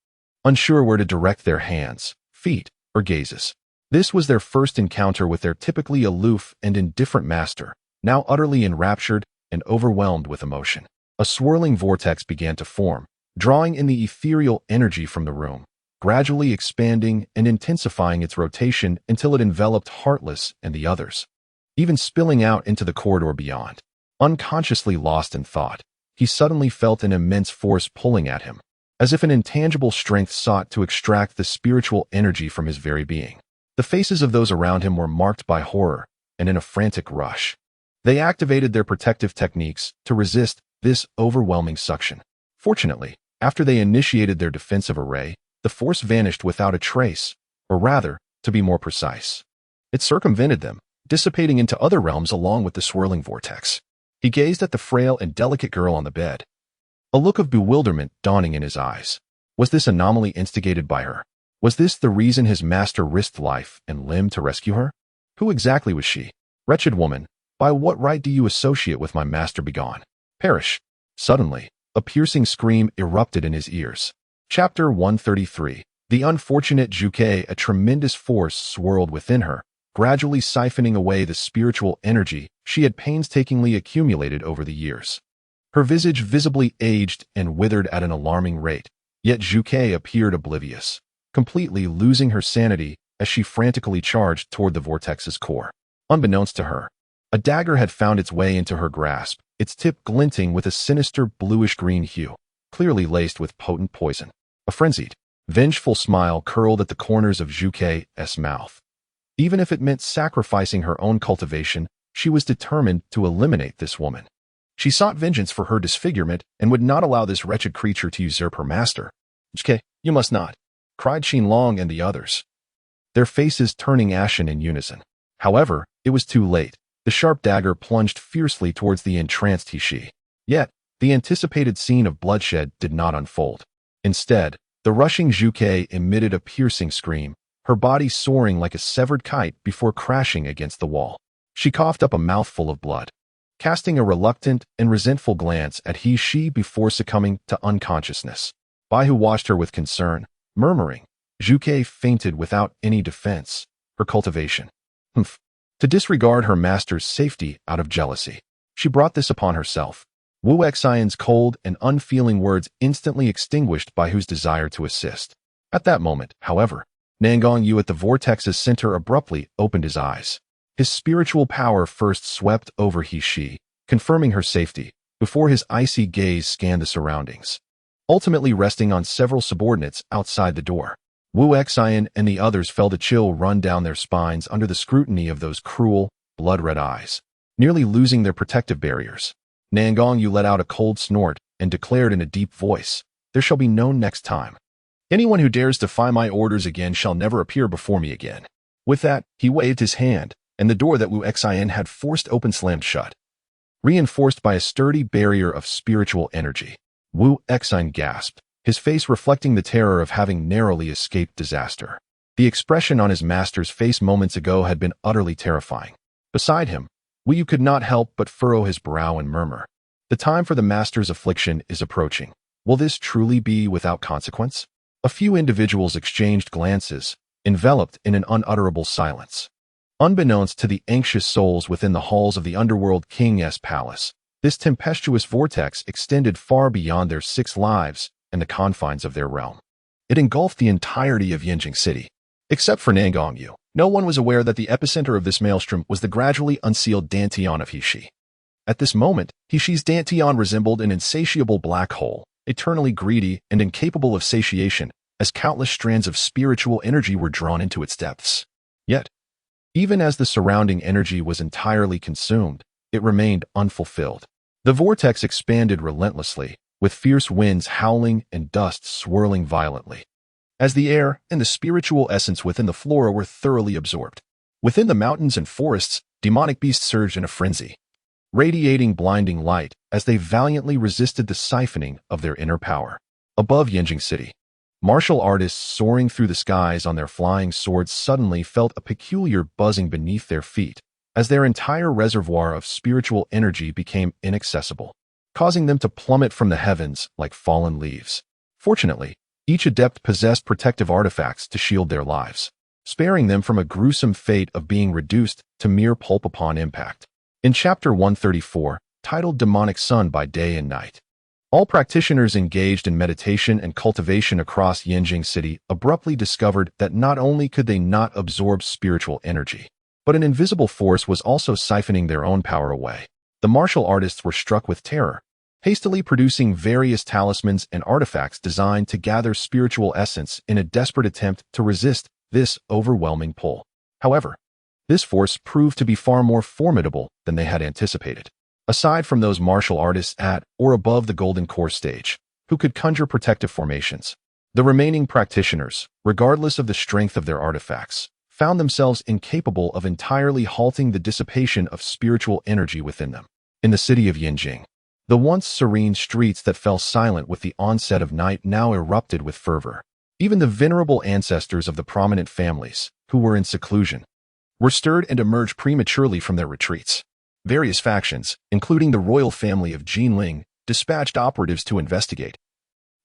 unsure where to direct their hands, feet, or gazes. This was their first encounter with their typically aloof and indifferent master, now utterly enraptured and overwhelmed with emotion. A swirling vortex began to form, drawing in the ethereal energy from the room, gradually expanding and intensifying its rotation until it enveloped Heartless and the others, even spilling out into the corridor beyond. Unconsciously lost in thought, he suddenly felt an immense force pulling at him, as if an intangible strength sought to extract the spiritual energy from his very being. The faces of those around him were marked by horror, and in a frantic rush, they activated their protective techniques to resist this overwhelming suction. Fortunately, after they initiated their defensive array, the force vanished without a trace, or rather, to be more precise, it circumvented them, dissipating into other realms along with the swirling vortex. He gazed at the frail and delicate girl on the bed, a look of bewilderment dawning in his eyes. Was this anomaly instigated by her? Was this the reason his master risked life and limb to rescue her? Who exactly was she? Wretched woman, by what right do you associate with my master? Begone. Perish. Suddenly, a piercing scream erupted in his ears. Chapter 133. The unfortunate Zhuke. A tremendous force swirled within her, gradually siphoning away the spiritual energy she had painstakingly accumulated over the years. Her visage visibly aged and withered at an alarming rate, yet Zhuke appeared oblivious, completely losing her sanity as she frantically charged toward the vortex's core. Unbeknownst to her, a dagger had found its way into her grasp, its tip glinting with a sinister bluish-green hue, clearly laced with potent poison. A frenzied, vengeful smile curled at the corners of Zhuke's mouth. Even if it meant sacrificing her own cultivation, she was determined to eliminate this woman. She sought vengeance for her disfigurement and would not allow this wretched creature to usurp her master. "Zhuke, you must not," cried Qinglong and the others, their faces turning ashen in unison. However, it was too late. The sharp dagger plunged fiercely towards the entranced He. Yet, the anticipated scene of bloodshed did not unfold. Instead, the rushing Zhuke emitted a piercing scream, her body soaring like a severed kite before crashing against the wall. She coughed up a mouthful of blood, casting a reluctant and resentful glance at He before succumbing to unconsciousness. Baihu watched her with concern, murmuring, "Zhuke fainted without any defense. Her cultivation. Humph. To disregard her master's safety out of jealousy. She brought this upon herself." Wu Xian's cold and unfeeling words instantly extinguished by Hu's desire to assist. At that moment, however, Nangong Yu at the vortex's center abruptly opened his eyes. His spiritual power first swept over He, confirming her safety, before his icy gaze scanned the surroundings, ultimately resting on several subordinates outside the door. Wu Xian and the others felt a chill run down their spines under the scrutiny of those cruel, blood-red eyes, nearly losing their protective barriers. Nangong Yu let out a cold snort and declared in a deep voice, "There shall be no next time. Anyone who dares defy my orders again shall never appear before me again." With that, he waved his hand, and the door that Wu Xian had forced open slammed shut, reinforced by a sturdy barrier of spiritual energy. Wu Xian gasped, his face reflecting the terror of having narrowly escaped disaster. The expression on his master's face moments ago had been utterly terrifying. Beside him, Wu Yu could not help but furrow his brow and murmur, "The time for the master's affliction is approaching. Will this truly be without consequence?" A few individuals exchanged glances, enveloped in an unutterable silence. Unbeknownst to the anxious souls within the halls of the underworld king's palace, this tempestuous vortex extended far beyond their 6 lives and the confines of their realm. It engulfed the entirety of Yinjing City. Except for Nangong Yu, no one was aware that the epicenter of this maelstrom was the gradually unsealed Dantian of He. At this moment, He's Dantian resembled an insatiable black hole, eternally greedy and incapable of satiation, as countless strands of spiritual energy were drawn into its depths. Yet, even as the surrounding energy was entirely consumed, it remained unfulfilled. The vortex expanded relentlessly, with fierce winds howling and dust swirling violently, as the air and the spiritual essence within the flora were thoroughly absorbed. Within the mountains and forests, demonic beasts surged in a frenzy, radiating blinding light as they valiantly resisted the siphoning of their inner power. Above Yinjing City, martial artists soaring through the skies on their flying swords suddenly felt a peculiar buzzing beneath their feet as their entire reservoir of spiritual energy became inaccessible, causing them to plummet from the heavens like fallen leaves. Fortunately, each adept possessed protective artifacts to shield their lives, sparing them from a gruesome fate of being reduced to mere pulp upon impact. In Chapter 134, titled Demonic Sun by Day and Night, all practitioners engaged in meditation and cultivation across Yinjing City abruptly discovered that not only could they not absorb spiritual energy, but an invisible force was also siphoning their own power away. The martial artists were struck with terror, hastily producing various talismans and artifacts designed to gather spiritual essence in a desperate attempt to resist this overwhelming pull. However, this force proved to be far more formidable than they had anticipated. Aside from those martial artists at or above the Golden Core stage, who could conjure protective formations, the remaining practitioners, regardless of the strength of their artifacts, found themselves incapable of entirely halting the dissipation of spiritual energy within them. In the city of Yinjing, the once serene streets that fell silent with the onset of night now erupted with fervor. Even the venerable ancestors of the prominent families, who were in seclusion, were stirred and emerged prematurely from their retreats. Various factions, including the royal family of Jinling, dispatched operatives to investigate.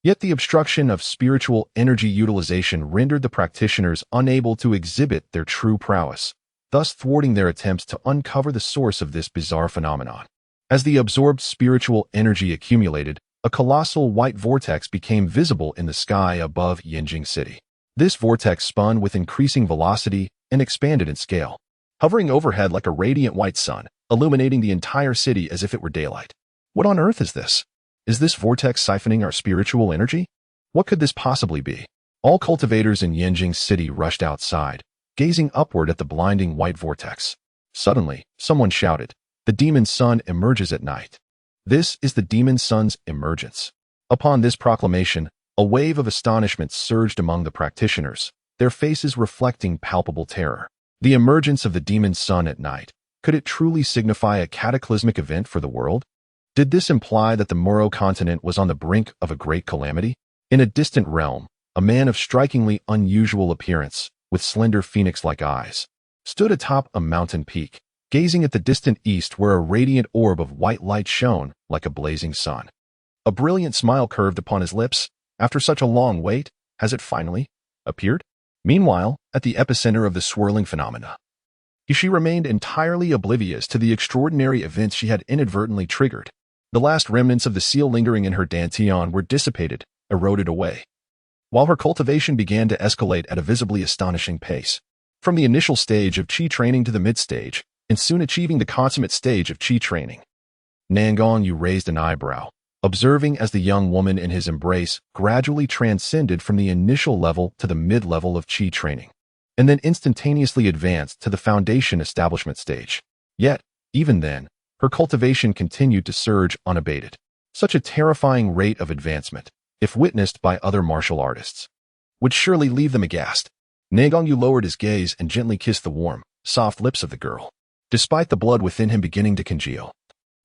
Yet the obstruction of spiritual energy utilization rendered the practitioners unable to exhibit their true prowess, thus thwarting their attempts to uncover the source of this bizarre phenomenon. As the absorbed spiritual energy accumulated, a colossal white vortex became visible in the sky above Yinjing City. This vortex spun with increasing velocity and expanded in scale, hovering overhead like a radiant white sun, illuminating the entire city as if it were daylight. What on earth is this? Is this vortex siphoning our spiritual energy? What could this possibly be? All cultivators in Yinjing City rushed outside, gazing upward at the blinding white vortex. Suddenly, someone shouted, "The demon sun emerges at night." This is the demon sun's emergence. Upon this proclamation, a wave of astonishment surged among the practitioners, their faces reflecting palpable terror. The emergence of the demon sun at night, could it truly signify a cataclysmic event for the world? Did this imply that the Moro continent was on the brink of a great calamity? In a distant realm, a man of strikingly unusual appearance, with slender phoenix-like eyes, stood atop a mountain peak, gazing at the distant east where a radiant orb of white light shone like a blazing sun. A brilliant smile curved upon his lips. After such a long wait, has it finally appeared? Meanwhile, at the epicenter of the swirling phenomena, she remained entirely oblivious to the extraordinary events she had inadvertently triggered. The last remnants of the seal lingering in her dantian were dissipated, eroded away, while her cultivation began to escalate at a visibly astonishing pace. From the initial stage of chi training to the mid-stage, and soon achieving the consummate stage of chi training. Nalan Yu raised an eyebrow, observing as the young woman in his embrace gradually transcended from the initial level to the mid-level of chi training, and then instantaneously advanced to the foundation establishment stage. Yet, even then, her cultivation continued to surge unabated. Such a terrifying rate of advancement, if witnessed by other martial artists, would surely leave them aghast. Nalan Yu lowered his gaze and gently kissed the warm, soft lips of the girl, despite the blood within him beginning to congeal,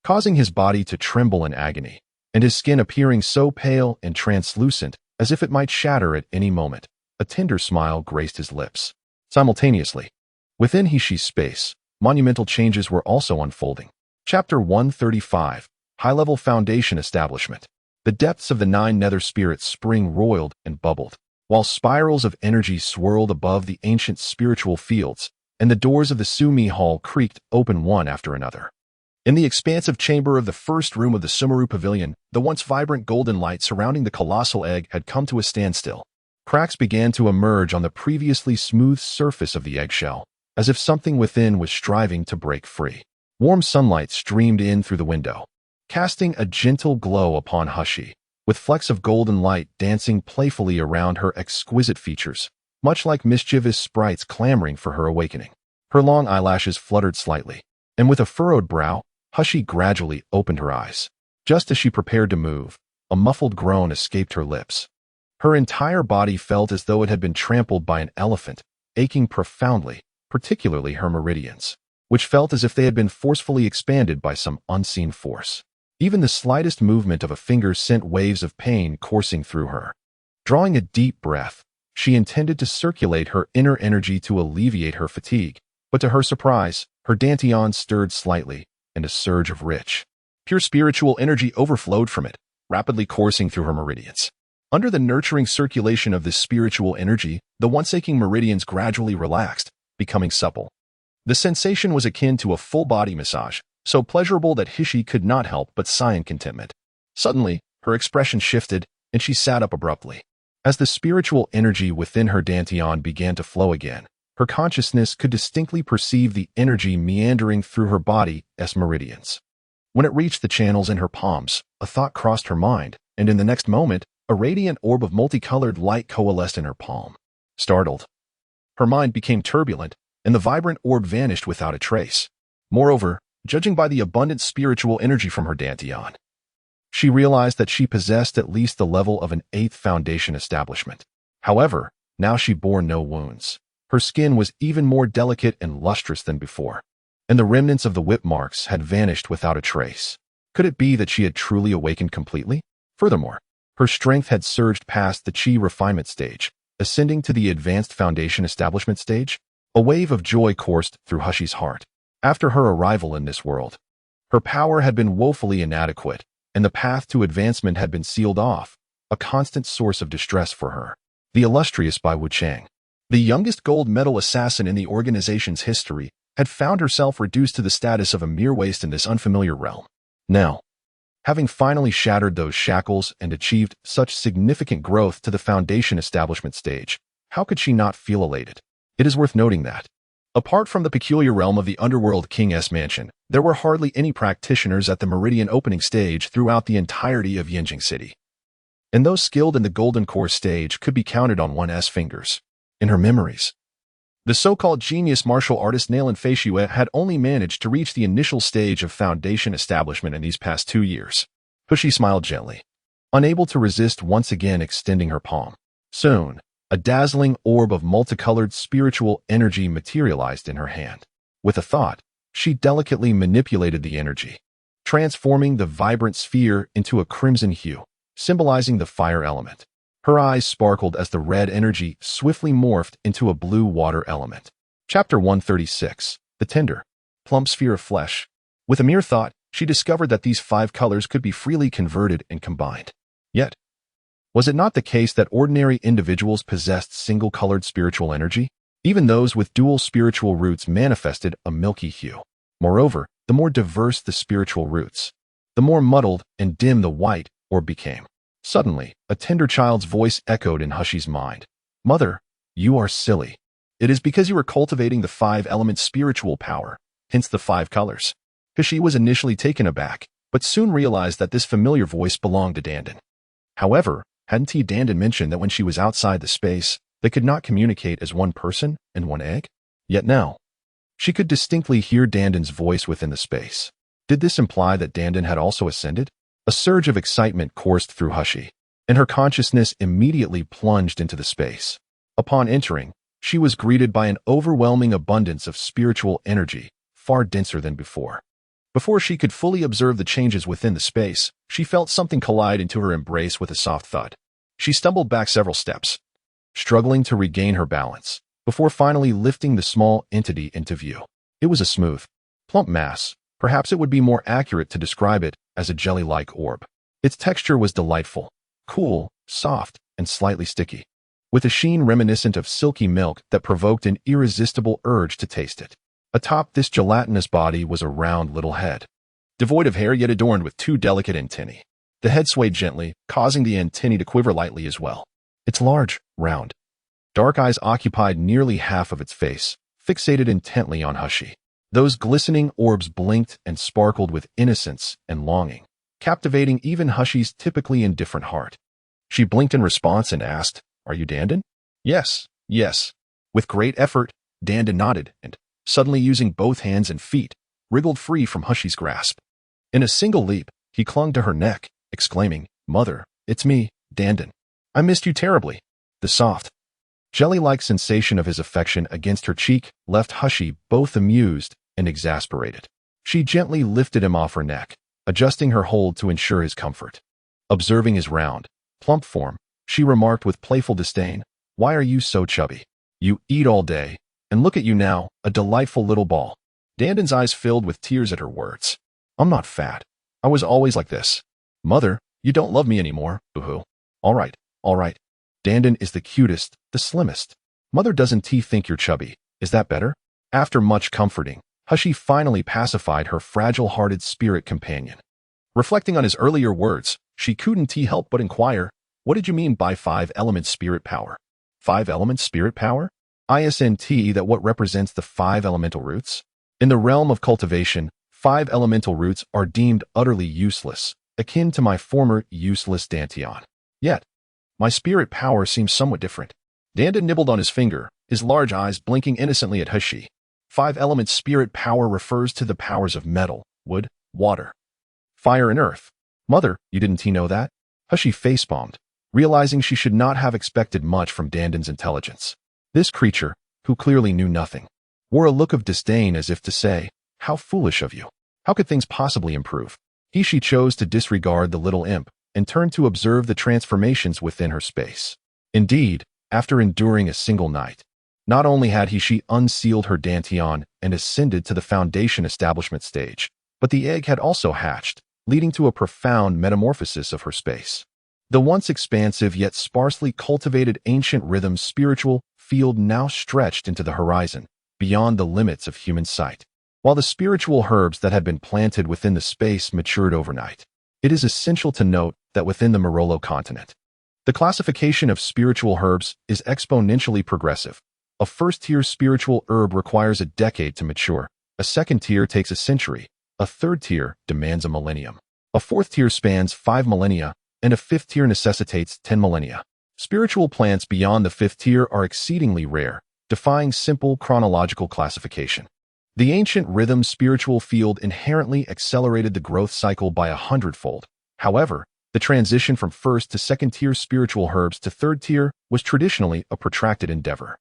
causing his body to tremble in agony, and his skin appearing so pale and translucent as if it might shatter at any moment. A tender smile graced his lips. Simultaneously, within he-she's space, monumental changes were also unfolding. Chapter 135, High-Level Foundation Establishment. The depths of the nine nether spirits spring roiled and bubbled, while spirals of energy swirled above the ancient spiritual fields, and the doors of the Sumi Hall creaked open one after another. In the expansive chamber of the first room of the Sumeru Pavilion, the once vibrant golden light surrounding the colossal egg had come to a standstill. Cracks began to emerge on the previously smooth surface of the eggshell, as if something within was striving to break free. Warm sunlight streamed in through the window, casting a gentle glow upon Hushi, with flecks of golden light dancing playfully around her exquisite features, much like mischievous sprites clamoring for her awakening. Her long eyelashes fluttered slightly, and with a furrowed brow, Hushi gradually opened her eyes. Just as she prepared to move, a muffled groan escaped her lips. Her entire body felt as though it had been trampled by an elephant, aching profoundly, particularly her meridians, which felt as if they had been forcefully expanded by some unseen force. Even the slightest movement of a finger sent waves of pain coursing through her. Drawing a deep breath, she intended to circulate her inner energy to alleviate her fatigue, but to her surprise, her dantian stirred slightly, and a surge of rich, pure spiritual energy overflowed from it, rapidly coursing through her meridians. Under the nurturing circulation of this spiritual energy, the once aching meridians gradually relaxed, becoming supple. The sensation was akin to a full-body massage, so pleasurable that Hushi could not help but sigh in contentment. Suddenly, her expression shifted, and she sat up abruptly. As the spiritual energy within her dantian began to flow again, her consciousness could distinctly perceive the energy meandering through her body as meridians. When it reached the channels in her palms, a thought crossed her mind, and in the next moment, a radiant orb of multicolored light coalesced in her palm. Startled, her mind became turbulent, and the vibrant orb vanished without a trace. Moreover, judging by the abundant spiritual energy from her dantian, she realized that she possessed at least the level of an 8th foundation establishment. However, now she bore no wounds. Her skin was even more delicate and lustrous than before, and the remnants of the whip marks had vanished without a trace. Could it be that she had truly awakened completely? Furthermore, her strength had surged past the chi refinement stage, ascending to the advanced foundation establishment stage. A wave of joy coursed through Hushi's heart. After her arrival in this world, her power had been woefully inadequate, and the path to advancement had been sealed off, a constant source of distress for her. The illustrious Bai Wuchang, the youngest gold medal assassin in the organization's history, had found herself reduced to the status of a mere waste in this unfamiliar realm. Now, having finally shattered those shackles and achieved such significant growth to the foundation establishment stage, how could she not feel elated? It is worth noting that, apart from the peculiar realm of the underworld King's Mansion, there were hardly any practitioners at the meridian opening stage throughout the entirety of Yinjing City. And those skilled in the Golden Core stage could be counted on one's fingers. In her memories, the so-called genius martial artist Nalan Mansion had only managed to reach the initial stage of foundation establishment in these past 2 years. Hushi smiled gently, unable to resist once again extending her palm. Soon, a dazzling orb of multicolored spiritual energy materialized in her hand. With a thought, she delicately manipulated the energy, transforming the vibrant sphere into a crimson hue, symbolizing the fire element. Her eyes sparkled as the red energy swiftly morphed into a blue water element. Chapter 136, The Tender, Plump Sphere of Flesh. With a mere thought, she discovered that these 5 colors could be freely converted and combined. Yet, was it not the case that ordinary individuals possessed single-colored spiritual energy? Even those with dual spiritual roots manifested a milky hue. Moreover, the more diverse the spiritual roots, the more muddled and dim the white orb became. Suddenly, a tender child's voice echoed in Hushie's mind. Mother, you are silly. It is because you are cultivating the 5-element spiritual power, hence the 5 colors. Hushie was initially taken aback, but soon realized that this familiar voice belonged to Dandan. However, hadn't Dandan mentioned that when she was outside the space, they could not communicate as one person and one egg? Yet now, she could distinctly hear Dandan's voice within the space. Did this imply that Dandan had also ascended? A surge of excitement coursed through Hushie, and her consciousness immediately plunged into the space. Upon entering, she was greeted by an overwhelming abundance of spiritual energy, far denser than before. Before she could fully observe the changes within the space, she felt something collide into her embrace with a soft thud. She stumbled back several steps, struggling to regain her balance, before finally lifting the small entity into view. It was a smooth, plump mass. Perhaps it would be more accurate to describe it as a jelly-like orb. Its texture was delightful, cool, soft, and slightly sticky, with a sheen reminiscent of silky milk that provoked an irresistible urge to taste it. Atop this gelatinous body was a round little head, devoid of hair yet adorned with 2 delicate antennae. The head swayed gently, causing the antennae to quiver lightly as well. Its large, round, dark eyes occupied nearly half of its face, fixated intently on Hushie. Those glistening orbs blinked and sparkled with innocence and longing, captivating even Hushie's typically indifferent heart. She blinked in response and asked, "Are you Dandan?" "Yes, yes." With great effort, Dandan nodded and, suddenly using both hands and feet, wriggled free from Hushie's grasp. In a single leap, he clung to her neck, exclaiming, "Mother, it's me, Dandan. I missed you terribly." The soft, jelly-like sensation of his affection against her cheek left Hushie both amused and exasperated. She gently lifted him off her neck, adjusting her hold to ensure his comfort. Observing his round, plump form, she remarked with playful disdain, "Why are you so chubby? You eat all day, and look at you now, a delightful little ball." Dandan's eyes filled with tears at her words. "I'm not fat. I was always like this." "Mother, you don't love me anymore, boo-hoo." All right. Dandan is the cutest, the slimmest. Mother doesn't think you're chubby. Is that better?" After much comforting, Hushie finally pacified her fragile-hearted spirit companion. Reflecting on his earlier words, she couldn't help but inquire, "What did you mean by 5-element spirit power?" 5-element spirit power? Isn't that what represents the 5 elemental roots? In the realm of cultivation, 5 elemental roots are deemed utterly useless, akin to my former useless Dantian. Yet, my spirit power seems somewhat different. Dandan nibbled on his finger, his large eyes blinking innocently at Hushie. 5-element spirit power refers to the powers of metal, wood, water, fire, and earth. "Mother, you didn't know that?" Hushie facepalmed, realizing she should not have expected much from Dandan's intelligence. This creature, who clearly knew nothing, wore a look of disdain as if to say, "How foolish of you. How could things possibly improve?" She chose to disregard the little imp and turned to observe the transformations within her space. Indeed, after enduring a single night, not only had she unsealed her Dantian and ascended to the foundation establishment stage, but the egg had also hatched, leading to a profound metamorphosis of her space. The once expansive yet sparsely cultivated ancient rhythm spiritual field now stretched into the horizon, beyond the limits of human sight, while the spiritual herbs that had been planted within the space matured overnight. It is essential to note that within the Marolo continent, the classification of spiritual herbs is exponentially progressive. A first-tier spiritual herb requires a decade to mature, a second tier takes a century, a third tier demands a millennium, a fourth tier spans 5 millennia, and a fifth tier necessitates 10 millennia. Spiritual plants beyond the fifth tier are exceedingly rare, defying simple chronological classification. The ancient rhythm spiritual field inherently accelerated the growth cycle by 100-fold. However, the transition from first to second tier spiritual herbs to third tier was traditionally a protracted endeavor.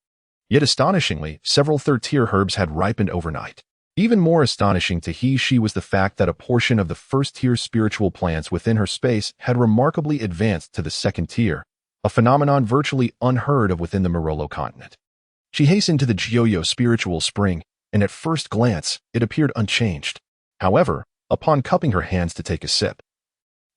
Yet astonishingly, several third-tier herbs had ripened overnight. Even more astonishing to she was the fact that a portion of the first-tier spiritual plants within her space had remarkably advanced to the second tier, a phenomenon virtually unheard of within the Marolo continent. She hastened to the Gioyo spiritual spring, and at first glance, it appeared unchanged. However, upon cupping her hands to take a sip,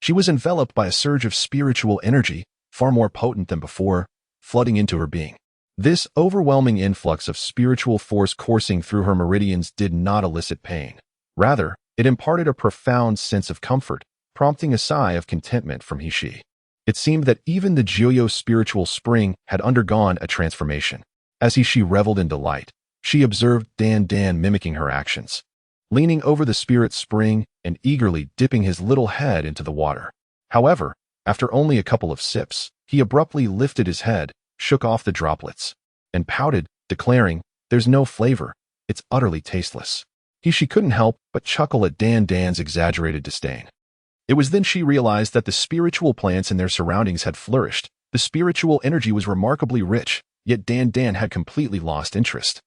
she was enveloped by a surge of spiritual energy, far more potent than before, flooding into her being. This overwhelming influx of spiritual force coursing through her meridians did not elicit pain. Rather, it imparted a profound sense of comfort, prompting a sigh of contentment from Hishi. It seemed that even the Jiuyo spiritual spring had undergone a transformation. As Hishi reveled in delight, she observed Dan Dan mimicking her actions, leaning over the spirit spring and eagerly dipping his little head into the water. However, after only a couple of sips, he abruptly lifted his head, shook off the droplets, and pouted, declaring, "There's no flavor. It's utterly tasteless." She couldn't help but chuckle at Dan Dan's exaggerated disdain. It was then she realized that the spiritual plants in their surroundings had flourished. The spiritual energy was remarkably rich, yet Dan Dan had completely lost interest,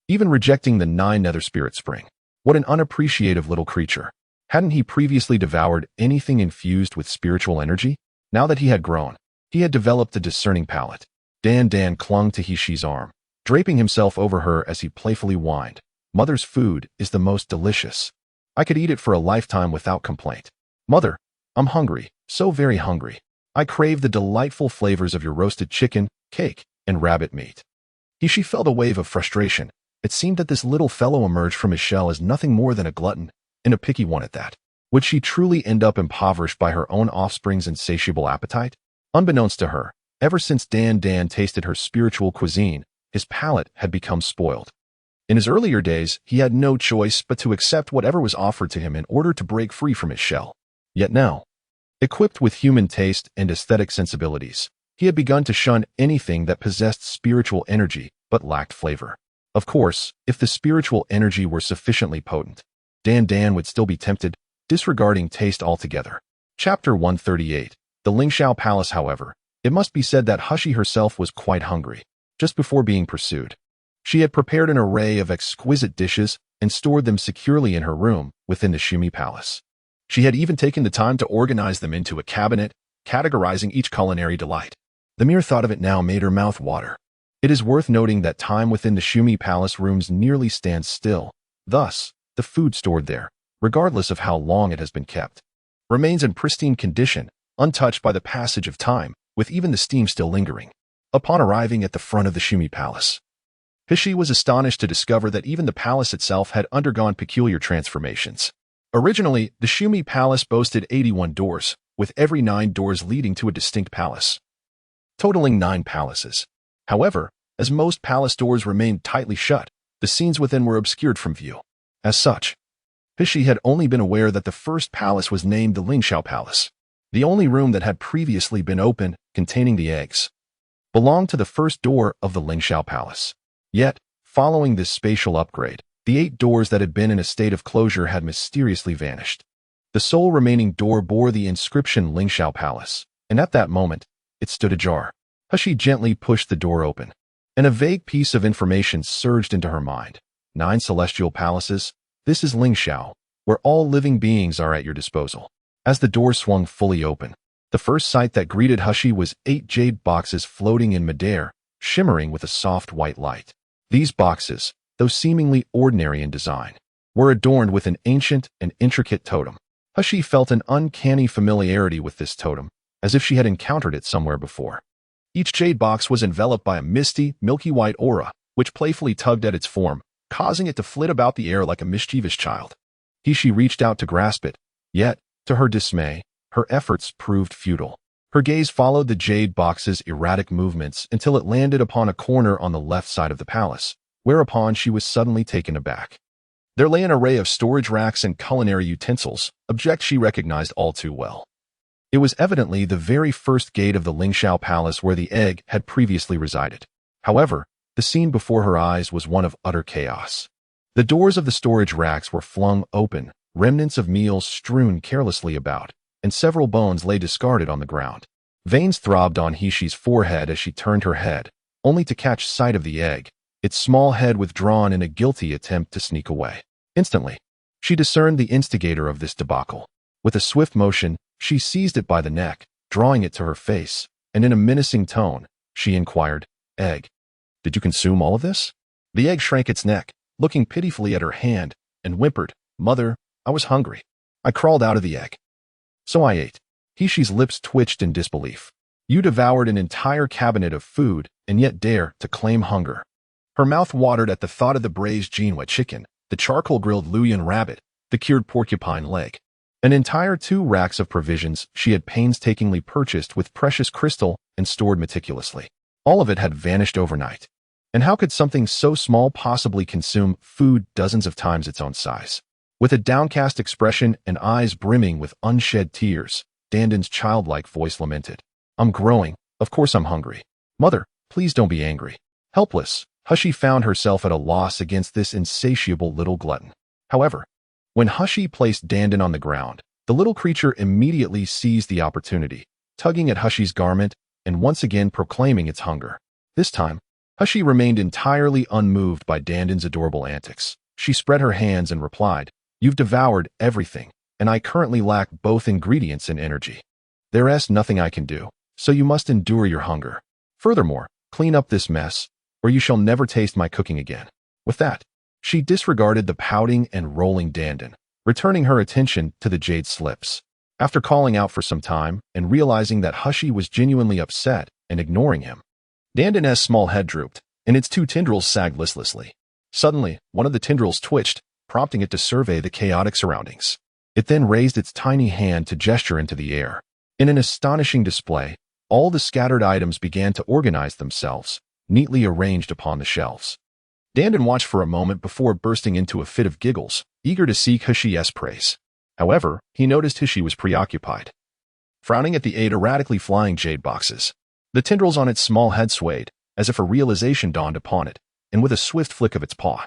even rejecting the 9 nether spirit spring. What an unappreciative little creature. Hadn't he previously devoured anything infused with spiritual energy? Now that he had grown, he had developed a discerning palate. Dan Dan clung to Hishi's arm, draping himself over her as he playfully whined. "Mother's food is the most delicious. I could eat it for a lifetime without complaint. Mother, I'm hungry, so very hungry. I crave the delightful flavors of your roasted chicken, cake, and rabbit meat." Hishi felt a wave of frustration. It seemed that this little fellow emerged from his shell as nothing more than a glutton, and a picky one at that. Would she truly end up impoverished by her own offspring's insatiable appetite? Unbeknownst to her, ever since Dan Dan tasted her spiritual cuisine, his palate had become spoiled. In his earlier days, he had no choice but to accept whatever was offered to him in order to break free from his shell. Yet now, equipped with human taste and aesthetic sensibilities, he had begun to shun anything that possessed spiritual energy but lacked flavor. Of course, if the spiritual energy were sufficiently potent, Dan Dan would still be tempted, disregarding taste altogether. Chapter 138. The Lingxiao Palace. However, it must be said that Hushi herself was quite hungry. Just before being pursued, she had prepared an array of exquisite dishes and stored them securely in her room within the Shumi Palace. She had even taken the time to organize them into a cabinet, categorizing each culinary delight. The mere thought of it now made her mouth water. It is worth noting that time within the Shumi Palace rooms nearly stands still. Thus, the food stored there, regardless of how long it has been kept, remains in pristine condition, untouched by the passage of time, with even the steam still lingering. Upon arriving at the front of the Shumi Palace, Hishi was astonished to discover that even the palace itself had undergone peculiar transformations. Originally, the Shumi Palace boasted 81 doors, with every 9 doors leading to a distinct palace, totaling 9 palaces. However, as most palace doors remained tightly shut, the scenes within were obscured from view. As such, Hishi had only been aware that the first palace was named the Lingxiao Palace. The only room that had previously been open, containing the eggs, belonged to the first door of the Lingxiao Palace. Yet, following this spatial upgrade, the 8 doors that had been in a state of closure had mysteriously vanished. The sole remaining door bore the inscription Lingxiao Palace, and at that moment, it stood ajar. Hushi gently pushed the door open, and a vague piece of information surged into her mind. 9 celestial palaces. This is Lingxiao, where all living beings are at your disposal. As the door swung fully open, the first sight that greeted Hushi was 8 jade boxes floating in midair, shimmering with a soft white light. These boxes, though seemingly ordinary in design, were adorned with an ancient and intricate totem. Hushi felt an uncanny familiarity with this totem, as if she had encountered it somewhere before. Each jade box was enveloped by a misty, milky white aura, which playfully tugged at its form, causing it to flit about the air like a mischievous child. Hishi reached out to grasp it, yet, to her dismay, her efforts proved futile. Her gaze followed the jade box's erratic movements until it landed upon a corner on the left side of the palace, whereupon she was suddenly taken aback. There lay an array of storage racks and culinary utensils, objects she recognized all too well. It was evidently the very first gate of the Lingxiao Palace where the egg had previously resided. However, the scene before her eyes was one of utter chaos. The doors of the storage racks were flung open, remnants of meals strewn carelessly about, and several bones lay discarded on the ground. Veins throbbed on Hishi's forehead as she turned her head, only to catch sight of the egg, its small head withdrawn in a guilty attempt to sneak away. Instantly, she discerned the instigator of this debacle. With a swift motion, she seized it by the neck, drawing it to her face, and in a menacing tone, she inquired, "Egg, did you consume all of this?" The egg shrank its neck, looking pitifully at her hand, and whimpered, "Mother, I was hungry. I crawled out of the egg. So I ate." Hishi's lips twitched in disbelief. "You devoured an entire cabinet of food, and yet dare to claim hunger." Her mouth watered at the thought of the braised Jinhua chicken, the charcoal-grilled Luyan rabbit, the cured porcupine leg, An entire 2 racks of provisions she had painstakingly purchased with precious crystal and stored meticulously. All of it had vanished overnight. And how could something so small possibly consume food dozens of times its own size? With a downcast expression and eyes brimming with unshed tears, Dandan's childlike voice lamented, "I'm growing. Of course I'm hungry. Mother, please don't be angry." Helpless, Hushie found herself at a loss against this insatiable little glutton. However, when Hushie placed Dandan on the ground, the little creature immediately seized the opportunity, tugging at Hushie's garment and once again proclaiming its hunger. This time, Hushie remained entirely unmoved by Dandan's adorable antics. She spread her hands and replied, "You've devoured everything, and I currently lack both ingredients and energy. There's nothing I can do, so you must endure your hunger. Furthermore, clean up this mess, or you shall never taste my cooking again." With that, she disregarded the pouting and rolling Dandan, returning her attention to the jade slips. After calling out for some time and realizing that Hushie was genuinely upset and ignoring him, Dandan's small head drooped, and its 2 tendrils sagged listlessly. Suddenly, one of the tendrils twitched, prompting it to survey the chaotic surroundings. It then raised its tiny hand to gesture into the air. In an astonishing display, all the scattered items began to organize themselves, neatly arranged upon the shelves. Dandan watched for a moment before bursting into a fit of giggles, eager to seek Hushie's praise. However, he noticed Hushie was preoccupied, frowning at the 8 erratically flying jade boxes. The tendrils on its small head swayed, as if a realization dawned upon it, and with a swift flick of its paw,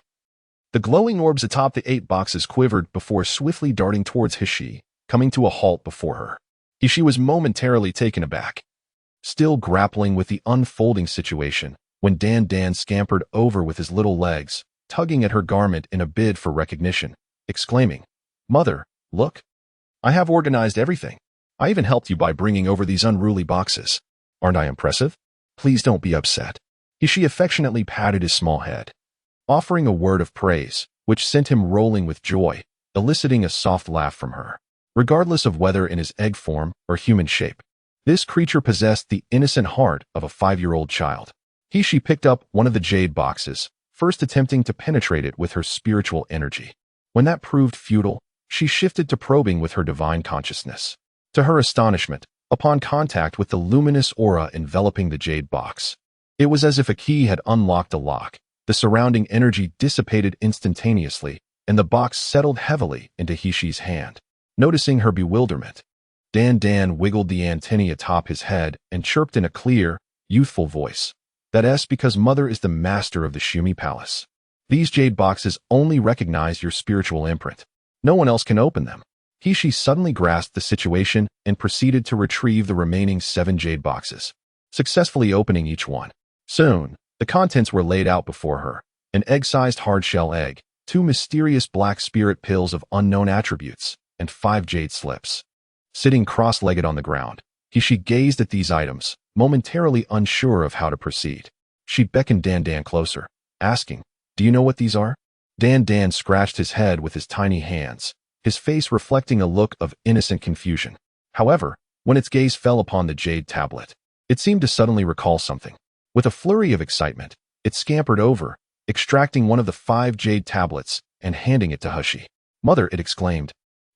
the glowing orbs atop the 8 boxes quivered before swiftly darting towards Hushie, coming to a halt before her. Hushie was momentarily taken aback, still grappling with the unfolding situation, when Dandan scampered over with his little legs, tugging at her garment in a bid for recognition, exclaiming, "Mother, look! I have organized everything. I even helped you by bringing over these unruly boxes. Aren't I impressive? Please don't be upset." Hushie affectionately patted his small head, offering a word of praise, which sent him rolling with joy, eliciting a soft laugh from her. Regardless of whether in his egg form or human shape, this creature possessed the innocent heart of a 5-year-old child. Hushie picked up one of the jade boxes, first attempting to penetrate it with her spiritual energy. When that proved futile, she shifted to probing with her divine consciousness. To her astonishment, upon contact with the luminous aura enveloping the jade box, it was as if a key had unlocked a lock. The surrounding energy dissipated instantaneously, and the box settled heavily into Hushie's hand. Noticing her bewilderment, Dandan wiggled the antennae atop his head and chirped in a clear, youthful voice, "That's because Mother is the master of the Shumi Palace. These jade boxes only recognize your spiritual imprint. No one else can open them." Hushie suddenly grasped the situation and proceeded to retrieve the remaining 7 jade boxes, successfully opening each one. Soon, the contents were laid out before her: an egg-sized hard-shell egg, 2 mysterious black spirit pills of unknown attributes, and 5 jade slips. Sitting cross-legged on the ground, Hushie gazed at these items, momentarily unsure of how to proceed. She beckoned Dandan closer, asking, "Do you know what these are?" Dandan scratched his head with his tiny hands, his face reflecting a look of innocent confusion. However, when its gaze fell upon the jade tablet, it seemed to suddenly recall something. With a flurry of excitement, it scampered over, extracting one of the 5 jade tablets and handing it to Hushie. "Mother," it exclaimed,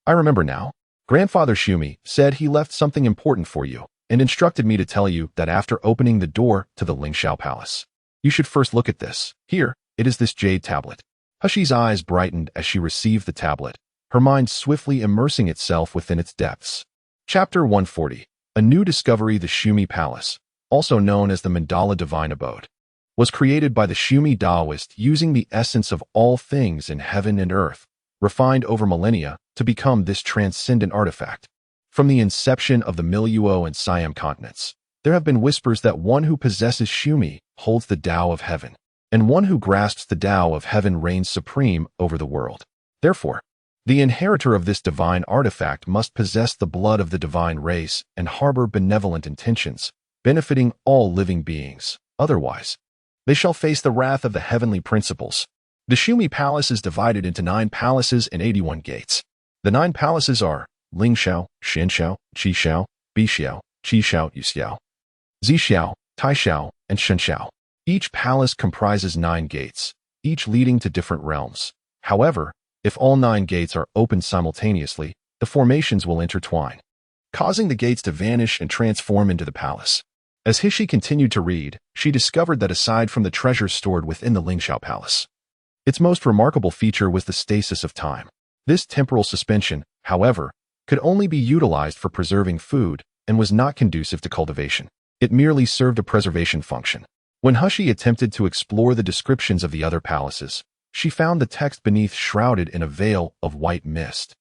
"I remember now. Grandfather Shumi said he left something important for you and instructed me to tell you that after opening the door to the Lingxiao Palace, you should first look at this. Here, it is this jade tablet." Hushie's eyes brightened as she received the tablet, her mind swiftly immersing itself within its depths. Chapter 140. A new discovery. The Shumi Palace, also known as the Mandala Divine Abode, was created by the Shumi Taoist using the essence of all things in heaven and earth, refined over millennia to become this transcendent artifact. From the inception of the Miluo and Siam continents, there have been whispers that one who possesses Shumi holds the Tao of heaven, and one who grasps the Tao of heaven reigns supreme over the world. Therefore, the inheritor of this divine artifact must possess the blood of the divine race and harbor benevolent intentions, benefiting all living beings. Otherwise, they shall face the wrath of the heavenly principles. The Shumi Palace is divided into 9 palaces and 81 gates. The 9 palaces are Lingxiao, Xianxiao, Qixao, Bixiao, Qixao, Yuxiao, Zixiao, Taixiao, and Shenxiao. Each palace comprises 9 gates, each leading to different realms. However, if all 9 gates are opened simultaneously, the formations will intertwine, causing the gates to vanish and transform into the palace. As Hishi continued to read, she discovered that aside from the treasures stored within the Lingxiao Palace, its most remarkable feature was the stasis of time. This temporal suspension, however, could only be utilized for preserving food and was not conducive to cultivation. It merely served a preservation function. When Hushi attempted to explore the descriptions of the other palaces, she found the text beneath shrouded in a veil of white mist,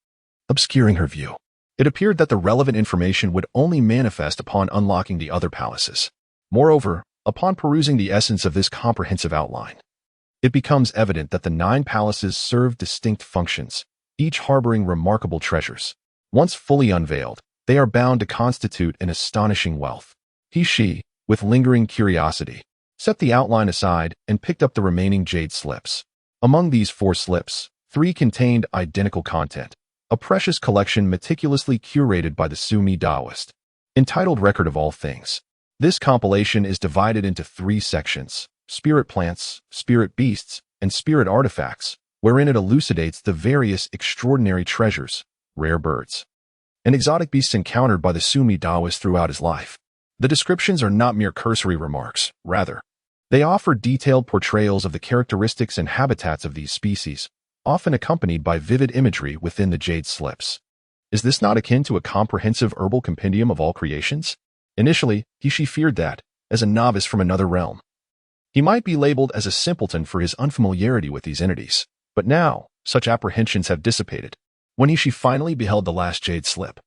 obscuring her view. It appeared that the relevant information would only manifest upon unlocking the other palaces. Moreover, upon perusing the essence of this comprehensive outline, it becomes evident that the 9 palaces serve distinct functions, each harboring remarkable treasures. Once fully unveiled, they are bound to constitute an astonishing wealth. He, with lingering curiosity, set the outline aside and picked up the remaining jade slips. Among these 4 slips, 3 contained identical content, a precious collection meticulously curated by the Sumi Taoist, entitled Record of All Things. This compilation is divided into 3 sections: spirit plants, spirit beasts, and spirit artifacts, wherein it elucidates the various extraordinary treasures, rare birds, and exotic beasts encountered by the Sumi Taoist throughout his life. The descriptions are not mere cursory remarks, rather, they offer detailed portrayals of the characteristics and habitats of these species, often accompanied by vivid imagery within the jade slips. Is this not akin to a comprehensive herbal compendium of all creations? Initially, Hishi feared that, as a novice from another realm, he might be labeled as a simpleton for his unfamiliarity with these entities. But now, such apprehensions have dissipated. When Hishi finally beheld the last jade slip,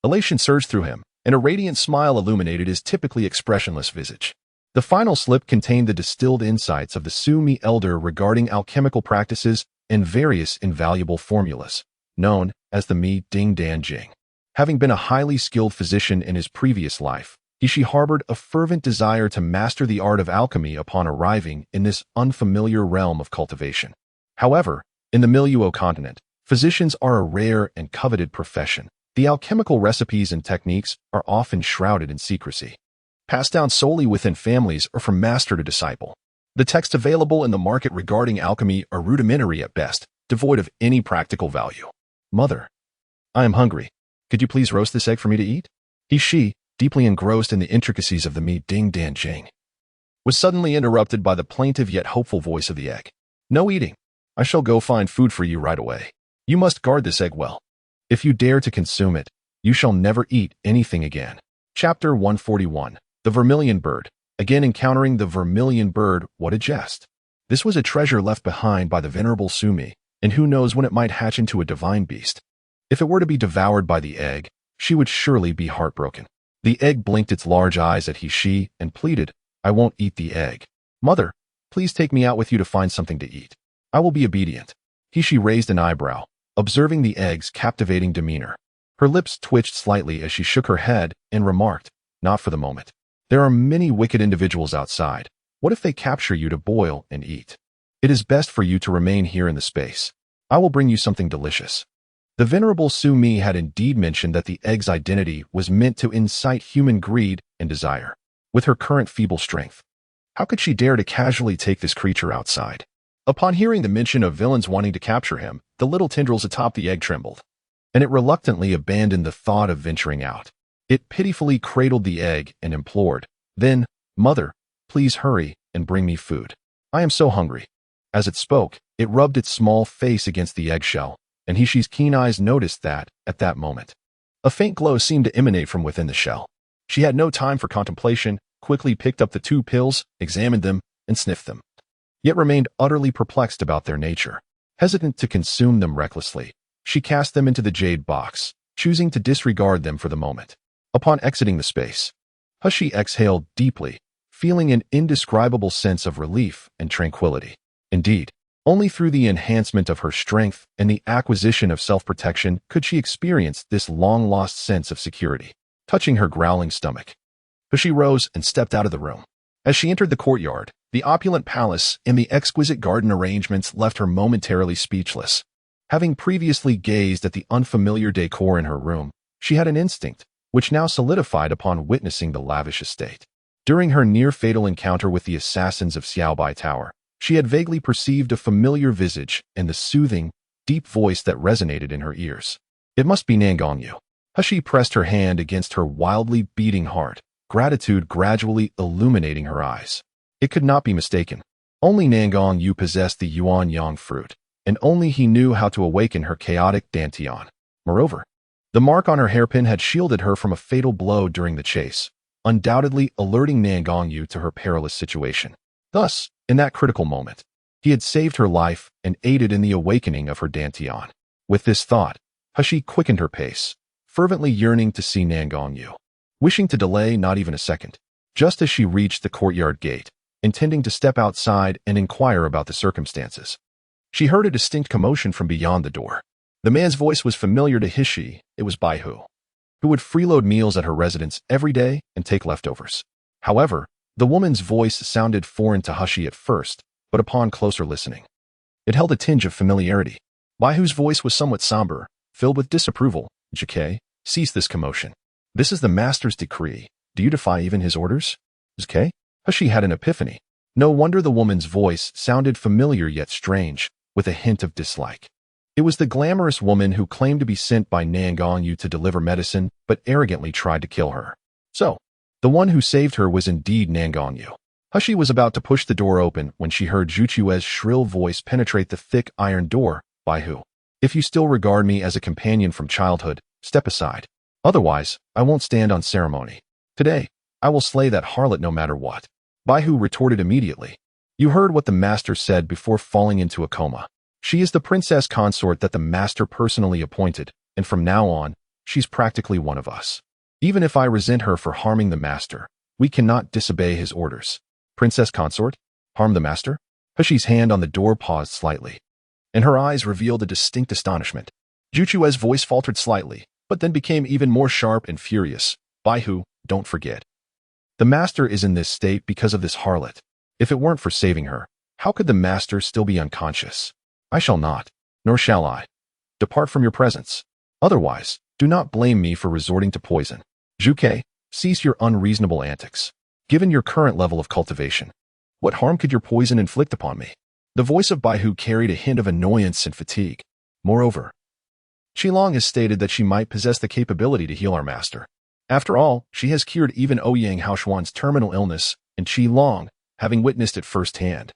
elation surged through him, and a radiant smile illuminated his typically expressionless visage. The final slip contained the distilled insights of the Sumi elder regarding alchemical practices and various invaluable formulas, known as the Mi Ding Dan Jing. Having been a highly skilled physician in his previous life, Hishi harbored a fervent desire to master the art of alchemy upon arriving in this unfamiliar realm of cultivation. However, in the Miluo continent, physicians are a rare and coveted profession. The alchemical recipes and techniques are often shrouded in secrecy, passed down solely within families or from master to disciple. The texts available in the market regarding alchemy are rudimentary at best, devoid of any practical value. Mother, I am hungry. Could you please roast this egg for me to eat? She, deeply engrossed in the intricacies of the Mi Ding Dan Jing, was suddenly interrupted by the plaintive yet hopeful voice of the egg. No eating. I shall go find food for you right away. You must guard this egg well. If you dare to consume it, you shall never eat anything again. Chapter 141. The Vermilion Bird. Again encountering the vermilion bird, what a jest. This was a treasure left behind by the venerable Sumi, and who knows when it might hatch into a divine beast. If it were to be devoured by the egg, she would surely be heartbroken. The egg blinked its large eyes at Hishi and pleaded, I won't eat the egg. Mother, please take me out with you to find something to eat. I will be obedient. Hishi raised an eyebrow, observing the egg's captivating demeanor. Her lips twitched slightly as she shook her head and remarked, not for the moment. There are many wicked individuals outside. What if they capture you to boil and eat? It is best for you to remain here in the space. I will bring you something delicious. The venerable Sumi had indeed mentioned that the egg's identity was meant to incite human greed and desire. With her current feeble strength, how could she dare to casually take this creature outside? Upon hearing the mention of villains wanting to capture him, the little tendrils atop the egg trembled, and it reluctantly abandoned the thought of venturing out. It pitifully cradled the egg and implored, then, Mother, please hurry and bring me food. I am so hungry. As it spoke, it rubbed its small face against the eggshell, and Hishi's keen eyes noticed that, at that moment, a faint glow seemed to emanate from within the shell. She had no time for contemplation, quickly picked up the 2 pills, examined them, and sniffed them, yet remained utterly perplexed about their nature. Hesitant to consume them recklessly, she cast them into the jade box, choosing to disregard them for the moment. Upon exiting the space, Hushi exhaled deeply, feeling an indescribable sense of relief and tranquility. Indeed, only through the enhancement of her strength and the acquisition of self-protection could she experience this long-lost sense of security. Touching her growling stomach, Hushi rose and stepped out of the room. As she entered the courtyard, the opulent palace and the exquisite garden arrangements left her momentarily speechless. Having previously gazed at the unfamiliar decor in her room, she had an instinct, which now solidified upon witnessing the lavish estate. During her near-fatal encounter with the assassins of Xiaobai Tower, she had vaguely perceived a familiar visage and the soothing, deep voice that resonated in her ears. It must be Nangongyu. Humph pressed her hand against her wildly beating heart, gratitude gradually illuminating her eyes. It could not be mistaken. Only Nangongyu possessed the Yuan Yang fruit, and only he knew how to awaken her chaotic dantian. Moreover, the mark on her hairpin had shielded her from a fatal blow during the chase, undoubtedly alerting Nangongyu to her perilous situation. Thus, in that critical moment, he had saved her life and aided in the awakening of her dantian. With this thought, Humph quickened her pace, fervently yearning to see Nangongyu, wishing to delay not even a second. Just as she reached the courtyard gate, intending to step outside and inquire about the circumstances, she heard a distinct commotion from beyond the door. The man's voice was familiar to Humph. It was Baihu, who would freeload meals at her residence every day and take leftovers. However, the woman's voice sounded foreign to Humph at first, but upon closer listening, it held a tinge of familiarity. Baihu's voice was somewhat somber, filled with disapproval. "JK, cease this commotion. This is the master's decree. Do you defy even his orders?" "JK?" Humph had an epiphany. No wonder the woman's voice sounded familiar yet strange, with a hint of dislike. It was the glamorous woman who claimed to be sent by Nangongyu to deliver medicine, but arrogantly tried to kill her. So, the one who saved her was indeed Nangongyu. Humph was about to push the door open when she heard Juchue's shrill voice penetrate the thick iron door. "Baihu, if you still regard me as a companion from childhood, step aside. Otherwise, I won't stand on ceremony. Today, I will slay that harlot no matter what." Baihu retorted immediately. "You heard what the master said before falling into a coma. She is the princess consort that the master personally appointed, and from now on, she's practically one of us. Even if I resent her for harming the master, we cannot disobey his orders." "Princess consort? Harm the master?" Humphr's hand on the door paused slightly, and her eyes revealed a distinct astonishment. Juchue's voice faltered slightly, but then became even more sharp and furious. "Baihu, don't forget. The master is in this state because of this harlot. If it weren't for saving her, how could the master still be unconscious? I shall not, nor shall I, depart from your presence. Otherwise, do not blame me for resorting to poison. Juke, cease your unreasonable antics. Given your current level of cultivation, what harm could your poison inflict upon me?" The voice of Baihu carried a hint of annoyance and fatigue. "Moreover, Qilong has stated that she might possess the capability to heal our master. After all, she has cured even Ouyang Haoshuan's terminal illness, and Qilong, having witnessed it firsthand,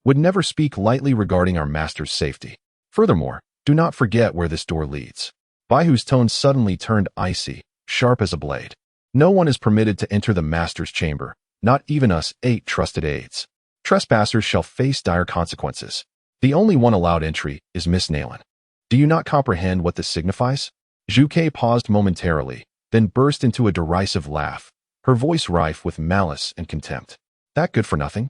would never speak lightly regarding our master's safety. Furthermore, do not forget where this door leads." Baihu's tone suddenly turned icy, sharp as a blade. "No one is permitted to enter the master's chamber, not even us 8 trusted aides. Trespassers shall face dire consequences. The only one allowed entry is Miss Nalan. Do you not comprehend what this signifies?" Zhuke paused momentarily, then burst into a derisive laugh, her voice rife with malice and contempt. "That good for nothing?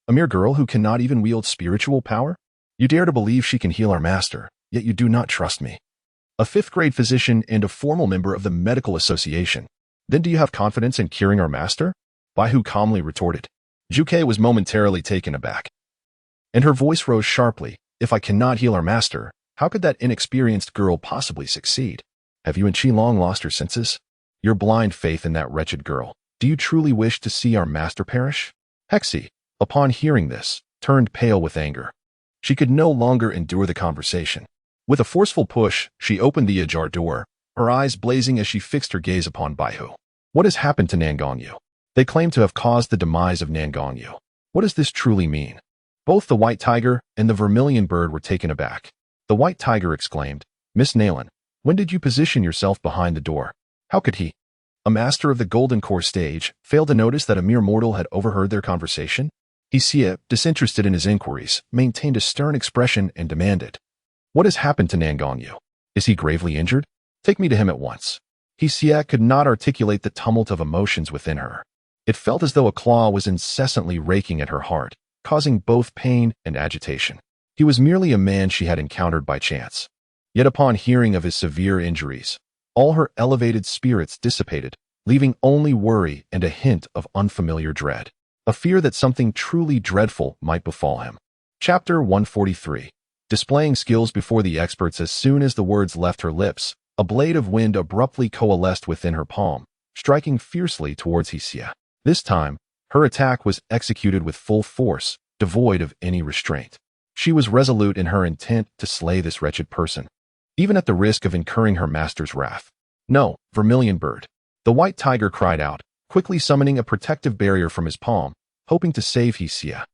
A mere girl who cannot even wield spiritual power? You dare to believe she can heal our master, yet you do not trust me. A 5th-grade physician and a formal member of the medical association. Then do you have confidence in curing our master?" Baihu calmly retorted. Zhuke was momentarily taken aback, and her voice rose sharply. "If I cannot heal our master, how could that inexperienced girl possibly succeed? Have you and Qilong lost her senses? Your blind faith in that wretched girl. Do you truly wish to see our master perish?" Hexie, upon hearing this, turned pale with anger. She could no longer endure the conversation. With a forceful push, she opened the ajar door, her eyes blazing as she fixed her gaze upon Baihu. "What has happened to Nangongyu? They claim to have caused the demise of Nangongyu. What does this truly mean?" Both the white tiger and the vermilion bird were taken aback. The white tiger exclaimed, "Miss Nalan, when did you position yourself behind the door? How could he, a master of the Golden Core stage, fail to notice that a mere mortal had overheard their conversation?" Xie, disinterested in his inquiries, maintained a stern expression and demanded, "What has happened to Nangongyu? Is he gravely injured? Take me to him at once." Xie could not articulate the tumult of emotions within her. It felt as though a claw was incessantly raking at her heart, causing both pain and agitation. He was merely a man she had encountered by chance. Yet upon hearing of his severe injuries, all her elevated spirits dissipated, leaving only worry and a hint of unfamiliar dread, a fear that something truly dreadful might befall him. Chapter 143. Displaying skills before the experts. As soon as the words left her lips, a blade of wind abruptly coalesced within her palm, striking fiercely towards Xie. This time, her attack was executed with full force, devoid of any restraint. She was resolute in her intent to slay this wretched person. even at the risk of incurring her master's wrath. "No, vermilion bird." The white tiger cried out, quickly summoning a protective barrier from his palm, hoping to save Hesia.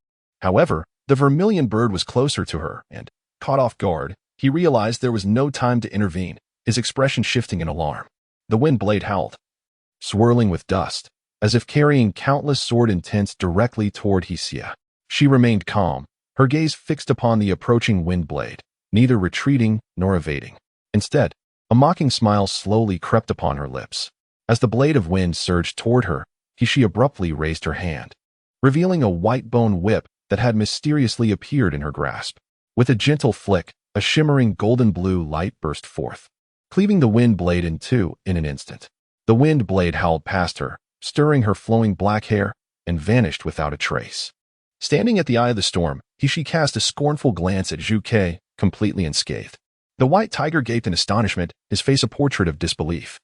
However, the vermilion bird was closer to her, and, caught off guard, he realized there was no time to intervene, his expression shifting in alarm. The wind blade howled, swirling with dust, as if carrying countless sword intents directly toward Hesia. She remained calm, her gaze fixed upon the approaching wind blade, neither retreating nor evading. Instead, a mocking smile slowly crept upon her lips. As the blade of wind surged toward her, she abruptly raised her hand, revealing a white bone whip that had mysteriously appeared in her grasp. With a gentle flick, a shimmering golden blue light burst forth, cleaving the wind blade in two in an instant. The wind blade howled past her, stirring her flowing black hair, and vanished without a trace. Standing at the eye of the storm, she cast a scornful glance at Zhu Ke, completely unscathed. The white tiger gaped in astonishment, his face a portrait of disbelief.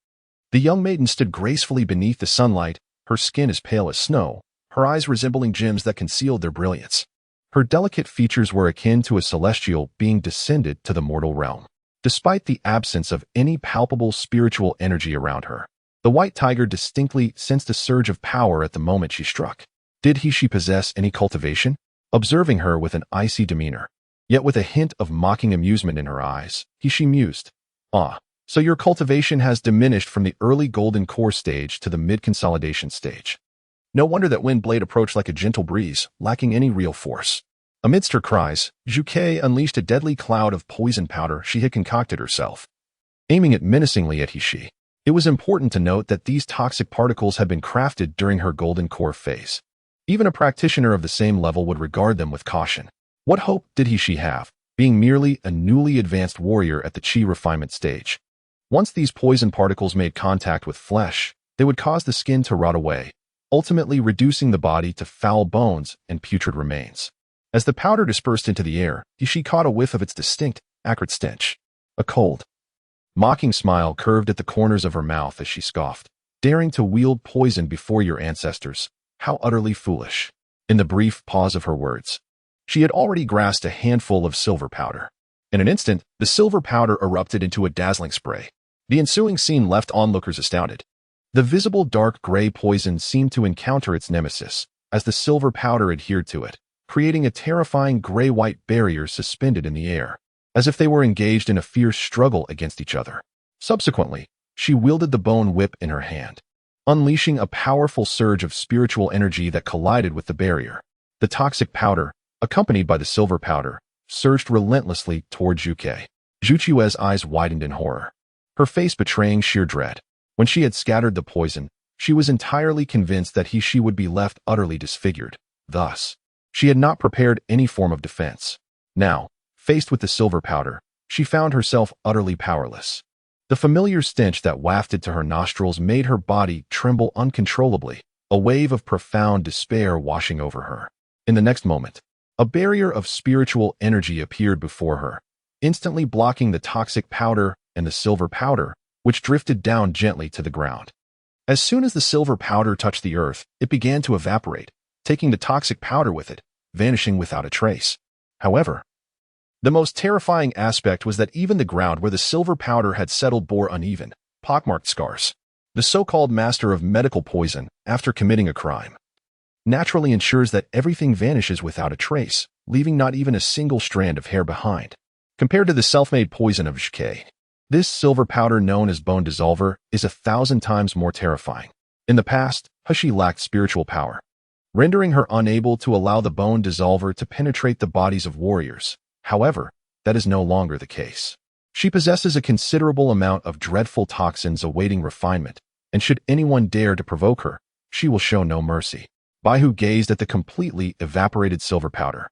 The young maiden stood gracefully beneath the sunlight, her skin as pale as snow, her eyes resembling gems that concealed their brilliance. Her delicate features were akin to a celestial being descended to the mortal realm. Despite the absence of any palpable spiritual energy around her, the white tiger distinctly sensed a surge of power at the moment she struck. Did she possess any cultivation? Observing her with an icy demeanor, yet with a hint of mocking amusement in her eyes, she mused, "Ah, so your cultivation has diminished from the early golden core stage to the mid-consolidation stage. No wonder that wind blade approached like a gentle breeze, lacking any real force." Amidst her cries, Zhu Ke unleashed a deadly cloud of poison powder she had concocted herself, aiming it menacingly at He. It was important to note that these toxic particles had been crafted during her golden core phase. Even a practitioner of the same level would regard them with caution. What hope did he have, being merely a newly advanced warrior at the chi refinement stage? Once these poison particles made contact with flesh, they would cause the skin to rot away, ultimately reducing the body to foul bones and putrid remains. As the powder dispersed into the air, she caught a whiff of its distinct, acrid stench. A cold, mocking smile curved at the corners of her mouth as she scoffed. "Daring to wield poison before your ancestors, how utterly foolish." In the brief pause of her words, she had already grasped a handful of silver powder. In an instant, the silver powder erupted into a dazzling spray. The ensuing scene left onlookers astounded. The visible dark gray poison seemed to encounter its nemesis, as the silver powder adhered to it, creating a terrifying gray-white barrier suspended in the air, as if they were engaged in a fierce struggle against each other. Subsequently, she wielded the bone whip in her hand, unleashing a powerful surge of spiritual energy that collided with the barrier. The toxic powder, accompanied by the silver powder, surged relentlessly toward Zhu Ke. Zhu Chue's eyes widened in horror, her face betraying sheer dread. When she had scattered the poison, she was entirely convinced that she would be left utterly disfigured. Thus, she had not prepared any form of defense. Now, faced with the silver powder, she found herself utterly powerless. The familiar stench that wafted to her nostrils made her body tremble uncontrollably, a wave of profound despair washing over her. In the next moment, a barrier of spiritual energy appeared before her, instantly blocking the toxic powder and the silver powder, which drifted down gently to the ground. As soon as the silver powder touched the earth, it began to evaporate, taking the toxic powder with it, vanishing without a trace. However, the most terrifying aspect was that even the ground where the silver powder had settled bore uneven, pockmarked scars. The so-called master of medical poison, after committing a crime, naturally ensures that everything vanishes without a trace, leaving not even a single strand of hair behind. Compared to the self-made poison of Zhu Ke, this silver powder known as bone dissolver is 1,000 times more terrifying. In the past, He lacked spiritual power, rendering her unable to allow the bone dissolver to penetrate the bodies of warriors. However, that is no longer the case. She possesses a considerable amount of dreadful toxins awaiting refinement, and should anyone dare to provoke her, she will show no mercy. Baihu gazed at the completely evaporated silver powder,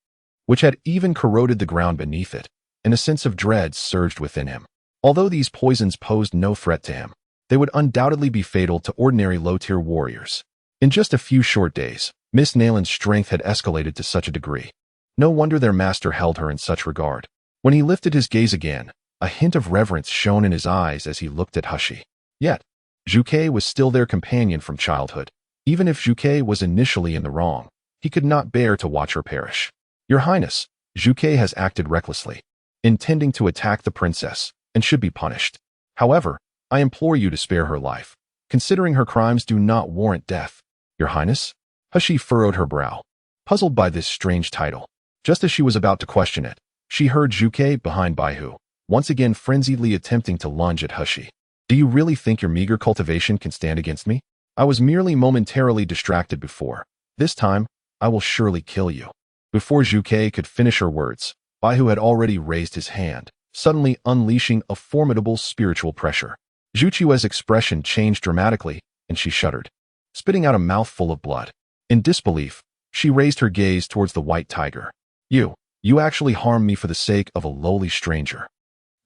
which had even corroded the ground beneath it, and a sense of dread surged within him. Although these poisons posed no threat to him, they would undoubtedly be fatal to ordinary low-tier warriors. In just a few short days, Miss Nalan's strength had escalated to such a degree. No wonder their master held her in such regard. When he lifted his gaze again, a hint of reverence shone in his eyes as he looked at He. Yet, Zhu Ke was still their companion from childhood. Even if Zhu Ke was initially in the wrong, he could not bear to watch her perish. "Your Highness, Zhu Ke has acted recklessly, intending to attack the princess," and should be punished. However, I implore you to spare her life, considering her crimes do not warrant death. Your Highness? Humph furrowed her brow, puzzled by this strange title. Just as she was about to question it, she heard Zhuge behind Baihu, once again frenziedly attempting to lunge at Humph. Do you really think your meager cultivation can stand against me? I was merely momentarily distracted before. This time, I will surely kill you. Before Zhuge could finish her words, Baihu had already raised his hand, suddenly unleashing a formidable spiritual pressure. Zhuge's expression changed dramatically, and she shuddered, spitting out a mouthful of blood. In disbelief, she raised her gaze towards the white tiger. You actually harmed me for the sake of a lowly stranger.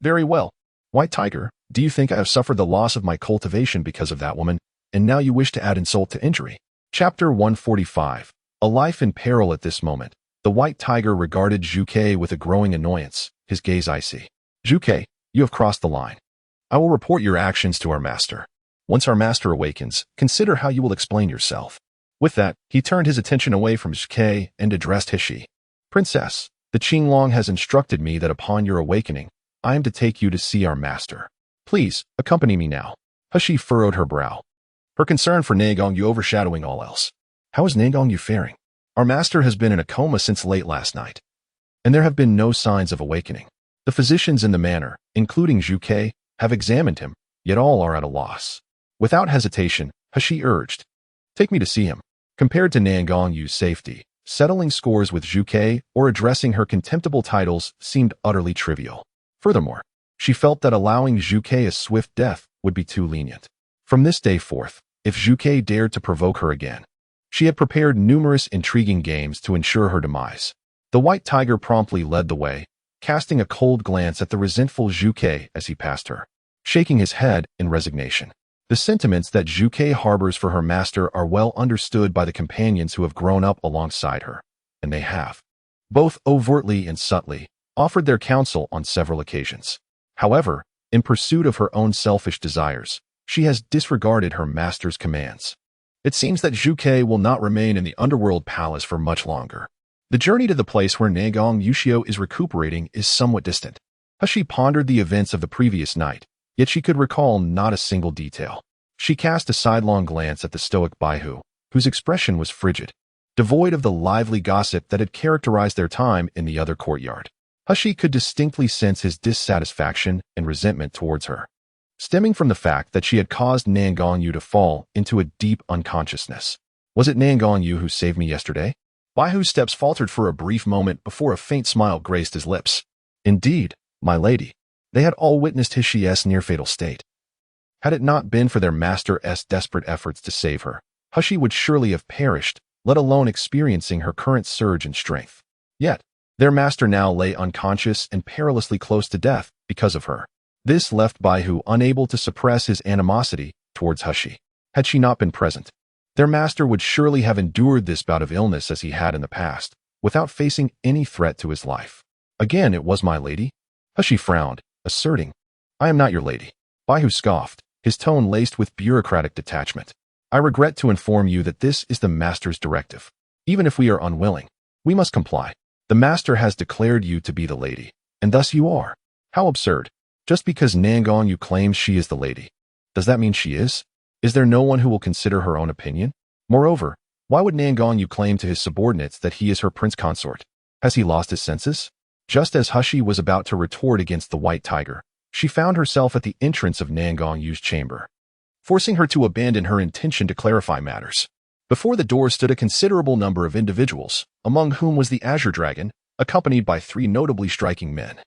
Very well. White tiger, do you think I have suffered the loss of my cultivation because of that woman, and now you wish to add insult to injury? Chapter 145. A life in peril at this moment. The white tiger regarded Zhuge with a growing annoyance, his gaze icy. Zhuge, you have crossed the line. I will report your actions to our master. Once our master awakens, consider how you will explain yourself. With that, he turned his attention away from Zhuge and addressed Humph. Princess, the Qinglong has instructed me that upon your awakening, I am to take you to see our master. Please, accompany me now. Humph furrowed her brow, her concern for Nagongyu overshadowing all else. How is Nagongyu faring? Our master has been in a coma since late last night, and there have been no signs of awakening. The physicians in the manor, including Zhuge, have examined him, yet all are at a loss. Without hesitation, Humph urged, take me to see him. Compared to Nangongyu's safety, settling scores with Zhuge or addressing her contemptible titles seemed utterly trivial. Furthermore, she felt that allowing Zhuge a swift death would be too lenient. From this day forth, if Zhuge dared to provoke her again, she had prepared numerous intriguing games to ensure her demise. The white tiger promptly led the way, casting a cold glance at the resentful Zhuge as he passed her, shaking his head in resignation. The sentiments that Zhuge harbors for her master are well understood by the companions who have grown up alongside her, and they have, both overtly and subtly, offered their counsel on several occasions. However, in pursuit of her own selfish desires, she has disregarded her master's commands. It seems that Zhuge will not remain in the underworld palace for much longer. The journey to the place where Nagongyu is recuperating is somewhat distant. Humph pondered the events of the previous night, yet she could recall not a single detail. She cast a sidelong glance at the stoic Baihu, whose expression was frigid, devoid of the lively gossip that had characterized their time in the other courtyard. Humph could distinctly sense his dissatisfaction and resentment towards her, stemming from the fact that she had caused Nagongyu to fall into a deep unconsciousness. Was it Nagongyu who saved me yesterday? Baihu's steps faltered for a brief moment before a faint smile graced his lips. Indeed, my lady. They had all witnessed Hump's near-fatal state. Had it not been for their master's desperate efforts to save her, Humph would surely have perished, let alone experiencing her current surge in strength. Yet, their master now lay unconscious and perilously close to death because of her. This left Baihu unable to suppress his animosity towards Humph. Had she not been present, their master would surely have endured this bout of illness as he had in the past, without facing any threat to his life. Again, it was my lady? Humph frowned, asserting, I am not your lady. Baihu scoffed, his tone laced with bureaucratic detachment. I regret to inform you that this is the master's directive. Even if we are unwilling, we must comply. The master has declared you to be the lady, and thus you are. How absurd. Just because Nagongyu claims she is the lady, does that mean she is? Is there no one who will consider her own opinion? Moreover, why would Nagongyu claim to his subordinates that he is her prince consort? Has he lost his senses? Just as Humph was about to retort against the white tiger, she found herself at the entrance of Nangongyu's chamber, forcing her to abandon her intention to clarify matters. Before the door stood a considerable number of individuals, among whom was the Azure Dragon, accompanied by 3 notably striking men.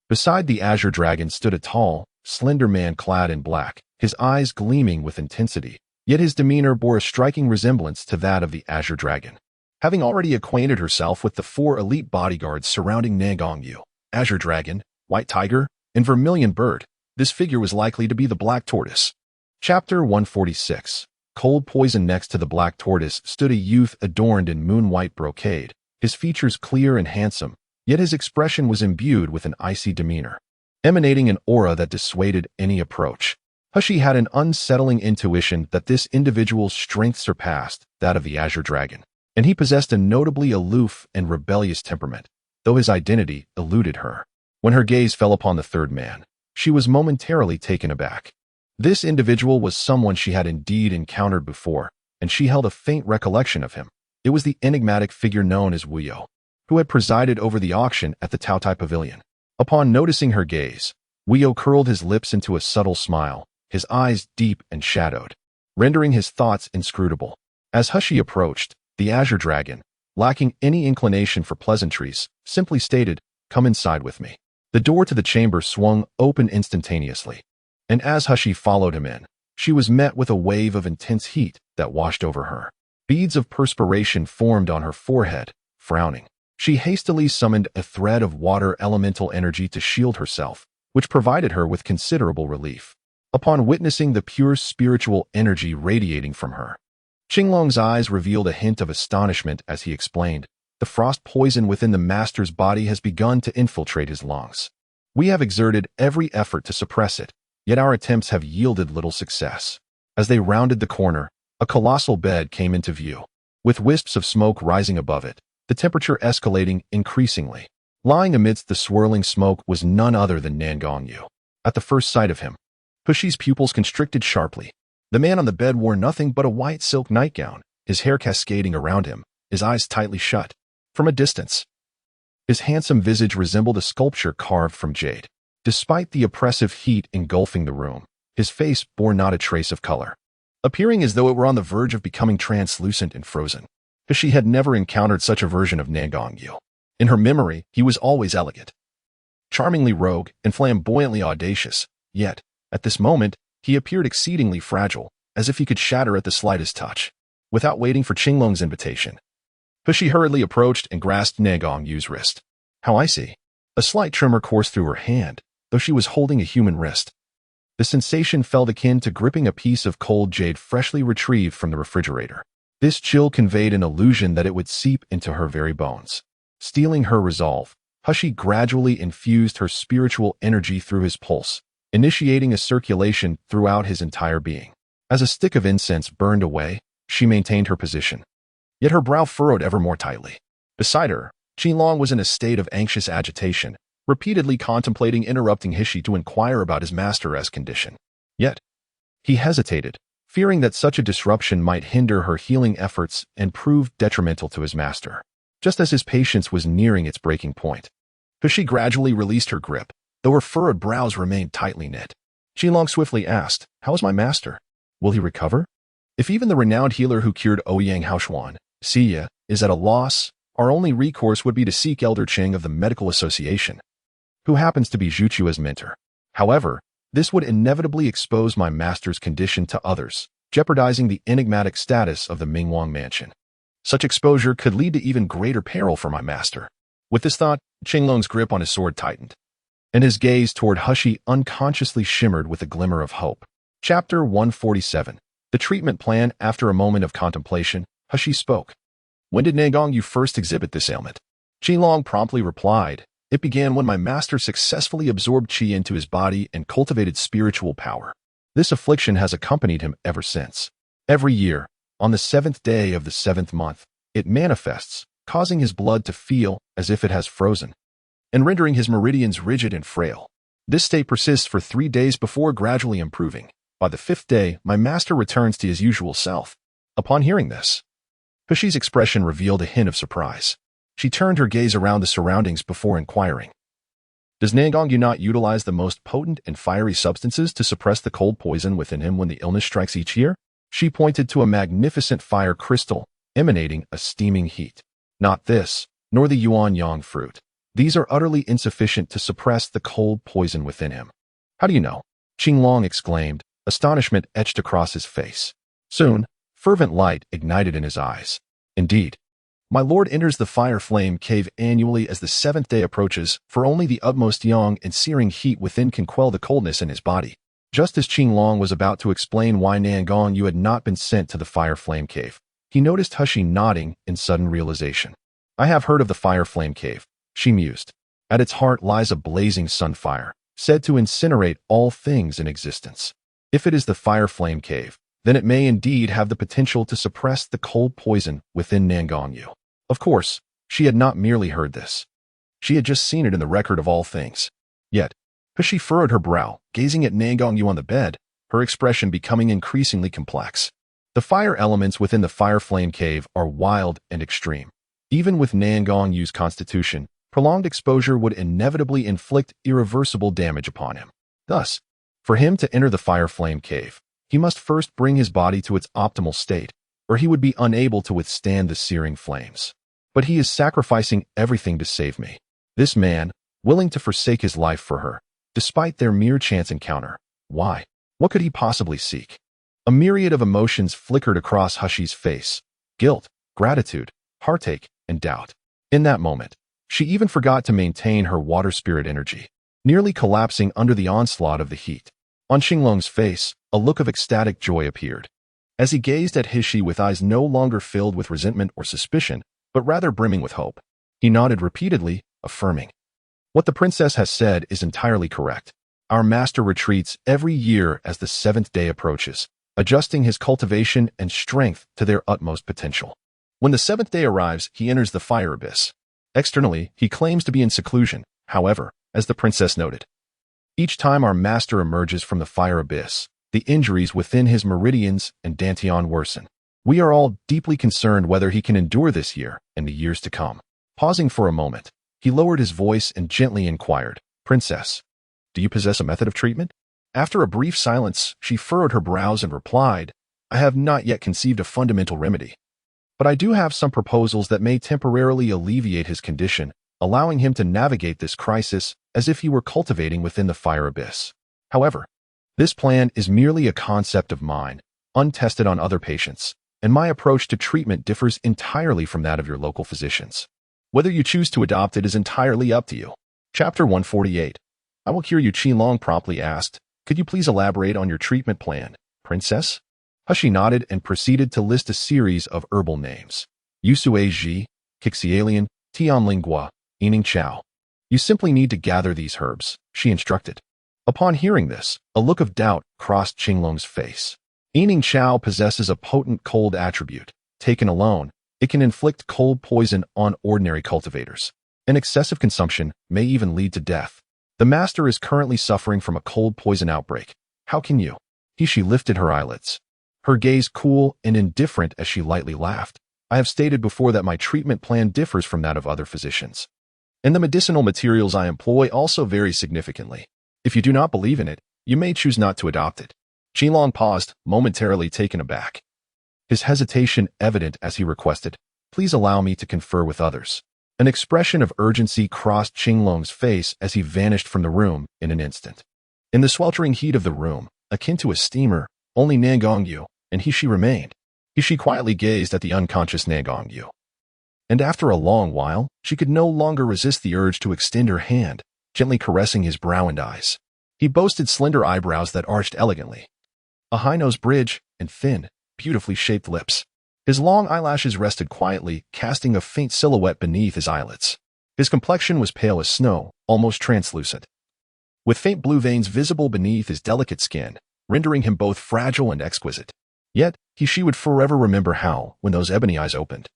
Beside the Azure Dragon stood a tall, slender man clad in black, his eyes gleaming with intensity, yet his demeanor bore a striking resemblance to that of the Azure Dragon. Having already acquainted herself with the 4 elite bodyguards surrounding Nagongyu, Azure Dragon, White Tiger, and Vermilion Bird, this figure was likely to be the Black Tortoise. Chapter 146. Cold poison. Next to the Black Tortoise stood a youth adorned in moon-white brocade, his features clear and handsome, yet his expression was imbued with an icy demeanor, emanating an aura that dissuaded any approach. Humph had an unsettling intuition that this individual's strength surpassed that of the Azure Dragon, and he possessed a notably aloof and rebellious temperament, though his identity eluded her. When her gaze fell upon the third man, She was momentarily taken aback. This individual was someone she had indeed encountered before, and she held a faint recollection of him. It was the enigmatic figure known as Wuyo, who had presided over the auction at the Taotai Pavilion. Upon noticing her gaze, Wuyo curled his lips into a subtle smile, his eyes deep and shadowed, rendering his thoughts inscrutable. As Hushi approached, the Azure Dragon, lacking any inclination for pleasantries, simply stated, "Come inside with me." The door to the chamber swung open instantaneously, and as Hushi followed him in, she was met with a wave of intense heat that washed over her. Beads of perspiration formed on her forehead, frowning. She hastily summoned a thread of water elemental energy to shield herself, which provided her with considerable relief. Upon witnessing the pure spiritual energy radiating from her, Qinglong's eyes revealed a hint of astonishment as he explained, "The frost poison within the master's body has begun to infiltrate his lungs. We have exerted every effort to suppress it, yet our attempts have yielded little success." As they rounded the corner, a colossal bed came into view, with wisps of smoke rising above it, the temperature escalating increasingly. Lying amidst the swirling smoke was none other than Nangongyu. At the first sight of him, Hushi's pupils constricted sharply. The man on the bed wore nothing but a white silk nightgown, his hair cascading around him, his eyes tightly shut. From a distance, his handsome visage resembled a sculpture carved from jade. Despite the oppressive heat engulfing the room, his face bore not a trace of color, appearing as though it were on the verge of becoming translucent and frozen. Hushi had never encountered such a version of Nangongyu. In her memory, he was always elegant, charmingly rogue, and flamboyantly audacious, yet, at this moment, he appeared exceedingly fragile, as if he could shatter at the slightest touch. Without waiting for Qinglong's invitation, Hushi hurriedly approached and grasped Nangongyu's wrist. "How icy." A slight tremor coursed through her hand, though she was holding a human wrist. The sensation felt akin to gripping a piece of cold jade freshly retrieved from the refrigerator. This chill conveyed an illusion that it would seep into her very bones. Stealing her resolve, Hushi gradually infused her spiritual energy through his pulse, initiating a circulation throughout his entire being. As a stick of incense burned away, she maintained her position, yet her brow furrowed ever more tightly. Beside her, Qinglong was in a state of anxious agitation, repeatedly contemplating interrupting Hushi to inquire about his master's condition. Yet, he hesitated, fearing that such a disruption might hinder her healing efforts and prove detrimental to his master. Just as his patience was nearing its breaking point, Hushi gradually released her grip, though her furrowed brows remained tightly knit. Qinglong swiftly asked, "How is my master? Will he recover?" If even the renowned healer who cured Ouyang Haoshuan, Siya, is at a loss, our only recourse would be to seek Elder Cheng of the Medical Association, who happens to be Zhuchua's mentor. However, this would inevitably expose my master's condition to others, jeopardizing the enigmatic status of the Nalan Mansion. Such exposure could lead to even greater peril for my master. With this thought, Qinglong's grip on his sword tightened, and his gaze toward Hushi unconsciously shimmered with a glimmer of hope. Chapter 147. The Treatment Plan. After a moment of contemplation, Hushi spoke. "When did Nangongyu first exhibit this ailment?" Qinglong promptly replied, "It began when my master successfully absorbed qi into his body and cultivated spiritual power. This affliction has accompanied him ever since. Every year, on the 7th day of the 7th month, it manifests, causing his blood to feel as if it has frozen, and rendering his meridians rigid and frail. This state persists for 3 days before gradually improving. By the 5th day, my master returns to his usual self." Upon hearing this, Hushi's expression revealed a hint of surprise. She turned her gaze around the surroundings before inquiring, "Does Nangongyu not utilize the most potent and fiery substances to suppress the cold poison within him when the illness strikes each year?" She pointed to a magnificent fire crystal emanating a steaming heat. "Not this, nor the yuan-yang fruit. These are utterly insufficient to suppress the cold poison within him." "How do you know?" Qinglong exclaimed, astonishment etched across his face. Soon, fervent light ignited in his eyes. "Indeed, my lord enters the fire flame cave annually as the 7th day approaches, for only the utmost yang and searing heat within can quell the coldness in his body." Just as Qinglong was about to explain why Nangongyu had not been sent to the fire flame cave, he noticed Hushi nodding in sudden realization. "I have heard of the fire flame cave," she mused. "At its heart lies a blazing sunfire, said to incinerate all things in existence. If it is the fire flame cave, then it may indeed have the potential to suppress the cold poison within Nangongyu." Of course, she had not merely heard this. She had just seen it in the record of all things. Yet, She furrowed her brow, gazing at Nangongyu on the bed, her expression becoming increasingly complex. The fire elements within the fire flame cave are wild and extreme. Even with Nangongyu's constitution, prolonged exposure would inevitably inflict irreversible damage upon him. Thus, for him to enter the fire flame cave, he must first bring his body to its optimal state, or he would be unable to withstand the searing flames. But he is sacrificing everything to save me. This man, willing to forsake his life for her, despite their mere chance encounter. Why? What could he possibly seek? A myriad of emotions flickered across Hushi's face: guilt, gratitude, heartache, and doubt. In that moment, she even forgot to maintain her water spirit energy, nearly collapsing under the onslaught of the heat. On Xinglong's face, a look of ecstatic joy appeared. As he gazed at Hishi with eyes no longer filled with resentment or suspicion, but rather brimming with hope, he nodded repeatedly, affirming, "What the princess has said is entirely correct. Our master retreats every year as the 7th day approaches, adjusting his cultivation and strength to their utmost potential. When the 7th day arrives, he enters the fire abyss. Externally, he claims to be in seclusion, however, as the princess noted. Each time our master emerges from the fire abyss, the injuries within his meridians and dantian worsen. We are all deeply concerned whether he can endure this year and the years to come." Pausing for a moment, he lowered his voice and gently inquired, "Princess, do you possess a method of treatment?" After a brief silence, she furrowed her brows and replied, "I have not yet conceived a fundamental remedy. But I do have some proposals that may temporarily alleviate his condition, allowing him to navigate this crisis as if he were cultivating within the fire abyss. However, this plan is merely a concept of mine, untested on other patients, and my approach to treatment differs entirely from that of your local physicians. Whether you choose to adopt it is entirely up to you." Chapter 148. "I will cure you," Qinglong promptly asked. "Could you please elaborate on your treatment plan, princess?" Hushi nodded and proceeded to list a series of herbal names. Yusue Ji, Kixialian, Tianlingua, Yining Chao. "You simply need to gather these herbs," she instructed. Upon hearing this, a look of doubt crossed Qinglong's face. Yining Chao possesses a potent cold attribute. Taken alone, it can inflict cold poison on ordinary cultivators. An excessive consumption may even lead to death. The master is currently suffering from a cold poison outbreak. How can you? She lifted her eyelids, her gaze cool and indifferent as she lightly laughed. "I have stated before that my treatment plan differs from that of other physicians. And the medicinal materials I employ also vary significantly. If you do not believe in it, you may choose not to adopt it." Qinglong paused, momentarily taken aback. His hesitation evident as he requested, "Please allow me to confer with others." An expression of urgency crossed Qinglong's face as he vanished from the room in an instant. In the sweltering heat of the room, akin to a steamer, only Nangongyu and Hishi remained. Hishi quietly gazed at the unconscious Nangongyu. And after a long while, she could no longer resist the urge to extend her hand, gently caressing his brow and eyes. He boasted slender eyebrows that arched elegantly, a high nose bridge, and thin, beautifully shaped lips. His long eyelashes rested quietly, casting a faint silhouette beneath his eyelids. His complexion was pale as snow, almost translucent, with faint blue veins visible beneath his delicate skin, rendering him both fragile and exquisite. Yet, she would forever remember how, when those ebony eyes opened,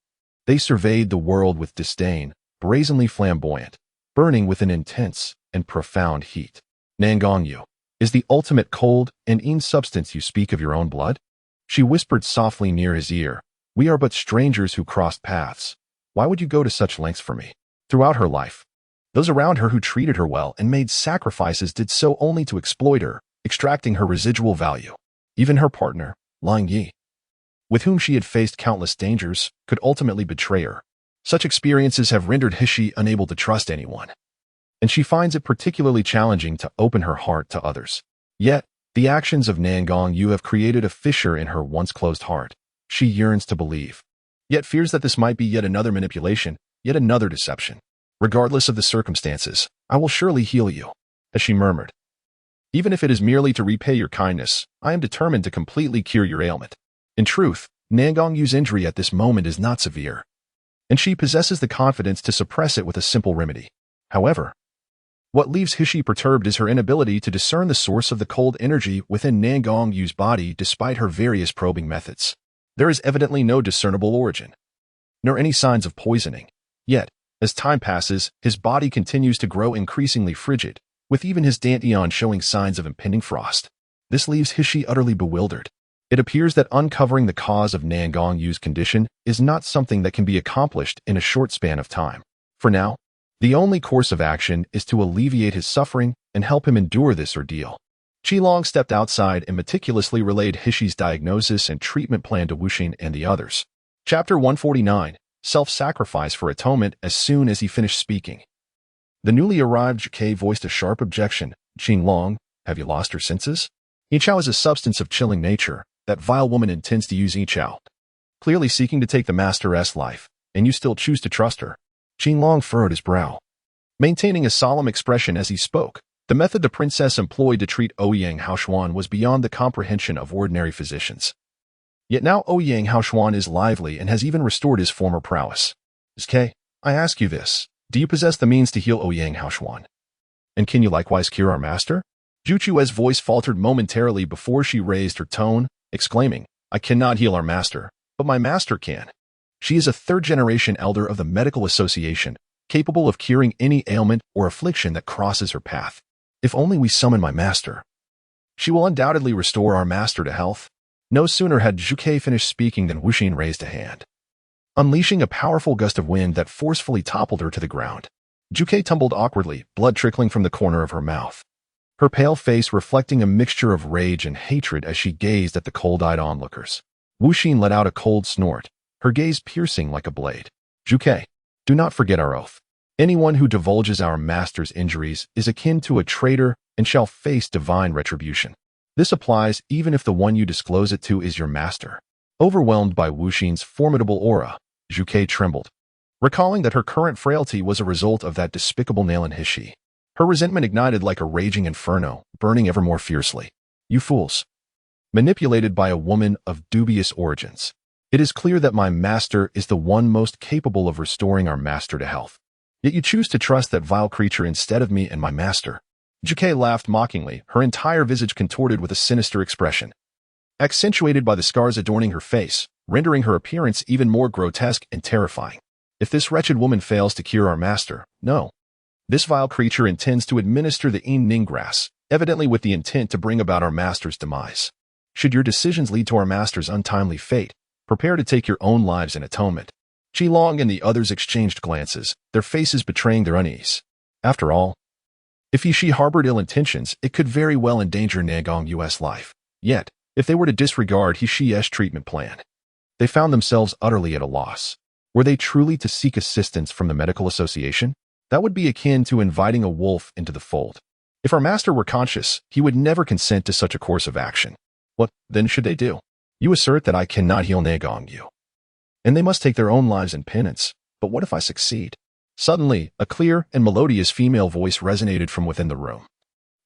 they surveyed the world with disdain, brazenly flamboyant, burning with an intense and profound heat. "Nangongyu, is the ultimate cold and in substance you speak of your own blood?" She whispered softly near his ear. "We are but strangers who crossed paths. Why would you go to such lengths for me?" Throughout her life, those around her who treated her well and made sacrifices did so only to exploit her, extracting her residual value. Even her partner, Lang Yi, with whom she had faced countless dangers, could ultimately betray her. Such experiences have rendered Hishi unable to trust anyone, and she finds it particularly challenging to open her heart to others. Yet, the actions of Nangongyu have created a fissure in her once closed heart. She yearns to believe, yet fears that this might be yet another manipulation, yet another deception. "Regardless of the circumstances, I will surely heal you," as she murmured. "Even if it is merely to repay your kindness, I am determined to completely cure your ailment." In truth, Nangongyu's injury at this moment is not severe, and she possesses the confidence to suppress it with a simple remedy. However, what leaves Hishi perturbed is her inability to discern the source of the cold energy within Nangongyu's body despite her various probing methods. There is evidently no discernible origin, nor any signs of poisoning. Yet, as time passes, his body continues to grow increasingly frigid, with even his dantian showing signs of impending frost. This leaves Hishi utterly bewildered. It appears that uncovering the cause of Nalan Yu's condition is not something that can be accomplished in a short span of time. For now, the only course of action is to alleviate his suffering and help him endure this ordeal. Qilong stepped outside and meticulously relayed Hishi's diagnosis and treatment plan to Wuxin and the others. Chapter 149, Self-Sacrifice for Atonement. As soon as he finished speaking, the newly arrived Zhuke voiced a sharp objection. Qilong, have you lost your senses? Yichao is a substance of chilling nature. That vile woman intends to use Yichao, clearly seeking to take the master's life, and you still choose to trust her. Qilong furrowed his brow, maintaining a solemn expression as he spoke. The method the princess employed to treat Ouyang Haoshuan was beyond the comprehension of ordinary physicians. Yet now Ouyang Haoshuan is lively and has even restored his former prowess. Zhuke, I ask you this. Do you possess the means to heal Ouyang Haoshuan? And can you likewise cure our master? Zhu Chue's voice faltered momentarily before she raised her tone, exclaiming, I cannot heal our master, but my master can. She is a third-generation elder of the Medical Association, capable of curing any ailment or affliction that crosses her path. If only we summon my master, she will undoubtedly restore our master to health. No sooner had Zhuke finished speaking than Wuxin raised a hand, unleashing a powerful gust of wind that forcefully toppled her to the ground. Zhuke tumbled awkwardly, blood trickling from the corner of her mouth, her pale face reflecting a mixture of rage and hatred as she gazed at the cold-eyed onlookers. Wuxin let out a cold snort, her gaze piercing like a blade. Zhuke, do not forget our oath. Anyone who divulges our master's injuries is akin to a traitor and shall face divine retribution. This applies even if the one you disclose it to is your master. Overwhelmed by Wuxin's formidable aura, Zhuke trembled, recalling that her current frailty was a result of that despicable Nalan Hishi. Her resentment ignited like a raging inferno, burning ever more fiercely. You fools! Manipulated by a woman of dubious origins. It is clear that my master is the one most capable of restoring our master to health. Yet you choose to trust that vile creature instead of me and my master. Zhuke laughed mockingly, her entire visage contorted with a sinister expression, accentuated by the scars adorning her face, rendering her appearance even more grotesque and terrifying. If this wretched woman fails to cure our master, no. This vile creature intends to administer the Ning grass, evidently with the intent to bring about our master's demise. Should your decisions lead to our master's untimely fate, prepare to take your own lives in atonement. Qilong and the others exchanged glances, their faces betraying their unease. After all, if Yishi harbored ill intentions, it could very well endanger Nalan Yu's life. Yet, if they were to disregard Hishi's treatment plan, they found themselves utterly at a loss. Were they truly to seek assistance from the Medical Association? That would be akin to inviting a wolf into the fold. If our master were conscious, he would never consent to such a course of action. What, then, should they do? You assert that I cannot heal Nalan Yu, and they must take their own lives in penance. But what if I succeed? Suddenly, a clear and melodious female voice resonated from within the room,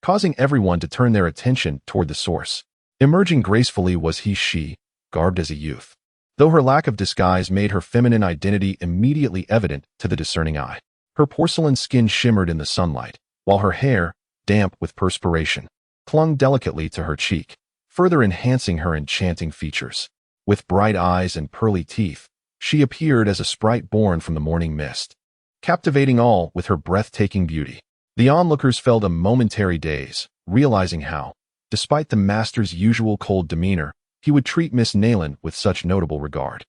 causing everyone to turn their attention toward the source. Emerging gracefully was she, garbed as a youth, though her lack of disguise made her feminine identity immediately evident to the discerning eye. Her porcelain skin shimmered in the sunlight, while her hair, damp with perspiration, clung delicately to her cheek, further enhancing her enchanting features. With bright eyes and pearly teeth, she appeared as a sprite born from the morning mist, captivating all with her breathtaking beauty. The onlookers felt a momentary daze, realizing how, despite the master's usual cold demeanor, he would treat Miss Nalan with such notable regard.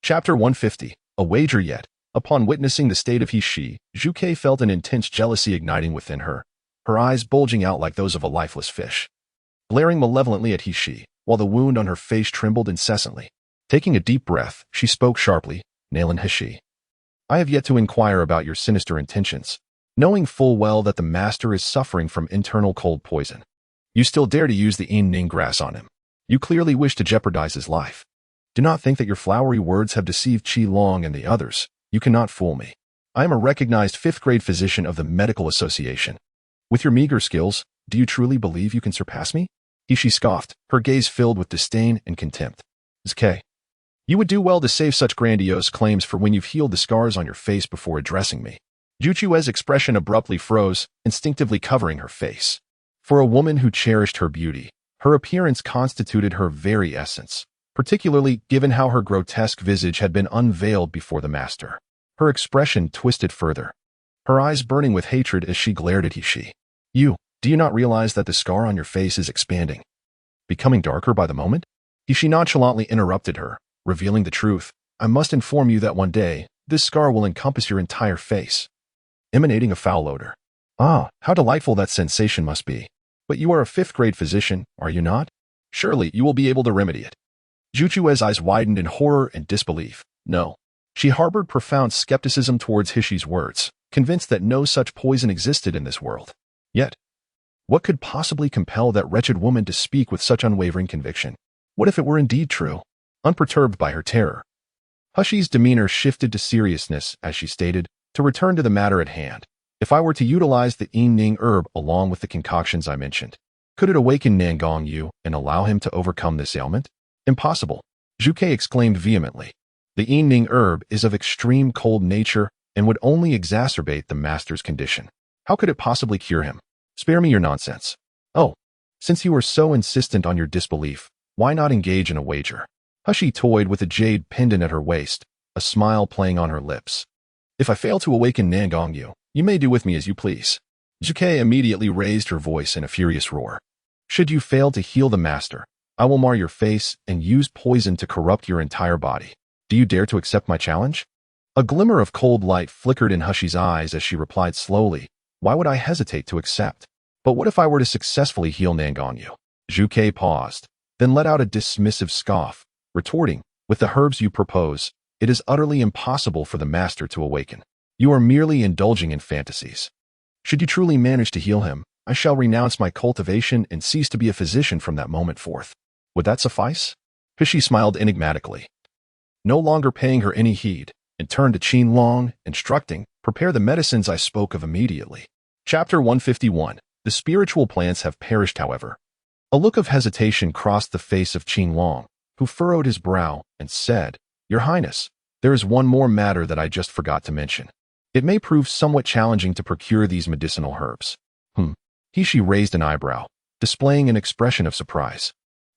Chapter 150, A Wager Yet. Upon witnessing the state of Hishi, Zhuke felt an intense jealousy igniting within her, her eyes bulging out like those of a lifeless fish, glaring malevolently at Hishi, while the wound on her face trembled incessantly. Taking a deep breath, she spoke sharply, Nalan Hishi, I have yet to inquire about your sinister intentions, knowing full well that the master is suffering from internal cold poison. You still dare to use the Ning grass on him. You clearly wish to jeopardize his life. Do not think that your flowery words have deceived Qilong and the others. You cannot fool me. I am a recognized fifth-grade physician of the Medical Association. With your meager skills, do you truly believe you can surpass me? Hishi scoffed, her gaze filled with disdain and contempt. Zhuke, you would do well to save such grandiose claims for when you've healed the scars on your face before addressing me. Zhu Chue's expression abruptly froze, instinctively covering her face. For a woman who cherished her beauty, her appearance constituted her very essence, particularly given how her grotesque visage had been unveiled before the master. Her expression twisted further, her eyes burning with hatred as she glared at Hishi. Do you not realize that the scar on your face is expanding, becoming darker by the moment? She nonchalantly interrupted her, revealing the truth. I must inform you that one day, this scar will encompass your entire face, emanating a foul odor. Ah, how delightful that sensation must be. But you are a fifth-grade physician, are you not? Surely you will be able to remedy it. Juchue's eyes widened in horror and disbelief. No. She harbored profound skepticism towards Hishi's words, convinced that no such poison existed in this world. Yet, what could possibly compel that wretched woman to speak with such unwavering conviction? What if it were indeed true? Unperturbed by her terror, Hishi's demeanor shifted to seriousness as she stated, to return to the matter at hand. If I were to utilize the Yin herb along with the concoctions I mentioned, could it awaken Nangong Yu and allow him to overcome this ailment? Impossible, Zhuke exclaimed vehemently. The Yin herb is of extreme cold nature and would only exacerbate the master's condition. How could it possibly cure him? Spare me your nonsense. Oh, since you are so insistent on your disbelief, why not engage in a wager? Hishi toyed with a jade pendant at her waist, a smile playing on her lips. If I fail to awaken Nangong Yu, you may do with me as you please. Zhuke immediately raised her voice in a furious roar. Should you fail to heal the master, I will mar your face and use poison to corrupt your entire body. Do you dare to accept my challenge? A glimmer of cold light flickered in Hushi's eyes as she replied slowly, why would I hesitate to accept? But what if I were to successfully heal Nangong Yu? Zhuke paused, then let out a dismissive scoff, retorting, with the herbs you propose, it is utterly impossible for the master to awaken. You are merely indulging in fantasies. Should you truly manage to heal him, I shall renounce my cultivation and cease to be a physician from that moment forth. Would that suffice? Hishi smiled enigmatically, no longer paying her any heed, and turned to Qin Long, instructing, prepare the medicines I spoke of immediately. Chapter 151. The spiritual plants have perished, however. A look of hesitation crossed the face of Qin Long, who furrowed his brow and said, Your Highness, there is one more matter that I just forgot to mention. It may prove somewhat challenging to procure these medicinal herbs. Hishi raised an eyebrow, displaying an expression of surprise.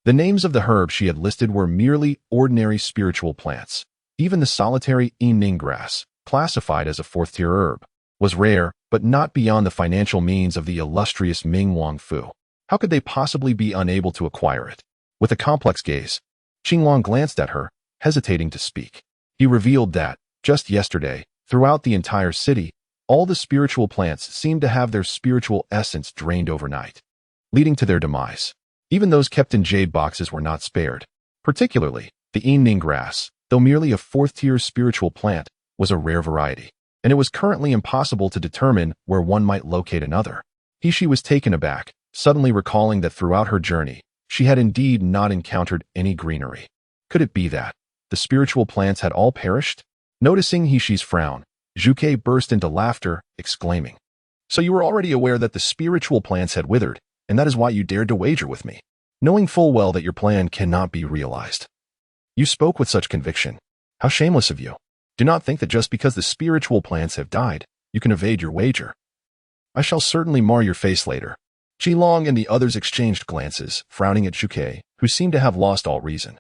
The names of the herbs she had listed were merely ordinary spiritual plants. Even the solitary Yinning grass, classified as a fourth-tier herb, was rare, but not beyond the financial means of the illustrious Ming Wangfu. How could they possibly be unable to acquire it? With a complex gaze, Qinglong glanced at her, hesitating to speak. He revealed that, just yesterday, throughout the entire city, all the spiritual plants seemed to have their spiritual essence drained overnight, leading to their demise. Even those kept in jade boxes were not spared. Particularly, the Yinning grass, though merely a fourth-tier spiritual plant, was a rare variety, and it was currently impossible to determine where one might locate another. Hishi was taken aback, suddenly recalling that throughout her journey, she had indeed not encountered any greenery. Could it be that the spiritual plants had all perished? Noticing Hishi's frown, Zhuke burst into laughter, exclaiming, So you were already aware that the spiritual plants had withered, and that is why you dared to wager with me, knowing full well that your plan cannot be realized. You spoke with such conviction. How shameless of you. Do not think that just because the spiritual plants have died, you can evade your wager. I shall certainly mar your face later. Qilong and the others exchanged glances, frowning at Zhuke, who seemed to have lost all reason,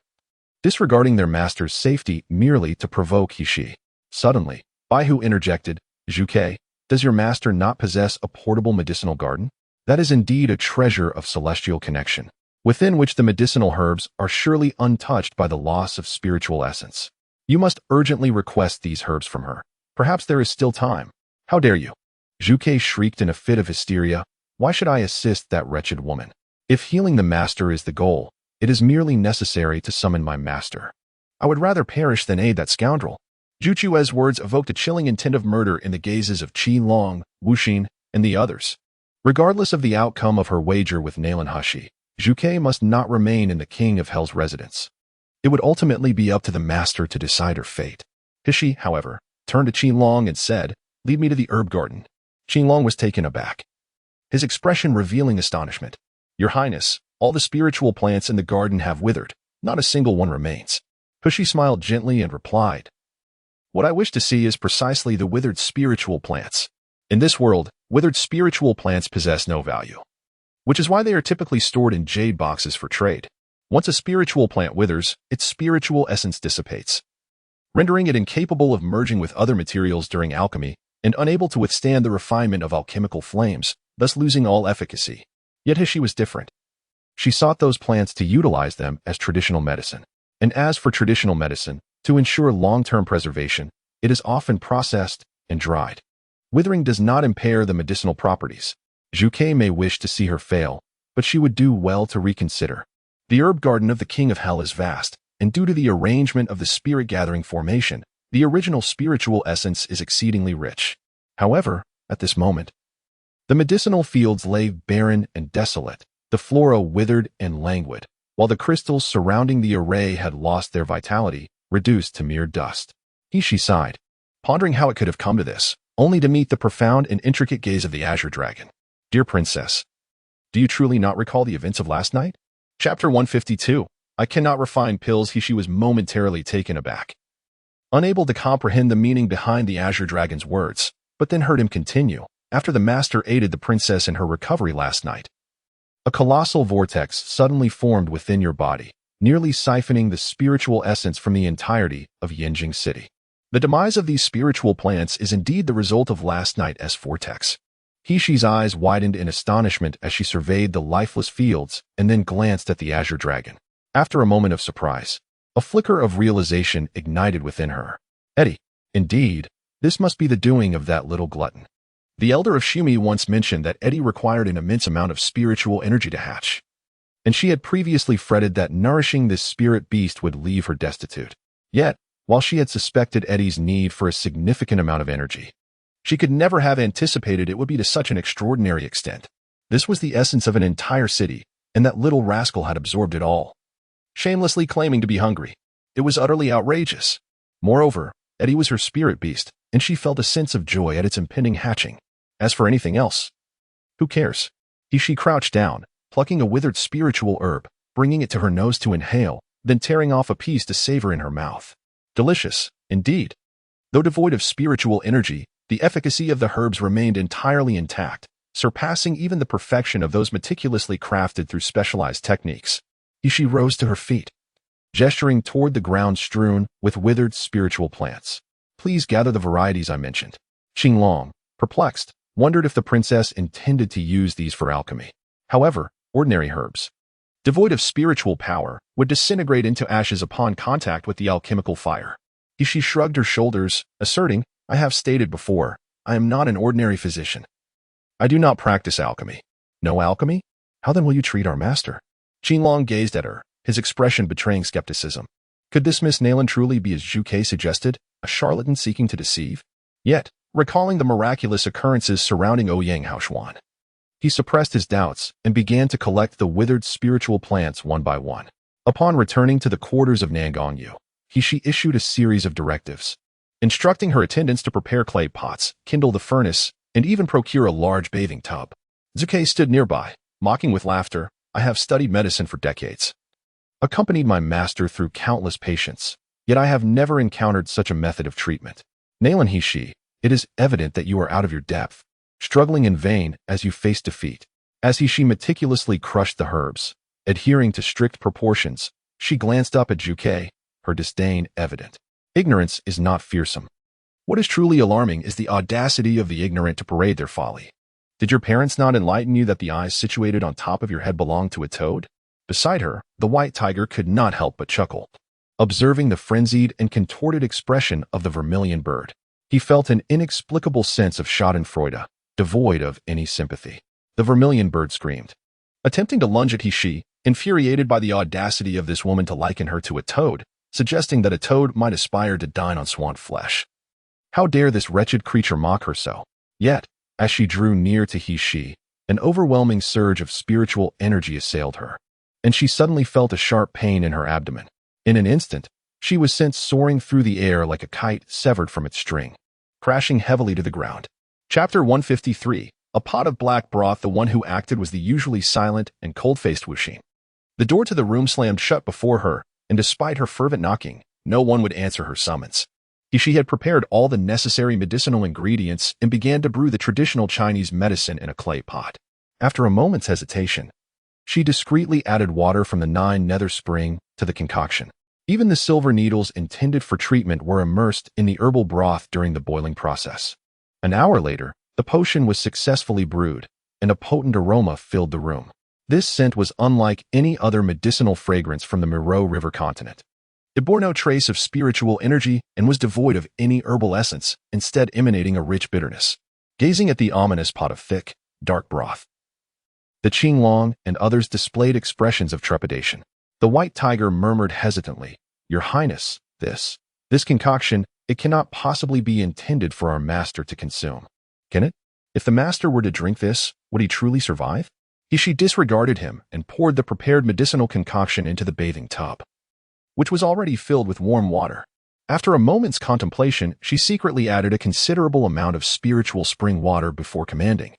disregarding their master's safety merely to provoke Hishi. Suddenly, Baihu interjected, Zhuke, does your master not possess a portable medicinal garden? That is indeed a treasure of celestial connection, within which the medicinal herbs are surely untouched by the loss of spiritual essence. You must urgently request these herbs from her. Perhaps there is still time. How dare you? Zhuke shrieked in a fit of hysteria. Why should I assist that wretched woman? If healing the master is the goal, it is merely necessary to summon my master. I would rather perish than aid that scoundrel. Juchue's words evoked a chilling intent of murder in the gazes of Qi Long, Wuxin, and the others. Regardless of the outcome of her wager with Nalan Hashi, Zhuke must not remain in the King of Hell's residence. It would ultimately be up to the master to decide her fate. Hishi, however, turned to Qi Long and said, Lead me to the herb garden. Qi Long was taken aback, his expression revealing astonishment. Your Highness, all the spiritual plants in the garden have withered. Not a single one remains. Hishi smiled gently and replied, What I wish to see is precisely the withered spiritual plants. In this world, withered spiritual plants possess no value, which is why they are typically stored in jade boxes for trade. Once a spiritual plant withers, its spiritual essence dissipates, rendering it incapable of merging with other materials during alchemy and unable to withstand the refinement of alchemical flames, thus losing all efficacy. Yet Hishi was different. She sought those plants to utilize them as traditional medicine. And as for traditional medicine, to ensure long-term preservation, it is often processed and dried. Withering does not impair the medicinal properties. Zhuke may wish to see her fail, but she would do well to reconsider. The herb garden of the King of Hell is vast, and due to the arrangement of the spirit-gathering formation, the original spiritual essence is exceedingly rich. However, at this moment, the medicinal fields lay barren and desolate, the flora withered and languid, while the crystals surrounding the array had lost their vitality, reduced to mere dust. Hishi sighed, pondering how it could have come to this, only to meet the profound and intricate gaze of the Azure Dragon. Dear Princess, do you truly not recall the events of last night? Chapter 152. I cannot refine pills. Hishi was momentarily taken aback, unable to comprehend the meaning behind the Azure Dragon's words, but then heard him continue. After the master aided the princess in her recovery last night, a colossal vortex suddenly formed within your body, nearly siphoning the spiritual essence from the entirety of Yinjing City. The demise of these spiritual plants is indeed the result of last night's vortex. Hishi's eyes widened in astonishment as she surveyed the lifeless fields and then glanced at the Azure Dragon. After a moment of surprise, a flicker of realization ignited within her. Eddie, indeed, this must be the doing of that little glutton. The elder of Shumi once mentioned that Eddie required an immense amount of spiritual energy to hatch, and she had previously fretted that nourishing this spirit beast would leave her destitute. Yet, while she had suspected Eddie's need for a significant amount of energy, she could never have anticipated it would be to such an extraordinary extent. This was the essence of an entire city, and that little rascal had absorbed it all, shamelessly claiming to be hungry. It was utterly outrageous. Moreover, Eddie was her spirit beast, and she felt a sense of joy at its impending hatching. As for anything else, who cares? She crouched down, plucking a withered spiritual herb, bringing it to her nose to inhale, then tearing off a piece to savor in her mouth. Delicious, indeed. Though devoid of spiritual energy, the efficacy of the herbs remained entirely intact, surpassing even the perfection of those meticulously crafted through specialized techniques. She rose to her feet, gesturing toward the ground strewn with withered spiritual plants. Please gather the varieties I mentioned. Qinglong, perplexed, wondered if the princess intended to use these for alchemy. However, ordinary herbs, devoid of spiritual power, would disintegrate into ashes upon contact with the alchemical fire. She shrugged her shoulders, asserting, I have stated before, I am not an ordinary physician. I do not practice alchemy. No alchemy? How then will you treat our master? Qinglong gazed at her, his expression betraying skepticism. Could this Miss Nalan truly be as Zhuke suggested, a charlatan seeking to deceive? Yet, recalling the miraculous occurrences surrounding Ouyang Haoshuan, he suppressed his doubts and began to collect the withered spiritual plants one by one. Upon returning to the quarters of Nangongyu, she issued a series of directives, instructing her attendants to prepare clay pots, kindle the furnace, and even procure a large bathing tub. Zhuke stood nearby, mocking with laughter. I have studied medicine for decades, accompanied my master through countless patients, yet I have never encountered such a method of treatment. Nalan Hishi, it is evident that you are out of your depth, struggling in vain as you face defeat. As she meticulously crushed the herbs, adhering to strict proportions, she glanced up at Zhuke, her disdain evident. Ignorance is not fearsome. What is truly alarming is the audacity of the ignorant to parade their folly. Did your parents not enlighten you that the eyes situated on top of your head belong to a toad? Beside her, the white tiger could not help but chuckle, observing the frenzied and contorted expression of the vermilion bird. He felt an inexplicable sense of schadenfreude, devoid of any sympathy. The vermilion bird screamed, attempting to lunge at Hishi, infuriated by the audacity of this woman to liken her to a toad, suggesting that a toad might aspire to dine on swan flesh. How dare this wretched creature mock her so? Yet, as she drew near to Hishi, an overwhelming surge of spiritual energy assailed her, and she suddenly felt a sharp pain in her abdomen. In an instant, she was sent soaring through the air like a kite severed from its string, crashing heavily to the ground. Chapter 153. A pot of black broth. The one who acted was the usually silent and cold-faced Wuxing. The door to the room slammed shut before her, and despite her fervent knocking, no one would answer her summons. She had prepared all the necessary medicinal ingredients and began to brew the traditional Chinese medicine in a clay pot. After a moment's hesitation, she discreetly added water from the 9 nether spring to the concoction. Even the silver needles intended for treatment were immersed in the herbal broth during the boiling process. An hour later, the potion was successfully brewed, and a potent aroma filled the room. This scent was unlike any other medicinal fragrance from the Miro River continent. It bore no trace of spiritual energy and was devoid of any herbal essence, instead emanating a rich bitterness. Gazing at the ominous pot of thick, dark broth, the Qinglong and others displayed expressions of trepidation. The white tiger murmured hesitantly, "Your Highness, this concoction, it cannot possibly be intended for our master to consume. Can it? If the master were to drink this, would he truly survive?" She disregarded him and poured the prepared medicinal concoction into the bathing tub, which was already filled with warm water. After a moment's contemplation, she secretly added a considerable amount of spiritual spring water before commanding,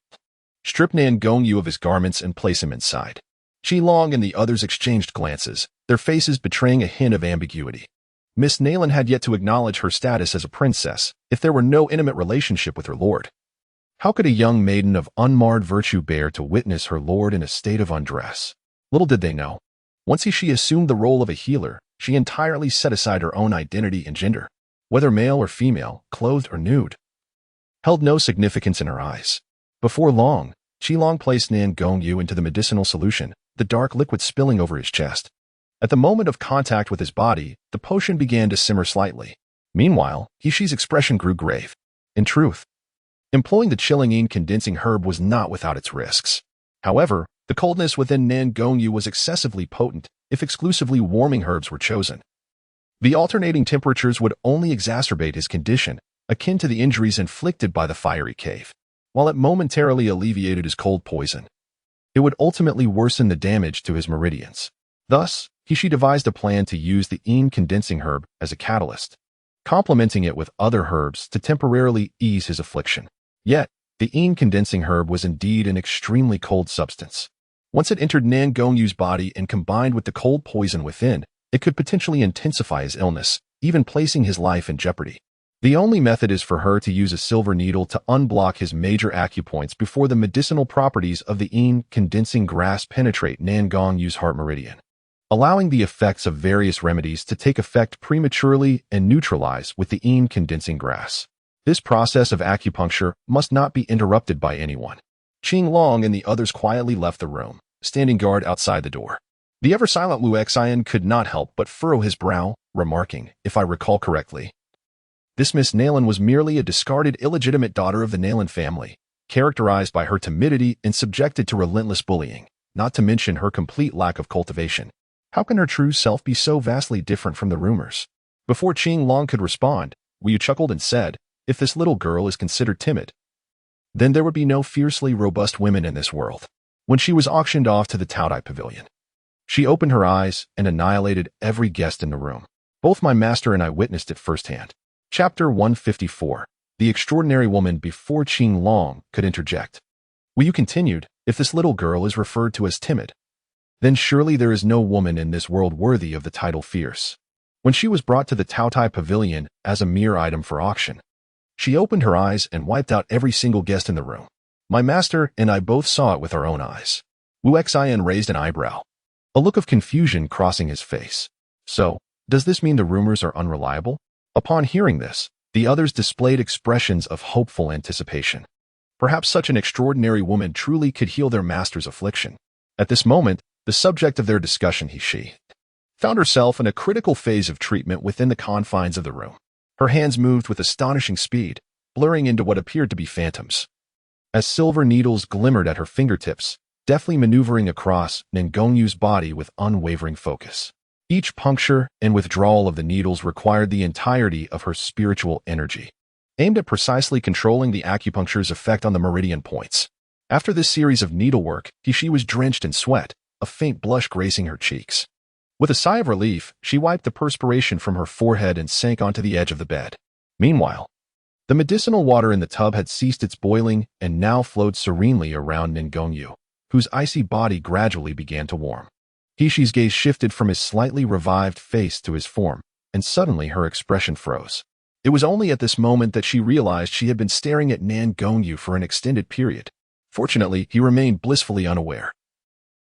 "Strip Nan Gongyu of his garments and place him inside." Qilong and the others exchanged glances, their faces betraying a hint of ambiguity. Miss Nalan had yet to acknowledge her status as a princess, if there were no intimate relationship with her lord. How could a young maiden of unmarred virtue bear to witness her lord in a state of undress? Little did they know. Once she assumed the role of a healer, she entirely set aside her own identity and gender. Whether male or female, clothed or nude, held no significance in her eyes. Before long, Qilong placed Nan Gongyu into the medicinal solution, the dark liquid spilling over his chest. At the moment of contact with his body, the potion began to simmer slightly. Meanwhile, Hishi's expression grew grave. In truth, employing the chilling condensing herb was not without its risks. However, the coldness within Nan Gongyu was excessively potent if exclusively warming herbs were chosen. The alternating temperatures would only exacerbate his condition, akin to the injuries inflicted by the fiery cave. While it momentarily alleviated his cold poison, it would ultimately worsen the damage to his meridians. Thus, Hishi devised a plan to use the condensing herb as a catalyst, complementing it with other herbs to temporarily ease his affliction. Yet, the condensing herb was indeed an extremely cold substance. Once it entered Nan Gongyu's body and combined with the cold poison within, it could potentially intensify his illness, even placing his life in jeopardy. The only method is for her to use a silver needle to unblock his major acupoints before the medicinal properties of the condensing grass penetrate Nan Gongyu's heart meridian, allowing the effects of various remedies to take effect prematurely and neutralize with the condensing grass. This process of acupuncture must not be interrupted by anyone. Qinglong and the others quietly left the room, standing guard outside the door. The ever-silent Wu Xian could not help but furrow his brow, remarking, "If I recall correctly, this Miss Nalan was merely a discarded illegitimate daughter of the Nalan family, characterized by her timidity and subjected to relentless bullying, not to mention her complete lack of cultivation. How can her true self be so vastly different from the rumors?" Before Qinglong could respond, Wu chuckled and said, "If this little girl is considered timid, then there would be no fiercely robust women in this world." When she was auctioned off to the Taodai Pavilion, she opened her eyes and annihilated every guest in the room. Both my master and I witnessed it firsthand. Chapter 154. The Extraordinary Woman. Before Qinglong could interject, Wu continued, "If this little girl is referred to as timid, then surely there is no woman in this world worthy of the title fierce." When she was brought to the Taotai Pavilion as a mere item for auction, she opened her eyes and wiped out every single guest in the room. My master and I both saw it with our own eyes. Wu Xian raised an eyebrow, a look of confusion crossing his face. "So, does this mean the rumors are unreliable?" Upon hearing this, the others displayed expressions of hopeful anticipation. Perhaps such an extraordinary woman truly could heal their master's affliction. At this moment, the subject of their discussion, she found herself in a critical phase of treatment within the confines of the room. Her hands moved with astonishing speed, blurring into what appeared to be phantoms, as silver needles glimmered at her fingertips, deftly maneuvering across Nan Gongyu's body with unwavering focus. Each puncture and withdrawal of the needles required the entirety of her spiritual energy, aimed at precisely controlling the acupuncture's effect on the meridian points. After this series of needlework, she was drenched in sweat, a faint blush gracing her cheeks. With a sigh of relief, she wiped the perspiration from her forehead and sank onto the edge of the bed. Meanwhile, the medicinal water in the tub had ceased its boiling and now flowed serenely around Nan Gongyu, whose icy body gradually began to warm. Hishi's gaze shifted from his slightly revived face to his form, and suddenly her expression froze. It was only at this moment that she realized she had been staring at Nan Gongyu for an extended period. Fortunately, he remained blissfully unaware,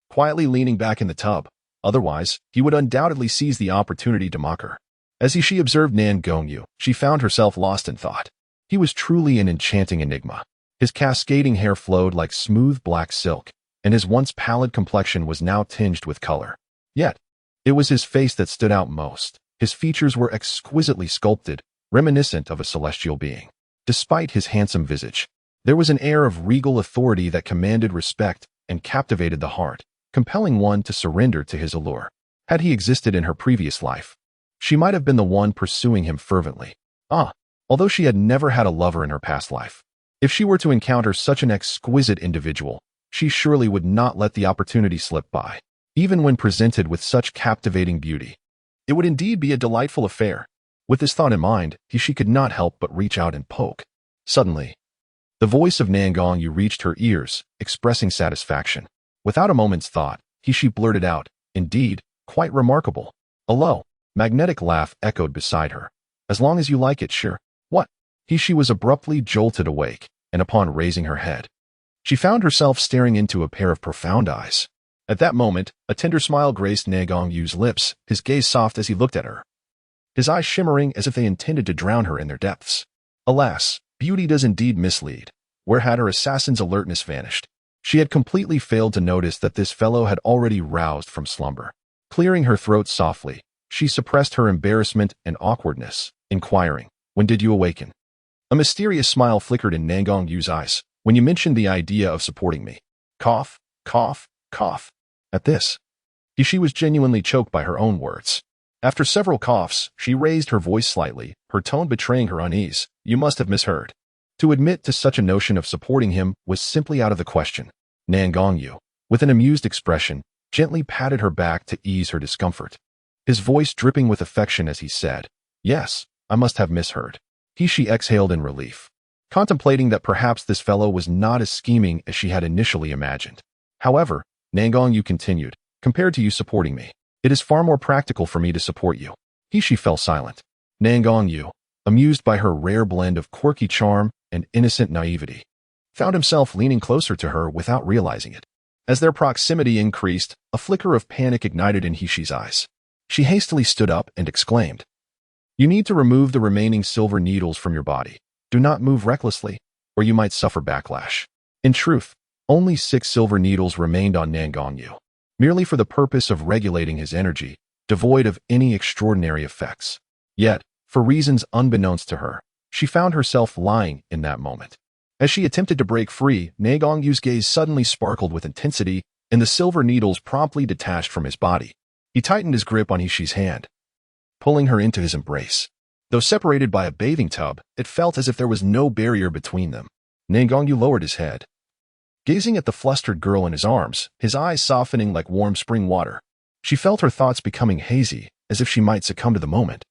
quietly leaning back in the tub. Otherwise, he would undoubtedly seize the opportunity to mock her. As she observed Nan Gongyu, she found herself lost in thought. He was truly an enchanting enigma. His cascading hair flowed like smooth black silk, and his once pallid complexion was now tinged with color. Yet, it was his face that stood out most. His features were exquisitely sculpted, reminiscent of a celestial being. Despite his handsome visage, there was an air of regal authority that commanded respect and captivated the heart, compelling one to surrender to his allure. Had he existed in her previous life, she might have been the one pursuing him fervently. Although she had never had a lover in her past life. If she were to encounter such an exquisite individual, she surely would not let the opportunity slip by. Even when presented with such captivating beauty, it would indeed be a delightful affair. With this thought in mind, she could not help but reach out and poke. Suddenly, the voice of Nan Gongyu reached her ears, expressing satisfaction. Without a moment's thought, she blurted out, "Indeed, quite remarkable." A low, magnetic laugh echoed beside her. "As long as you like it, sure." What? She was abruptly jolted awake, and upon raising her head, she found herself staring into a pair of profound eyes. At that moment, a tender smile graced Nan Gongyu's lips, his gaze soft as he looked at her, his eyes shimmering as if they intended to drown her in their depths. Alas, beauty does indeed mislead. Where had her assassin's alertness vanished? She had completely failed to notice that this fellow had already roused from slumber. Clearing her throat softly, she suppressed her embarrassment and awkwardness, inquiring, "When did you awaken?" A mysterious smile flickered in Nan Gongyu's eyes. "When you mentioned the idea of supporting me." Cough, cough, cough. At this, she was genuinely choked by her own words. After several coughs, she raised her voice slightly, her tone betraying her unease. "You must have misheard." To admit to such a notion of supporting him was simply out of the question. Nan Gongyu, with an amused expression, gently patted her back to ease her discomfort. His voice dripping with affection as he said, "Yes, I must have misheard." She exhaled in relief, contemplating that perhaps this fellow was not as scheming as she had initially imagined. However, Nan Gongyu continued, "Compared to you supporting me, it is far more practical for me to support you." She fell silent. Nan Gongyu, amused by her rare blend of quirky charm and innocent naivety, found himself leaning closer to her without realizing it. As their proximity increased, a flicker of panic ignited in Hishi's eyes. She hastily stood up and exclaimed, "You need to remove the remaining silver needles from your body. Do not move recklessly, or you might suffer backlash." In truth, only 6 silver needles remained on Nan Gongyu, merely for the purpose of regulating his energy, devoid of any extraordinary effects. Yet, for reasons unbeknownst to her, she found herself lying in that moment. As she attempted to break free, Nan Gongyu's gaze suddenly sparkled with intensity, and the silver needles promptly detached from his body. He tightened his grip on Hishi's hand, pulling her into his embrace. Though separated by a bathing tub, it felt as if there was no barrier between them. Nan Gongyu lowered his head, gazing at the flustered girl in his arms, his eyes softening like warm spring water. She felt her thoughts becoming hazy, as if she might succumb to the moment,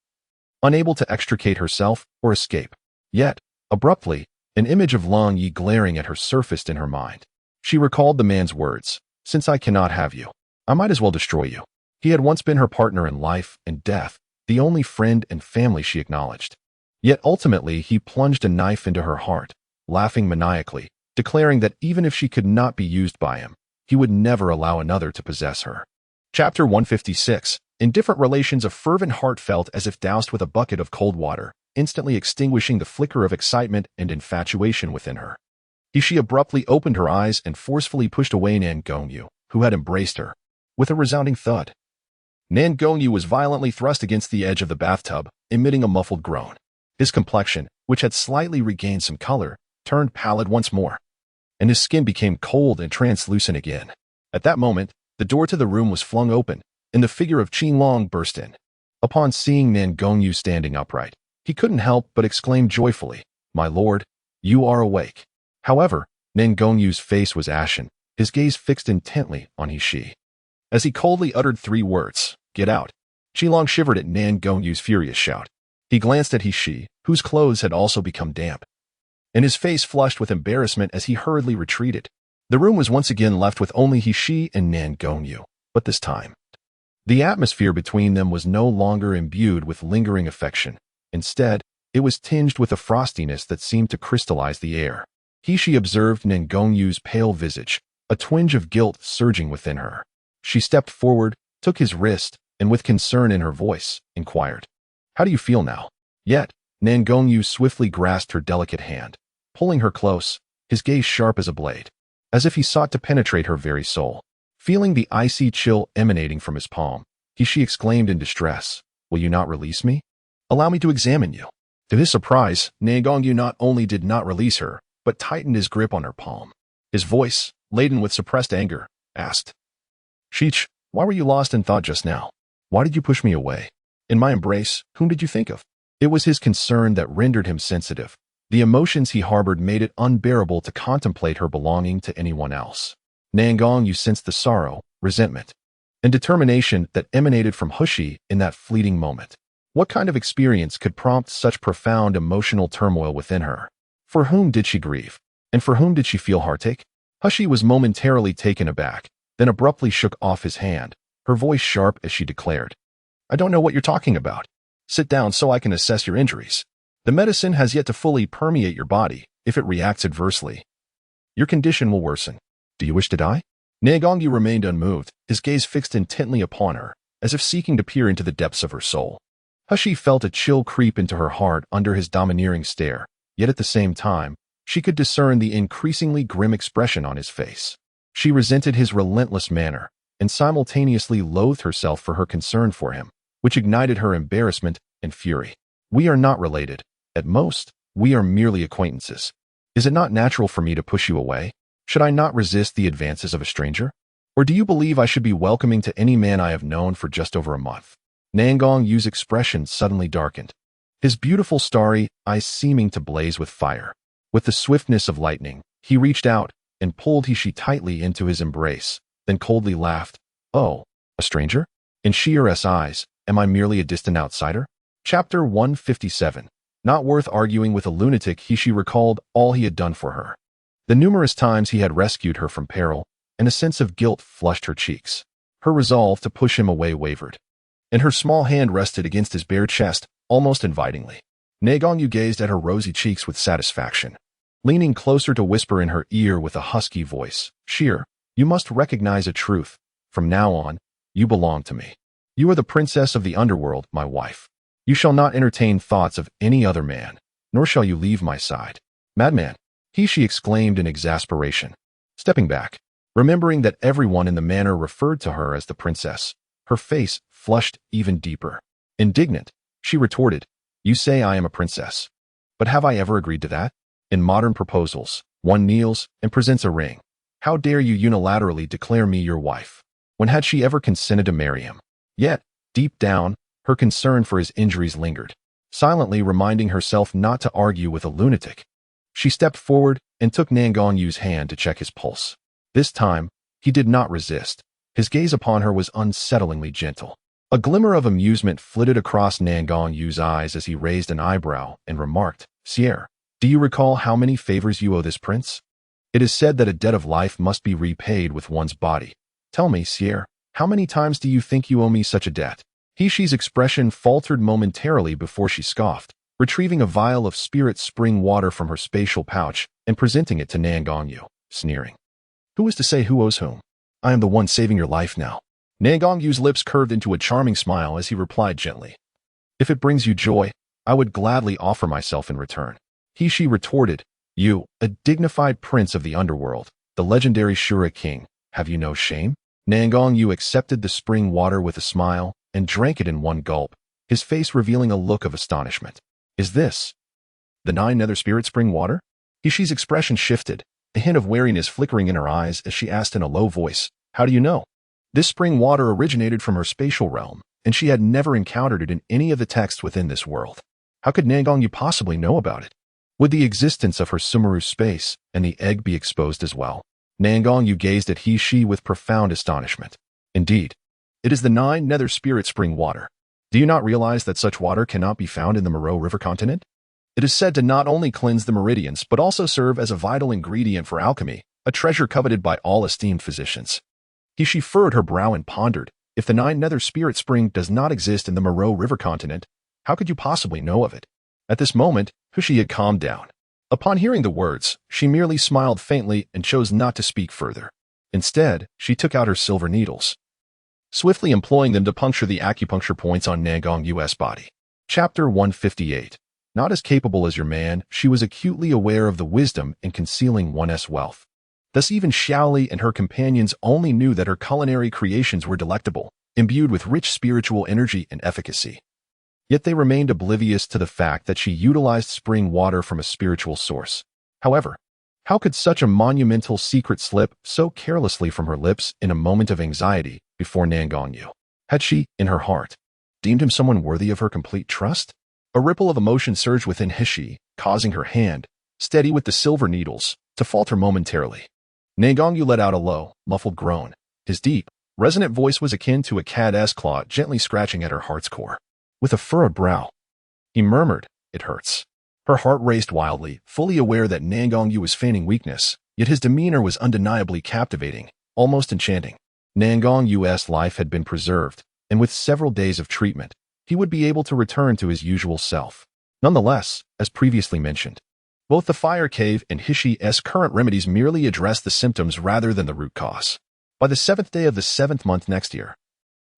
unable to extricate herself or escape. Yet, abruptly, an image of Long Yi glaring at her surfaced in her mind. She recalled the man's words, "Since I cannot have you, I might as well destroy you." He had once been her partner in life and death, the only friend and family she acknowledged. Yet ultimately he plunged a knife into her heart, laughing maniacally, declaring that even if she could not be used by him, he would never allow another to possess her. Chapter 156. Indifferent relations. A fervent heart felt as if doused with a bucket of cold water, instantly extinguishing the flicker of excitement and infatuation within her. She abruptly opened her eyes and forcefully pushed away Nan Gongyu, who had embraced her. With a resounding thud, Nan Gongyu was violently thrust against the edge of the bathtub, emitting a muffled groan. His complexion, which had slightly regained some color, turned pallid once more, and his skin became cold and translucent again. At that moment, the door to the room was flung open, and the figure of Qin Long burst in. Upon seeing Nan Gongyu standing upright, he couldn't help but exclaim joyfully, "My lord, you are awake." However, Nan Gongyu's face was ashen, his gaze fixed intently on Hishi. As he coldly uttered 3 words, "Get out," Qin Long shivered at Nan Gongyu's furious shout. He glanced at Hishi, whose clothes had also become damp, and his face flushed with embarrassment as he hurriedly retreated. The room was once again left with only Hishi and Nan Gongyu, but this time, the atmosphere between them was no longer imbued with lingering affection. Instead, it was tinged with a frostiness that seemed to crystallize the air. Hishi observed Nan Gongyu's pale visage, a twinge of guilt surging within her. She stepped forward, took his wrist, and with concern in her voice, inquired, "How do you feel now?" Yet, Nan Gongyu swiftly grasped her delicate hand, pulling her close, his gaze sharp as a blade, as if he sought to penetrate her very soul. Feeling the icy chill emanating from his palm, she exclaimed in distress, "Will you not release me? Allow me to examine you." To his surprise, Nalan not only did not release her, but tightened his grip on her palm. His voice, laden with suppressed anger, asked, "Sheech, why were you lost in thought just now? Why did you push me away? In my embrace, whom did you think of?" It was his concern that rendered him sensitive. The emotions he harbored made it unbearable to contemplate her belonging to anyone else. Nalan sensed the sorrow, resentment, and determination that emanated from Humph in that fleeting moment. What kind of experience could prompt such profound emotional turmoil within her? For whom did she grieve? And for whom did she feel heartache? Humph was momentarily taken aback, then abruptly shook off his hand, her voice sharp as she declared, "I don't know what you're talking about. Sit down so I can assess your injuries. The medicine has yet to fully permeate your body. If it reacts adversely, your condition will worsen. Do you wish to die?" Nalan remained unmoved, his gaze fixed intently upon her, as if seeking to peer into the depths of her soul. Humph felt a chill creep into her heart under his domineering stare, yet at the same time, she could discern the increasingly grim expression on his face. She resented his relentless manner, and simultaneously loathed herself for her concern for him, which ignited her embarrassment and fury. "We are not related. At most, we are merely acquaintances. Is it not natural for me to push you away? Should I not resist the advances of a stranger? Or do you believe I should be welcoming to any man I have known for just over a month?" Nalan's expression suddenly darkened, his beautiful starry eyes seeming to blaze with fire. With the swiftness of lightning, he reached out and pulled she tightly into his embrace, then coldly laughed. "Oh, a stranger? In Sheer's eyes, am I merely a distant outsider?" Chapter 157. Not worth arguing with a lunatic. She recalled all he had done for her, the numerous times he had rescued her from peril, and a sense of guilt flushed her cheeks. Her resolve to push him away wavered, and her small hand rested against his bare chest, almost invitingly. Nalan gazed at her rosy cheeks with satisfaction, leaning closer to whisper in her ear with a husky voice, "Sheer, you must recognize a truth. From now on, you belong to me. You are the princess of the underworld, my wife. You shall not entertain thoughts of any other man, nor shall you leave my side." "Madman!" she exclaimed in exasperation, stepping back, remembering that everyone in the manor referred to her as the princess. Her face flushed even deeper. Indignant, she retorted, "You say I am a princess. But have I ever agreed to that? In modern proposals, one kneels and presents a ring. How dare you unilaterally declare me your wife? When had she ever consented to marry him?" Yet, deep down, her concern for his injuries lingered, silently reminding herself not to argue with a lunatic. She stepped forward and took Nalan's hand to check his pulse. This time, he did not resist. His gaze upon her was unsettlingly gentle. A glimmer of amusement flitted across Nalan's eyes as he raised an eyebrow and remarked, "Sierra, do you recall how many favors you owe this prince? It is said that a debt of life must be repaid with one's body. Tell me, Sierra, how many times do you think you owe me such a debt?" She's expression faltered momentarily before she scoffed, retrieving a vial of spirit spring water from her spatial pouch and presenting it to Nalan, sneering. "Who is to say who owes whom? I am the one saving your life now." Nalan's lips curved into a charming smile as he replied gently, "If it brings you joy, I would gladly offer myself in return." She retorted, "You, a dignified prince of the underworld, the legendary Shura king, have you no shame?" Nalan accepted the spring water with a smile and drank it in one gulp, his face revealing a look of astonishment. "Is this the 9 nether spirit spring water?" She's expression shifted, a hint of wariness flickering in her eyes as she asked in a low voice, "How do you know?" This spring water originated from her spatial realm, and she had never encountered it in any of the texts within this world. How could Nalan possibly know about it? Would the existence of her Sumeru space and the egg be exposed as well? Nalan gazed at she with profound astonishment. "Indeed, it is the 9 nether spirit spring water. Do you not realize that such water cannot be found in the Moreau River continent? It is said to not only cleanse the meridians but also serve as a vital ingredient for alchemy, a treasure coveted by all esteemed physicians." She furrowed her brow and pondered, if the 9 nether spirit spring does not exist in the Moreau River continent, how could you possibly know of it? At this moment, Humph had calmed down. Upon hearing the words, she merely smiled faintly and chose not to speak further. Instead, she took out her silver needles, swiftly employing them to puncture the acupuncture points on Nalan's body. Chapter 158. Not as capable as your man, she was acutely aware of the wisdom in concealing one's wealth. Thus even Xiaoli and her companions only knew that her culinary creations were delectable, imbued with rich spiritual energy and efficacy. Yet they remained oblivious to the fact that she utilized spring water from a spiritual source. However, how could such a monumental secret slip so carelessly from her lips in a moment of anxiety before Nan Gongyu? Had she, in her heart, deemed him someone worthy of her complete trust? A ripple of emotion surged within Hishi, causing her hand, steady with the silver needles, to falter momentarily. Nan Gongyu let out a low, muffled groan. His deep, resonant voice was akin to a cat's claw gently scratching at her heart's core. With a furrowed brow, he murmured, "It hurts." Her heart raced wildly, fully aware that Nan Gongyu was feigning weakness, yet his demeanor was undeniably captivating, almost enchanting. Nan Gongyu's life had been preserved, and with several days of treatment, he would be able to return to his usual self. Nonetheless, as previously mentioned, both the fire cave and Hishi's current remedies merely address the symptoms rather than the root cause. By the 7th day of the 7th month next year,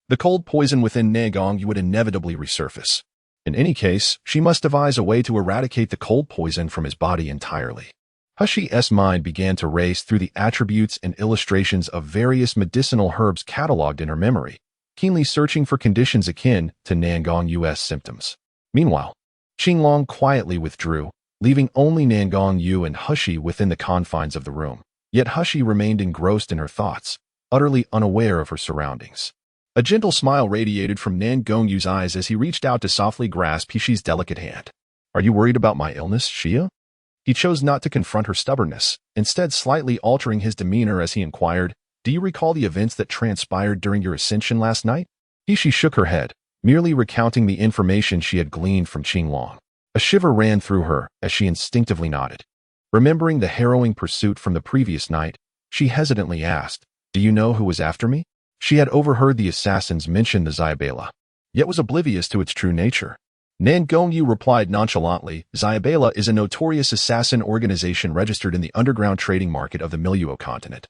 the cold poison within Nan Gongyu would inevitably resurface. In any case, she must devise a way to eradicate the cold poison from his body entirely. Hishi's mind began to race through the attributes and illustrations of various medicinal herbs cataloged in her memory, keenly searching for conditions akin to Nan Gongyu's symptoms. Meanwhile, Qinglong quietly withdrew, leaving only Nan Gongyu and Hishi within the confines of the room. Yet Hishi remained engrossed in her thoughts, utterly unaware of her surroundings. A gentle smile radiated from Nan Gongyu's eyes as he reached out to softly grasp Hishi's delicate hand. "Are you worried about my illness, Xia?" He chose not to confront her stubbornness, instead slightly altering his demeanor as he inquired, "Do you recall the events that transpired during your ascension last night?" Hishi shook her head, merely recounting the information she had gleaned from Qinglong. A shiver ran through her as she instinctively nodded. Remembering the harrowing pursuit from the previous night, she hesitantly asked, "Do you know who was after me?" She had overheard the assassins mention the Zyabela, yet was oblivious to its true nature. Nan Gongyu replied nonchalantly, "Zyabela is a notorious assassin organization registered in the underground trading market of the Miluo continent,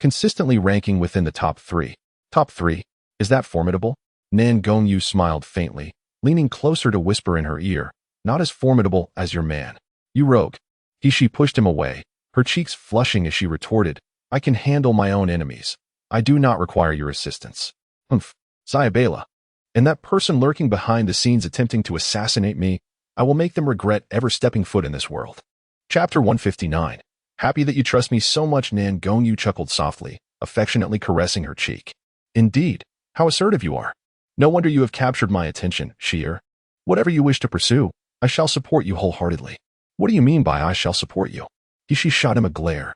consistently ranking within the top 3. Top 3? Is that formidable?" Nan Gongyu smiled faintly, leaning closer to whisper in her ear, "Not as formidable as your man. You rogue." Hishi pushed him away, her cheeks flushing as she retorted, "I can handle my own enemies. I do not require your assistance." "Humph, Zyabela. And that person lurking behind the scenes attempting to assassinate me, I will make them regret ever stepping foot in this world." Chapter 159. "Happy that you trust me so much," Nan Gongyu chuckled softly, affectionately caressing her cheek. "Indeed, how assertive you are. No wonder you have captured my attention, Xia. Whatever you wish to pursue, I shall support you wholeheartedly." "What do you mean by I shall support you?" Hishi shot him a glare,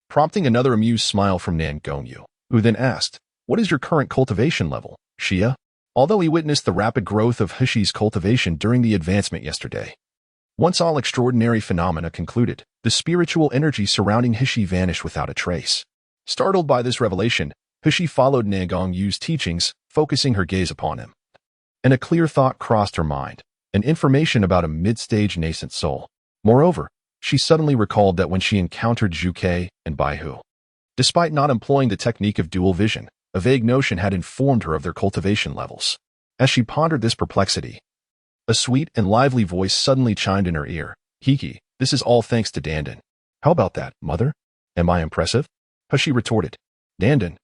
prompting another amused smile from Nan Gongyu, who then asked, "What is your current cultivation level, Xia?" Although he witnessed the rapid growth of Hishi's cultivation during the advancement yesterday, once all extraordinary phenomena concluded, the spiritual energy surrounding Hishi vanished without a trace. Startled by this revelation, Hishi followed Nan Gongyu's teachings, focusing her gaze upon him. And a clear thought crossed her mind, an information about a mid-stage nascent soul. Moreover, she suddenly recalled that when she encountered Zhu Ke and Baihu, despite not employing the technique of dual vision, a vague notion had informed her of their cultivation levels. As she pondered this perplexity, a sweet and lively voice suddenly chimed in her ear. "Hiki, this is all thanks to Dandan." "How about that, mother? Am I impressive?" Hishi retorted. "Dandan,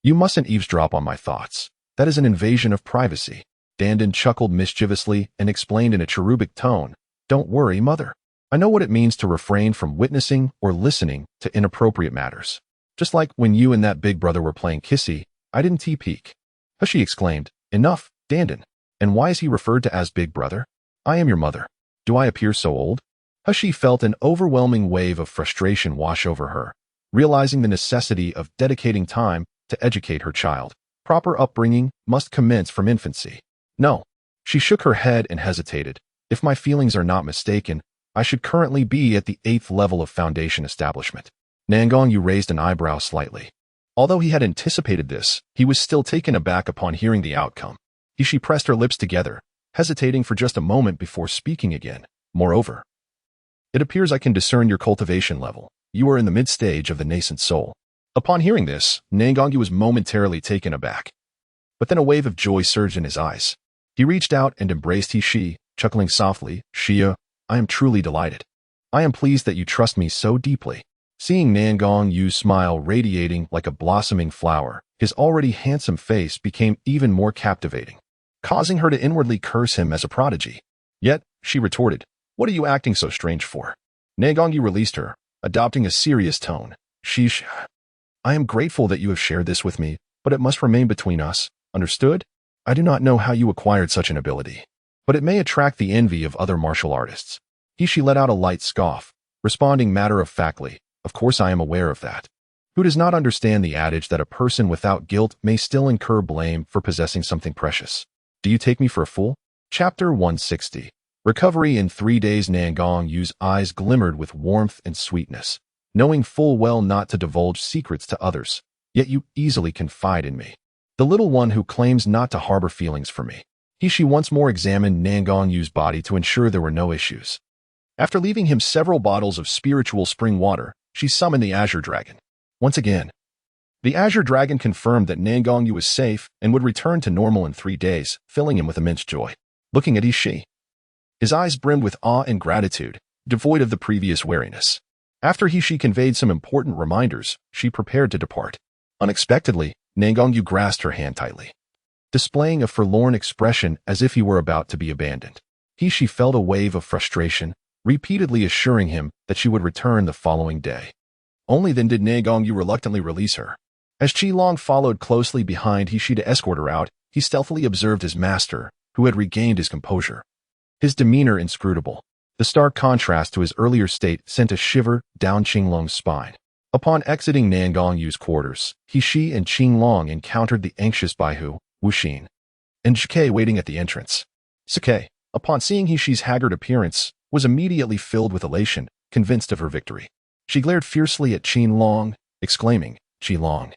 you mustn't eavesdrop on my thoughts. That is an invasion of privacy." Dandan chuckled mischievously and explained in a cherubic tone, "Don't worry, mother. I know what it means to refrain from witnessing or listening to inappropriate matters. Just like when you and that big brother were playing kissy, I didn't peek." Hishi exclaimed, "Enough, Dandan. And why is he referred to as big brother? I am your mother. Do I appear so old?" Hishi felt an overwhelming wave of frustration wash over her, realizing the necessity of dedicating time to educate her child. Proper upbringing must commence from infancy. "No." She shook her head and hesitated. "If my feelings are not mistaken, I should currently be at the 8th level of foundation establishment." Nan Gongyu raised an eyebrow slightly. Although he had anticipated this, he was still taken aback upon hearing the outcome. She pressed her lips together, hesitating for just a moment before speaking again. "Moreover, it appears I can discern your cultivation level. You are in the mid-stage of the nascent soul." Upon hearing this, Nan Gongyu was momentarily taken aback. But then a wave of joy surged in his eyes. He reached out and embraced Hishi, Chuckling softly, Xia, I am truly delighted. I am pleased that you trust me so deeply. Seeing Nalan Yu's smile radiating like a blossoming flower, his already handsome face became even more captivating, causing her to inwardly curse him as a prodigy. Yet, she retorted, what are you acting so strange for? Nalan Yu released her, adopting a serious tone. Sheesh. I am grateful that you have shared this with me, but it must remain between us, understood? I do not know how you acquired such an ability, but it may attract the envy of other martial artists. She let out a light scoff, responding matter-of-factly, of course I am aware of that. Who does not understand the adage that a person without guilt may still incur blame for possessing something precious? Do you take me for a fool? Chapter 160. Recovery in 3 days. Nalan Yu's eyes glimmered with warmth and sweetness, knowing full well not to divulge secrets to others, yet you easily confide in me. The little one who claims not to harbor feelings for me. She once more examined Nalan Yu's body to ensure there were no issues. After leaving him several bottles of spiritual spring water, she summoned the Azure Dragon. Once again, the Azure Dragon confirmed that Nalan Yu was safe and would return to normal in 3 days, filling him with immense joy. Looking at Shi, his eyes brimmed with awe and gratitude, devoid of the previous wariness. After she conveyed some important reminders, she prepared to depart. Unexpectedly, Nalan Yu grasped her hand tightly, displaying a forlorn expression as if he were about to be abandoned. She felt a wave of frustration, repeatedly assuring him that she would return the following day. Only then did Nalan Yu reluctantly release her. As Qilong followed closely behind Shi to escort her out, he stealthily observed his master, who had regained his composure. His demeanor inscrutable. The stark contrast to his earlier state sent a shiver down Qilong's spine. Upon exiting Nalan Yu's quarters, Shi and Qilong encountered the anxious Baihu, Wuxin, and Zhike waiting at the entrance. Zhike, upon seeing Shi's haggard appearance, was immediately filled with elation, convinced of her victory. She glared fiercely at Qilong, exclaiming, Qilong,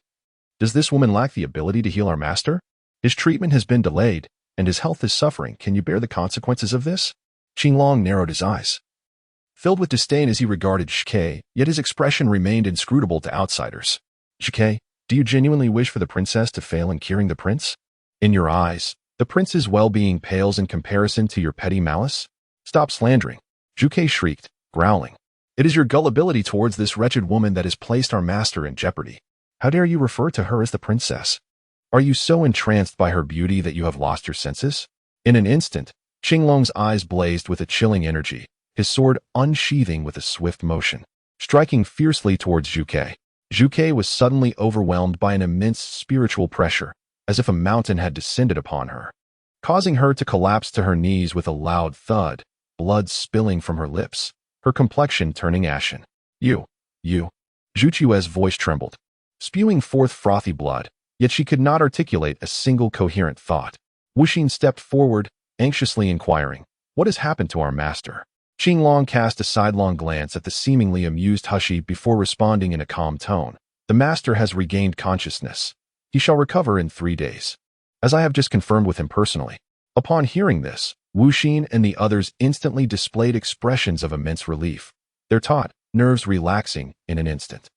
does this woman lack the ability to heal our master? His treatment has been delayed, and his health is suffering. Can you bear the consequences of this? Qilong narrowed his eyes, filled with disdain as he regarded Zhike, yet his expression remained inscrutable to outsiders. Zhike, do you genuinely wish for the princess to fail in curing the prince? In your eyes, the prince's well-being pales in comparison to your petty malice? Stop slandering. Zhike shrieked, growling. It is your gullibility towards this wretched woman that has placed our master in jeopardy. How dare you refer to her as the princess? Are you so entranced by her beauty that you have lost your senses? In an instant, Qilong's eyes blazed with a chilling energy, his sword unsheathing with a swift motion, striking fiercely towards Zhike. Zhike was suddenly overwhelmed by an immense spiritual pressure, as if a mountain had descended upon her, causing her to collapse to her knees with a loud thud, blood spilling from her lips, her complexion turning ashen. You. Zhu Chue's voice trembled, spewing forth frothy blood, yet she could not articulate a single coherent thought. Wuxin stepped forward, anxiously inquiring, what has happened to our master? Qilong cast a sidelong glance at the seemingly amused Hushi before responding in a calm tone. The master has regained consciousness. He shall recover in 3 days, as I have just confirmed with him personally. Upon hearing this, Wuxin and the others instantly displayed expressions of immense relief, their taut nerves relaxing in an instant.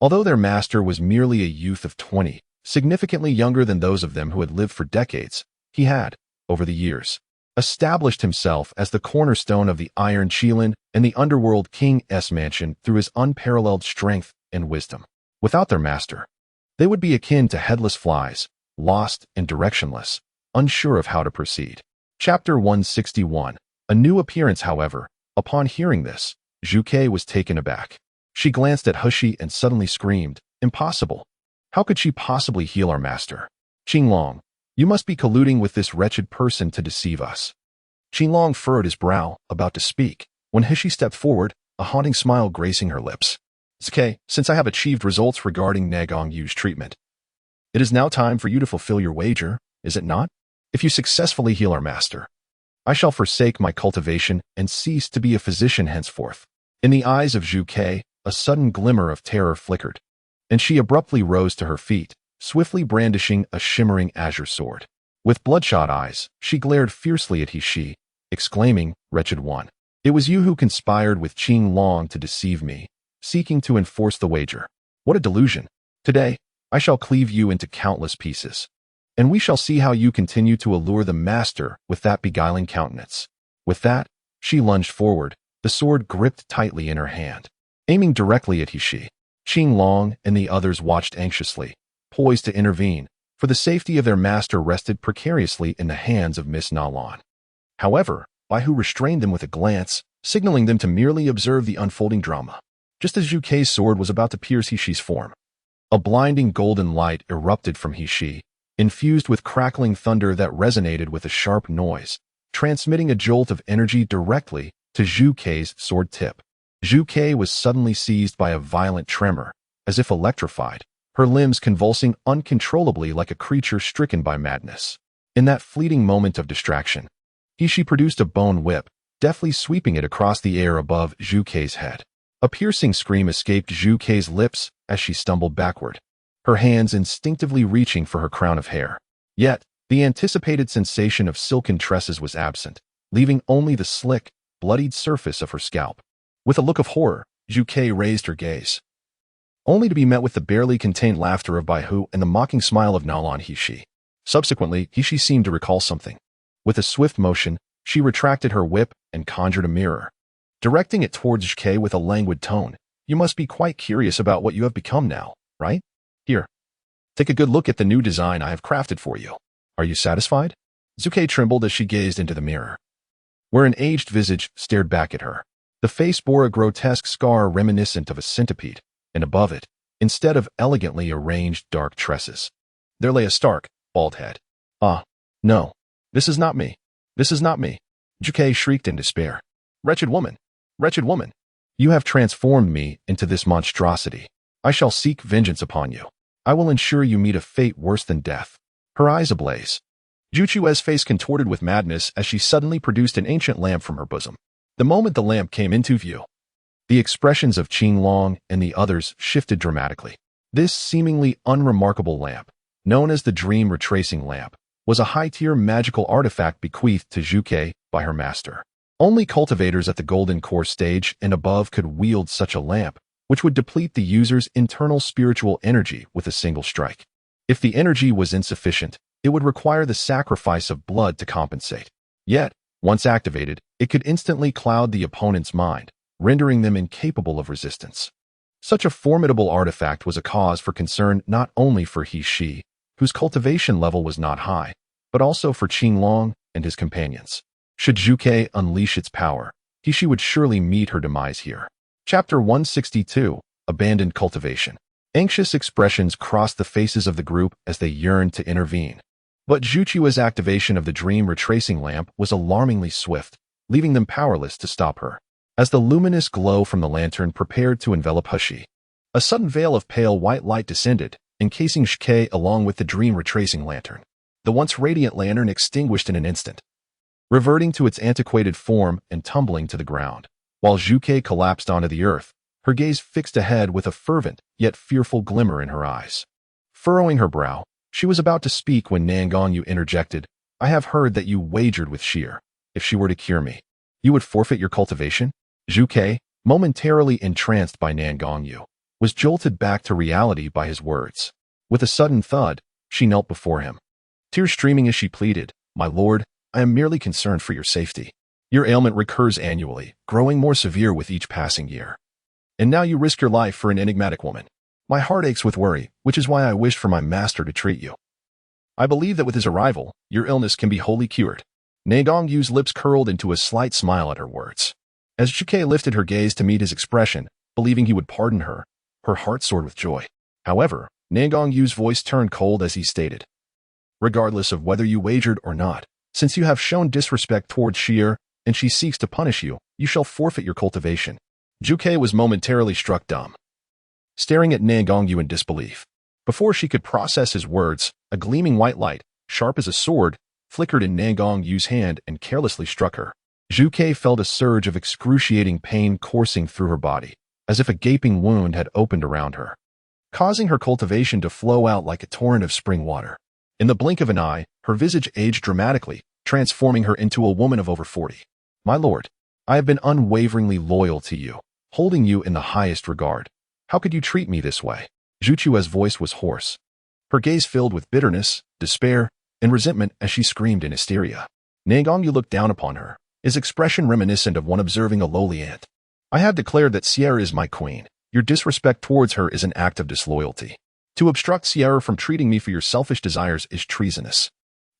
Although their master was merely a youth of 20, significantly younger than those of them who had lived for decades, he had, over the years, established himself as the cornerstone of the Iron Qilin and the underworld King's mansion through his unparalleled strength and wisdom. Without their master, they would be akin to headless flies, lost and directionless, unsure of how to proceed. Chapter 161. A new appearance, however. Upon hearing this, Zhike was taken aback. She glanced at Hushi and suddenly screamed, impossible. How could she possibly heal our master? Qilong, you must be colluding with this wretched person to deceive us. Qilong furrowed his brow, about to speak, when Hushi stepped forward, a haunting smile gracing her lips. Zhike, since I have achieved results regarding Nalan Yu's treatment, it is now time for you to fulfill your wager, is it not? If you successfully heal our master, I shall forsake my cultivation and cease to be a physician henceforth. In the eyes of Zhike, a sudden glimmer of terror flickered, and she abruptly rose to her feet, swiftly brandishing a shimmering azure sword. With bloodshot eyes, she glared fiercely at Shi, exclaiming, wretched one, it was you who conspired with Qilong to deceive me, seeking to enforce the wager. What a delusion! Today, I shall cleave you into countless pieces, and we shall see how you continue to allure the master with that beguiling countenance. With that, she lunged forward, the sword gripped tightly in her hand, aiming directly at He. Qinglong and the others watched anxiously, poised to intervene, for the safety of their master rested precariously in the hands of Miss Nalan. However, Bai Hu restrained them with a glance, signaling them to merely observe the unfolding drama. Just as Zhu Kei's sword was about to pierce He form, a blinding golden light erupted from He, infused with crackling thunder that resonated with a sharp noise, transmitting a jolt of energy directly to Zhu Kei's sword tip. Zhu Kei was suddenly seized by a violent tremor, as if electrified, her limbs convulsing uncontrollably like a creature stricken by madness. In that fleeting moment of distraction, He produced a bone whip, deftly sweeping it across the air above Zhu Kei's head. A piercing scream escaped Zhu Kei's lips as she stumbled backward, her hands instinctively reaching for her crown of hair. Yet, the anticipated sensation of silken tresses was absent, leaving only the slick, bloodied surface of her scalp. With a look of horror, Zhu Kei raised her gaze, only to be met with the barely contained laughter of Bai Hu and the mocking smile of Nalan He. Subsequently, He seemed to recall something. With a swift motion, she retracted her whip and conjured a mirror, directing it towards Zhu Kei with a languid tone. You must be quite curious about what you have become now, right? Here, take a good look at the new design I have crafted for you. Are you satisfied? Zhu Kei trembled as she gazed into the mirror, where an aged visage stared back at her. The face bore a grotesque scar reminiscent of a centipede, and above it, instead of elegantly arranged dark tresses, there lay a stark, bald head. Ah, no. This is not me. This is not me. Zhu Kei shrieked in despair. Wretched woman! Wretched woman! You have transformed me into this monstrosity. I shall seek vengeance upon you. I will ensure you meet a fate worse than death. Her eyes ablaze. Zhu Chue's face contorted with madness as she suddenly produced an ancient lamp from her bosom. The moment the lamp came into view, the expressions of Qinglong and the others shifted dramatically. This seemingly unremarkable lamp, known as the Dream Retracing Lamp, was a high-tier magical artifact bequeathed to Zhu Kei by her master. Only cultivators at the Golden Core stage and above could wield such a lamp, which would deplete the user's internal spiritual energy with a single strike. If the energy was insufficient, it would require the sacrifice of blood to compensate. Yet, once activated, it could instantly cloud the opponent's mind, rendering them incapable of resistance. Such a formidable artifact was a cause for concern not only for He, whose cultivation level was not high, but also for Qinglong and his companions. Should Zhu Kei unleash its power, He would surely meet her demise here. Chapter 162, Abandoned Cultivation. Anxious expressions crossed the faces of the group as they yearned to intervene. But Zhu Chue's activation of the Dream Retracing Lamp was alarmingly swift, leaving them powerless to stop her. As the luminous glow from the lantern prepared to envelop He, a sudden veil of pale white light descended, encasing Zhu Kei along with the Dream Retracing Lantern. The once radiant lantern extinguished in an instant, reverting to its antiquated form and tumbling to the ground. While Zhu Kei collapsed onto the earth, her gaze fixed ahead with a fervent yet fearful glimmer in her eyes. Furrowing her brow, she was about to speak when Nangongyu interjected, I have heard that you wagered with Sheer. If she were to cure me, you would forfeit your cultivation? Zhu Kei, momentarily entranced by Nangongyu, was jolted back to reality by his words. With a sudden thud, she knelt before him, tears streaming as she pleaded, My lord, I am merely concerned for your safety. Your ailment recurs annually, growing more severe with each passing year. And now you risk your life for an enigmatic woman. My heart aches with worry, which is why I wish for my master to treat you. I believe that with his arrival, your illness can be wholly cured. Nangongyu's lips curled into a slight smile at her words. As Zhu Kei lifted her gaze to meet his expression, believing he would pardon her, her heart soared with joy. However, Nangongyu's voice turned cold as he stated, Regardless of whether you wagered or not, since you have shown disrespect towards Sheer, and she seeks to punish you, you shall forfeit your cultivation. Zhu Kei was momentarily struck dumb, staring at Nangongyu in disbelief. Before she could process his words, a gleaming white light, sharp as a sword, flickered in Nangongyu's hand and carelessly struck her. Zhu Kei felt a surge of excruciating pain coursing through her body, as if a gaping wound had opened around her, causing her cultivation to flow out like a torrent of spring water. In the blink of an eye, her visage aged dramatically, transforming her into a woman of over 40. My lord, I have been unwaveringly loyal to you, holding you in the highest regard. How could you treat me this way? Zhu Chue's voice was hoarse, her gaze filled with bitterness, despair, and resentment as she screamed in hysteria. Nangongyu looked down upon her, his expression reminiscent of one observing a lowly ant. I have declared that Sierra is my queen. Your disrespect towards her is an act of disloyalty. To obstruct Sierra from treating me for your selfish desires is treasonous.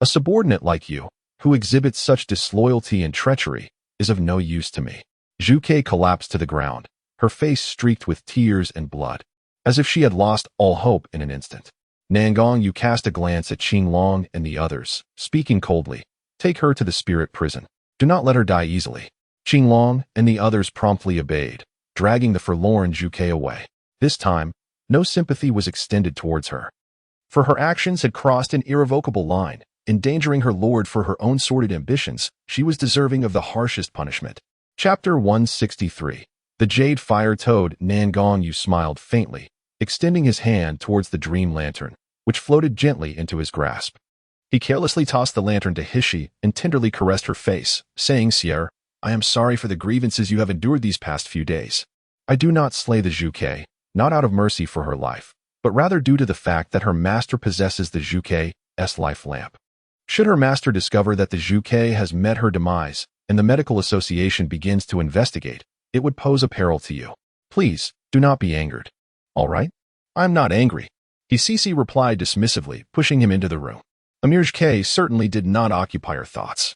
A subordinate like you, who exhibits such disloyalty and treachery, is of no use to me. Zhu Ke collapsed to the ground, her face streaked with tears and blood, as if she had lost all hope in an instant. Nangong Yu cast a glance at Qinglong and the others, speaking coldly. Take her to the spirit prison. Do not let her die easily. Qinglong and the others promptly obeyed, dragging the forlorn Zhu Ke away. This time, no sympathy was extended towards her, for her actions had crossed an irrevocable line. Endangering her lord for her own sordid ambitions, she was deserving of the harshest punishment. Chapter 163. The Jade Fire Toad. Nangong Yu smiled faintly, extending his hand towards the dream lantern, which floated gently into his grasp. He carelessly tossed the lantern to Hishi and tenderly caressed her face, saying, Sierra, I am sorry for the grievances you have endured these past few days. I do not slay the Zhu Ke, not out of mercy for her life, but rather due to the fact that her master possesses the Zhu Ke's life lamp. Should her master discover that the Zhu Ke has met her demise, and the medical association begins to investigate, it would pose a peril to you. Please, do not be angered. All right? I'm not angry. Hisisi replied dismissively, pushing him into the room. Amirj K certainly did not occupy her thoughts,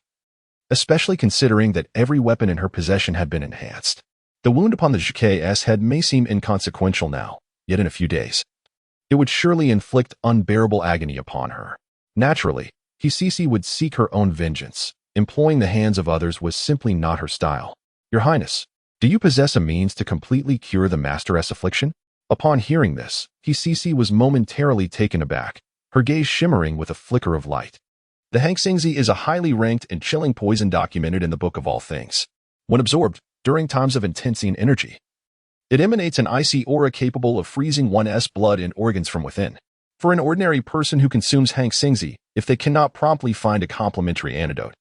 especially considering that every weapon in her possession had been enhanced. The wound upon the Zhu Ke's head may seem inconsequential now, yet in a few days, it would surely inflict unbearable agony upon her. Naturally, Hisisi would seek her own vengeance. Employing the hands of others was simply not her style. Your Highness, do you possess a means to completely cure the Master's affliction? Upon hearing this, Hisisi was momentarily taken aback, her gaze shimmering with a flicker of light. The Hangsingzi is a highly ranked and chilling poison documented in the Book of All Things. When absorbed, during times of intensine energy, it emanates an icy aura capable of freezing one's blood and organs from within. For an ordinary person who consumes Hangsingzi, if they cannot promptly find a complementary antidote,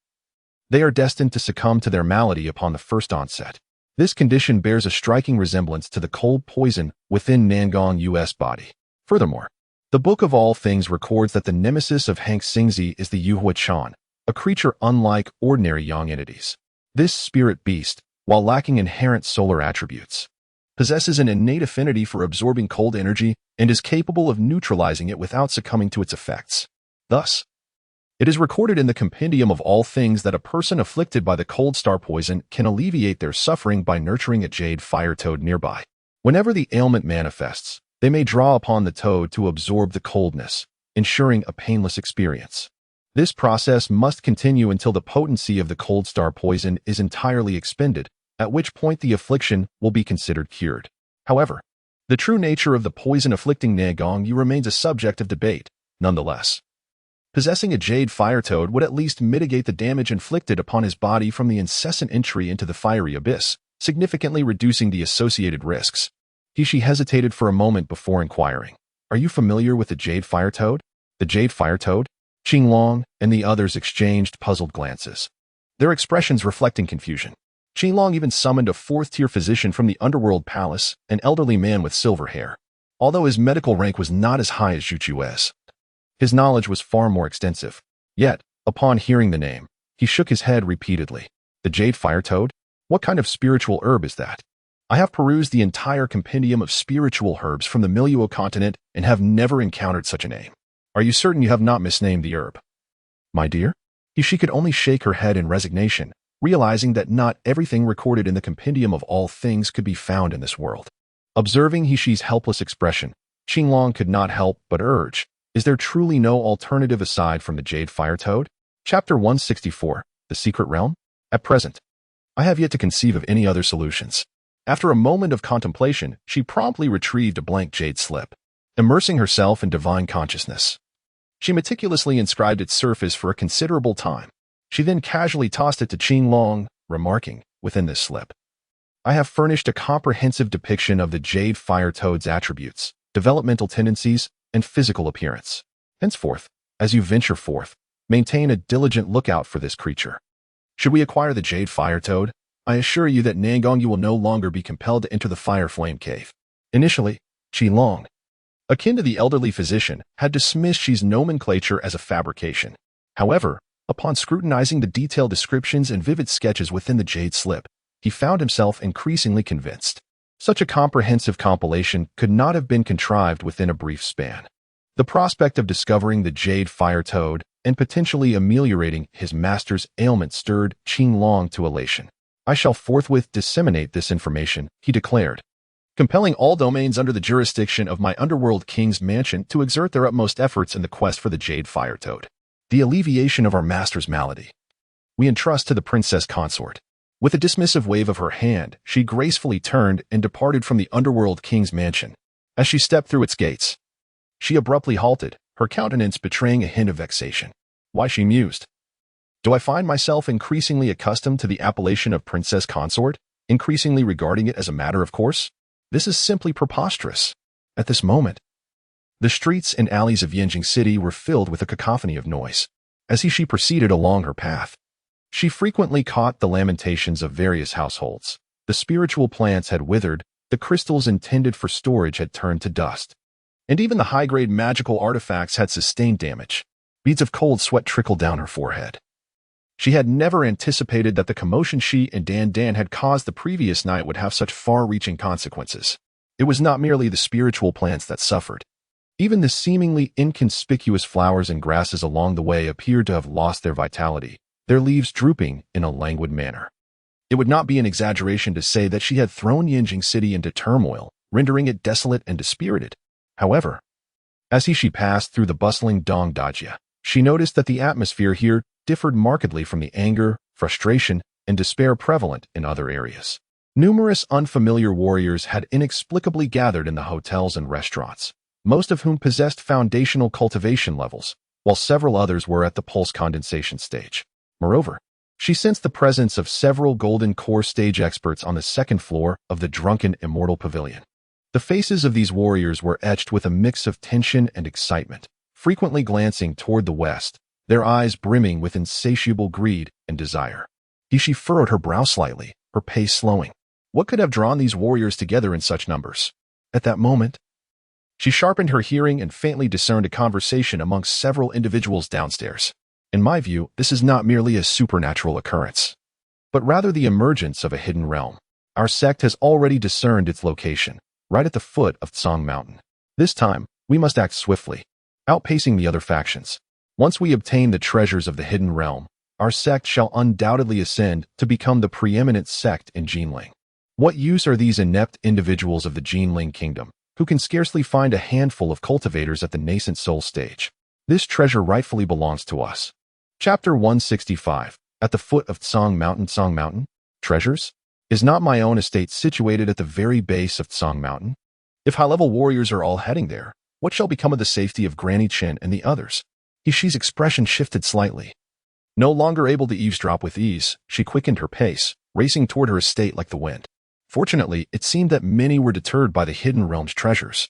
they are destined to succumb to their malady upon the first onset. This condition bears a striking resemblance to the cold poison within Nangong Yu's body. Furthermore, the Book of All Things records that the nemesis of Hangsingzi is the Yuhua Chan, a creature unlike ordinary yang entities. This spirit beast, while lacking inherent solar attributes, possesses an innate affinity for absorbing cold energy and is capable of neutralizing it without succumbing to its effects. Thus, it is recorded in the Compendium of All Things that a person afflicted by the cold star poison can alleviate their suffering by nurturing a jade fire toad nearby. Whenever the ailment manifests, they may draw upon the toad to absorb the coldness, ensuring a painless experience. This process must continue until the potency of the cold star poison is entirely expended, at which point the affliction will be considered cured. However, the true nature of the poison afflicting Nangong Yu remains a subject of debate, nonetheless. Possessing a jade fire toad would at least mitigate the damage inflicted upon his body from the incessant entry into the fiery abyss, significantly reducing the associated risks. Hishi hesitated for a moment before inquiring, Are you familiar with the jade fire toad? The jade fire toad? Qinglong and the others exchanged puzzled glances, their expressions reflecting confusion. Qinglong even summoned a fourth-tier physician from the underworld palace, an elderly man with silver hair. Although his medical rank was not as high as Zhu Chue's, his knowledge was far more extensive. Yet, upon hearing the name, he shook his head repeatedly. The jade fire toad? What kind of spiritual herb is that? I have perused the entire compendium of spiritual herbs from the Miluo continent and have never encountered such a name. Are you certain you have not misnamed the herb? My dear? She could only shake her head in resignation, realizing that not everything recorded in the Compendium of All Things could be found in this world. Observing Hishi's helpless expression, Qinglong could not help but urge, Is there truly no alternative aside from the jade fire toad? Chapter 164. The Secret Realm? At present, I have yet to conceive of any other solutions. After a moment of contemplation, she promptly retrieved a blank jade slip. Immersing herself in divine consciousness, she meticulously inscribed its surface for a considerable time. She then casually tossed it to Qinglong, remarking, within this slip, I have furnished a comprehensive depiction of the jade fire toad's attributes, developmental tendencies, and physical appearance. Henceforth, as you venture forth, maintain a diligent lookout for this creature. Should we acquire the jade fire toad, I assure you that Nangong Yu will no longer be compelled to enter the fire flame cave. Initially, Qinglong, akin to the elderly physician, had dismissed Xi's nomenclature as a fabrication. However, Upon scrutinizing the detailed descriptions and vivid sketches within the jade slip, he found himself increasingly convinced. Such a comprehensive compilation could not have been contrived within a brief span. The prospect of discovering the jade fire toad and potentially ameliorating his master's ailment stirred Qing Long to elation. I shall forthwith disseminate this information, he declared, compelling all domains under the jurisdiction of my underworld king's mansion to exert their utmost efforts in the quest for the jade fire toad. The alleviation of our master's malady we entrust to the princess consort. With a dismissive wave of her hand, she gracefully turned and departed from the underworld king's mansion. As she stepped through its gates, she abruptly halted, her countenance betraying a hint of vexation. Why, she mused. Do I find myself increasingly accustomed to the appellation of princess consort, increasingly regarding it as a matter of course? This is simply preposterous. At this moment, the streets and alleys of Yanjing City were filled with a cacophony of noise. As she proceeded along her path, she frequently caught the lamentations of various households. The spiritual plants had withered, the crystals intended for storage had turned to dust, and even the high-grade magical artifacts had sustained damage. Beads of cold sweat trickled down her forehead. She had never anticipated that the commotion she and Dan had caused the previous night would have such far-reaching consequences. It was not merely the spiritual plants that suffered. Even the seemingly inconspicuous flowers and grasses along the way appeared to have lost their vitality, their leaves drooping in a languid manner. It would not be an exaggeration to say that she had thrown Yanjing City into turmoil, rendering it desolate and dispirited. However, as she passed through the bustling Dong Dajia, she noticed that the atmosphere here differed markedly from the anger, frustration, and despair prevalent in other areas. Numerous unfamiliar warriors had inexplicably gathered in the hotels and restaurants, most of whom possessed foundational cultivation levels, while several others were at the pulse condensation stage. Moreover, she sensed the presence of several golden core stage experts on the second floor of the drunken immortal pavilion. The faces of these warriors were etched with a mix of tension and excitement, frequently glancing toward the west, their eyes brimming with insatiable greed and desire. She furrowed her brow slightly, her pace slowing. What could have drawn these warriors together in such numbers? At that moment, she sharpened her hearing and faintly discerned a conversation amongst several individuals downstairs. In my view, this is not merely a supernatural occurrence, but rather the emergence of a hidden realm. Our sect has already discerned its location, right at the foot of Tsang Mountain. This time, we must act swiftly, outpacing the other factions. Once we obtain the treasures of the hidden realm, our sect shall undoubtedly ascend to become the preeminent sect in Jinling. What use are these inept individuals of the Jinling kingdom, who can scarcely find a handful of cultivators at the nascent soul stage? This treasure rightfully belongs to us. Chapter 165. At the foot of Tsang Mountain, treasures? Is not my own estate situated at the very base of Tsang Mountain? If high-level warriors are all heading there, what shall become of the safety of Granny Chen and the others? She's expression shifted slightly. No longer able to eavesdrop with ease, she quickened her pace, racing toward her estate like the wind. Fortunately, it seemed that many were deterred by the hidden realm's treasures,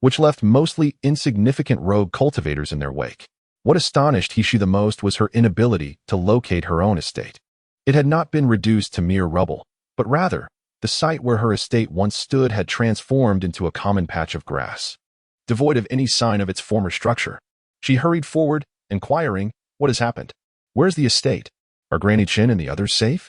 which left mostly insignificant rogue cultivators in their wake. What astonished she the most was her inability to locate her own estate. It had not been reduced to mere rubble, but rather, the site where her estate once stood had transformed into a common patch of grass, devoid of any sign of its former structure. She hurried forward, inquiring, "What has happened? Where's the estate? Are Granny Chin and the others safe?"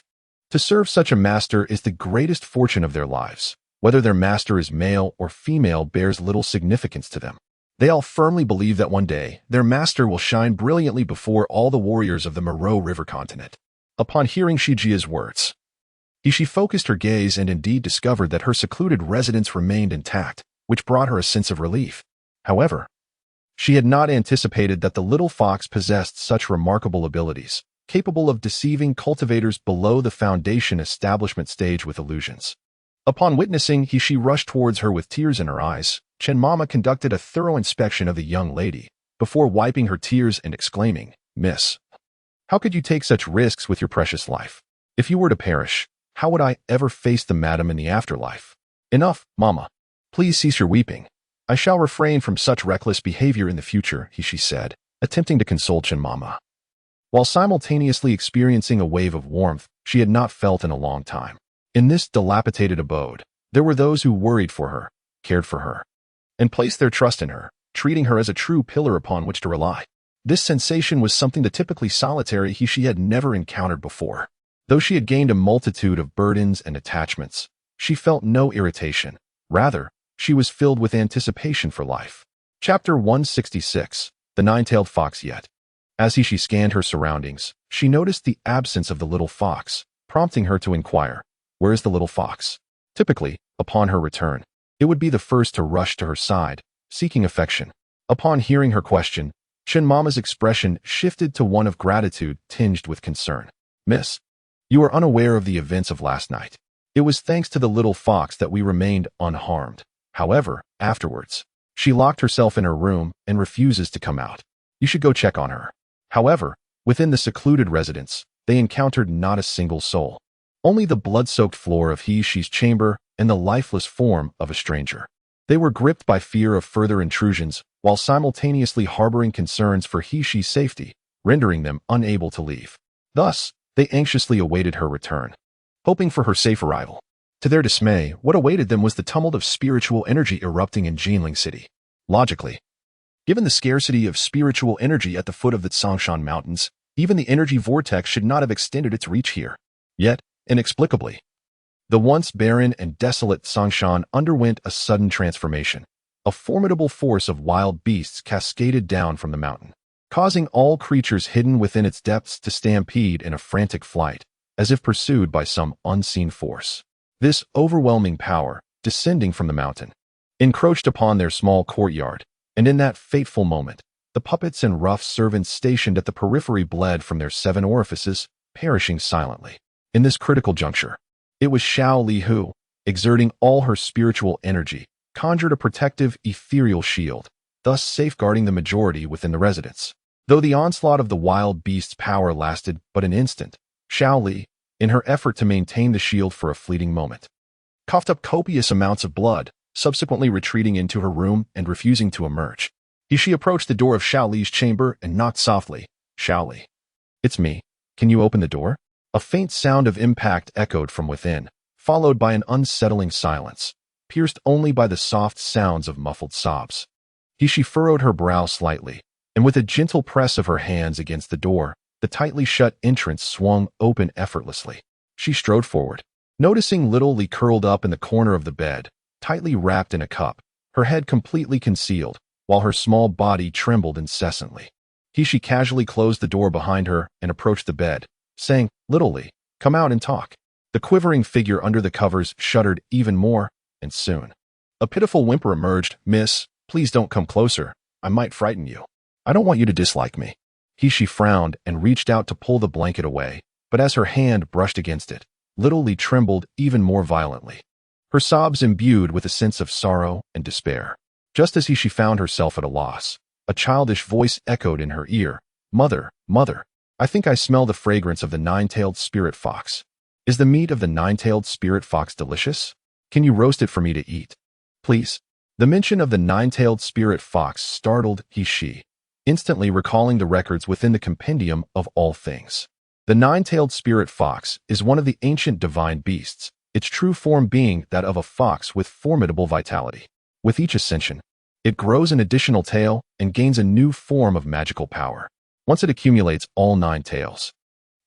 To serve such a master is the greatest fortune of their lives. Whether their master is male or female bears little significance to them. They all firmly believe that one day, their master will shine brilliantly before all the warriors of the Moreau River continent. Upon hearing Shijia's words, she focused her gaze and indeed discovered that her secluded residence remained intact, which brought her a sense of relief. However, she had not anticipated that the little fox possessed such remarkable abilities, capable of deceiving cultivators below the foundation establishment stage with illusions. Upon witnessing she rushed towards her with tears in her eyes. Chen Mama conducted a thorough inspection of the young lady, before wiping her tears and exclaiming, "Miss, how could you take such risks with your precious life? If you were to perish, how would I ever face the madam in the afterlife?" "Enough, Mama. Please cease your weeping. I shall refrain from such reckless behavior in the future," she said, attempting to console Chen Mama, while simultaneously experiencing a wave of warmth she had not felt in a long time. In this dilapidated abode, there were those who worried for her, cared for her, and placed their trust in her, treating her as a true pillar upon which to rely. This sensation was something the typically solitary she had never encountered before. Though she had gained a multitude of burdens and attachments, she felt no irritation. Rather, she was filled with anticipation for life. Chapter 166. The Nine-Tailed Fox Yet. As she scanned her surroundings, she noticed the absence of the little fox, prompting her to inquire, "Where is the little fox?" Typically, upon her return, it would be the first to rush to her side, seeking affection. Upon hearing her question, Shin Mama's expression shifted to one of gratitude tinged with concern. "Miss, you are unaware of the events of last night. It was thanks to the little fox that we remained unharmed. However, afterwards, she locked herself in her room and refuses to come out. You should go check on her." However, within the secluded residence, they encountered not a single soul. Only the blood-soaked floor of she's chamber and the lifeless form of a stranger. They were gripped by fear of further intrusions, while simultaneously harboring concerns for she's safety, rendering them unable to leave. Thus, they anxiously awaited her return, hoping for her safe arrival. To their dismay, what awaited them was the tumult of spiritual energy erupting in Jinling City. Logically, given the scarcity of spiritual energy at the foot of the Tsongshan Mountains, even the energy vortex should not have extended its reach here. Yet, inexplicably, the once barren and desolate Tsongshan underwent a sudden transformation. A formidable force of wild beasts cascaded down from the mountain, causing all creatures hidden within its depths to stampede in a frantic flight, as if pursued by some unseen force. This overwhelming power, descending from the mountain, encroached upon their small courtyard, and in that fateful moment, the puppets and rough servants stationed at the periphery bled from their 7 orifices, perishing silently. In this critical juncture, it was Xiao Li who, exerting all her spiritual energy, conjured a protective, ethereal shield, thus safeguarding the majority within the residence. Though the onslaught of the wild beast's power lasted but an instant, Xiao Li, in her effort to maintain the shield for a fleeting moment, coughed up copious amounts of blood, subsequently retreating into her room and refusing to emerge. She approached the door of Xiao Li's chamber and knocked softly. "Xiao Li. It's me. Can you open the door?" A faint sound of impact echoed from within, followed by an unsettling silence, pierced only by the soft sounds of muffled sobs. She furrowed her brow slightly, and with a gentle press of her hands against the door, the tightly shut entrance swung open effortlessly. She strode forward, noticing little Li curled up in the corner of the bed, tightly wrapped in a cup, her head completely concealed, while her small body trembled incessantly. She casually closed the door behind her and approached the bed, saying, "Little Li, come out and talk." The quivering figure under the covers shuddered even more, and soon a pitiful whimper emerged. "Miss, please don't come closer. I might frighten you. I don't want you to dislike me." She frowned and reached out to pull the blanket away, but as her hand brushed against it, little Li trembled even more violently, her sobs imbued with a sense of sorrow and despair. Just as she found herself at a loss, a childish voice echoed in her ear, "Mother, mother, I think I smell the fragrance of the nine-tailed spirit fox. Is the meat of the nine-tailed spirit fox delicious? Can you roast it for me to eat, please?" The mention of the nine-tailed spirit fox startled she, instantly recalling the records within the compendium of all things. The nine-tailed spirit fox is one of the ancient divine beasts, its true form being that of a fox with formidable vitality. With each ascension, it grows an additional tail and gains a new form of magical power. Once it accumulates all 9 tails,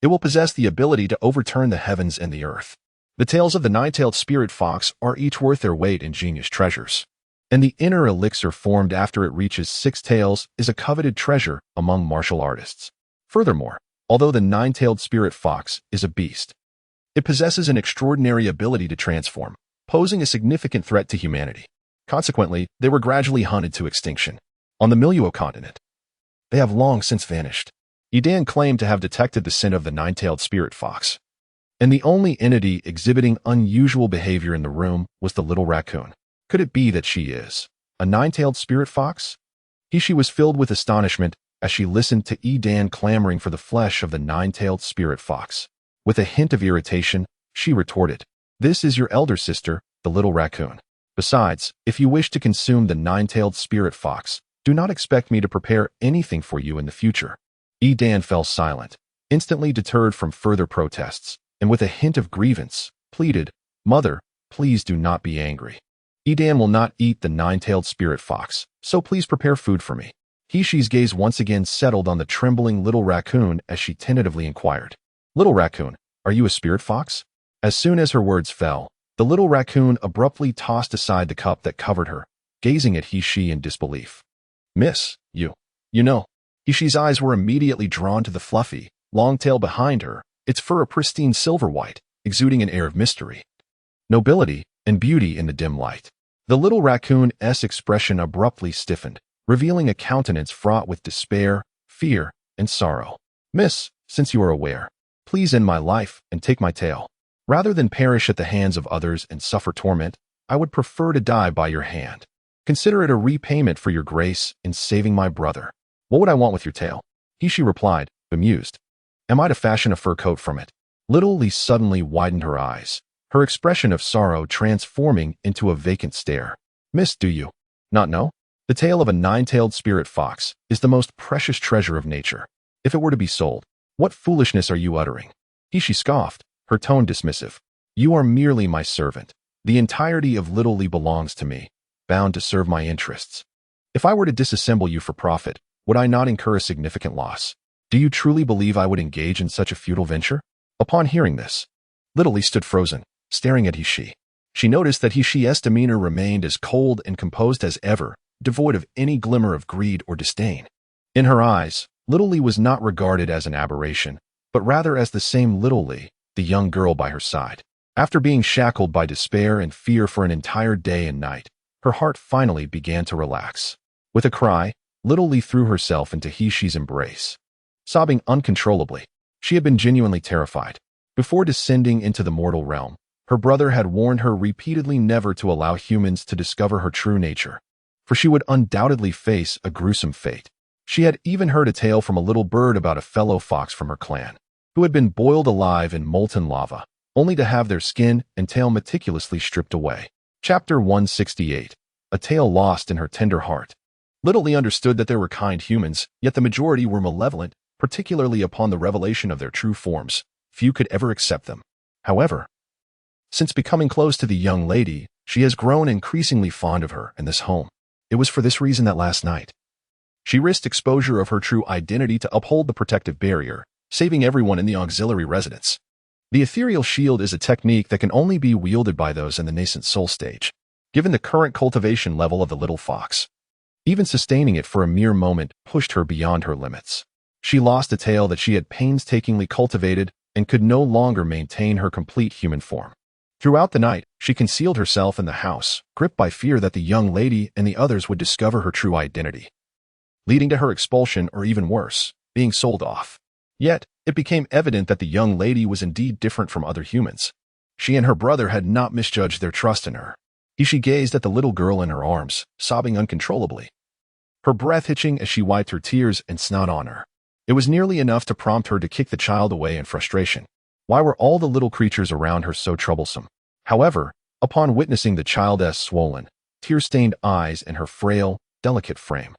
it will possess the ability to overturn the heavens and the earth. The tails of the nine-tailed spirit fox are each worth their weight in genius treasures, and the inner elixir formed after it reaches 6 tails is a coveted treasure among martial artists. Furthermore, although the nine-tailed spirit fox is a beast, it possesses an extraordinary ability to transform, posing a significant threat to humanity. Consequently, they were gradually hunted to extinction. On the Miluo continent, they have long since vanished. Edan claimed to have detected the scent of the nine-tailed spirit fox, and the only entity exhibiting unusual behavior in the room was the little raccoon. Could it be that she is a nine-tailed spirit fox? She was filled with astonishment as she listened to Edan clamoring for the flesh of the nine-tailed spirit fox. With a hint of irritation, she retorted, "This is your elder sister, the little raccoon. Besides, if you wish to consume the nine-tailed spirit fox, do not expect me to prepare anything for you in the future." Edan fell silent, instantly deterred from further protests, and with a hint of grievance, pleaded, "Mother, please do not be angry. Edan will not eat the nine-tailed spirit fox, so please prepare food for me." Hishi's gaze once again settled on the trembling little raccoon as she tentatively inquired, "Little raccoon, are you a spirit fox?" As soon as her words fell, the little raccoon abruptly tossed aside the cup that covered her, gazing at Hishi in disbelief. "Miss, you know." Hishi's eyes were immediately drawn to the fluffy, long tail behind her, its fur a pristine silver white, exuding an air of mystery, nobility, and beauty in the dim light. The little raccoon's expression abruptly stiffened, revealing a countenance fraught with despair, fear, and sorrow. "Miss, since you are aware, please end my life and take my tail. Rather than perish at the hands of others and suffer torment, I would prefer to die by your hand. Consider it a repayment for your grace in saving my brother." "What would I want with your tail?" Hishi replied, bemused. "Am I to fashion a fur coat from it?" Little Lee suddenly widened her eyes, her expression of sorrow transforming into a vacant stare. "Miss, do you not know? The tail of a nine-tailed spirit fox is the most precious treasure of nature. If it were to be sold, what foolishness are you uttering?" Hishi scoffed, her tone dismissive. "You are merely my servant. The entirety of Little Lee belongs to me, bound to serve my interests. If I were to disassemble you for profit, would I not incur a significant loss? Do you truly believe I would engage in such a futile venture?" Upon hearing this, Little Lee stood frozen, staring at Hishi. She noticed that Hishi's demeanor remained as cold and composed as ever, devoid of any glimmer of greed or disdain. In her eyes, Little Lee was not regarded as an aberration, but rather as the same Little Lee, the young girl by her side. After being shackled by despair and fear for an entire day and night, her heart finally began to relax. With a cry, Little Lee threw herself into Hishi's embrace. Sobbing uncontrollably, she had been genuinely terrified. Before descending into the mortal realm, her brother had warned her repeatedly never to allow humans to discover her true nature, for she would undoubtedly face a gruesome fate. She had even heard a tale from a little bird about a fellow fox from her clan, who had been boiled alive in molten lava, only to have their skin and tail meticulously stripped away. Chapter 168. A Tale Lost in Her Tender Heart. Little Lee understood that there were kind humans, yet the majority were malevolent, particularly upon the revelation of their true forms. Few could ever accept them. However, since becoming close to the young lady, she has grown increasingly fond of her and this home. It was for this reason that last night, she risked exposure of her true identity to uphold the protective barrier, saving everyone in the auxiliary residence. The ethereal shield is a technique that can only be wielded by those in the nascent soul stage. Given the current cultivation level of the little fox, even sustaining it for a mere moment pushed her beyond her limits. She lost a tail that she had painstakingly cultivated and could no longer maintain her complete human form. Throughout the night, she concealed herself in the house, gripped by fear that the young lady and the others would discover her true identity, leading to her expulsion or even worse, being sold off. Yet, it became evident that the young lady was indeed different from other humans. She and her brother had not misjudged their trust in her. She gazed at the little girl in her arms, sobbing uncontrollably, her breath hitching as she wiped her tears and snot on her. It was nearly enough to prompt her to kick the child away in frustration. Why were all the little creatures around her so troublesome? However, upon witnessing the child's swollen, tear-stained eyes and her frail, delicate frame,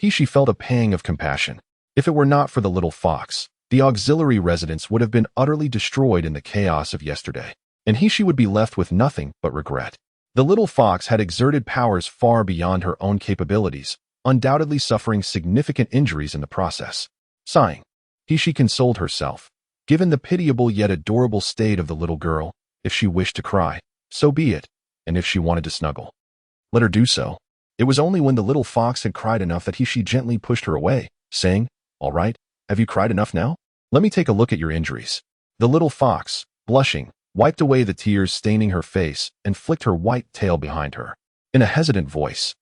she felt a pang of compassion. If it were not for the little fox, the auxiliary residence would have been utterly destroyed in the chaos of yesterday, and she would be left with nothing but regret. The little fox had exerted powers far beyond her own capabilities, undoubtedly suffering significant injuries in the process. Sighing, she consoled herself. Given the pitiable yet adorable state of the little girl, if she wished to cry, so be it, and if she wanted to snuggle, let her do so. It was only when the little fox had cried enough that she gently pushed her away, saying, "All right, have you cried enough now? Let me take a look at your injuries." The little fox, blushing, wiped away the tears staining her face and flicked her white tail behind her. In a hesitant voice,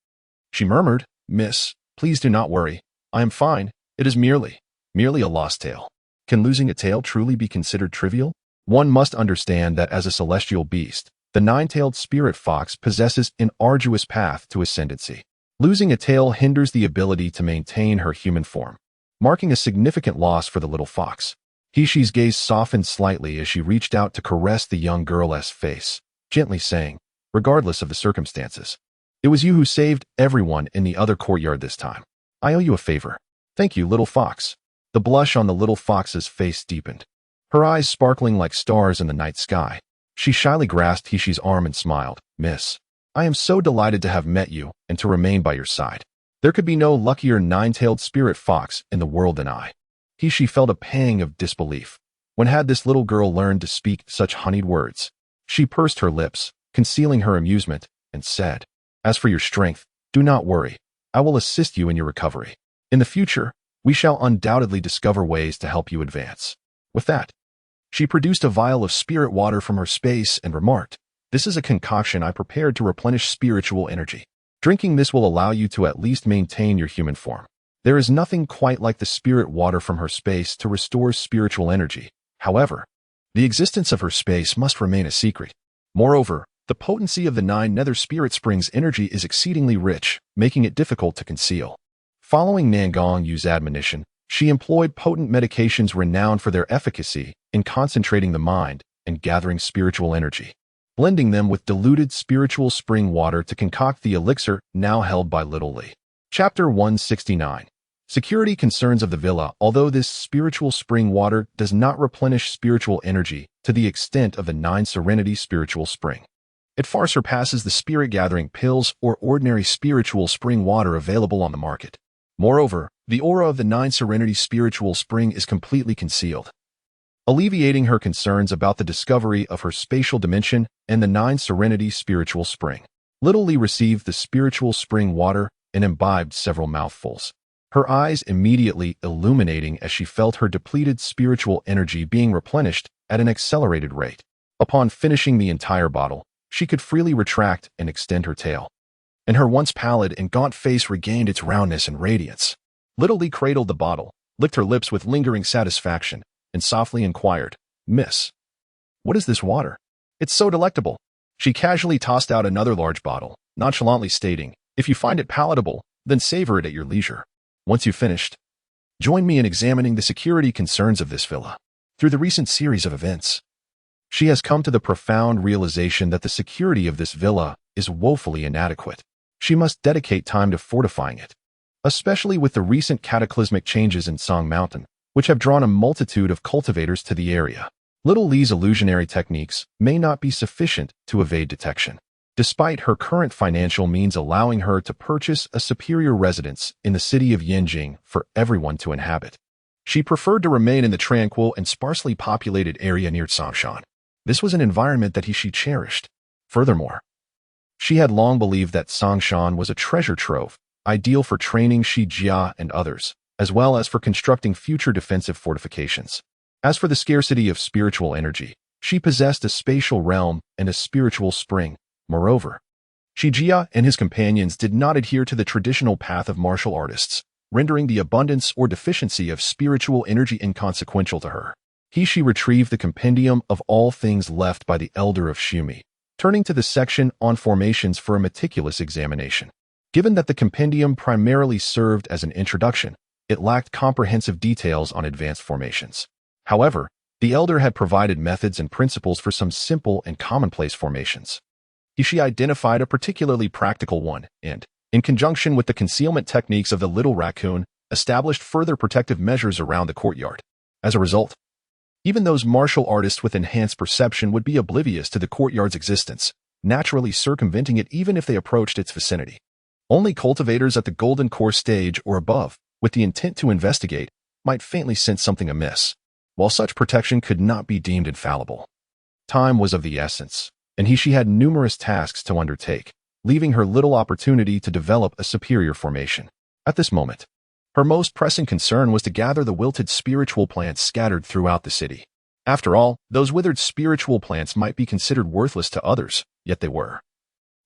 she murmured, "Miss, please do not worry. I am fine. It is merely a lost tail." Can losing a tail truly be considered trivial? One must understand that as a celestial beast, the nine-tailed spirit fox possesses an arduous path to ascendancy. Losing a tail hinders the ability to maintain her human form, marking a significant loss for the little fox. Hishi's gaze softened slightly as she reached out to caress the young girl's face, gently saying, regardless of the circumstances, "It was you who saved everyone in the other courtyard this time. I owe you a favor." "Thank you, little fox." The blush on the little fox's face deepened, her eyes sparkling like stars in the night sky. She shyly grasped Hishi's arm and smiled. "Miss, I am so delighted to have met you and to remain by your side. There could be no luckier nine-tailed spirit fox in the world than I. She felt a pang of disbelief. When had this little girl learned to speak such honeyed words? She pursed her lips, concealing her amusement, and said, "As for your strength, do not worry. I will assist you in your recovery. In the future, we shall undoubtedly discover ways to help you advance." With that, she produced a vial of spirit water from her space and remarked, "This is a concoction I prepared to replenish spiritual energy. Drinking this will allow you to at least maintain your human form." There is nothing quite like the spirit water from her space to restore spiritual energy. However, the existence of her space must remain a secret. Moreover, the potency of the 9 nether spirit springs' energy is exceedingly rich, making it difficult to conceal. Following Nangong Yu's admonition, she employed potent medications renowned for their efficacy in concentrating the mind and gathering spiritual energy, blending them with diluted spiritual spring water to concoct the elixir now held by Little Lee. Chapter 169. Security concerns of the villa. Although this spiritual spring water does not replenish spiritual energy to the extent of the 9 Serenity spiritual spring, it far surpasses the spirit-gathering pills or ordinary spiritual spring water available on the market. Moreover, the aura of the 9 Serenity spiritual spring is completely concealed, alleviating her concerns about the discovery of her spatial dimension and the 9 Serenity spiritual spring. Little Lee received the spiritual spring water and imbibed several mouthfuls, her eyes immediately illuminating as she felt her depleted spiritual energy being replenished at an accelerated rate. Upon finishing the entire bottle, she could freely retract and extend her tail, and her once pallid and gaunt face regained its roundness and radiance. Little Lee cradled the bottle, licked her lips with lingering satisfaction, and softly inquired, "Miss, what is this water? It's so delectable." She casually tossed out another large bottle, nonchalantly stating, "If you find it palatable, then savor it at your leisure. Once you've finished, join me in examining the security concerns of this villa." Through the recent series of events, she has come to the profound realization that the security of this villa is woefully inadequate. She must dedicate time to fortifying it, especially with the recent cataclysmic changes in Song Mountain, which have drawn a multitude of cultivators to the area. Little Lee's illusionary techniques may not be sufficient to evade detection, despite her current financial means allowing her to purchase a superior residence in the city of Yanjing for everyone to inhabit. She preferred to remain in the tranquil and sparsely populated area near Songshan. This was an environment that she cherished. Furthermore, she had long believed that Songshan was a treasure trove, ideal for training Shi Jia and others, as well as for constructing future defensive fortifications. As for the scarcity of spiritual energy, she possessed a spatial realm and a spiritual spring. Moreover, Shi Jia and his companions did not adhere to the traditional path of martial artists, rendering the abundance or deficiency of spiritual energy inconsequential to her. She retrieved the compendium of all things left by the elder of Shumi, turning to the section on formations for a meticulous examination. Given that the compendium primarily served as an introduction, it lacked comprehensive details on advanced formations. However, the elder had provided methods and principles for some simple and commonplace formations. She identified a particularly practical one and, in conjunction with the concealment techniques of the little raccoon, established further protective measures around the courtyard. As a result, even those martial artists with enhanced perception would be oblivious to the courtyard's existence, naturally circumventing it even if they approached its vicinity. Only cultivators at the golden core stage or above, with the intent to investigate, might faintly sense something amiss, while such protection could not be deemed infallible. Time was of the essence, and she had numerous tasks to undertake, leaving her little opportunity to develop a superior formation. At this moment, her most pressing concern was to gather the wilted spiritual plants scattered throughout the city. After all, those withered spiritual plants might be considered worthless to others, yet they were,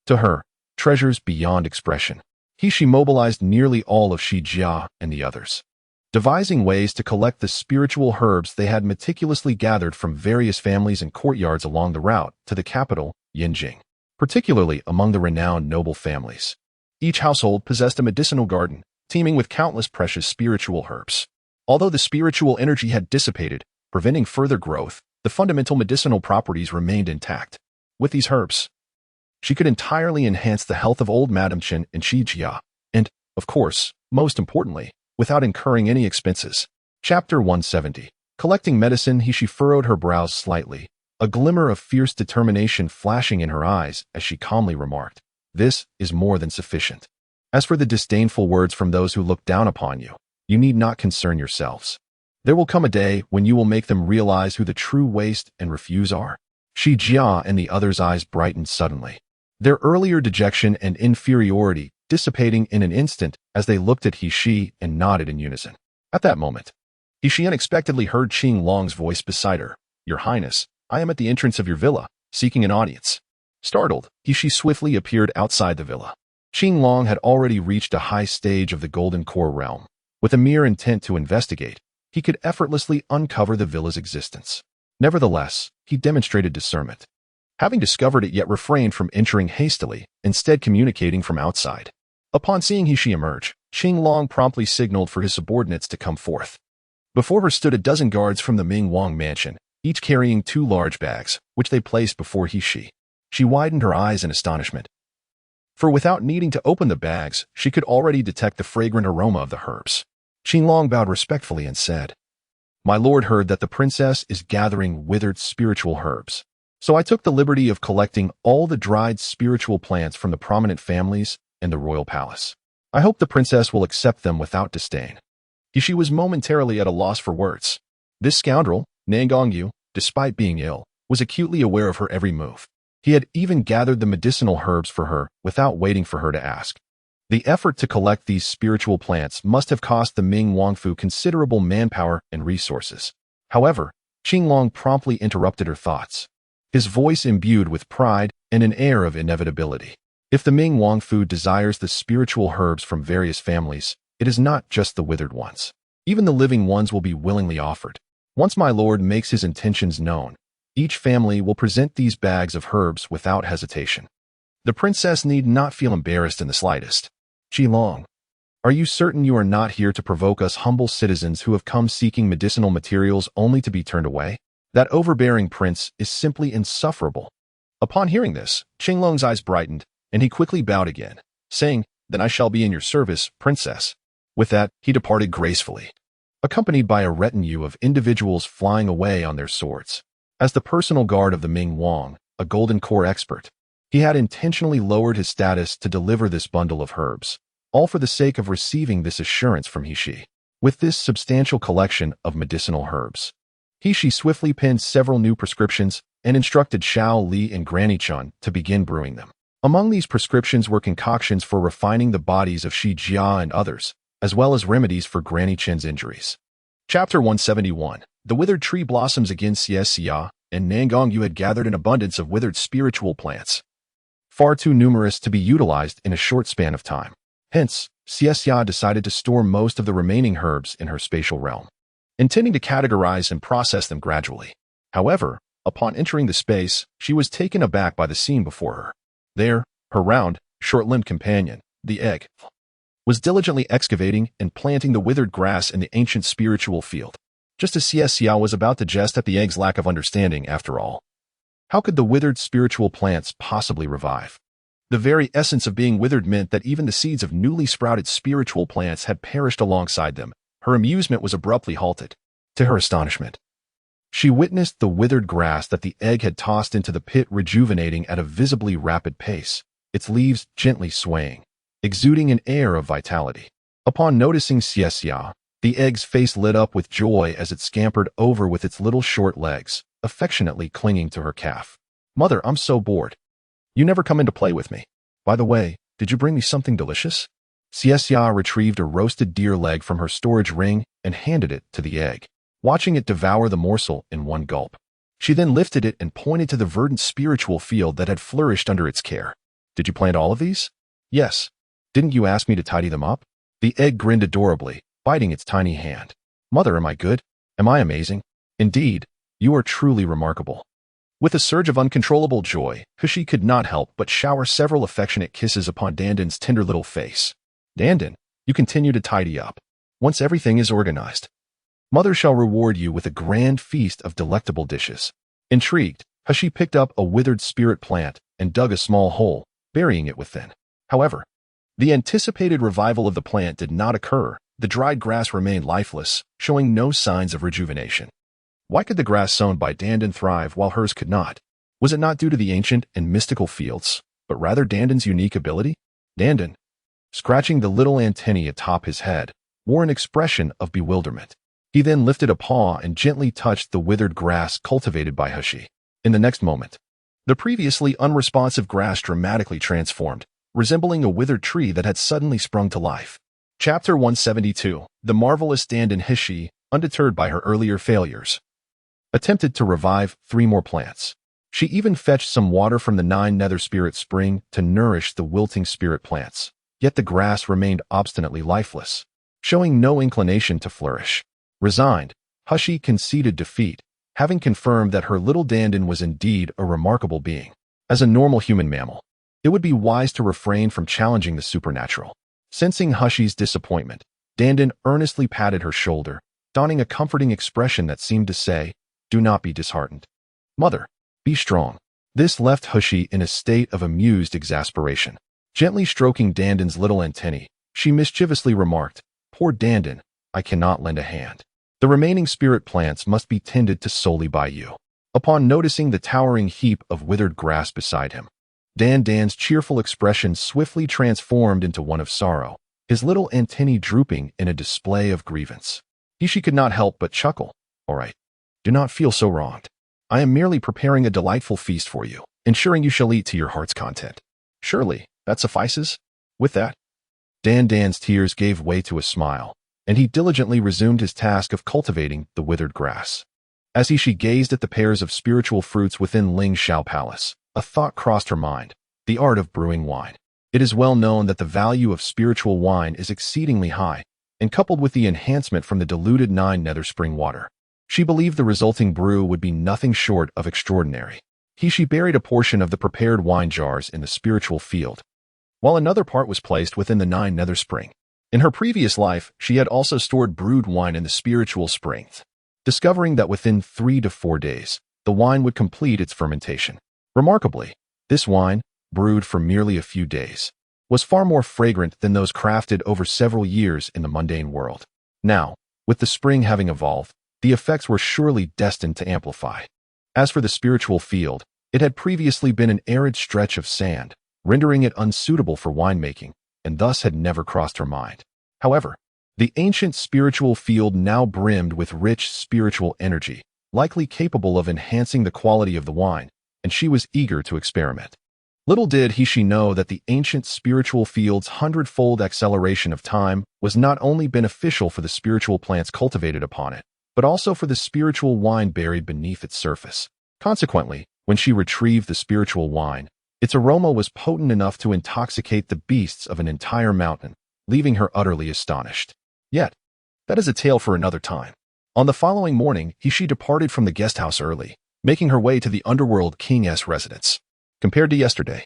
to her, treasures beyond expression. She mobilized nearly all of Shi Jia and the others, devising ways to collect the spiritual herbs they had meticulously gathered from various families and courtyards along the route to the capital, Yanjing, particularly among the renowned noble families. Each household possessed a medicinal garden, teeming with countless precious spiritual herbs. Although the spiritual energy had dissipated, preventing further growth, the fundamental medicinal properties remained intact. With these herbs, she could entirely enhance the health of old Madame Chen and Shi Jia, and, of course, most importantly, without incurring any expenses. Chapter 170. Collecting medicine, she furrowed her brows slightly, a glimmer of fierce determination flashing in her eyes as she calmly remarked, "This is more than sufficient." As for the disdainful words from those who look down upon you, you need not concern yourselves. There will come a day when you will make them realize who the true waste and refuse are. Shi Jia and the others' eyes brightened suddenly, their earlier dejection and inferiority dissipating in an instant as they looked at He Shi and nodded in unison. At that moment, He Shi unexpectedly heard Qing Long's voice beside her. "Your Highness, I am at the entrance of your villa, seeking an audience." Startled, He Shi swiftly appeared outside the villa. Qing Long had already reached a high stage of the Golden Core realm. With a mere intent to investigate, he could effortlessly uncover the villa's existence. Nevertheless, he demonstrated discernment, having discovered it yet refrained from entering hastily, instead communicating from outside. Upon seeing He Shi emerge, Qing Long promptly signaled for his subordinates to come forth. Before her stood a dozen guards from the Nalan Mansion, each carrying 2 large bags, which they placed before He Shi. She widened her eyes in astonishment, for without needing to open the bags, she could already detect the fragrant aroma of the herbs. Qing Long bowed respectfully and said, "My lord heard that the princess is gathering withered spiritual herbs. So I took the liberty of collecting all the dried spiritual plants from the prominent families in the royal palace. I hope the princess will accept them without disdain." He Shi was momentarily at a loss for words. This scoundrel, Nangongyu, despite being ill, was acutely aware of her every move. He had even gathered the medicinal herbs for her without waiting for her to ask. The effort to collect these spiritual plants must have cost the Ming Wangfu considerable manpower and resources. However, Qing Long promptly interrupted her thoughts, his voice imbued with pride and an air of inevitability. If the Ming Wangfu desires the spiritual herbs from various families, it is not just the withered ones. Even the living ones will be willingly offered. Once my lord makes his intentions known, each family will present these bags of herbs without hesitation. The princess need not feel embarrassed in the slightest. Qi Long, are you certain you are not here to provoke us humble citizens who have come seeking medicinal materials only to be turned away? That overbearing prince is simply insufferable." Upon hearing this, Qing Long's eyes brightened, and he quickly bowed again, saying, "Then I shall be in your service, princess." With that, he departed gracefully, accompanied by a retinue of individuals flying away on their swords. As the personal guard of the Ming Wang, a Golden Core expert, he had intentionally lowered his status to deliver this bundle of herbs, all for the sake of receiving this assurance from He Shi. With this substantial collection of medicinal herbs, He Shi swiftly penned several new prescriptions and instructed Xiao Li and Granny Chun to begin brewing them. Among these prescriptions were concoctions for refining the bodies of Shi Jia and others, as well as remedies for Granny Chen's injuries. Chapter 171. The withered tree blossoms again. Xia and Nangongyu had gathered an abundance of withered spiritual plants, far too numerous to be utilized in a short span of time. Hence, Xia decided to store most of the remaining herbs in her spatial realm, intending to categorize and process them gradually. However, upon entering the space, she was taken aback by the scene before her. There, her round, short-limbed companion, the egg, was diligently excavating and planting the withered grass in the ancient spiritual field. Just as Xia was about to jest at the egg's lack of understanding, after all, how could the withered spiritual plants possibly revive? The very essence of being withered meant that even the seeds of newly sprouted spiritual plants had perished alongside them. Her amusement was abruptly halted. To her astonishment, she witnessed the withered grass that the egg had tossed into the pit rejuvenating at a visibly rapid pace, its leaves gently swaying, exuding an air of vitality. Upon noticing Xia, the egg's face lit up with joy as it scampered over with its little short legs, affectionately clinging to her calf. "Mother, I'm so bored. You never come in to play with me. By the way, did you bring me something delicious?" Xia retrieved a roasted deer leg from her storage ring and handed it to the egg, watching it devour the morsel in one gulp. She then lifted it and pointed to the verdant spiritual field that had flourished under its care. "Did you plant all of these?" "Yes. Didn't you ask me to tidy them up?" The egg grinned adorably, biting its tiny hand. "Mother, am I good? Am I amazing? Indeed, you are truly remarkable." With a surge of uncontrollable joy, He Shi could not help but shower several affectionate kisses upon Dandan's tender little face. "Dandan, you continue to tidy up. Once everything is organized, Mother shall reward you with a grand feast of delectable dishes." Intrigued, He Shi picked up a withered spirit plant and dug a small hole, burying it within. However, the anticipated revival of the plant did not occur. The dried grass remained lifeless, showing no signs of rejuvenation. Why could the grass sown by Dandan thrive while hers could not? Was it not due to the ancient and mystical fields, but rather Dandan's unique ability? "Dandan, scratching the little antennae atop his head, wore an expression of bewilderment. He then lifted a paw and gently touched the withered grass cultivated by Humph. In the next moment, the previously unresponsive grass dramatically transformed, resembling a withered tree that had suddenly sprung to life. Chapter 172. The marvelous Dandan Humph, undeterred by her earlier failures, attempted to revive 3 more plants. She even fetched some water from the 9 nether spirit spring to nourish the wilting spirit plants. Yet the grass remained obstinately lifeless, showing no inclination to flourish. Resigned, Humph conceded defeat, having confirmed that her little Dandan was indeed a remarkable being. As a normal human mammal, it would be wise to refrain from challenging the supernatural. Sensing Humph's disappointment, Dandan earnestly patted her shoulder, donning a comforting expression that seemed to say, "Do not be disheartened. Mother, be strong." This left Humph in a state of amused exasperation. Gently stroking Dandan's little antennae, she mischievously remarked, "Poor Dandan, I cannot lend a hand. The remaining spirit plants must be tended to solely by you." Upon noticing the towering heap of withered grass beside him, Dandan's cheerful expression swiftly transformed into one of sorrow, his little antennae drooping in a display of grievance. Humph could not help but chuckle. "All right, do not feel so wronged. I am merely preparing a delightful feast for you, ensuring you shall eat to your heart's content. Surely, that suffices?" With that, Dandan's tears gave way to a smile, and he diligently resumed his task of cultivating the withered grass. As Humph gazed at the pairs of spiritual fruits within Ling Shao Palace, a thought crossed her mind: the art of brewing wine. It is well known that the value of spiritual wine is exceedingly high, and coupled with the enhancement from the diluted 9 nether spring water, she believed the resulting brew would be nothing short of extraordinary. Humph buried a portion of the prepared wine jars in the spiritual field, while another part was placed within the 9 nether spring. In her previous life, she had also stored brewed wine in the spiritual springs, discovering that within 3 to 4 days, the wine would complete its fermentation. Remarkably, this wine, brewed for merely a few days, was far more fragrant than those crafted over several years in the mundane world. Now, with the spring having evolved, the effects were surely destined to amplify. As for the spiritual field, it had previously been an arid stretch of sand, rendering it unsuitable for winemaking, and thus had never crossed her mind. However, the ancient spiritual field now brimmed with rich spiritual energy, likely capable of enhancing the quality of the wine, and she was eager to experiment. Little did Humph know that the ancient spiritual field's 100-fold acceleration of time was not only beneficial for the spiritual plants cultivated upon it, but also for the spiritual wine buried beneath its surface. Consequently, when she retrieved the spiritual wine, its aroma was potent enough to intoxicate the beasts of an entire mountain, leaving her utterly astonished. Yet, that is a tale for another time. On the following morning, Humph departed from the guest house early, making her way to the underworld king's residence. Compared to yesterday,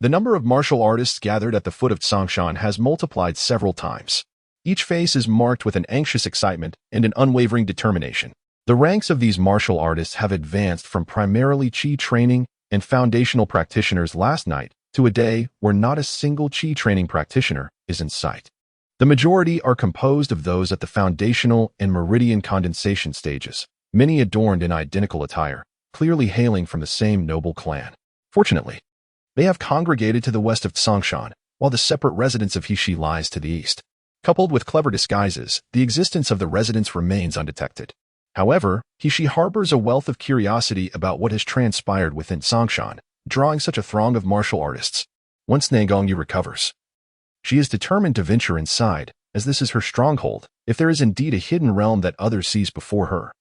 the number of martial artists gathered at the foot of Tsongshan has multiplied several times. Each face is marked with an anxious excitement and an unwavering determination. The ranks of these martial artists have advanced from primarily Qi training and foundational practitioners last night to a day where not a single Qi training practitioner is in sight. The majority are composed of those at the foundational and meridian condensation stages, many adorned in identical attire, clearly hailing from the same noble clan. Fortunately, they have congregated to the west of Tsongshan, while the separate residence of Humph lies to the east. Coupled with clever disguises, the existence of the residence remains undetected. However, Humph harbors a wealth of curiosity about what has transpired within Tsongshan, drawing such a throng of martial artists. Once Nagongyu recovers, she is determined to venture inside, as this is her stronghold. If there is indeed a hidden realm that others seize before her,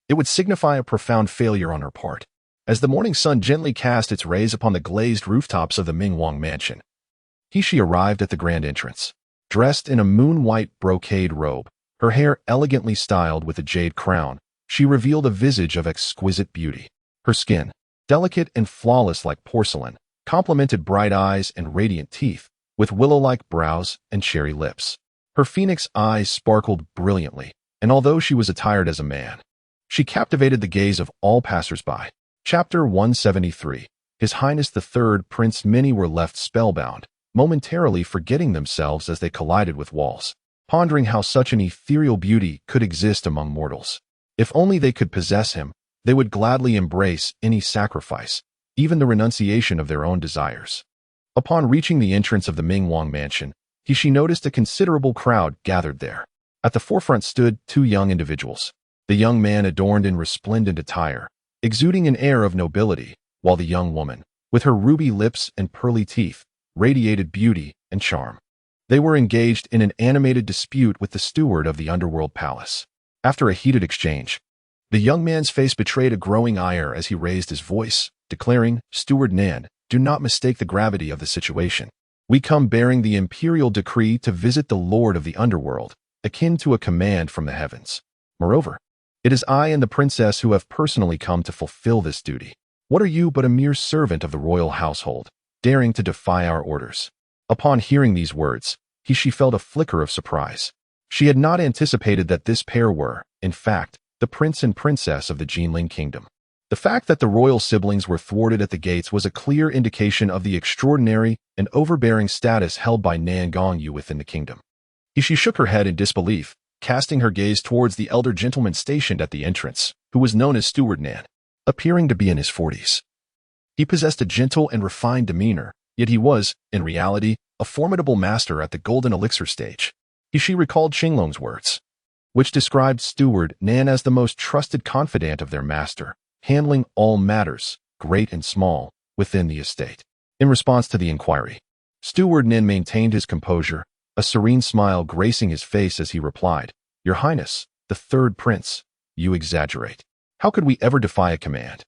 it would signify a profound failure on her part. As the morning sun gently cast its rays upon the glazed rooftops of the Nalan Mansion, Humph arrived at the grand entrance. Dressed in a moon-white brocade robe, her hair elegantly styled with a jade crown, she revealed a visage of exquisite beauty. Her skin, delicate and flawless like porcelain, complemented bright eyes and radiant teeth, with willow-like brows and cherry lips. Her phoenix eyes sparkled brilliantly, and although she was attired as a man, she captivated the gaze of all passers-by. Chapter 173. His Highness III Prince many were left spellbound, momentarily forgetting themselves as they collided with walls, pondering how such an ethereal beauty could exist among mortals. If only they could possess him, they would gladly embrace any sacrifice, even the renunciation of their own desires. Upon reaching the entrance of the Nalan Mansion, She noticed a considerable crowd gathered there. At the forefront stood two young individuals. The young man adorned in resplendent attire, exuding an air of nobility, while the young woman, with her ruby lips and pearly teeth, radiated beauty and charm. They were engaged in an animated dispute with the steward of the underworld palace. After a heated exchange, the young man's face betrayed a growing ire as he raised his voice, declaring, "Steward Nan, do not mistake the gravity of the situation. We come bearing the imperial decree to visit the lord of the underworld, akin to a command from the heavens. Moreover, it is I and the princess who have personally come to fulfill this duty. What are you but a mere servant of the royal household, daring to defy our orders?" Upon hearing these words, she felt a flicker of surprise. She had not anticipated that this pair were, in fact, the prince and princess of the Jinling kingdom. The fact that the royal siblings were thwarted at the gates was a clear indication of the extraordinary and overbearing status held by Nan Gongyu within the kingdom. She shook her head in disbelief, casting her gaze towards the elder gentleman stationed at the entrance, who was known as Steward Nan, appearing to be in his 40s. He possessed a gentle and refined demeanor, yet he was, in reality, a formidable master at the golden elixir stage. She recalled Qinglong's words, which described Steward Nan as the most trusted confidant of their master, handling all matters, great and small, within the estate. In response to the inquiry, Steward Nan maintained his composure, a serene smile gracing his face as he replied, "Your Highness, the third prince, you exaggerate. How could we ever defy a command?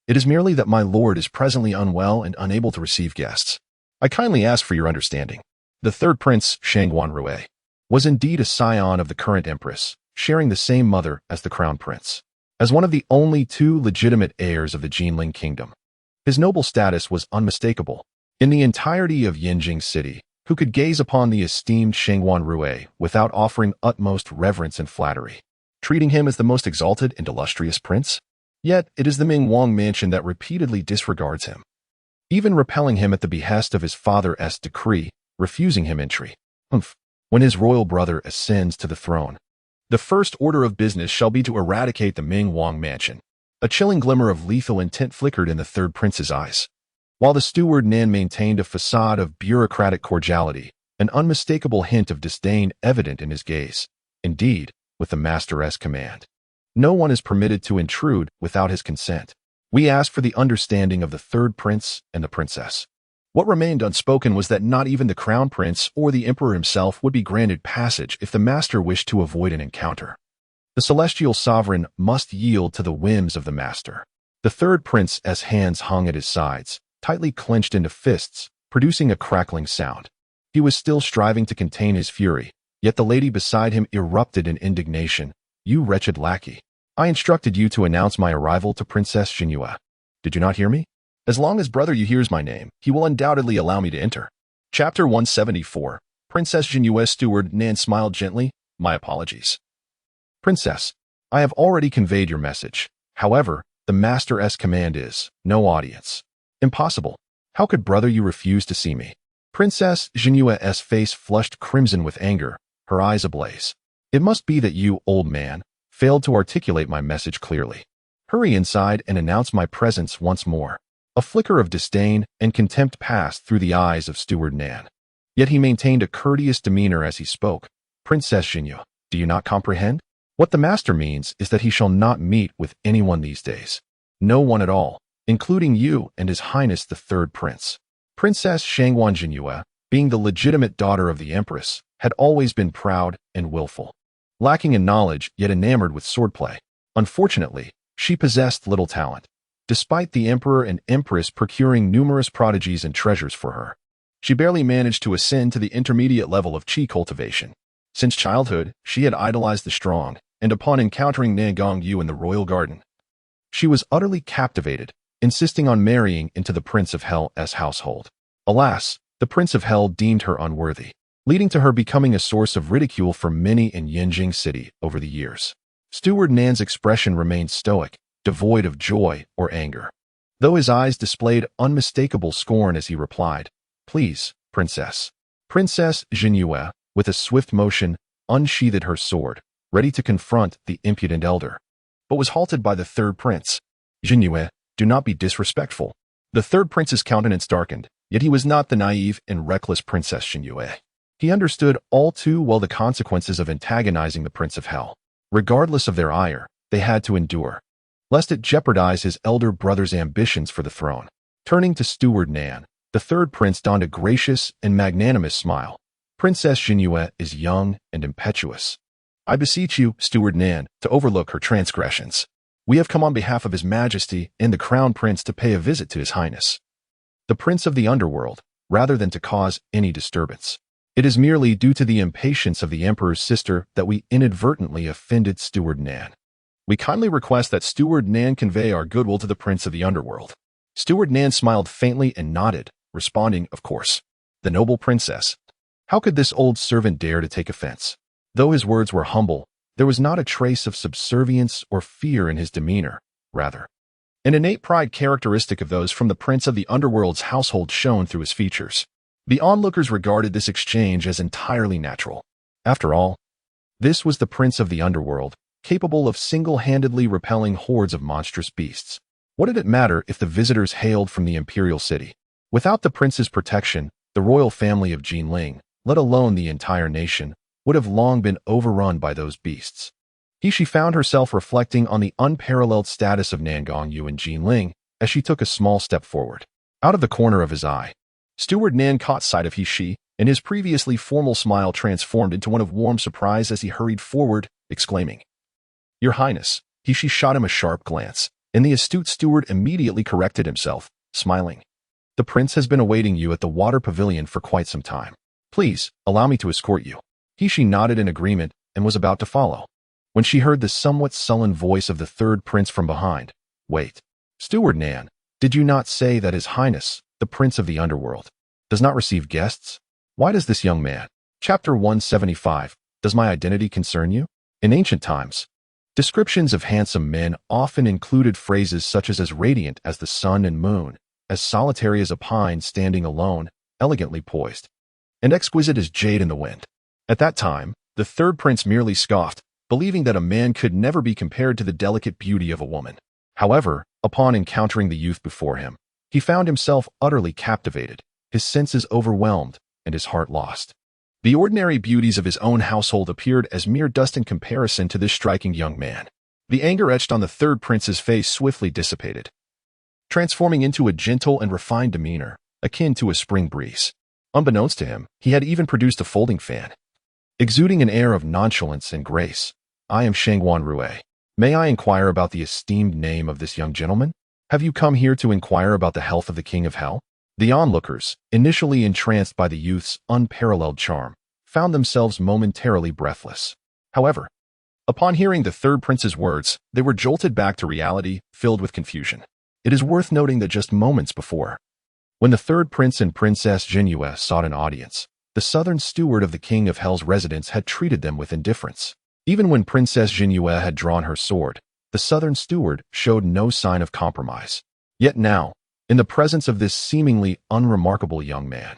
It is merely that my lord is presently unwell and unable to receive guests. I kindly ask for your understanding." The third prince, Shangguan Rui, was indeed a scion of the current empress, sharing the same mother as the crown prince. As one of the only two legitimate heirs of the Jinling kingdom, his noble status was unmistakable. In the entirety of Yinjing City, who could gaze upon the esteemed Shangguan Rui without offering utmost reverence and flattery, treating him as the most exalted and illustrious prince? Yet it is the Mingwang Mansion that repeatedly disregards him, even repelling him at the behest of his father's decree, refusing him entry. Humph. When his royal brother ascends to the throne, the first order of business shall be to eradicate the Mingwang Mansion. A chilling glimmer of lethal intent flickered in the third prince's eyes. While the steward Nan maintained a facade of bureaucratic cordiality, an unmistakable hint of disdain evident in his gaze. Indeed, with the master's command, no one is permitted to intrude without his consent. We ask for the understanding of the third prince and the princess. What remained unspoken was that not even the crown prince or the emperor himself would be granted passage if the master wished to avoid an encounter. The celestial sovereign must yield to the whims of the master. The third prince's hands hung at his sides, tightly clenched into fists, producing a crackling sound. He was still striving to contain his fury, yet the lady beside him erupted in indignation. "You wretched lackey! I instructed you to announce my arrival to Princess Xinhua. Did you not hear me? As long as brother you hears my name, he will undoubtedly allow me to enter." Chapter 174. Princess Xinhua's steward Nan smiled gently. "My apologies. Princess, I have already conveyed your message. However, the master's command is, no audience." "Impossible. How could brother you refuse to see me?" Princess Xinhua's face flushed crimson with anger, her eyes ablaze. "It must be that you, old man, failed to articulate my message clearly. Hurry inside and announce my presence once more." A flicker of disdain and contempt passed through the eyes of Steward Nan. Yet he maintained a courteous demeanor as he spoke. "Princess Xinhua, do you not comprehend? What the master means is that he shall not meet with anyone these days. No one at all, including you and His Highness the Third Prince." Princess Shangguan Xinhua, being the legitimate daughter of the empress, had always been proud and willful, lacking in knowledge yet enamored with swordplay. Unfortunately, she possessed little talent, despite the emperor and empress procuring numerous prodigies and treasures for her. She barely managed to ascend to the intermediate level of qi cultivation. Since childhood, she had idolized the strong, and upon encountering Nan Gongyu in the royal garden, she was utterly captivated, insisting on marrying into the Prince of Hell's household. Alas, the Prince of Hell deemed her unworthy, leading to her becoming a source of ridicule for many in Yinjing City over the years. Steward Nan's expression remained stoic, devoid of joy or anger, though his eyes displayed unmistakable scorn as he replied, "Please, princess." Princess Xinhua, with a swift motion, unsheathed her sword, ready to confront the impudent elder, but was halted by the third prince. "Xinhua, do not be disrespectful." The third prince's countenance darkened, yet he was not the naive and reckless Princess Xinhua. He understood all too well the consequences of antagonizing the Prince of Hell. Regardless of their ire, they had to endure, lest it jeopardize his elder brother's ambitions for the throne. Turning to Steward Nan, the third prince donned a gracious and magnanimous smile. Princess Jinhua is young and impetuous. I beseech you, Steward Nan, to overlook her transgressions. We have come on behalf of His Majesty and the Crown Prince to pay a visit to His Highness, the Prince of the Underworld, rather than to cause any disturbance. It is merely due to the impatience of the Emperor's sister that we inadvertently offended Steward Nan. We kindly request that Steward Nan convey our goodwill to the Prince of the Underworld. Steward Nan smiled faintly and nodded, responding, of course. The noble princess. How could this old servant dare to take offense? Though his words were humble, there was not a trace of subservience or fear in his demeanor. Rather, an innate pride characteristic of those from the Prince of the Underworld's household shone through his features. The onlookers regarded this exchange as entirely natural. After all, this was the Prince of the Underworld, capable of single-handedly repelling hordes of monstrous beasts. What did it matter if the visitors hailed from the imperial city? Without the prince's protection, the royal family of Jinling, let alone the entire nation, would have long been overrun by those beasts. She found herself reflecting on the unparalleled status of Nan Gongyu and Jinling as she took a small step forward. Out of the corner of his eye, Steward Nan caught sight of He, and his previously formal smile transformed into one of warm surprise as he hurried forward, exclaiming, Your Highness. He shot him a sharp glance, and the astute steward immediately corrected himself, smiling. The prince has been awaiting you at the water pavilion for quite some time. Please, allow me to escort you. She nodded in agreement and was about to follow, when she heard the somewhat sullen voice of the third prince from behind. Wait, Steward Nan, did you not say that His Highness, the Prince of the Underworld, does not receive guests? Why does this young man? Chapter 175. Does my identity concern you? In ancient times, descriptions of handsome men often included phrases such as radiant as the sun and moon, as solitary as a pine standing alone, elegantly poised, and exquisite as jade in the wind. At that time, the third prince merely scoffed, believing that a man could never be compared to the delicate beauty of a woman. However, upon encountering the youth before him, he found himself utterly captivated, his senses overwhelmed, and his heart lost. The ordinary beauties of his own household appeared as mere dust in comparison to this striking young man. The anger etched on the third prince's face swiftly dissipated, transforming into a gentle and refined demeanor, akin to a spring breeze. Unbeknownst to him, he had even produced a folding fan, exuding an air of nonchalance and grace. I am Shangguan Rue. May I inquire about the esteemed name of this young gentleman? Have you come here to inquire about the health of the King of Hell? The onlookers, initially entranced by the youth's unparalleled charm, found themselves momentarily breathless. However, upon hearing the third prince's words, they were jolted back to reality, filled with confusion. It is worth noting that just moments before, when the third prince and Princess Jinhua sought an audience, the southern steward of the King of Hell's residence had treated them with indifference. Even when Princess Jinhua had drawn her sword, the southern steward showed no sign of compromise. Yet now, in the presence of this seemingly unremarkable young man,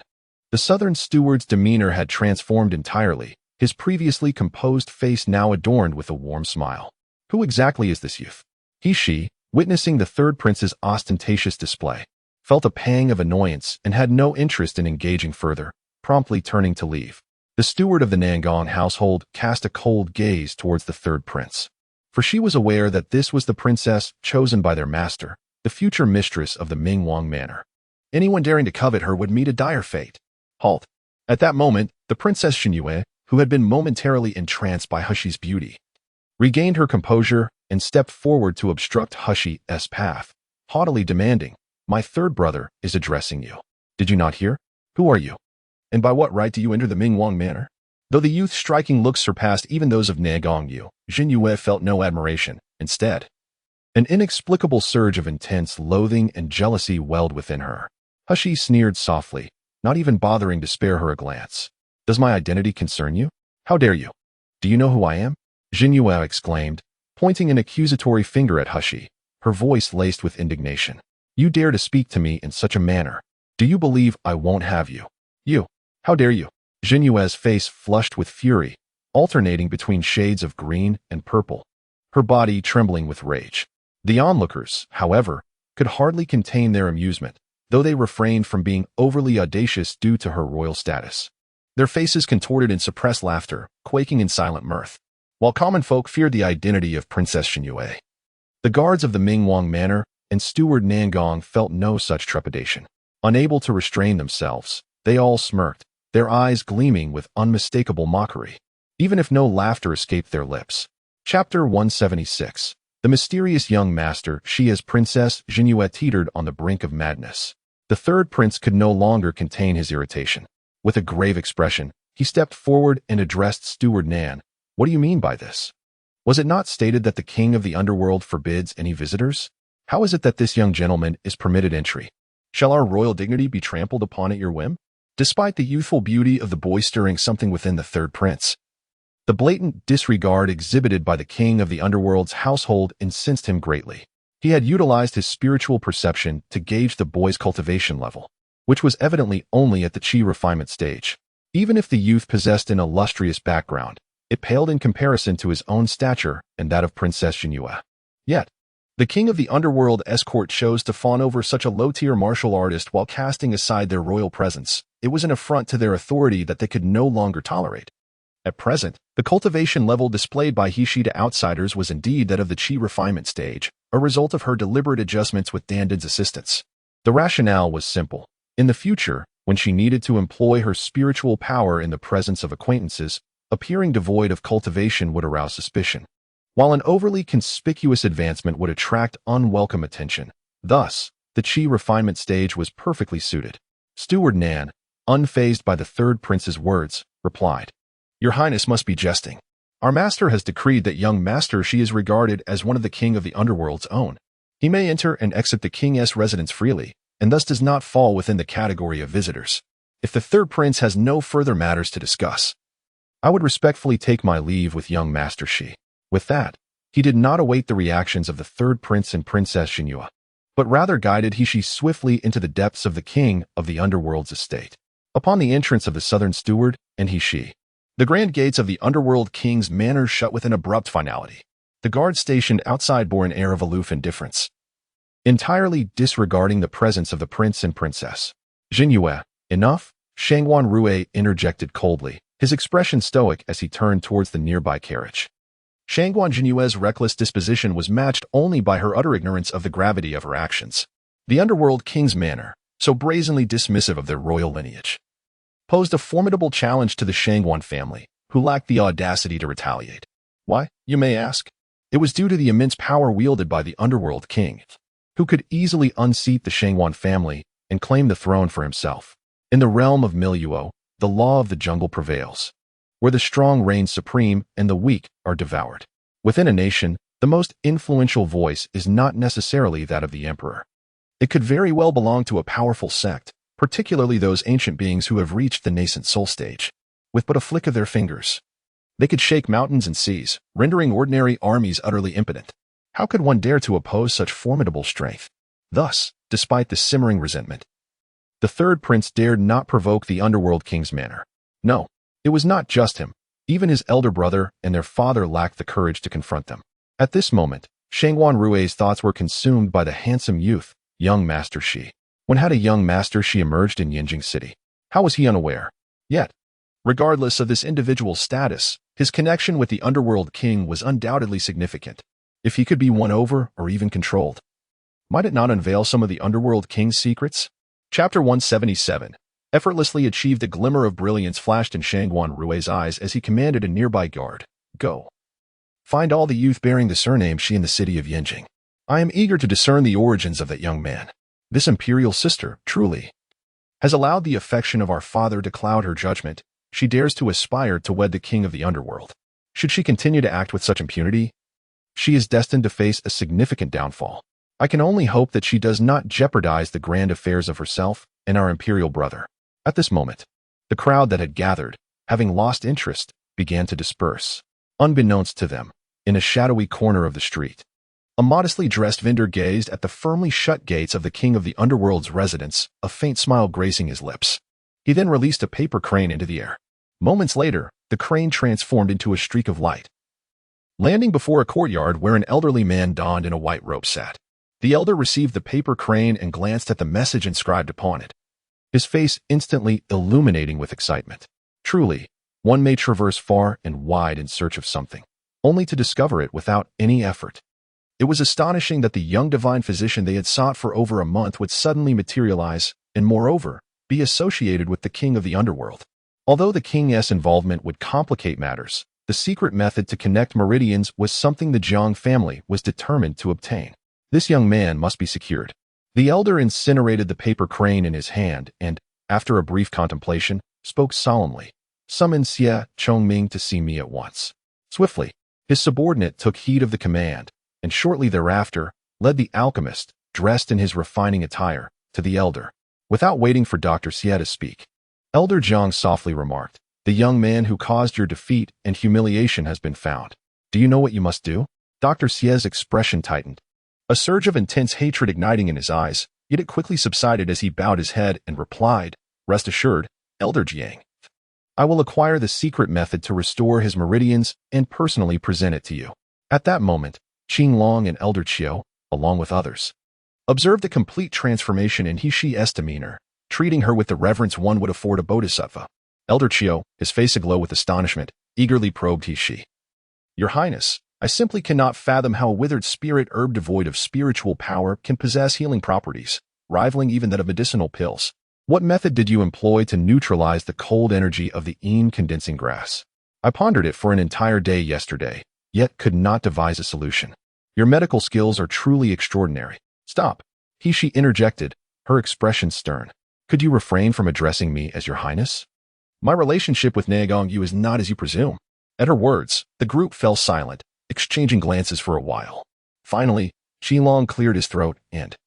the southern steward's demeanor had transformed entirely, his previously composed face now adorned with a warm smile. Who exactly is this youth? She, witnessing the third prince's ostentatious display, felt a pang of annoyance and had no interest in engaging further, promptly turning to leave. The steward of the Nangang household cast a cold gaze towards the third prince, for she was aware that this was the princess chosen by their master, the future mistress of the Mingwang Manor. Anyone daring to covet her would meet a dire fate. Halt. At that moment, the Princess Xinyu, who had been momentarily entranced by Hushi's beauty, regained her composure and stepped forward to obstruct Hushi's path, haughtily demanding, My third brother is addressing you. Did you not hear? Who are you? And by what right do you enter the Mingwang Manor? Though the youth's striking looks surpassed even those of Ne Gongyu, Xinyu felt no admiration. Instead, an inexplicable surge of intense loathing and jealousy welled within her. Hushi sneered softly, not even bothering to spare her a glance. Does my identity concern you? How dare you? Do you know who I am? Xinyu exclaimed, pointing an accusatory finger at Hushi, her voice laced with indignation. You dare to speak to me in such a manner. Do you believe I won't have you? You. How dare you? Xinyue's face flushed with fury, alternating between shades of green and purple, her body trembling with rage. The onlookers, however, could hardly contain their amusement, though they refrained from being overly audacious due to her royal status. their faces contorted in suppressed laughter, quaking in silent mirth, while common folk feared the identity of Princess Xinyue. The guards of the Mingwang Manor and steward Nangong felt no such trepidation. Unable to restrain themselves, they all smirked, their eyes gleaming with unmistakable mockery, even if no laughter escaped their lips. Chapter 176. The mysterious young master, she as Princess Xinyue teetered on the brink of madness. The third prince could no longer contain his irritation. With a grave expression, he stepped forward and addressed Steward Nan. What do you mean by this? Was it not stated that the king of the underworld forbids any visitors? How is it that this young gentleman is permitted entry? Shall our royal dignity be trampled upon at your whim? Despite the youthful beauty of the boy stirring something within the third prince, the blatant disregard exhibited by the king of the underworld's household incensed him greatly. He had utilized his spiritual perception to gauge the boy's cultivation level, which was evidently only at the chi refinement stage. Even if the youth possessed an illustrious background, it paled in comparison to his own stature and that of Princess Xinyue. Yet, the king of the underworld escort chose to fawn over such a low-tier martial artist while casting aside their royal presence. It was an affront to their authority that they could no longer tolerate. At present, the cultivation level displayed by He-Shi to outsiders was indeed that of the chi refinement stage, a result of her deliberate adjustments with Dandin's assistance. The rationale was simple. In the future, when she needed to employ her spiritual power in the presence of acquaintances, appearing devoid of cultivation would arouse suspicion, while an overly conspicuous advancement would attract unwelcome attention. Thus, the chi refinement stage was perfectly suited. Steward Nan, unfazed by the third prince's words, replied, Your Highness must be jesting. Our master has decreed that young master she is regarded as one of the king of the underworld's own. He may enter and exit the king's residence freely, and thus does not fall within the category of visitors. If the third prince has no further matters to discuss, I would respectfully take my leave with young master she. With that, he did not await the reactions of the third prince and Princess Xinyue, but rather guided He-Shi swiftly into the depths of the king of the underworld's estate. Upon the entrance of the southern steward and He-Shi, the grand gates of the underworld king's manor shut with an abrupt finality. The guards stationed outside bore an air of aloof indifference, entirely disregarding the presence of the prince and princess. Xinyue, enough? Shangguan Rue interjected coldly, his expression stoic as he turned towards the nearby carriage. Shangguan Jinyue's reckless disposition was matched only by her utter ignorance of the gravity of her actions. The underworld king's manor, so brazenly dismissive of their royal lineage, posed a formidable challenge to the Shangguan family, who lacked the audacity to retaliate. Why, you may ask? It was due to the immense power wielded by the underworld king, who could easily unseat the Shangguan family and claim the throne for himself. In the realm of Miluo, the law of the jungle prevails, where the strong reign supreme and the weak are devoured. Within a nation, the most influential voice is not necessarily that of the emperor. It could very well belong to a powerful sect, particularly those ancient beings who have reached the nascent soul stage. With but a flick of their fingers, they could shake mountains and seas, rendering ordinary armies utterly impotent. How could one dare to oppose such formidable strength? Thus, despite the simmering resentment, the third prince dared not provoke the underworld king's manor. No, it was not just him. Even his elder brother and their father lacked the courage to confront them. At this moment, Shangguan Rue's thoughts were consumed by the handsome youth, young Master Shi. When had a young Master Shi emerged in Yinjing City? How was he unaware? Yet, regardless of this individual's status, his connection with the underworld king was undoubtedly significant. If he could be won over or even controlled, might it not unveil some of the underworld king's secrets? Chapter 177. Effortlessly achieved a glimmer of brilliance flashed in Shangguan Rue's eyes as he commanded a nearby guard. Go. Find all the youth bearing the surname Shi in the city of Yinjing. I am eager to discern the origins of that young man. This imperial sister, truly, has allowed the affection of our father to cloud her judgment. She dares to aspire to wed the king of the underworld. Should she continue to act with such impunity, she is destined to face a significant downfall. I can only hope that she does not jeopardize the grand affairs of herself and our imperial brother. At this moment, the crowd that had gathered, having lost interest, began to disperse. Unbeknownst to them, in a shadowy corner of the street, a modestly dressed vendor gazed at the firmly shut gates of the king of the underworld's residence, a faint smile gracing his lips. He then released a paper crane into the air. Moments later, the crane transformed into a streak of light, landing before a courtyard where an elderly man donned in a white robe sat. The elder received the paper crane and glanced at the message inscribed upon it, his face instantly illuminating with excitement. Truly, one may traverse far and wide in search of something, only to discover it without any effort. It was astonishing that the young divine physician they had sought for over a month would suddenly materialize and, moreover, be associated with the king of the underworld. Although the king's involvement would complicate matters, the secret method to connect meridians was something the Jiang family was determined to obtain. This young man must be secured. The elder incinerated the paper crane in his hand and, after a brief contemplation, spoke solemnly. Summon Xie Chongming to see me at once. Swiftly, his subordinate took heed of the command, and shortly thereafter, led the alchemist, dressed in his refining attire, to the elder. Without waiting for Dr. Xie to speak, Elder Jiang softly remarked, "The young man who caused your defeat and humiliation has been found. Do you know what you must do?" Dr. Xie's expression tightened, a surge of intense hatred igniting in his eyes, yet it quickly subsided as he bowed his head and replied, "Rest assured, Elder Jiang. I will acquire the secret method to restore his meridians and personally present it to you." At that moment, Qinglong and Elder Qiu, along with others, observed a complete transformation in He Shi's demeanor, treating her with the reverence one would afford a bodhisattva. Elder Qiu, his face aglow with astonishment, eagerly probed He Shi. "Your Highness, I simply cannot fathom how a withered spirit herb devoid of spiritual power can possess healing properties, rivaling even that of medicinal pills. What method did you employ to neutralize the cold energy of the condensing grass? I pondered it for an entire day yesterday, yet could not devise a solution. Your medical skills are truly extraordinary." "Stop," He Shi interjected, her expression stern. "Could you refrain from addressing me as Your Highness? My relationship with Nagong Yu is not as you presume." At her words, the group fell silent, exchanging glances for a while. Finally, Qinglong cleared his throat and,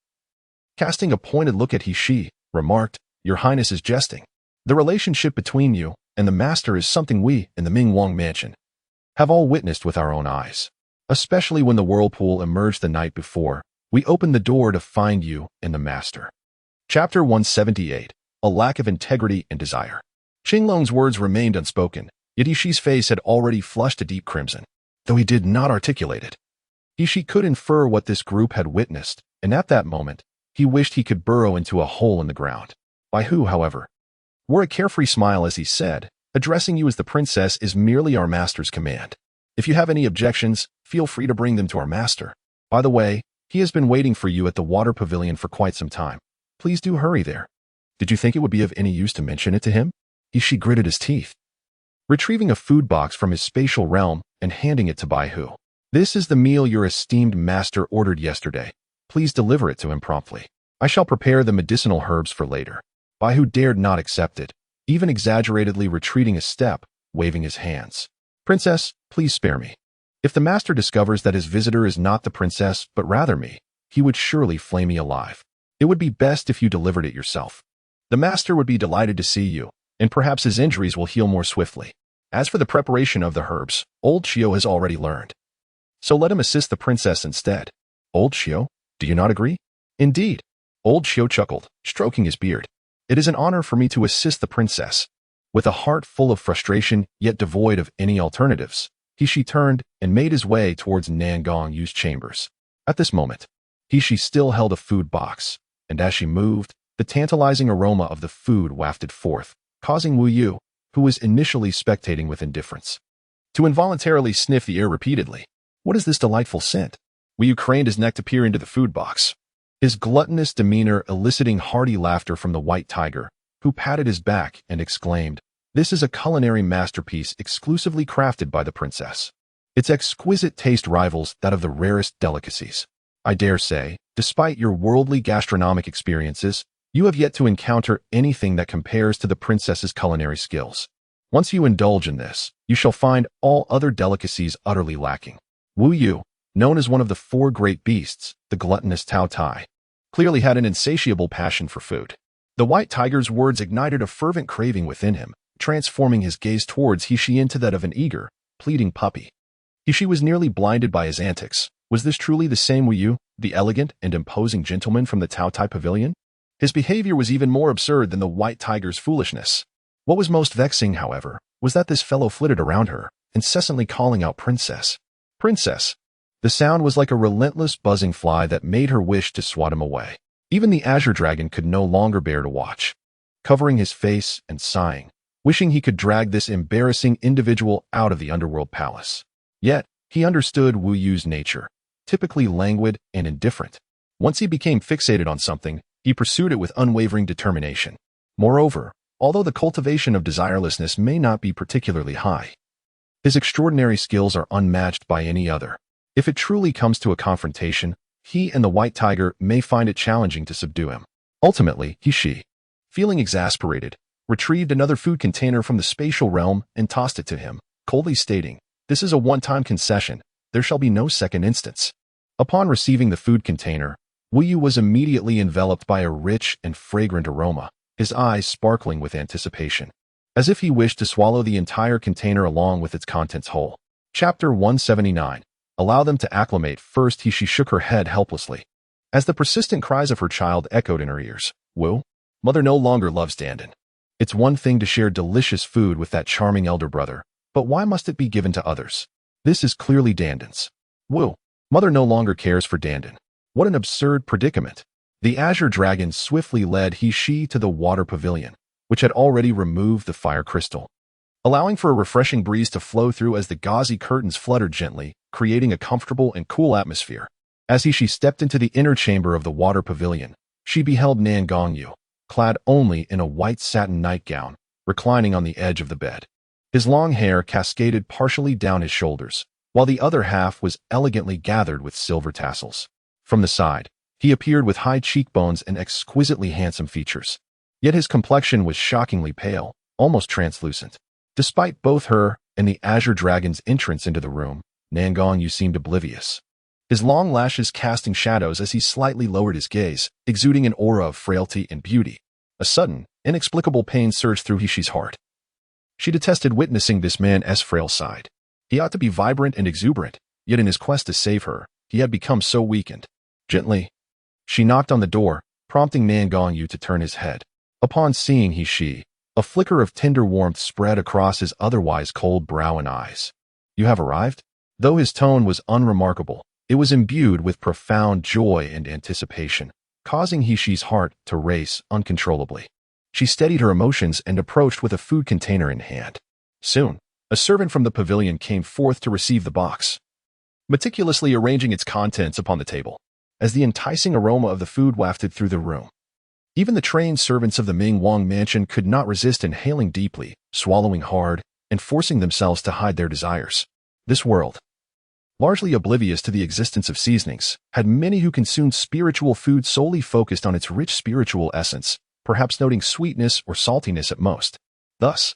casting a pointed look at He Shi, remarked, "Your Highness is jesting. The relationship between you and the master is something we, in the Nalan Mansion, have all witnessed with our own eyes. Especially when the whirlpool emerged the night before, we opened the door to find you and the master." Chapter 178, A Lack of Integrity and Desire. Qinglong's words remained unspoken, yet He Shi's face had already flushed a deep crimson. Though he did not articulate it, He Shi could infer what this group had witnessed, and at that moment, he wished he could burrow into a hole in the ground. By who, however, wore a carefree smile as he said, "Addressing you as the princess is merely our master's command. If you have any objections, feel free to bring them to our master. By the way, he has been waiting for you at the water pavilion for quite some time. Please do hurry there." "Did you think it would be of any use to mention it to him?" He Shi gritted his teeth, retrieving a food box from his spatial realm and handing it to Baihu. "This is the meal your esteemed master ordered yesterday. Please deliver it to him promptly. I shall prepare the medicinal herbs for later." Baihu dared not accept it, even exaggeratedly retreating a step, waving his hands. "Princess, please spare me. If the master discovers that his visitor is not the princess, but rather me, he would surely flay me alive. It would be best if you delivered it yourself. The master would be delighted to see you, and perhaps his injuries will heal more swiftly. As for the preparation of the herbs, old Qiu has already learned. So let him assist the princess instead." "Old Qiu, do you not agree?" "Indeed." Old Qiu chuckled, stroking his beard. "It is an honor for me to assist the princess." With a heart full of frustration, yet devoid of any alternatives, He Shi turned and made his way towards Nagong Yu's chambers. At this moment, He Shi still held a food box, and as she moved, the tantalizing aroma of the food wafted forth, causing Wu Yu, who was initially spectating with indifference, to involuntarily sniff the air repeatedly. "What is this delightful scent?" Wu Yu craned his neck to peer into the food box, his gluttonous demeanor eliciting hearty laughter from the white tiger, who patted his back and exclaimed, "This is a culinary masterpiece exclusively crafted by the princess. Its exquisite taste rivals that of the rarest delicacies. I dare say, despite your worldly gastronomic experiences, you have yet to encounter anything that compares to the princess's culinary skills. Once you indulge in this, you shall find all other delicacies utterly lacking." Wu Yu, known as one of the four great beasts, the gluttonous Tao Tai, clearly had an insatiable passion for food. The white tiger's words ignited a fervent craving within him, transforming his gaze towards He Shi into that of an eager, pleading puppy. He Shi was nearly blinded by his antics. Was this truly the same Wu Yu, the elegant and imposing gentleman from the Tao Tai pavilion? His behavior was even more absurd than the white tiger's foolishness. What was most vexing, however, was that this fellow flitted around her, incessantly calling out "Princess! Princess!" The sound was like a relentless buzzing fly that made her wish to swat him away. Even the azure dragon could no longer bear to watch. Covering his face and sighing, wishing he could drag this embarrassing individual out of the underworld palace. Yet, he understood Wu Yu's nature, typically languid and indifferent. Once he became fixated on something, he pursued it with unwavering determination. Moreover, although the cultivation of desirelessness may not be particularly high, his extraordinary skills are unmatched by any other. If it truly comes to a confrontation, he and the white tiger may find it challenging to subdue him. Ultimately, she, feeling exasperated, retrieved another food container from the spatial realm and tossed it to him, coldly stating, "This is a one-time concession. There shall be no second instance." Upon receiving the food container, Wu Yu was immediately enveloped by a rich and fragrant aroma, his eyes sparkling with anticipation, as if he wished to swallow the entire container along with its contents whole. Chapter 179. Allow them to acclimate. First, she shook her head helplessly, as the persistent cries of her child echoed in her ears. "Wu, mother no longer loves Dandan. It's one thing to share delicious food with that charming elder brother, but why must it be given to others? This is clearly Dandan's. Wu, mother no longer cares for Dandan. What an absurd predicament." The azure dragon swiftly led she to the water pavilion, which had already removed the fire crystal, allowing for a refreshing breeze to flow through as the gauzy curtains fluttered gently, creating a comfortable and cool atmosphere. As she stepped into the inner chamber of the water pavilion, she beheld Nan Gongyu, clad only in a white satin nightgown, reclining on the edge of the bed. His long hair cascaded partially down his shoulders, while the other half was elegantly gathered with silver tassels. From the side, he appeared with high cheekbones and exquisitely handsome features. Yet his complexion was shockingly pale, almost translucent. Despite both her and the azure dragon's entrance into the room, Nan Gongyu seemed oblivious, his long lashes casting shadows as he slightly lowered his gaze, exuding an aura of frailty and beauty. A sudden, inexplicable pain surged through Hishi's heart. She detested witnessing this man's frail side. He ought to be vibrant and exuberant, yet in his quest to save her, he had become so weakened. Gently, she knocked on the door, prompting Nan Gongyu to turn his head. Upon seeing Hishi, a flicker of tender warmth spread across his otherwise cold brow and eyes. "You have arrived?" Though his tone was unremarkable, it was imbued with profound joy and anticipation, causing Hishi's heart to race uncontrollably. She steadied her emotions and approached with a food container in hand. Soon, a servant from the pavilion came forth to receive the box, meticulously arranging its contents upon the table, as the enticing aroma of the food wafted through the room. Even the trained servants of the Nalan Mansion could not resist inhaling deeply, swallowing hard, and forcing themselves to hide their desires. This world, largely oblivious to the existence of seasonings, had many who consumed spiritual food solely focused on its rich spiritual essence, perhaps noting sweetness or saltiness at most. Thus,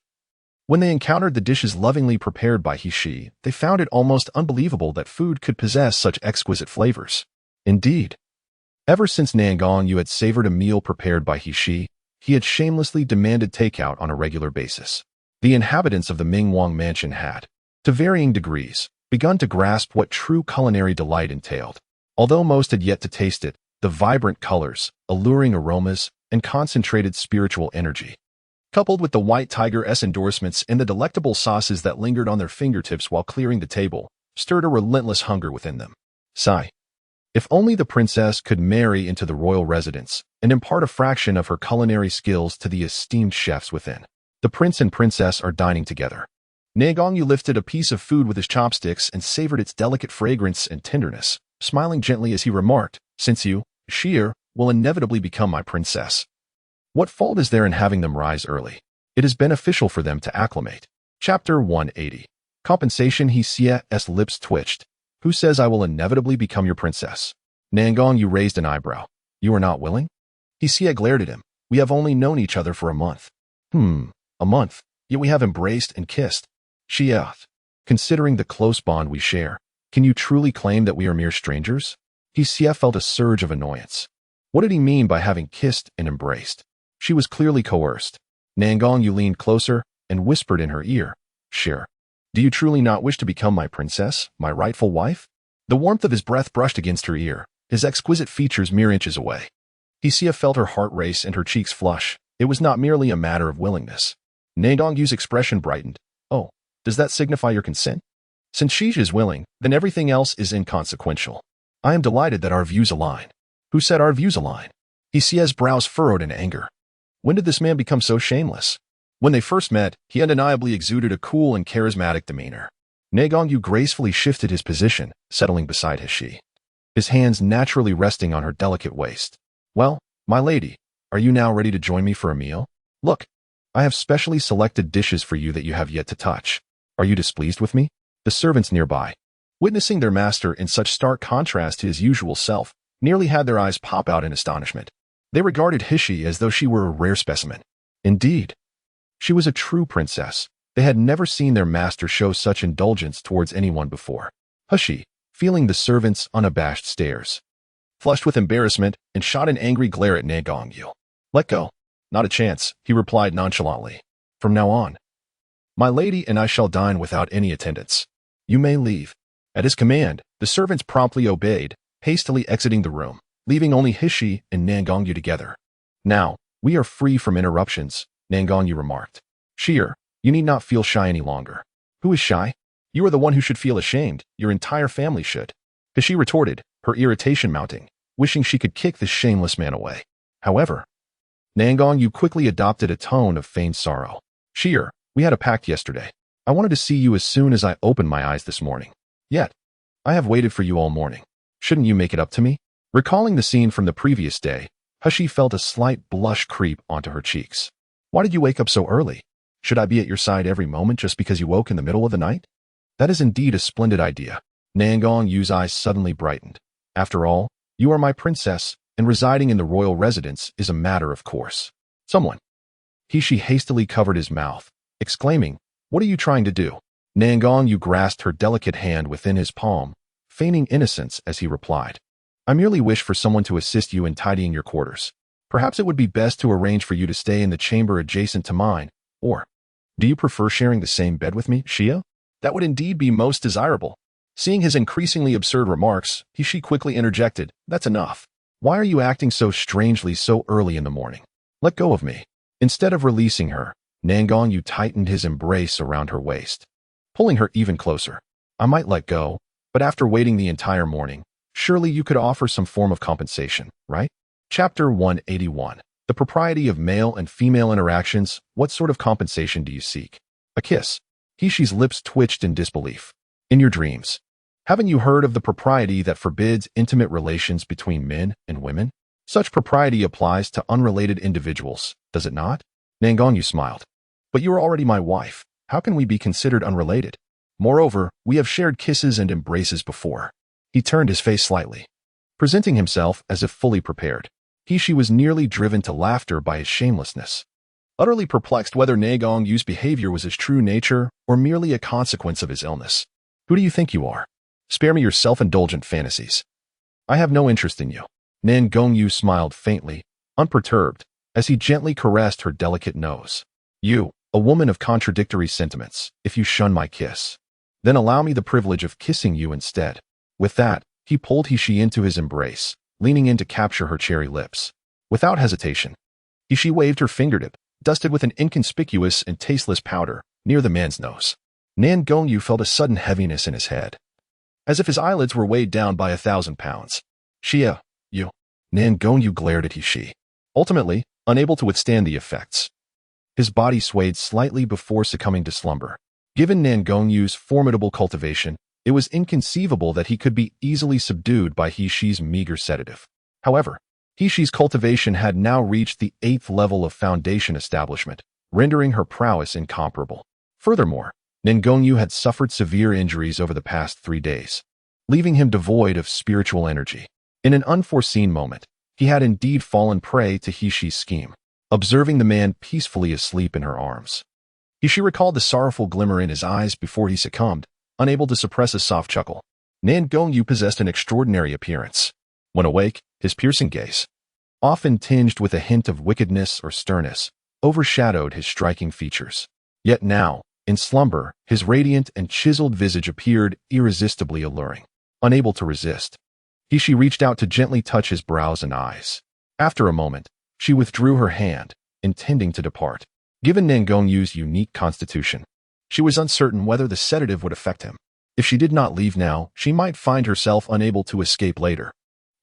when they encountered the dishes lovingly prepared by Hishi, they found it almost unbelievable that food could possess such exquisite flavors. Indeed, ever since Nan Gongyu had savored a meal prepared by Hishi, he had shamelessly demanded takeout on a regular basis. The inhabitants of the Nalan Mansion had, to varying degrees, begun to grasp what true culinary delight entailed. Although most had yet to taste it, the vibrant colors, alluring aromas, and concentrated spiritual energy, coupled with the white tiger's endorsements and the delectable sauces that lingered on their fingertips while clearing the table, stirred a relentless hunger within them. Sigh. If only the princess could marry into the royal residence and impart a fraction of her culinary skills to the esteemed chefs within. The prince and princess are dining together. Nan Gongyu lifted a piece of food with his chopsticks and savored its delicate fragrance and tenderness, smiling gently as he remarked, "Since you, Sheer, will inevitably become my princess, what fault is there in having them rise early? It is beneficial for them to acclimate." Chapter 180. Compensation. Hsieh's lips twitched. "Who says I will inevitably become your princess?" Nan Gongyu raised an eyebrow. "You are not willing?" Hsieh glared at him. "We have only known each other for a month." A month, yet we have embraced and kissed. Hsieh, considering the close bond we share, can you truly claim that we are mere strangers? Hsieh felt a surge of annoyance. What did he mean by having kissed and embraced? She was clearly coerced. Nan Gongyu leaned closer and whispered in her ear, "Share, do you truly not wish to become my princess, my rightful wife?" The warmth of his breath brushed against her ear, his exquisite features mere inches away. Hsieh felt her heart race and her cheeks flush. It was not merely a matter of willingness. Nan Dongyu's expression brightened. "Oh, does that signify your consent? Since she is willing, then everything else is inconsequential. I am delighted that our views align." "Who said our views align?" Hsieh's brows furrowed in anger. When did this man become so shameless? When they first met, he undeniably exuded a cool and charismatic demeanor. Nalan gracefully shifted his position, settling beside Hishi, his hands naturally resting on her delicate waist. "Well, my lady, are you now ready to join me for a meal? Look, I have specially selected dishes for you that you have yet to touch. Are you displeased with me?" The servants nearby, witnessing their master in such stark contrast to his usual self, nearly had their eyes pop out in astonishment. They regarded Hishi as though she were a rare specimen. Indeed, she was a true princess. They had never seen their master show such indulgence towards anyone before. Hishi, feeling the servants' unabashed stares, flushed with embarrassment and shot an angry glare at Nalan. "Let go. Not a chance," he replied nonchalantly. "From now on, my lady and I shall dine without any attendants. You may leave." At his command, the servants promptly obeyed, hastily exiting the room, leaving only Hishi and Nalan together. "Now, we are free from interruptions," Nalan remarked. "Sheer, you need not feel shy any longer." "Who is shy? You are the one who should feel ashamed. Your entire family should," Hishi retorted, her irritation mounting, wishing she could kick this shameless man away. However, Nalan quickly adopted a tone of feigned sorrow. "Sheer, we had a pact yesterday. I wanted to see you as soon as I opened my eyes this morning. Yet, I have waited for you all morning. Shouldn't you make it up to me?" Recalling the scene from the previous day, Hishi felt a slight blush creep onto her cheeks. "Why did you wake up so early? Should I be at your side every moment just because you woke in the middle of the night?" "That is indeed a splendid idea." Nalan's eyes suddenly brightened. "After all, you are my princess, and residing in the royal residence is a matter of course." "Someone." Hishi hastily covered his mouth, exclaiming, "What are you trying to do?" Nalan grasped her delicate hand within his palm, feigning innocence as he replied, "I merely wish for someone to assist you in tidying your quarters. Perhaps it would be best to arrange for you to stay in the chamber adjacent to mine, or do you prefer sharing the same bed with me, Shia? That would indeed be most desirable." Seeing his increasingly absurd remarks, Hishi quickly interjected, "That's enough. Why are you acting so strangely so early in the morning? Let go of me." Instead of releasing her, Nalan tightened his embrace around her waist, pulling her even closer. "I might let go, but after waiting the entire morning, surely you could offer some form of compensation, right?" Chapter 181. The propriety of male and female interactions. What sort of compensation do you seek? A kiss. Hishi's lips twitched in disbelief. "In your dreams. Haven't you heard of the propriety that forbids intimate relations between men and women? Such propriety applies to unrelated individuals, does it not?" Nalan smiled. "But you are already my wife. How can we be considered unrelated? Moreover, we have shared kisses and embraces before." He turned his face slightly, presenting himself as if fully prepared. Hishi was nearly driven to laughter by his shamelessness, utterly perplexed whether Nalan's behavior was his true nature or merely a consequence of his illness. "Who do you think you are? Spare me your self-indulgent fantasies. I have no interest in you." Nalan smiled faintly, unperturbed, as he gently caressed her delicate nose. "You, a woman of contradictory sentiments, if you shun my kiss, then allow me the privilege of kissing you instead." With that, he pulled Hishi into his embrace, leaning in to capture her cherry lips. Without hesitation, Hishi waved her fingertip, dusted with an inconspicuous and tasteless powder, near the man's nose. Nalan felt a sudden heaviness in his head, as if his eyelids were weighed down by 1,000 pounds. "Shia, you." Nalan glared at Hishi, ultimately unable to withstand the effects. His body swayed slightly before succumbing to slumber. Given Nalan's formidable cultivation, it was inconceivable that he could be easily subdued by Hishi's meager sedative. However, Hishi's cultivation had now reached the 8th level of foundation establishment, rendering her prowess incomparable. Furthermore, Nalan had suffered severe injuries over the past 3 days, leaving him devoid of spiritual energy. In an unforeseen moment, he had indeed fallen prey to Hishi's scheme, observing the man peacefully asleep in her arms. Hishi recalled the sorrowful glimmer in his eyes before he succumbed, unable to suppress a soft chuckle. Nalan possessed an extraordinary appearance. When awake, his piercing gaze, often tinged with a hint of wickedness or sternness, overshadowed his striking features. Yet now, in slumber, his radiant and chiseled visage appeared irresistibly alluring. Unable to resist, Hishi reached out to gently touch his brows and eyes. After a moment, she withdrew her hand, intending to depart. Given Nalan's unique constitution, she was uncertain whether the sedative would affect him. If she did not leave now, she might find herself unable to escape later.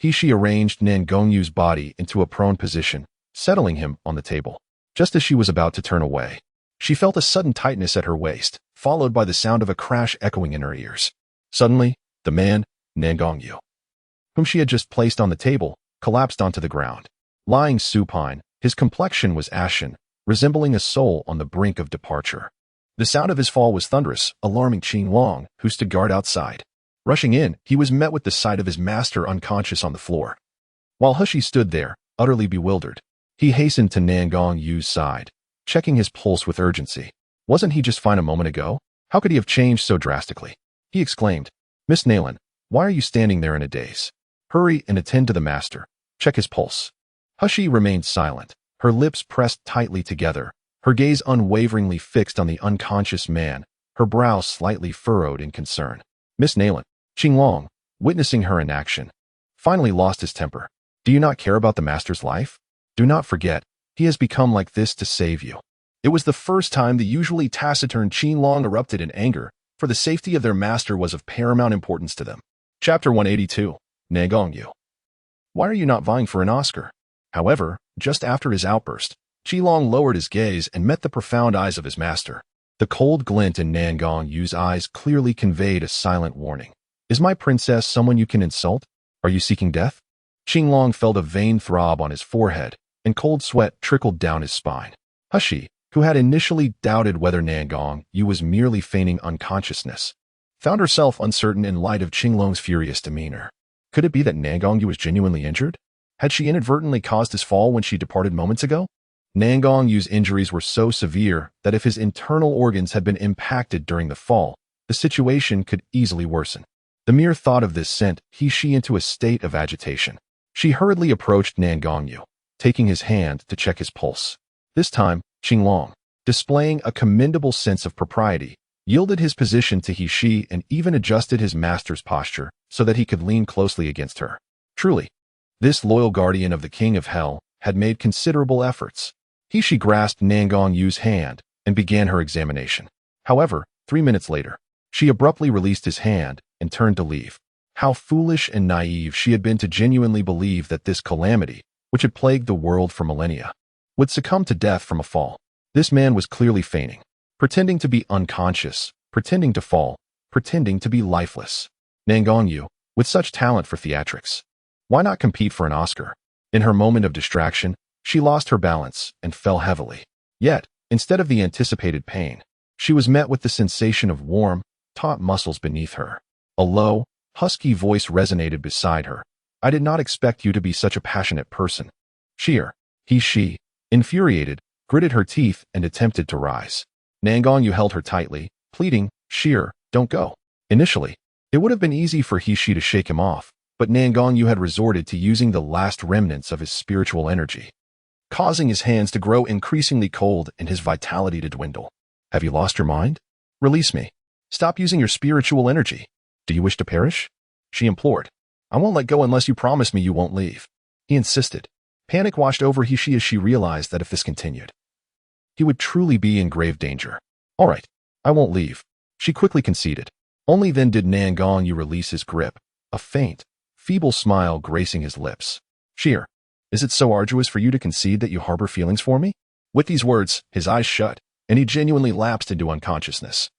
Hishi arranged Nalan's body into a prone position, settling him on the table. Just as she was about to turn away, She felt a sudden tightness at her waist, followed by the sound of a crash echoing in her ears. Suddenly, the man, Nalan, whom she had just placed on the table, collapsed onto the ground. Lying supine, his complexion was ashen, resembling a soul on the brink of departure. The sound of his fall was thunderous, alarming Qinglong, who stood guard outside. Rushing in, he was met with the sight of his master unconscious on the floor. While Humph stood there, utterly bewildered, he hastened to Nalan side, checking his pulse with urgency. Wasn't he just fine a moment ago? How could he have changed so drastically? He exclaimed, "Miss Nalan, why are you standing there in a daze? Hurry and attend to the master. Check his pulse." Humph remained silent, her lips pressed tightly together, her gaze unwaveringly fixed on the unconscious man, her brow slightly furrowed in concern. Miss Nalan, Qinglong, witnessing her inaction, finally lost his temper. "Do you not care about the master's life? Do not forget, he has become like this to save you." It was the first time the usually taciturn Qinglong erupted in anger, for the safety of their master was of paramount importance to them. Chapter 182. Nalan. Why are you not vying for an Oscar? However, just after his outburst, Qinglong lowered his gaze and met the profound eyes of his master. The cold glint in Nalan's eyes clearly conveyed a silent warning. "Is my princess someone you can insult? Are you seeking death?" Qinglong felt a vain throb on his forehead, and cold sweat trickled down his spine. Humph, who had initially doubted whether Nalan was merely feigning unconsciousness, found herself uncertain in light of Qinglong's furious demeanor. Could it be that Nalan was genuinely injured? Had she inadvertently caused his fall when she departed moments ago? Nalan's injuries were so severe that if his internal organs had been impacted during the fall, the situation could easily worsen. The mere thought of this sent she into a state of agitation. She hurriedly approached Nalan, taking his hand to check his pulse. This time, Qinglong, displaying a commendable sense of propriety, yielded his position to Humph and even adjusted his master's posture so that he could lean closely against her. Truly, this loyal guardian of the King of Hell had made considerable efforts. Humph grasped Nalan's hand and began her examination. However, 3 minutes later, she abruptly released his hand and turned to leave. How foolish and naive she had been to genuinely believe that this calamity, which had plagued the world for millennia, would succumb to death from a fall. This man was clearly feigning, pretending to be unconscious, pretending to fall, pretending to be lifeless. Nalan, with such talent for theatrics, why not compete for an Oscar? In her moment of distraction, she lost her balance and fell heavily. Yet, instead of the anticipated pain, she was met with the sensation of warm, taut muscles beneath her. A low, husky voice resonated beside her. "I did not expect you to be such a passionate person." She, infuriated, gritted her teeth and attempted to rise. Nalan held her tightly, pleading, "Don't go." Initially, it would have been easy for Humph to shake him off, but Nalan had resorted to using the last remnants of his spiritual energy, causing his hands to grow increasingly cold and his vitality to dwindle. "Have you lost your mind? Release me. Stop using your spiritual energy. Do you wish to perish?" she implored. "I won't let go unless you promise me you won't leave." He insisted. Panic washed over Humph as she realized that if this continued, he would truly be in grave danger. "All right, I won't leave," she quickly conceded. Only then did Nalan release his grip, a faint, feeble smile gracing his lips. "Is it so arduous for you to concede that you harbor feelings for me?" With these words, his eyes shut, and he genuinely lapsed into unconsciousness.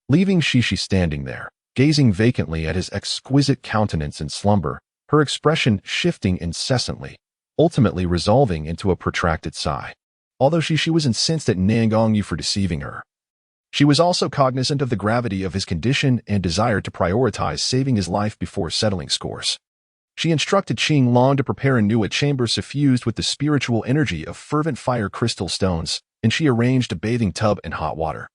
Leaving Humph standing there, gazing vacantly at his exquisite countenance in slumber, her expression shifting incessantly, ultimately resolving into a protracted sigh. Although she was incensed at Nalan for deceiving her, she was also cognizant of the gravity of his condition and desired to prioritize saving his life before settling scores. She instructed Qinglong to prepare anew a chamber suffused with the spiritual energy of fervent fire crystal stones, and she arranged a bathing tub and hot water,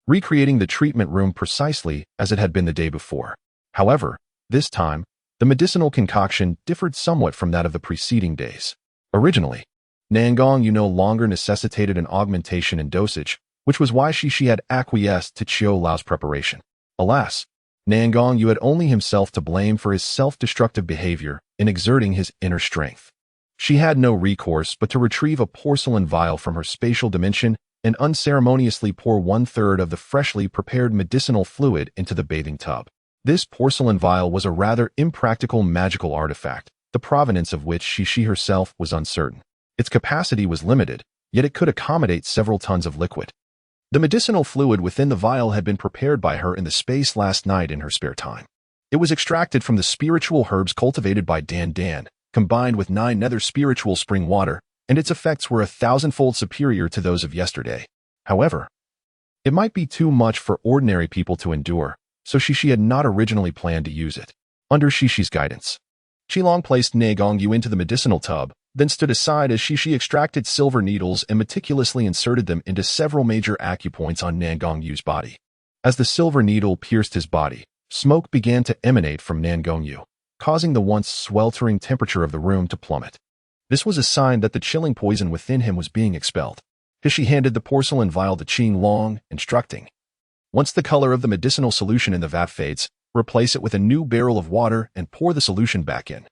recreating the treatment room precisely as it had been the day before. However, this time, the medicinal concoction differed somewhat from that of the preceding days. Originally, Nalan no longer necessitated an augmentation in dosage, which was why she had acquiesced to Qiu Lao's preparation. Alas, Nalan had only himself to blame for his self-destructive behavior in exerting his inner strength. She had no recourse but to retrieve a porcelain vial from her spatial dimension and unceremoniously pour 1/3 of the freshly prepared medicinal fluid into the bathing tub. This porcelain vial was a rather impractical magical artifact, the provenance of which she herself was uncertain. Its capacity was limited, yet it could accommodate several tons of liquid. The medicinal fluid within the vial had been prepared by her in the space last night in her spare time. It was extracted from the spiritual herbs cultivated by Dan, combined with 9 nether spiritual spring water, and its effects were 1,000-fold superior to those of yesterday. However, it might be too much for ordinary people to endure, so Shishi had not originally planned to use it. Under Shishi's guidance, Qilong placed Nagongyu into the medicinal tub, then stood aside as Shishi extracted silver needles and meticulously inserted them into several major acupoints on Nangongyu's body. As the silver needle pierced his body, smoke began to emanate from Nangongyu, causing the once sweltering temperature of the room to plummet. This was a sign that the chilling poison within him was being expelled. Shishi handed the porcelain vial to Qilong, instructing, "Once the color of the medicinal solution in the vat fades, replace it with a new barrel of water and pour the solution back in.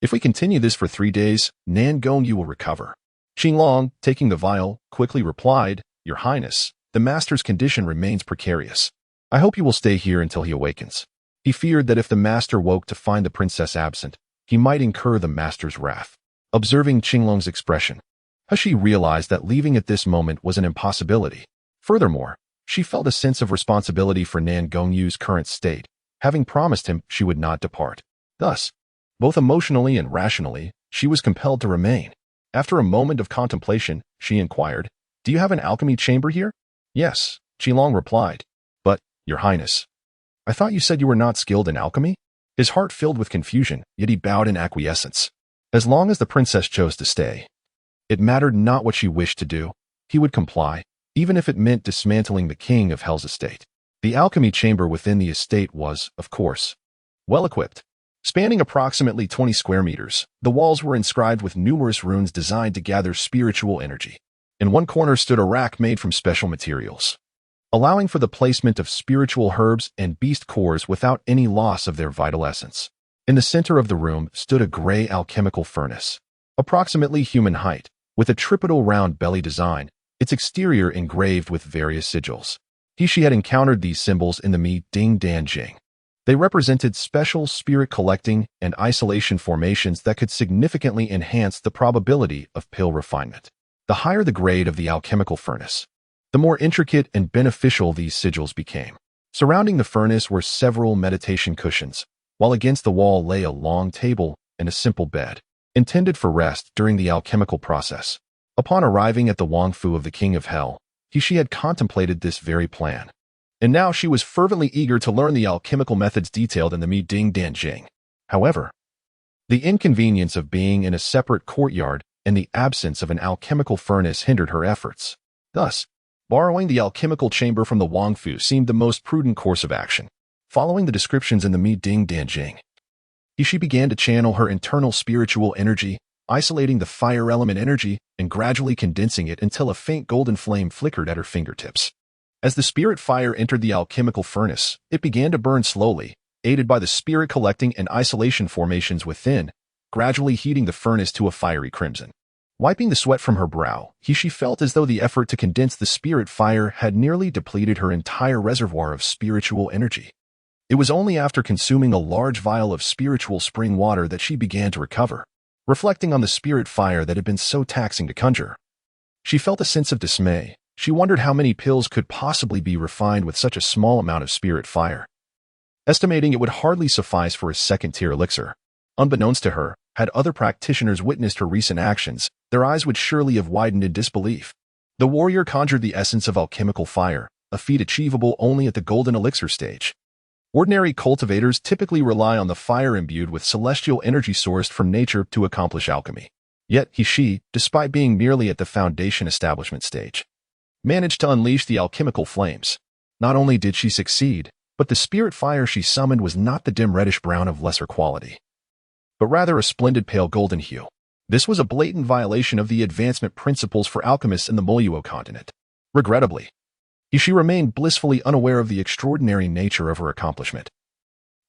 If we continue this for 3 days, Nangongyu will recover." Qilong, taking the vial, quickly replied, "Your Highness, the master's condition remains precarious. I hope you will stay here until he awakens." He feared that if the master woke to find the princess absent, he might incur the master's wrath. Observing Qilong's expression, Hashi realized that leaving at this moment was an impossibility. Furthermore, she felt a sense of responsibility for Nangongyu's current state, having promised him she would not depart. Thus, both emotionally and rationally, she was compelled to remain. After a moment of contemplation, she inquired, "Do you have an alchemy chamber here?" "Yes," Qilong replied. "But, Your Highness, I thought you said you were not skilled in alchemy?" His heart filled with confusion, yet he bowed in acquiescence. As long as the princess chose to stay, it mattered not what she wished to do. He would comply, even if it meant dismantling the king of Hell's estate. The alchemy chamber within the estate was, of course, well-equipped. Spanning approximately 20 square meters, the walls were inscribed with numerous runes designed to gather spiritual energy. In one corner stood a rack made from special materials, allowing for the placement of spiritual herbs and beast cores without any loss of their vital essence. In the center of the room stood a gray alchemical furnace, approximately human height, with a tripedal round belly design, its exterior engraved with various sigils. She had encountered these symbols in the Mi-Ding Danjing. They represented special spirit collecting and isolation formations that could significantly enhance the probability of pill refinement. The higher the grade of the alchemical furnace, the more intricate and beneficial these sigils became. Surrounding the furnace were several meditation cushions, while against the wall lay a long table and a simple bed, intended for rest during the alchemical process. Upon arriving at the Wangfu of the King of Hell, she had contemplated this very plan. And now she was fervently eager to learn the alchemical methods detailed in the Mi-Ding Danjing. However, the inconvenience of being in a separate courtyard and the absence of an alchemical furnace hindered her efforts. Thus, borrowing the alchemical chamber from the Wangfu seemed the most prudent course of action. Following the descriptions in the Mi-Ding Danjing, she began to channel her internal spiritual energy, isolating the fire element energy and gradually condensing it until a faint golden flame flickered at her fingertips. As the spirit fire entered the alchemical furnace, it began to burn slowly, aided by the spirit collecting and isolation formations within, gradually heating the furnace to a fiery crimson. Wiping the sweat from her brow, she felt as though the effort to condense the spirit fire had nearly depleted her entire reservoir of spiritual energy. It was only after consuming a large vial of spiritual spring water that she began to recover. Reflecting on the spirit fire that had been so taxing to conjure, she felt a sense of dismay. She wondered how many pills could possibly be refined with such a small amount of spirit fire. Estimating it would hardly suffice for a second-tier elixir. Unbeknownst to her, had other practitioners witnessed her recent actions, their eyes would surely have widened in disbelief. The warrior conjured the essence of alchemical fire, a feat achievable only at the golden elixir stage. Ordinary cultivators typically rely on the fire imbued with celestial energy sourced from nature to accomplish alchemy. Yet she, despite being merely at the foundation establishment stage, managed to unleash the alchemical flames. Not only did she succeed, but the spirit fire she summoned was not the dim reddish-brown of lesser quality, but rather a splendid pale golden hue. This was a blatant violation of the advancement principles for alchemists in the Moluo continent. Regrettably, she remained blissfully unaware of the extraordinary nature of her accomplishment.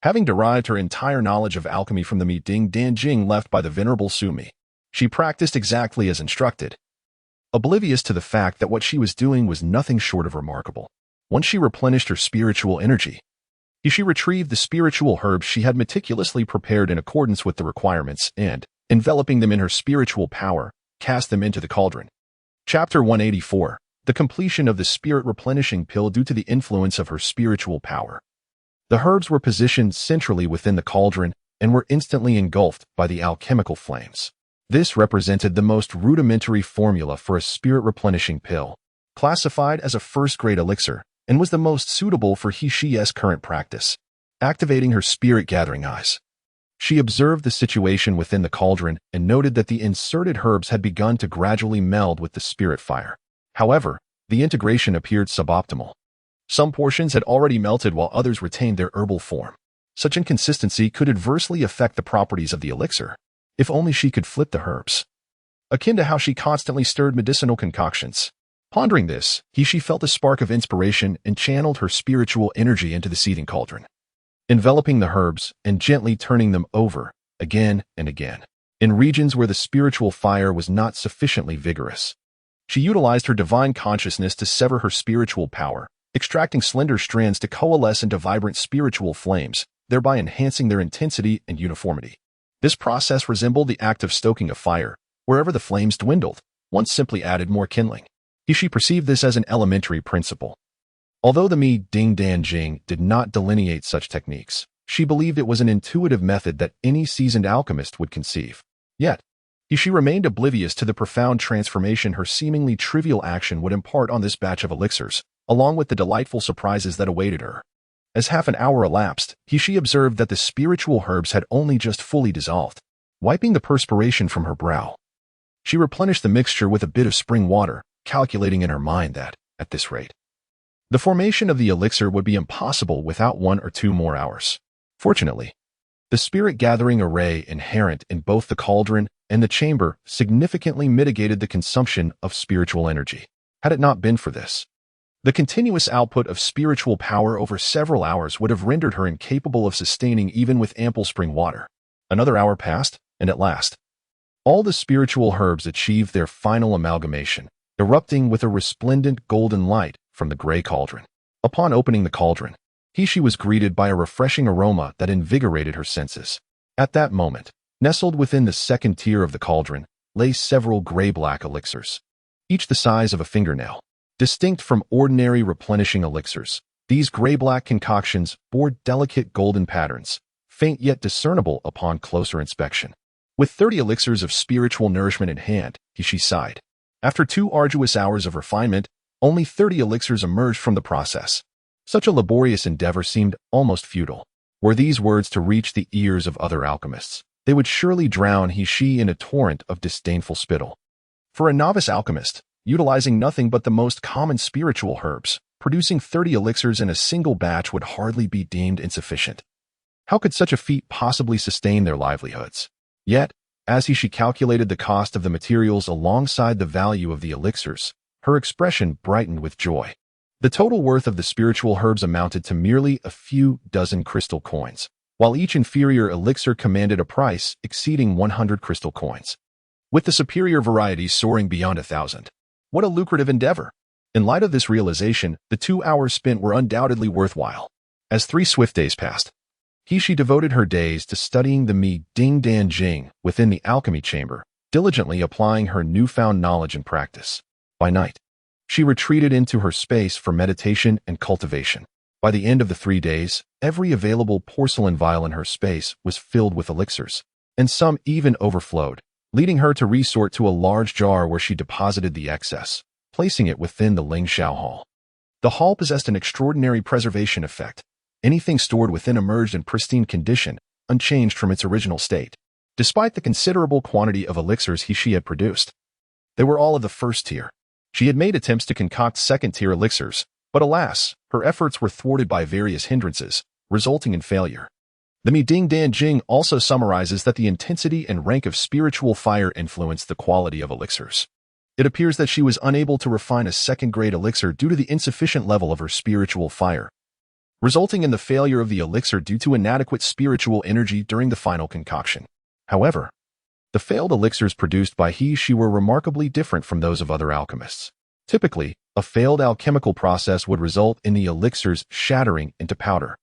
Having derived her entire knowledge of alchemy from the Mi-Ding Danjing left by the venerable Sumi, she practiced exactly as instructed, oblivious to the fact that what she was doing was nothing short of remarkable. Once she replenished her spiritual energy, she retrieved the spiritual herbs she had meticulously prepared in accordance with the requirements and, enveloping them in her spiritual power, cast them into the cauldron. Chapter 184. the completion of the spirit-replenishing pill due to the influence of her spiritual power. The herbs were positioned centrally within the cauldron and were instantly engulfed by the alchemical flames. This represented the most rudimentary formula for a spirit-replenishing pill, classified as a first-grade elixir, and was the most suitable for He-She's current practice. Activating her spirit-gathering eyes, she observed the situation within the cauldron and noted that the inserted herbs had begun to gradually meld with the spirit fire. However, the integration appeared suboptimal. Some portions had already melted while others retained their herbal form. Such inconsistency could adversely affect the properties of the elixir. If only she could flip the herbs. Akin to how she constantly stirred medicinal concoctions. Pondering this, she felt a spark of inspiration and channeled her spiritual energy into the seething cauldron, enveloping the herbs and gently turning them over again and again. In regions where the spiritual fire was not sufficiently vigorous, she utilized her divine consciousness to sever her spiritual power, extracting slender strands to coalesce into vibrant spiritual flames, thereby enhancing their intensity and uniformity. This process resembled the act of stoking a fire. Wherever the flames dwindled, one simply added more kindling. She perceived this as an elementary principle. Although the Mi-Ding Dan Jing did not delineate such techniques, she believed it was an intuitive method that any seasoned alchemist would conceive. Yet, she remained oblivious to the profound transformation her seemingly trivial action would impart on this batch of elixirs, along with the delightful surprises that awaited her. As half an hour elapsed, she observed that the spiritual herbs had only just fully dissolved. Wiping the perspiration from her brow, she replenished the mixture with a bit of spring water, calculating in her mind that, at this rate, the formation of the elixir would be impossible without 1 or 2 more hours. Fortunately, the spirit-gathering array inherent in both the cauldron and the chamber significantly mitigated the consumption of spiritual energy. Had it not been for this, the continuous output of spiritual power over several hours would have rendered her incapable of sustaining even with ample spring water. Another hour passed, and at last, all the spiritual herbs achieved their final amalgamation, erupting with a resplendent golden light from the gray cauldron. Upon opening the cauldron, she was greeted by a refreshing aroma that invigorated her senses. At that moment, nestled within the second tier of the cauldron, lay several gray-black elixirs, each the size of a fingernail. Distinct from ordinary replenishing elixirs, these gray-black concoctions bore delicate golden patterns, faint yet discernible upon closer inspection. With 30 elixirs of spiritual nourishment in hand, she sighed. After 2 arduous hours of refinement, only 30 elixirs emerged from the process. Such a laborious endeavor seemed almost futile. Were these words to reach the ears of other alchemists, they would surely drown she in a torrent of disdainful spittle. For a novice alchemist, utilizing nothing but the most common spiritual herbs, producing 30 elixirs in a single batch would hardly be deemed insufficient. How could such a feat possibly sustain their livelihoods? Yet, as she calculated the cost of the materials alongside the value of the elixirs, her expression brightened with joy. The total worth of the spiritual herbs amounted to merely a few dozen crystal coins, while each inferior elixir commanded a price exceeding 100 crystal coins, with the superior varieties soaring beyond 1,000. What a lucrative endeavor! In light of this realization, the 2 hours spent were undoubtedly worthwhile. As 3 swift days passed, she devoted her days to studying the Mi-Ding Dan Jing within the alchemy chamber, diligently applying her newfound knowledge and practice. By night, she retreated into her space for meditation and cultivation. By the end of the 3 days, every available porcelain vial in her space was filled with elixirs, and some even overflowed, leading her to resort to a large jar where she deposited the excess, placing it within the Lingxiao Hall. The hall possessed an extraordinary preservation effect. Anything stored within emerged in pristine condition, unchanged from its original state. Despite the considerable quantity of elixirs she had produced, they were all of the first tier. She had made attempts to concoct second-tier elixirs, but alas, her efforts were thwarted by various hindrances, resulting in failure. The Mi-Ding Dan Jing also summarizes that the intensity and rank of spiritual fire influenced the quality of elixirs. It appears that she was unable to refine a second-grade elixir due to the insufficient level of her spiritual fire, resulting in the failure of the elixir due to inadequate spiritual energy during the final concoction. However, the failed elixirs produced by she were remarkably different from those of other alchemists. Typically, a failed alchemical process would result in the elixirs shattering into powder,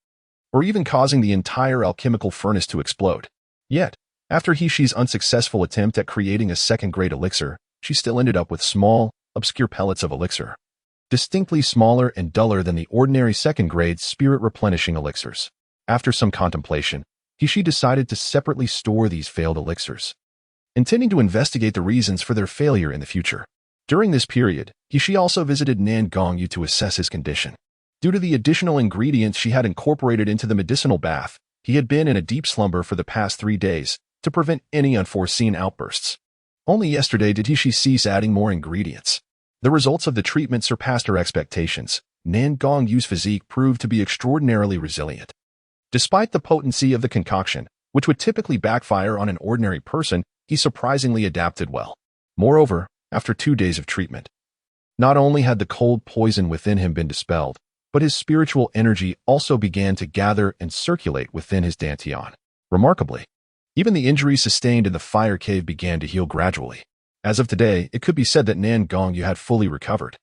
or even causing the entire alchemical furnace to explode. Yet, after she's unsuccessful attempt at creating a second-grade elixir, she still ended up with small, obscure pellets of elixir. distinctly smaller and duller than the ordinary second-grade spirit-replenishing elixirs. After some contemplation, she decided to separately store these failed elixirs, intending to investigate the reasons for their failure in the future. During this period, she also visited Nan Gongyu to assess his condition. Due to the additional ingredients she had incorporated into the medicinal bath, he had been in a deep slumber for the past 3 days to prevent any unforeseen outbursts. Only yesterday did she cease adding more ingredients. The results of the treatment surpassed her expectations. Nan Gongyu's physique proved to be extraordinarily resilient. Despite the potency of the concoction, which would typically backfire on an ordinary person, he surprisingly adapted well. Moreover, after 2 days of treatment, not only had the cold poison within him been dispelled, but his spiritual energy also began to gather and circulate within his dantian. Remarkably, even the injuries sustained in the fire cave began to heal gradually. As of today, it could be said that Nan Gongyu had fully recovered,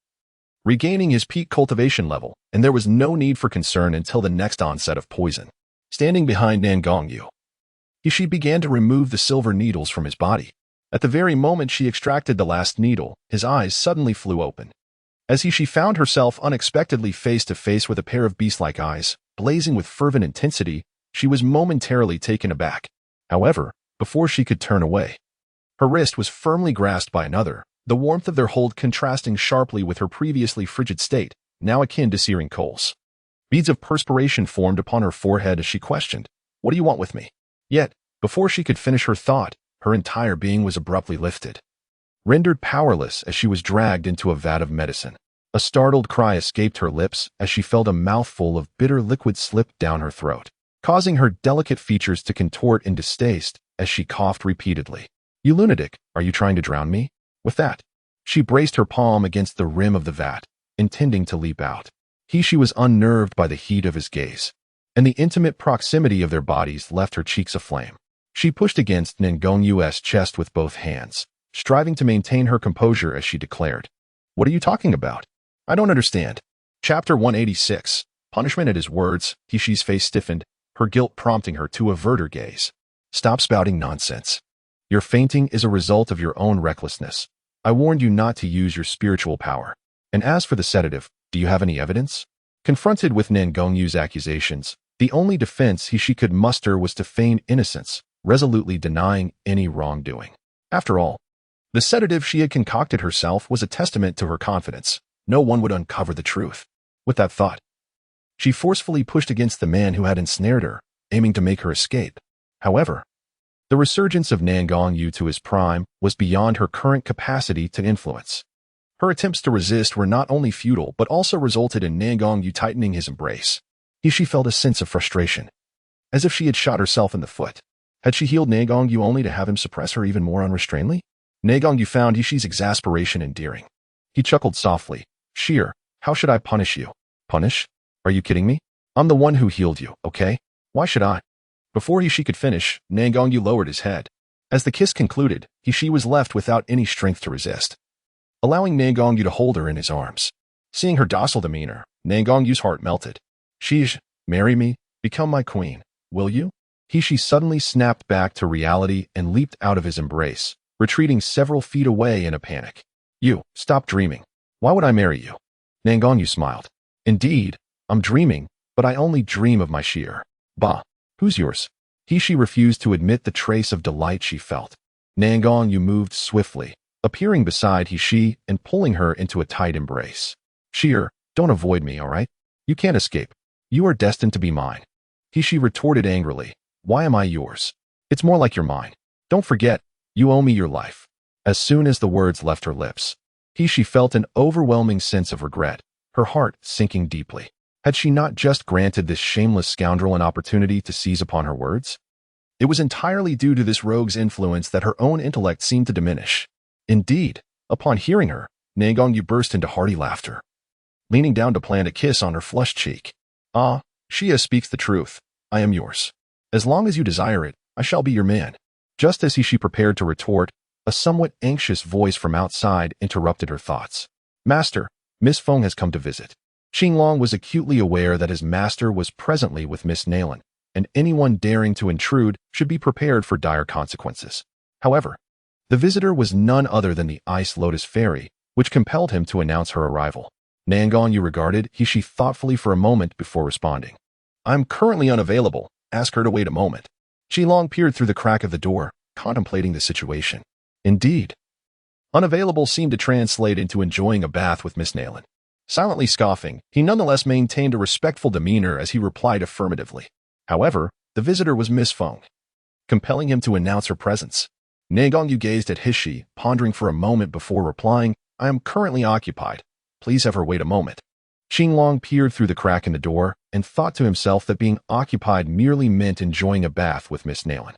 regaining his peak cultivation level, and there was no need for concern until the next onset of poison. Standing behind Nan Gongyu, she began to remove the silver needles from his body. At the very moment she extracted the last needle, his eyes suddenly flew open, as she found herself unexpectedly face to face with a pair of beast-like eyes, blazing with fervent intensity. She was momentarily taken aback. However, before she could turn away, her wrist was firmly grasped by another, the warmth of their hold contrasting sharply with her previously frigid state, now akin to searing coals. Beads of perspiration formed upon her forehead as she questioned, "What do you want with me?" Yet, before she could finish her thought, her entire being was abruptly lifted, rendered powerless as she was dragged into a vat of medicine. A startled cry escaped her lips as she felt a mouthful of bitter liquid slip down her throat, causing her delicate features to contort in distaste as she coughed repeatedly. "You lunatic, are you trying to drown me?" With that, she braced her palm against the rim of the vat, intending to leap out. She was unnerved by the heat of his gaze, and the intimate proximity of their bodies left her cheeks aflame. She pushed against Nan Gongyu's chest with both hands, striving to maintain her composure as she declared, "What are you talking about? I don't understand." Chapter 186. Punishment. At his words, Hishi's face stiffened, her guilt prompting her to avert her gaze. "Stop spouting nonsense. Your fainting is a result of your own recklessness. I warned you not to use your spiritual power. And as for the sedative, do you have any evidence?" Confronted with Nan Gongyu's accusations, the only defense she could muster was to feign innocence, resolutely denying any wrongdoing. After all, the sedative she had concocted herself was a testament to her confidence. No one would uncover the truth. With that thought, she forcefully pushed against the man who had ensnared her, aiming to make her escape. However, the resurgence of Nan Gongyu to his prime was beyond her current capacity to influence. Her attempts to resist were not only futile but also resulted in Nan Gongyu tightening his embrace. She felt a sense of frustration, as if she had shot herself in the foot. Had she healed Nan Gongyu only to have him suppress her even more unrestrainedly? Nan Gongyu found Hishi's exasperation endearing. He chuckled softly. "Sheer, how should I punish you?" "Punish? Are you kidding me? I'm the one who healed you, okay? Why should I?" Before Hishi could finish, Nan Gongyu lowered his head. As the kiss concluded, Hishi was left without any strength to resist, allowing Nan Gongyu to hold her in his arms. Seeing her docile demeanor, Nan Gongyu's heart melted. "Sheesh, marry me, become my queen, will you?" Hishi suddenly snapped back to reality and leaped out of his embrace, retreating several feet away in a panic. "You, stop dreaming. Why would I marry you?" Nan Gongyu smiled. "Indeed, I'm dreaming, but I only dream of my sheer. Bah, who's yours?" Hishi refused to admit the trace of delight she felt. Nan Gongyu moved swiftly, appearing beside Hishi and pulling her into a tight embrace. "Sheer, don't avoid me, all right? You can't escape. You are destined to be mine." Hishi retorted angrily. "Why am I yours? It's more like you're mine. Don't forget, you owe me your life." As soon as the words left her lips, Hishi felt an overwhelming sense of regret, her heart sinking deeply. Had she not just granted this shameless scoundrel an opportunity to seize upon her words? It was entirely due to this rogue's influence that her own intellect seemed to diminish. Indeed, upon hearing her, Nan Gongyu burst into hearty laughter, leaning down to plant a kiss on her flushed cheek. "Ah, Shia speaks the truth. I am yours. As long as you desire it, I shall be your man." Just as she prepared to retort, a somewhat anxious voice from outside interrupted her thoughts. "Master, Miss Feng has come to visit." Qinglong was acutely aware that his master was presently with Miss Nalan, and anyone daring to intrude should be prepared for dire consequences. However, the visitor was none other than the Ice Lotus Fairy, which compelled him to announce her arrival. Nangon regarded Hishi thoughtfully for a moment before responding. I'm currently unavailable. Ask her to wait a moment. Qilong peered through the crack of the door, contemplating the situation. Indeed. Unavailable seemed to translate into enjoying a bath with Miss Nalan. Silently scoffing, he nonetheless maintained a respectful demeanor as he replied affirmatively. However, the visitor was Miss Feng, compelling him to announce her presence. Nangon gazed at Hishi, pondering for a moment before replying, I am currently occupied. Please have her wait a moment. Qinglong peered through the crack in the door and thought to himself that being occupied merely meant enjoying a bath with Miss Nalan.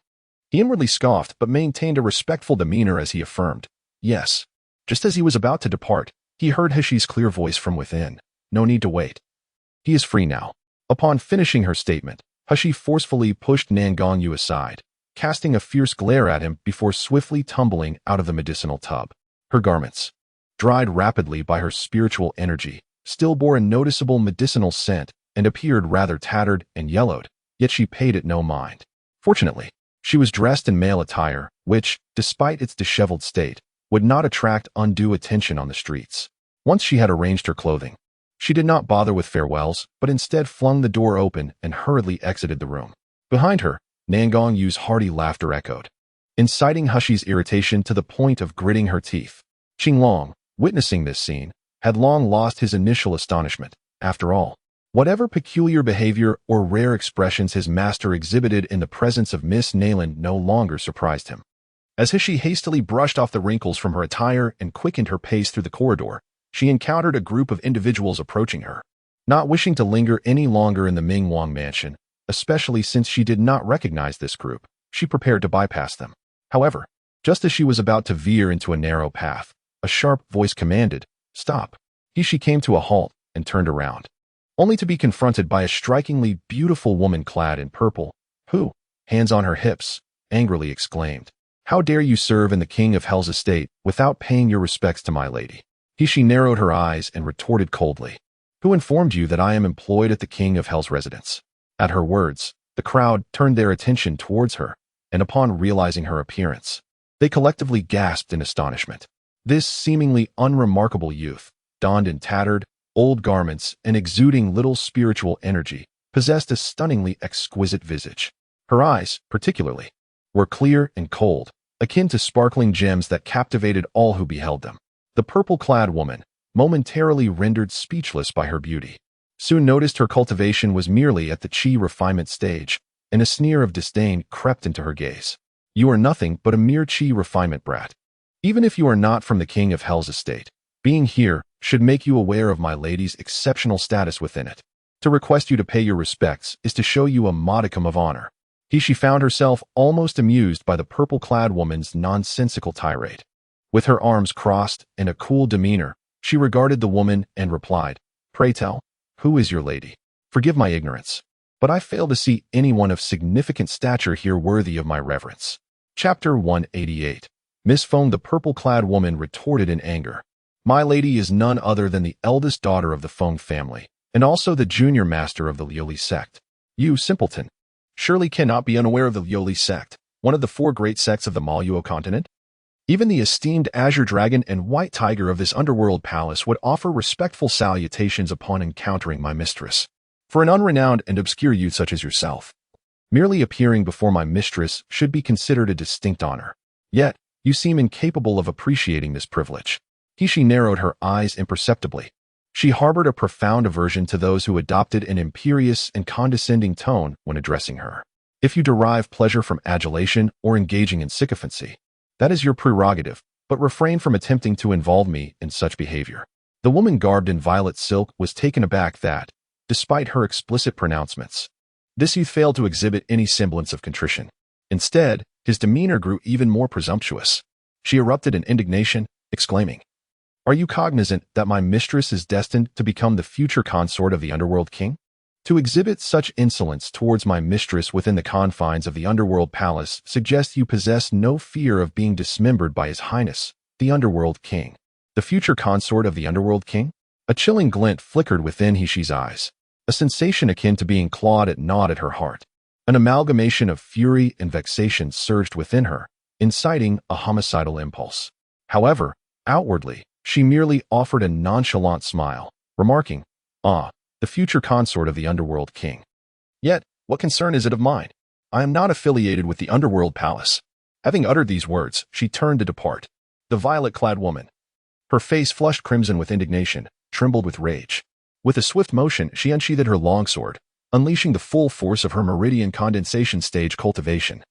He inwardly scoffed but maintained a respectful demeanor as he affirmed, yes. Just as he was about to depart, he heard Hishi's clear voice from within. No need to wait. He is free now. Upon finishing her statement, Hishi forcefully pushed Nangon aside, casting a fierce glare at him before swiftly tumbling out of the medicinal tub. Her garments, dried rapidly by her spiritual energy, still bore a noticeable medicinal scent and appeared rather tattered and yellowed, yet she paid it no mind. Fortunately, she was dressed in male attire, which, despite its disheveled state, would not attract undue attention on the streets. Once she had arranged her clothing, she did not bother with farewells, but instead flung the door open and hurriedly exited the room. Behind her, Nangon's hearty laughter echoed, inciting Hishi's irritation to the point of gritting her teeth. Qinglong, witnessing this scene, had long lost his initial astonishment. After all, whatever peculiar behavior or rare expressions his master exhibited in the presence of Miss Nalan no longer surprised him. As Hishi hastily brushed off the wrinkles from her attire and quickened her pace through the corridor, she encountered a group of individuals approaching her. Not wishing to linger any longer in the Mingwang Mansion, especially since she did not recognize this group, she prepared to bypass them. However, just as she was about to veer into a narrow path, a sharp voice commanded, "Stop." Hishi came to a halt and turned around, only to be confronted by a strikingly beautiful woman clad in purple, who, hands on her hips, angrily exclaimed, "How dare you serve in the King of Hell's estate without paying your respects to my lady?" Hishi narrowed her eyes and retorted coldly, "Who informed you that I am employed at the King of Hell's residence?" At her words, the crowd turned their attention towards her, and upon realizing her appearance, they collectively gasped in astonishment. This seemingly unremarkable youth, donned in tattered, old garments and exuding little spiritual energy, possessed a stunningly exquisite visage. Her eyes, particularly, were clear and cold, akin to sparkling gems that captivated all who beheld them. The purple-clad woman, momentarily rendered speechless by her beauty, soon noticed her cultivation was merely at the chi refinement stage, and a sneer of disdain crept into her gaze. You are nothing but a mere chi refinement brat. Even if you are not from the King of Hell's estate, being here should make you aware of my lady's exceptional status within it. To request you to pay your respects is to show you a modicum of honor. She found herself almost amused by the purple-clad woman's nonsensical tirade. With her arms crossed and a cool demeanor, she regarded the woman and replied, "Pray tell, who is your lady? Forgive my ignorance, but I fail to see anyone of significant stature here worthy of my reverence." Chapter 188. Miss Feng, the purple-clad woman, retorted in anger. "My lady is none other than the eldest daughter of the Feng family, and also the junior master of the Liuli sect. You, simpleton, surely cannot be unaware of the Liuli sect, one of the 4 great sects of the Maluo continent? Even the esteemed azure dragon and white tiger of this underworld palace would offer respectful salutations upon encountering my mistress. For an unrenowned and obscure youth such as yourself, merely appearing before my mistress should be considered a distinct honor. Yet, you seem incapable of appreciating this privilege." She narrowed her eyes imperceptibly. She harbored a profound aversion to those who adopted an imperious and condescending tone when addressing her. If you derive pleasure from adulation or engaging in sycophancy, that is your prerogative, but refrain from attempting to involve me in such behavior. The woman garbed in violet silk was taken aback that, despite her explicit pronouncements, this youth failed to exhibit any semblance of contrition. Instead, his demeanor grew even more presumptuous. She erupted in indignation, exclaiming, "Are you cognizant that my mistress is destined to become the future consort of the underworld king? To exhibit such insolence towards my mistress within the confines of the underworld palace suggests you possess no fear of being dismembered by his highness, the underworld king." The future consort of the underworld king? A chilling glint flickered within Hishi's eyes, a sensation akin to being clawed at gnawed at her heart. An amalgamation of fury and vexation surged within her, inciting a homicidal impulse. However, outwardly, she merely offered a nonchalant smile, remarking, "Ah, the future consort of the underworld king. Yet, what concern is it of mine? I am not affiliated with the underworld palace." Having uttered these words, she turned to depart. The violet-clad woman, her face flushed crimson with indignation, trembled with rage. With a swift motion, she unsheathed her longsword, unleashing the full force of her meridian condensation stage cultivation.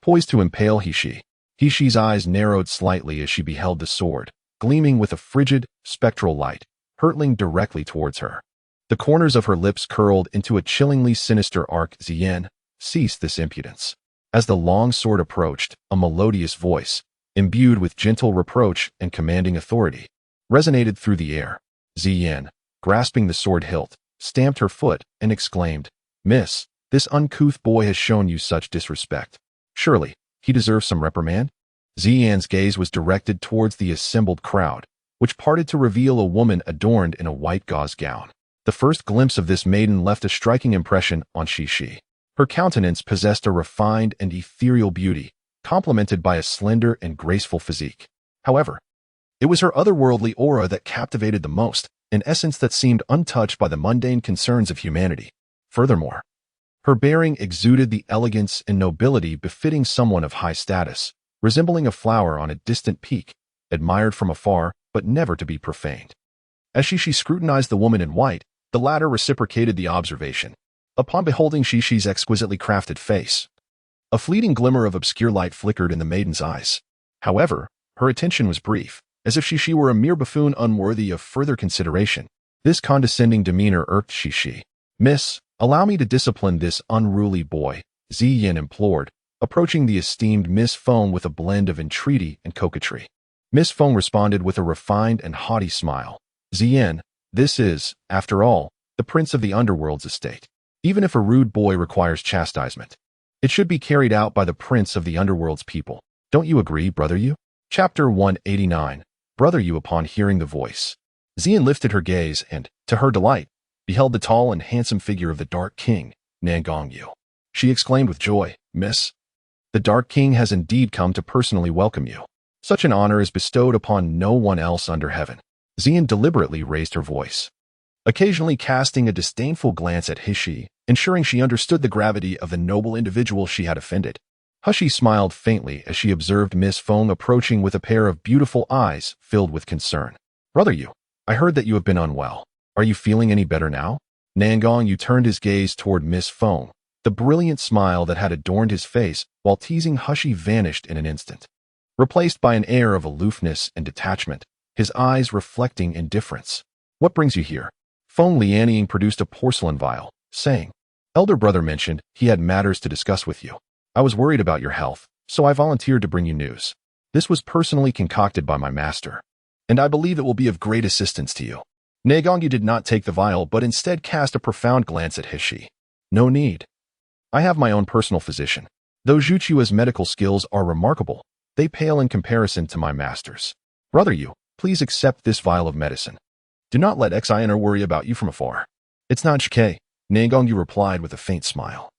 Poised to impale He-She's eyes narrowed slightly as she beheld the sword, gleaming with a frigid, spectral light, hurtling directly towards her. The corners of her lips curled into a chillingly sinister arc. "Zien, cease this impudence." As the long sword approached, a melodious voice, imbued with gentle reproach and commanding authority, resonated through the air. Zien, grasping the sword hilt, stamped her foot and exclaimed, "Miss, this uncouth boy has shown you such disrespect. Surely, he deserves some reprimand?" Zien's gaze was directed towards the assembled crowd, which parted to reveal a woman adorned in a white gauze gown. The first glimpse of this maiden left a striking impression on She. Her countenance possessed a refined and ethereal beauty, complemented by a slender and graceful physique. However, it was her otherworldly aura that captivated the most, an essence that seemed untouched by the mundane concerns of humanity. Furthermore, her bearing exuded the elegance and nobility befitting someone of high status, resembling a flower on a distant peak, admired from afar but never to be profaned. As she scrutinized the woman in white, the latter reciprocated the observation. Upon beholding She's exquisitely crafted face, a fleeting glimmer of obscure light flickered in the maiden's eyes. However, her attention was brief, as if She were a mere buffoon unworthy of further consideration. This condescending demeanor irked She. "Miss, allow me to discipline this unruly boy," Zien implored, approaching the esteemed Miss Feng with a blend of entreaty and coquetry. Miss Feng responded with a refined and haughty smile. "Zien, this is, after all, the prince of the underworld's estate. Even if a rude boy requires chastisement, it should be carried out by the prince of the underworld's people. Don't you agree, brother you?" Chapter 189. Brother you. Upon hearing the voice, Zien lifted her gaze and, to her delight, beheld the tall and handsome figure of the Dark King, Nalan Mansion. She exclaimed with joy, "Miss, the Dark King has indeed come to personally welcome you. Such an honor is bestowed upon no one else under heaven." Zien deliberately raised her voice, occasionally casting a disdainful glance at He, ensuring she understood the gravity of the noble individual she had offended. Hushi smiled faintly as she observed Miss Feng approaching with a pair of beautiful eyes filled with concern. "Brother you, I heard that you have been unwell. Are you feeling any better now?" Nalan Mansion turned his gaze toward Miss Feng. The brilliant smile that had adorned his face while teasing Hushi vanished in an instant, replaced by an air of aloofness and detachment, his eyes reflecting indifference. "What brings you here?" Feng Lianying produced a porcelain vial, saying, "Elder brother mentioned he had matters to discuss with you. I was worried about your health, so I volunteered to bring you news. This was personally concocted by my master, and I believe it will be of great assistance to you." Nalan did not take the vial but instead cast a profound glance at He. "No need. I have my own personal physician. Though Juchua's medical skills are remarkable, they pale in comparison to my master's. Brother you, please accept this vial of medicine. Do not let Xiner worry about you from afar." "It's not Shk," Nalan replied with a faint smile,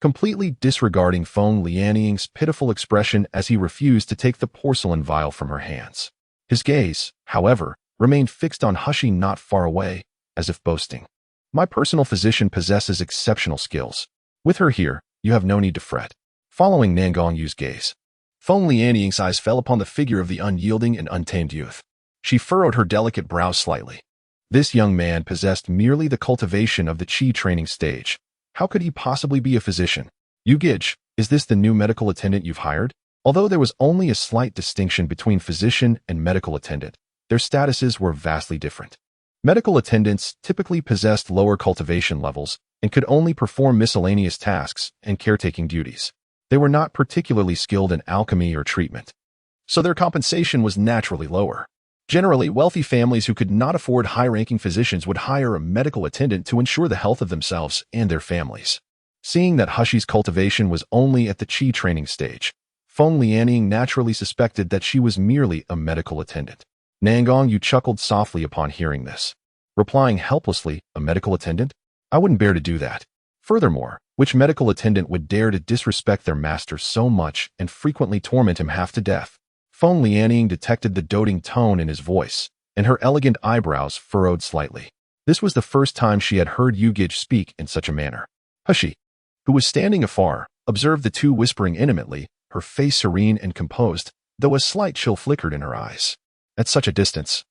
completely disregarding Feng Lianying's pitiful expression as he refused to take the porcelain vial from her hands. His gaze, however, remained fixed on Hushi not far away, as if boasting, "My personal physician possesses exceptional skills. With her here, you have no need to fret." Following Nalan's gaze, Feng Lianying's eyes fell upon the figure of the unyielding and untamed youth. She furrowed her delicate brows slightly. This young man possessed merely the cultivation of the Qi training stage. How could he possibly be a physician? "Yugij, is this the new medical attendant you've hired?" Although there was only a slight distinction between physician and medical attendant, their statuses were vastly different. Medical attendants typically possessed lower cultivation levels and could only perform miscellaneous tasks and caretaking duties. They were not particularly skilled in alchemy or treatment, so their compensation was naturally lower. Generally, wealthy families who could not afford high-ranking physicians would hire a medical attendant to ensure the health of themselves and their families. Seeing that Hushi's cultivation was only at the Qi training stage, Feng Lianying naturally suspected that she was merely a medical attendant. Nalan chuckled softly upon hearing this, replying helplessly, "A medical attendant? I wouldn't bear to do that. Furthermore, which medical attendant would dare to disrespect their master so much and frequently torment him half to death?" Feng Lianying detected the doting tone in his voice, and her elegant eyebrows furrowed slightly. This was the first time she had heard Yugij speak in such a manner. Hushi, who was standing afar, observed the two whispering intimately, her face serene and composed, though a slight chill flickered in her eyes. At such a distance,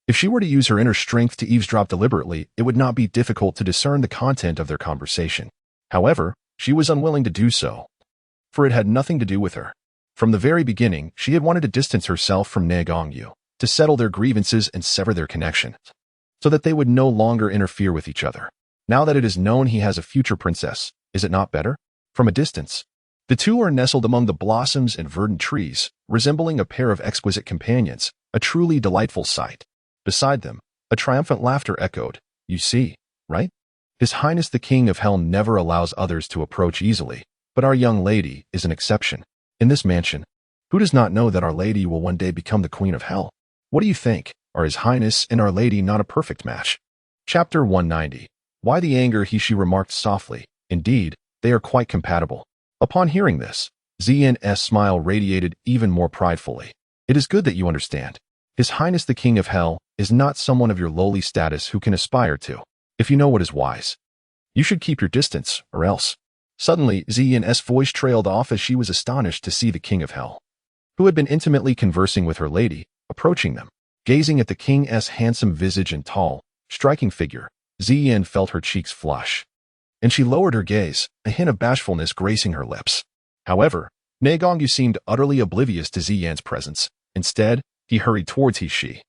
if she were to use her inner strength to eavesdrop deliberately, it would not be difficult to discern the content of their conversation. However, she was unwilling to do so, for it had nothing to do with her. From the very beginning, she had wanted to distance herself from Ne Gongyu, to settle their grievances and sever their connection, so that they would no longer interfere with each other. Now that it is known he has a future princess, is it not better? From a distance, the two are nestled among the blossoms and verdant trees, resembling a pair of exquisite companions, a truly delightful sight. Beside them, a triumphant laughter echoed. You see, right? His Highness the King of Hell never allows others to approach easily, but our young lady is an exception. In this mansion, who does not know that Our Lady will one day become the Queen of Hell? What do you think? Are His Highness and Our Lady not a perfect match? Chapter 190. Why the anger? She remarked softly. Indeed, they are quite compatible. Upon hearing this, Zn's smile radiated even more pridefully. It is good that you understand. His Highness the King of Hell is not someone of your lowly status who can aspire to. If you know what is wise, you should keep your distance, or else. Suddenly, Zn's voice trailed off as she was astonished to see the King of Hell, who had been intimately conversing with her lady, approaching them. Gazing at the king's handsome visage and tall, striking figure, Zn felt her cheeks flush, and she lowered her gaze, a hint of bashfulness gracing her lips. However, Ne Gongyu seemed utterly oblivious to Zn's presence. Instead, he hurried towards she,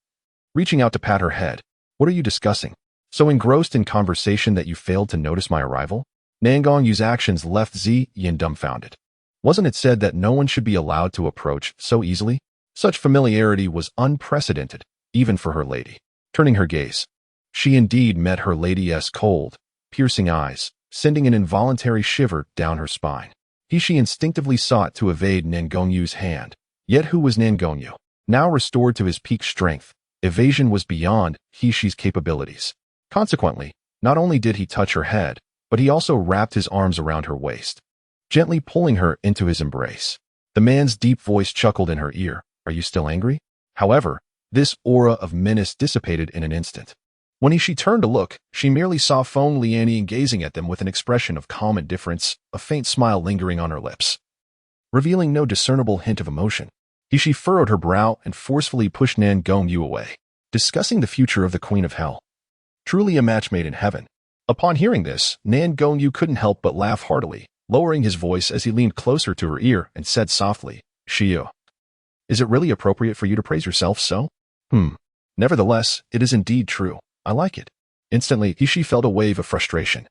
reaching out to pat her head. What are you discussing? So engrossed in conversation that you failed to notice my arrival? Ne Gongyu's actions left Zn dumbfounded. Wasn't it said that no one should be allowed to approach so easily? Such familiarity was unprecedented, even for her lady. Turning her gaze, she indeed met her lady's cold, piercing eyes, sending an involuntary shiver down her spine. She instinctively sought to evade Nangongyu's hand. Yet who was Nangongyu? Now restored to his peak strength, evasion was beyond Hishi's capabilities. Consequently, not only did he touch her head, but he also wrapped his arms around her waist, gently pulling her into his embrace. The man's deep voice chuckled in her ear. Are you still angry? However, this aura of menace dissipated in an instant. When she turned to look, she merely saw Feng Lianying gazing at them with an expression of calm indifference, a faint smile lingering on her lips, revealing no discernible hint of emotion. She furrowed her brow and forcefully pushed Nan Gongyu away, discussing the future of the Queen of Hell. Truly a match made in heaven. Upon hearing this, Nan Gongyu couldn't help but laugh heartily, lowering his voice as he leaned closer to her ear and said softly, Shiyu, is it really appropriate for you to praise yourself so? Nevertheless, it is indeed true. I like it. Instantly, she felt a wave of frustration.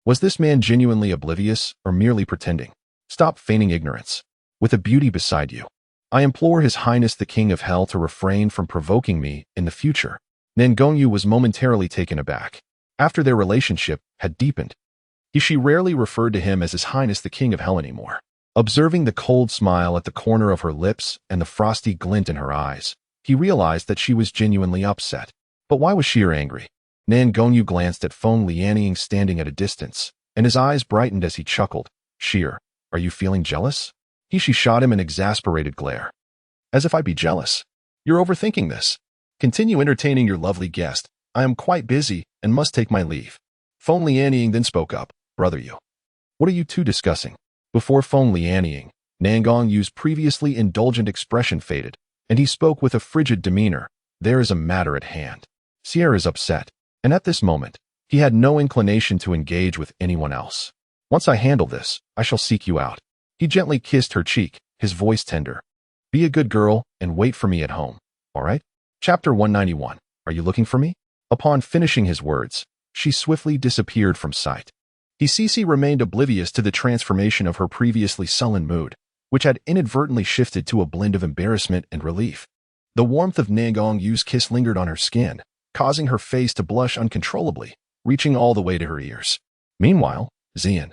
Was this man genuinely oblivious or merely pretending? Stop feigning ignorance. With a beauty beside you, I implore His Highness the King of Hell to refrain from provoking me in the future. Nangongyu was momentarily taken aback. After their relationship had deepened, she rarely referred to him as His Highness the King of Hell anymore. Observing the cold smile at the corner of her lips and the frosty glint in her eyes, he realized that she was genuinely upset. But why was she angry? Nangongyu glanced at Feng Lianying standing at a distance, and his eyes brightened as he chuckled. Sheer, are you feeling jealous? She shot him an exasperated glare. As if I'd be jealous. You're overthinking this. Continue entertaining your lovely guest. I am quite busy and must take my leave. Feng Lianying then spoke up. Brother you. What are you two discussing? Before Feng Lianying, Nangongyu's previously indulgent expression faded, and he spoke with a frigid demeanor. There is a matter at hand. Sierra is upset, and at this moment, he had no inclination to engage with anyone else. Once I handle this, I shall seek you out. He gently kissed her cheek, his voice tender. Be a good girl and wait for me at home, all right? Chapter 191. Are you looking for me? Upon finishing his words, she swiftly disappeared from sight. Hisisi remained oblivious to the transformation of her previously sullen mood, which had inadvertently shifted to a blend of embarrassment and relief. The warmth of Nangongyu's kiss lingered on her skin, causing her face to blush uncontrollably, reaching all the way to her ears. Meanwhile, Zian,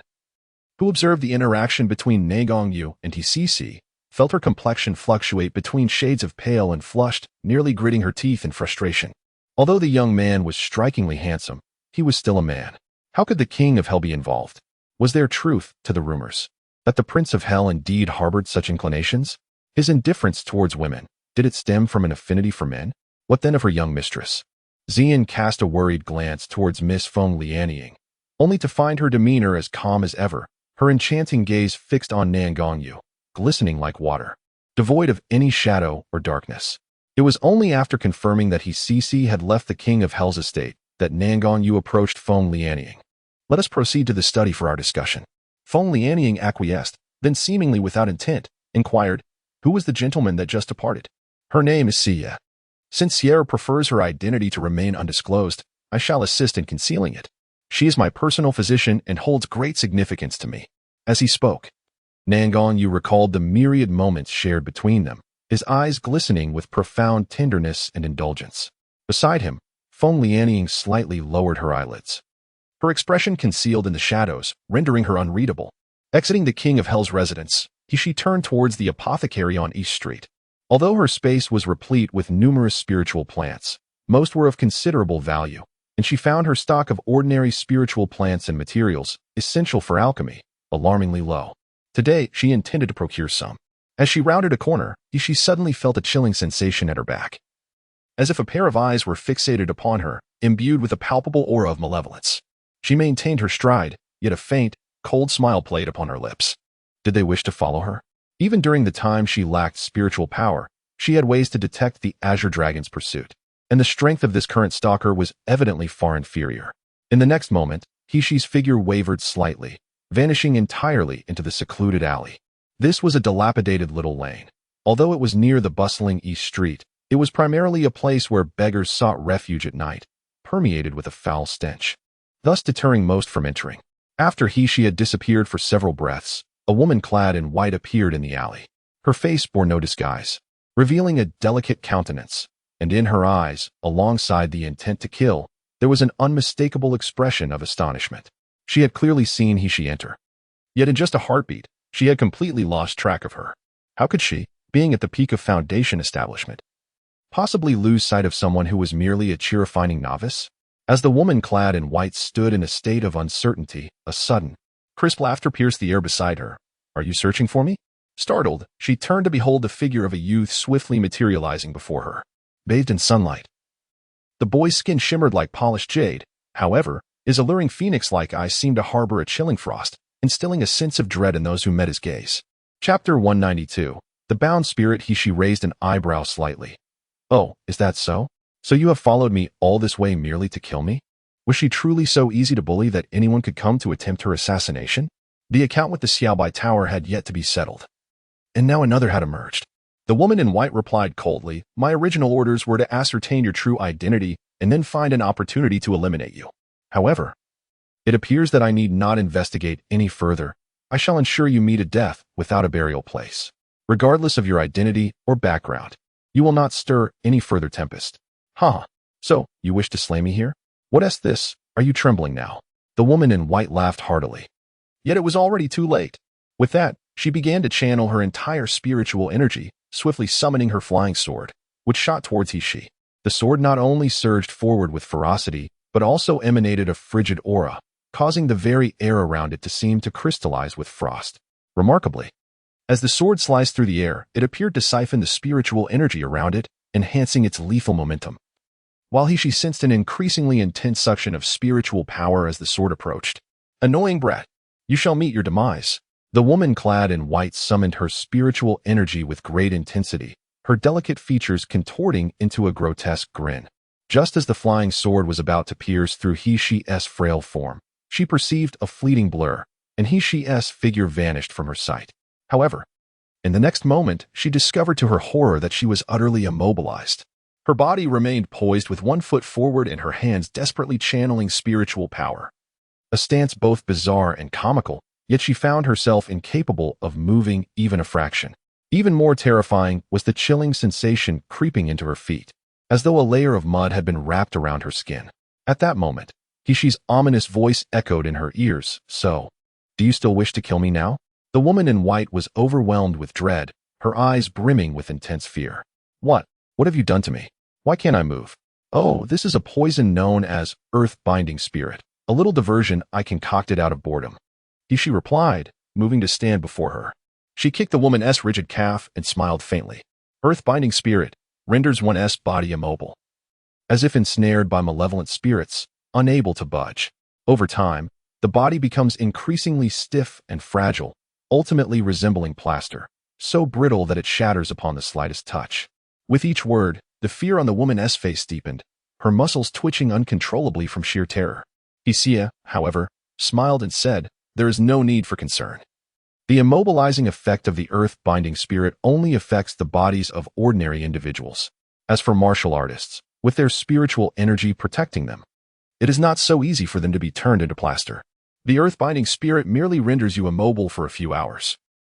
who observed the interaction between Nangongyu and Hisisi, felt her complexion fluctuate between shades of pale and flushed, nearly gritting her teeth in frustration. Although the young man was strikingly handsome, he was still a man. How could the King of Hell be involved? Was there truth to the rumors that the Prince of Hell indeed harbored such inclinations? His indifference towards women, did it stem from an affinity for men? What then of her young mistress? Xian cast a worried glance towards Miss Feng Lianying, only to find her demeanor as calm as ever, her enchanting gaze fixed on Nan Gongyu, glistening like water, devoid of any shadow or darkness. It was only after confirming that he had left the King of Hell's estate that Nan Gongyu approached Feng Lianying. Let us proceed to the study for our discussion. Feng Lianying acquiesced, then seemingly without intent, inquired, who was the gentleman that just departed? Her name is Xie. Since Sierra prefers her identity to remain undisclosed, I shall assist in concealing it. She is my personal physician and holds great significance to me. As he spoke, Nan Gongyu recalled the myriad moments shared between them, his eyes glistening with profound tenderness and indulgence. Beside him, Feng Lianying slightly lowered her eyelids, her expression concealed in the shadows, rendering her unreadable. Exiting the King of Hell's residence, she turned towards the apothecary on East Street. Although her space was replete with numerous spiritual plants, most were of considerable value, and she found her stock of ordinary spiritual plants and materials, essential for alchemy, alarmingly low. Today, she intended to procure some. As she rounded a corner, she suddenly felt a chilling sensation at her back, as if a pair of eyes were fixated upon her, imbued with a palpable aura of malevolence. She maintained her stride, yet a faint, cold smile played upon her lips. Did they wish to follow her? Even during the time she lacked spiritual power, she had ways to detect the Azure Dragon's pursuit, and the strength of this current stalker was evidently far inferior. In the next moment, Hishi's figure wavered slightly, vanishing entirely into the secluded alley. This was a dilapidated little lane. Although it was near the bustling East Street, it was primarily a place where beggars sought refuge at night, permeated with a foul stench, thus deterring most from entering. After Hishi had disappeared for several breaths, a woman clad in white appeared in the alley. Her face bore no disguise, revealing a delicate countenance, and in her eyes, alongside the intent to kill, there was an unmistakable expression of astonishment. She had clearly seen Hishi enter. Yet in just a heartbeat, she had completely lost track of her. How could she, being at the peak of Foundation establishment, possibly lose sight of someone who was merely a cheer-finding novice? As the woman clad in white stood in a state of uncertainty, a sudden, crisp laughter pierced the air beside her. Are you searching for me? Startled, she turned to behold the figure of a youth swiftly materializing before her, bathed in sunlight. The boy's skin shimmered like polished jade. However, his alluring phoenix-like eyes seemed to harbor a chilling frost, instilling a sense of dread in those who met his gaze. Chapter 192. The bound spirit. She raised an eyebrow slightly. Oh, is that so? So you have followed me all this way merely to kill me? Was she truly so easy to bully that anyone could come to attempt her assassination? The account with the Xiaobai Tower had yet to be settled, and now another had emerged. The woman in white replied coldly, my original orders were to ascertain your true identity and then find an opportunity to eliminate you. However, it appears that I need not investigate any further. I shall ensure you meet a death without a burial place. Regardless of your identity or background, you will not stir any further tempest. Huh. So, you wish to slay me here? What is this? Are you trembling now? The woman in white laughed heartily. Yet it was already too late. With that, she began to channel her entire spiritual energy, swiftly summoning her flying sword, which shot towards Hishi. The sword not only surged forward with ferocity, but also emanated a frigid aura, causing the very air around it to seem to crystallize with frost. Remarkably, as the sword sliced through the air, it appeared to siphon the spiritual energy around it, enhancing its lethal momentum. While Hishi sensed an increasingly intense suction of spiritual power as the sword approached. Annoying brat, you shall meet your demise. The woman clad in white summoned her spiritual energy with great intensity, her delicate features contorting into a grotesque grin. Just as the flying sword was about to pierce through Hishi's frail form, she perceived a fleeting blur, and Hishi's figure vanished from her sight. However, in the next moment, she discovered to her horror that she was utterly immobilized. Her body remained poised with one foot forward and her hands desperately channeling spiritual power. A stance both bizarre and comical, yet she found herself incapable of moving even a fraction. Even more terrifying was the chilling sensation creeping into her feet, as though a layer of mud had been wrapped around her skin. At that moment, Hishi's ominous voice echoed in her ears. So, do you still wish to kill me now? The woman in white was overwhelmed with dread, her eyes brimming with intense fear. What have you done to me? Why can't I move? Oh, this is a poison known as earth-binding spirit, a little diversion I concocted out of boredom. Hishi replied, moving to stand before her. She kicked the woman's rigid calf and smiled faintly. Earth-binding spirit renders one's body immobile. as if ensnared by malevolent spirits, unable to budge. Over time, the body becomes increasingly stiff and fragile, ultimately resembling plaster, so brittle that it shatters upon the slightest touch. With each word, the fear on the woman's face deepened, her muscles twitching uncontrollably from sheer terror. Hesea, however, smiled and said, "There is no need for concern. The immobilizing effect of the earth-binding spirit only affects the bodies of ordinary individuals. As for martial artists, with their spiritual energy protecting them, it is not so easy for them to be turned into plaster. The earth-binding spirit merely renders you immobile for a few hours.